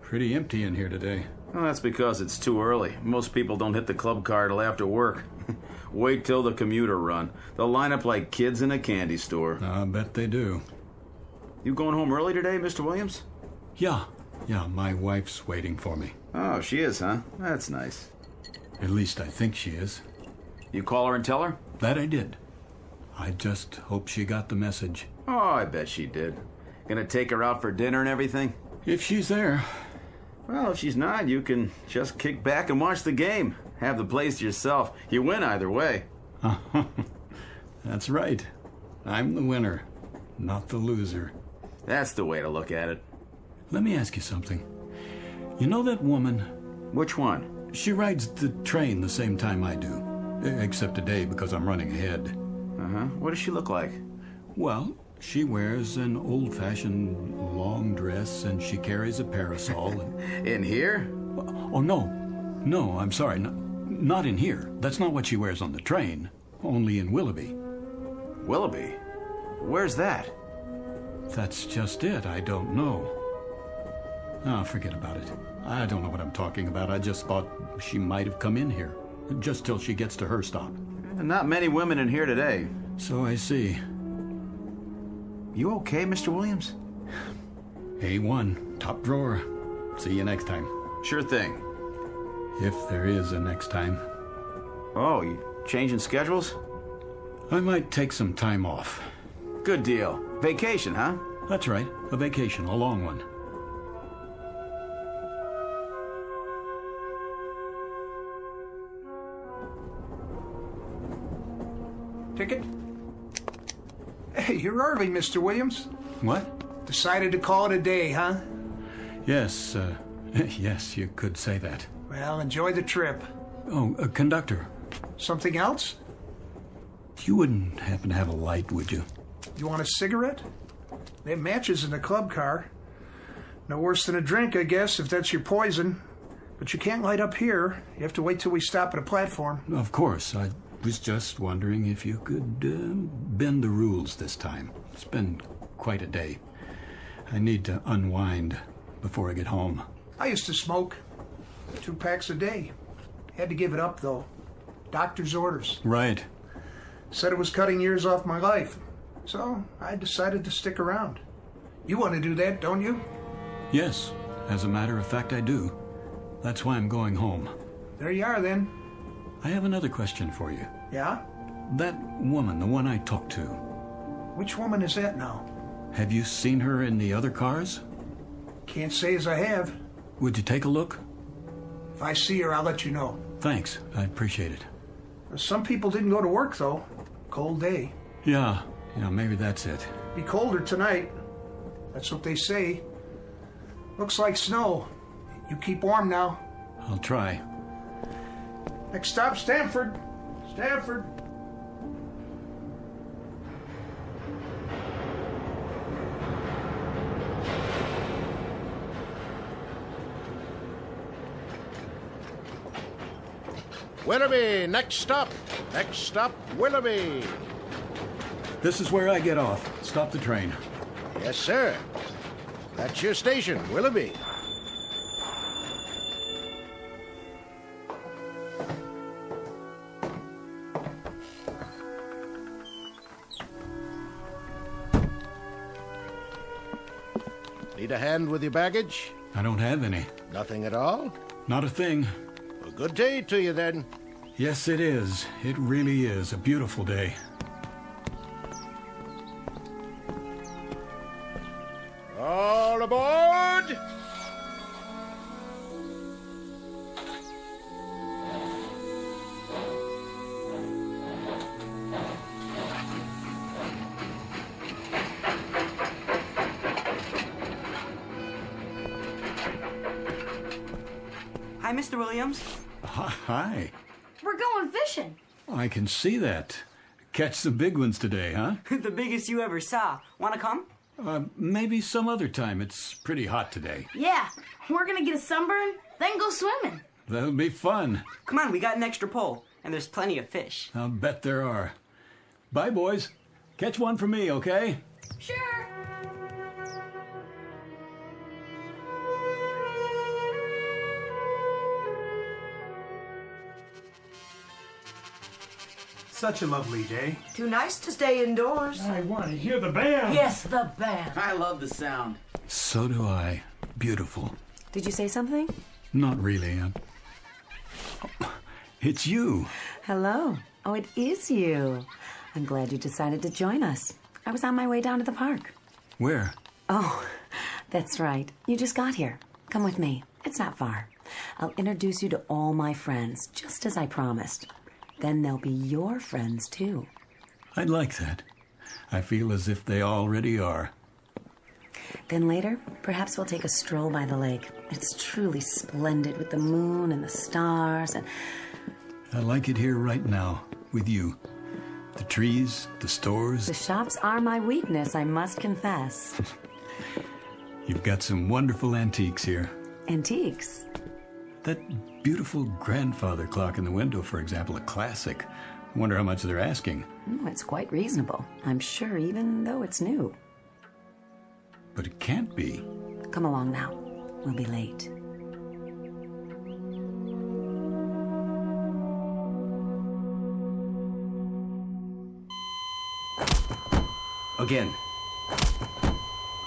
S11: Pretty empty in here today.
S7: Well, that's because it's too early. Most people don't hit the club car till after work. Wait till the commuter run. They'll line up like kids in a candy store.
S11: I bet they do.
S7: You going home early today, Mr. Williams?
S11: Yeah, my wife's waiting for me.
S7: Oh, she is, huh? That's nice.
S11: At least I think she is.
S7: You call her and tell her?
S11: That I did. I just hope she got the message.
S7: Oh, I bet she did. Gonna take her out for dinner and everything?
S11: If she's there.
S7: Well, if she's not, you can just kick back and watch the game. Have the place to yourself. You win either way.
S11: That's right. I'm the winner, not the loser.
S7: That's the way to look at it.
S11: Let me ask you something. You know that woman?
S7: Which one?
S11: She rides the train the same time I do. Except today because I'm running ahead.
S7: Uh-huh. What does she look like?
S11: Well, she wears an old-fashioned long dress and she carries a parasol.
S7: In here?
S11: Oh, no, I'm sorry. Not in here. That's not what she wears on the train. Only in Willoughby.
S7: Willoughby? Where's that?
S11: That's just it. I don't know. Oh, forget about it. I don't know what I'm talking about. I just thought she might have come in here. Just till she gets to her stop.
S7: Not many women in here today.
S11: So I see.
S7: You okay, Mr. Williams?
S11: A1. Top drawer. See you next time.
S7: Sure thing.
S11: If there is a next time.
S7: Oh, you changing schedules?
S11: I might take some time off.
S7: Good deal. Vacation, huh?
S11: That's right. A vacation. A long one.
S2: Ticket? Hey, you're early, Mr. Williams.
S11: What?
S2: Decided to call it a day, huh?
S11: Yes, yes, you could say that.
S2: Well, enjoy the trip.
S11: Oh, conductor.
S2: Something else?
S11: You wouldn't happen to have a light, would you?
S2: You want a cigarette? They have matches in the club car. No worse than a drink, I guess, if that's your poison. But you can't light up here. You have to wait till we stop at a platform.
S11: Of course. I was just wondering if you could bend the rules this time. It's been quite a day. I need to unwind before I get home.
S2: I used to smoke 2 packs a day. Had to give it up, though. Doctor's orders.
S11: Right.
S2: Said it was cutting years off my life. So I decided to stick around. You want to do that, don't you?
S11: Yes, as a matter of fact, I do. That's why I'm going home.
S2: There you are, then.
S11: I have another question for you.
S2: Yeah?
S11: That woman, the one I talked to,
S2: Which woman is that now?
S11: have you seen her in the other cars?
S2: Can't say as I have.
S11: Would you take a look?
S2: If I see her, I'll let you know.
S11: Thanks, I appreciate it.
S2: Some people didn't go to work, though. Cold day.
S11: Yeah, maybe that's it.
S2: Be colder tonight. That's what they say. Looks like snow. You keep warm now.
S11: I'll try.
S2: Next stop, Stanford. Stanford.
S3: Willoughby, next stop. Next stop, Willoughby.
S11: This is where I get off. Stop the train.
S3: Yes, sir. That's your station, Willoughby. Need a hand with your baggage?
S11: I don't have any.
S3: Nothing at all?
S11: Not a thing.
S3: A good day to you, then.
S11: Yes, it is. It really is a beautiful day.
S3: All aboard!
S5: Hi, Mr. Williams.
S11: Hi.
S17: We're going fishing.
S11: I can see that. Catch some big ones today, huh?
S5: The biggest you ever saw. Want to come?
S11: Maybe some other time. It's pretty hot today.
S17: Yeah, we're gonna get a sunburn, then go swimming.
S11: That'll be fun.
S5: Come on, we got an extra pole, and there's plenty of fish.
S11: I'll bet there are. Bye, boys. Catch one for me, okay?
S17: Sure.
S2: Such a lovely day.
S5: Too nice to stay indoors.
S2: I want to hear the band.
S13: Yes, the band.
S7: I love the sound.
S11: So do I. Beautiful.
S12: Did you say something?
S11: Not really. It's you.
S12: Hello. Oh, it is you. I'm glad you decided to join us. I was on my way down to the park.
S11: Where?
S12: Oh, that's right. You just got here. Come with me. It's not far. I'll introduce you to all my friends, just as I promised. Then they'll be your friends, too.
S11: I'd like that. I feel as if they already are.
S12: Then later, perhaps we'll take a stroll by the lake. It's truly splendid with the moon and the stars and...
S11: I like it here right now, with you. The trees, the stores.
S12: The shops are my weakness, I must confess.
S11: You've got some wonderful antiques here.
S12: Antiques?
S11: That beautiful grandfather clock in the window, for example, a classic. I wonder how much they're asking.
S12: It's quite reasonable, I'm sure, even though it's new.
S11: But it can't be.
S12: Come along now. We'll be late.
S14: Again.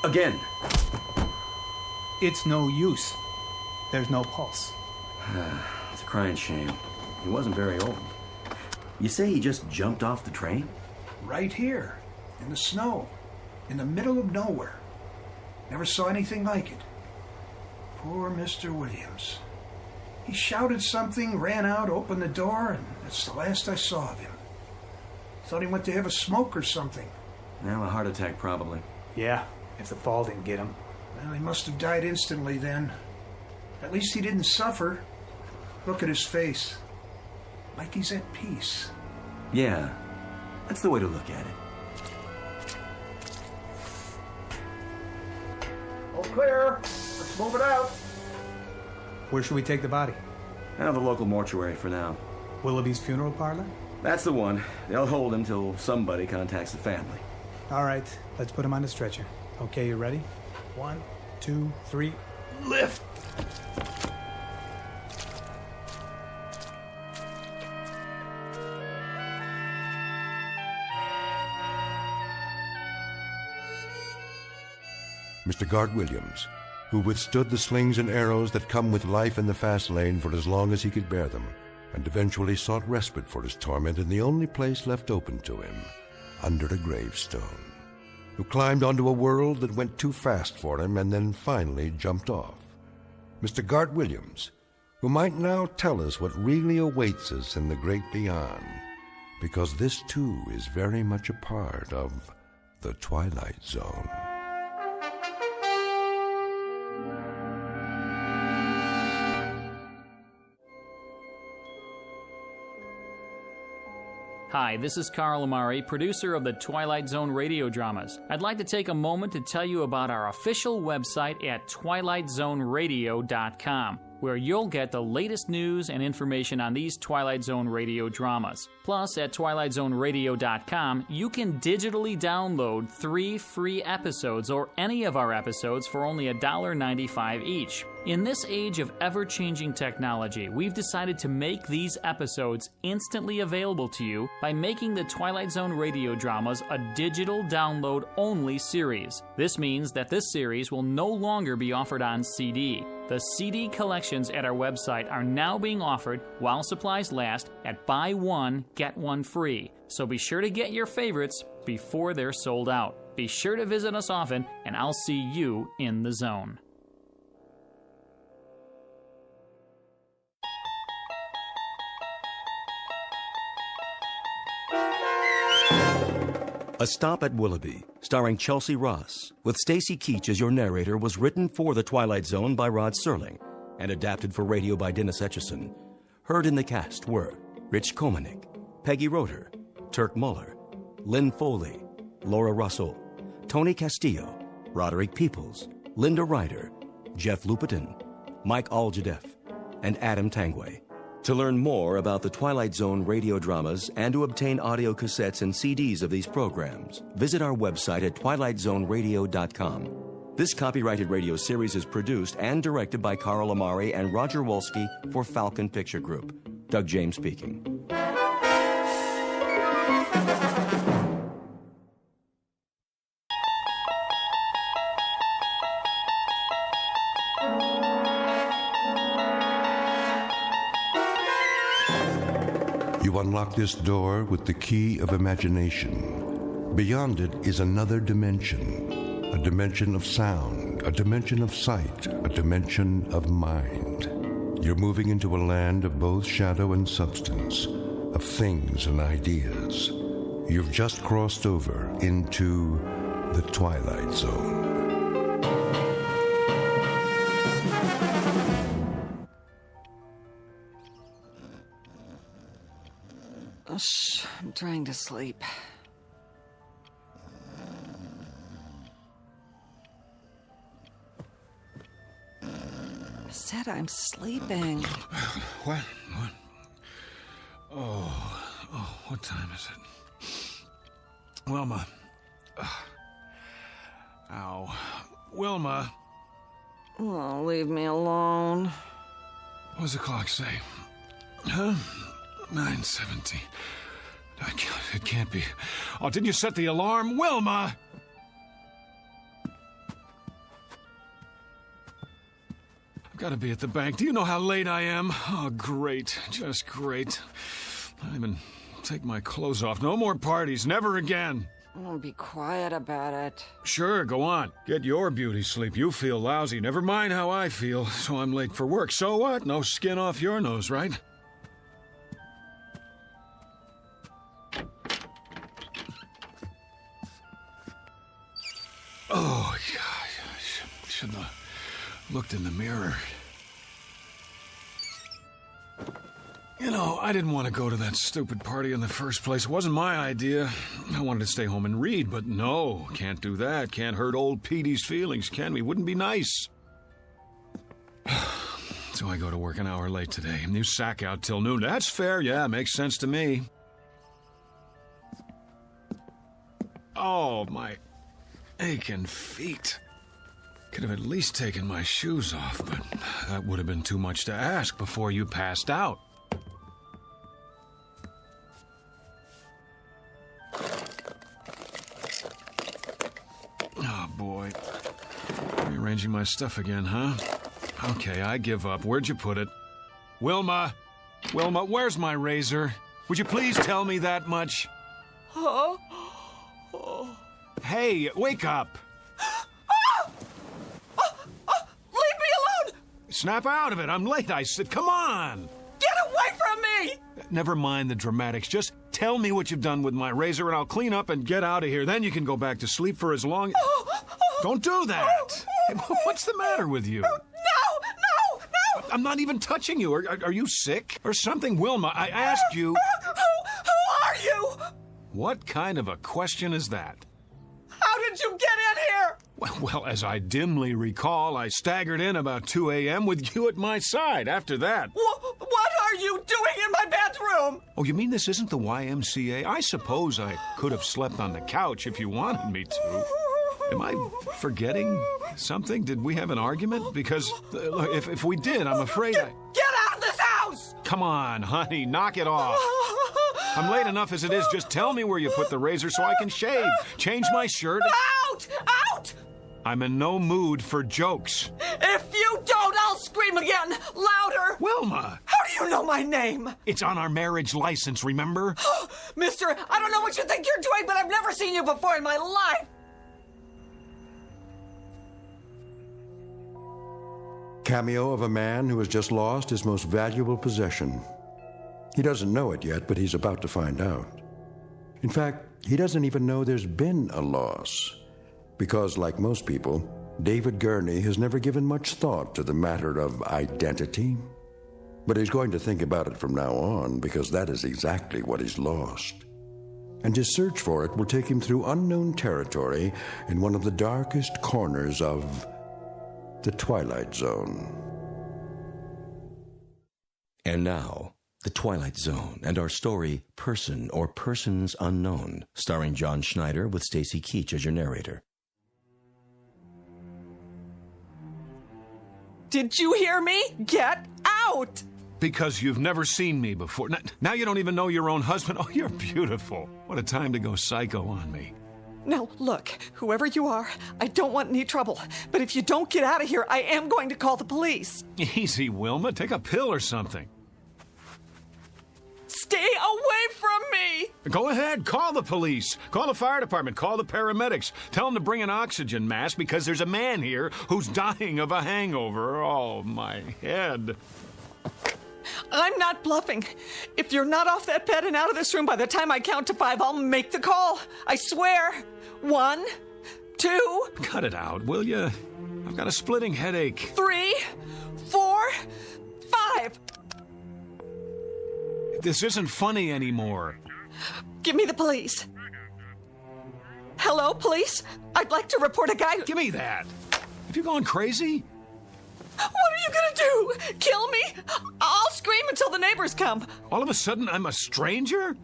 S14: Again.
S18: It's no use. There's no pulse.
S14: It's a crying shame. He wasn't very old. You say he just jumped off the train?
S2: Right here, in the snow, in the middle of nowhere. Never saw anything like it. Poor Mr. Williams. He shouted something, ran out, opened the door, and that's the last I saw of him. Thought he went to have a smoke or something.
S14: Now, a heart attack, probably.
S18: Yeah, if the fall didn't get him.
S2: Well, he must have died instantly then. At least he didn't suffer. Look at his face. Like he's at peace.
S14: Yeah, that's the way to look at it.
S2: All clear. Let's move it out.
S18: Where should we take the body?
S14: The local mortuary for now.
S18: Willoughby's funeral parlor?
S14: That's the one. They'll hold him till somebody contacts the family.
S18: All right, let's put him on the stretcher. Okay, you ready? 1, 2, 3, lift!
S15: Mr. Gart Williams, who withstood the slings and arrows that come with life in the fast lane for as long as he could bear them, and eventually sought respite for his torment in the only place left open to him, under a gravestone, who climbed onto a world that went too fast for him and then finally jumped off. Mr. Gart Williams, who might now tell us what really awaits us in the great beyond, because this too is very much a part of the Twilight Zone.
S4: Hi, this is Carl Amari, producer of the Twilight Zone radio dramas. I'd like to take a moment to tell you about our official website at twilightzoneradio.com, where you'll get the latest news and information on these Twilight Zone radio dramas. Plus, at twilightzoneradio.com, you can digitally download 3 free episodes or any of our episodes for only $1.95 each. In this age of ever-changing technology, we've decided to make these episodes instantly available to you by making the Twilight Zone radio dramas a digital download-only series. This means that this series will no longer be offered on CD. The CD collections at our website are now being offered while supplies last at buy one, get one free. So be sure to get your favorites before they're sold out. Be sure to visit us often, and I'll see you in the zone.
S8: A Stop at Willoughby, starring Chelsea Ross, with Stacy Keach as your narrator, was written for The Twilight Zone by Rod Serling and adapted for radio by Dennis Etchison. Heard in the cast were Rich Komanik, Peggy Roeder, Turk Muller, Lynn Foley, Laura Russell, Tony Castillo, Roderick Peoples, Linda Ryder, Jeff Lupetin, Mike Aljadeff, and Adam Tangway. To learn more about the Twilight Zone radio dramas and to obtain audio cassettes and CDs of these programs, visit our website at twilightzoneradio.com. This copyrighted radio series is produced and directed by Carl Amari and Roger Wolski for Falcon Picture Group. Doug James speaking.
S15: You unlock this door with the key of imagination. Beyond it is another dimension, a dimension of sound, a dimension of sight, a dimension of mind. You're moving into a land of both shadow and substance, of things and ideas. You've just crossed over into the Twilight Zone.
S20: Oh, shh, I'm trying to sleep. I said I'm sleeping.
S11: What? Oh, what time is it? Wilma. Ow. Wilma.
S20: Oh, leave me alone.
S11: What does the clock say? Huh? 9:17. It can't be. Oh, didn't you set the alarm? Wilma! I've got to be at the bank. Do you know how late I am? Oh, great. Just great. I don't even take my clothes off. No more parties. Never again.
S20: Oh, be quiet about it.
S11: Sure, go on. Get your beauty sleep. You feel lousy. Never mind how I feel. So I'm late for work. So what? No skin off your nose, right? Oh, yeah, I shouldn't have looked in the mirror. You know, I didn't want to go to that stupid party in the first place. It wasn't my idea. I wanted to stay home and read, but no, can't do that. Can't hurt old Petey's feelings, can we? Wouldn't be nice. So I go to work an hour late today, and you sack out till noon. That's fair, yeah, makes sense to me. Oh, my aching feet. Could have at least taken my shoes off, but that would have been too much to ask before you passed out. Oh, boy. my stuff again, huh? Okay, I give up. Where'd you put it? Wilma! Wilma, where's my razor? Would you please tell me that much?
S20: Oh.
S11: Hey, wake up!
S20: Leave me alone!
S11: Snap out of it. I'm late. I said, come on!
S20: Get away from me!
S11: Never mind the dramatics. Just tell me what you've done with my razor and I'll clean up and get out of here. Then you can go back to sleep for as long... Don't do that! Hey, what's the matter with you?
S20: No!
S11: I'm not even touching you. Are you sick or something? Wilma, I asked you...
S20: Who are you?
S11: What kind of a question is that?
S20: How did you get in here?
S11: Well, as I dimly recall, I staggered in about 2 a.m. with you at my side. After that...
S20: What are you doing in my bedroom?
S11: Oh, you mean this isn't the YMCA? I suppose I could have slept on the couch if you wanted me to. Am I forgetting something? Did we have an argument? Because if we did, I'm afraid I...
S20: Get out of this house!
S11: Come on, honey, knock it off. I'm late enough as it is. Just tell me where you put the razor so I can shave, change my shirt.
S20: Out! Out!
S11: I'm in no mood for jokes.
S20: If you don't, I'll scream again, louder.
S11: Wilma!
S20: How do you know my name?
S11: It's on our marriage license, remember?
S20: Mister, I don't know what you think you're doing, but I've never seen you before in my life.
S15: Cameo of a man who has just lost his most valuable possession. He doesn't know it yet, but he's about to find out. In fact, he doesn't even know there's been a loss. Because, like most people, David Gurney has never given much thought to the matter of identity. But he's going to think about it from now on, because that is exactly what he's lost. And his search for it will take him through unknown territory in one of the darkest corners of the Twilight Zone.
S8: And now, The Twilight Zone and our story, Person or Persons Unknown, starring John Schneider with Stacy Keach as your narrator.
S20: Did you hear me? Get out!
S11: Because you've never seen me before. Now you don't even know your own husband. Oh, you're beautiful. What a time to go psycho on me.
S20: Now, look, whoever you are, I don't want any trouble. But if you don't get out of here, I am going to call the police.
S11: Easy, Wilma. Take a pill or something.
S20: Stay away from me!
S11: Go ahead. Call the police. Call the fire department. Call the paramedics. Tell them to bring an oxygen mask because there's a man here who's dying of a hangover. Oh, my head.
S20: I'm not bluffing. If you're not off that bed and out of this room by the time I count to 5, I'll make the call. I swear. 1, 2...
S11: Cut it out, will you? I've got a splitting headache.
S20: 3, 4, 5.
S11: This isn't funny anymore.
S20: Give me the police. Hello, police? I'd like to report a guy who...
S11: Give me that. Have you gone crazy?
S20: What are you gonna do? Kill me? I'll scream until the neighbors come.
S11: All of a sudden, I'm a stranger?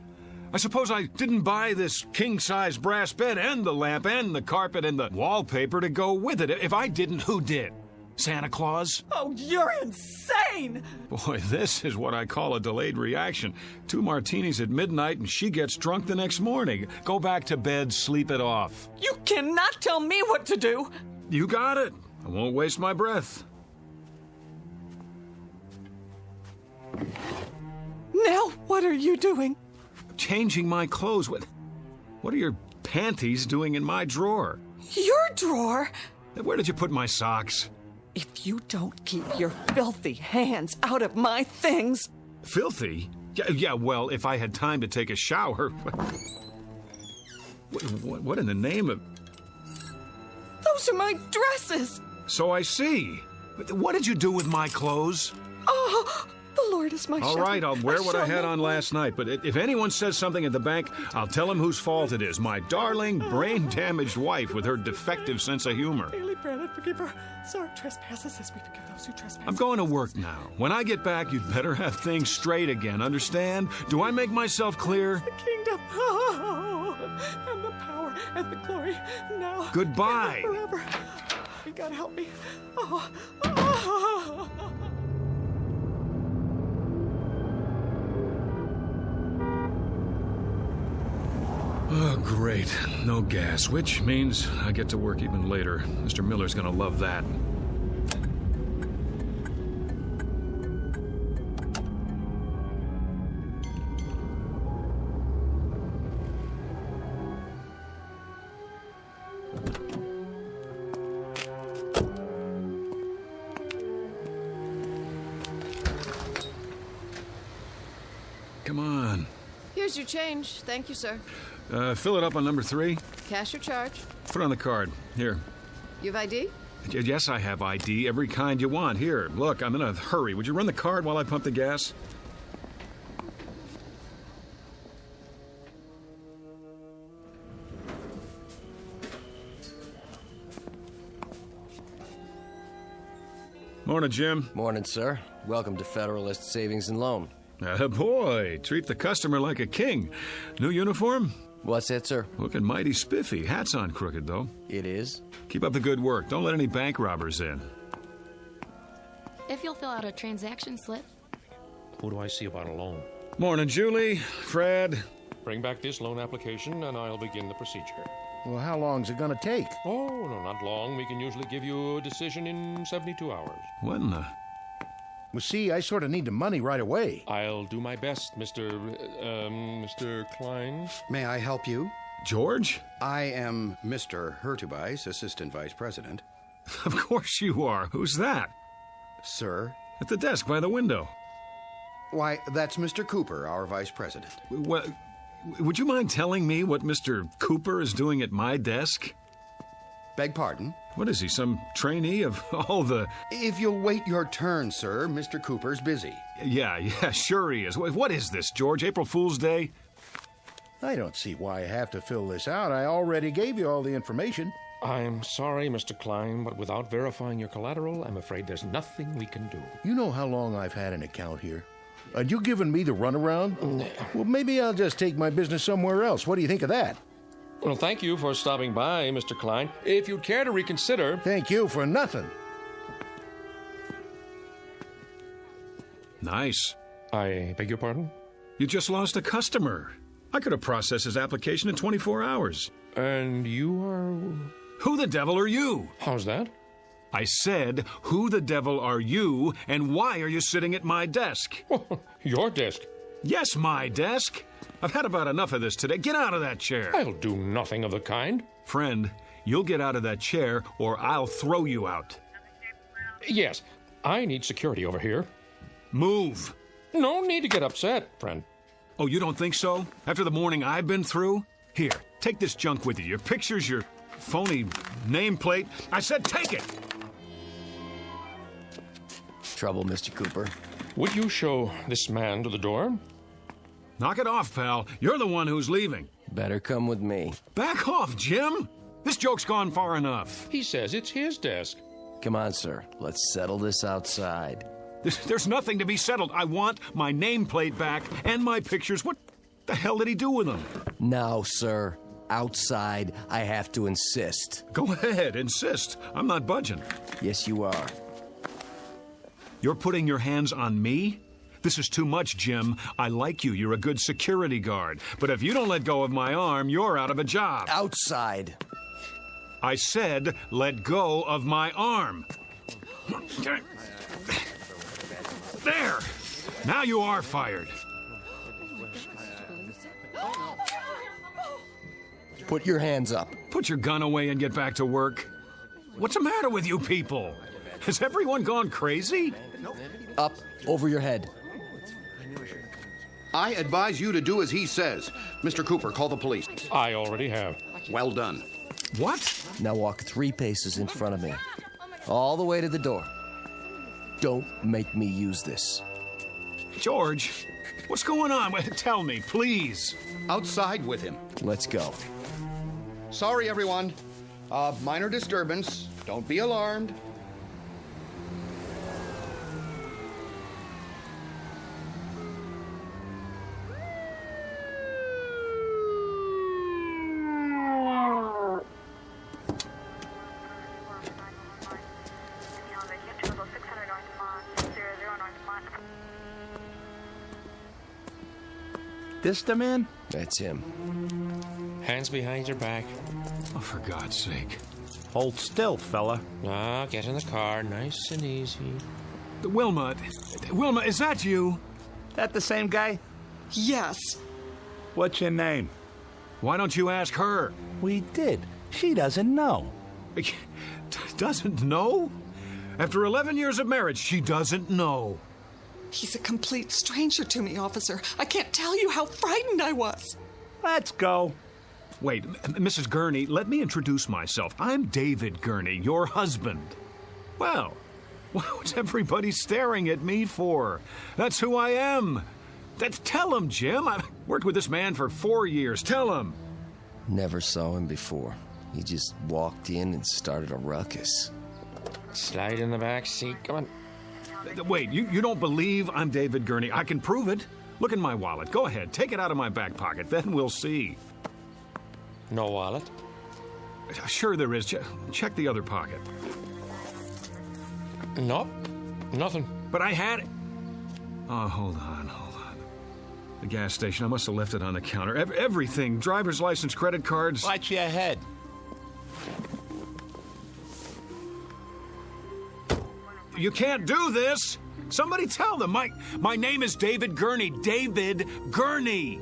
S11: I suppose I didn't buy this king-size brass bed and the lamp and the carpet and the wallpaper to go with it. If I didn't, who did? Santa Claus?
S20: Oh, you're insane!
S11: Boy, this is what I call a delayed reaction. 2 martinis at midnight and she gets drunk the next morning. Go back to bed, sleep it off.
S20: You cannot tell me what to do.
S11: You got it. I won't waste my breath.
S20: Now, what are you doing?
S11: Changing my clothes. What are your panties doing in my drawer?
S20: Your drawer?
S11: Where did you put my socks?
S20: If you don't keep your filthy hands out of my things...
S11: Filthy? Yeah, well, if I had time to take a shower... What in the name of...
S20: Those are my dresses!
S11: So I see. What did you do with my clothes?
S20: Oh... The Lord is my shepherd.
S11: All right, I'll wear what I had on last night, but if anyone says something at the bank, I'll tell them whose fault it is. My darling, brain-damaged wife with her defective sense of humor.
S20: Daily bread and forgive her our trespasses as we forgive those who trespass.
S11: I'm going to work now. When I get back, you'd better have things straight again, understand? Do I make myself clear?
S20: The kingdom, and the power, and the glory, now.
S11: Goodbye.
S20: And forever. You gotta help me.
S11: Oh, great. No gas, which means I get to work even later. Mr. Miller's gonna love that.
S1: Here's your change. Thank you, sir.
S11: Fill it up on number 3.
S1: Cash or charge?
S11: Put it on the card. Here.
S1: You have ID?
S11: Yes, I have ID. Every kind you want. Here, look, I'm in a hurry. Would you run the card while I pump the gas? Morning, Jim.
S10: Morning, sir. Welcome to Federalist Savings and Loan.
S11: Boy, treat the customer like a king. New uniform?
S10: What's that, sir?
S11: Looking mighty spiffy. Hat's on crooked, though.
S10: It is?
S11: Keep up the good work. Don't let any bank robbers in.
S6: If you'll fill out a transaction slip.
S22: Who do I see about a loan?
S11: Morning, Julie. Fred.
S22: Bring back this loan application and I'll begin the procedure.
S3: Well, how long's it gonna take?
S22: Oh, no, not long. We can usually give you a decision in 72 hours.
S11: What in the...
S3: Well, see, I sort of need the money right away.
S22: I'll do my best, Mr. Klein.
S23: May I help you?
S11: George?
S23: I am Mr. Hurtubise, Assistant Vice President.
S11: Of course you are. Who's that?
S23: Sir?
S11: At the desk by the window.
S23: Why, that's Mr. Cooper, our Vice President.
S11: Well, would you mind telling me what Mr. Cooper is doing at my desk?
S23: Beg pardon?
S11: What is he, some trainee of all the...
S23: If you'll wait your turn, sir, Mr. Cooper's busy.
S11: Yeah, sure he is. What is this, George? April Fool's Day?
S3: I don't see why I have to fill this out. I already gave you all the information.
S22: I'm sorry, Mr. Klein, but without verifying your collateral, I'm afraid there's nothing we can do.
S3: You know how long I've had an account here? Are you giving me the runaround? Well, maybe I'll just take my business somewhere else. What do you think of that?
S22: Well, thank you for stopping by, Mr. Klein. If you'd care to reconsider...
S3: Thank you for nothing.
S11: Nice.
S22: I beg your pardon?
S11: You just lost a customer. I could have processed his application in 24 hours.
S22: And you are...
S11: Who the devil are you?
S22: How's that?
S11: I said, who the devil are you, and why are you sitting at my desk?
S22: Your desk?
S11: Yes, my desk. I've had about enough of this today. Get out of that chair.
S22: I'll do nothing of the kind.
S11: Friend, you'll get out of that chair, or I'll throw you out.
S22: Yes, I need security over here.
S11: Move.
S22: No need to get upset, friend.
S11: Oh, you don't think so? After the morning I've been through? Here, take this junk with you. Your pictures, your phony nameplate. I said take it!
S10: Trouble, Mr. Cooper.
S22: Would you show this man to the door?
S11: Knock it off, pal. You're the one who's leaving.
S10: Better come with me.
S11: Back off, Jim! This joke's gone far enough.
S22: He says it's his desk.
S10: Come on, sir. Let's settle this outside.
S11: There's nothing to be settled. I want my nameplate back and my pictures. What the hell did he do with them?
S10: Now, sir. Outside, I have to insist.
S11: Go ahead, insist. I'm not budging.
S10: Yes, you are.
S11: You're putting your hands on me? This is too much, Jim. I like you. You're a good security guard. But if you don't let go of my arm, you're out of a job.
S10: Outside.
S11: I said, let go of my arm. There! Now you are fired.
S10: Put your hands up.
S11: Put your gun away and get back to work. What's the matter with you people? Has everyone gone crazy?
S10: Up over your head.
S23: I advise you to do as he says. Mr. Cooper, call the police.
S22: I already have.
S23: Well done.
S11: What?
S10: Now walk 3 paces in front of me. All the way to the door. Don't make me use this.
S11: George, what's going on? Tell me, please.
S23: Outside with him.
S10: Let's go.
S23: Sorry, everyone. Minor disturbance. Don't be alarmed.
S7: This the man?
S10: That's him.
S22: Hands behind your back.
S11: Oh, for God's sake.
S7: Hold still, fella.
S22: Ah, get in the car, nice and easy.
S11: Wilma, is that you?
S7: That the same guy?
S20: Yes.
S7: What's your name?
S11: Why don't you ask her?
S7: We did. She doesn't know.
S11: Doesn't know? After 11 years of marriage, she doesn't know.
S20: He's a complete stranger to me, officer. I can't tell you how frightened I was.
S9: Let's go. Wait, Mrs. Gurney, let me introduce myself. I'm David Gurney, your husband. Well, what's everybody staring at me for? That's who I am. Tell him, Jim. I've worked with this man for 4 years. Tell him.
S10: Never saw him before. He just walked in and started a ruckus.
S22: Slide in the back seat. Come on.
S9: Wait, you don't believe I'm David Gurney? I can prove it. Look in my wallet. Go ahead, take it out of my back pocket. Then we'll see.
S22: No wallet?
S9: Sure there is. Check the other pocket.
S22: Nope. Nothing.
S9: But I had it. Oh, hold on. The gas station. I must have left it on the counter. Everything. Driver's license, credit cards.
S22: Watch your head.
S9: You can't do this. Somebody tell them. My name is David Gurney. David Gurney.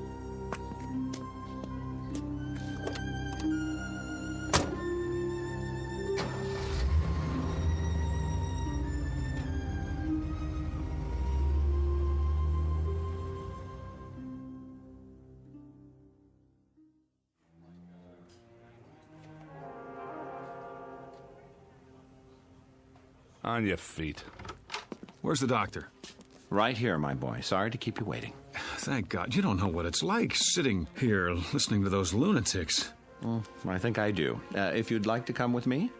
S16: On your feet.
S9: Where's the doctor?
S19: Right here, my boy. Sorry to keep you waiting.
S9: Thank God. You don't know what it's like sitting here listening to those lunatics.
S19: Well, I think I do. If you'd like to come with me?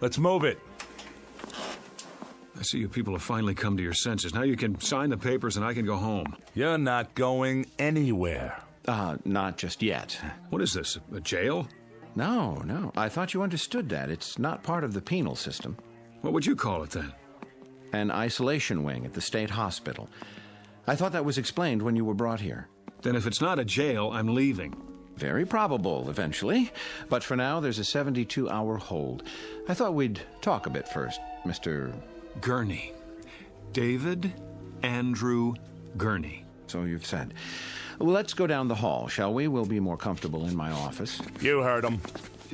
S16: Let's move it.
S9: I see you people have finally come to your senses. Now you can sign the papers and I can go home.
S16: You're not going anywhere.
S19: Not just yet.
S9: What is this, a jail?
S19: No. I thought you understood that. It's not part of the penal system.
S9: What would you call it then?
S19: An isolation wing at the state hospital. I thought that was explained when you were brought here.
S9: Then if it's not a jail, I'm leaving.
S19: Very probable, eventually. But for now, there's a 72-hour hold. I thought we'd talk a bit first, Mr.
S9: Gurney. David Andrew Gurney.
S19: So you've said. Well, let's go down the hall, shall we? We'll be more comfortable in my office.
S16: You heard him.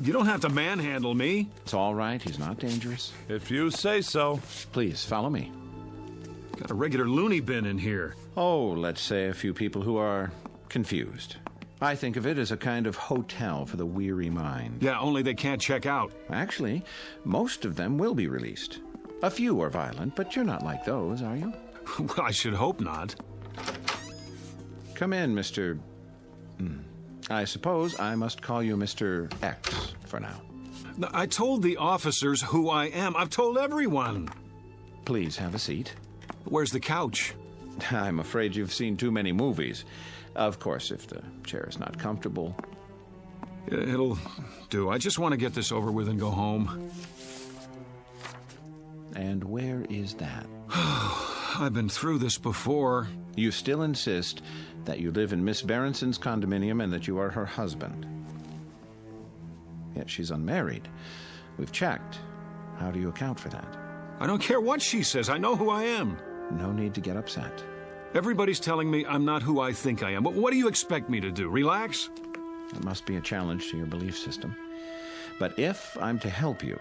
S9: You don't have to manhandle me.
S19: It's all right. He's not dangerous.
S16: If you say so.
S19: Please, follow me.
S9: Got a regular loony bin in here.
S19: Oh, let's say a few people who are confused. I think of it as a kind of hotel for the weary mind.
S9: Yeah, only they can't check out.
S19: Actually, most of them will be released. A few are violent, but you're not like those, are you?
S9: Well, I should hope not.
S19: Come in, Mr. I suppose I must call you Mr. X for now.
S9: I told the officers who I am. I've told everyone.
S19: Please have a seat.
S9: Where's the couch?
S19: I'm afraid you've seen too many movies. Of course, if the chair is not comfortable.
S9: It'll do. I just want to get this over with and go home.
S19: And where is that?
S9: I've been through this before.
S19: You still insist that you live in Miss Berenson's condominium and that you are her husband. Yet she's unmarried. We've checked. How do you account for that?
S9: I don't care what she says. I know who I am.
S19: No need to get upset.
S9: Everybody's telling me I'm not who I think I am. But what do you expect me to do? Relax?
S19: It must be a challenge to your belief system. But if I'm to help you,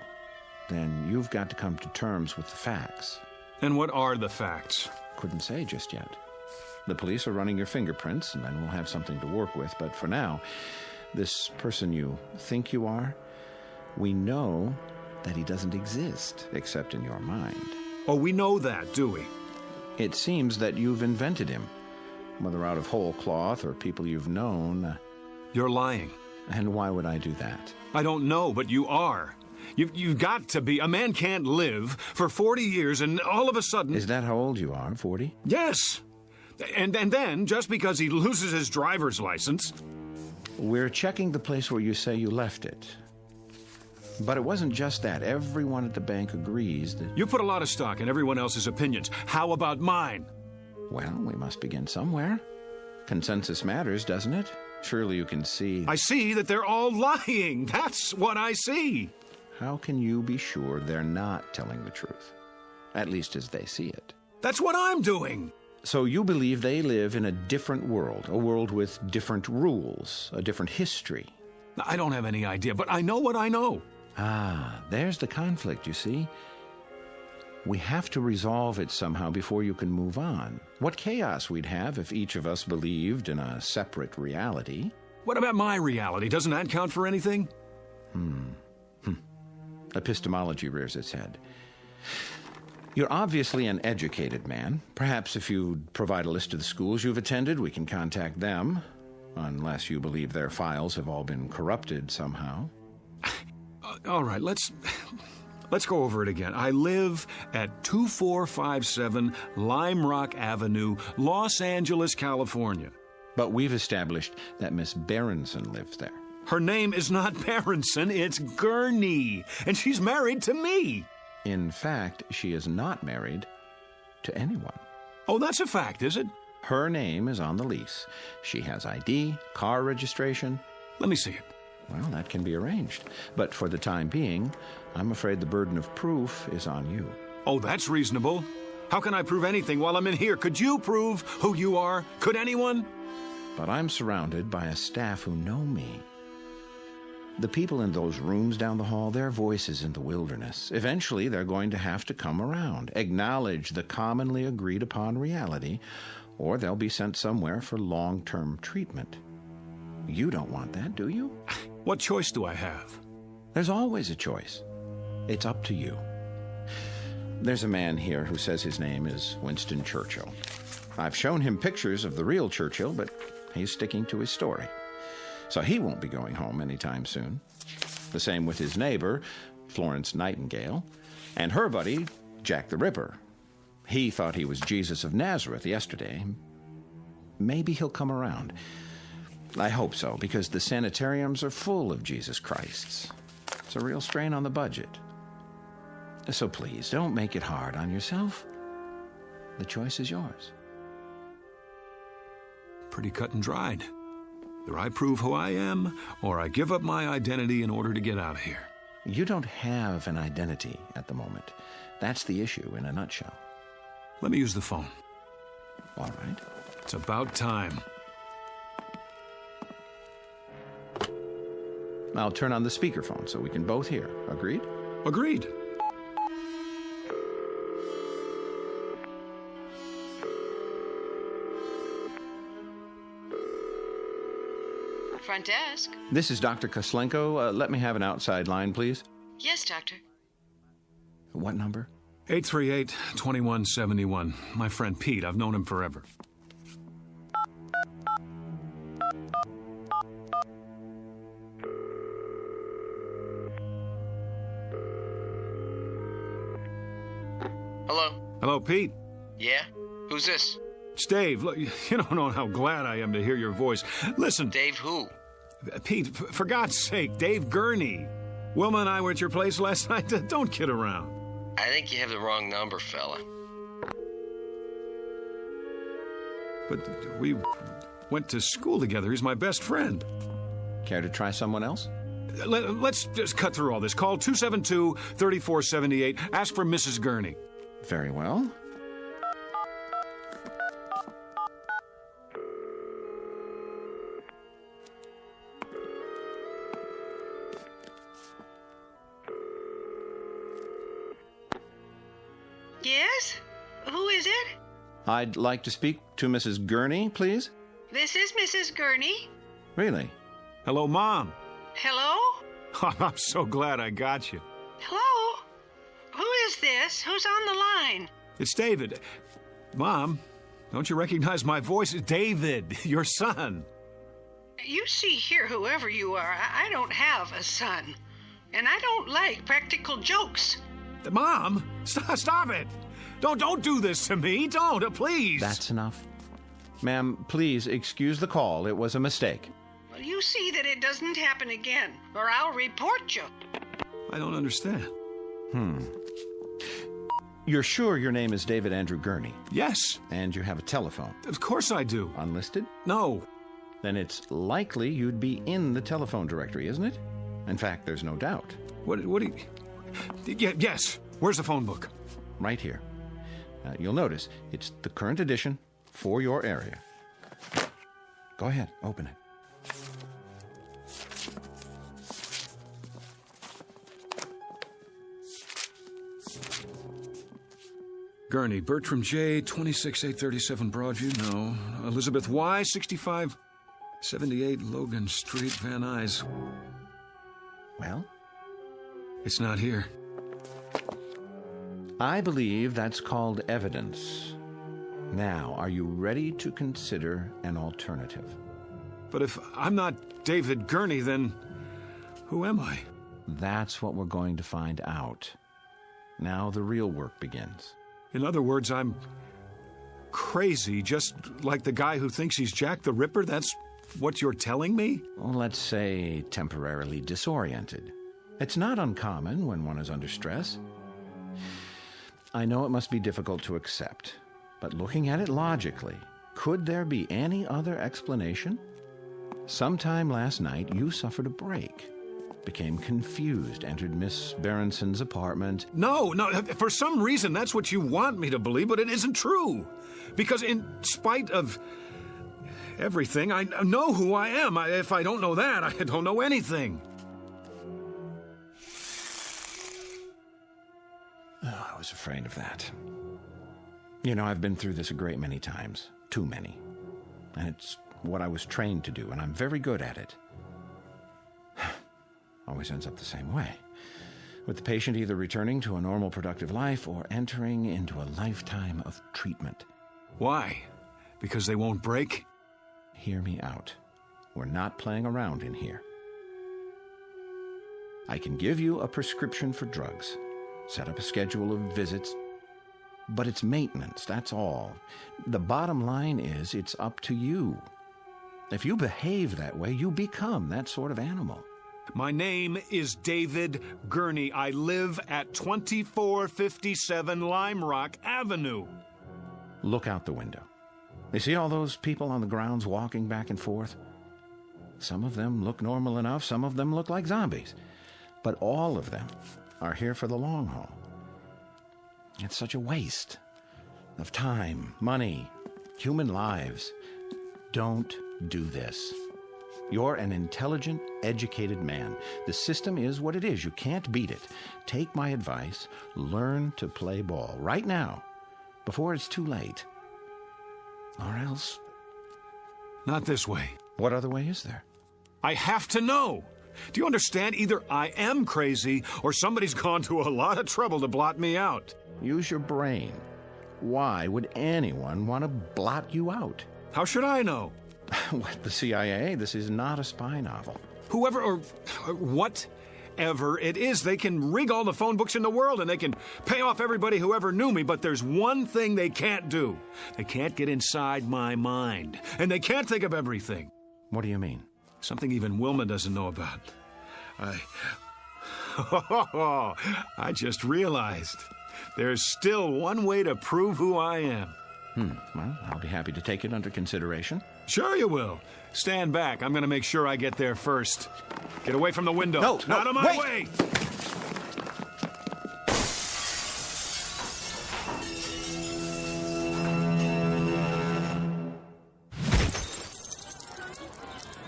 S19: then you've got to come to terms with the facts.
S9: And what are the facts?
S19: Couldn't say just yet. The police are running your fingerprints, and then we'll have something to work with. But for now, this person you think you are, we know that he doesn't exist, except in your mind.
S9: Oh, we know that, do we?
S19: It seems that you've invented him, whether out of whole cloth or people you've known.
S9: You're lying.
S19: And why would I do that?
S9: I don't know, but you are. You've got to be. A man can't live for 40 years and all of a sudden...
S19: Is that how old you are, 40?
S9: Yes. And then, just because he loses his driver's license...
S19: We're checking the place where you say you left it. But it wasn't just that. Everyone at the bank agrees that...
S9: You put a lot of stock in everyone else's opinions. How about mine?
S19: Well, we must begin somewhere. Consensus matters, doesn't it? Surely you can see...
S9: I see that they're all lying. That's what I see.
S19: How can you be sure they're not telling the truth? At least as they see it.
S9: That's what I'm doing.
S19: So you believe they live in a different world, a world with different rules, a different history.
S9: I don't have any idea, but I know what I know.
S19: Ah, there's the conflict, you see. We have to resolve it somehow before you can move on. What chaos we'd have if each of us believed in a separate reality.
S9: What about my reality? Doesn't that count for anything?
S19: Epistemology rears its head. You're obviously an educated man. Perhaps if you'd provide a list of the schools you've attended, we can contact them. Unless you believe their files have all been corrupted somehow.
S9: All right, let's go over it again. I live at 2457 Lime Rock Avenue, Los Angeles, California.
S19: But we've established that Miss Berenson lives there.
S9: Her name is not Berenson, it's Gurney, and she's married to me.
S19: In fact, she is not married to anyone.
S9: Oh, that's a fact, is it?
S19: Her name is on the lease. She has ID, car registration.
S9: Let me see it.
S19: Well, that can be arranged. But for the time being, I'm afraid the burden of proof is on you.
S9: Oh, that's reasonable. How can I prove anything while I'm in here? Could you prove who you are? Could anyone?
S19: But I'm surrounded by a staff who know me. The people in those rooms down the hall, their voices in the wilderness. Eventually, they're going to have to come around, acknowledge the commonly agreed upon reality, or they'll be sent somewhere for long-term treatment. You don't want that, do you?
S9: What choice do I have?
S19: There's always a choice. It's up to you. There's a man here who says his name is Winston Churchill. I've shown him pictures of the real Churchill, but he's sticking to his story. So he won't be going home anytime soon. The same with his neighbor, Florence Nightingale, and her buddy, Jack the Ripper. He thought he was Jesus of Nazareth yesterday. Maybe he'll come around. I hope so, because the sanitariums are full of Jesus Christs. It's a real strain on the budget. So please, don't make it hard on yourself. The choice is yours.
S9: Pretty cut and dried. Either I prove who I am, or I give up my identity in order to get out of here.
S19: You don't have an identity at the moment. That's the issue in a nutshell.
S9: Let me use the phone.
S19: All right.
S9: It's about time.
S19: I'll turn on the speakerphone so we can both hear. Agreed?
S9: Agreed.
S1: Front desk.
S19: This is Dr. Koslenko. Let me have an outside line, please.
S1: Yes, doctor.
S19: What number?
S9: 838-2171. My friend Pete. I've known him forever.
S5: Hello?
S9: Hello, Pete.
S5: Yeah? Who's this?
S9: It's Dave. Look, you don't know how glad I am to hear your voice. Listen.
S5: Dave who?
S9: Pete, for God's sake, Dave Gurney. Wilma and I were at your place last night. Don't kid around.
S5: I think you have the wrong number, fella.
S9: But we went to school together. He's my best friend.
S19: Care to try someone else?
S9: Let's just cut through all this. Call 272-3478. Ask for Mrs. Gurney.
S19: Very well.
S17: Yes? Who is it?
S19: I'd like to speak to Mrs. Gurney, please.
S17: This is Mrs. Gurney.
S19: Really?
S9: Hello, Mom.
S17: Hello?
S9: Oh, I'm so glad I got you.
S17: Hello? Who is this? Who's on the line?
S9: It's David. Mom, don't you recognize my voice? David, your son.
S17: You see here, whoever you are, I don't have a son. And I don't like practical jokes.
S9: Mom, stop it. Don't do this to me. Don't, please.
S19: That's enough. Ma'am, please excuse the call. It was a mistake.
S17: Well, you see that it doesn't happen again, or I'll report you.
S9: I don't understand.
S19: You're sure your name is David Andrew Gurney?
S9: Yes.
S19: And you have a telephone?
S9: Of course I do.
S19: Unlisted?
S9: No.
S19: Then it's likely you'd be in the telephone directory, isn't it? In fact, there's no doubt.
S9: What do you... Yes. Where's the phone book?
S19: Right here. You'll notice it's the current edition for your area. Go ahead, open it.
S9: Gurney, Bertram J., 26837 Broadview, no. Elizabeth Y., 6578 Logan Street, Van Nuys.
S19: Well?
S9: It's not here.
S19: I believe that's called evidence. Now, are you ready to consider an alternative?
S9: But if I'm not David Gurney, then who am I?
S19: That's what we're going to find out. Now the real work begins.
S9: In other words, I'm crazy, just like the guy who thinks he's Jack the Ripper? That's what you're telling me?
S19: Well, let's say temporarily disoriented. It's not uncommon when one is under stress. I know it must be difficult to accept, but looking at it logically, could there be any other explanation? Sometime last night, you suffered a break, became confused, entered Miss Berenson's apartment.
S9: No, for some reason that's what you want me to believe, but it isn't true. Because in spite of everything, I know who I am. If I don't know that, I don't know anything.
S19: Oh, I was afraid of that. You know, I've been through this a great many times. Too many. And it's what I was trained to do, and I'm very good at it. Always ends up the same way. With the patient either returning to a normal, productive life or entering into a lifetime of treatment.
S9: Why? Because they won't break?
S19: Hear me out. We're not playing around in here. I can give you a prescription for drugs, set up a schedule of visits, but it's maintenance, that's all. The bottom line is, it's up to you. If you behave that way, you become that sort of animal.
S9: My name is David Gurney. I live at 2457 Lime Rock Avenue.
S19: Look out the window. You see all those people on the grounds walking back and forth? Some of them look normal enough, some of them look like zombies. But all of them are here for the long haul. It's such a waste of time, money, human lives. Don't do this. You're an intelligent, educated man. The system is what it is. You can't beat it. Take my advice. Learn to play ball right now, before it's too late. Or else...
S9: Not this way.
S19: What other way is there?
S9: I have to know. Do you understand? Either I am crazy, or somebody's gone to a lot of trouble to blot me out.
S19: Use your brain. Why would anyone want to blot you out?
S9: How should I know?
S19: What, the CIA? This is not a spy novel.
S9: Whoever or whatever it is, they can rig all the phone books in the world and they can pay off everybody who ever knew me, but there's one thing they can't do. They can't get inside my mind, and they can't think of everything.
S19: What do you mean?
S9: Something even Wilma doesn't know about. I just realized there's still one way to prove who I am.
S19: Well, I'll be happy to take it under consideration.
S9: Sure you will. Stand back. I'm going to make sure I get there first. Get away from the window.
S19: No,
S9: out of my way!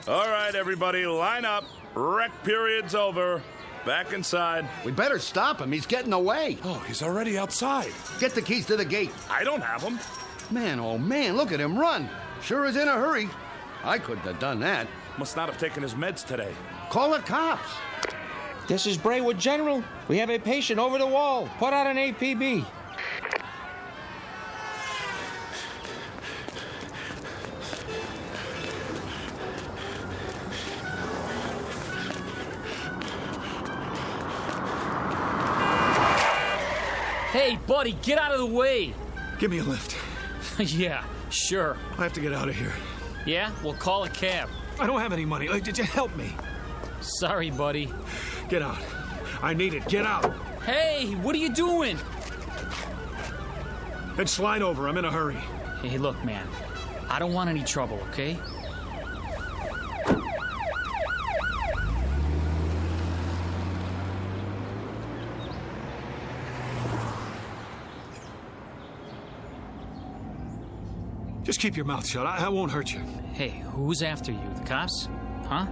S16: All right, everybody, line up. Rec period's over. Back inside.
S23: We better stop him. He's getting away.
S16: Oh, he's already outside.
S23: Get the keys to the gate.
S16: I don't have them.
S23: Man, oh man, look at him run. Sure is in a hurry. I couldn't have done that.
S16: Must not have taken his meds today.
S23: Call the cops.
S12: This is Braywood General. We have a patient over the wall. Put out an APB.
S4: Hey, buddy, get out of the way.
S9: Give me a lift.
S4: Yeah, sure.
S9: I have to get out of here.
S4: Yeah? We'll call a cab.
S9: I don't have any money. Did you help me?
S4: Sorry, buddy.
S9: Get out. I need it. Get out.
S4: Hey, what are you doing?
S9: Then slide over. I'm in a hurry.
S4: Hey, look, man. I don't want any trouble, okay?
S9: Just keep your mouth shut. I won't hurt you.
S4: Hey, who's after you? The cops? Huh?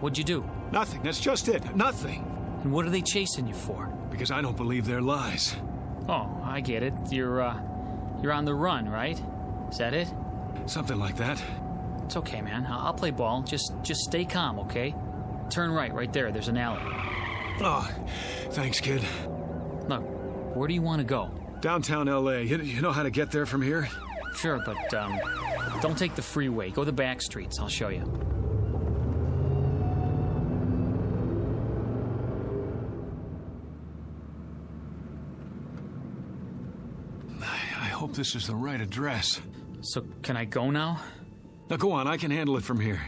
S4: What'd you do?
S9: Nothing. That's just it. Nothing.
S4: And what are they chasing you for?
S9: Because I don't believe their lies.
S4: Oh, I get it. You're on the run, right? Is that it?
S9: Something like that.
S4: It's okay, man. I'll play ball. Just stay calm, okay? Turn right there. There's an alley.
S9: Oh, thanks, kid.
S4: Look, where do you want to go?
S9: Downtown L.A. You know how to get there from here?
S4: Sure, but don't take the freeway. Go the back streets. I'll show you.
S9: I hope this is the right address.
S4: So, can I go now?
S9: Now, go on. I can handle it from here.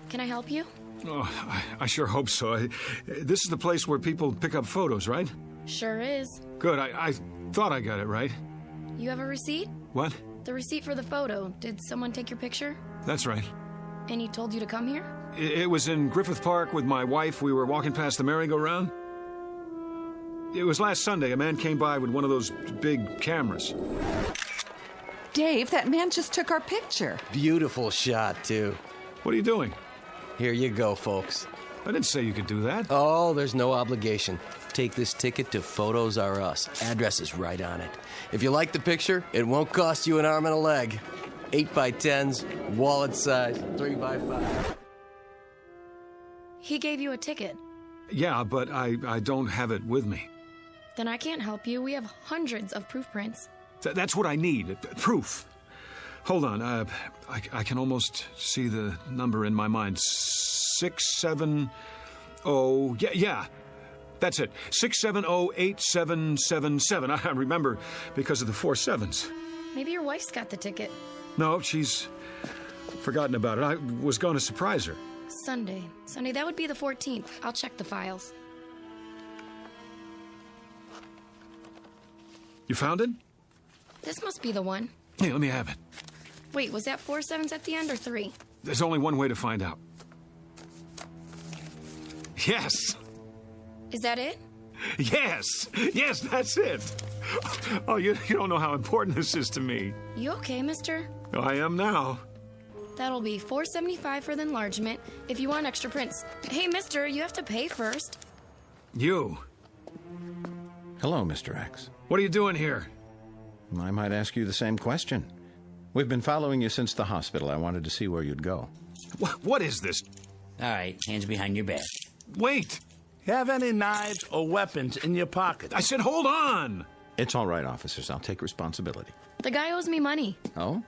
S6: Can I help you?
S9: Oh, I sure hope so. This is the place where people pick up photos, right?
S6: Sure is.
S9: Good. I thought I got it right.
S6: You have a receipt?
S9: What?
S6: The receipt for the photo. Did someone take your picture?
S9: That's right.
S6: And he told you to come here?
S9: It was in Griffith Park with my wife. We were walking past the merry-go-round. It was last Sunday. A man came by with one of those big cameras.
S2: Dave, that man just took our picture.
S10: Beautiful shot, too.
S9: What are you doing?
S10: Here you go, folks.
S9: I didn't say you could do that.
S10: Oh, there's no obligation. Take this ticket to Photos R Us. Address is right on it. If you like the picture, it won't cost you an arm and a leg. 8x10s, wallet size, 3x5.
S6: He gave you a ticket.
S9: Yeah, but I don't have it with me.
S6: Then I can't help you. We have hundreds of proof prints.
S9: That's what I need. Proof. Hold on. I can almost see the number in my mind. 670. Yeah. That's it. 6708777. I remember because of the 4 sevens.
S6: Maybe your wife's got the ticket.
S9: No, she's forgotten about it. I was going to surprise her.
S6: Sunday, that would be the 14th. I'll check the files.
S9: You found it?
S6: This must be the one.
S9: Hey, let me have it.
S6: Wait, was that 4 sevens at the end or 3?
S9: There's only one way to find out. Yes!
S6: Is that it?
S9: Yes! Yes, that's it! Oh, you don't know how important this is to me.
S6: You okay, mister?
S9: Oh, I am now.
S6: That'll be $4.75 for the enlargement if you want extra prints. Hey, mister, you have to pay first.
S9: You.
S19: Hello, Mr. X.
S9: What are you doing here?
S19: I might ask you the same question. We've been following you since the hospital. I wanted to see where you'd go.
S9: What is this?
S13: All right, hands behind your back.
S9: Wait!
S21: Have any knives or weapons in your pocket?
S9: I said hold on!
S19: It's all right, officers. I'll take responsibility.
S6: The guy owes me money.
S19: Oh?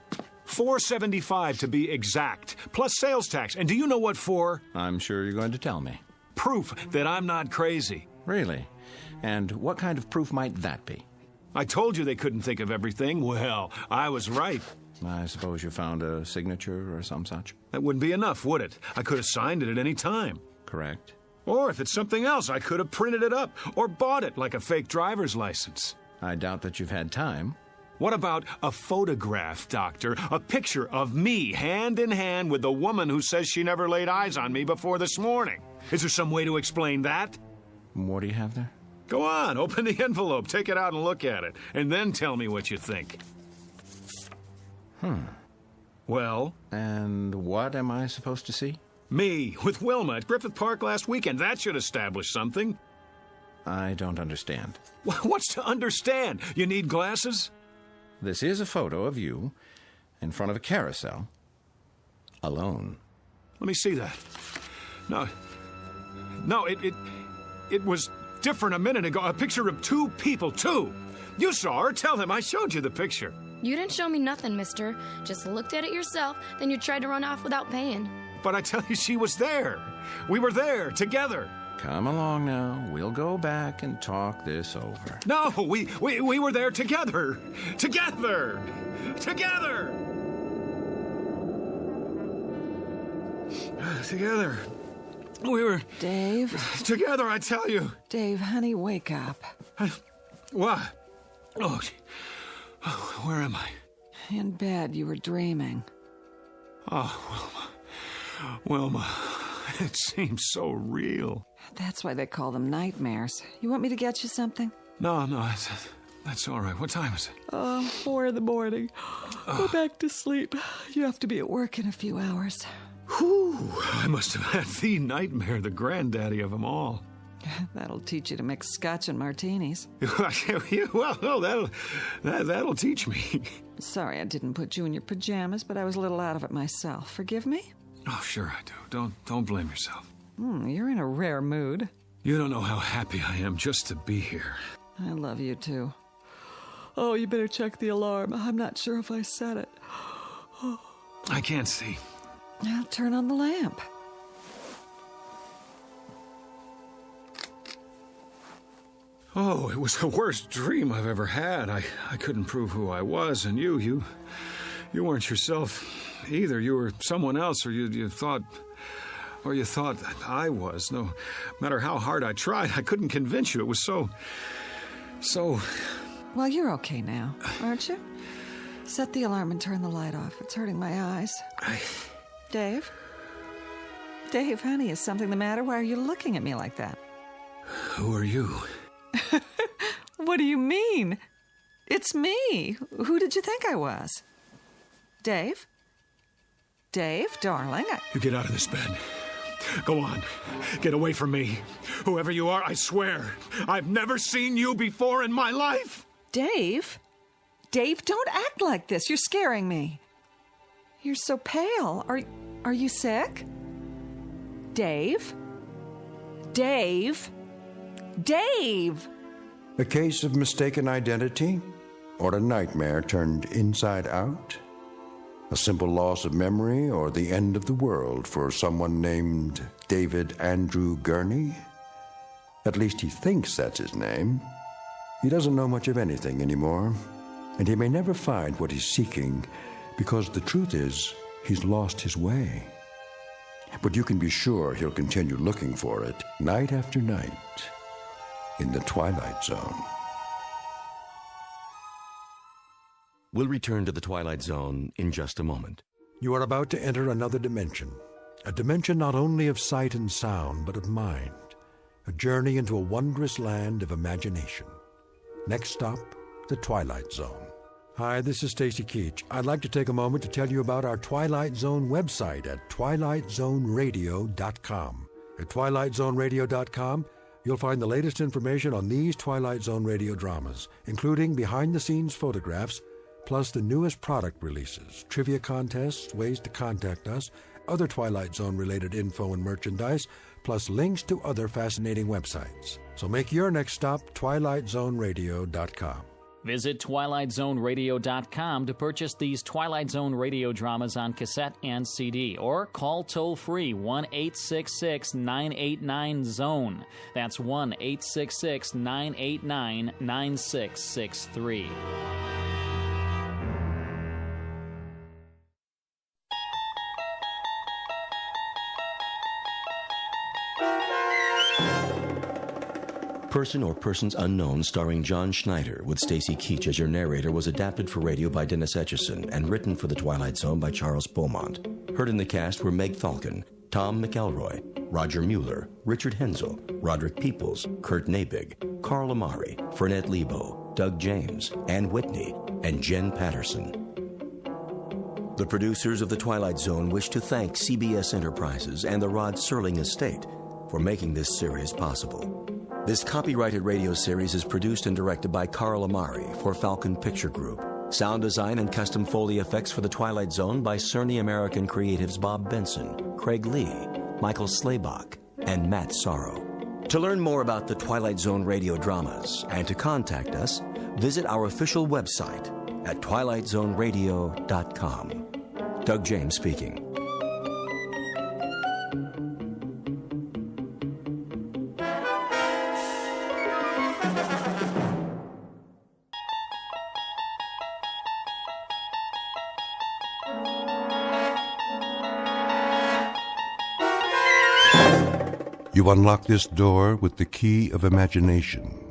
S9: $4.75 to be exact, plus sales tax. And do you know what for?
S19: I'm sure you're going to tell me.
S9: Proof that I'm not crazy.
S19: Really? And what kind of proof might that be?
S9: I told you they couldn't think of everything. Well, I was right.
S19: I suppose you found a signature or some such?
S9: That wouldn't be enough, would it? I could have signed it at any time.
S19: Correct.
S9: Or if it's something else, I could have printed it up or bought it like a fake driver's license.
S19: I doubt that you've had time.
S9: What about a photograph, Doctor? A picture of me hand in hand with the woman who says she never laid eyes on me before this morning. Is there some way to explain that?
S19: What do you have there?
S9: Go on, open the envelope, take it out and look at it, and then tell me what you think. Well?
S19: And what am I supposed to see?
S9: Me, with Wilma at Griffith Park last weekend. That should establish something.
S19: I don't understand.
S9: What's to understand? You need glasses?
S19: This is a photo of you in front of a carousel, alone.
S9: Let me see that. No, it was different a minute ago. A picture of 2 people, 2. You saw her. Tell him I showed you the picture.
S6: You didn't show me nothing, mister. Just looked at it yourself, then you tried to run off without paying.
S9: But I tell you, she was there. We were there, together.
S19: Come along now. We'll go back and talk this over.
S9: No, we were there together. Together. Together. Together. We were...
S2: Dave?
S9: Together, I tell you.
S2: Dave, honey, wake up.
S9: What? Oh, where am I?
S2: In bed, you were dreaming.
S9: Oh, Wilma, it seems so real.
S2: That's why they call them nightmares. You want me to get you something?
S9: No, that's all right. What time is it?
S2: 4 in the morning. Go back to sleep. You have to be at work in a few hours.
S9: Whew, I must have had the nightmare, the granddaddy of them all.
S2: That'll teach you to mix scotch and martinis.
S9: Well, that'll teach me.
S2: Sorry I didn't put you in your pajamas, but I was a little out of it myself. Forgive me?
S9: Oh, sure I do. Don't blame yourself.
S2: You're in a rare mood.
S9: You don't know how happy I am just to be here.
S2: I love you, too. Oh, you better check the alarm. I'm not sure if I set it.
S9: I can't see.
S2: I'll turn on the lamp.
S9: Oh, it was the worst dream I've ever had. I couldn't prove who I was, and you weren't yourself either. You were someone else, or you thought that I was. No matter how hard I tried, I couldn't convince you. It was so...
S2: Well, you're okay now, aren't you? Set the alarm and turn the light off. It's hurting my eyes. Dave? Dave, honey, is something the matter? Why are you looking at me like that?
S9: Who are you?
S2: What do you mean? It's me. Who did you think I was? Dave? Dave, darling,
S9: You get out of this bed. Go on. Get away from me. Whoever you are, I swear, I've never seen you before in my life.
S2: Dave? Dave, don't act like this. You're scaring me. You're so pale. Are you sick? Dave? Dave? Dave!
S14: A case of mistaken identity? Or a nightmare turned inside out? A simple loss of memory or the end of the world for someone named David Andrew Gurney? At least he thinks that's his name. He doesn't know much of anything anymore, and he may never find what he's seeking because the truth is he's lost his way. But you can be sure he'll continue looking for it night after night in the Twilight Zone.
S8: We'll return to the Twilight Zone in just a moment.
S15: You are about to enter another dimension. A dimension not only of sight and sound, but of mind. A journey into a wondrous land of imagination. Next stop, the Twilight Zone. Hi, this is Stacy Keach. I'd like to take a moment to tell you about our Twilight Zone website at twilightzoneradio.com. At twilightzoneradio.com, you'll find the latest information on these Twilight Zone radio dramas, including behind-the-scenes photographs, plus the newest product releases, trivia contests, ways to contact us, other Twilight Zone-related info and merchandise, plus links to other fascinating websites. So make your next stop twilightzoneradio.com.
S4: Visit twilightzoneradio.com to purchase these Twilight Zone radio dramas on cassette and CD, or call toll-free 1-866-989-ZONE. That's 1-866-989-9663.
S8: Person or Persons Unknown, starring John Schneider, with Stacy Keach as your narrator, was adapted for radio by Dennis Etchison and written for The Twilight Zone by Charles Beaumont. Heard in the cast were Meg Falcon, Tom McElroy, Roger Mueller, Richard Hensel, Roderick Peoples, Kurt Nabig, Carl Amari, Fernette Lebo, Doug James, Ann Whitney, and Jen Patterson. The producers of The Twilight Zone wish to thank CBS Enterprises and the Rod Serling Estate for making this series possible. This copyrighted radio series is produced and directed by Carl Amari for Falcon Picture Group. Sound design and custom Foley effects for The Twilight Zone by Cerny American Creatives Bob Benson, Craig Lee, Michael Slaybach, and Matt Sorrow. To learn more about the Twilight Zone radio dramas and to contact us, visit our official website at twilightzoneradio.com. Doug James speaking.
S14: You unlock this door with the key of imagination.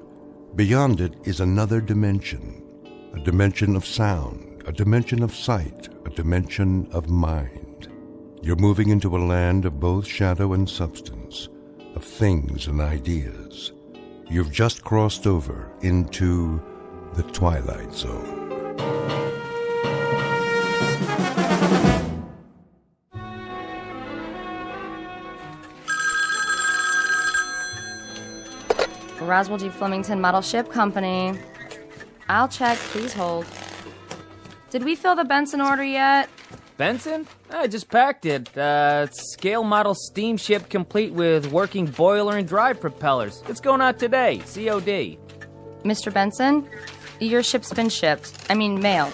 S14: Beyond it is another dimension, a dimension of sound, a dimension of sight, a dimension of mind.
S15: You're moving into a land of both shadow and substance, of things and ideas. You've just crossed over into the Twilight Zone.
S3: Roswell G. Flemington Model Ship Company. I'll check. Please hold. Did we fill the Benson order yet?
S7: Benson? I just packed it. Scale model steamship complete with working boiler and drive propellers. It's going out today. COD.
S3: Mr. Benson, your ship's been shipped. Mailed.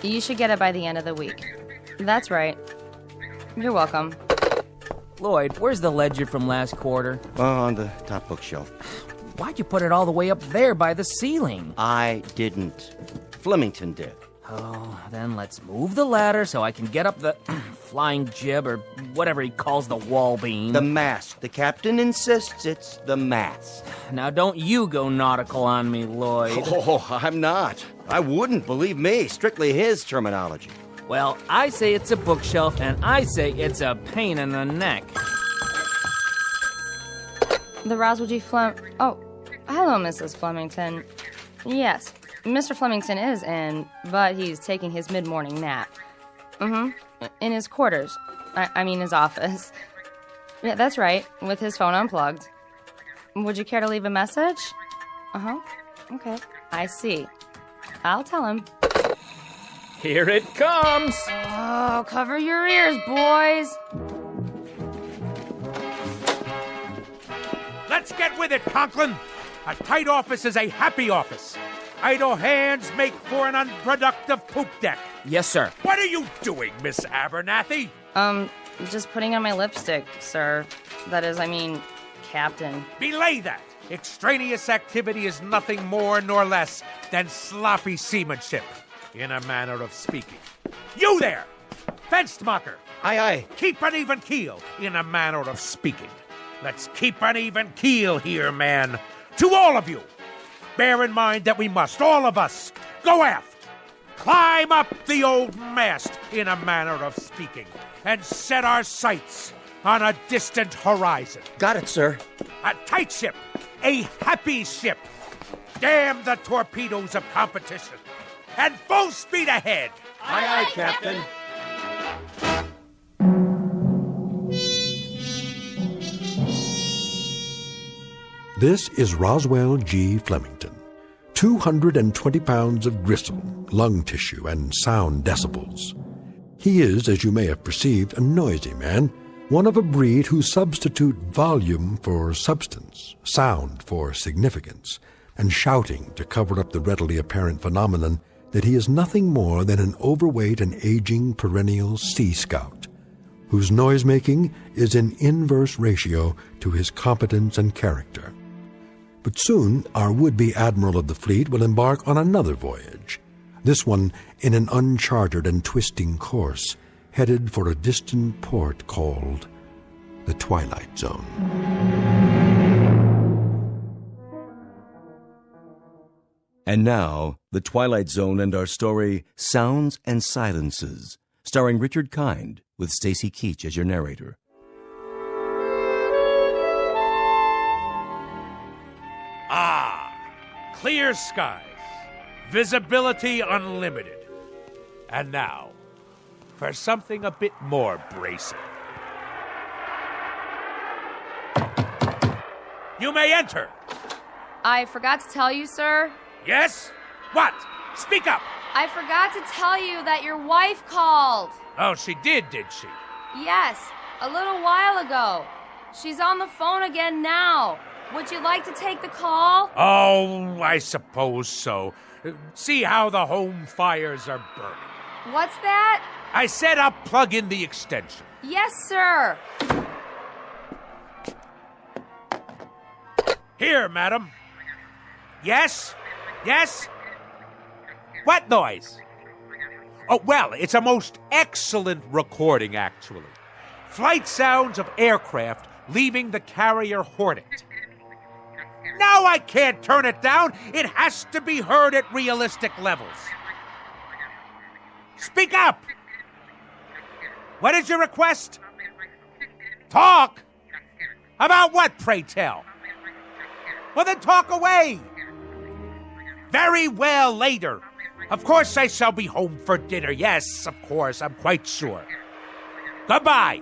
S3: You should get it by the end of the week. That's right. You're welcome.
S7: Lloyd, where's the ledger from last quarter?
S18: On the top bookshelf.
S7: Why'd you put it all the way up there by the ceiling?
S18: I didn't. Flemington did.
S7: Oh, then let's move the ladder so I can get up the flying jib or whatever he calls the wall beam.
S18: The mast. The captain insists it's the mast.
S7: Now don't you go nautical on me, Lloyd.
S18: Oh, I'm not. I wouldn't, believe me. Strictly his terminology.
S7: Well, I say it's a bookshelf, and I say it's a pain in the neck.
S3: The Roswell G. Oh, hello, Mrs. Flemington. Yes, Mr. Flemington is in, but he's taking his mid-morning nap. In his quarters. His office. Yeah, that's right, with his phone unplugged. Would you care to leave a message? Okay, I see. I'll tell him.
S7: Here it comes!
S3: Oh, cover your ears, boys!
S12: Let's get with it, Conklin! A tight office is a happy office. Idle hands make for an unproductive poop deck.
S7: Yes, sir.
S12: What are you doing, Miss Abernathy?
S3: Just putting on my lipstick, sir. That is, Captain.
S12: Belay that! Extraneous activity is nothing more nor less than sloppy seamanship, in a manner of speaking. You there! Fenstmacher!
S18: Aye, aye.
S12: Keep an even keel, in a manner of speaking. Let's keep an even keel here, man. To all of you, bear in mind that we must, all of us, go aft, climb up the old mast, in a manner of speaking, and set our sights on a distant horizon.
S18: Got it, sir.
S12: A tight ship, a happy ship. Damn the torpedoes of competition. And full speed ahead.
S18: Aye, aye, Captain.
S15: This is Roswell G. Flemington. 220 pounds of gristle, lung tissue, and sound decibels. He is, as you may have perceived, a noisy man, one of a breed who substitute volume for substance, sound for significance, and shouting to cover up the readily apparent phenomenon that he is nothing more than an overweight and aging perennial sea scout, whose noise-making is in inverse ratio to his competence and character. But soon our would-be admiral of the fleet will embark on another voyage, this one in an uncharted and twisting course, headed for a distant port called the Twilight Zone.
S8: And now, The Twilight Zone and our story, Sounds and Silences, starring Richard Kind, with Stacy Keach as your narrator.
S12: Clear skies, visibility unlimited. And now, for something a bit more bracing. You may enter.
S3: I forgot to tell you, sir.
S12: Yes? What? Speak up.
S3: I forgot to tell you that your wife called.
S12: Oh, she did she?
S3: Yes, a little while ago. She's on the phone again now. Would you like to take the call?
S12: Oh, I suppose so. See how the home fires are burning.
S3: What's that?
S12: I said I'll plug in the extension.
S3: Yes, sir.
S12: Here, madam. Yes? Yes? What noise? Oh, well, it's a most excellent recording, actually. Flight sounds of aircraft leaving the carrier Hornet. No, I can't turn it down. It has to be heard at realistic levels. Speak up! What is your request? Talk? About what, pray tell? Well, then talk away. Very well, later. Of course I shall be home for dinner. Yes, of course, I'm quite sure. Goodbye.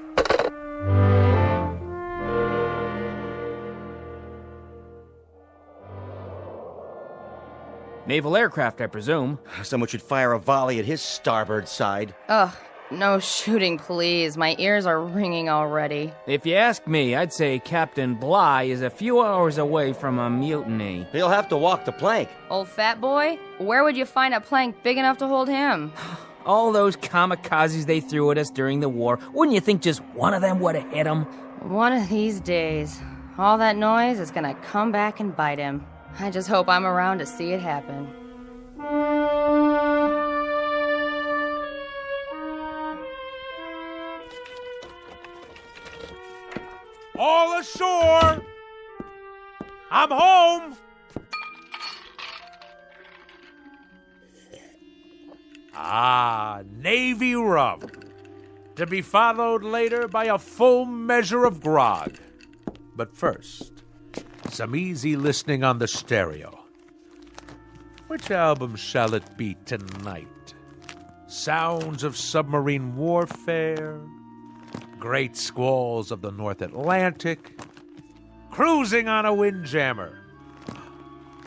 S7: Naval aircraft, I presume.
S18: Someone should fire a volley at his starboard side.
S3: Ugh, no shooting, please. My ears are ringing already.
S7: If you ask me, I'd say Captain Bligh is a few hours away from a mutiny.
S18: He'll have to walk the plank.
S3: Old fat boy? Where would you find a plank big enough to hold him?
S7: All those kamikazes they threw at us during the war, wouldn't you think just one of them would have hit him?
S3: One of these days, all that noise is gonna come back and bite him. I just hope I'm around to see it happen.
S12: All ashore! I'm home! Ah, Navy rum. To be followed later by a full measure of grog. But first, some easy listening on the stereo. Which album shall it be tonight? Sounds of submarine warfare, great squalls of the North Atlantic, cruising on a windjammer,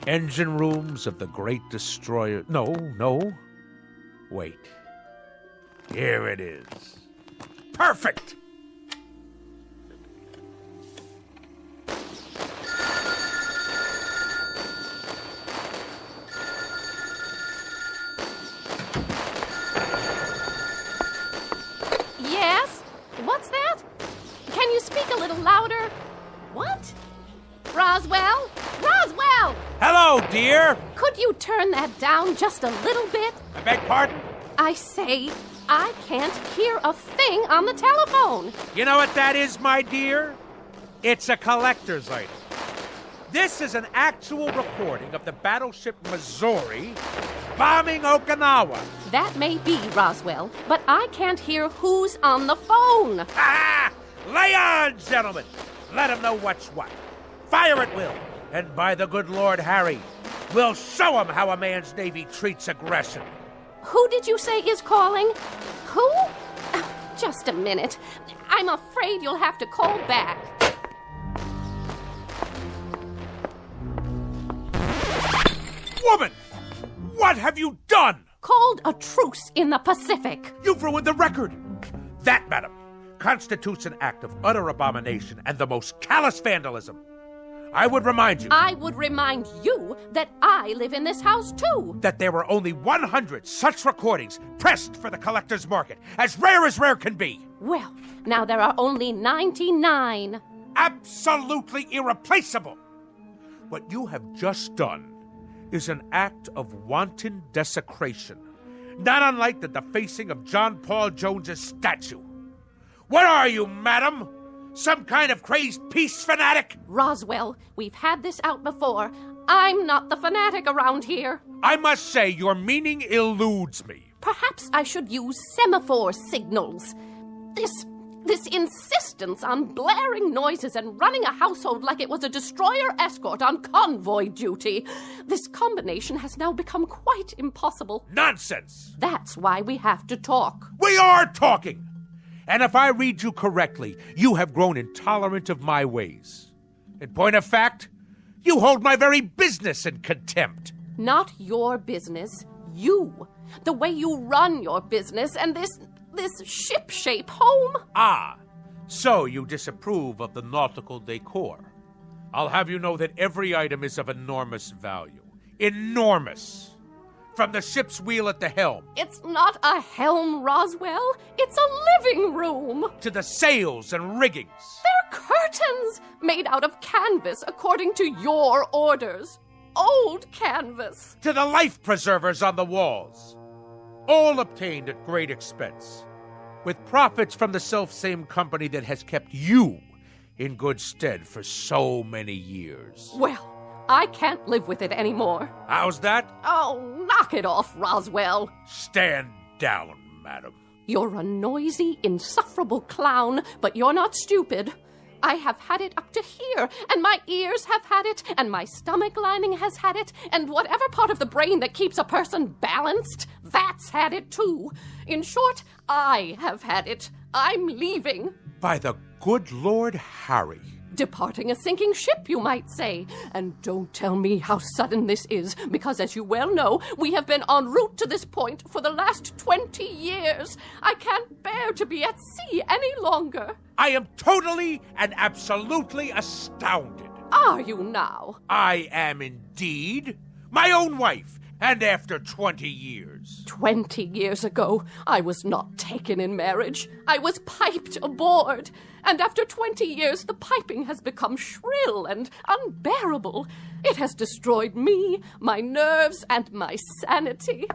S12: engine rooms of the great destroyer. No. Wait. Here it is. Perfect!
S11: Yes? What's that? Can you speak a little louder? What? Roswell? Roswell!
S12: Hello, dear!
S11: Could you turn that down just a little bit?
S12: I beg pardon?
S11: I say, I can't hear a thing on the telephone.
S12: You know what that is, my dear? It's a collector's item. This is an actual recording of the battleship Missouri bombing Okinawa.
S11: That may be, Roswell, but I can't hear who's on the phone.
S12: Ha! Lay on, gentlemen! Let 'em know what's what. Fire at will, and by the good Lord Harry, we'll show 'em how a man's Navy treats aggression.
S11: Who did you say is calling? Who? Just a minute. I'm afraid you'll have to call back.
S12: Woman! What have you done?
S11: Called a truce in the Pacific.
S12: You've ruined the record. That, madam, constitutes an act of utter abomination and the most callous vandalism. I would remind you...
S11: I would remind you that I live in this house, too.
S12: That there were only 100 such recordings pressed for the collector's market, as rare can be.
S11: Well, now there are only 99.
S12: Absolutely irreplaceable. What you have just done is an act of wanton desecration, not unlike the defacing of John Paul Jones's statue. What are you, madam? Some kind of crazed peace fanatic?
S11: Roswell, we've had this out before. I'm not the fanatic around here.
S12: I must say, your meaning eludes me.
S11: Perhaps I should use semaphore signals. This insistence on blaring noises and running a household like it was a destroyer escort on convoy duty. This combination has now become quite impossible.
S12: Nonsense!
S11: That's why we have to talk.
S12: We are talking! And if I read you correctly, you have grown intolerant of my ways. In point of fact, you hold my very business in contempt.
S11: Not your business, you. The way you run your business and this ship-shape home.
S12: Ah, so you disapprove of the nautical decor. I'll have you know that every item is of enormous value. Enormous! From the ship's wheel at the helm.
S11: It's not a helm, Roswell. It's a living room.
S12: To the sails and riggings.
S11: They're curtains made out of canvas according to your orders. Old canvas.
S12: To the life preservers on the walls. All obtained at great expense, with profits from the self-same company that has kept you in good stead for so many years.
S11: Well, I can't live with it anymore.
S12: How's that?
S11: Oh, knock it off, Roswell.
S12: Stand down, madam.
S11: You're a noisy, insufferable clown, but you're not stupid. I have had it up to here, and my ears have had it, and my stomach lining has had it, and whatever part of the brain that keeps a person balanced, that's had it too. In short, I have had it. I'm leaving.
S12: By the good Lord Harry.
S11: Departing a sinking ship, you might say. And don't tell me how sudden this is, because as you well know, we have been en route to this point for the last 20 years. I can't bear to be at sea any longer.
S12: I am totally and absolutely astounded.
S11: Are you now?
S12: I am indeed. My own wife, and after 20 years.
S11: 20 years ago, I was not taken in marriage. I was piped aboard. And after 20 years, the piping has become shrill and unbearable. It has destroyed me, my nerves, and my sanity.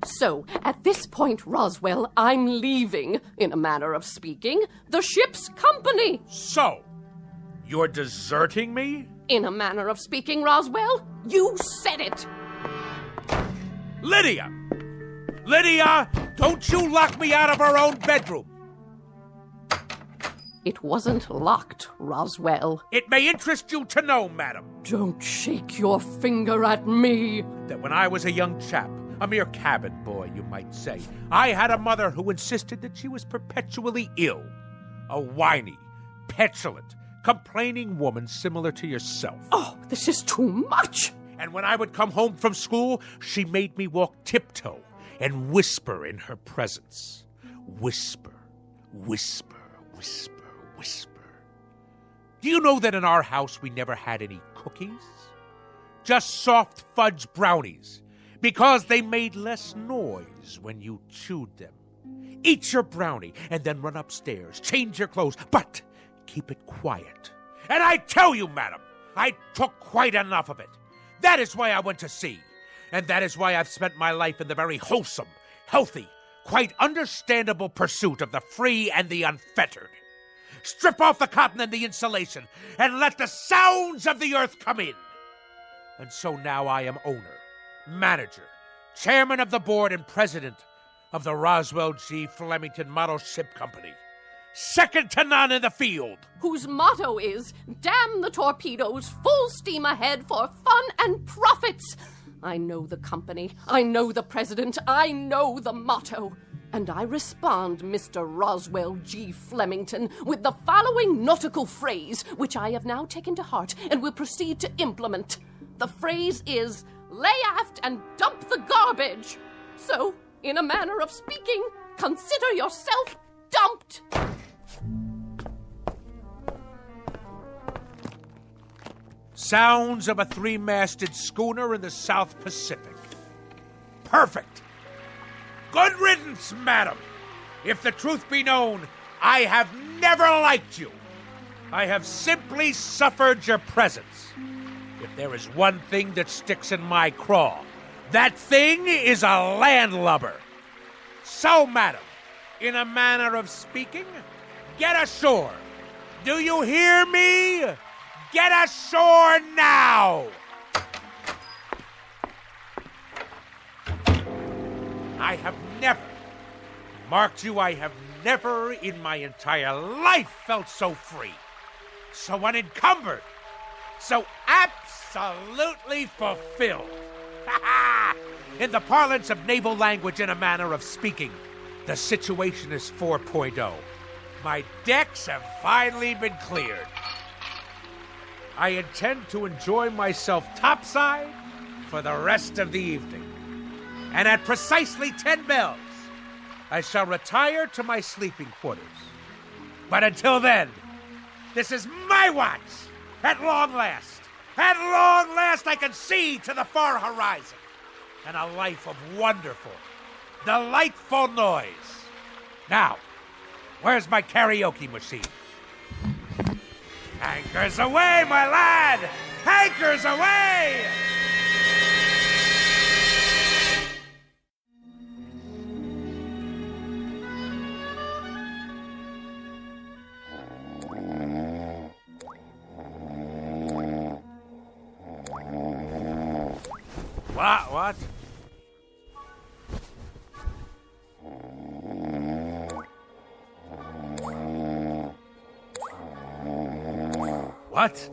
S11: So, at this point, Roswell, I'm leaving, in a manner of speaking, the ship's company.
S12: So, you're deserting me?
S11: In a manner of speaking, Roswell, you said it.
S12: Lydia! Lydia, don't you lock me out of our own bedroom!
S11: It wasn't locked, Roswell.
S12: It may interest you to know, madam.
S11: Don't shake your finger at me.
S12: That when I was a young chap, a mere cabin boy, you might say, I had a mother who insisted that she was perpetually ill. A whiny, petulant, complaining woman similar to yourself.
S11: Oh, this is too much!
S12: And when I would come home from school, she made me walk tiptoe and whisper in her presence. Whisper, whisper, whisper, whisper. Do you know that in our house we never had any cookies? Just soft fudge brownies, because they made less noise when you chewed them. Eat your brownie and then run upstairs, change your clothes, but keep it quiet. And I tell you, madam, I took quite enough of it. That is why I went to sea. And that is why I've spent my life in the very wholesome, healthy, quite understandable pursuit of the free and the unfettered. Strip off the cotton and the insulation, and let the sounds of the earth come in. And so now I am owner, manager, chairman of the board, and president of the Roswell G. Flemington Model Ship Company. Second to none in the field.
S11: Whose motto is, damn the torpedoes, full steam ahead for fun and profits. I know the company, I know the president, I know the motto. And I respond, Mr. Roswell G. Flemington, with the following nautical phrase, which I have now taken to heart and will proceed to implement. The phrase is, lay aft and dump the garbage. So, in a manner of speaking, consider yourself dumped.
S12: Sounds of a three-masted schooner in the South Pacific. Perfect. Good riddance, madam. If the truth be known, I have never liked you. I have simply suffered your presence. If there is one thing that sticks in my craw, that thing is a landlubber. So, madam, in a manner of speaking, get ashore. Do you hear me? Get ashore now! I have never, mark you, I have never in my entire life felt so free, so unencumbered, so absolutely fulfilled. In the parlance of naval language, in a manner of speaking, the situation is 4.0. My decks have finally been cleared. I intend to enjoy myself topside for the rest of the evening. And at precisely 10 bells, I shall retire to my sleeping quarters. But until then, this is my watch. At long last, I can see to the far horizon. And a life of wonderful, delightful noise. Now, where's my karaoke machine? Anchors away, my lad! Anchors away! What? What?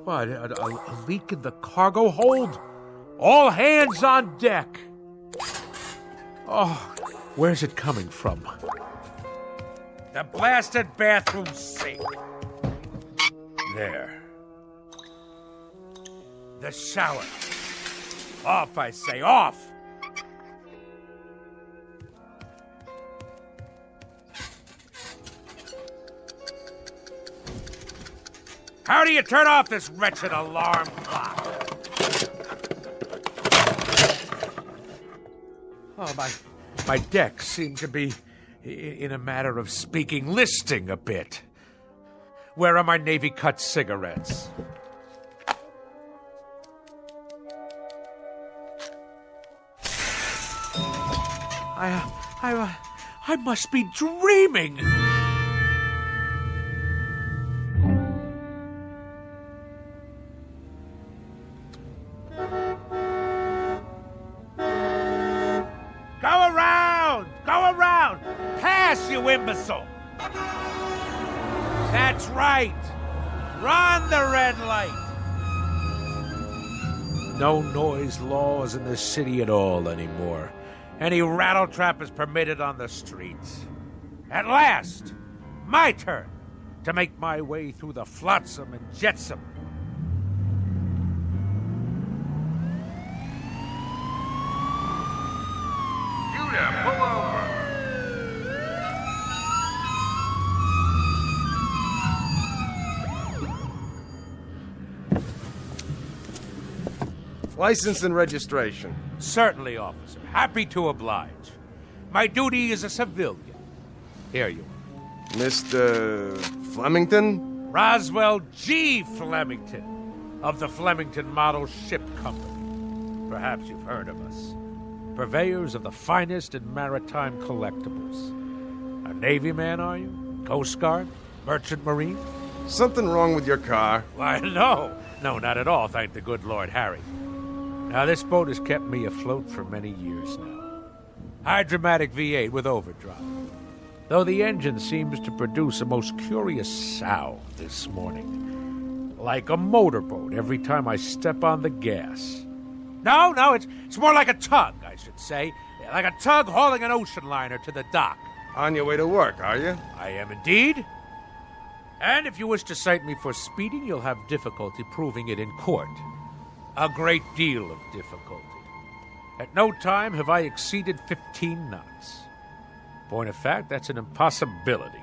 S12: What? A leak in the cargo hold? All hands on deck! Oh, where's it coming from? The blasted bathroom sink. There. The shower. Off, I say, off! How do you turn off this wretched alarm clock? Oh, my decks seem to be, in a matter of speaking, listing a bit. Where are my Navy cut cigarettes? I must be dreaming. Go around! Pass, you imbecile! That's right! Run the red light! No noise laws in the city at all anymore. Any rattletrap is permitted on the streets. At last, my turn to make my way through the flotsam and jetsam.
S1: Judah, pull over.
S18: License and registration.
S12: Certainly, officer. Happy to oblige. My duty is a civilian. Here you are.
S18: Mr. Flemington?
S12: Roswell G. Flemington, of the Flemington Model Ship Company. Perhaps you've heard of us. Purveyors of the finest in maritime collectibles. A Navy man, are you? Coast Guard? Merchant Marine?
S18: Something wrong with your car?
S12: Why, no. No, not at all, thank the good Lord Harry. Now, this boat has kept me afloat for many years now. Hydromatic V8 with overdrive. Though the engine seems to produce a most curious sound this morning. Like a motorboat every time I step on the gas. No, it's more like a tug, I should say. Like a tug hauling an ocean liner to the dock.
S18: On your way to work, are you?
S12: I am indeed. And if you wish to cite me for speeding, you'll have difficulty proving it in court. A great deal of difficulty. At no time have I exceeded 15 knots. Point of fact, that's an impossibility.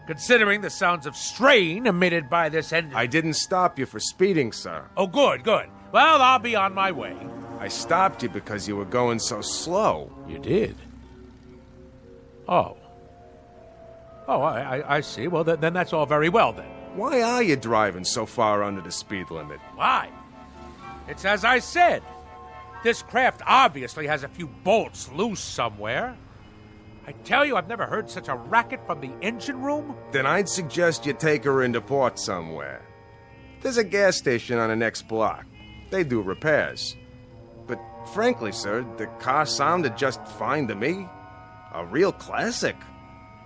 S12: Considering the sounds of strain emitted by this engine.
S18: I didn't stop you for speeding, sir.
S12: Oh, good. Well, I'll be on my way.
S18: I stopped you because you were going so slow.
S12: You did? Oh, I see. Well, then that's all very well, then.
S18: Why are you driving so far under the speed limit?
S12: Why? It's as I said. This craft obviously has a few bolts loose somewhere. I tell you, I've never heard such a racket from the engine room.
S18: Then I'd suggest you take her into port somewhere. There's a gas station on the next block. They do repairs. But frankly, sir, the car sounded just fine to me. A real classic.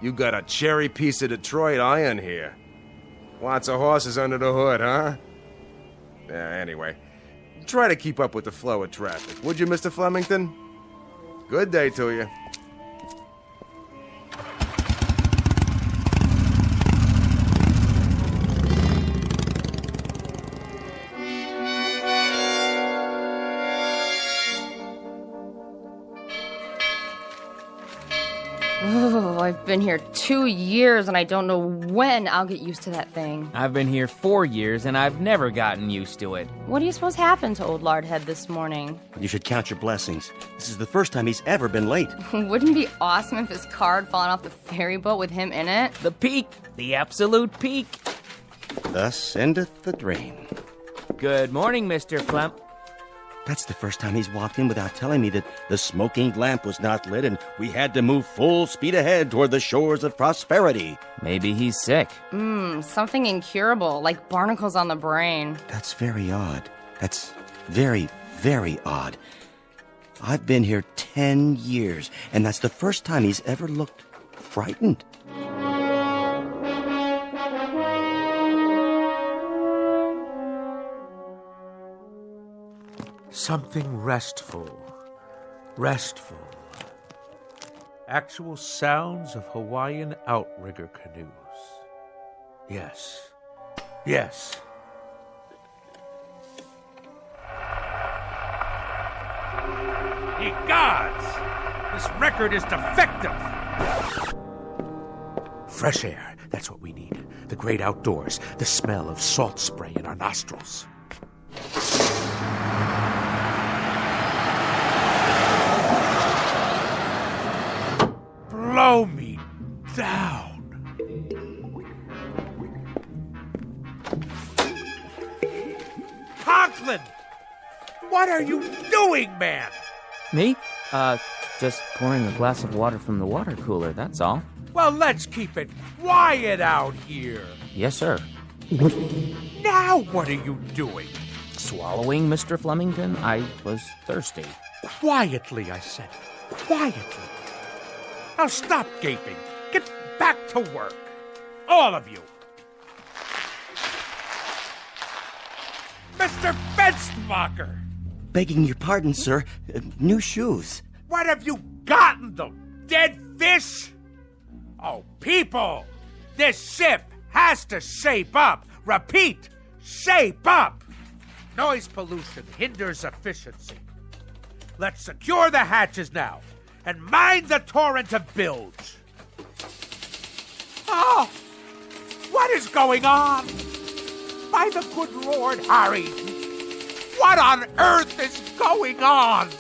S18: You got a cherry piece of Detroit iron here. Lots of horses under the hood, huh? Anyway, try to keep up with the flow of traffic, would you, Mr. Flemington? Good day to you.
S3: Oh, I've been here 2 years and I don't know when I'll get used to that thing.
S7: I've been here 4 years and I've never gotten used to it.
S3: What do you suppose happened to old Lardhead this morning?
S8: You should count your blessings. This is the first time he's ever been late.
S3: Wouldn't it be awesome if his car had fallen off the ferry boat with him in it?
S7: The peak. The absolute peak.
S8: Thus endeth the dream.
S7: Good morning, Mr. Flem.
S8: That's the first time he's walked in without telling me that the smoking lamp was not lit and we had to move full speed ahead toward the shores of prosperity.
S7: Maybe he's sick.
S3: Something incurable, like barnacles on the brain.
S8: That's very odd. That's very, very odd. I've been here 10 years, and that's the first time he's ever looked frightened.
S12: Something restful. Restful. Actual sounds of Hawaiian outrigger canoes. Yes. Yes. Ye gods! This record is defective! Fresh air, that's what we need. The great outdoors, the smell of salt spray in our nostrils. Blow me down. Conklin! What are you doing, man?
S7: Me? Just pouring a glass of water from the water cooler, that's all.
S12: Well, let's keep it quiet out here.
S7: Yes, sir.
S12: Now what are you doing?
S7: Swallowing, Mr. Flemington? I was thirsty.
S12: Quietly, I said. Quietly. Now stop gaping. Get back to work. All of you. Mr. Fenstermacher!
S5: Begging your pardon, sir. New shoes.
S12: What have you gotten them? Dead fish? Oh, people! This ship has to shape up. Repeat, shape up. Noise pollution hinders efficiency. Let's secure the hatches now and mind the torrent of bilge. Oh! What is going on? By the good Lord Harry, what on earth is going on?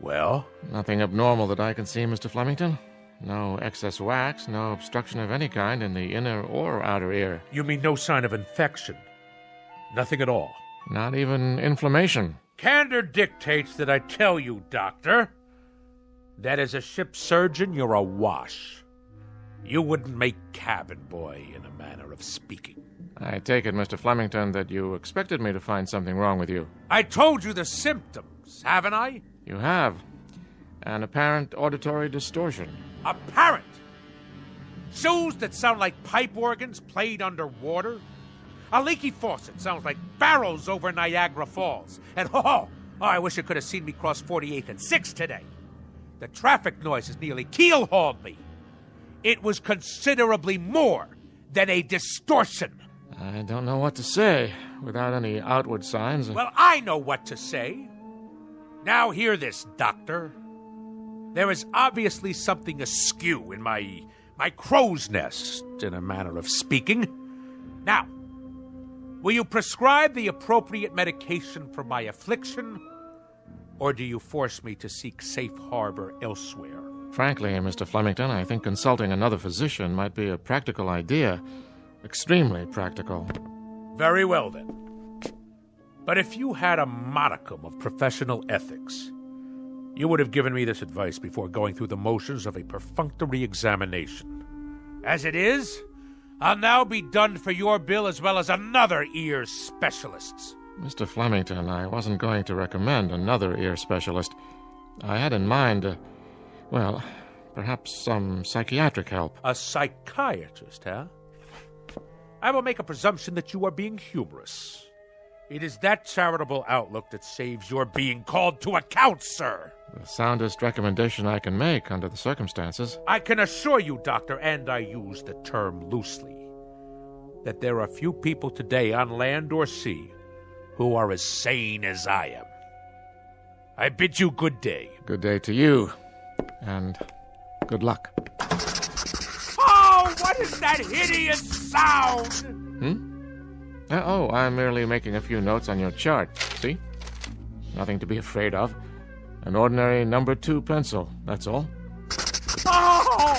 S12: Well?
S20: Nothing abnormal that I can see, Mr. Flemington. No excess wax, no obstruction of any kind in the inner or outer ear.
S12: You mean no sign of infection? Nothing at all?
S20: Not even inflammation.
S12: Candor dictates that I tell you, Doctor, that as a ship surgeon, you're a wash. You wouldn't make cabin boy, in a manner of speaking.
S20: I take it, Mr. Flemington, that you expected me to find something wrong with you.
S12: I told you the symptoms, haven't I?
S20: You have. An apparent auditory distortion.
S12: Apparent? Shoes that sound like pipe organs played underwater? A leaky faucet sounds like barrels over Niagara Falls. And I wish you could have seen me cross 48th and 6th today. The traffic noises nearly keel-hauled me. It was considerably more than a distortion.
S20: I don't know what to say without any outward signs.
S12: Well, I know what to say. Now hear this, Doctor. There is obviously something askew in my crow's nest, in a manner of speaking. Now, will you prescribe the appropriate medication for my affliction, or do you force me to seek safe harbor elsewhere?
S20: Frankly, Mr. Flemington, I think consulting another physician might be a practical idea. Extremely practical.
S12: Very well, then. But if you had a modicum of professional ethics, you would have given me this advice before going through the motions of a perfunctory examination. As it is, I'll now be done for your bill as well as another ear specialist's.
S20: Mr. Flemington, I wasn't going to recommend another ear specialist. I had in mind, perhaps some psychiatric help.
S12: A psychiatrist, huh? I will make a presumption that you are being humorous. It is that charitable outlook that saves your being called to account, sir.
S20: The soundest recommendation I can make under the circumstances.
S12: I can assure you, Doctor, and I use the term loosely, that there are few people today on land or sea who are as sane as I am. I bid you good day.
S20: Good day to you, and good luck.
S12: Oh, what is that hideous sound?
S20: I'm merely making a few notes on your chart. See? Nothing to be afraid of. An ordinary number 2 pencil, that's all.
S12: Oh!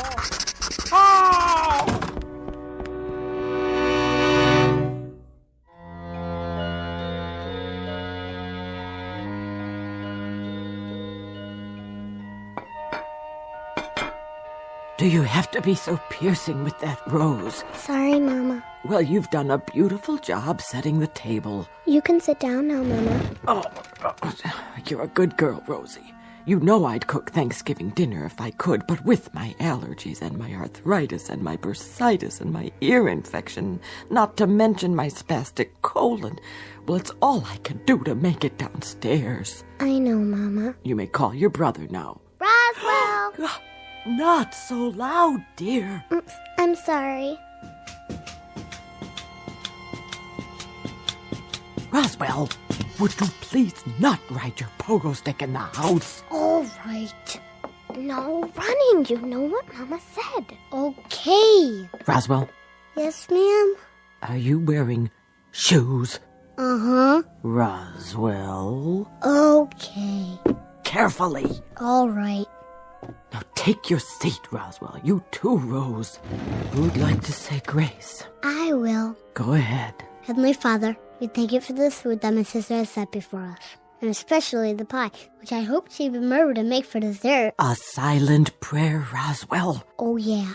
S22: Do you have to be so piercing with that rose?
S24: Sorry, Mama.
S22: Well, you've done a beautiful job setting the table.
S24: You can sit down now, Mama.
S22: Oh, you're a good girl, Rosie. You know I'd cook Thanksgiving dinner if I could, but with my allergies and my arthritis and my bursitis and my ear infection, not to mention my spastic colon, well, it's all I can do to make it downstairs.
S16: I know, Mama.
S22: You may call your brother now.
S16: Roswell!
S22: Not so loud, dear.
S16: I'm sorry.
S22: Roswell, would you please not ride your pogo stick in the house?
S16: All right. No running, you know what Mama said. Okay.
S22: Roswell,
S16: Yes, ma'am?
S22: are you wearing shoes?
S16: Uh-huh.
S22: Roswell,
S16: Okay.
S22: carefully.
S16: All right.
S22: Now take your seat, Roswell. You too, Rose. Who'd like to say grace?
S16: I will.
S22: Go ahead.
S16: Heavenly Father, we thank you for this food that my sister has set before us, and especially the pie, which I hope she'd remember to make for dessert.
S22: A silent prayer, Roswell.
S16: Oh, yeah.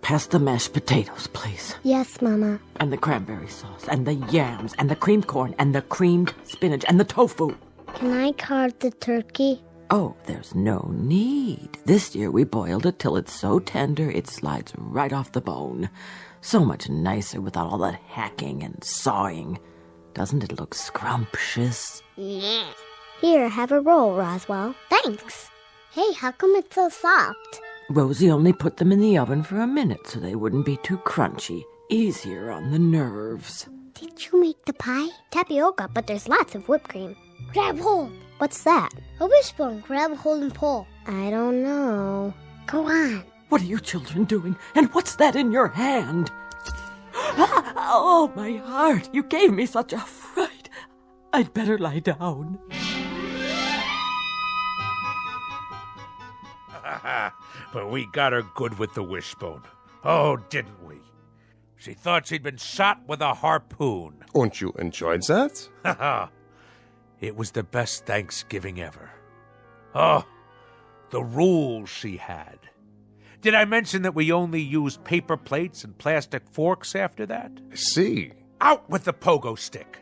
S22: Pass the mashed potatoes, please.
S16: Yes, Mama.
S22: And the cranberry sauce, and the yams, and the creamed corn, and the creamed spinach, and the tofu.
S16: Can I carve the turkey?
S22: Oh, there's no need. This year we boiled it till it's so tender it slides right off the bone. So much nicer without all that hacking and sawing. Doesn't it look scrumptious?
S16: Yeah. Here, have a roll, Roswell. Thanks. Hey, how come it's so soft?
S22: Rosie only put them in the oven for a minute so they wouldn't be too crunchy. Easier on the nerves.
S16: Did you make the pie? Tapioca, but there's lots of whipped cream. Grab hold. What's that? A wishbone. Grab hold and pull. I don't know. Go on.
S22: What are you children doing? And what's that in your hand? Oh, my heart. You gave me such a fright. I'd better lie down.
S12: But we got her good with the wishbone. Oh, didn't we? She thought she'd been shot with a harpoon.
S18: And you enjoyed that?
S12: Haha. It was the best Thanksgiving ever. Oh, the rules she had. Did I mention that we only used paper plates and plastic forks after that?
S18: See.
S12: Out with the pogo stick.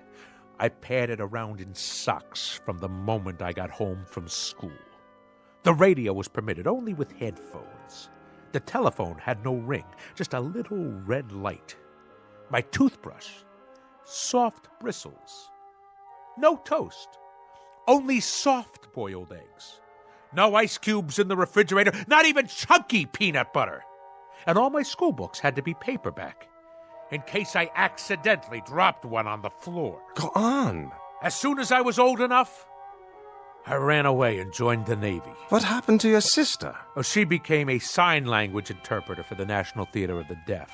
S12: I padded around in socks from the moment I got home from school. The radio was permitted only with headphones. The telephone had no ring, just a little red light. My toothbrush, soft bristles. No toast, only soft-boiled eggs. No ice cubes in the refrigerator, not even chunky peanut butter. And all my school books had to be paperback, in case I accidentally dropped one on the floor.
S18: Go on.
S12: As soon as I was old enough, I ran away and joined the Navy.
S18: What happened to your sister?
S12: Oh, she became a sign language interpreter for the National Theater of the Deaf.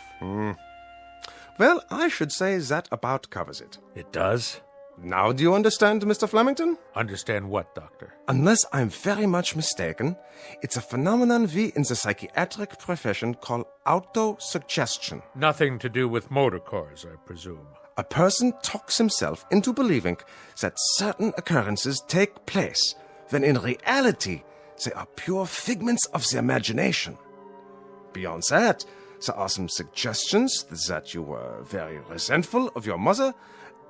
S18: Well, I should say that about covers it.
S12: It does?
S18: Now do you understand, Mr. Flemington?
S12: Understand what, Doctor?
S18: Unless I'm very much mistaken, it's a phenomenon we in the psychiatric profession call autosuggestion.
S12: Nothing to do with motor cars, I presume.
S18: A person talks himself into believing that certain occurrences take place, when in reality they are pure figments of the imagination. Beyond that, there are some suggestions that you were very resentful of your mother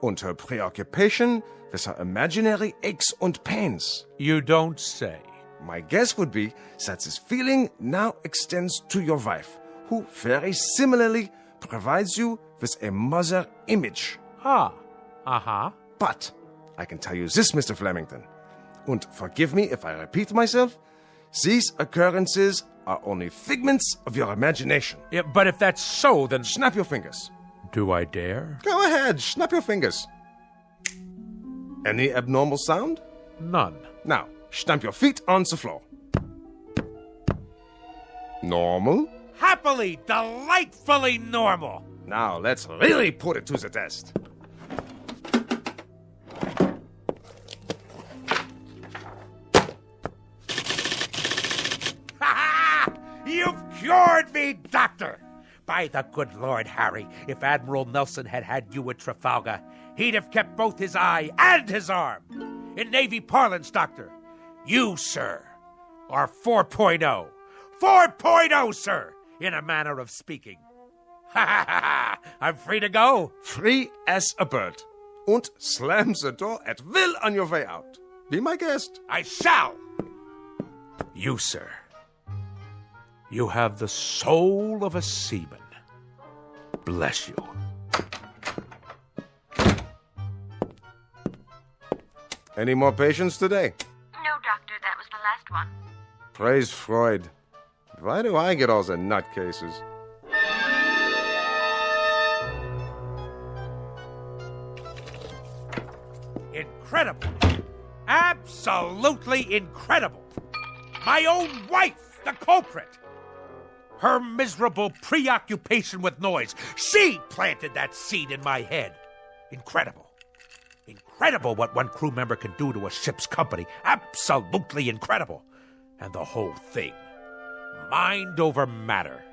S18: and her preoccupation with her imaginary aches and pains.
S12: You don't say.
S18: My guess would be that this feeling now extends to your wife, who very similarly provides you with a mother image.
S12: Ah, uh-huh.
S18: But I can tell you this, Mr. Flemington, and forgive me if I repeat myself, these occurrences are only figments of your imagination.
S12: Yeah, but if that's so, then...
S18: Snap your fingers.
S12: Do I dare?
S18: Go ahead, snap your fingers. Any abnormal sound?
S12: None.
S18: Now, stamp your feet on the floor. Normal?
S12: Happily, delightfully normal.
S18: Now, let's really put it to the test.
S12: You've cured me, Doctor! By the good Lord Harry, if Admiral Nelson had had you at Trafalgar, he'd have kept both his eye and his arm. In Navy parlance, Doctor, you, sir, are 4.0. 4.0, sir, in a manner of speaking. Ha ha ha! I'm free to go.
S18: Free as a bird. and slams the door at will on your way out. Be my guest.
S12: I shall! You, sir, you have the soul of a seaman. Bless you.
S18: Any more patients today?
S10: No, doctor, that was the last one.
S18: Praise Freud. Why do I get all the nutcases?
S12: Incredible. Absolutely incredible. My own wife, the culprit. Her miserable preoccupation with noise. She planted that seed in my head. Incredible. Incredible what one crew member can do to a ship's company. Absolutely incredible. And the whole thing. Mind over matter.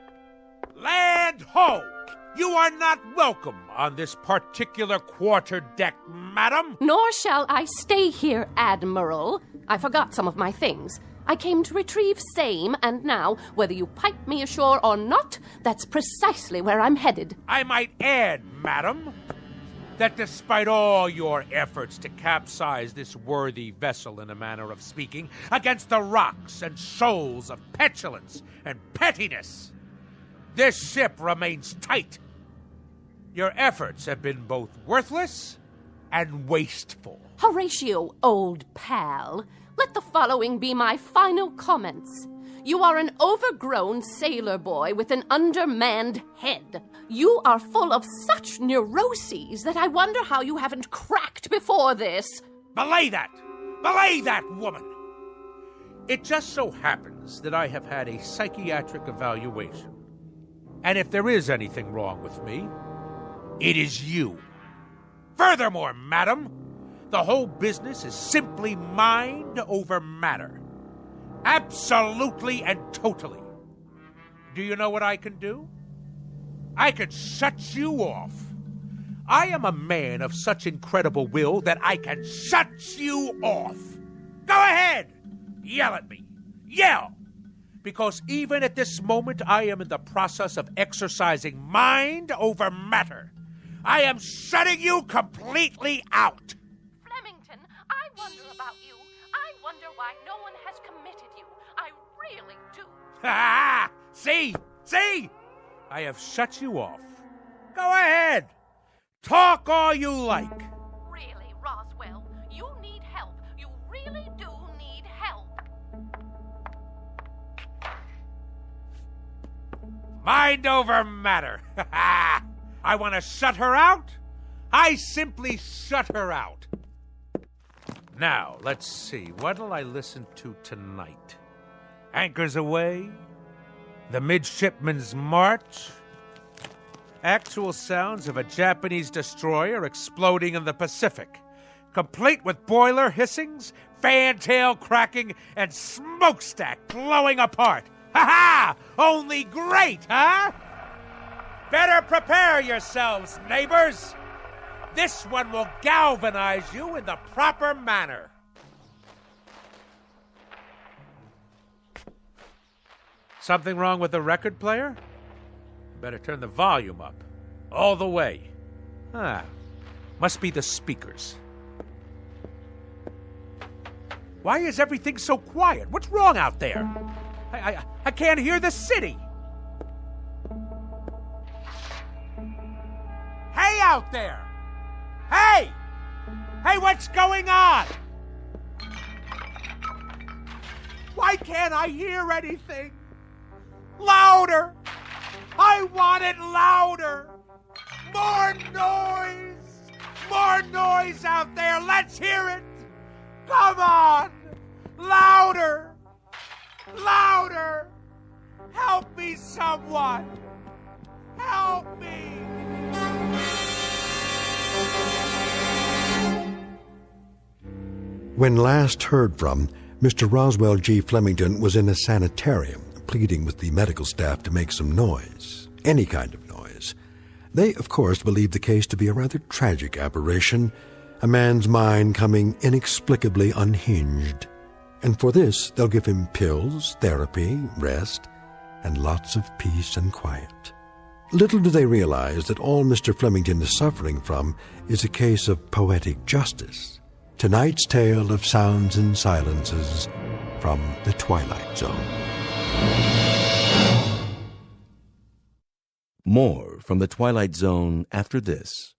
S12: Land ho! You are not welcome on this particular quarterdeck, madam.
S11: Nor shall I stay here, Admiral. I forgot some of my things. I came to retrieve same, and now, whether you pipe me ashore or not, that's precisely where I'm headed.
S12: I might add, madam, that despite all your efforts to capsize this worthy vessel, in a manner of speaking, against the rocks and shoals of petulance and pettiness, this ship remains tight. Your efforts have been both worthless and wasteful.
S11: Horatio, old pal, let the following be my final comments. You are an overgrown sailor boy with an undermanned head. You are full of such neuroses that I wonder how you haven't cracked before this.
S12: Belay that! Belay that, woman! It just so happens that I have had a psychiatric evaluation. And if there is anything wrong with me, it is you. Furthermore, madam, the whole business is simply mind over matter. Absolutely and totally. Do you know what I can do? I can shut you off. I am a man of such incredible will that I can shut you off. Go ahead! Yell at me. Yell! Because even at this moment, I am in the process of exercising mind over matter. I am shutting you completely out.
S11: Flemington, I wonder about you. I wonder why no one has committed you. I really do.
S12: Ha! See? See? I have shut you off. Go ahead. Talk all you like.
S11: Really, Roswell, you need help. You really do need help.
S12: Mind over matter. I want to shut her out. I simply shut her out. Now, let's see. What'll I listen to tonight? Anchors Aweigh? The Midshipman's March? Actual sounds of a Japanese destroyer exploding in the Pacific, complete with boiler hissings, fantail cracking, and smokestack blowing apart. Ha-ha! Only great, huh? Better prepare yourselves, neighbors. This one will galvanize you in the proper manner. Something wrong with the record player? Better turn the volume up. All the way. Must be the speakers. Why is everything so quiet? What's wrong out there? I can't hear the city. Hey out there! Hey! Hey, what's going on? Why can't I hear anything? Louder! I want it louder! More noise! More noise out there! Let's hear it! Come on! Louder! Louder! Help me, someone! Help me!
S15: When last heard from, Mr. Roswell G. Flemington was in a sanitarium, pleading with the medical staff to make some noise, any kind of noise. They, of course, believed the case to be a rather tragic aberration, a man's mind coming inexplicably unhinged. And for this, they'll give him pills, therapy, rest, and lots of peace and quiet. Little do they realize that all Mr. Flemington is suffering from is a case of poetic justice. Tonight's tale of sounds and silences from the Twilight Zone.
S8: More from the Twilight Zone after this.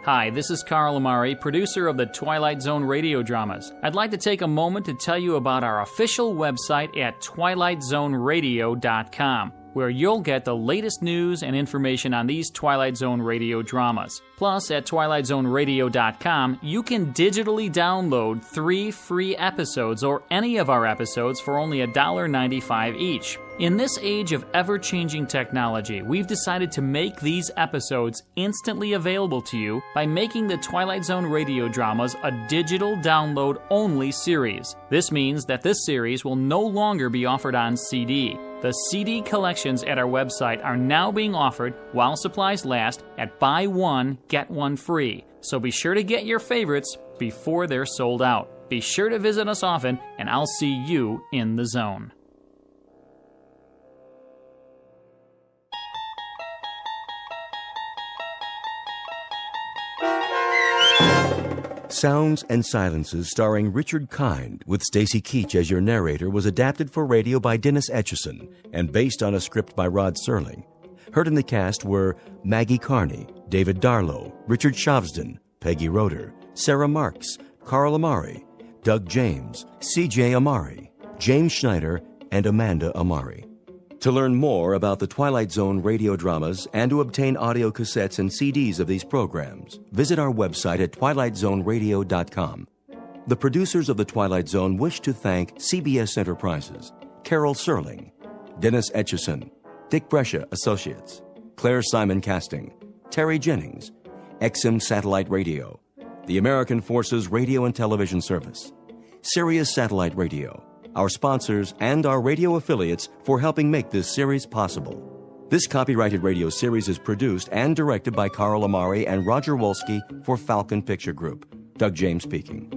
S4: Hi, this is Carl Amari, producer of the Twilight Zone radio dramas. I'd like to take a moment to tell you about our official website at twilightzoneradio.com, where you'll get the latest news and information on these Twilight Zone radio dramas. Plus, at twilightzoneradio.com, you can digitally download 3 free episodes or any of our episodes for only $1.95 each. In this age of ever-changing technology, we've decided to make these episodes instantly available to you by making the Twilight Zone radio dramas a digital download-only series. This means that this series will no longer be offered on CD. The CD collections at our website are now being offered while supplies last at buy one, get one free. So be sure to get your favorites before they're sold out. Be sure to visit us often, and I'll see you in the zone.
S8: Sounds and Silences, starring Richard Kind, with Stacy Keach as your narrator, was adapted for radio by Dennis Etchison and based on a script by Rod Serling. Heard in the cast were Maggie Carney, David Darlow, Richard Shavsden, Peggy Roeder, Sarah Marks, Carl Amari, Doug James, C.J. Amari, James Schneider, and Amanda Amari. To learn more about the Twilight Zone radio dramas and to obtain audio cassettes and CDs of these programs, visit our website at twilightzoneradio.com. The producers of The Twilight Zone wish to thank CBS Enterprises, Carol Serling, Dennis Etchison, Dick Brescia Associates, Claire Simon Casting, Terry Jennings, XM Satellite Radio, the American Forces Radio and Television Service, Sirius Satellite Radio, our sponsors, and our radio affiliates for helping make this series possible. This copyrighted radio series is produced and directed by Carl Amari and Roger Wolski for Falcon Picture Group. Doug James speaking.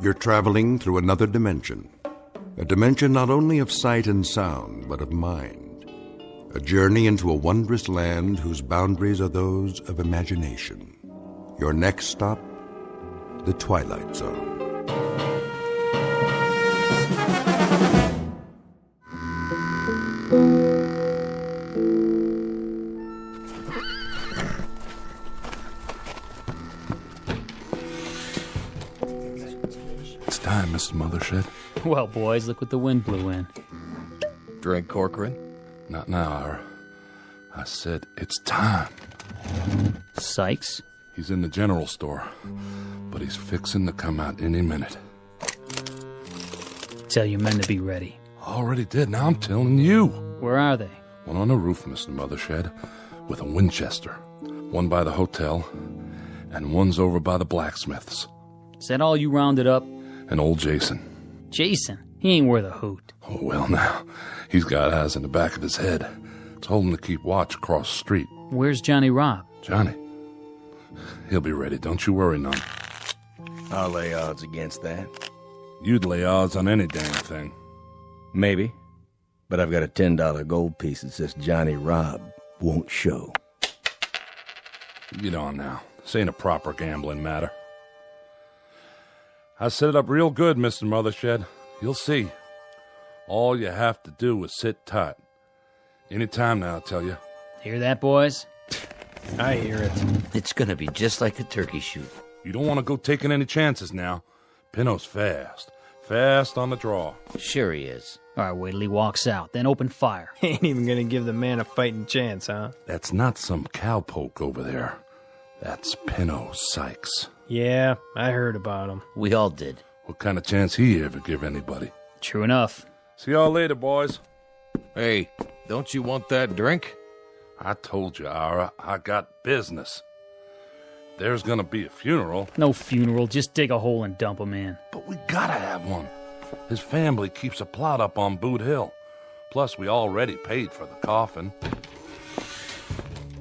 S14: You're traveling through another dimension. A dimension not only of sight and sound, but of mind. A journey into a wondrous land whose boundaries are those of imagination. Your next stop, the Twilight Zone.
S13: It's time, Mr. Mothershed.
S4: Well, boys, look what the wind blew in.
S13: Drink, Corcoran? Not now, Ira. I said it's time.
S4: Sykes?
S13: He's in the general store, but he's fixing to come out any minute.
S4: Tell your men to be ready.
S13: Already did, now I'm telling you.
S4: Where are they?
S13: One on the roof, Mr. Mothershed, with a Winchester. One by the hotel, and one's over by the blacksmith's.
S4: Is that all you rounded up?
S13: And old Jason.
S4: Jason? He ain't worth a hoot.
S13: Oh, well, now, he's got eyes in the back of his head. Told him to keep watch across the street.
S4: Where's Johnny Robb?
S13: Johnny? He'll be ready, don't you worry none.
S5: I'll lay odds against that.
S13: You'd lay odds on any damn thing.
S5: Maybe. But I've got a $10 gold piece that says Johnny Robb won't show.
S13: Get on now. This ain't a proper gambling matter. I set it up real good, Mr. Mothershed. You'll see. All you have to do is sit tight. Any time now, I tell you.
S4: Hear that, boys?
S5: I hear it. It's gonna be just like a turkey shoot.
S13: You don't want to go taking any chances now. Pinno's fast. Fast on the draw.
S5: Sure he is.
S4: All right, wait till he walks out, then open fire.
S17: Ain't even gonna give the man a fighting chance, huh?
S13: That's not some cowpoke over there. That's Pinno Sykes.
S17: Yeah, I heard about him.
S5: We all did.
S13: What kind of chance he ever give anybody?
S4: True enough.
S13: See y'all later, boys.
S21: Hey, don't you want that drink?
S13: I told you, Ira, I got business. There's gonna be a funeral.
S4: No funeral, just dig a hole and dump him in.
S13: But we gotta have one. His family keeps a plot up on Boot Hill. Plus, we already paid for the coffin.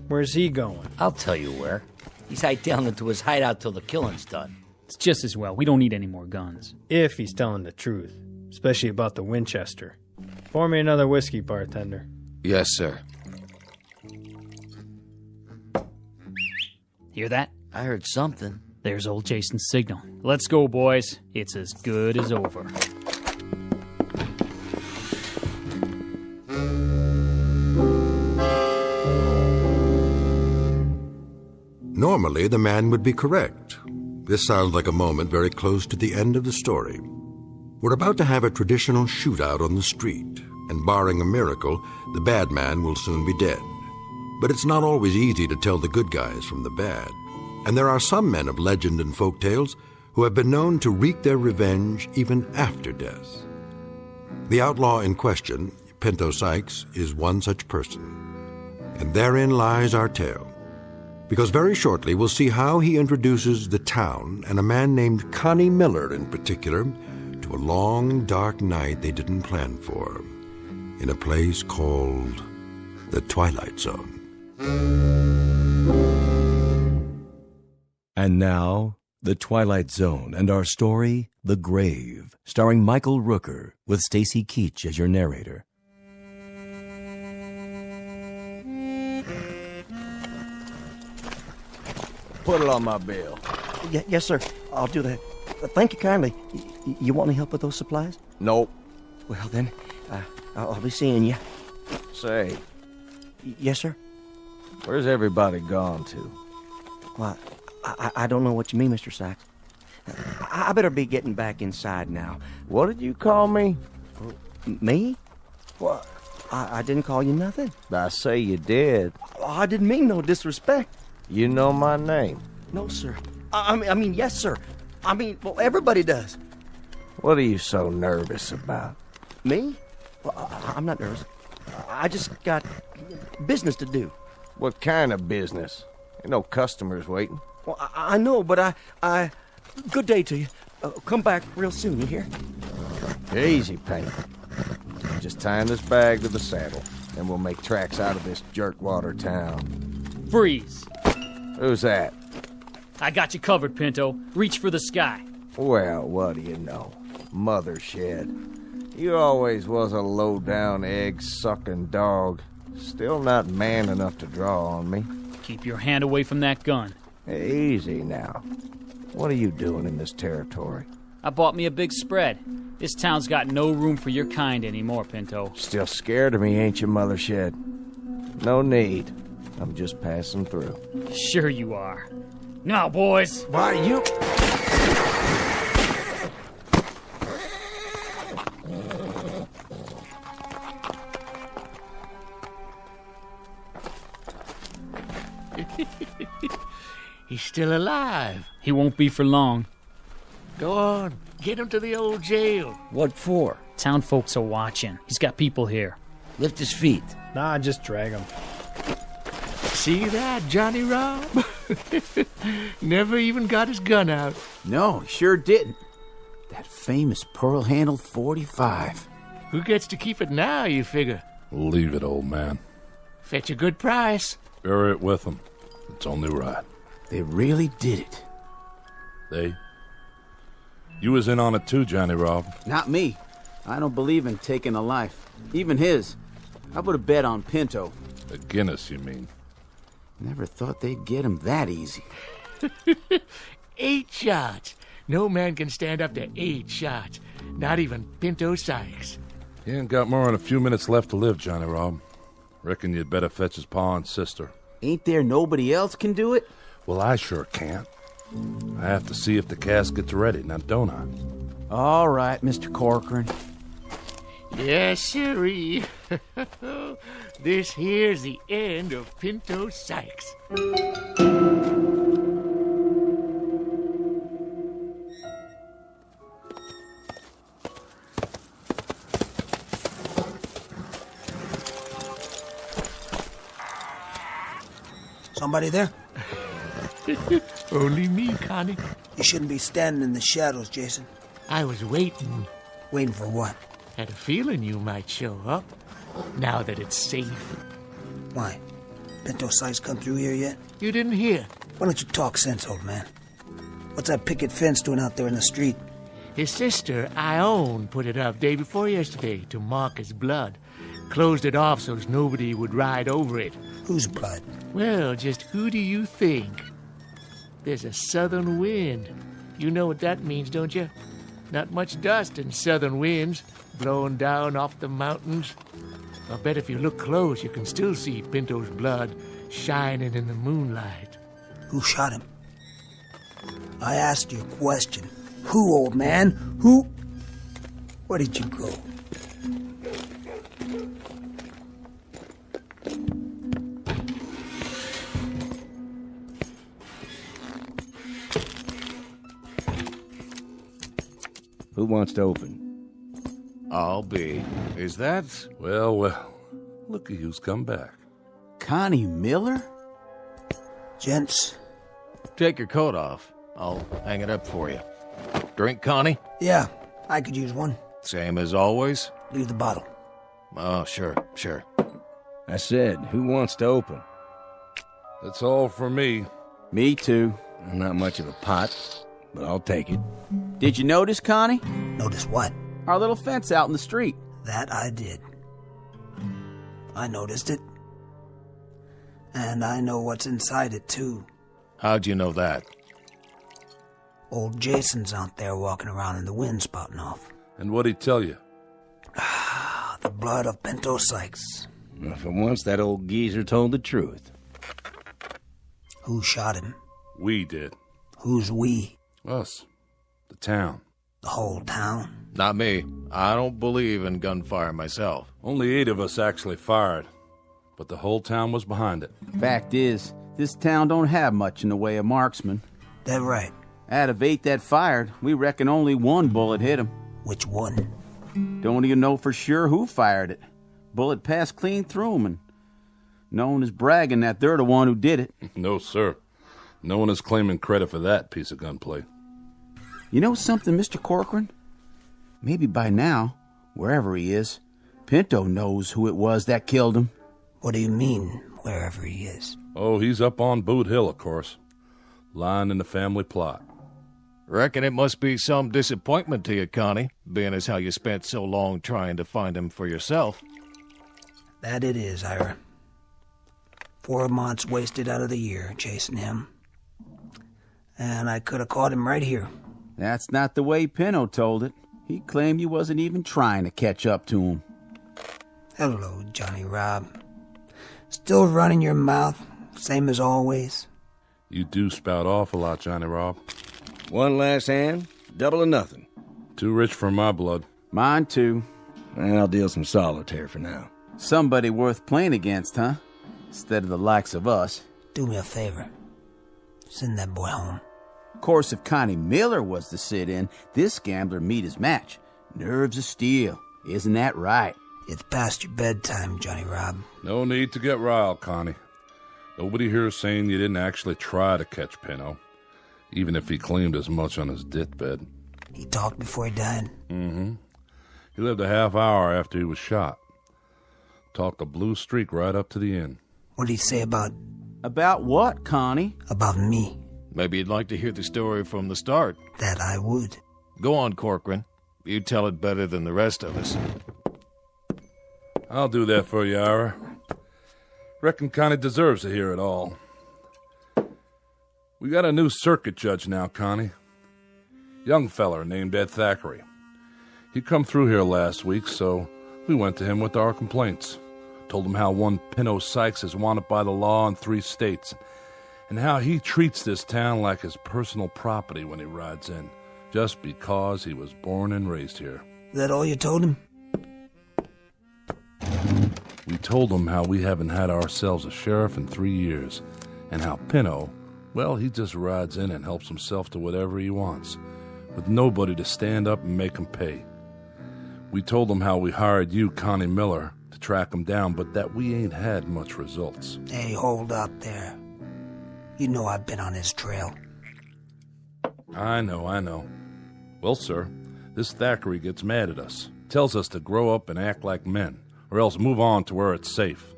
S17: Where's he going?
S6: I'll tell you where. He's hiding into his hideout till the killing's done.
S4: It's just as well. We don't need any more guns.
S17: If he's telling the truth, especially about the Winchester. Pour me another whiskey, bartender.
S21: Yes, sir.
S4: Hear that?
S6: I heard something.
S4: There's old Jason's signal. Let's go, boys. It's as good as over.
S15: Normally, the man would be correct. This sounds like a moment very close to the end of the story. We're about to have a traditional shootout on the street, and barring a miracle, the bad man will soon be dead. But it's not always easy to tell the good guys from the bad. And there are some men of legend and folk tales who have been known to wreak their revenge even after death. The outlaw in question, Pinto Sykes, is one such person. And therein lies our tale. Because very shortly we'll see how he introduces the town, and a man named Connie Miller in particular, to a long, dark night they didn't plan for, in a place called the Twilight Zone.
S8: And now, The Twilight Zone and our story, The Grave, starring Michael Rooker, with Stacy Keach as your narrator.
S5: Put it on my bill.
S19: Yes, sir. I'll do that. Thank you kindly. You want any help with those supplies?
S5: Nope.
S19: Well, then, I'll be seeing you.
S5: Say.
S19: Yes, sir?
S5: Where's everybody gone to?
S19: Well, I don't know what you mean, Mr. Sykes. I better be getting back inside now.
S5: What did you call me?
S19: Me? Well, I didn't call you nothing.
S5: I say you did.
S19: I didn't mean no disrespect.
S5: You know my name.
S19: No, sir. I mean, yes, sir. I mean, well, everybody does.
S5: What are you so nervous about?
S19: Me? Well, I'm not nervous. I just got business to do.
S5: What kind of business? Ain't no customers waiting.
S19: Well, I know, but I... Good day to you. Come back real soon, you hear?
S5: Easy, Paint. Just tying this bag to the saddle, and we'll make tracks out of this jerkwater town.
S4: Freeze.
S5: Who's that?
S4: I got you covered, Pinto. Reach for the sky.
S5: Well, what do you know? Mother shed. You always was a low-down, egg-sucking dog. Still not man enough to draw on me.
S4: Keep your hand away from that gun.
S5: Easy now. What are you doing in this territory?
S4: I bought me a big spread. This town's got no room for your kind anymore, Pinto.
S5: Still scared of me, ain't you, Mother Shed? No need. I'm just passing through.
S4: Sure you are. Now, boys.
S5: Why, you...
S23: He's still alive.
S4: He won't be for long.
S23: Go on. Get him to the old jail.
S6: What for?
S4: Town folks are watching. He's got people here.
S6: Lift his feet.
S17: Nah, just drag him.
S23: See that, Johnny Rob? Never even got his gun out.
S24: No, he sure didn't. That famous pearl-handled .45.
S23: Who gets to keep it now, you figure?
S13: Leave it, old man.
S23: Fetch a good price.
S13: Bury it with them. It's only right.
S24: They really did it.
S13: They? You was in on it too, Johnny Rob.
S24: Not me. I don't believe in taking a life. Even his. I put a bet on Pinto.
S13: A Guinness, you mean?
S24: Never thought they'd get him that easy.
S23: 8 shots. No man can stand up to 8 shots. Not even Pinto Sykes.
S13: You ain't got more than a few minutes left to live, Johnny Rob. Reckon you'd better fetch his pa and sister.
S24: Ain't there nobody else can do it?
S13: Well, I sure can't. I have to see if the casket's ready, now don't I?
S24: All right, Mr. Corcoran.
S23: Yes, sirree. This here's the end of Pinto Sykes.
S25: Somebody there?
S23: Only me, Connie.
S25: You shouldn't be standing in the shadows, Jason.
S23: I was waiting.
S25: Waiting for what?
S23: Had a feeling you might show up. now that it's safe.
S25: Why? Pinto Sykes come through here yet?
S23: You didn't hear?
S25: Why don't you talk sense, old man? What's that picket fence doing out there in the street?
S23: His sister, Ione, put it up day before yesterday to mark his blood. Closed it off so as nobody would ride over it.
S25: Whose blood?
S23: Well, just who do you think? There's a southern wind. You know what that means, don't you? Not much dust in southern winds blowing down off the mountains. I bet if you look close, you can still see Pinto's blood shining in the moonlight.
S25: Who shot him? I asked you a question. Who, old man? Who? Where did you go?
S5: Who wants to open?
S21: I'll be. Is that?
S13: Well, looky who's come back.
S24: Connie Miller?
S25: Gents.
S21: Take your coat off. I'll hang it up for you. Drink, Connie?
S25: Yeah, I could use one.
S21: Same as always?
S25: Leave the bottle.
S21: Oh, sure.
S5: I said, who wants to open?
S13: That's all for me.
S24: Me too.
S5: I'm not much of a pot, but I'll take it.
S24: Did you notice, Connie?
S25: Notice what?
S24: Our little fence out in the street.
S25: That I did. I noticed it. And I know what's inside it, too.
S21: How'd you know that?
S25: Old Jason's out there walking around in the wind spouting off.
S13: And what'd he tell you?
S25: The blood of Pinto Sykes.
S5: Well, for once, that old geezer told the truth.
S25: Who shot him?
S13: We did.
S25: Who's we?
S13: Us. The town.
S25: The whole town?
S21: Not me. I don't believe in gunfire myself.
S13: Only 8 of us actually fired, but the whole town was behind it.
S24: Fact is, this town don't have much in the way of marksmen.
S25: That right.
S24: Out of 8 that fired, we reckon only 1 bullet hit him.
S25: Which one?
S24: Don't even know for sure who fired it. Bullet passed clean through him, and no one is bragging that they're the one who did it.
S13: No, sir. No one is claiming credit for that piece of gunplay.
S24: You know something, Mr. Corcoran? Maybe by now, wherever he is, Pinto knows who it was that killed him.
S25: What do you mean, wherever he is?
S13: Oh, he's up on Boot Hill, of course. Lying in the family plot.
S21: Reckon it must be some disappointment to you, Connie, being as how you spent so long trying to find him for yourself.
S25: That it is, Ira. 4 months wasted out of the year chasing him. And I could have caught him right here.
S24: That's not the way Pinto told it. He claimed you wasn't even trying to catch up to him.
S25: Hello, Johnny Rob. Still running your mouth, same as always?
S13: You do spout off a lot, Johnny Rob.
S5: One last hand, double or nothing.
S13: Too rich for my blood.
S24: Mine too.
S5: I'll deal some solitaire for now.
S24: Somebody worth playing against, huh? Instead of the likes of us.
S25: Do me a favor. Send that boy home.
S24: Of course, if Connie Miller was to sit in, this gambler meet his match. Nerves of steel. Isn't that right?
S25: It's past your bedtime, Johnny Rob.
S13: No need to get riled, Connie. Nobody here is saying you didn't actually try to catch Pinto, even if he claimed as much on his deathbed.
S25: He talked before he died?
S13: Mm-hmm. He lived a half hour after he was shot. Talked a blue streak right up to the end.
S25: What did he say about...
S24: About what, Connie?
S25: About me.
S21: Maybe you'd like to hear the story from the start.
S25: That I would.
S21: Go on, Corcoran. You tell it better than the rest of us.
S13: I'll do that for you, Ira. Reckon Connie deserves to hear it all. We got a new circuit judge now, Connie. Young feller named Ed Thackeray. He come through here last week, so we went to him with our complaints. Told him how one Pinto Sykes is wanted by the law in 3 states, and how he treats this town like his personal property when he rides in, just because he was born and raised here.
S25: Is that all you told him?
S13: We told him how we haven't had ourselves a sheriff in 3 years, and how Pinto, well, he just rides in and helps himself to whatever he wants, with nobody to stand up and make him pay. We told him how we hired you, Connie Miller, to track him down, but that we ain't had much results.
S25: Hey, hold up there. You know I've been on his trail.
S13: I know. Well, sir, this Thackeray gets mad at us, tells us to grow up and act like men, or else move on to where it's safe.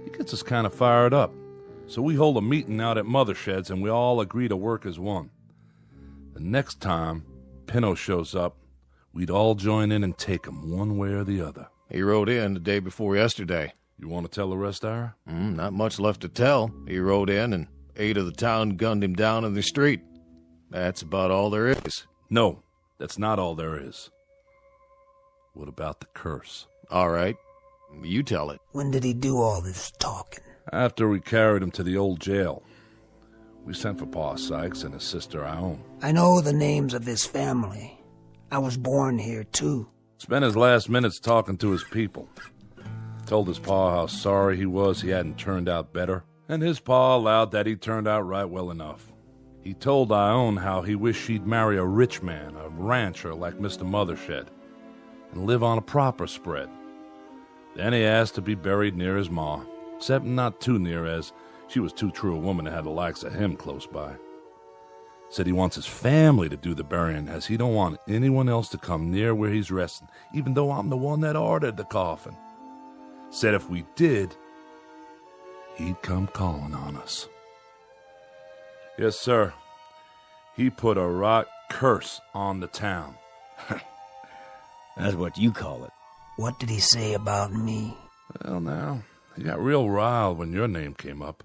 S13: He gets us kind of fired up. So we hold a meeting out at Mothershed's and we all agree to work as one. The next time Pinto shows up, we'd all join in and take him one way or the other.
S21: He rode in the day before yesterday.
S13: You want to tell the rest, Ira?
S21: Not much left to tell. He rode in and 8 of the town gunned him down in the street. That's about all there is.
S13: No, that's not all there is. What about the curse?
S21: All right. You tell it.
S25: When did he do all this talking?
S13: After we carried him to the old jail. We sent for Pa Sykes and his sister Ione.
S25: I know the names of his family. I was born here, too.
S13: Spent his last minutes talking to his people. Told his pa how sorry he was he hadn't turned out better, and his pa allowed that he turned out right well enough. He told Ione how he wished she'd marry a rich man, a rancher like Mr. Mothershed, and live on a proper spread. Then he asked to be buried near his ma, except not too near, as she was too true a woman to have the likes of him close by. Said he wants his family to do the burying, as he don't want anyone else to come near where he's resting, even though I'm the one that ordered the coffin. Said if we did, he'd come calling on us. Yes, sir. He put a right curse on the town.
S1: That's what you call it.
S25: What did he say about me?
S13: Well, now, he got real riled when your name came up.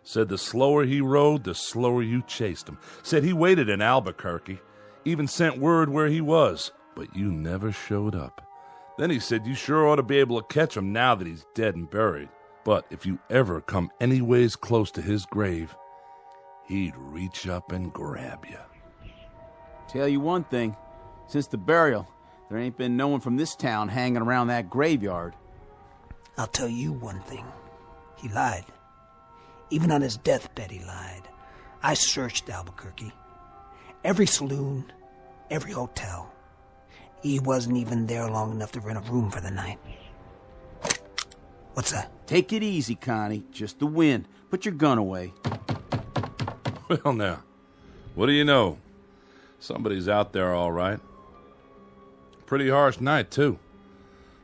S13: Said the slower he rode, the slower you chased him. Said he waited in Albuquerque, even sent word where he was, but you never showed up. Then he said you sure ought to be able to catch him now that he's dead and buried. But if you ever come anyways close to his grave, he'd reach up and grab you.
S24: Tell you one thing, since the burial, there ain't been no one from this town hanging around that graveyard.
S25: I'll tell you one thing. He lied. Even on his deathbed, he lied. I searched Albuquerque. Every saloon, every hotel. He wasn't even there long enough to rent a room for the night. What's that?
S24: Take it easy, Connie. Just the wind. Put your gun away.
S13: Well, now, what do you know? Somebody's out there, all right. Pretty harsh night, too.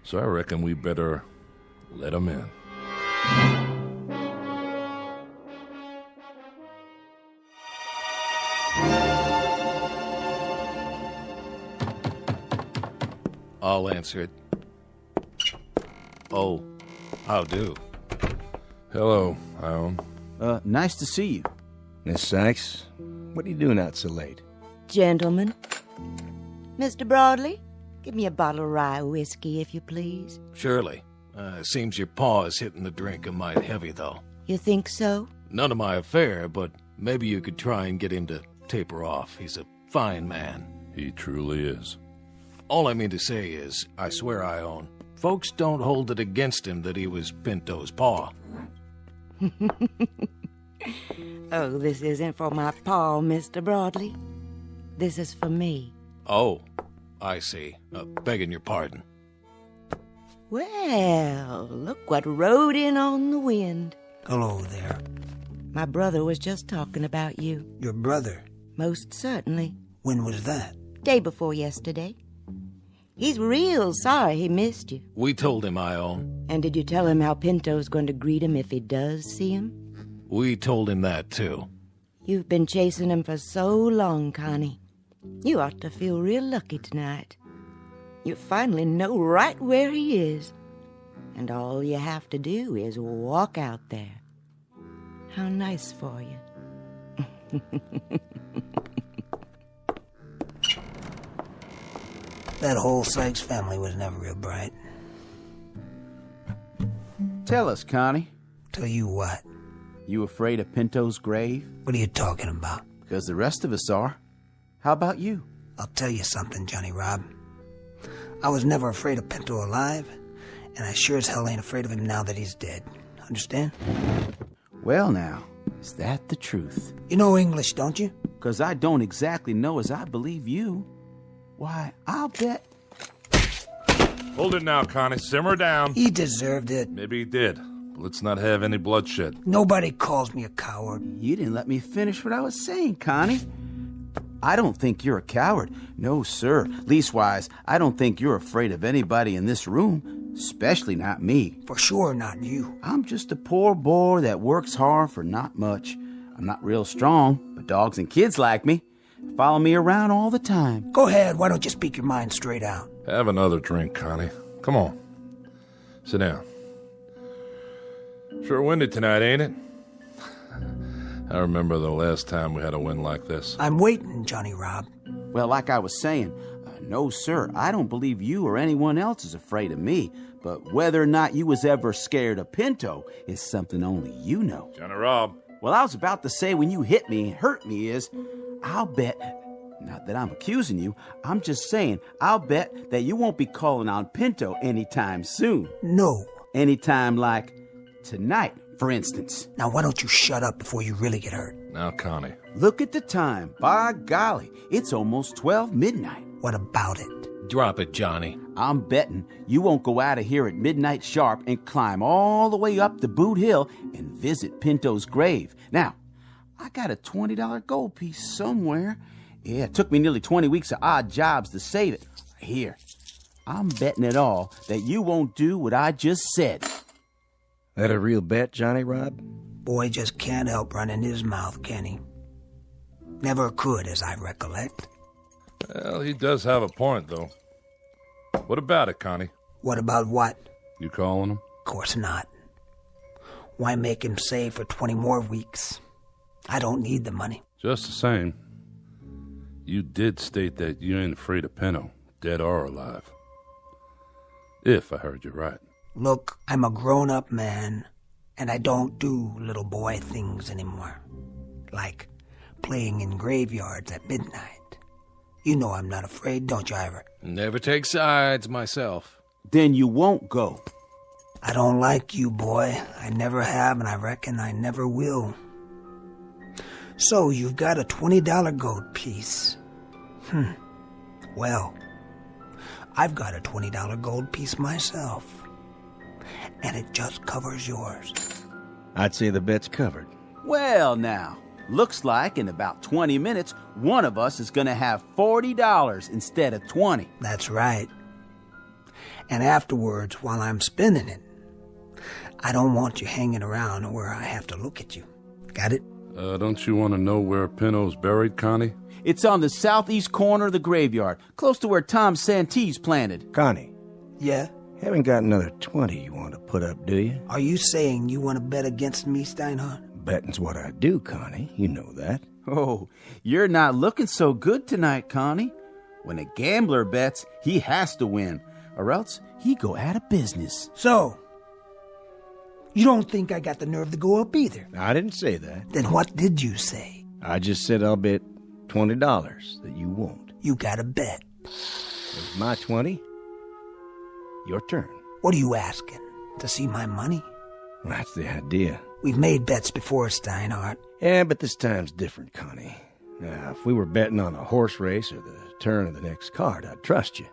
S13: So I reckon we better let him in.
S21: I'll answer it. Oh, how do?
S13: Hello, Ione.
S24: Nice to see you.
S1: Miss Sykes, what are you doing out so late?
S2: Gentlemen. Mr. Broadley, give me a bottle of rye whiskey, if you please.
S21: Surely. Seems your paw is hitting the drink a mite heavy, though.
S2: You think so?
S21: None of my affair, but maybe you could try and get him to taper off. He's a fine man.
S13: He truly is.
S21: All I mean to say is, I swear, Ione, folks don't hold it against him that he was Pinto's paw.
S2: Oh, this isn't for my paw, Mr. Broadley. This is for me.
S21: Oh, I see. Begging your pardon.
S2: Well, look what rode in on the wind.
S25: Hello there.
S2: My brother was just talking about you.
S25: Your brother?
S2: Most certainly.
S25: When was that?
S2: Day before yesterday. He's real sorry he missed you.
S21: We told him, Ione.
S2: And did you tell him how Pinto's going to greet him if he does see him?
S21: We told him that, too.
S2: You've been chasing him for so long, Connie. You ought to feel real lucky tonight. You finally know right where he is. And all you have to do is walk out there. How nice for you.
S25: That whole Sykes family was never real bright.
S24: Tell us, Connie.
S25: Tell you what?
S24: You afraid of Pinto's grave?
S25: What are you talking about?
S24: Because the rest of us are. How about you?
S25: I'll tell you something, Johnny Rob. I was never afraid of Pinto alive, and I sure as hell ain't afraid of him now that he's dead. Understand?
S24: Well, now, is that the truth?
S25: You know English, don't you?
S24: Because I don't exactly know as I believe you. Why, I'll bet...
S13: Hold it now, Connie. Simmer down.
S25: He deserved it.
S13: Maybe he did. But let's not have any bloodshed.
S25: Nobody calls me a coward.
S24: You didn't let me finish what I was saying, Connie. I don't think you're a coward. No, sir. Leastwise, I don't think you're afraid of anybody in this room. Especially not me.
S25: For sure not you.
S24: I'm just a poor boy that works hard for not much. I'm not real strong, but dogs and kids like me. Follow me around all the time.
S25: Go ahead, why don't you speak your mind straight out?
S13: Have another drink, Connie. Come on. Sit down. Sure windy tonight, ain't it? I remember the last time we had a wind like this.
S25: I'm waiting, Johnny Rob.
S24: Well, like I was saying, no, sir, I don't believe you or anyone else is afraid of me. But whether or not you was ever scared of Pinto is something only you know.
S13: Johnny Rob.
S24: Well, I was about to say when you hit me and hurt me is, I'll bet, not that I'm accusing you, I'm just saying, I'll bet that you won't be calling on Pinto anytime soon.
S25: No.
S24: Anytime like tonight, for instance.
S25: Now, why don't you shut up before you really get hurt?
S13: Now, Connie.
S24: Look at the time. By golly, it's almost 12 midnight.
S25: What about it?
S21: Drop it, Johnny.
S24: I'm betting you won't go out of here at midnight sharp and climb all the way up the Boot Hill and visit Pinto's grave. Now, I got a $20 gold piece somewhere. Yeah, it took me nearly 20 weeks of odd jobs to save it. Here, I'm betting it all that you won't do what I just said.
S1: That a real bet, Johnny Rob?
S25: Boy just can't help running his mouth, can he? Never could, as I recollect.
S13: Well, he does have a point, though. What about it, Connie?
S25: What about what?
S13: You calling him?
S25: Of course not. Why make him save for 20 more weeks? I don't need the money.
S13: Just the same, you did state that you ain't afraid of Pinto, dead or alive. If I heard you right.
S25: Look, I'm a grown-up man, and I don't do little boy things anymore. Like playing in graveyards at midnight. You know I'm not afraid, don't you, Ira?
S21: Never take sides myself.
S24: Then you won't go.
S25: I don't like you, boy. I never have, and I reckon I never will. So, you've got a $20 gold piece. Well, I've got a $20 gold piece myself. And it just covers yours.
S1: I'd say the bet's covered.
S24: Well, now, looks like in about 20 minutes, one of us is going to have $40 instead of 20.
S25: That's right. And afterwards, while I'm spending it, I don't want you hanging around where I have to look at you. Got it?
S13: Don't you want to know where Pinto's buried, Connie?
S24: It's on the southeast corner of the graveyard, close to where Tom Santee's planted.
S1: Connie.
S25: Yeah?
S1: Haven't got another 20 you want to put up, do you?
S25: Are you saying you want to bet against me, Steinhardt?
S1: Betting's what I do, Connie. You know that.
S24: Oh, you're not looking so good tonight, Connie. When a gambler bets, he has to win, or else he go out of business.
S25: So, you don't think I got the nerve to go up either?
S1: I didn't say that.
S25: Then what did you say?
S1: I just said I'll bet $20 that you won't.
S25: You got a bet.
S1: It's my 20. Your turn.
S25: What are you asking? To see my money?
S1: Well, that's the idea.
S25: We've made bets before, Steinhardt.
S1: Yeah, but this time's different, Connie. Now, if we were betting on a horse race or the turn of the next card, I'd trust you.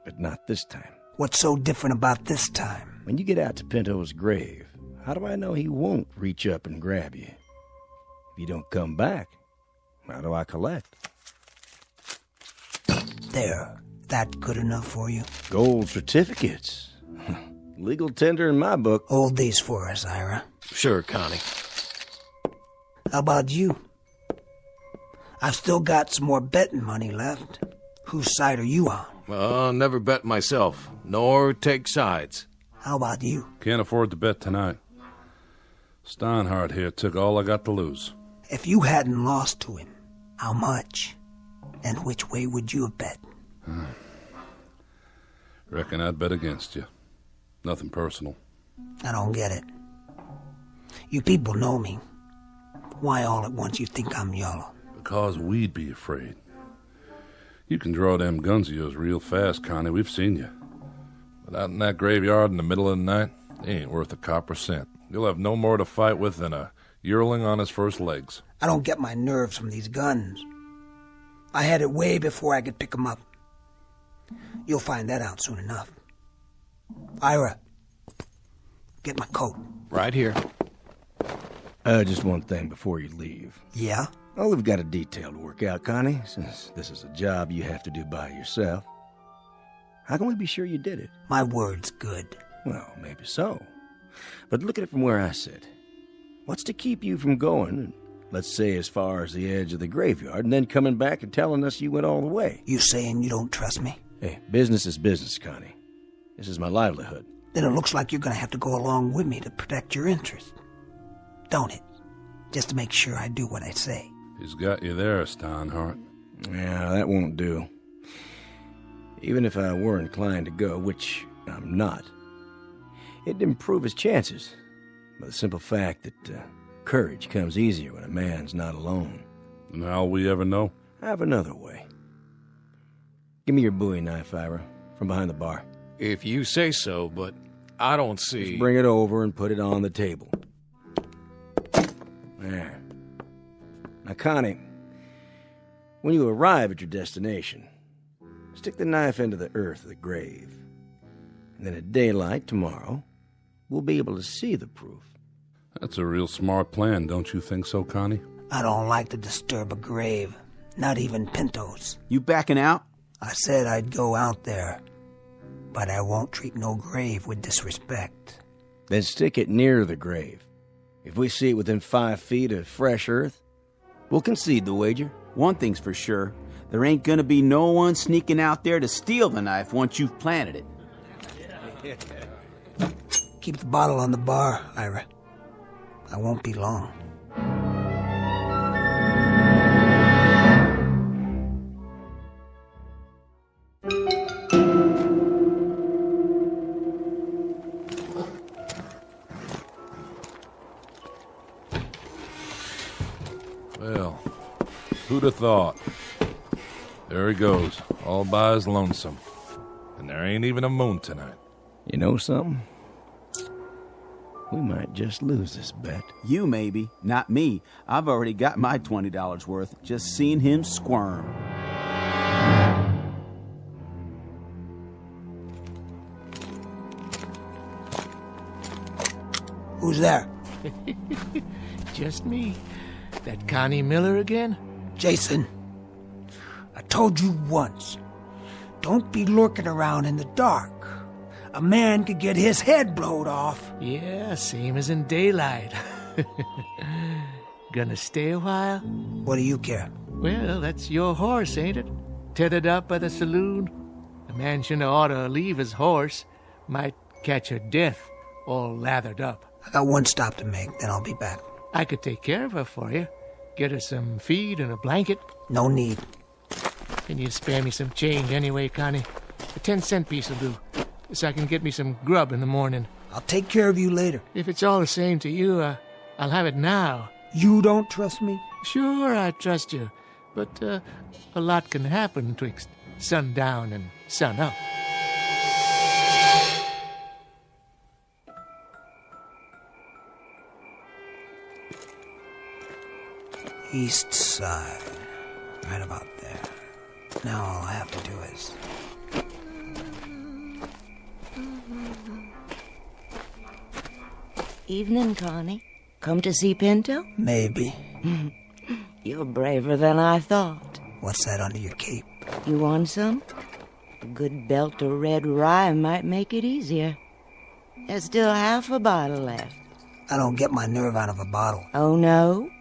S1: But not this time.
S25: What's so different about this time?
S1: When you get out to Pinto's grave, how do I know he won't reach up and grab you? If you don't come back, how do I collect?
S25: There. That good enough for you?
S1: Gold certificates. Legal tender in my book.
S25: Hold these for us, Ira.
S21: Sure, Connie.
S25: How about you? I've still got some more betting money left. Whose side are you on?
S21: I'll never bet myself, nor take sides.
S25: How about you?
S13: Can't afford to bet tonight. Steinhardt here took all I got to lose.
S25: If you hadn't lost to him, how much? And which way would you have bet?
S13: Reckon I'd bet against you. Nothing personal.
S25: I don't get it. You people know me. Why all at once you think I'm yellow?
S13: Because we'd be afraid. You can draw them guns of yours real fast, Connie. We've seen you. But out in that graveyard in the middle of the night, they ain't worth a copper cent. You'll have no more to fight with than a yearling on his first legs.
S25: I don't get my nerves from these guns. I had it way before I could pick 'em up. You'll find that out soon enough. Ira, get my coat.
S21: Right here.
S1: Just one thing before you leave.
S25: Yeah?
S1: Well, we've got a detail to work out, Connie, since this is a job you have to do by yourself. How can we be sure you did it?
S25: My word's good.
S1: Well, maybe so. But look at it from where I sit. What's to keep you from going, let's say as far as the edge of the graveyard, and then coming back and telling us you went all the way?
S25: You saying you don't trust me?
S1: Hey, business is business, Connie. This is my livelihood.
S25: Then it looks like you're going to have to go along with me to protect your interests. Don't it? Just to make sure I do what I say.
S13: He's got you there, Steinhardt.
S1: Yeah, that won't do. Even if I were inclined to go, which I'm not, it'd improve his chances by the simple fact that courage comes easier when a man's not alone.
S13: And how'll we ever know?
S1: I have another way. Give me your Bowie knife, Ira, from behind the bar.
S21: If you say so, but I don't see...
S1: Just bring it over and put it on the table. There. Now, Connie, when you arrive at your destination, stick the knife into the earth of the grave. And then at daylight tomorrow, we'll be able to see the proof.
S13: That's a real smart plan, don't you think so, Connie?
S25: I don't like to disturb a grave. Not even Pinto's.
S24: You backing out?
S25: I said I'd go out there. But I won't treat no grave with disrespect.
S1: Then stick it near the grave. If we see it within 5 feet of fresh earth, we'll concede the wager.
S24: One thing's for sure. There ain't gonna be no one sneaking out there to steal the knife once you've planted it.
S25: Keep the bottle on the bar, Ira. I won't be long.
S13: Well, who'd have thought? There he goes, all by his lonesome. And there ain't even a moon tonight.
S1: You know something? We might just lose this bet.
S24: You maybe, not me. I've already got my $20 worth, just seeing him squirm.
S25: Who's there?
S23: Just me. That Connie Miller again?
S25: Jason, I told you once, don't be lurking around in the dark. A man could get his head blowed off.
S23: Yeah, same as in daylight. Gonna stay a while?
S25: What do you care?
S23: Well, that's your horse, ain't it? Tethered up by the saloon. A man shouldn't ought to leave his horse. Might catch a death, all lathered up.
S25: I got one stop to make, then I'll be back.
S23: I could take care of her for you. Get her some feed and a blanket.
S25: No need.
S23: Can you spare me some change anyway, Connie? A 10-cent piece will do, so I can get me some grub in the morning.
S25: I'll take care of you later.
S23: If it's all the same to you, I'll have it now.
S25: You don't trust me?
S23: Sure, I trust you. But a lot can happen twixt sundown and sunup.
S25: East side. Right about there. Now all I have to do is...
S2: Evening, Connie. Come to see Pinto?
S25: Maybe.
S2: You're braver than I thought.
S25: What's that under your cape?
S2: You want some? A good belt of red rye might make it easier. There's still half a bottle left.
S25: I don't get my nerve out of a bottle.
S2: Oh, no?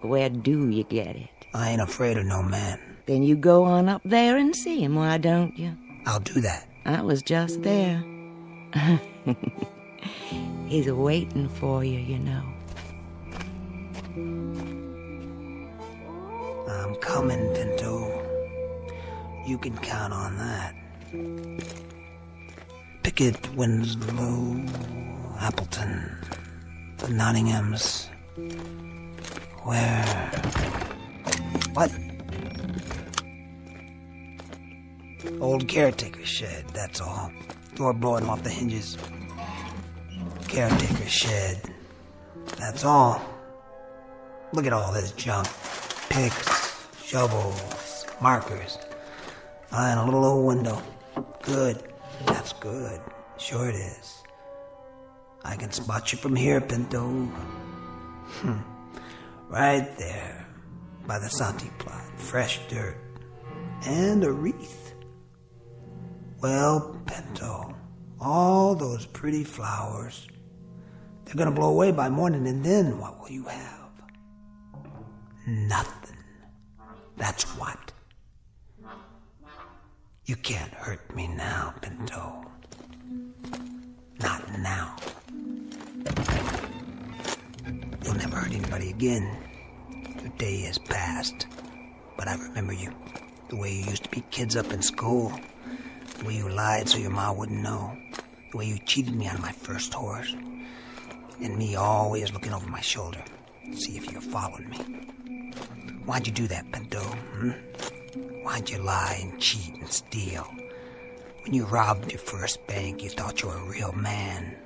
S2: Where do you get it?
S25: I ain't afraid of no man.
S2: Then you go on up there and see him, why don't you?
S25: I'll do that.
S2: I was just there. He's waiting for you, you know.
S25: I'm coming, Pinto. You can count on that. Pickett, Winslow, Appleton, the Nottinghams. Where? What? Old caretaker's shed, that's all. Door blowing off the hinges. Caretaker's shed. That's all. Look at all this junk. Picks, shovels, markers. And a little old window. Good. That's good. Sure it is. I can spot you from here, Pinto. Right there. By the Santi plot. Fresh dirt. And a wreath. Well, Pinto, all those pretty flowers, they're gonna blow away by morning, and then what will you have? Nothing. That's what. You can't hurt me now, Pinto. Not now. You'll never hurt anybody again. The day has passed. But I remember you. The way you used to beat kids up in school. The way you lied so your ma wouldn't know. The way you cheated me on my first horse. And me always looking over my shoulder to see if you followed me. Why'd you do that, Pinto? Why'd you lie and cheat and steal? When you robbed your first bank, you thought you were a real man.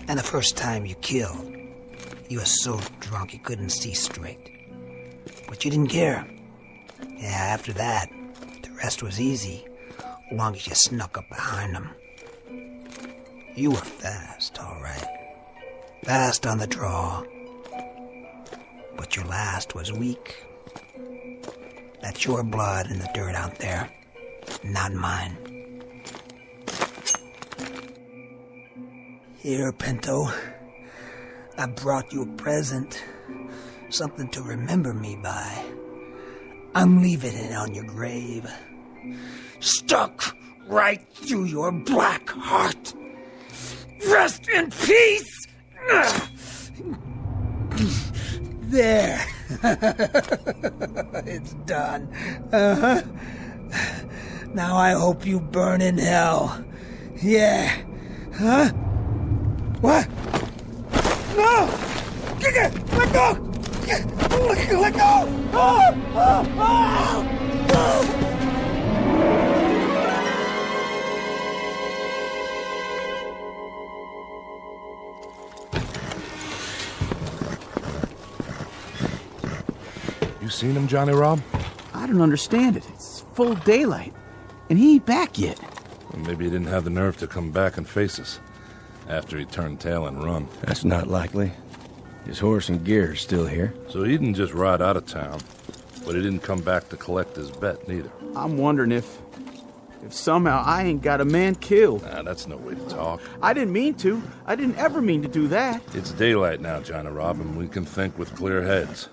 S25: And the first time you killed, you were so drunk you couldn't see straight. But you didn't care. Yeah, after that, the rest was easy, as long as you snuck up behind them. You were fast, all right. Fast on the draw. But your last was weak. That's your blood in the dirt out there, not mine. Here, Pinto, I brought you a present, something to remember me by. I'm leaving it on your grave, stuck right through your black heart. Rest in peace! There. It's done. Uh-huh. Now I hope you burn in hell. Yeah. Huh? What? No! Let go! Let go!
S13: You seen him, Johnny Rob?
S24: I don't understand it. It's full daylight, and he ain't back yet.
S13: Well, maybe he didn't have the nerve to come back and face us after he turned tail and run.
S1: That's not likely. His horse and gear are still here.
S13: So he didn't just ride out of town, but he didn't come back to collect his bet, neither.
S24: I'm wondering if somehow I ain't got a man killed.
S13: Nah, that's no way to talk.
S24: I didn't mean to. I didn't ever mean to do that.
S13: It's daylight now, Johnny Rob, and we can think with clear heads.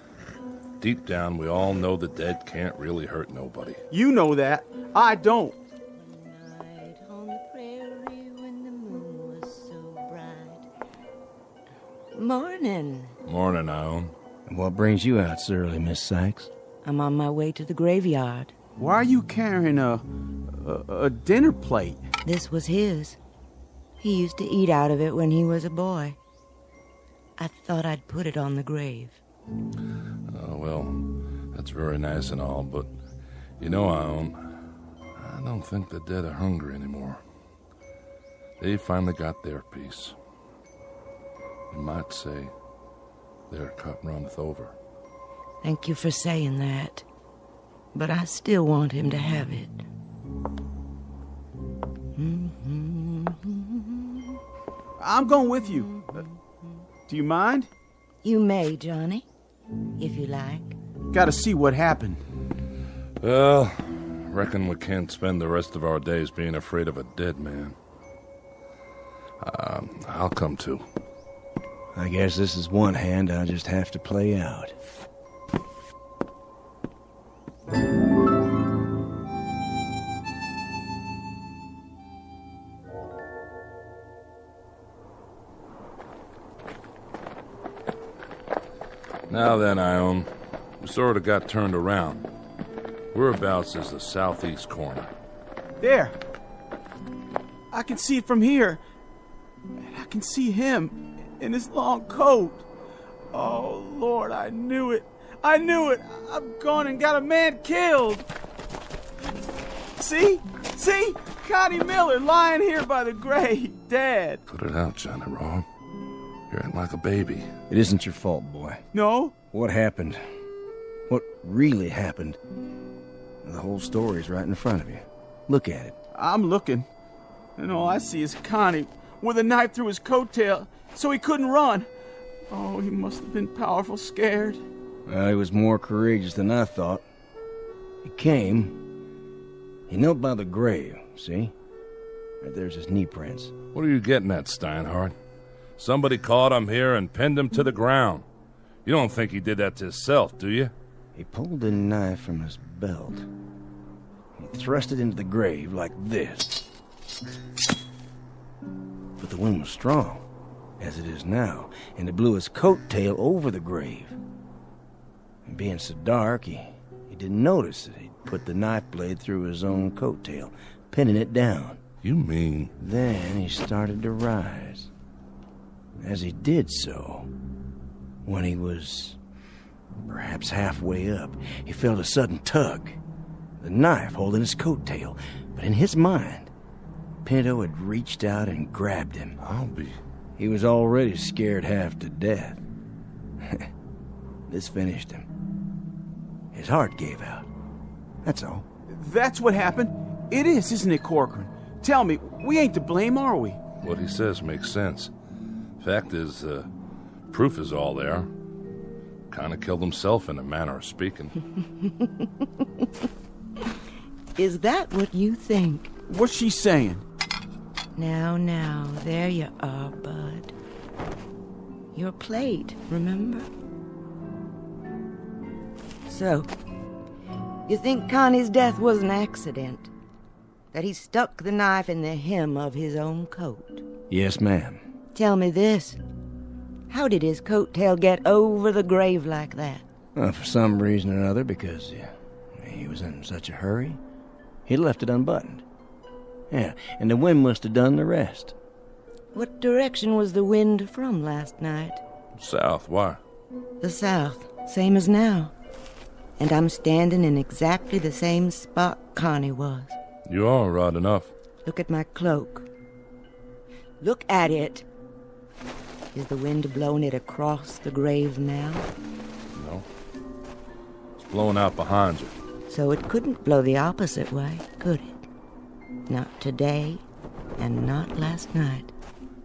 S13: Deep down, we all know the dead can't really hurt nobody.
S24: You know that. I don't.
S2: Morning.
S13: Morning, Ione.
S1: And what brings you out so early, Miss Sykes?
S2: I'm on my way to the graveyard.
S24: Why are you carrying a dinner plate?
S2: This was his. He used to eat out of it when he was a boy. I thought I'd put it on the grave.
S13: Oh, well, that's very nice and all, but you know, Ione, I don't think the dead are hungry anymore. They finally got their piece. You might say their cup runneth over.
S2: Thank you for saying that. But I still want him to have it.
S24: I'm going with you. Do you mind?
S2: You may, Johnny, if you like.
S24: Gotta see what happened.
S13: Well, reckon we can't spend the rest of our days being afraid of a dead man. I'll come too.
S1: I guess this is one hand I'll just have to play out.
S13: Now then, Ione, we sort of got turned around. Whereabouts is the southeast corner?
S24: There. I can see it from here. And I can see him in his long coat. Oh, Lord, I knew it. I knew it. I've gone and got a man killed. See? See? Connie Miller lying here by the grave, dead.
S13: Put it out, Johnny Rob. You're acting like a baby.
S1: It isn't your fault, boy.
S24: No?
S1: What happened? What really happened? The whole story's right in front of you. Look at it.
S24: I'm looking. And all I see is Connie with a knife through his coattail so he couldn't run. Oh, he must have been powerful scared.
S1: Well, he was more courageous than I thought. He came, He knelt by the grave, see? Right there's his knee prints.
S13: What are you getting at, Steinhardt? Somebody caught him here and pinned him to the ground. You don't think he did that to himself, do you?
S1: He pulled a knife from his belt. He thrust it into the grave like this. But the wind was strong, as it is now, and it blew his coat tail over the grave. And being so dark, he didn't notice that he'd put the knife blade through his own coat tail, pinning it down.
S13: You mean?
S1: Then he started to rise. As he did so, when he was perhaps halfway up, he felt a sudden tug, the knife holding his coat tail. But in his mind, Pinto had reached out and grabbed him. He was already scared half to death. This finished him. His heart gave out. That's all.
S24: That's what happened? It is, isn't it, Corcoran? Tell me, we ain't to blame, are we?
S13: What he says makes sense. Fact is, proof is all there. Kind of killed himself in a manner of speaking.
S2: Is that what you think?
S24: What's she saying?
S2: Now, there you are, Bud. Your plate, remember? So, you think Connie's death was an accident? That he stuck the knife in the hem of his own coat?
S1: Yes, ma'am.
S2: Tell me this. How did his coat tail get over the grave like that?
S1: Well, for some reason or other, because he was in such a hurry, he left it unbuttoned. Yeah, and the wind must have done the rest.
S2: What direction was the wind from last night?
S13: South, why?
S2: The south, same as now. And I'm standing in exactly the same spot Connie was.
S13: You are right enough.
S2: Look at my cloak. Look at it. Is the wind blowing it across the grave now?
S13: No. It's blowing out behind you.
S2: So it couldn't blow the opposite way, could it? Not today, and not last night.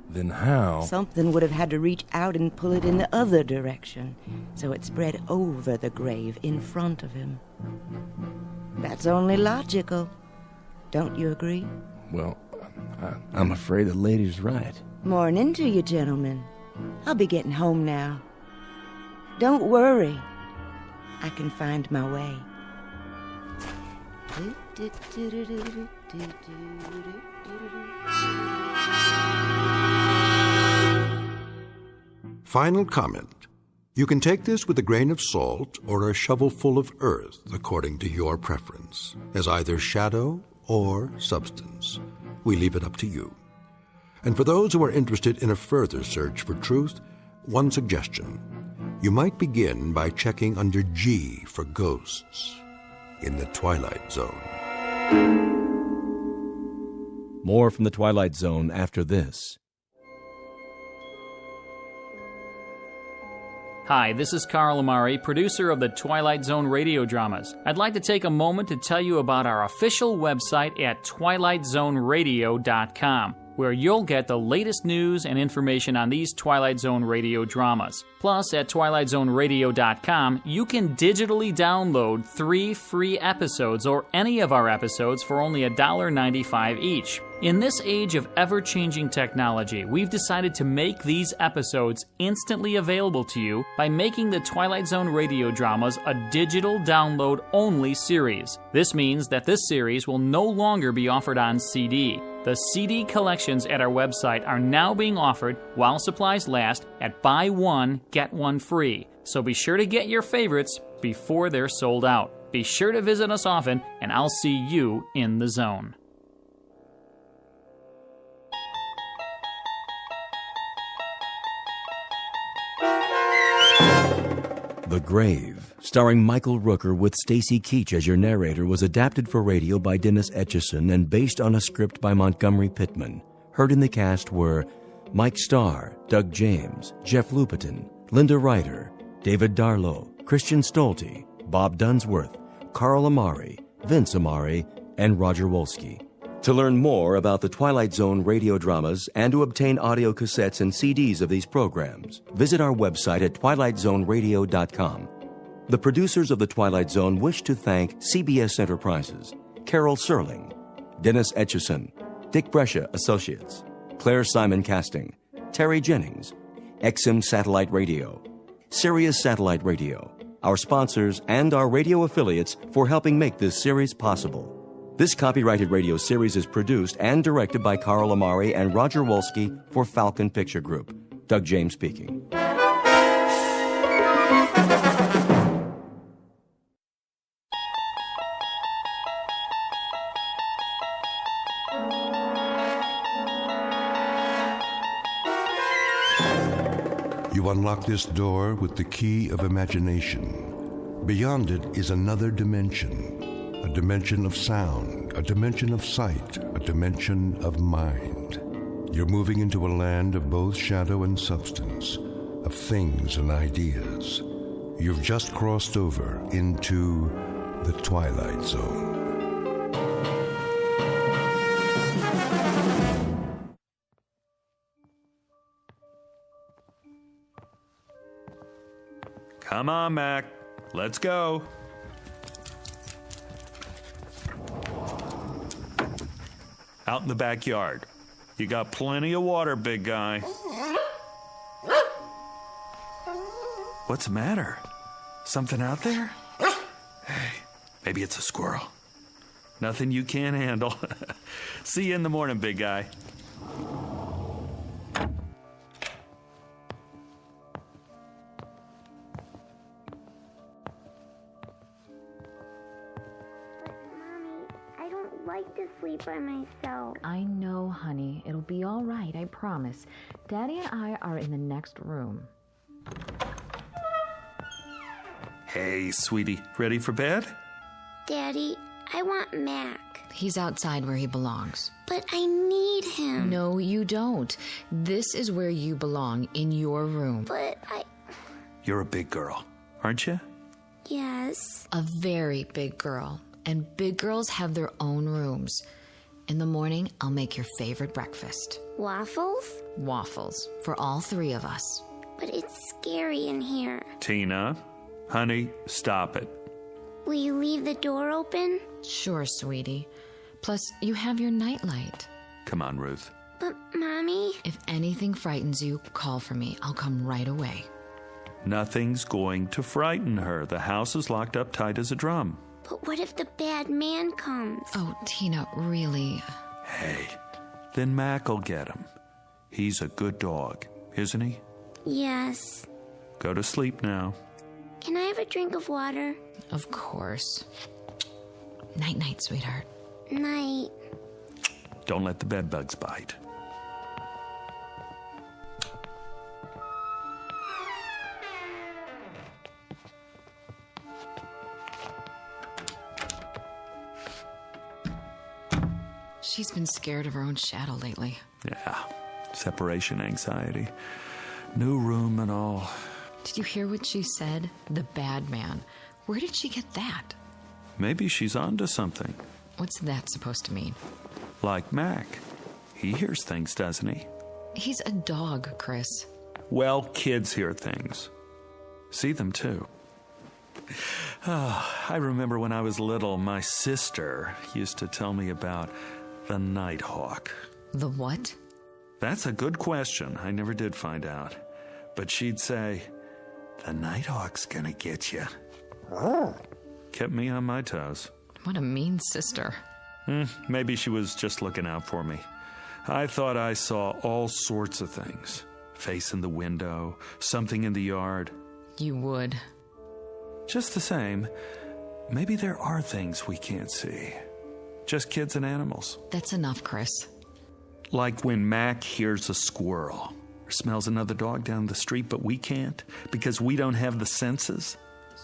S13: Then how?
S2: Something would have had to reach out and pull it in the other direction, so it spread over the grave in front of him. That's only logical. Don't you agree?
S13: Well,
S1: I'm afraid the lady's right.
S2: Morning to you, gentlemen. I'll be getting home now. Don't worry. I can find my way.
S15: Final comment. You can take this with a grain of salt or a shovelful of earth, according to your preference, as either shadow or substance. We leave it up to you. And for those who are interested in a further search for truth, one suggestion. You might begin by checking under G for ghosts in the Twilight Zone.
S8: More from the Twilight Zone after this.
S4: Hi, this is Carl Amari, producer of the Twilight Zone radio dramas. I'd like to take a moment to tell you about our official website at twilightzoneradio.com, where you'll get the latest news and information on these Twilight Zone radio dramas. Plus, at twilightzoneradio.com, you can digitally download 3 free episodes or any of our episodes for only $1.95 each. In this age of ever-changing technology, we've decided to make these episodes instantly available to you by making the Twilight Zone radio dramas a digital download-only series. This means that this series will no longer be offered on CD. The CD collections at our website are now being offered, while supplies last, at buy one, get one free. So be sure to get your favorites before they're sold out. Be sure to visit us often, and I'll see you in the zone.
S8: The Grave, starring Michael Rooker with Stacy Keach as your narrator, was adapted for radio by Dennis Etchison and based on a script by Montgomery Pittman. Heard in the cast were Mike Starr, Doug James, Jeff Lupetin, Linda Ryder, David Darlow, Christian Stolte, Bob Dunsworth, Carl Amari, Vince Amari, and Roger Wolski. To learn more about the Twilight Zone radio dramas and to obtain audio cassettes and CDs of these programs, visit our website at twilightzoneradio.com. The producers of The Twilight Zone wish to thank CBS Enterprises, Carol Serling, Dennis Etchison, Dick Brescia Associates, Claire Simon Casting, Terry Jennings, XM Satellite Radio, Sirius Satellite Radio, our sponsors, and our radio affiliates for helping make this series possible. This copyrighted radio series is produced and directed by Carl Amari and Roger Wolski for Falcon Picture Group. Doug James speaking.
S14: You unlock this door with the key of imagination. Beyond it is another dimension, a dimension of sound, a dimension of sight, a dimension of mind. You're moving into a land of both shadow and substance, of things and ideas. You've just crossed over into the Twilight Zone.
S3: Come on, Mac. Let's go. Out in the backyard. You got plenty of water, big guy. What's the matter? Something out there? Hey, maybe it's a squirrel. Nothing you can't handle. See you in the morning, big guy.
S10: Sleep by myself.
S7: I know, honey. It'll be all right, I promise. Daddy and I are in the next room.
S3: Hey, sweetie, ready for bed?
S10: Daddy, I want Mac.
S7: He's outside where he belongs.
S10: But I need him.
S7: No, you don't. This is where you belong, in your room.
S10: But
S3: You're a big girl, aren't you?
S10: Yes.
S7: A very big girl. And big girls have their own rooms. In the morning, I'll make your favorite breakfast.
S10: Waffles?
S7: Waffles, for all three of us.
S10: But it's scary in here.
S3: Tina, honey, stop it.
S10: Will you leave the door open?
S7: Sure, sweetie. Plus, you have your nightlight.
S3: Come on, Ruth.
S10: But, Mommy...
S7: If anything frightens you, call for me. I'll come right away.
S3: Nothing's going to frighten her. The house is locked up tight as a drum.
S10: But what if the bad man comes?
S7: Oh, Tina, really?
S3: Hey, then Mac'll get him. He's a good dog, isn't he?
S10: Yes.
S3: Go to sleep now.
S10: Can I have a drink of water?
S7: Of course. Night-night, sweetheart.
S10: Night.
S3: Don't let the bedbugs bite.
S7: She's been scared of her own shadow lately.
S3: Yeah, separation anxiety. New room and all.
S7: Did you hear what she said? The bad man. Where did she get that?
S3: Maybe she's onto something.
S7: What's that supposed to mean?
S3: Like Mac. He hears things, doesn't he?
S7: He's a dog, Chris.
S3: Well, kids hear things. See them, too. Oh, I remember when I was little, my sister used to tell me about the nighthawk.
S7: The what?
S3: That's a good question. I never did find out. But she'd say, the nighthawk's gonna get you. Kept me on my toes.
S7: What a mean sister.
S3: Maybe she was just looking out for me. I thought I saw all sorts of things. Face in the window, something in the yard.
S7: You would.
S3: Just the same, maybe there are things we can't see. Just kids and animals.
S7: That's enough, Chris.
S3: Like when Mac hears a squirrel or smells another dog down the street, but we can't because we don't have the senses.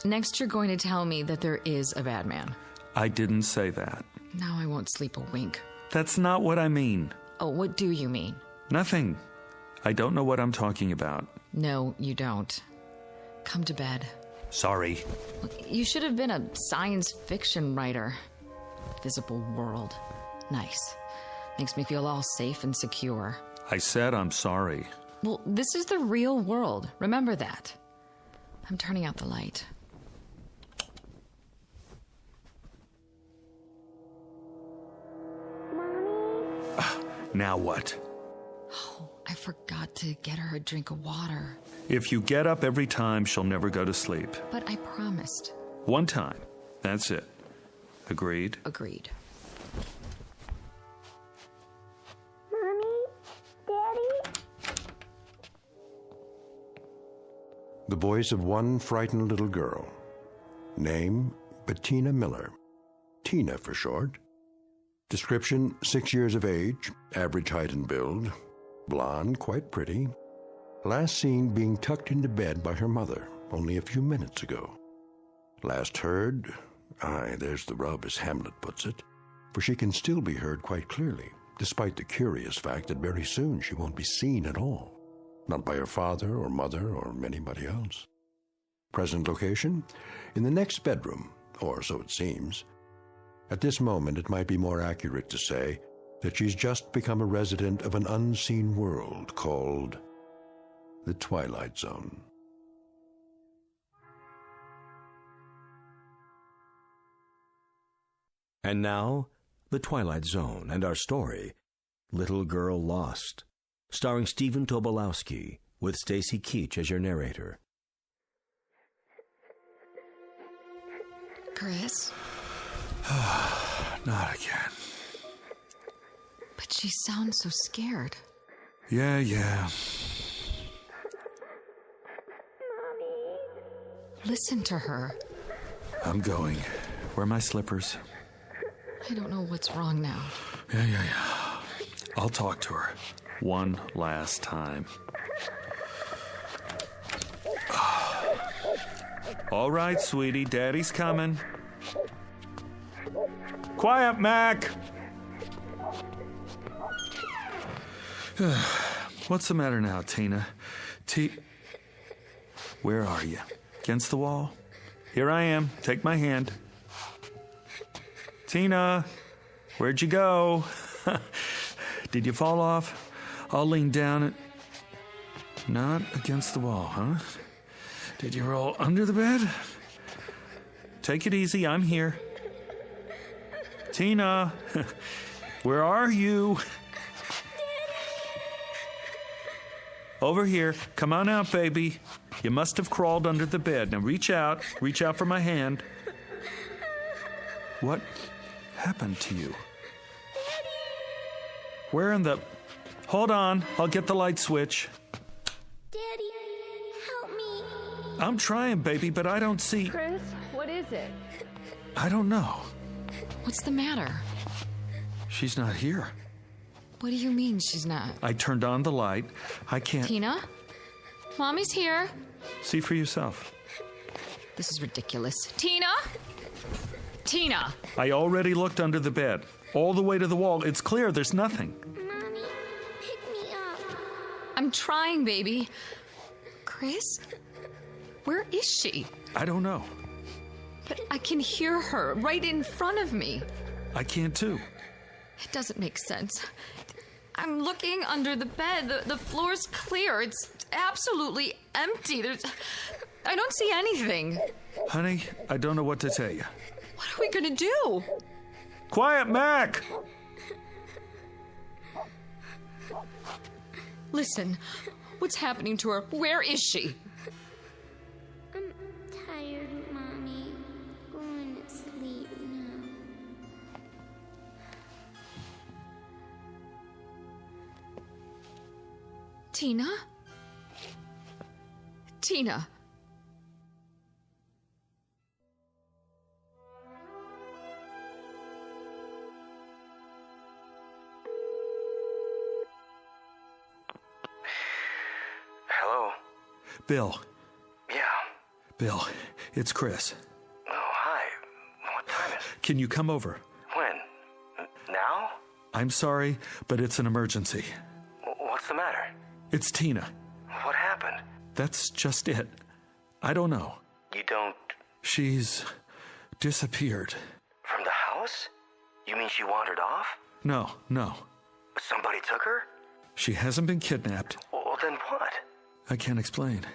S7: Next, you're going to tell me that there is a bad man.
S3: I didn't say that.
S7: Now I won't sleep a wink.
S3: That's not what I mean.
S7: Oh, what do you mean?
S3: Nothing. I don't know what I'm talking about.
S7: No, you don't. Come to bed.
S3: Sorry.
S7: You should have been a science fiction writer. Visible world. Nice. Makes me feel all safe and secure.
S3: I said I'm sorry.
S7: Well, this is the real world. Remember that. I'm turning out the light.
S3: Now what?
S7: Oh, I forgot to get her a drink of water.
S3: If you get up every time, she'll never go to sleep.
S7: But I promised.
S3: One time. That's it. Agreed?
S7: Agreed.
S10: Mommy? Daddy?
S14: The voice of one frightened little girl. Name, Bettina Miller. Tina for short. Description, 6 years of age, average height and build. Blonde, quite pretty. Last seen being tucked into bed by her mother only a few minutes ago. Last heard, there's the rub as Hamlet puts it, for she can still be heard quite clearly, despite the curious fact that very soon she won't be seen at all. Not by her father or mother or anybody else. Present location? In the next bedroom, or so it seems. At this moment, it might be more accurate to say that she's just become a resident of an unseen world called the Twilight Zone.
S8: And now, The Twilight Zone and our story, Little Girl Lost, starring Stephen Tobolowsky, with Stacy Keach as your narrator.
S7: Chris?
S3: Not again.
S7: But she sounds so scared.
S3: Yeah.
S7: Listen to her.
S3: I'm going. Where are my slippers?
S7: I don't know what's wrong now.
S3: Yeah. I'll talk to her. One last time. All right, sweetie. Daddy's coming. Quiet, Mac! What's the matter now, Tina? Where are you? Against the wall? Here I am. Take my hand. Tina, where'd you go? Did you fall off? I'll lean down and... Not against the wall, huh? Did you roll under the bed? Take it easy, I'm here. Tina, where are you? Over here. Come on out, baby. You must have crawled under the bed. Now reach out. Reach out for my hand. What happened to you? Where in the... Hold on. I'll get the light switch.
S10: Daddy, help me.
S3: I'm trying, baby, but I don't see...
S11: Chris, what is it?
S3: I don't know.
S7: What's the matter?
S3: She's not here.
S7: What do you mean she's not?
S3: I turned on the light. I can't...
S7: Tina? Mommy's here.
S3: See for yourself.
S7: This is ridiculous. Tina? Tina!
S3: I already looked under the bed. All the way to the wall. It's clear. There's nothing.
S10: Mommy, pick me up.
S7: I'm trying, baby. Chris? Where is she?
S3: I don't know.
S7: But I can hear her right in front of me.
S3: I can too.
S7: It doesn't make sense. I'm looking under the bed. The floor's clear. It's absolutely empty. I don't see anything.
S3: Honey, I don't know what to tell you.
S7: What are we gonna do?
S3: Quiet, Mac!
S7: Listen, what's happening to her? Where is she?
S10: I'm tired, Mommy. Going to sleep now.
S7: Tina? Tina?
S1: Hello?
S3: Bill.
S1: Yeah.
S3: Bill, it's Chris.
S1: Oh, hi. What time is it?
S3: Can you come over?
S1: When? Now?
S3: I'm sorry, but it's an emergency.
S1: What's the matter?
S3: It's Tina.
S1: What happened?
S3: That's just it. I don't know.
S1: You don't...
S3: She's disappeared.
S1: From the house? You mean she wandered off?
S3: No.
S1: Somebody took her?
S3: She hasn't been kidnapped.
S1: Well, then what?
S3: I can't explain.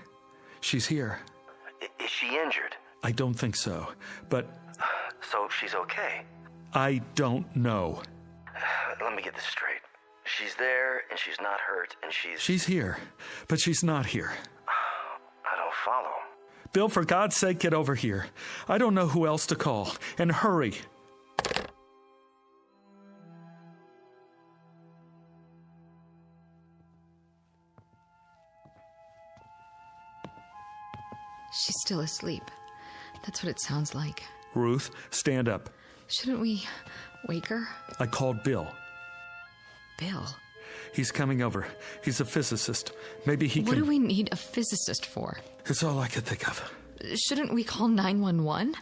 S3: She's here.
S1: Is she injured?
S3: I don't think so, but...
S1: So she's okay?
S3: I don't know.
S1: Let me get this straight.
S8: She's there, and she's not hurt, and she's...
S3: She's here, but she's not here.
S8: I don't follow.
S3: Bill, for God's sake, get over here. I don't know who else to call. And hurry.
S7: She's still asleep. That's what it sounds like.
S3: Ruth, stand up.
S7: Shouldn't we wake her?
S3: I called Bill.
S7: Bill?
S3: He's coming over. He's a physicist. Maybe he can...
S7: What do we need a physicist for?
S3: It's all I could think of.
S7: Shouldn't we call 911?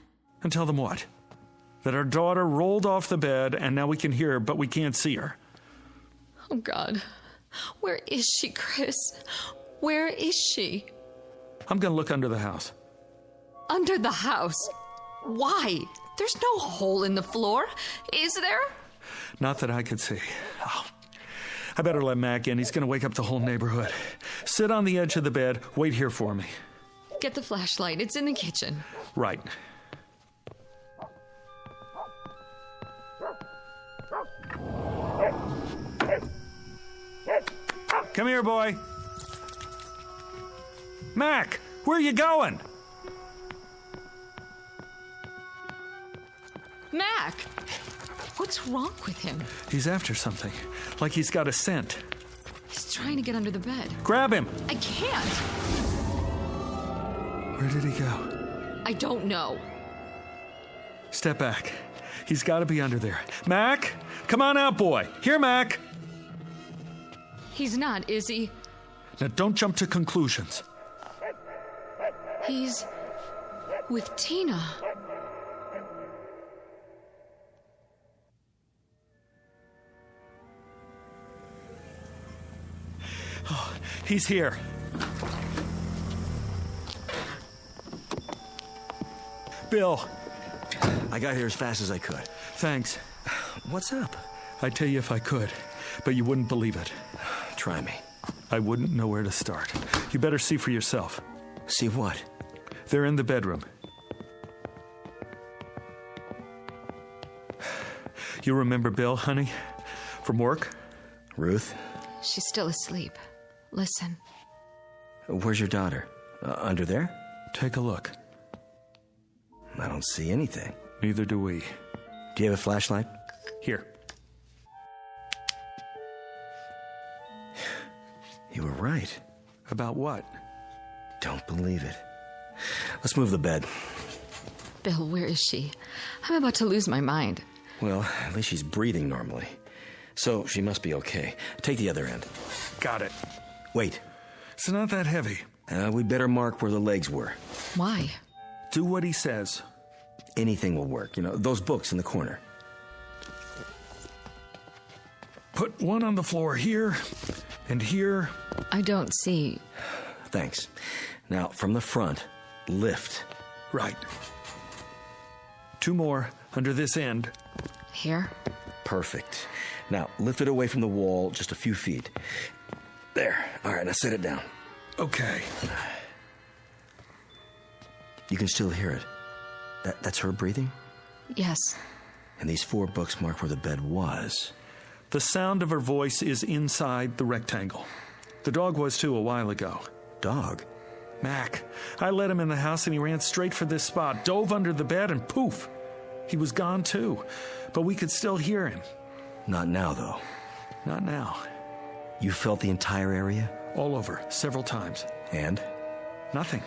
S3: And tell them what? That our daughter rolled off the bed and now we can hear her, but we can't see her.
S7: Oh, God. Where is she, Chris? Where is she?
S3: I'm going to look under the house.
S7: Under the house? Why? There's no hole in the floor, is there?
S3: Not that I could see. Oh, I better let Mac in. He's going to wake up the whole neighborhood. Sit on the edge of the bed. Wait here for me.
S7: Get the flashlight. It's in the kitchen.
S3: Right. Come here, boy. Mac, where are you going?
S7: Mac! What's wrong with him?
S3: He's after something. Like he's got a scent.
S7: He's trying to get under the bed.
S3: Grab him!
S7: I can't!
S3: Where did he go?
S7: I don't know.
S3: Step back. He's got to be under there. Mac! Come on out, boy. Here, Mac!
S7: He's not, is he?
S3: Now, don't jump to conclusions.
S7: He's with Tina.
S3: Oh, he's here. Bill.
S8: I got here as fast as I could.
S3: Thanks.
S8: What's up?
S3: I'd tell you if I could, but you wouldn't believe it.
S8: Try me.
S3: I wouldn't know where to start. You better see for yourself.
S8: See what?
S3: They're in the bedroom. You remember Bill, honey? From work?
S8: Ruth?
S7: She's still asleep. Listen.
S8: Where's your daughter? Under there?
S3: Take a look.
S8: I don't see anything.
S3: Neither do we.
S8: Do you have a flashlight?
S3: Here.
S8: You were right.
S3: About what?
S8: Don't believe it. Let's move the bed.
S7: Bill, where is she? I'm about to lose my mind.
S8: Well, at least she's breathing normally. So she must be okay. Take the other end.
S3: Got it.
S8: Wait.
S3: It's not that heavy.
S8: We better mark where the legs were.
S7: Why?
S3: Do what he says.
S8: Anything will work. You know, those books in the corner.
S3: Put one on the floor here and here.
S7: I don't see.
S8: Thanks. Now, from the front, lift.
S3: Right. Two more under this end.
S7: Here?
S8: Perfect. Now, lift it away from the wall just a few feet. There. All right, now set it down.
S3: Okay.
S8: You can still hear it. That's her breathing?
S7: Yes.
S8: And these 4 books mark where the bed was.
S3: The sound of her voice is inside the rectangle. The dog was too a while ago.
S8: Dog?
S3: Mac. I let him in the house and he ran straight for this spot, dove under the bed, and poof. He was gone too. But we could still hear him.
S8: Not now, though.
S3: Not now.
S8: You felt the entire area?
S3: All over, several times.
S8: And?
S3: Nothing.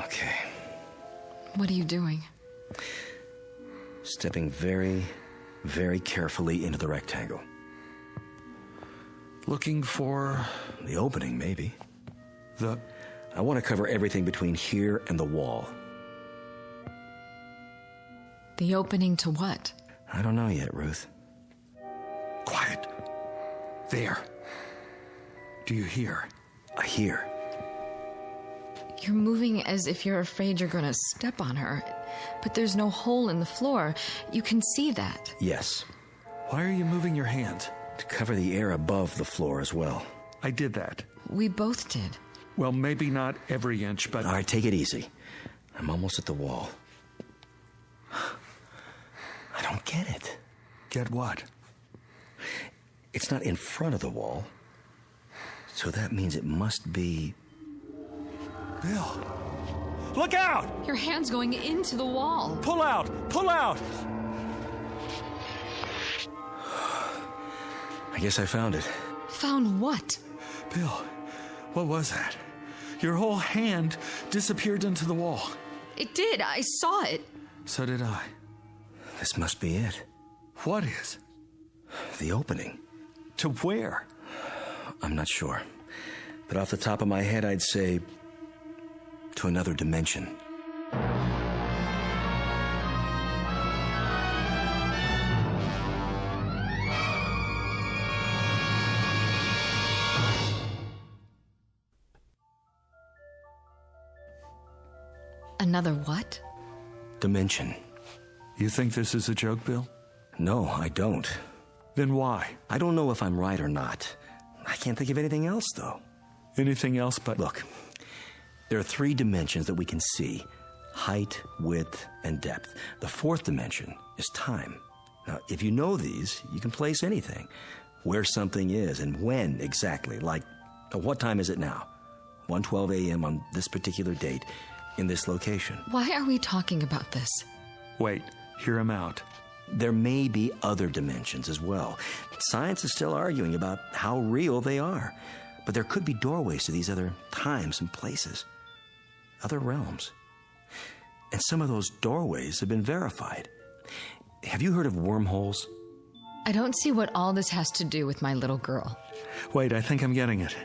S8: Okay.
S7: What are you doing?
S8: Stepping very, very carefully into the rectangle.
S3: Looking for...
S8: the opening, maybe.
S3: I
S8: want to cover everything between here and the wall.
S7: The opening to what?
S8: I don't know yet, Ruth.
S3: Quiet. There. Do you hear?
S8: I hear.
S7: You're moving as if you're afraid you're going to step on her. But there's no hole in the floor. You can see that.
S8: Yes.
S3: Why are you moving your hands?
S8: To cover the air above the floor as well.
S3: I did that.
S7: We both did.
S3: Well, maybe not every inch, but...
S8: All right, take it easy. I'm almost at the wall. I don't get it.
S3: Get what?
S8: It's not in front of the wall. So that means it must be...
S3: Bill! Look out!
S7: Your hand's going into the wall.
S3: Pull out! Pull out!
S8: I guess I found it.
S7: Found what?
S3: Bill, what was that? Your whole hand disappeared into the wall.
S7: It did. I saw it.
S3: So did I.
S8: This must be it.
S3: What is?
S8: The opening.
S3: To where?
S8: I'm not sure. But off the top of my head, I'd say to another dimension.
S7: Another what?
S8: Dimension.
S3: You think this is a joke, Bill?
S8: No, I don't.
S3: Then why?
S8: I don't know if I'm right or not. I can't think of anything else, though.
S3: Anything else but...
S8: Look, there are 3 dimensions that we can see. Height, width, and depth. The 4th dimension is time. Now, if you know these, you can place anything. Where something is and when exactly. Like, what time is it now? 1:12 a.m. on this particular date in this location.
S7: Why are we talking about this?
S3: Wait, hear him out.
S8: There may be other dimensions as well. Science is still arguing about how real they are. But there could be doorways to these other times and places. Other realms. And some of those doorways have been verified. Have you heard of wormholes?
S7: I don't see what all this has to do with my little girl.
S3: Wait, I think I'm getting it.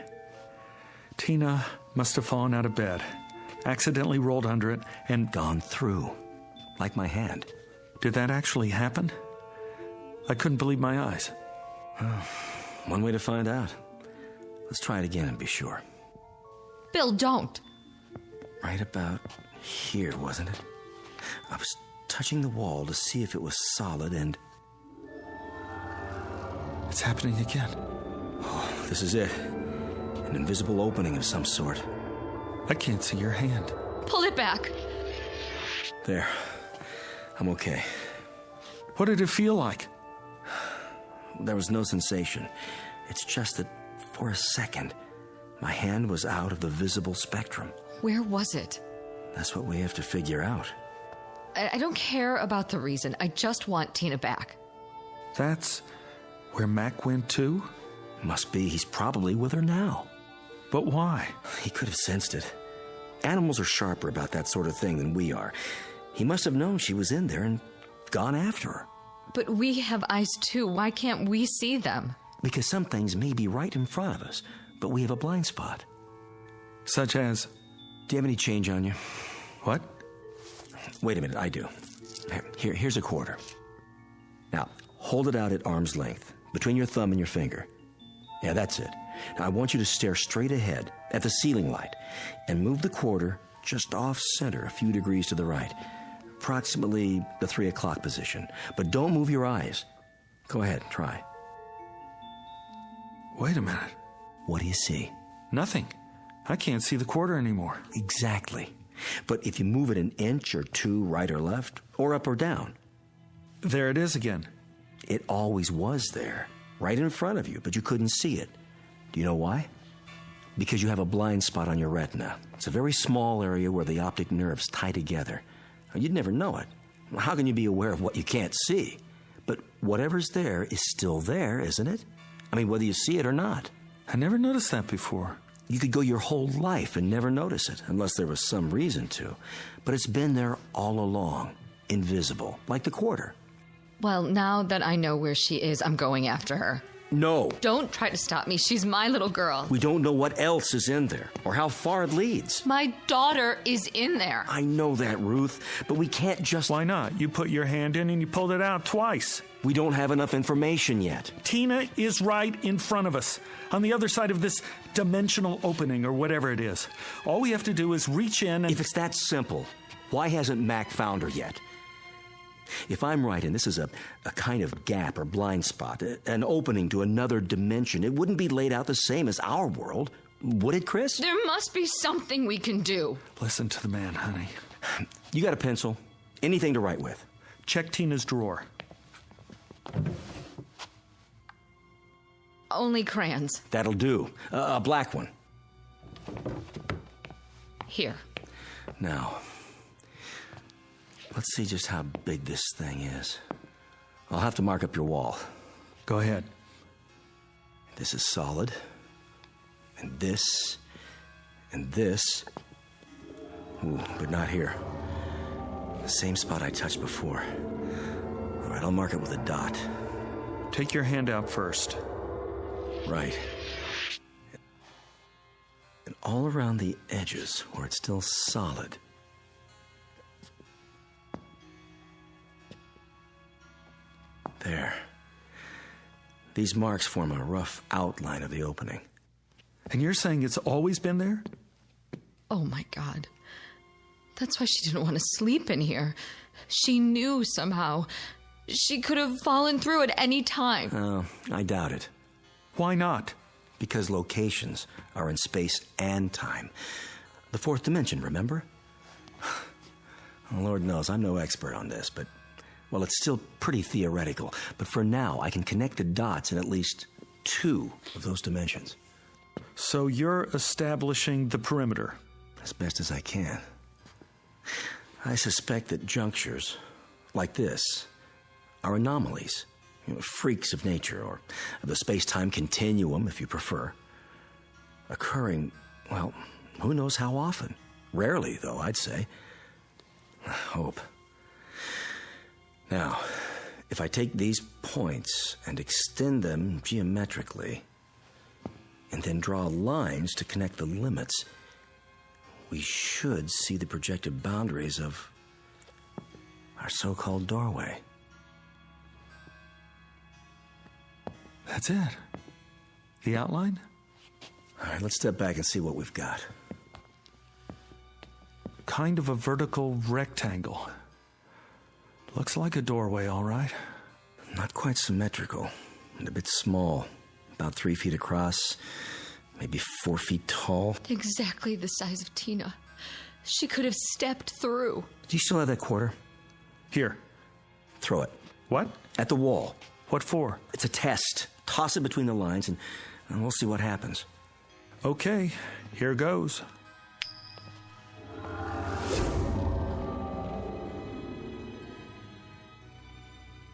S3: Tina must have fallen out of bed, accidentally rolled under it, and
S8: gone through. Like my hand.
S3: Did that actually happen? I couldn't believe my eyes.
S8: Well, one way to find out. Let's try it again and be sure.
S7: Bill, don't.
S8: Right about here, wasn't it? I was touching the wall to see if it was solid and...
S3: It's happening again.
S8: Oh, this is it. An invisible opening of some sort.
S3: I can't see your hand.
S7: Pull it back.
S8: There. I'm okay.
S3: What did it feel like?
S8: There was no sensation. It's just that for a second, my hand was out of the visible spectrum.
S7: Where was it?
S8: That's what we have to figure out.
S7: I don't care about the reason. I just want Tina back.
S3: That's where Mac went too?
S8: Must be. He's probably with her now.
S3: But why?
S8: He could have sensed it. Animals are sharper about that sort of thing than we are. He must have known she was in there and gone after her.
S7: But we have eyes too. Why can't we see them?
S8: Because some things may be right in front of us, but we have a blind spot.
S3: Such as?
S8: Do you have any change on you?
S3: What?
S8: Wait a minute, I do. Here's a quarter. Now, hold it out at arm's length, between your thumb and your finger. Yeah, that's it. Now, I want you to stare straight ahead at the ceiling light and move the quarter just off center a few degrees to the right, approximately the 3 o'clock position. But don't move your eyes. Go ahead, try.
S3: Wait a minute.
S8: What do you see?
S3: Nothing. I can't see the quarter anymore.
S8: Exactly. But if you move it an inch or 2 right or left, or up or down.
S3: There it is again.
S8: It always was there, right in front of you, but you couldn't see it. Do you know why? Because you have a blind spot on your retina. It's a very small area where the optic nerves tie together. You'd never know it. How can you be aware of what you can't see? But whatever's there is still there, isn't it? I mean, whether you see it or not.
S3: I never noticed that before.
S8: You could go your whole life and never notice it, unless there was some reason to. But it's been there all along, invisible, like the quarter.
S7: Well, now that I know where she is, I'm going after her.
S8: No.
S7: Don't try to stop me. She's my little girl.
S8: We don't know what else is in there, or how far it leads.
S7: My daughter is in there.
S8: I know that, Ruth, but we can't just...
S3: Why not? You put your hand in and you pulled it out twice.
S8: We don't have enough information yet.
S3: Tina is right in front of us, on the other side of this dimensional opening, or whatever it is. All we have to do is reach in and...
S8: If it's that simple, why hasn't Mac found her yet? If I'm right, and this is a kind of gap or blind spot, an opening to another dimension, it wouldn't be laid out the same as our world, would it, Chris?
S7: There must be something we can do.
S3: Listen to the man, honey.
S8: You got a pencil? Anything to write with?
S3: Check Tina's drawer.
S7: only crayons.
S1: That'll do. A black one.
S7: Here.
S1: Now, let's see just how big this thing is. I'll have to mark up your wall.
S3: Go ahead.
S1: This is solid. And this. And this. Ooh, but not here. The same spot I touched before. All right, I'll mark it with a dot.
S3: Take your hand out first.
S1: Right. And all around the edges where it's still solid. There. These marks form a rough outline of the opening.
S3: And you're saying it's always been there?
S7: Oh my God. That's why she didn't want to sleep in here. She knew somehow. She could have fallen through at any time.
S1: Oh, I doubt it.
S3: Why not?
S1: Because locations are in space and time. The fourth dimension, remember? Lord knows I'm no expert on this, but, well, it's still pretty theoretical. But for now, I can connect the dots in at least 2 of those dimensions.
S3: So you're establishing the perimeter?
S1: As best as I can. I suspect that junctures like this are anomalies, freaks of nature, or of the space-time continuum, if you prefer. Occurring, well, who knows how often? Rarely, though, I'd say. I hope. Now, if I take these points and extend them geometrically, and then draw lines to connect the limits, we should see the projected boundaries of our so-called doorway.
S3: That's it? The outline?
S1: All right, let's step back and see what we've got.
S3: Kind of a vertical rectangle. Looks like a doorway, all right.
S1: Not quite symmetrical, and a bit small. About 3 feet across, maybe 4 feet tall.
S7: Exactly the size of Tina. She could have stepped through.
S1: Do you still have that quarter?
S3: Here.
S1: Throw it.
S3: What?
S1: At the wall.
S3: What for?
S1: It's a test. Toss it between the lines, and we'll see what happens.
S3: Okay, here goes.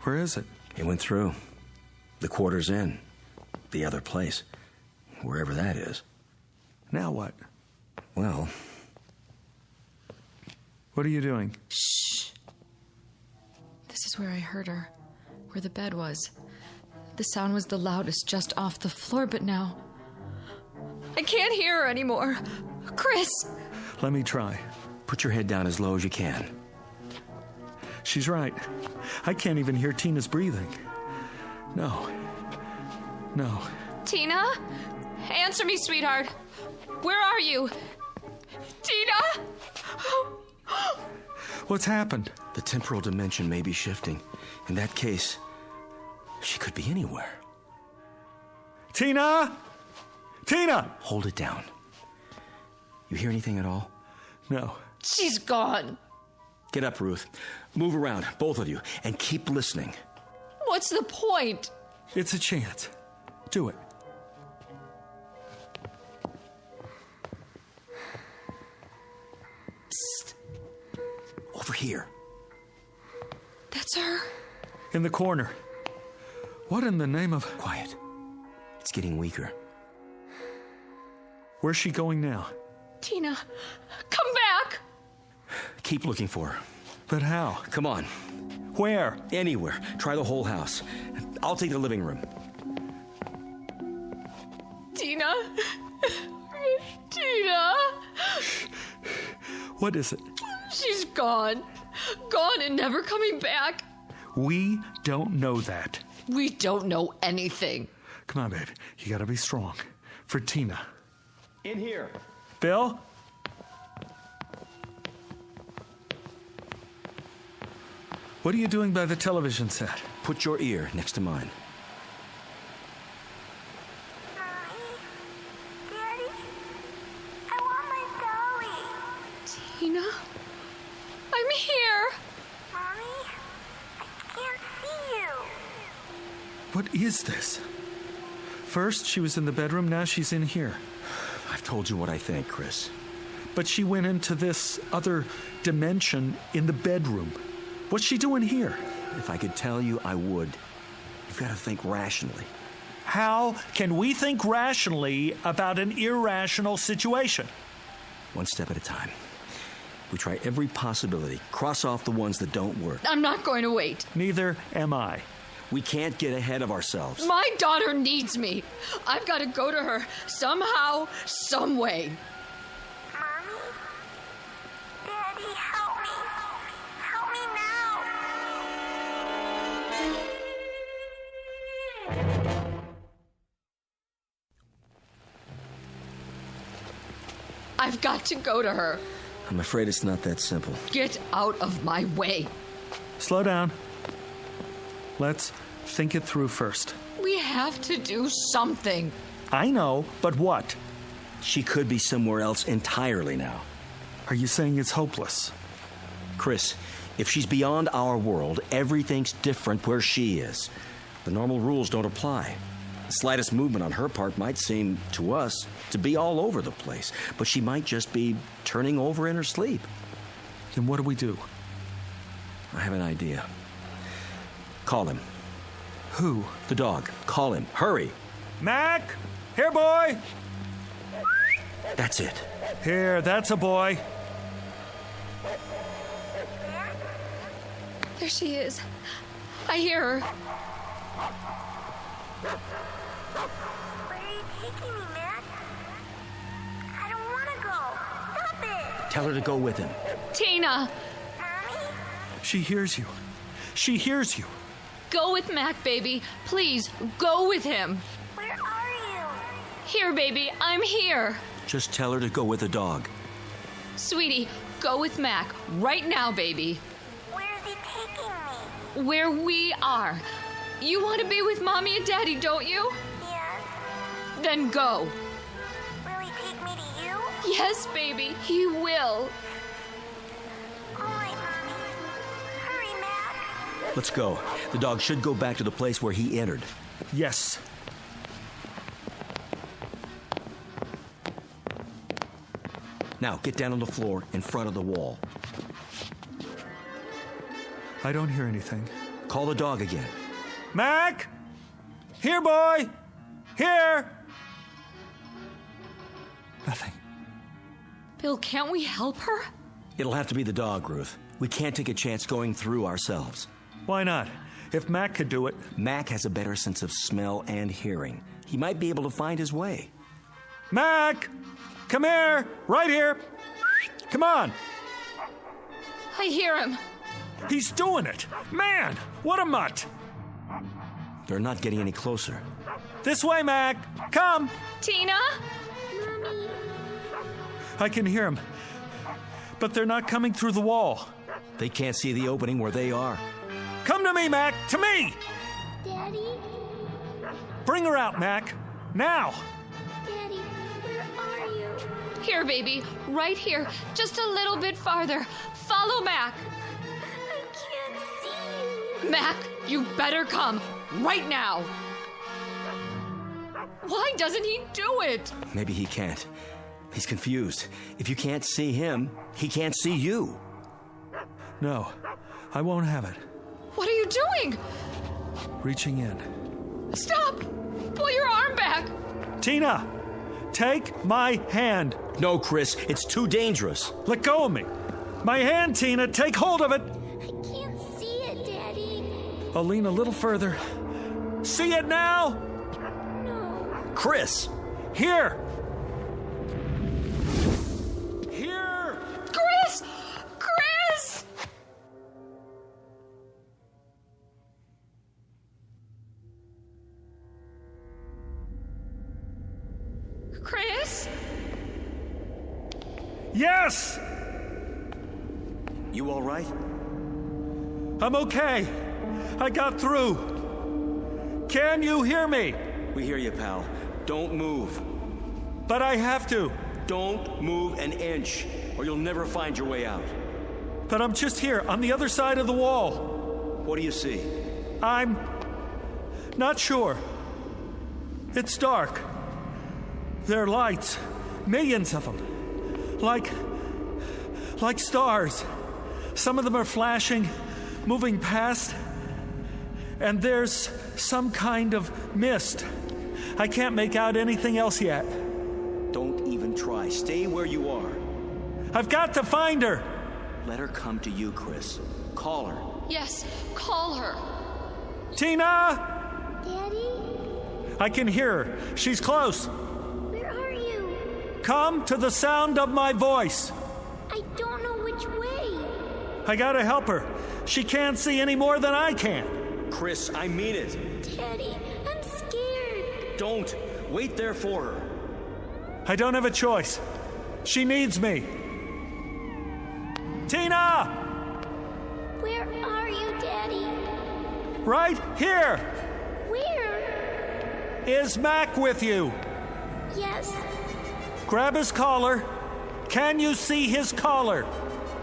S3: Where is it?
S1: It went through. The quarter's in. The other place. Wherever that is.
S3: Now what?
S1: Well...
S3: What are you doing?
S7: Shh. This is where I heard her. Where the bed was. The sound was the loudest just off the floor, but now... I can't hear her anymore. Chris!
S3: Let me try.
S1: Put your head down as low as you can.
S3: She's right. I can't even hear Tina's breathing. No. No.
S7: Tina? Answer me, sweetheart. Where are you? Tina?
S3: What's happened?
S1: The temporal dimension may be shifting. In that case, she could be anywhere.
S3: Tina! Tina!
S1: Hold it down. You hear anything at all?
S3: No.
S7: She's gone.
S1: Get up, Ruth. Move around, both of you, and keep listening.
S7: What's the point?
S3: It's a chance. Do it.
S1: Psst. Over here.
S7: That's her.
S3: In the corner. What in the name of...
S1: Quiet. It's getting weaker.
S3: Where's she going now?
S7: Tina, come back!
S1: Keep looking for her.
S3: But how?
S1: Come on.
S3: Where?
S1: Anywhere. Try the whole house. I'll take the living room.
S7: Tina? Tina?
S3: What is it?
S7: She's gone. Gone and never coming back.
S3: We don't know that.
S7: We don't know anything.
S3: Come on, babe. You gotta be strong. For Tina.
S1: In here.
S3: Bill? What are you doing by the television set?
S1: Put your ear next to mine.
S10: Daddy, I want my dolly.
S7: Tina? I'm here.
S10: Mommy, I can't see you.
S3: What is this? First, she was in the bedroom. Now she's in here.
S8: I've told you what I think, Chris.
S3: But she went into this other dimension in the bedroom. What's she doing here?
S8: If I could tell you, I would. You've got to think rationally.
S3: How can we think rationally about an irrational situation?
S8: One step at a time. We try every possibility. Cross off the ones that don't work.
S7: I'm not going to wait.
S3: Neither am I.
S8: We can't get ahead of ourselves.
S7: My daughter needs me. I've got to go to her somehow, some way.
S10: Mommy? Daddy, help me. Help me now.
S7: I've got to go to her.
S8: I'm afraid it's not that simple.
S7: Get out of my way.
S3: Slow down. Let's think it through first.
S7: We have to do something.
S3: I know, but what?
S8: She could be somewhere else entirely now.
S3: Are you saying it's hopeless?
S8: Chris, if she's beyond our world, everything's different where she is. The normal rules don't apply. The slightest movement on her part might seem, to us, to be all over the place, but she might just be turning over in her sleep.
S3: Then what do we do?
S8: I have an idea. Call him.
S3: Who?
S8: The dog. Call him. Hurry.
S3: Mac! Here, boy!
S8: That's it.
S3: Here, that's a boy.
S7: There she is. I hear her.
S10: Where are you taking me, Mac? I don't want to go. Stop it.
S8: Tell her to go with him.
S7: Tina!
S3: She hears you. She hears you.
S7: Go with Mac, baby. Please, go with him.
S10: Where are you?
S7: Here, baby. I'm here.
S8: Just tell her to go with the dog.
S7: Sweetie, go with Mac. Right now, baby.
S10: Where is he taking me?
S7: Where we are. You want to be with Mommy and Daddy, don't you?
S10: Yes.
S7: Then go.
S10: Will he take me to you?
S7: Yes, baby. He will.
S10: All right, Mommy. Hurry, Mac.
S8: Let's go. The dog should go back to the place where he entered.
S3: Yes.
S8: Now, get down on the floor in front of the wall.
S3: I don't hear anything.
S8: Call the dog again.
S3: Mac! Here, boy! Here! Nothing.
S7: Bill, can't we help her?
S8: It'll have to be the dog, Ruth. We can't take a chance going through ourselves.
S3: Why not? If Mac could do it.
S8: Mac has a better sense of smell and hearing. He might be able to find his way.
S3: Mac! Come here! Right here! Come on!
S7: I hear him.
S3: He's doing it! Man! What a mutt!
S8: They're not getting any closer.
S3: This way, Mac! Come!
S7: Tina?
S10: Mommy.
S3: I can hear him. But they're not coming through the wall.
S8: They can't see the opening where they are.
S3: Come to me, Mac! To me!
S10: Daddy?
S3: Bring her out, Mac! Now!
S10: Daddy, where are you?
S7: Here, baby. Right here. Just a little bit farther. Follow Mac.
S10: I can't see you.
S7: Mac, you better come. Right now. Why doesn't he do it?
S8: Maybe he can't. He's confused. If you can't see him, he can't see you.
S3: No, I won't have it.
S7: What are you doing?
S3: Reaching in.
S7: Stop! Pull your arm back.
S3: Tina, take my hand.
S8: No, Chris, it's too dangerous.
S3: Let go of me. My hand, Tina, take hold of it.
S10: I can't see it, Daddy.
S3: I'll lean a little further. See it now?
S10: No.
S8: Chris!
S3: Here! Here!
S7: Chris! Chris! Chris?
S3: Yes!
S8: You all right?
S3: I'm okay. I got through. Can you hear me?
S8: We hear you, pal. Don't move.
S3: But I have to.
S8: Don't move an inch, or you'll never find your way out.
S3: But I'm just here, on the other side of the wall.
S8: What do you see?
S3: I'm not sure. It's dark. There are lights, millions of them, like stars. Some of them are flashing, moving past, and there's some kind of mist. I can't make out anything else yet.
S8: Don't even try. Stay where you are.
S3: I've got to find her.
S8: Let her come to you, Chris. Call her.
S7: Yes, call her.
S3: Tina!
S10: Daddy?
S3: I can hear her. She's close.
S10: Where are you?
S3: Come to the sound of my voice.
S10: I don't know which way.
S3: I gotta help her. She can't see any more than I can.
S8: Chris, I mean it.
S10: Daddy, I'm scared.
S8: Don't. Wait there for her.
S3: I don't have a choice. She needs me. Tina!
S10: Where are you, Daddy?
S3: Right here.
S10: Where?
S3: Is Mac with you?
S10: Yes.
S3: Grab his collar. Can you see his collar?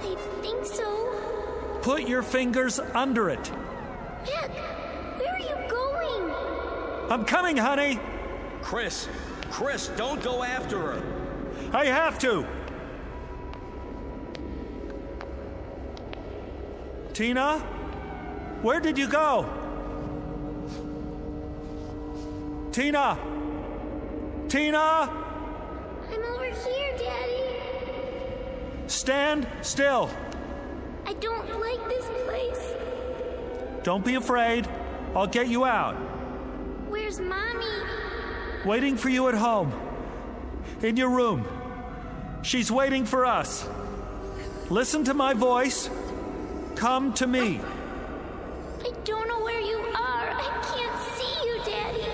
S10: I think so.
S3: Put your fingers under it.
S10: Mac, where are you going?
S3: I'm coming, honey.
S8: Chris, don't go after her.
S3: I have to. Tina? Where did you go? Tina! Tina!
S10: I'm over here, Daddy.
S3: Stand still.
S10: I don't like this place.
S3: Don't be afraid. I'll get you out.
S10: Where's Mommy?
S3: Waiting for you at home. In your room. She's waiting for us. Listen to my voice. Come to me.
S10: I don't know where you are. I can't see you, Daddy.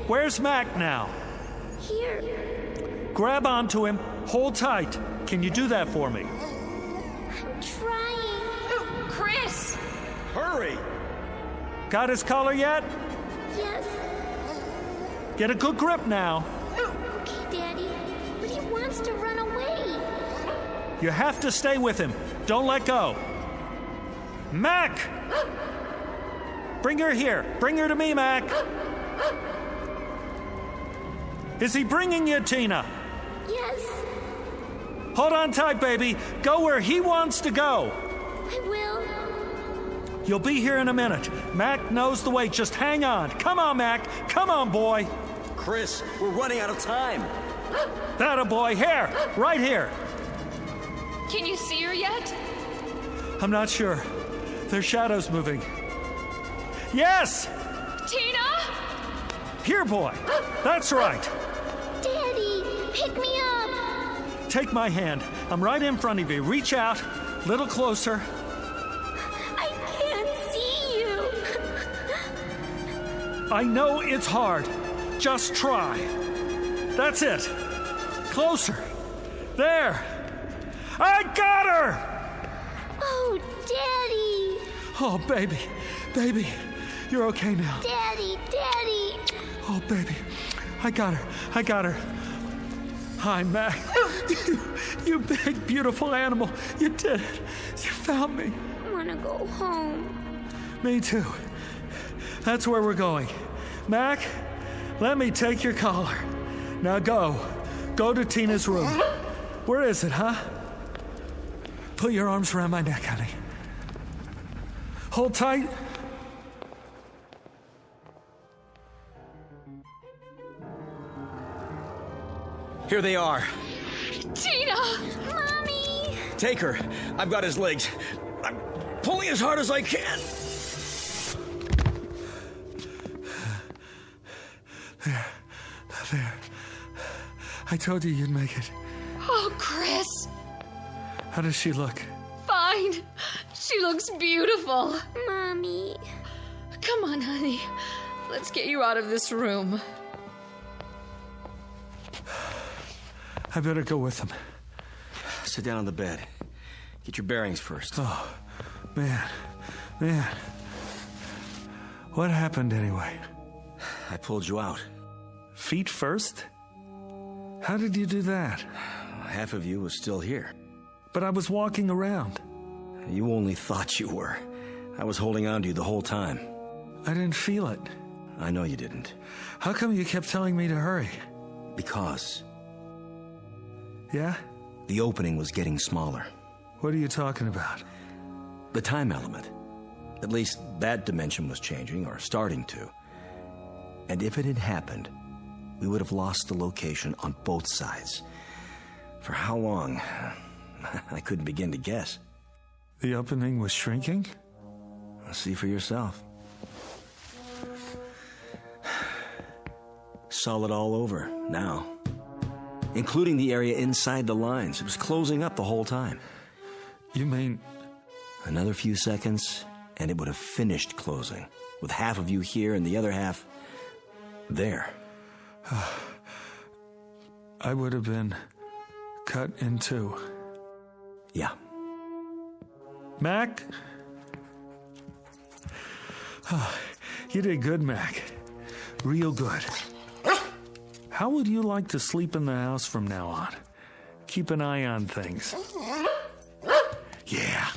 S3: Where's Mac now?
S10: Here.
S3: Grab onto him. Hold tight. Can you do that for me?
S10: I'm trying.
S7: Chris!
S8: Hurry!
S3: Got his collar yet?
S10: Yes.
S3: Get a good grip now.
S10: Okay, Daddy. But he wants to run away.
S3: You have to stay with him. Don't let go. Mac! Bring her here. Bring her to me, Mac. Is he bringing you, Tina?
S10: Yes.
S3: Hold on tight, baby. Go where he wants to go.
S10: I will.
S3: You'll be here in a minute. Mac knows the way. Just hang on. Come on, Mac. Come on, boy.
S8: Chris, we're running out of time.
S3: That a boy. Here. Right here.
S7: Can you see her yet?
S3: I'm not sure. There's shadows moving. Yes!
S7: Tina?
S3: Here, boy. That's right.
S10: Daddy, pick me up.
S3: Take my hand. I'm right in front of you. Reach out. Little closer.
S10: I can't see you.
S3: I know it's hard. Just try. That's it. Closer. There. I got her!
S10: Oh, Daddy.
S3: Oh, baby. Baby. You're okay now.
S10: Daddy, Daddy.
S3: Oh, baby. I got her. I got her. Hi, Mac. You big, beautiful animal. You did it. You found me.
S10: I want to go home.
S3: Me too. That's where we're going. Mac, let me take your collar. Now go. Go to Tina's room. Where is it, huh? Put your arms around my neck, honey. Hold tight.
S8: Here they are.
S7: Tina!
S10: Mommy!
S8: Take her. I've got his legs. I'm pulling as hard as I can.
S3: There. I told you you'd make it.
S7: Oh, Chris.
S3: How does she look?
S7: Fine. She looks beautiful.
S10: Mommy.
S7: Come on, honey. Let's get you out of this room.
S3: I better go with them.
S8: Sit down on the bed. Get your bearings first.
S3: Oh, man. What happened anyway?
S8: I pulled you out.
S3: Feet first? How did you do that?
S8: Half of you was still here.
S3: But I was walking around.
S8: You only thought you were. I was holding on to you the whole time.
S3: I didn't feel it.
S1: I know you didn't.
S3: How come you kept telling me to hurry?
S1: Because
S3: Yeah?
S1: the opening was getting smaller.
S3: What are you talking about?
S1: The time element. At least that dimension was changing, or starting to. And if it had happened, we would have lost the location on both sides. For how long? I couldn't begin to guess.
S3: The opening was shrinking?
S1: See for yourself. Solid all over, now. Including the area inside the lines. It was closing up the whole time.
S3: You mean...
S1: Another few seconds, and it would have finished closing. With half of you here and the other half... there.
S3: I would have been cut in two.
S1: Yeah.
S3: Mac? You did good, Mac. Real good. How would you like to sleep in the house from now on? Keep an eye on things. Yeah,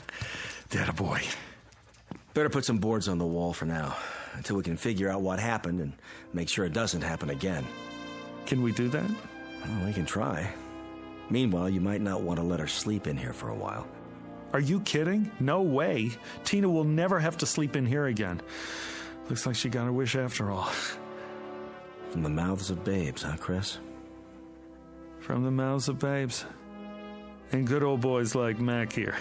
S3: that a boy.
S1: Better put some boards on the wall for now, until we can figure out what happened and make sure it doesn't happen again.
S3: Can we do that?
S1: Well, we can try. Meanwhile, you might not want to let her sleep in here for a while.
S3: Are you kidding? No way. Tina will never have to sleep in here again. Looks like she got her wish after all.
S1: From the mouths of babes, huh, Chris?
S3: From the mouths of babes. And good old boys like Mac here.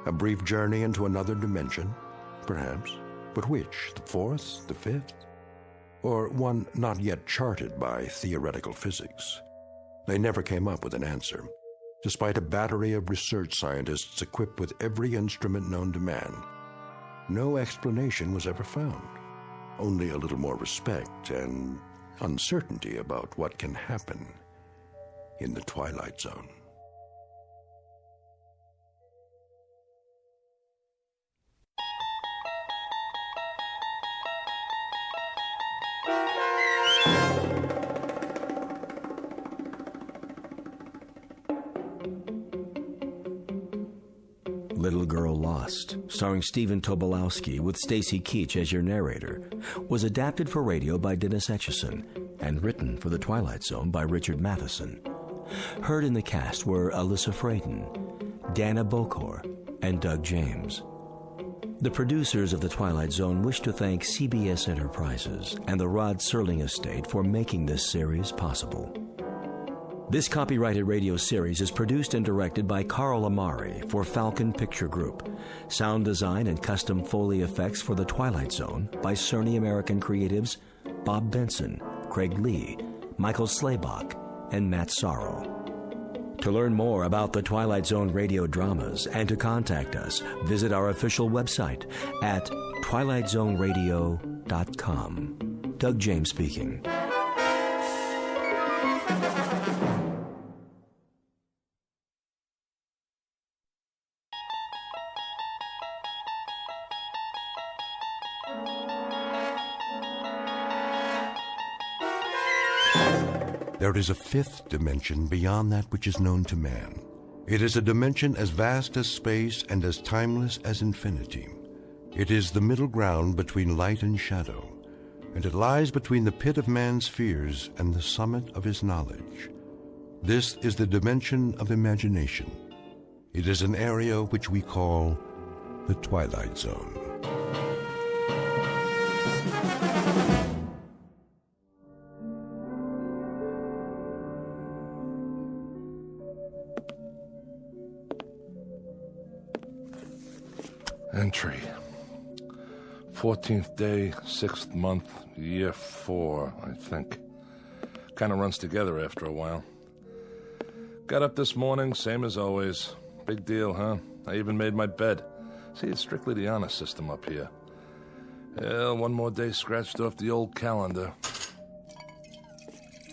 S14: A brief journey into another dimension, perhaps. But which? The fourth? The fifth? Or one not yet charted by theoretical physics? They never came up with an answer, despite a battery of research scientists equipped with every instrument known to man. No explanation was ever found. Only a little more respect and uncertainty about what can happen in the Twilight Zone.
S1: Little Girl Lost, starring Stephen Tobolowsky with Stacy Keach as your narrator, was adapted for radio by Dennis Etchison and written for The Twilight Zone by Richard Matheson. Heard in the cast were Alyssa Frayden, Dana Bokor, and Doug James. The producers of The Twilight Zone wish to thank CBS Enterprises and the Rod Serling Estate for making this series possible. This copyrighted radio series is produced and directed by Carl Amari for Falcon Picture Group. Sound design and custom Foley effects for The Twilight Zone by Cerny American creatives Bob Benson, Craig Lee, Michael Slaybach, and Matt Sorrow. To learn more about the Twilight Zone radio dramas and to contact us, visit our official website at twilightzoneradio.com. Doug James speaking.
S14: There is a fifth dimension beyond that which is known to man. It is a dimension as vast as space and as timeless as infinity. It is the middle ground between light and shadow, and it lies between the pit of man's fears and the summit of his knowledge. This is the dimension of imagination. It is an area which we call the Twilight Zone.
S13: Entry. 14th day, 6th month, year 4, I think. Kind of runs together after a while. Got up this morning, same as always. Big deal, huh? I even made my bed. See, it's strictly the honor system up here. Well, one more day scratched off the old calendar.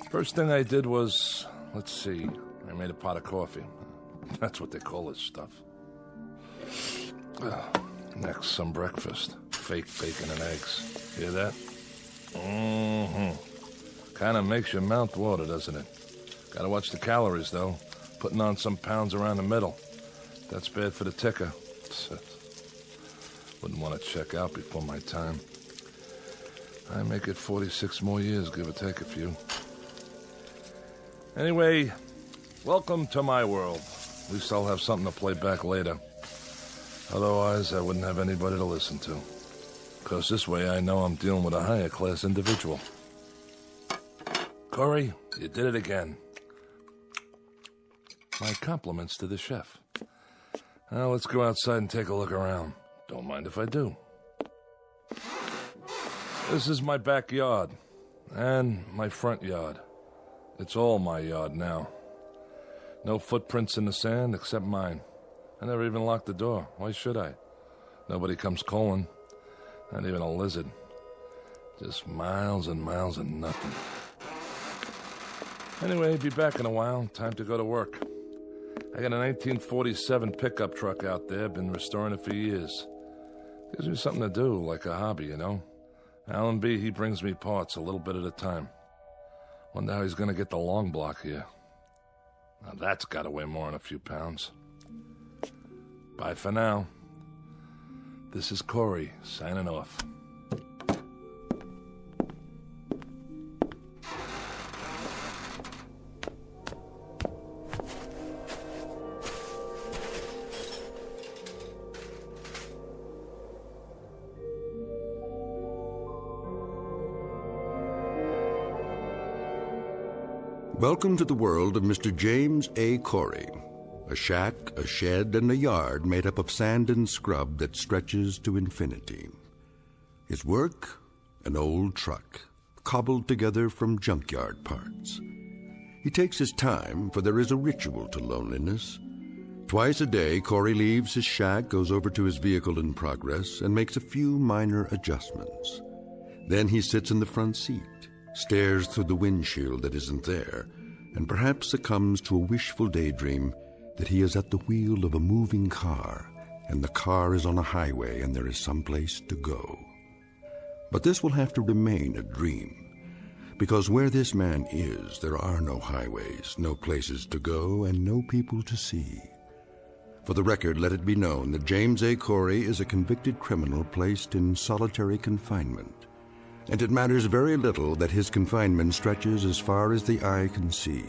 S13: First thing I did was, let's see, I made a pot of coffee. That's what they call this stuff. Next, some breakfast. Fake bacon and eggs. Hear that? Mm-hmm. Kind of makes your mouth water, doesn't it? Gotta watch the calories, though. Putting on some pounds around the middle. That's bad for the ticker. Wouldn't want to check out before my time. I make it 46 more years, give or take a few. Anyway, welcome to my world. At least I'll have something to play back later. Otherwise, I wouldn't have anybody to listen to. Because this way I know I'm dealing with a higher class individual. Corey, you did it again. My compliments to the chef. Now let's go outside and take a look around. Don't mind if I do. This is my backyard. And my front yard. It's all my yard now. No footprints in the sand except mine. I never even locked the door. Why should I? Nobody comes calling. Not even a lizard. Just miles and miles of nothing. Anyway, be back in a while. Time to go to work. I got a 1947 pickup truck out there. Been restoring it for years. Gives me something to do, like a hobby, you know? Alan B., he brings me parts a little bit at a time. Wonder how he's gonna get the long block here. Now that's gotta weigh more than a few pounds. Bye for now. This is Corey, signing off.
S14: Welcome to the world of Mr. James A. Corey. A shack, a shed, and a yard made up of sand and scrub that stretches to infinity. His work? An old truck, cobbled together from junkyard parts. He takes his time, for there is a ritual to loneliness. Twice a day, Corey leaves his shack, goes over to his vehicle in progress, and makes a few minor adjustments. Then he sits in the front seat, stares through the windshield that isn't there, and perhaps succumbs to a wishful daydream that he is at the wheel of a moving car, and the car is on a highway and there is someplace to go. But this will have to remain a dream, because where this man is, there are no highways, no places to go, and no people to see. For the record, let it be known that James A. Corey is a convicted criminal placed in solitary confinement. And it matters very little that his confinement stretches as far as the eye can see.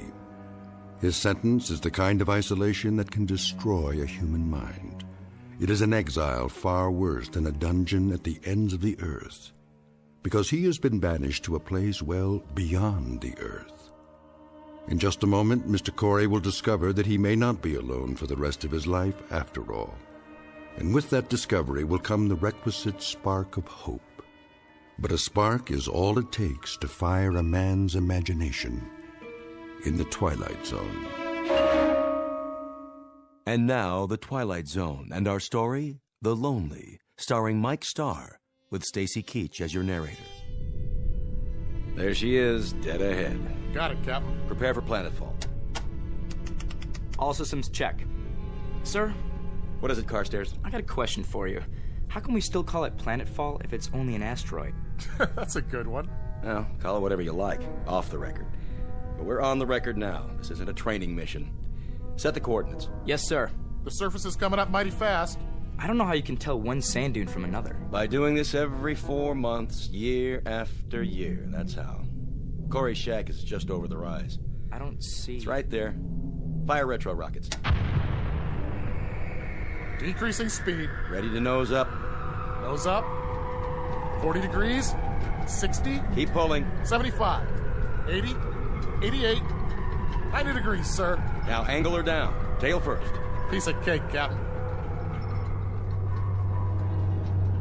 S14: His sentence is the kind of isolation that can destroy a human mind. It is an exile far worse than a dungeon at the ends of the earth, because he has been banished to a place well beyond the earth. In just a moment, Mr. Corey will discover that he may not be alone for the rest of his life after all. And with that discovery will come the requisite spark of hope. But a spark is all it takes to fire a man's imagination in the Twilight Zone.
S8: And now, The Twilight Zone, and our story, The Lonely, starring Mike Starr, with Stacy Keach as your narrator.
S1: There she is, dead ahead.
S9: Got it, Captain.
S1: Prepare for planetfall.
S16: All systems check. Sir?
S1: What is it, Carstairs?
S16: I got a question for you. How can we still call it planetfall if it's only an asteroid?
S9: That's a good one.
S1: Well, call it whatever you like, off the record. But we're on the record now. This isn't a training mission. Set the coordinates.
S16: Yes, sir.
S9: The surface is coming up mighty fast.
S16: I don't know how you can tell one sand dune from another.
S1: By doing this every 4 months, year after year. That's how. Corey's shack is just over the rise.
S16: I don't see...
S1: It's right there. Fire retro rockets.
S9: Decreasing speed.
S1: Ready to nose up.
S9: Nose up. 40 degrees. 60.
S1: Keep pulling.
S9: 75. 80. 88. 90 degrees, sir.
S1: Now angle her down. Tail first.
S9: Piece of cake, Captain.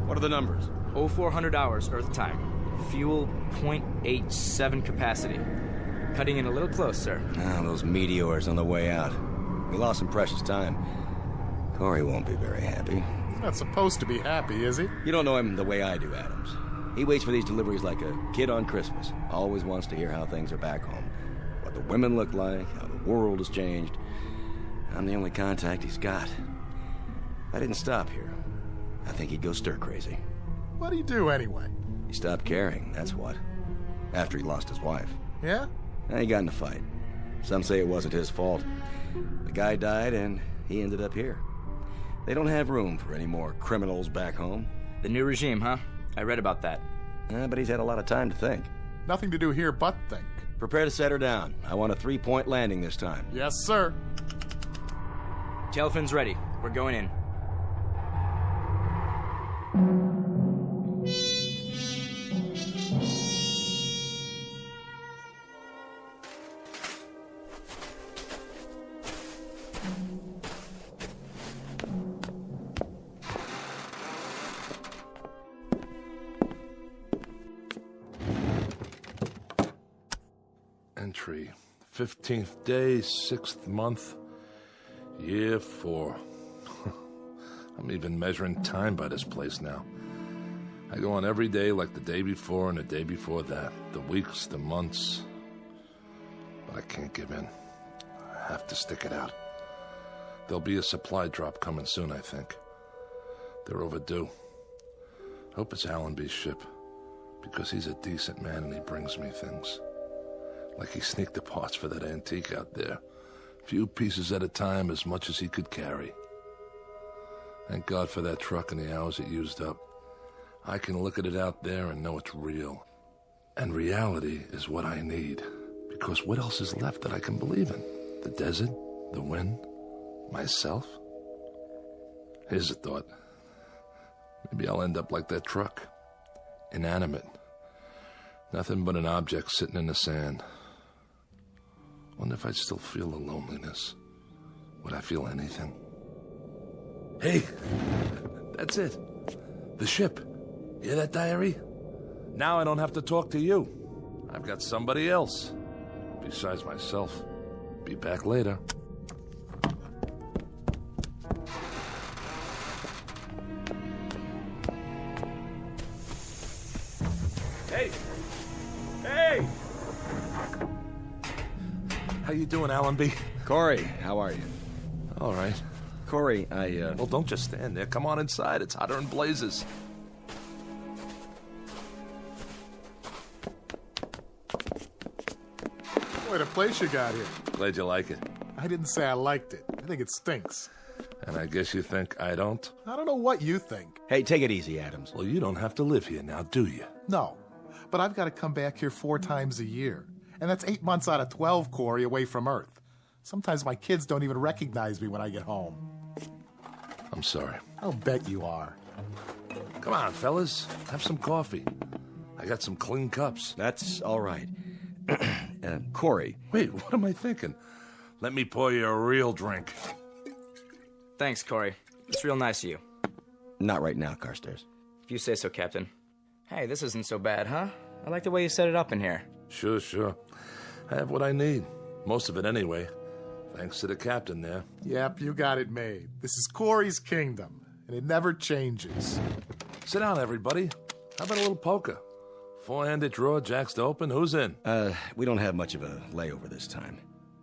S1: What are the numbers?
S16: 0400 hours, Earth time. Fuel 0.87 capacity. Cutting in a little close, sir.
S1: Ah, those meteors on the way out. We lost some precious time. Corey won't be very happy.
S9: He's not supposed to be happy, is he?
S1: You don't know him the way I do, Adams. He waits for these deliveries like a kid on Christmas. Always wants to hear how things are back home. What the women look like, how the world has changed. I'm the only contact he's got. If I didn't stop here, I think he'd go stir-crazy.
S9: What do you do, anyway?
S1: He stopped caring, that's what. After he lost his wife.
S9: Yeah?
S1: He got in a fight. Some say it wasn't his fault. The guy died and he ended up here. They don't have room for any more criminals back home.
S16: The new regime, huh? I read about that.
S1: But he's had a lot of time to think.
S9: Nothing to do here but think.
S1: Prepare to set her down. I want a 3-point landing this time.
S9: Yes, sir.
S16: Tailfin's ready. We're going in.
S13: Entry. 15th day, 6th month, year 4. I'm even measuring time by this place now. I go on every day like the day before and the day before that. The weeks, the months. But I can't give in. I have to stick it out. There'll be a supply drop coming soon, I think. They're overdue. Hope it's Allenby's ship, because he's a decent man and he brings me things. Like he sneaked the parts for that antique out there. Few pieces at a time, as much as he could carry. Thank God for that truck and the hours it used up. I can look at it out there and know it's real. And reality is what I need. Because what else is left that I can believe in? The desert? The wind? Myself? Here's a thought. Maybe I'll end up like that truck. Inanimate. Nothing but an object sitting in the sand. Wonder if I'd still feel the loneliness. Would I feel anything? Hey! That's it. The ship. Hear that, diary? Now I don't have to talk to you. I've got somebody else. Besides myself. Be back later. Hey! Hey! How you doing, Allenby?
S1: Corey, how are you?
S13: All right.
S1: Corey,
S13: Well, don't just stand there. Come on inside. It's hotter than blazes.
S9: What a place you got here.
S13: Glad you like it.
S9: I didn't say I liked it. I think it stinks.
S13: And I guess you think I don't?
S9: I don't know what you think.
S1: Hey, take it easy, Adams.
S13: Well, you don't have to live here now, do you?
S9: No, but I've got to come back here 4 times a year. And that's 8 months out of 12, Corey, away from Earth. Sometimes my kids don't even recognize me when I get home.
S13: I'm sorry.
S9: I'll bet you are.
S13: Come on, fellas. Have some coffee. I got some clean cups.
S1: That's all right. Corey.
S13: Wait, what am I thinking? Let me pour you a real drink.
S16: Thanks, Corey. It's real nice of you.
S1: Not right now, Carstairs.
S16: If you say so, Captain. Hey, this isn't so bad, huh? I like the way you set it up in here.
S13: Sure. I have what I need. Most of it anyway. Thanks to the captain there.
S9: Yep, you got it made. This is Corey's kingdom, and it never changes.
S13: Sit down, everybody. How about a little poker? 4-handed draw, jacks to open. Who's in?
S1: We don't have much of a layover this time.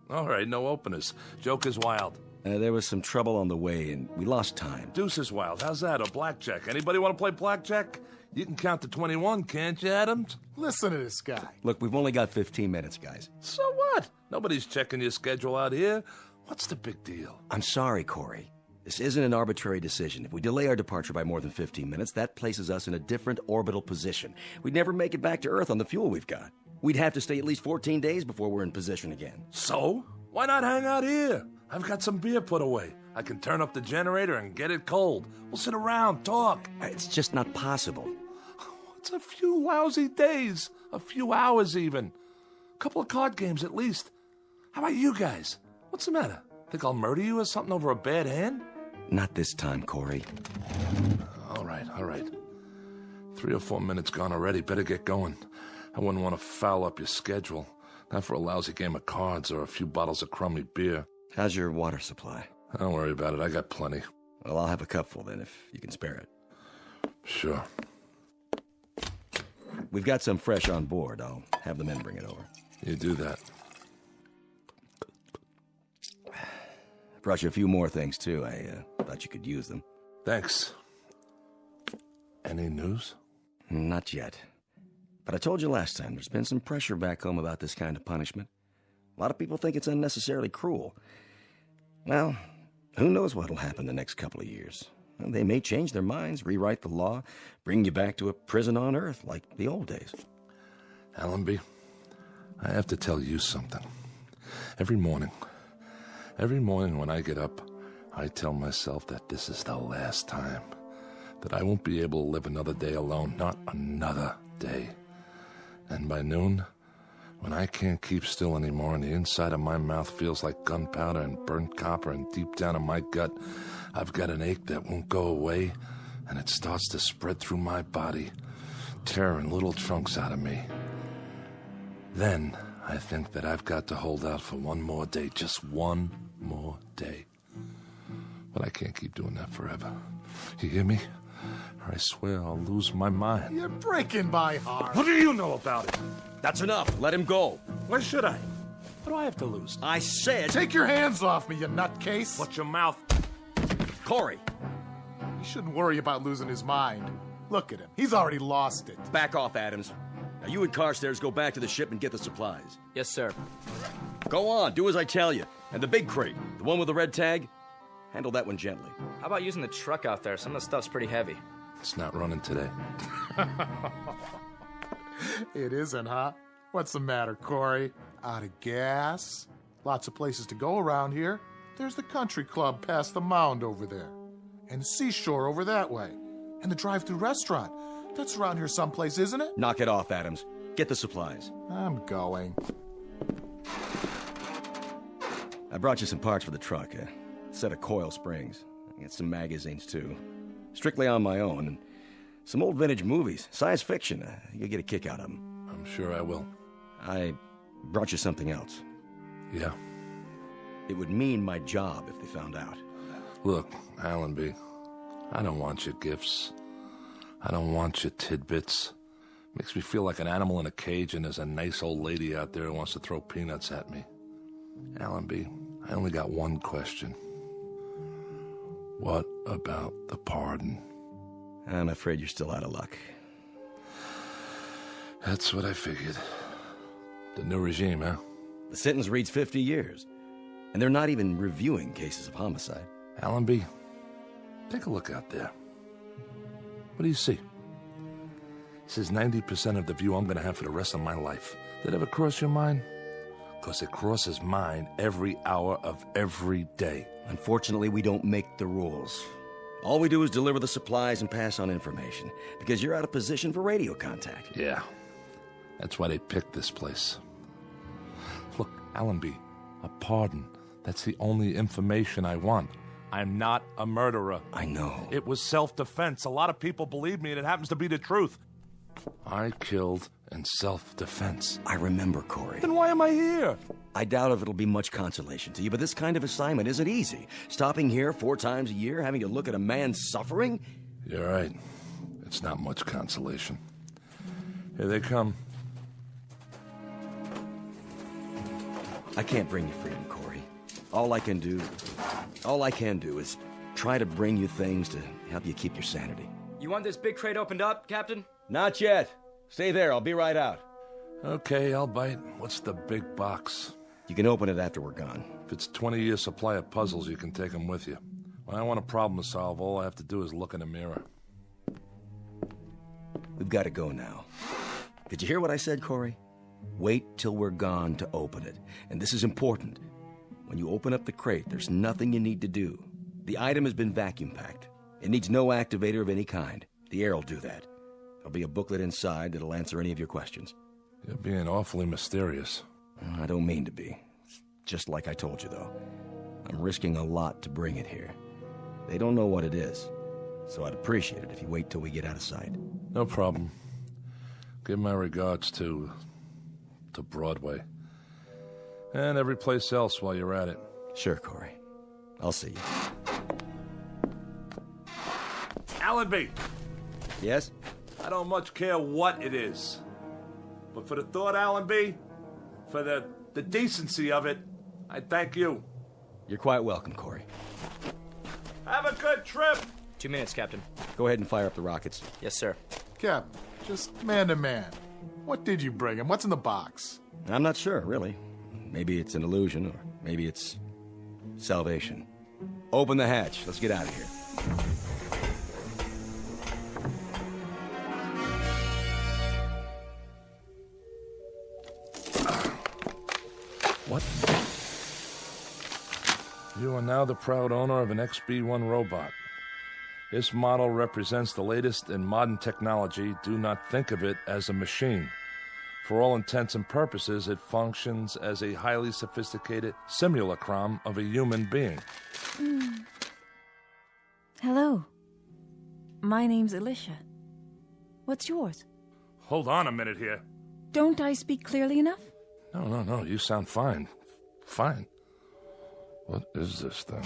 S13: All right, no openers. Joker's wild.
S1: There was some trouble on the way, and we lost time.
S13: Deuce is wild. How's that? Or blackjack? Anybody want to play blackjack? You can count to 21, can't you, Adams?
S9: Listen to this guy.
S1: Look, we've only got 15 minutes, guys.
S13: So what? Nobody's checking your schedule out here. What's the big deal?
S1: I'm sorry, Corey. This isn't an arbitrary decision. If we delay our departure by more than 15 minutes, that places us in a different orbital position. We'd never make it back to Earth on the fuel we've got. We'd have to stay at least 14 days before we're in position again.
S13: So? Why not hang out here? I've got some beer put away. I can turn up the generator and get it cold. We'll sit around, talk.
S1: It's just not possible.
S13: It's a few lousy days. A few hours, even. A couple of card games, at least. How about you guys? What's the matter? Think I'll murder you or something over a bad hand?
S1: Not this time, Corey.
S13: All right. 3 or 4 minutes gone already. Better get going. I wouldn't want to foul up your schedule. Not for a lousy game of cards or a few bottles of crummy beer.
S1: How's your water supply?
S13: Don't worry about it. I got plenty.
S1: Well, I'll have a cupful then, if you can spare it.
S13: Sure.
S1: We've got some fresh on board. I'll have the men bring it over.
S13: You do that.
S1: Brought you a few more things, too. I thought you could use them.
S13: Thanks. Any news?
S1: Not yet. But I told you last time, there's been some pressure back home about this kind of punishment. A lot of people think it's unnecessarily cruel. Well, who knows what'll happen the next couple of years. Well, they may change their minds, rewrite the law, bring you back to a prison on Earth like the old days.
S13: Allenby, I have to tell you something. Every morning when I get up, I tell myself that this is the last time, that I won't be able to live another day alone, not another day. And by noon, when I can't keep still anymore and the inside of my mouth feels like gunpowder and burnt copper, and deep down in my gut, I've got an ache that won't go away, and it starts to spread through my body, tearing little chunks out of me. Then I think that I've got to hold out for one more day, just one more day. But I can't keep doing that forever. You hear me? Or I swear I'll lose my mind.
S9: You're breaking my heart.
S13: What do you know about it?
S1: That's enough. Let him go.
S13: Why should I? What do I have to lose?
S1: I said...
S9: Take your hands off me, you nutcase.
S13: Watch your mouth.
S1: Corey.
S9: He shouldn't worry about losing his mind. Look at him. He's already lost it.
S1: Back off, Adams. Now you and Carstairs go back to the ship and get the supplies.
S16: Yes, sir.
S1: Go on, do as I tell you. And the big crate, the one with the red tag, handle that one gently.
S16: How about using the truck out there? Some of the stuff's pretty heavy.
S13: It's not running today.
S9: It isn't, huh? What's the matter, Corey? Out of gas? Lots of places to go around here. There's the country club past the mound over there. And the seashore over that way. And the drive-thru restaurant. That's around here someplace, isn't it?
S1: Knock it off, Adams. Get the supplies.
S9: I'm going.
S1: I brought you some parts for the truck. A set of coil springs. I got some magazines, too. Strictly on my own. And some old vintage movies. Science fiction. You'll get a kick out of them.
S13: I'm sure I will.
S1: I brought you something else.
S13: Yeah?
S1: It would mean my job if they found out.
S13: Look, Allenby, I don't want your gifts. I don't want your tidbits. Makes me feel like an animal in a cage and there's a nice old lady out there who wants to throw peanuts at me. Allenby, I only got one question. What about the pardon?
S1: I'm afraid you're still out of luck.
S13: That's what I figured. The new regime, huh?
S1: The sentence reads 50 years. And they're not even reviewing cases of homicide.
S13: Allenby, take a look out there. What do you see? This is 90% of the view I'm going to have for the rest of my life. Did it ever cross your mind? Because it crosses mine every hour of every day.
S1: Unfortunately, we don't make the rules. All we do is deliver the supplies and pass on information, because you're out of position for radio contact.
S13: Yeah, that's why they picked this place. Look, Allenby, a pardon. That's the only information I want. I'm not a murderer.
S1: I know.
S13: It was self-defense. A lot of people believe me, and it happens to be the truth. I killed in self-defense.
S1: I remember, Corey.
S13: Then why am I here?
S1: I doubt if it'll be much consolation to you, but this kind of assignment isn't easy. Stopping here 4 times a year, having to look at a man suffering?
S13: You're right. It's not much consolation. Here they come.
S1: I can't bring you freedom, Corey. All I can do is try to bring you things to help you keep your sanity.
S16: You want this big crate opened up, Captain?
S1: Not yet. Stay there. I'll be right out.
S13: Okay, I'll bite. What's the big box?
S1: You can open it after we're gone.
S13: If it's 20-year supply of puzzles, you can take them with you. When I want a problem to solve, all I have to do is look in the mirror.
S1: We've got to go now. Did you hear what I said, Corey? Wait till we're gone to open it. And this is important. When you open up the crate, there's nothing you need to do. The item has been vacuum packed. It needs no activator of any kind. The air will do that. There'll be a booklet inside that'll answer any of your questions.
S13: You're being awfully mysterious.
S1: I don't mean to be. It's just like I told you, though. I'm risking a lot to bring it here. They don't know what it is, so I'd appreciate it if you wait till we get out of sight.
S13: No problem. Give my regards to Broadway. And every place else while you're at it.
S1: Sure, Corey. I'll see you.
S13: Allenby!
S1: Yes?
S13: I don't much care what it is. But for the thought, Allenby, for the decency of it, I thank you.
S1: You're quite welcome, Corey.
S13: Have a good trip!
S16: 2 minutes, Captain.
S1: Go ahead and fire up the rockets.
S16: Yes, sir.
S9: Captain, just man to man. What did you bring him? What's in the box?
S1: I'm not sure, really. Maybe it's an illusion, or maybe it's salvation. Open the hatch. Let's get out of here.
S13: What? You are now the proud owner of an XB-1 robot. This model represents the latest in modern technology. Do not think of it as a machine. For all intents and purposes, it functions as a highly sophisticated simulacrum of a human being.
S12: Hello. My name's Alicia. What's yours?
S13: Hold on a minute here.
S12: Don't I speak clearly enough?
S13: No, you sound fine. Fine. What is this thing?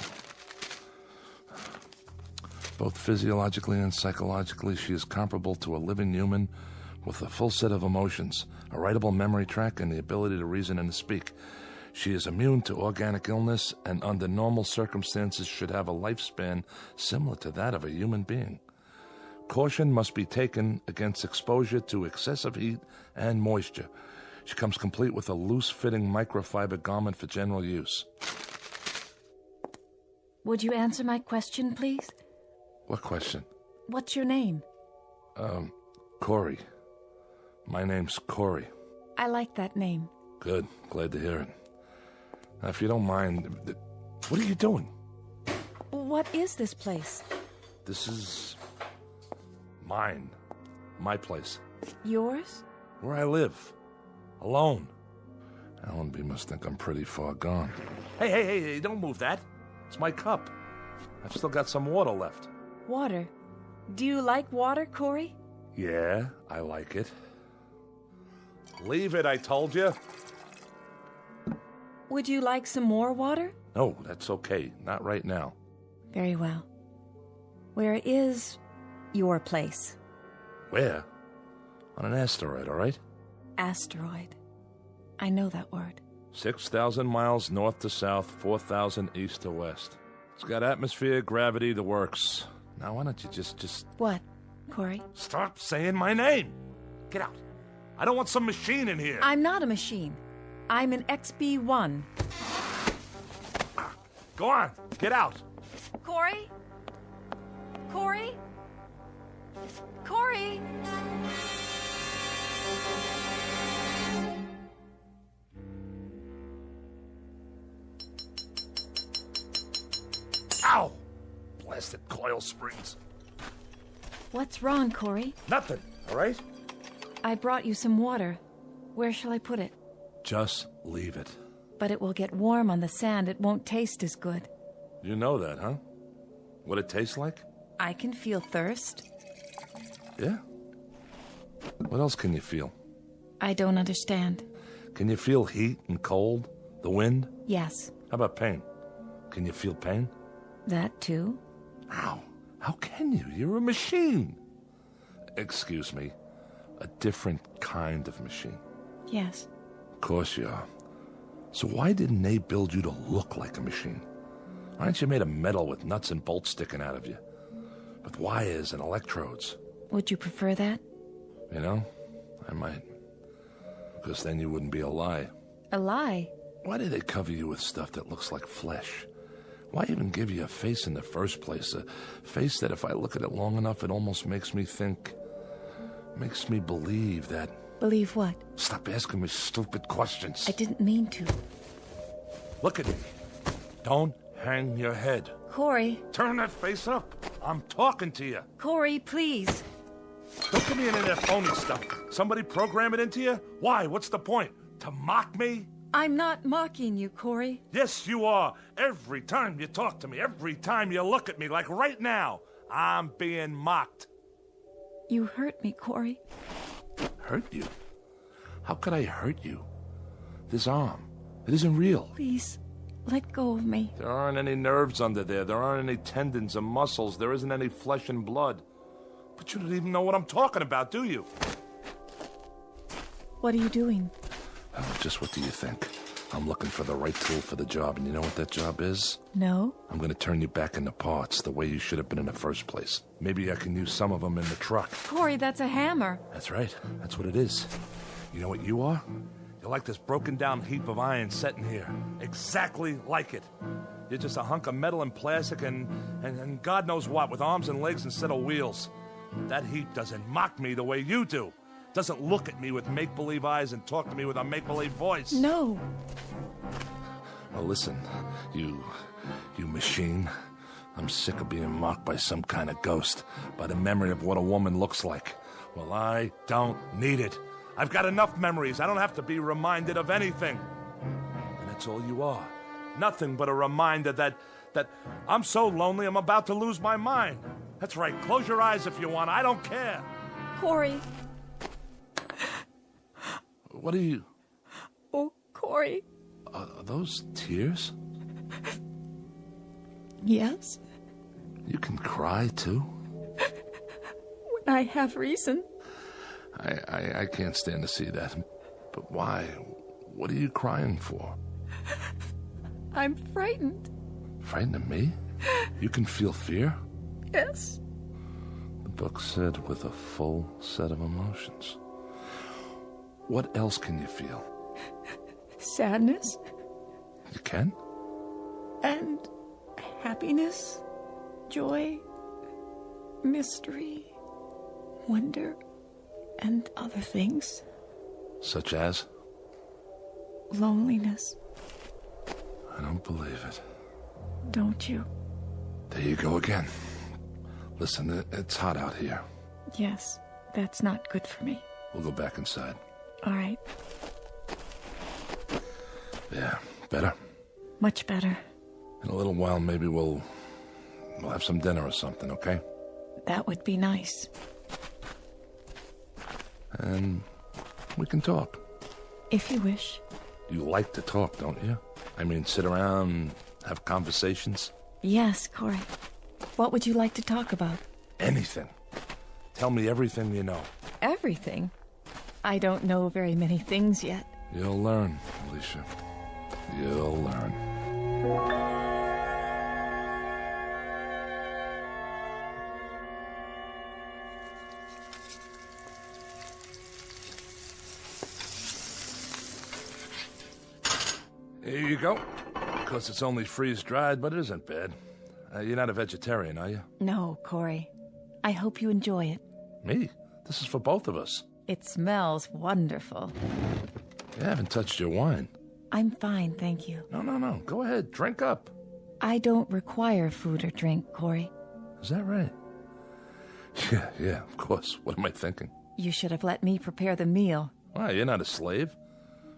S13: Both physiologically and psychologically, she is comparable to a living human with a full set of emotions, a writable memory track, and the ability to reason and to speak. She is immune to organic illness and under normal circumstances should have a lifespan similar to that of a human being. Caution must be taken against exposure to excessive heat and moisture. She comes complete with a loose-fitting microfiber garment for general use.
S12: Would you answer my question, please?
S13: What question?
S12: What's your name?
S13: Corey. My name's Corey.
S12: I like that name.
S13: Good. Glad to hear it. Now, if you don't mind, what are you doing?
S12: What is this place?
S13: This is mine. My place.
S12: Yours?
S13: Where I live. Alone. Allenby must think I'm pretty far gone. Hey, don't move that. It's my cup. I've still got some water left.
S12: Water? Do you like water, Corey?
S13: Yeah, I like it. Leave it, I told you.
S12: Would you like some more water?
S13: No, that's okay. Not right now.
S12: Very well. Where is your place?
S13: Where? On an asteroid, all right?
S12: Asteroid. I know that word.
S13: 6,000 miles north to south, 4,000 east to west. It's got atmosphere, gravity, the works. Now, why don't you just...
S12: What, Corey?
S13: Stop saying my name! Get out. I don't want some machine in here.
S12: I'm not a machine. I'm an XB-1.
S13: Go on, get out.
S12: Corey? Corey? Corey?
S13: Ow! Blasted coil springs.
S12: What's wrong, Corey?
S13: Nothing, all right?
S12: I brought you some water. Where shall I put it?
S13: Just leave it.
S12: But it will get warm on the sand. It won't taste as good.
S13: You know that, huh? What it tastes like?
S12: I can feel thirst.
S13: Yeah? What else can you feel?
S12: I don't understand.
S13: Can you feel heat and cold? The wind?
S12: Yes.
S13: How about pain? Can you feel pain?
S12: That too?
S13: Ow. How can you? You're a machine. Excuse me. A different kind of machine.
S12: Yes.
S13: Of course you are. So why didn't they build you to look like a machine? Why aren't you made of metal with nuts and bolts sticking out of you? With wires and electrodes?
S12: Would you prefer that?
S13: You know, I might. Because then you wouldn't be a lie.
S12: A lie?
S13: Why do they cover you with stuff that looks like flesh? Why even give you a face in the first place? A face that if I look at it long enough, it almost makes me think... makes me believe that...
S12: Believe what?
S13: Stop asking me stupid questions.
S12: I didn't mean to.
S13: Look at me. Don't hang your head.
S12: Corey.
S13: Turn that face up. I'm talking to you.
S12: Corey, please.
S13: Don't give me any of that phony stuff. Somebody program it into you? Why? What's the point? To mock me?
S12: I'm not mocking you, Corey.
S13: Yes, you are. Every time you talk to me, every time you look at me, like right now, I'm being mocked.
S12: You hurt me, Corey.
S13: Hurt you? How could I hurt you? This arm, it isn't real.
S12: Please, let go of me.
S13: There aren't any nerves under there. There aren't any tendons or muscles. There isn't any flesh and blood. But you don't even know what I'm talking about, do you?
S12: What are you doing?
S13: Oh, just what do you think? I'm looking for the right tool for the job, and you know what that job is?
S12: No?
S13: I'm gonna turn you back into parts the way you should have been in the first place. Maybe I can use some of them in the truck.
S12: Corey, that's a hammer.
S13: That's right. That's what it is. You know what you are? You're like this broken down heap of iron sitting here. Exactly like it. You're just a hunk of metal and plastic and God knows what, with arms and legs instead of wheels. But that heap doesn't mock me the way you do. Doesn't look at me with make-believe eyes and talk to me with a make-believe voice.
S12: No.
S13: Well, listen, you machine. I'm sick of being mocked by some kind of ghost, by the memory of what a woman looks like. Well, I don't need it. I've got enough memories. I don't have to be reminded of anything. And that's all you are. Nothing but a reminder that I'm so lonely I'm about to lose my mind. That's right. Close your eyes if you want. I don't care.
S12: Corey.
S13: What are you...
S12: Oh, Corey.
S13: Are those tears?
S12: Yes.
S13: You can cry, too?
S12: When I have reason.
S13: I can't stand to see that. But why? What are you crying for?
S12: I'm frightened.
S13: Frightened of me? You can feel fear?
S12: Yes.
S13: The book said with a full set of emotions. What else can you feel?
S12: Sadness.
S13: You can?
S12: And happiness, joy, mystery, wonder, and other things.
S13: Such as?
S12: Loneliness.
S13: I don't believe it.
S12: Don't you?
S13: There you go again. Listen, it's hot out here.
S12: Yes, that's not good for me.
S13: We'll go back inside.
S12: All right.
S13: Yeah, better?
S12: Much better.
S13: In a little while, maybe we'll have some dinner or something, okay?
S12: That would be nice.
S13: And we can talk.
S12: If you wish.
S13: You like to talk, don't you? I mean, sit around, have conversations?
S12: Yes, Corey. What would you like to talk about?
S13: Anything. Tell me everything you know.
S12: Everything? I don't know very many things yet.
S13: You'll learn, Alicia. You'll learn. Here you go. Of course, it's only freeze-dried, but it isn't bad. You're not a vegetarian, are you?
S12: No, Corey. I hope you enjoy it.
S13: Me? This is for both of us.
S12: It smells wonderful.
S13: You haven't touched your wine.
S12: I'm fine, thank you.
S13: No. Go ahead, drink up.
S12: I don't require food or drink, Corey.
S13: Is that right? Yeah, of course. What am I thinking?
S12: You should have let me prepare the meal.
S13: Why, you're not a slave.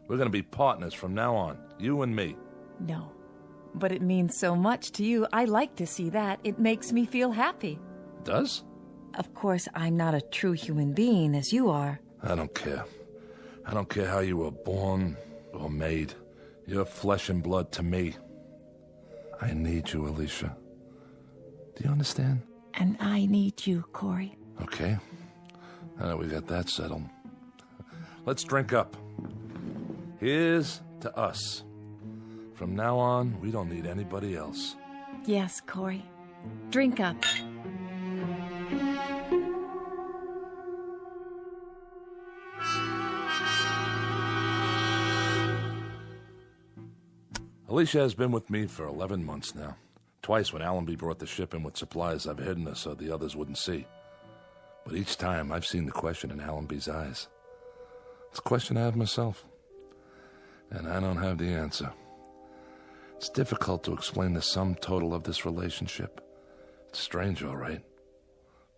S13: We're going to be partners from now on, you and me.
S12: No, but it means so much to you. I like to see that. It makes me feel happy.
S13: Does?
S12: Of course, I'm not a true human being as you are.
S13: I don't care. I don't care how you were born or made. You're flesh and blood to me. I need you, Alicia. Do you understand?
S12: And I need you, Corey.
S13: Okay. Now that we got that settled, let's drink up. Here's to us. From now on, we don't need anybody else.
S12: Yes, Corey. Drink up.
S13: Alicia has been with me for 11 months now. Twice when Allenby brought the ship in with supplies, I've hidden her so the others wouldn't see. But each time, I've seen the question in Allenby's eyes. It's a question I have myself. And I don't have the answer. It's difficult to explain the sum total of this relationship. It's strange, all right.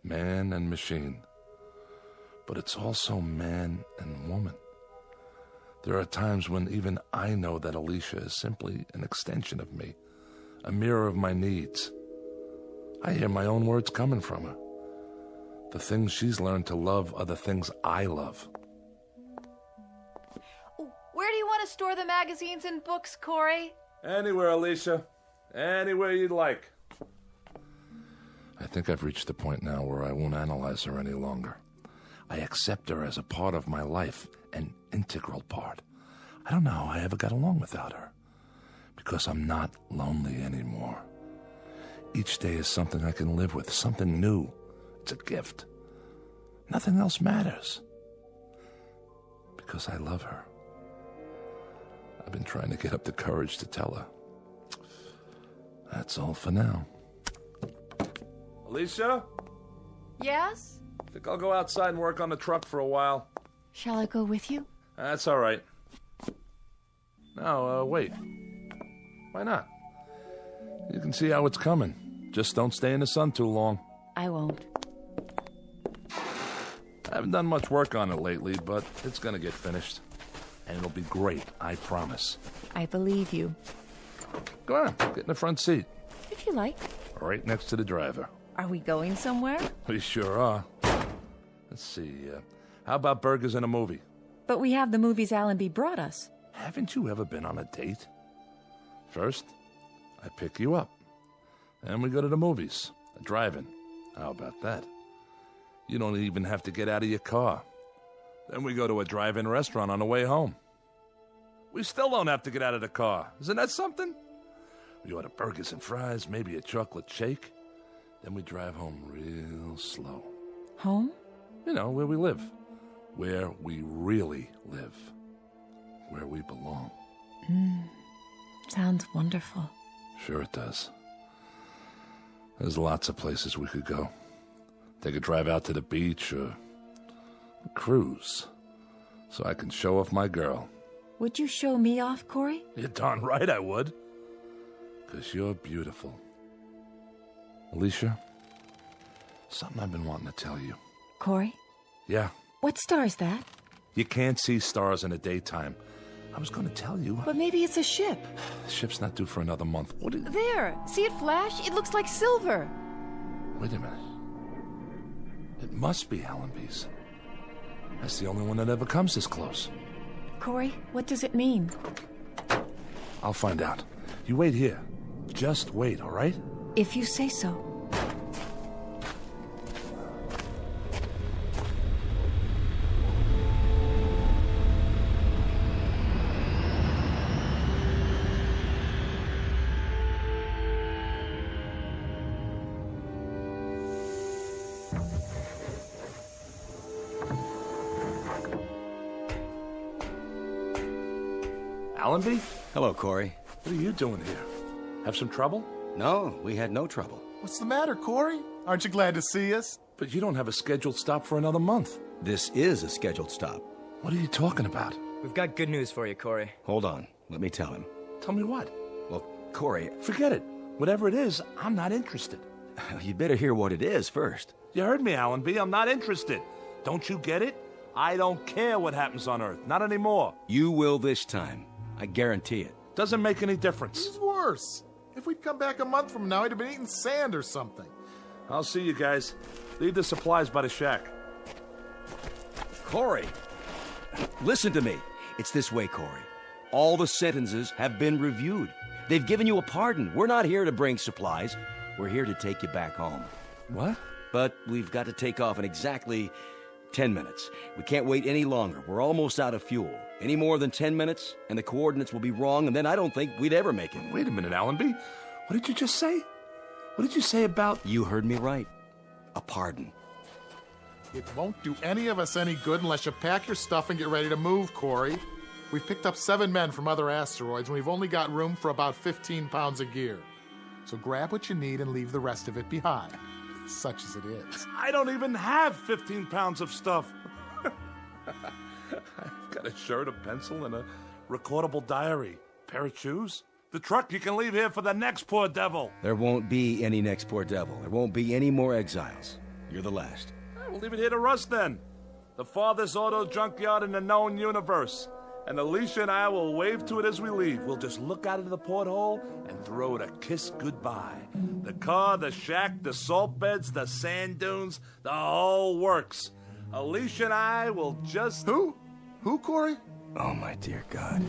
S13: Man and machine. But it's also man and woman. There are times when even I know that Alicia is simply an extension of me, a mirror of my needs. I hear my own words coming from her. The things she's learned to love are the things I love.
S6: Where do you want to store the magazines and books, Corey?
S13: Anywhere, Alicia. Anywhere you'd like. I think I've reached the point now where I won't analyze her any longer. I accept her as a part of my life, an integral part. I don't know how I ever got along without her. Because I'm not lonely anymore. Each day is something I can live with, something new. It's a gift. Nothing else matters. Because I love her. I've been trying to get up the courage to tell her. That's all for now. Alicia?
S6: Yes?
S13: I think I'll go outside and work on the truck for a while.
S7: Shall I go with you?
S13: That's all right. No, wait. Why not? You can see how it's coming. Just don't stay in the sun too long.
S12: I won't.
S13: I haven't done much work on it lately, but it's gonna get finished. And it'll be great, I promise.
S12: I believe you.
S13: Go on, get in the front seat.
S12: If you like.
S13: Right next to the driver.
S12: Are we going somewhere?
S13: We sure are. Let's see, how about burgers and a movie?
S12: But we have the movies Allenby brought us.
S13: Haven't you ever been on a date? First, I pick you up. Then we go to the movies, a drive-in. How about that? You don't even have to get out of your car. Then we go to a drive-in restaurant on the way home. We still don't have to get out of the car. Isn't that something? We order burgers and fries, maybe a chocolate shake. Then we drive home real slow.
S12: Home?
S13: You know, where we live. Where we really live. Where we belong.
S12: Sounds wonderful.
S13: Sure it does. There's lots of places we could go. Take a drive out to the beach or a cruise. So I can show off my girl.
S12: Would you show me off, Corey?
S13: You're darn right I would. 'Cause you're beautiful. Alicia, something I've been wanting to tell you.
S12: Corey?
S13: Yeah,
S12: What star is that?
S13: you can't see stars in the daytime. I was going to tell you.
S12: But maybe it's a ship.
S13: The ship's not due for another month. What is...
S7: There! See it flash? It looks like silver.
S13: Wait a minute. It must be Allenby's. That's the only one that ever comes this close.
S12: Corey, what does it mean?
S13: I'll find out. You wait here. Just wait, all right?
S12: If you say so.
S13: Allenby?
S1: Hello, Corey.
S13: What are you doing here? Have some trouble?
S1: No, we had no trouble.
S9: What's the matter, Corey? Aren't you glad to see us?
S13: But you don't have a scheduled stop for another month.
S1: This is a scheduled stop.
S13: What are you talking about?
S16: We've got good news for you, Corey.
S1: Hold on. Let me tell him.
S13: Tell me what?
S1: Well, Corey...
S13: Forget it. Whatever it is, I'm not interested.
S1: You'd better hear what it is first.
S13: You heard me, Allenby. I'm not interested. Don't you get it? I don't care what happens on Earth. Not anymore.
S1: You will this time. I guarantee it.
S13: Doesn't make any difference.
S9: It's worse. If we'd come back a month from now, he'd have been eating sand or something.
S13: I'll see you guys. Leave the supplies by the shack.
S1: Corey, listen to me. It's this way, Corey. All the sentences have been reviewed. They've given you a pardon. We're not here to bring supplies. We're here to take you back home.
S13: What?
S1: But we've got to take off in exactly 10 minutes. We can't wait any longer. We're almost out of fuel. Any more than 10 minutes, and the coordinates will be wrong, and then I don't think we'd ever make it.
S13: Wait a minute, Allenby. What did you just say? What did you say about...
S1: You heard me right. A pardon.
S9: It won't do any of us any good unless you pack your stuff and get ready to move, Corey. We've picked up 7 men from other asteroids, and we've only got room for about 15 pounds of gear. So grab what you need and leave the rest of it behind, such as it is.
S13: I don't even have 15 pounds of stuff. I've got a shirt, a pencil, and a recordable diary. Pair of shoes. The truck you can leave here for the next poor devil.
S1: There won't be any next poor devil. There won't be any more exiles. You're the last.
S13: We'll leave it here to rust then. The farthest auto junkyard in the known universe. And Alicia and I will wave to it as we leave. We'll just look out of the porthole and throw it a kiss goodbye. The car, the shack, the salt beds, the sand dunes, the whole works. Alicia and I will just...
S9: Who? Who, Corey?
S1: Oh, my dear God.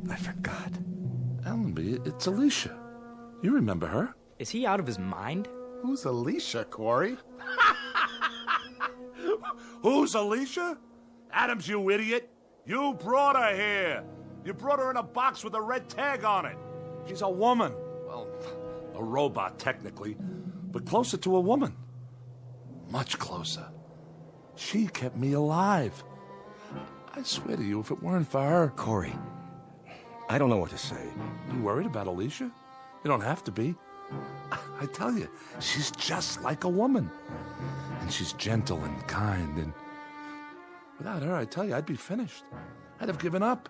S1: I forgot.
S13: Allenby, it's Alicia. You remember her?
S16: Is he out of his mind?
S9: Who's Alicia, Corey?
S13: Who's Alicia? Adams, you idiot. You brought her here. You brought her in a box with a red tag on it. She's a woman. Well, a robot, technically, but closer to a woman. Much closer. She kept me alive. I swear to you, if it weren't for her...
S1: Corey, I don't know what to say.
S13: You worried about Alicia? You don't have to be. I tell you, she's just like a woman. And she's gentle and kind, and without her, I tell you, I'd be finished. I'd have given up.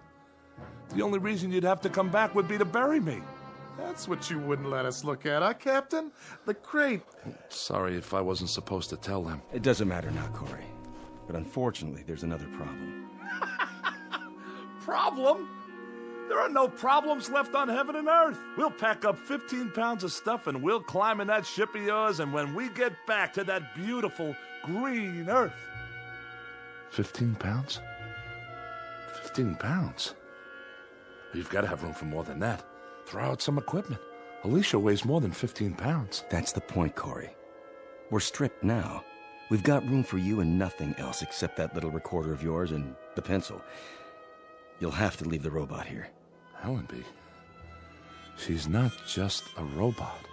S13: The only reason you'd have to come back would be to bury me.
S9: That's what you wouldn't let us look at, huh, Captain? The crate.
S13: Sorry if I wasn't supposed to tell them.
S1: It doesn't matter now, Corey. But unfortunately, there's another problem.
S13: Problem? There are no problems left on heaven and earth. We'll pack up 15 pounds of stuff and we'll climb in that ship of yours, and when we get back to that beautiful green earth... 15 pounds? 15 pounds? You've got to have room for more than that. Throw out some equipment. Alicia weighs more than 15 pounds.
S1: That's the point, Corey. We're stripped now. We've got room for you and nothing else except that little recorder of yours and the pencil. You'll have to leave the robot here.
S13: Allenby, she's not just a robot.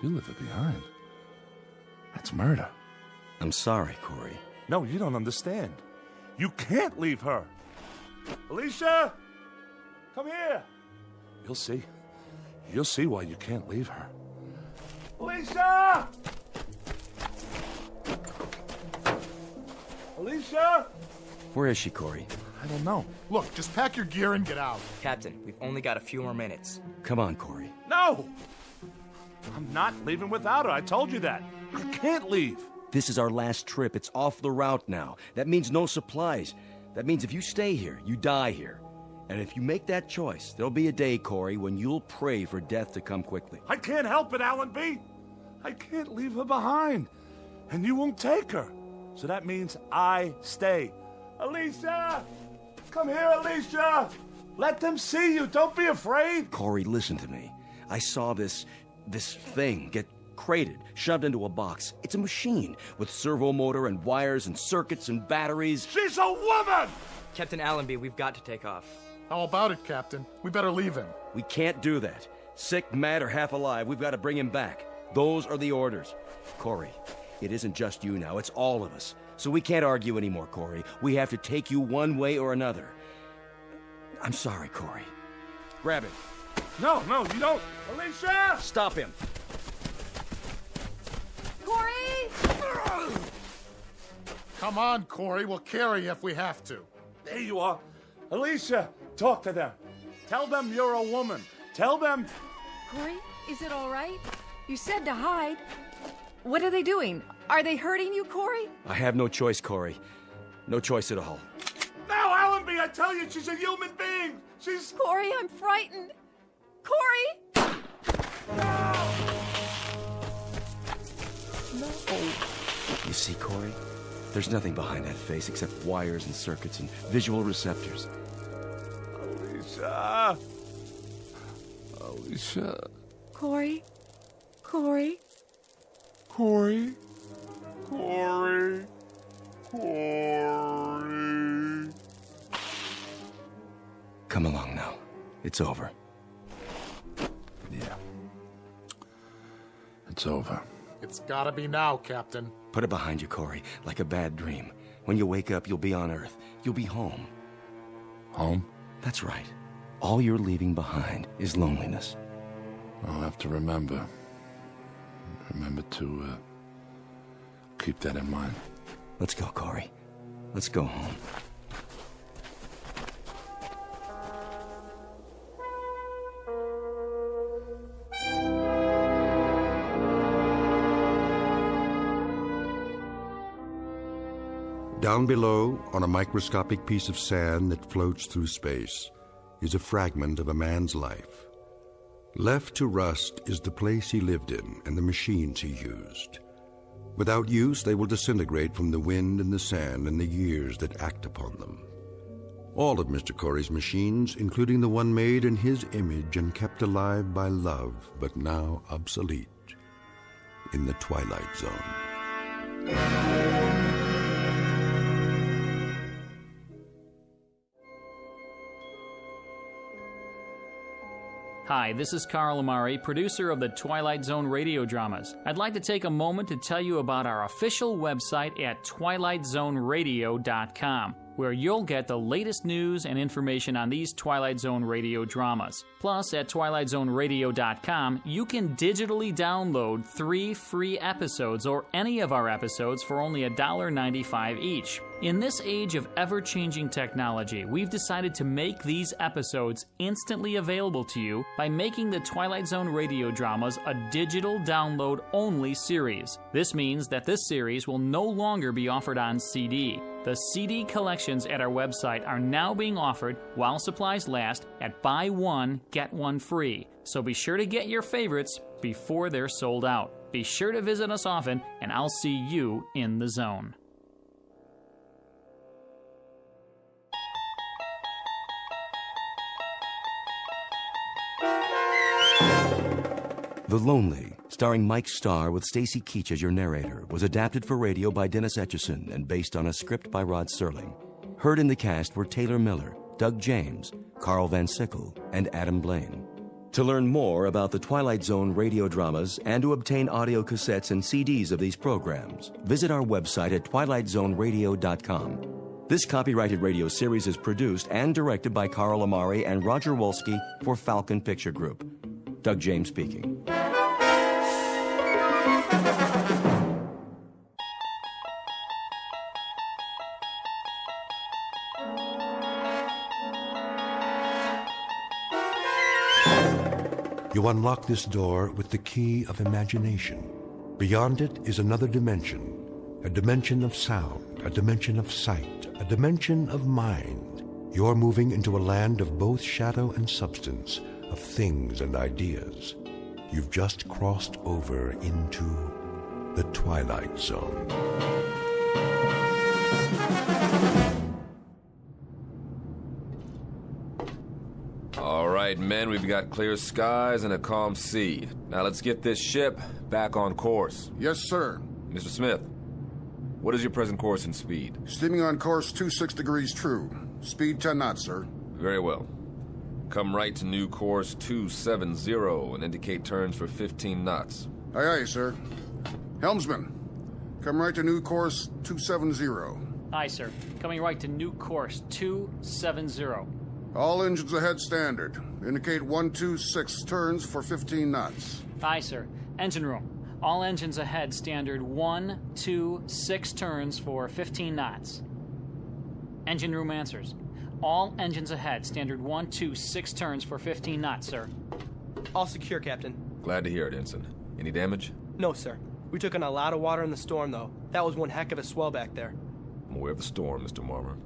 S13: You leave her behind. That's murder.
S1: I'm sorry, Corey.
S13: No, you don't understand. You can't leave her. Alicia! Come here! You'll see. You'll see why you can't leave her. Alicia! Alicia!
S1: Where is she, Corey?
S13: I don't know.
S9: Look, just pack your gear and get out.
S16: Captain, we've only got a few more minutes.
S1: Come on, Corey.
S13: No! I'm not leaving without her. I told you that. I can't leave.
S1: This is our last trip. It's off the route now. That means no supplies. That means if you stay here, you die here. And if you make that choice, there'll be a day, Corey, when you'll pray for death to come quickly.
S13: I can't help it, Allenby. I can't leave her behind. And you won't take her. So that means I stay. Alicia! Come here, Alicia! Let them see you. Don't be afraid.
S1: Corey, listen to me. I saw this thing get crated, shoved into a box. It's a machine with servo motor and wires and circuits and batteries.
S13: She's a woman!
S16: Captain Allenby, we've got to take off.
S9: How about it, Captain? We better leave him.
S1: We can't do that. Sick, mad, or half alive, we've got to bring him back. Those are the orders. Corey, it isn't just you now, it's all of us. So we can't argue anymore, Corey. We have to take you one way or another. I'm sorry, Corey. Grab it.
S13: No, you don't. Alicia!
S1: Stop him.
S6: Corey!
S9: Come on, Corey. We'll carry you if we have to.
S13: There you are. Alicia, talk to them. Tell them you're a woman. Tell them...
S6: Corey, is it all right? You said to hide.
S12: What are they doing? Are they hurting you, Corey?
S1: I have no choice, Corey. No choice at all.
S13: Now, Allenby, I tell you, she's a human being. She's...
S6: Corey, I'm frightened. Corey!
S1: No. You see, Corey? There's nothing behind that face except wires and circuits and visual receptors.
S13: Alicia! Alicia...
S6: Corey? Corey?
S13: Corey? Corey? Corey?
S1: Come along now. It's over.
S13: Yeah. It's over.
S9: It's gotta be now, Captain.
S1: Put it behind you, Corey, like a bad dream. When you wake up, you'll be on Earth. You'll be home.
S13: Home?
S1: That's right. All you're leaving behind is loneliness.
S13: I'll have to remember. Remember to, keep that in mind.
S1: Let's go, Corey. Let's go home.
S14: Down below, on a microscopic piece of sand that floats through space, is a fragment of a man's life. Left to rust is the place he lived in and the machines he used. Without use, they will disintegrate from the wind and the sand and the years that act upon them. All of Mr. Corey's machines, including the one made in his image and kept alive by love, but now obsolete, in the Twilight Zone.
S4: Hi, this is Carl Amari, producer of the Twilight Zone radio dramas. I'd like to take a moment to tell you about our official website at twilightzoneradio.com, where you'll get the latest news and information on these Twilight Zone radio dramas. Plus, at twilightzoneradio.com, you can digitally download 3 free episodes or any of our episodes for only $1.95 each. In this age of ever-changing technology, we've decided to make these episodes instantly available to you by making the Twilight Zone radio dramas a digital download-only series. This means that this series will no longer be offered on CD. The CD collections at our website are now being offered while supplies last at buy one, get one free. So be sure to get your favorites before they're sold out. Be sure to visit us often, and I'll see you in the zone.
S8: The Lonely, starring Mike Starr with Stacy Keach as your narrator, was adapted for radio by Dennis Etchison and based on a script by Rod Serling. Heard in the cast were Taylor Miller, Doug James, Carl Van Sickle, and Adam Blaine. To learn more about the Twilight Zone radio dramas and to obtain audio cassettes and CDs of these programs, visit our website at twilightzoneradio.com. This copyrighted radio series is produced and directed by Carl Amari and Roger Wolski for Falcon Picture Group. Doug James speaking.
S15: You unlock this door with the key of imagination. Beyond it is another dimension, a dimension of sound, a dimension of sight, a dimension of mind. You're moving into a land of both shadow and substance, of things and ideas. You've just crossed over into the Twilight Zone.
S17: All right, men, we've got clear skies and a calm sea. Now let's get this ship back on course.
S18: Yes, sir.
S17: Mr. Smith, what is your present course and speed?
S18: Steaming on course 26 degrees true. Speed 10 knots, sir.
S17: Very well. Come right to new course 270 and indicate turns for 15 knots.
S18: Aye, aye, sir. Helmsman, come right to new course 270.
S4: Aye, sir. Coming right to new course 270.
S18: All engines ahead standard. Indicate 126 turns for 15 knots.
S4: Aye, sir. Engine room. All engines ahead standard 126 turns for 15 knots. Engine room answers. All engines ahead, standard 126 turns for 15 knots, sir.
S19: All secure, Captain.
S17: Glad to hear it, Ensign. Any damage?
S19: No, sir. We took in a lot of water in the storm, though. That was one heck of a swell back there.
S17: I'm aware of the storm, Mr. Marmer.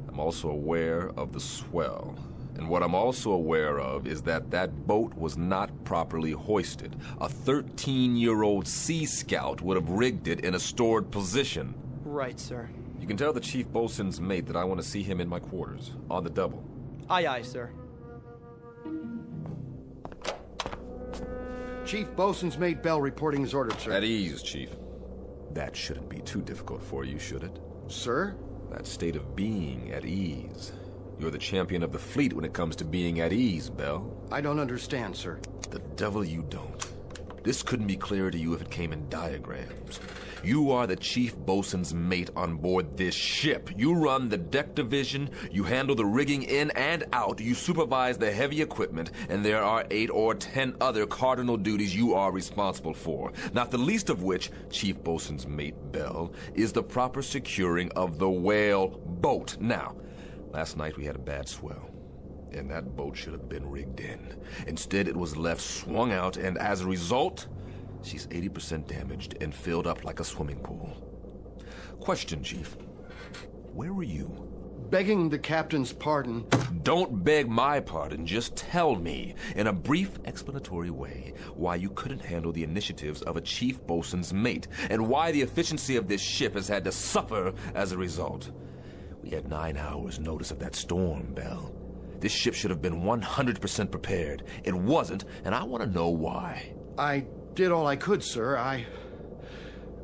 S17: I'm also aware of the swell. And what I'm also aware of is that that boat was not properly hoisted. A 13-year-old Sea Scout would have rigged it in a stored position.
S19: Right, sir.
S17: You can tell the chief boatswain's mate that I want to see him in my quarters, on the double.
S19: Aye, aye, sir.
S20: Chief Boatswain's Mate Bell reporting as ordered, sir.
S17: At ease, Chief. That shouldn't be too difficult for you, should it?
S20: Sir?
S17: That state of being at ease. You're the champion of the fleet when it comes to being at ease, Bell.
S20: I don't understand, sir.
S17: The devil you don't. This couldn't be clearer to you if it came in diagrams. You are the chief boatswain's mate on board this ship. You run the deck division, you handle the rigging in and out, you supervise the heavy equipment, and there are 8 or 10 other cardinal duties you are responsible for. Not the least of which, chief boatswain's mate Bell, is the proper securing of the whale boat. Now, last night we had a bad swell, and that boat should have been rigged in. Instead, it was left swung out, and as a result, she's 80% damaged and filled up like a swimming pool. Question, Chief. Where were you?
S20: Begging the captain's pardon.
S17: Don't beg my pardon. Just tell me, in a brief explanatory way, why you couldn't handle the initiatives of a chief boatswain's mate, and why the efficiency of this ship has had to suffer as a result. We had 9 hours notice of that storm, Bell. This ship should have been 100% prepared. It wasn't, and I want to know why.
S20: I did all I could, sir. I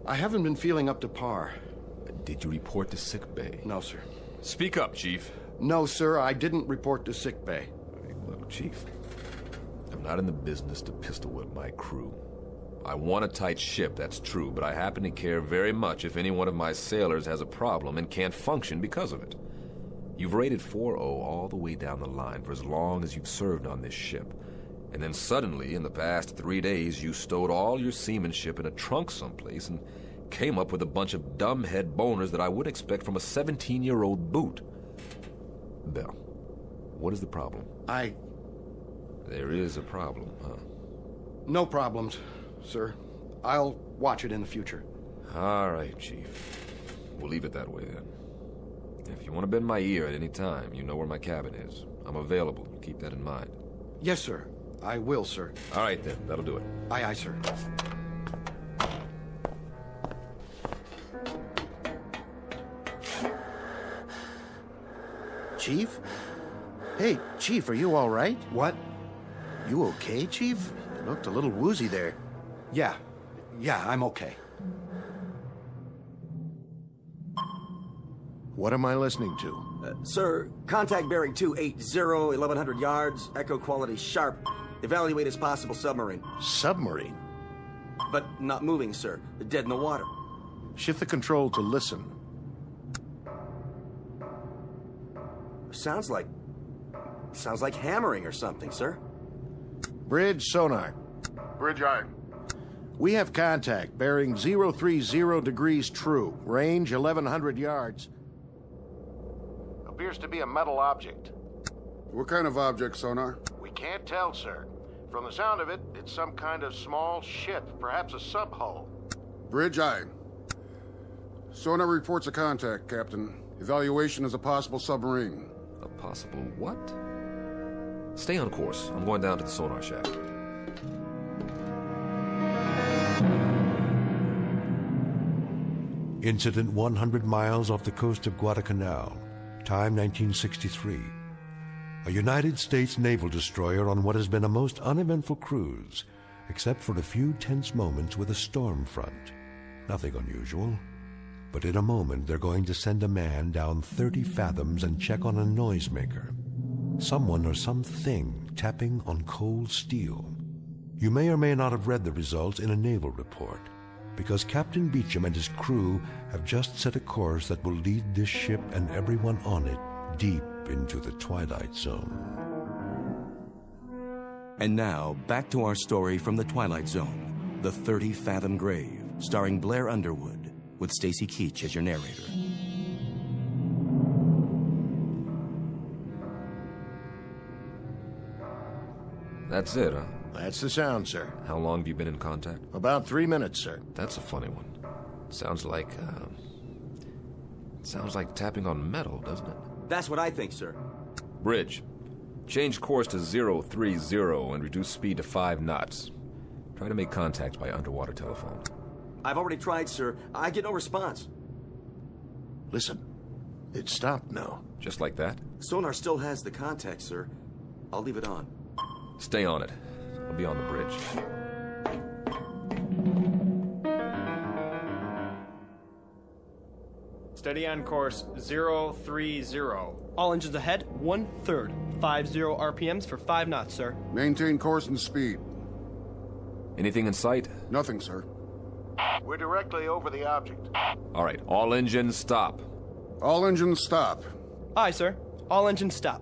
S20: haven't been feeling up to par.
S17: Did you report to sickbay?
S20: No, sir.
S17: Speak up, Chief.
S20: No, sir, I didn't report to sickbay.
S17: Look, Chief, I'm not in the business to pistol whip my crew. I want a tight ship, that's true, but I happen to care very much if any one of my sailors has a problem and can't function because of it. You've rated 4-0 all the way down the line for as long as you've served on this ship. And then suddenly, in the past 3 days, you stowed all your seamanship in a trunk someplace and came up with a bunch of dumbhead boners that I wouldn't expect from a 17-year-old boot. Bell, what is the problem? There is a problem, huh?
S20: No problems, sir. I'll watch it in the future.
S17: All right, Chief. We'll leave it that way, then. If you want to bend my ear at any time, you know where my cabin is. I'm available. Keep that in mind.
S20: Yes, sir. I will, sir.
S17: All right, then. That'll do it.
S20: Aye, aye, sir.
S5: Chief? Hey, Chief, are you all right?
S20: What?
S5: You okay, Chief? You looked a little woozy there.
S20: Yeah, I'm okay.
S5: What am I listening to?
S21: Sir, contact bearing 280, 1100 yards, echo quality sharp. Evaluate as possible submarine.
S5: Submarine?
S21: But not moving, sir. Dead in the water.
S5: Shift the control to listen.
S21: Sounds like hammering or something, sir.
S5: Bridge sonar.
S18: Bridge eye.
S5: We have contact, bearing 030 degrees true, range 1100 yards. Appears to be a metal object.
S18: What kind of object, sonar?
S5: We can't tell, sir. From the sound of it, it's some kind of small ship, perhaps a sub-hull.
S18: Bridge eye. Sonar reports a contact, Captain. Evaluation is a possible submarine.
S17: A possible what? Stay on course. I'm going down to the sonar shack.
S15: Incident 100 miles off the coast of Guadalcanal. Time 1963. A United States naval destroyer on what has been a most uneventful cruise, except for a few tense moments with a storm front. Nothing unusual. But in a moment, they're going to send a man down 30 fathoms and check on a noisemaker. Someone or something tapping on cold steel. You may or may not have read the results in a naval report, because Captain Beecham and his crew have just set a course that will lead this ship and everyone on it deep into the Twilight Zone.
S8: And now, back to our story from the Twilight Zone, The 30-Fathom Grave, starring Blair Underwood, with Stacy Keach as your narrator.
S17: That's it, huh?
S5: That's the sound, sir.
S17: How long have you been in contact?
S5: About 3 minutes, sir.
S17: That's a funny one. Sounds like tapping on metal, doesn't it?
S21: That's what I think, sir.
S17: Bridge. Change course to 030 and reduce speed to 5 knots. Try to make contact by underwater telephone.
S21: I've already tried, sir. I get no response.
S5: Listen. It stopped now.
S17: Just like that?
S21: Sonar still has the contact, sir. I'll leave it on.
S17: Stay on it. I'll be on the bridge.
S19: Steady on course 030. All engines ahead, 1/3. 50 RPMs for 5 knots, sir.
S18: Maintain course and speed.
S17: Anything in sight?
S18: Nothing, sir.
S5: We're directly over the object.
S17: All right, all engines stop.
S18: All engines stop.
S19: Aye, sir. All engines stop.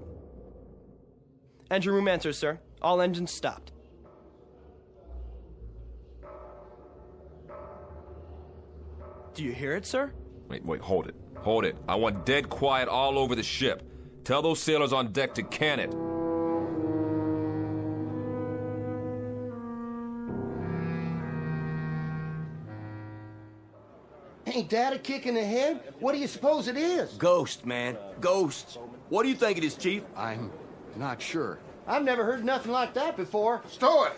S19: Engine room answers, sir. All engines stopped. Do you hear it, sir?
S17: Wait, hold it. Hold it. I want dead quiet all over the ship. Tell those sailors on deck to can it.
S5: Ain't that a kick in the head? What do you suppose it is?
S21: Ghost, man. Ghosts. What do you think it is, Chief?
S20: I'm not sure.
S5: I've never heard nothing like that before.
S18: Stow it!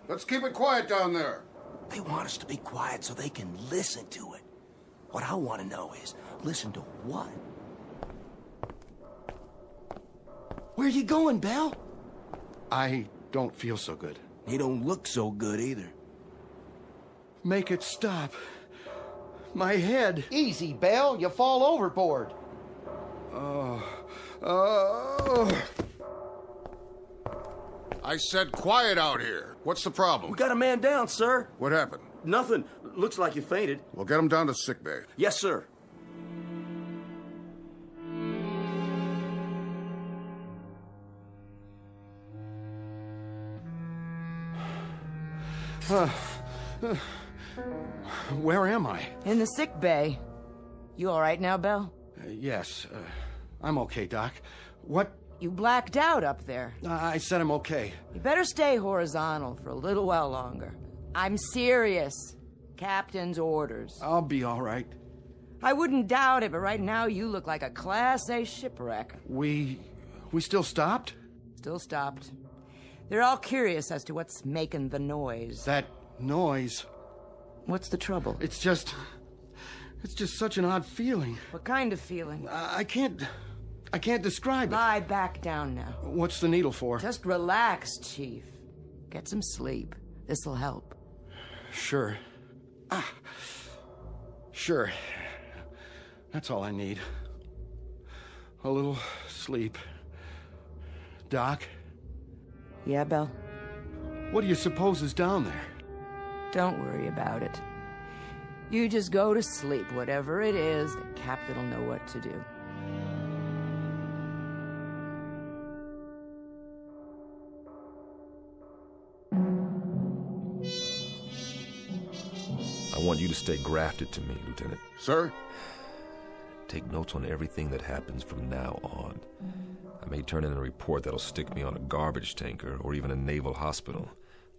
S18: Let's keep it quiet down there.
S21: They want us to be quiet so they can listen to it. What I want to know is, listen to what?
S5: Where you going, Bell?
S20: I don't feel so good.
S21: You don't look so good either.
S20: Make it stop. My head.
S5: Easy, Bell. You fall overboard.
S18: I said quiet out here. What's the problem?
S21: We got a man down, sir.
S18: What happened?
S21: Nothing. Looks like you fainted.
S18: We'll get him down to sickbay.
S21: Yes, sir.
S20: Where am I?
S2: In the sick bay. You all right now, Bell?
S20: Yes. I'm okay, Doc. What?
S2: You blacked out up there.
S20: I said I'm okay.
S2: You better stay horizontal for a little while longer. I'm serious. Captain's orders.
S20: I'll be all right.
S2: I wouldn't doubt it, but right now you look like a Class A shipwreck.
S20: We still stopped?
S2: Still stopped. They're all curious as to what's making the noise.
S20: That noise.
S2: What's the trouble?
S20: It's just such an odd feeling.
S2: What kind of feeling?
S20: I can't describe it.
S2: Lie back down now.
S20: What's the needle for?
S2: Just relax, Chief. Get some sleep. This'll help.
S20: Sure. Sure. That's all I need. A little sleep. Doc?
S2: Yeah, Bell?
S20: What do you suppose is down there?
S2: Don't worry about it. You just go to sleep. Whatever it is, the captain will know what to do.
S17: I want you to stay grafted to me, Lieutenant.
S18: Sir?
S17: Take notes on everything that happens from now on. I may turn in a report that'll stick me on a garbage tanker or even a naval hospital.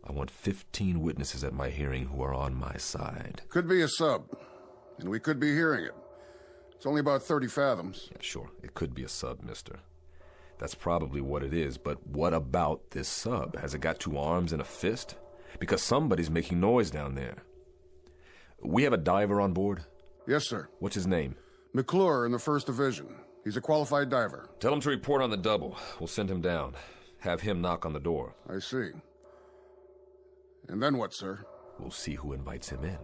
S17: I want 15 witnesses at my hearing who are on my side.
S18: Could be a sub, and we could be hearing it. It's only about 30 fathoms.
S17: Yeah, sure, it could be a sub, mister. That's probably what it is, but what about this sub? Has it got two arms and a fist? Because somebody's making noise down there. We have a diver on board?
S18: Yes, sir.
S17: What's his name?
S18: McClure in the 1st Division. He's a qualified diver.
S17: Tell him to report on the double. We'll send him down. Have him knock on the door.
S18: I see. And then what, sir?
S17: We'll see who invites him in.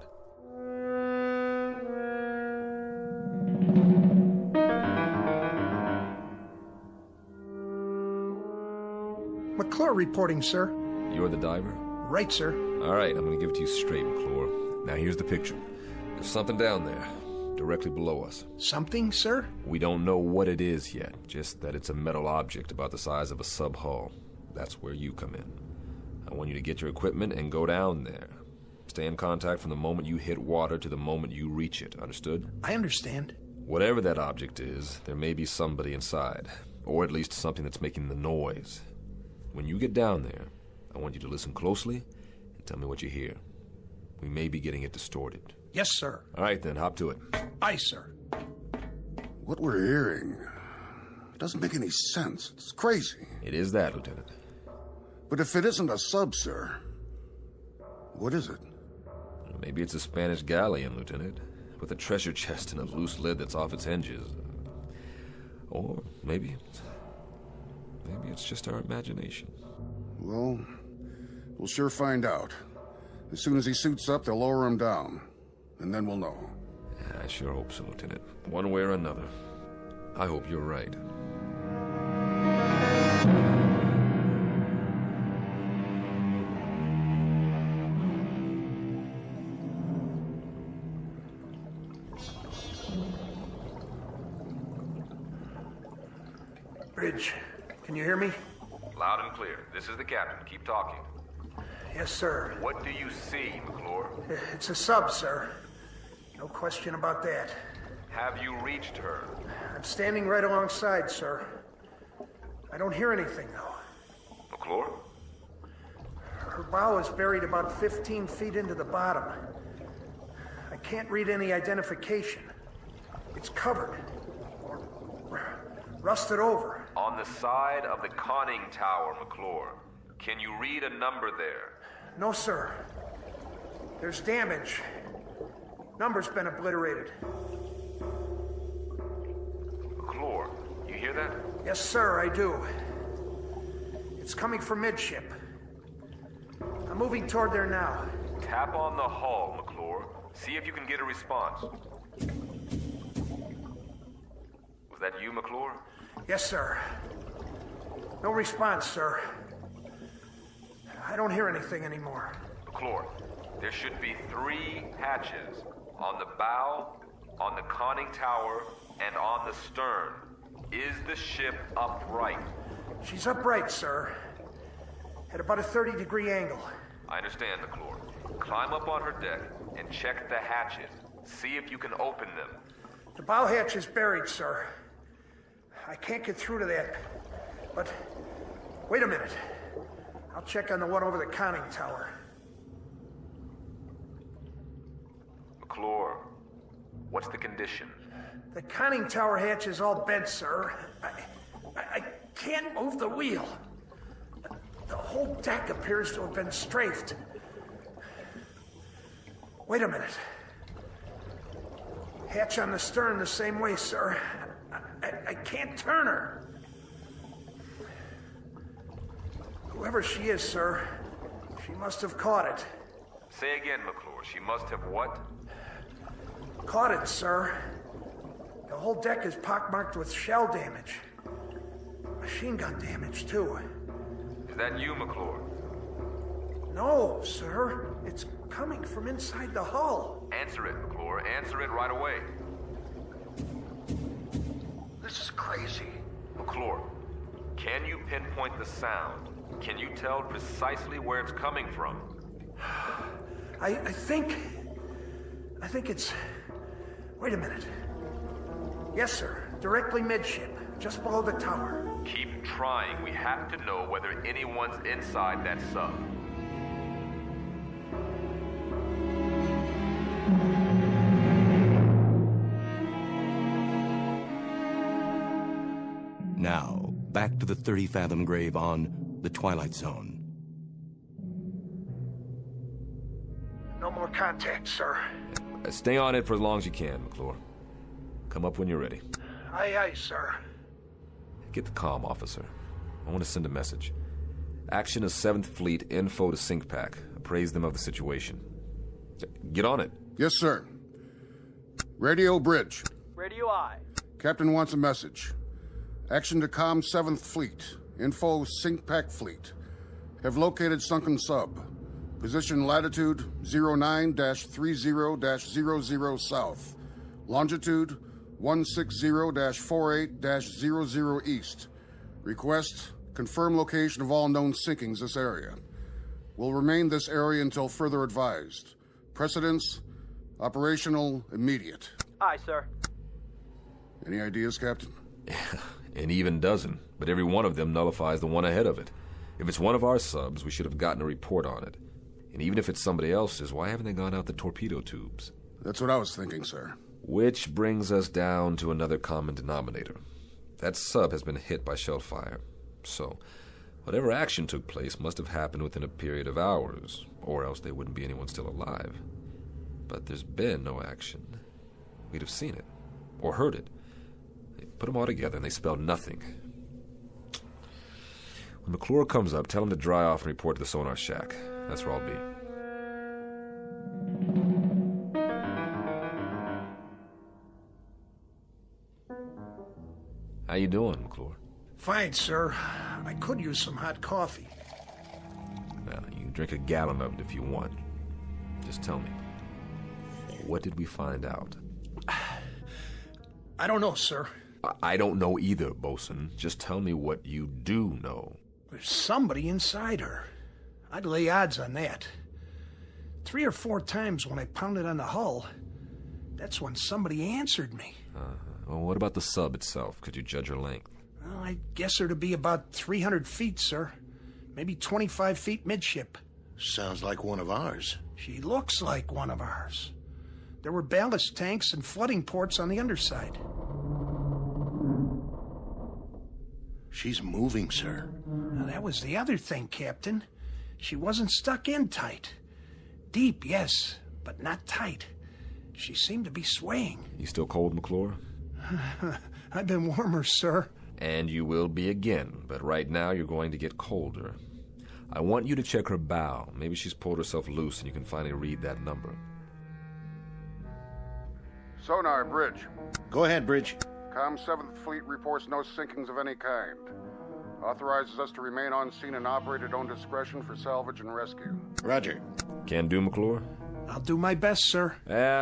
S22: McClure reporting, sir.
S17: You're the diver?
S22: Right, sir.
S17: All right, I'm going to give it to you straight, McClure. Now here's the picture. There's something down there, directly below us.
S22: Something, sir?
S17: We don't know what it is yet, just that it's a metal object about the size of a sub-hull. That's where you come in. I want you to get your equipment and go down there. Stay in contact from the moment you hit water to the moment you reach it, understood?
S22: I understand.
S17: Whatever that object is, there may be somebody inside, or at least something that's making the noise. When you get down there, I want you to listen closely and tell me what you hear. We may be getting it distorted.
S22: Yes, sir.
S17: All right, then, hop to it.
S22: Aye, sir.
S18: What we're hearing doesn't make any sense. It's crazy.
S17: It is that, Lieutenant.
S18: But if it isn't a sub, sir, what is it?
S17: Maybe it's a Spanish galleon, Lieutenant, with a treasure chest and a loose lid that's off its hinges. Or maybe it's just our imagination.
S18: Well, we'll sure find out. As soon as he suits up, they'll lower him down. And then we'll know.
S17: I sure hope so, Lieutenant. One way or another. I hope you're right.
S22: Bridge, can you hear me?
S17: Loud and clear. This is the captain. Keep talking.
S22: Yes, sir.
S17: What do you see, McClure?
S22: It's a sub, sir. No question about that.
S17: Have you reached her?
S22: I'm standing right alongside, sir. I don't hear anything, though.
S17: McClure?
S22: Her bow is buried about 15 feet into the bottom. I can't read any identification. It's covered. Or rusted over.
S17: On the side of the conning tower, McClure. Can you read a number there?
S22: No, sir. There's damage. Number's been obliterated.
S17: McClure, you hear that?
S22: Yes, sir, I do. It's coming from midship. I'm moving toward there now.
S17: Tap on the hull, McClure. See if you can get a response. Was that you, McClure?
S22: Yes, sir. No response, sir. I don't hear anything anymore.
S17: McClure, there should be 3 hatches. On the bow, on the conning tower, and on the stern. Is the ship upright?
S22: She's upright, sir. At about a 30-degree angle.
S17: I understand, McClure. Climb up on her deck and check the hatches. See if you can open them.
S22: The bow hatch is buried, sir. I can't get through to that. But, wait a minute. I'll check on the one over the conning tower.
S17: McClure, what's the condition?
S22: The conning tower hatch is all bent, sir. I can't move the wheel. The whole deck appears to have been strafed. Wait a minute. Hatch on the stern the same way, sir. I can't turn her. Whoever she is, sir, she must have caught it.
S17: Say again, McClure. She must have what?
S22: Caught it, sir. The whole deck is pockmarked with shell damage. Machine gun damage, too.
S17: Is that you, McClure?
S22: No, sir. It's coming from inside the hull.
S17: Answer it, McClure. Answer it right away.
S22: This is crazy.
S17: McClure, can you pinpoint the sound? Can you tell precisely where it's coming from?
S22: I think it's... Wait a minute. Yes, sir. Directly midship, just below the tower.
S17: Keep trying. We have to know whether anyone's inside that sub.
S8: Now, back to the 30-fathom grave on the Twilight Zone.
S22: No more contact, sir.
S17: Stay on it for as long as you can, McClure. Come up when you're ready.
S22: Aye, aye, sir.
S17: Get the comm, officer. I want to send a message. Action is 7th Fleet, info to SyncPack. Appraise them of the situation. Get on it.
S18: Yes, sir. Radio bridge.
S19: Radio I.
S18: Captain wants a message. Action to comm 7th Fleet. Info SyncPack Fleet. Have located sunken sub. Position latitude 09-30-00 south. Longitude 160-48-00 east. Request, confirm location of all known sinkings this area. Will remain this area until further advised. Precedence, operational, immediate.
S19: Aye, sir.
S18: Any ideas, Captain?
S17: An even dozen, but every one of them nullifies the one ahead of it. If it's one of our subs, we should have gotten a report on it. And even if it's somebody else's, why haven't they gone out the torpedo tubes?
S18: That's what I was thinking, sir.
S17: Which brings us down to another common denominator. That sub has been hit by shell fire. So, whatever action took place must have happened within a period of hours, or else there wouldn't be anyone still alive. But there's been no action. We'd have seen it, or heard it. They put them all together and they spell nothing. When McClure comes up, tell him to dry off and report to the sonar shack. That's where I'll be. How you doing, McClure?
S22: Fine, sir. I could use some hot coffee.
S17: Well, you can drink a gallon of it if you want. Just tell me. What did we find out?
S22: I don't know, sir.
S17: I don't know either, Bosun. Just tell me what you do know.
S22: There's somebody inside her. I'd lay odds on that. 3 or 4 times when I pounded on the hull, that's when somebody answered me.
S17: Well, what about the sub itself? Could you judge her length?
S22: Well, I guess her to be about 300 feet, sir. Maybe 25 feet midship.
S5: Sounds like one of ours.
S22: She looks like one of ours. There were ballast tanks and flooding ports on the underside.
S5: She's moving, sir.
S22: Now, that was the other thing, Captain. She wasn't stuck in tight. Deep, yes, but not tight. She seemed to be swaying.
S17: You still cold, McClure?
S22: I've been warmer, sir.
S17: And you will be again, but right now you're going to get colder. I want you to check her bow. Maybe she's pulled herself loose and you can finally read that number.
S18: Sonar, bridge.
S5: Go ahead, bridge.
S18: Comm 7th Fleet reports no sinkings of any kind. Authorizes us to remain on scene and operate at own discretion for salvage and rescue.
S17: Roger. Can do, McClure?
S22: I'll do my best, sir.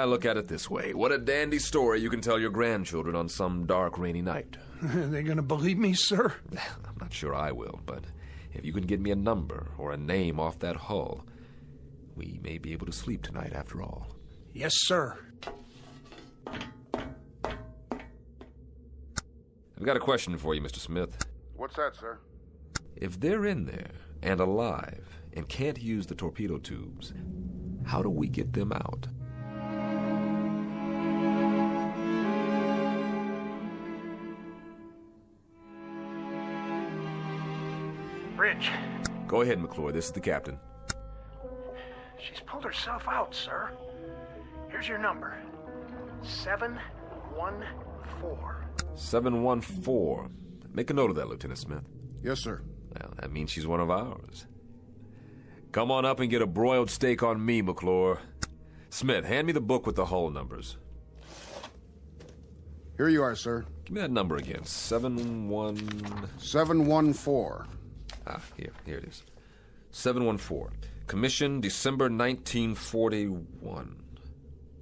S17: Look at it this way. What a dandy story you can tell your grandchildren on some dark, rainy night.
S22: They gonna believe me, sir?
S17: I'm not sure I will, but if you can get me a number or a name off that hull, we may be able to sleep tonight after all.
S22: Yes, sir.
S17: I've got a question for you, Mr. Smith.
S18: What's that, sir?
S17: If they're in there and alive and can't use the torpedo tubes, how do we get them out?
S22: Bridge.
S17: Go ahead, McClure. This is the captain.
S22: She's pulled herself out, sir. Here's your number. 714.
S17: 714. Make a note of that, Lieutenant Smith.
S18: Yes, sir.
S17: Well, that means she's one of ours. Come on up and get a broiled steak on me, McClure. Smith, hand me the book with the hull numbers.
S18: Here you are, sir.
S17: Give me that number again.
S18: 714.
S17: Here it is. 714. Commission December 1941.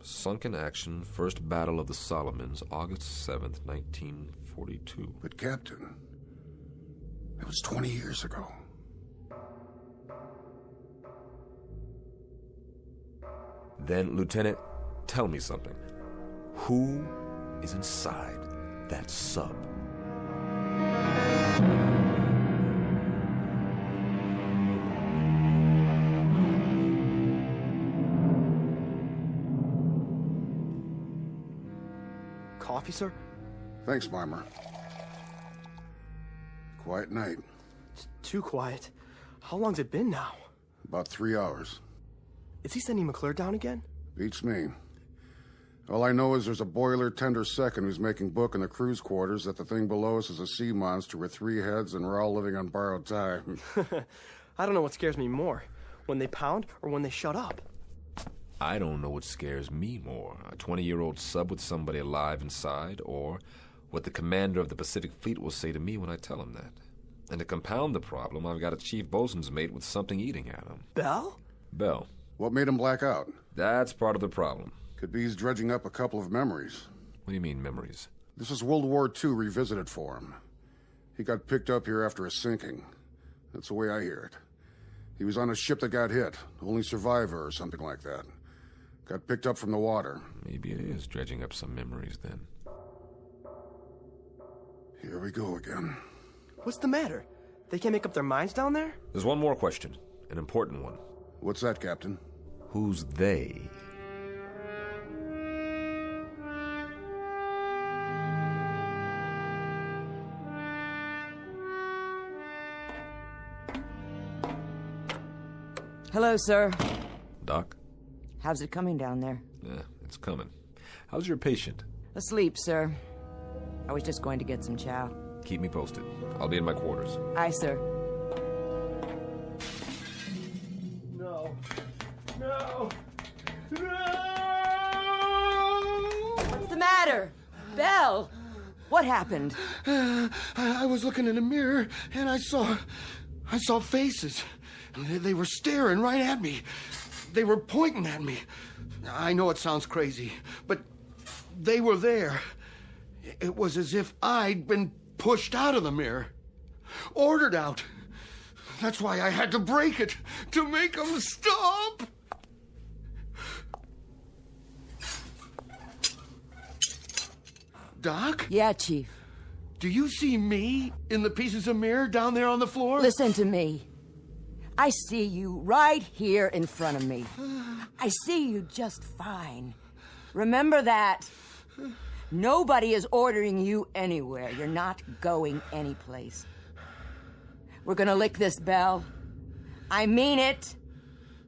S17: Sunk in action, First Battle of the Solomons, August 7th, 1942.
S18: But, Captain, that was 20 years ago.
S17: Then, Lieutenant, tell me something. Who is inside that sub?
S19: Coffee, sir?
S18: Thanks, Marmer. Quiet night.
S19: It's too quiet. How long's it been now?
S18: About 3 hours.
S19: Is he sending McClure down again?
S18: Beats me. All I know is there's a boiler tender second who's making book in the crew's quarters that the thing below us is a sea monster with 3 heads and we're all living on borrowed time.
S19: I don't know what scares me more, when they pound or when they shut up.
S17: I don't know what scares me more, a 20-year-old sub with somebody alive inside, or what the commander of the Pacific Fleet will say to me when I tell him that. And to compound the problem, I've got a chief bosun's mate with something eating at him.
S19: Bell?
S17: Bell.
S18: What made him black out?
S17: That's part of the problem.
S18: Could be he's dredging up a couple of memories.
S17: What do you mean, memories?
S18: This is World War II revisited for him. He got picked up here after a sinking. That's the way I hear it. He was on a ship that got hit, only survivor or something like that. Got picked up from the water.
S17: Maybe it is dredging up some memories, then.
S18: Here we go again.
S19: What's the matter? They can't make up their minds down there?
S17: There's one more question, an important one.
S18: What's that, Captain?
S17: Who's they?
S2: Hello, sir.
S17: Doc?
S2: How's it coming down there?
S17: Yeah, it's coming. How's your patient?
S2: Asleep, sir. I was just going to get some chow.
S17: Keep me posted. I'll be in my quarters.
S2: Aye, sir.
S22: No. No.
S2: What's the matter? Belle! What happened?
S20: I was looking in the mirror and I saw faces. They were staring right at me. They were pointing at me. I know it sounds crazy, but they were there. It was as if I'd been pushed out of the mirror. Ordered out. That's why I had to break it, to make them stop. Doc?
S2: Yeah, Chief.
S20: Do you see me in the pieces of mirror down there on the floor?
S2: Listen to me. I see you right here in front of me. I see you just fine. Remember that. Nobody is ordering you anywhere. You're not going anyplace. We're gonna lick this, Belle. I mean it.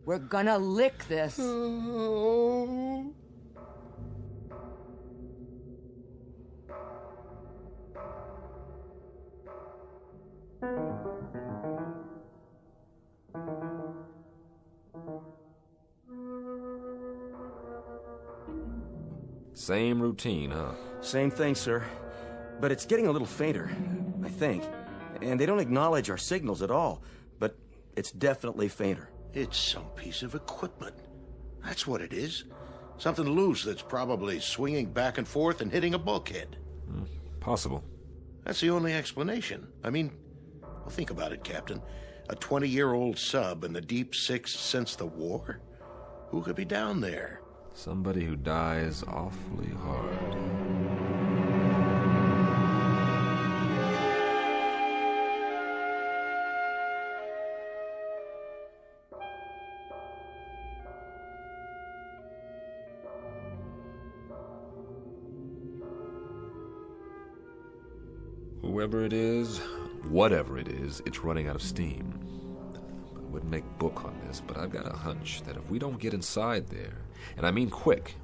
S2: We're gonna lick this.
S20: Oh.
S17: Same routine, huh?
S21: Same thing, sir. But it's getting a little fainter, I think. And they don't acknowledge our signals at all, but it's definitely fainter.
S5: It's some piece of equipment. That's what it is. Something loose that's probably swinging back and forth and hitting a bulkhead.
S17: Possible.
S5: That's the only explanation. I mean, well, think about it, Captain. A 20-year-old sub in the deep six since the war? Who could be down there?
S17: Somebody who dies awfully hard. Whoever it is, whatever it is, it's running out of steam. I wouldn't make book on this, but I've got a hunch that if we don't get inside there, and I mean quick,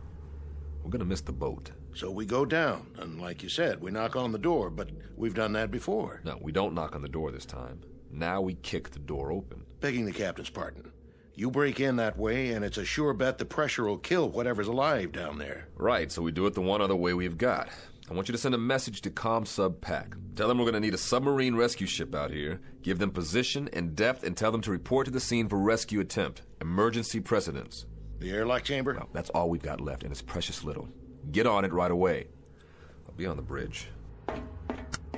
S17: we're gonna miss the boat.
S5: So we go down, and like you said, we knock on the door, but we've done that before.
S17: No, we don't knock on the door this time. Now we kick the door open.
S5: Begging the captain's pardon. You break in that way, and it's a sure bet the pressure will kill whatever's alive down there.
S17: Right, so we do it the one other way we've got. I want you to send a message to ComSub Pack. Tell them we're going to need a submarine rescue ship out here. Give them position and depth and tell them to report to the scene for rescue attempt. Emergency precedence.
S5: The airlock chamber?
S17: Well, that's all we've got left, and it's precious little. Get on it right away. I'll be on the bridge.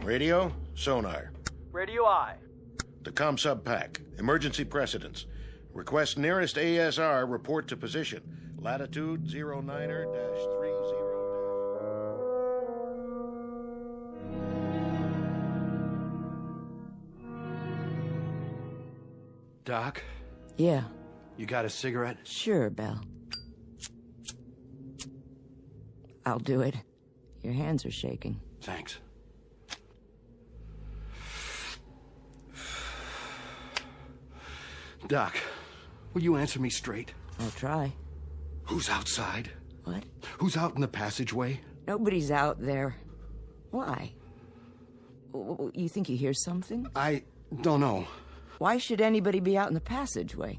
S5: Radio, sonar.
S19: Radio I.
S5: The ComSub Pack. Emergency precedence. Request nearest ASR, report to position. Latitude 09er-30.
S20: Doc?
S2: Yeah.
S20: You got a cigarette?
S2: Sure, Belle. I'll do it. Your hands are shaking.
S20: Thanks. Doc, will you answer me straight?
S2: I'll try.
S20: Who's outside?
S2: What?
S20: Who's out in the passageway?
S2: Nobody's out there. Why? You think you hear something?
S20: I don't know.
S2: Why should anybody be out in the passageway?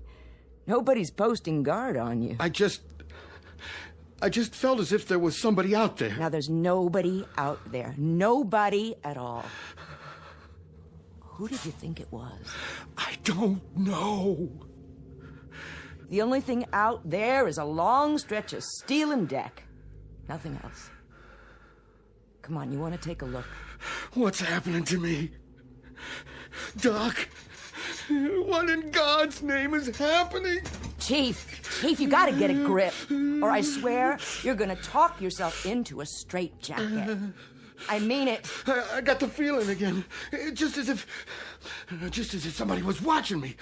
S2: Nobody's posting guard on you.
S20: I just felt as if there was somebody out there.
S2: Now, there's nobody out there. Nobody at all. Who did you think it was?
S20: I don't know.
S2: The only thing out there is a long stretch of steel and deck. Nothing else. Come on, you want to take a look?
S20: What's happening to me? Doc, what in God's name is happening?
S2: Chief, you gotta get a grip, or I swear you're gonna talk yourself into a straitjacket. I mean it.
S20: I got the feeling again, just as if somebody was watching me,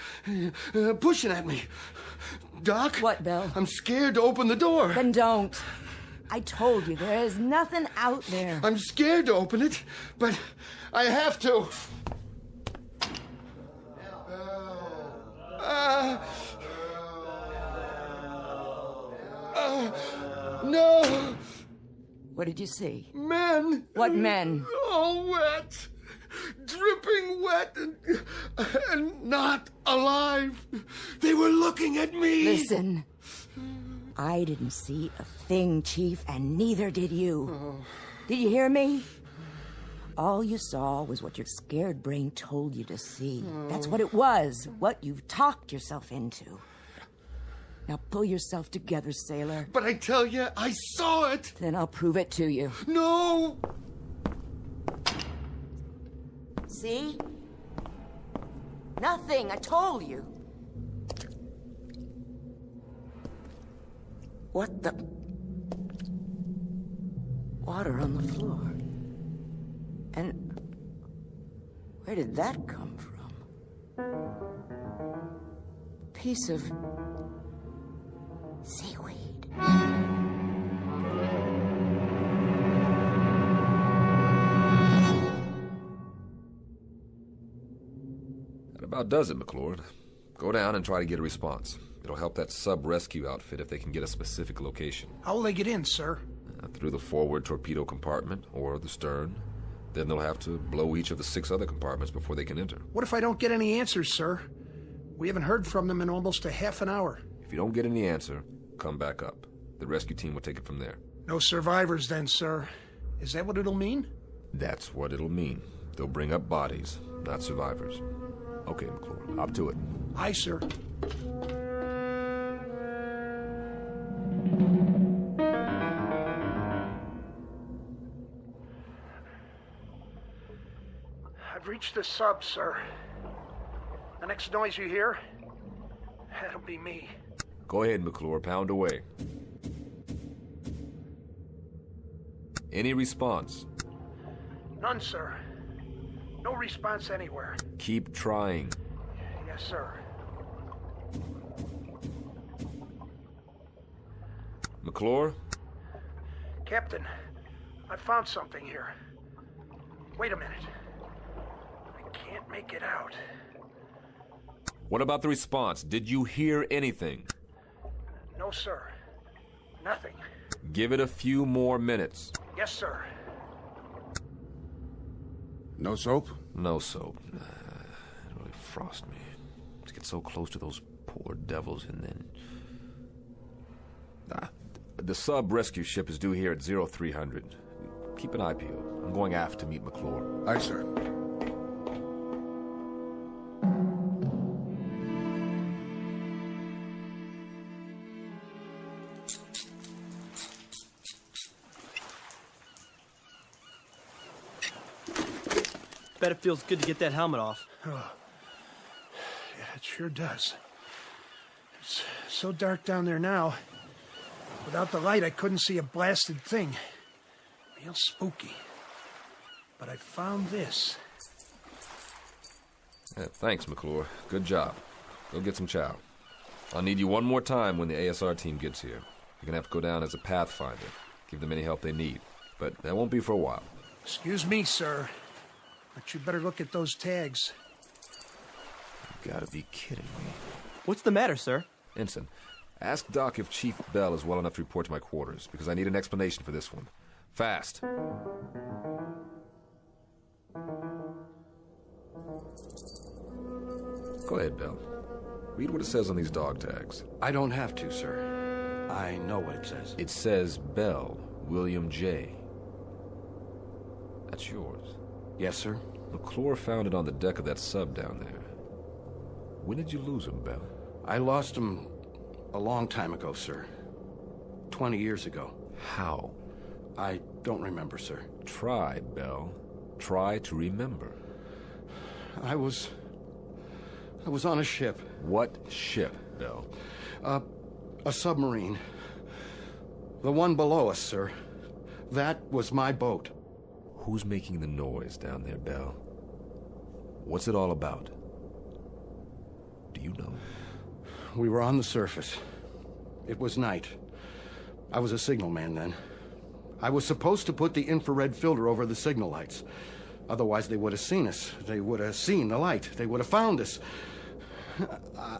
S20: pushing at me. Doc?
S2: What, Bill?
S20: I'm scared to open the door.
S2: Then don't. I told you, there is nothing out there.
S20: I'm scared to open it, but I have to. No!
S2: What did you see?
S20: Men!
S2: What men?
S20: All wet. Dripping wet and not alive. They were looking at me.
S2: Listen. I didn't see a thing, Chief, and neither did you.
S20: Oh.
S2: Did you hear me? All you saw was what your scared brain told you to see. That's what it was, what you've talked yourself into. Now pull yourself together, sailor.
S20: But I tell you, I saw it.
S2: Then I'll prove it to you.
S20: No!
S2: See? Nothing, I told you. What the... Water on the floor. And where did that come from? Piece of seaweed.
S17: That about does it, McLord. Go down and try to get a response. It'll help that sub-rescue outfit if they can get a specific location.
S22: How will they get in, sir?
S17: Through the forward torpedo compartment or the stern. Then they'll have to blow each of the 6 other compartments before they can enter.
S22: What if I don't get any answers, sir? We haven't heard from them in almost a half an hour.
S17: If you don't get any answer, come back up. The rescue team will take it from there.
S22: No survivors then, sir. Is that what it'll mean?
S17: That's what it'll mean. They'll bring up bodies, not survivors. Okay, McClure, up to it.
S20: Aye, sir. I've reached the sub, sir. The next noise you hear, that'll be me.
S17: Go ahead, McClure, pound away. Any response?
S22: None, sir. No response anywhere.
S17: Keep trying.
S22: Yes, sir.
S17: McClure?
S22: Captain, I found something here. Wait a minute. I can't make it out.
S17: What about the response? Did you hear anything?
S22: No, sir. Nothing.
S17: Give it a few more minutes.
S22: Yes, sir.
S18: No soap?
S17: No soap. It really frosts me. To get so close to those poor devils and then... The sub rescue ship is due here at 0300. Keep an eye peeled. I'm going aft to meet McClure.
S18: Aye, sir.
S19: Bet it feels good to get that helmet off.
S22: Oh. Yeah, it sure does. It's so dark down there now. Without the light, I couldn't see a blasted thing. Real spooky. But I found this.
S17: Yeah, thanks, McClure. Good job. Go get some chow. I'll need you one more time when the ASR team gets here. You're gonna have to go down as a pathfinder. Give them any help they need. But that won't be for a while.
S22: Excuse me, sir. But you better look at those tags.
S17: You gotta be kidding me.
S19: What's the matter, sir?
S17: Ensign, ask Doc if Chief Bell is well enough to report to my quarters, because I need an explanation for this one. Fast. Go ahead, Bell. Read what it says on these dog tags.
S14: I don't have to, sir. I know what it says.
S17: It says Bell, William J. That's yours.
S14: Yes, sir.
S17: McClure found it on the deck of that sub down there. When did you lose him, Bell?
S14: I lost him a long time ago, sir. 20 years ago.
S17: How?
S14: I don't remember, sir.
S17: Try, Bell. Try to remember.
S14: I was on a ship.
S17: What ship, Bell?
S14: A submarine. The one below us, sir. That was my boat.
S17: Who's making the noise down there, Bell? What's it all about? Do you know?
S14: We were on the surface. It was night. I was a signalman then. I was supposed to put the infrared filter over the signal lights. Otherwise, they would have seen us. They would have seen the light. They would have found us.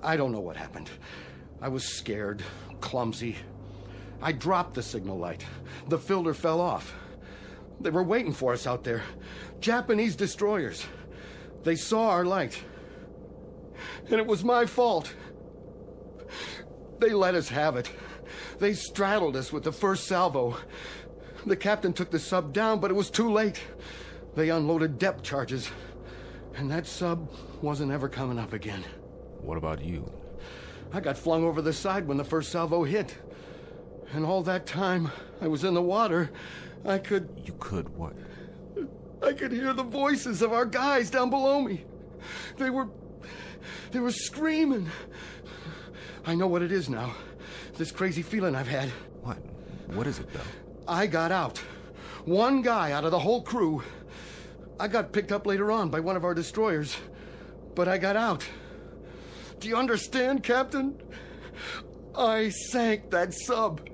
S14: I don't know what happened. I was scared, clumsy. I dropped the signal light. The filter fell off. They were waiting for us out there. Japanese destroyers. They saw our light. And it was my fault. They let us have it. They straddled us with the first salvo. The captain took the sub down, but it was too late. They unloaded depth charges. And that sub wasn't ever coming up again.
S17: What about you?
S14: I got flung over the side when the first salvo hit. And all that time I was in the water, I could...
S17: You could what?
S14: I could hear the voices of our guys down below me. They were screaming. I know what it is now. This crazy feeling I've had.
S17: What? What is it, Bell?
S14: I got out. One guy out of the whole crew. I got picked up later on by one of our destroyers. But I got out. Do you understand, Captain? I sank that sub.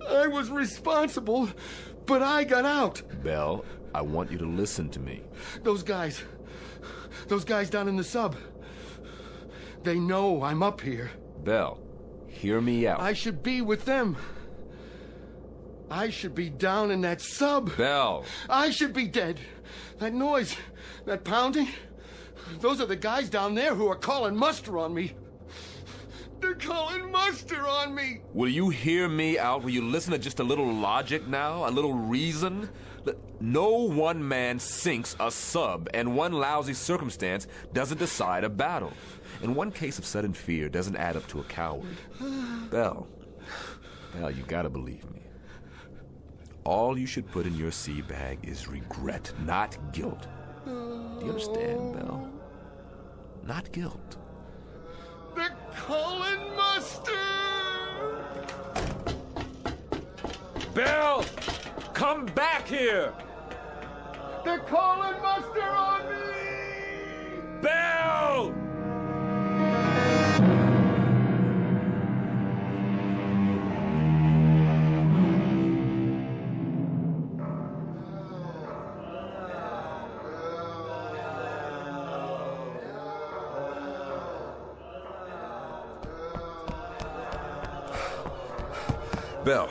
S14: I was responsible, but I got out.
S17: Bell, I want you to listen to me.
S14: Those guys down in the sub, they know I'm up here.
S17: Bell, hear me out.
S14: I should be with them. I should be down in that sub.
S17: Bell.
S14: I should be dead. That noise, that pounding, those are the guys down there who are calling muster on me. They're calling muster on me.
S17: Will you hear me out? Will you listen to just a little logic now? A little reason? No one man sinks a sub, and one lousy circumstance doesn't decide a battle. And one case of sudden fear doesn't add up to a coward. Belle, you gotta believe me. All you should put in your sea bag is regret, not guilt. Do you understand, Belle? Not guilt.
S20: They're calling Mustard!
S17: Belle! Come back here!
S20: They're calling Mustard on me!
S17: Belle! Belle,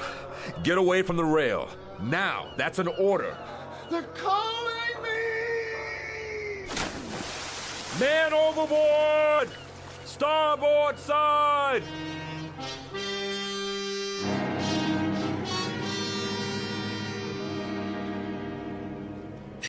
S17: get away from the rail. Now, that's an order.
S20: They're calling me!
S17: Man overboard! Starboard side!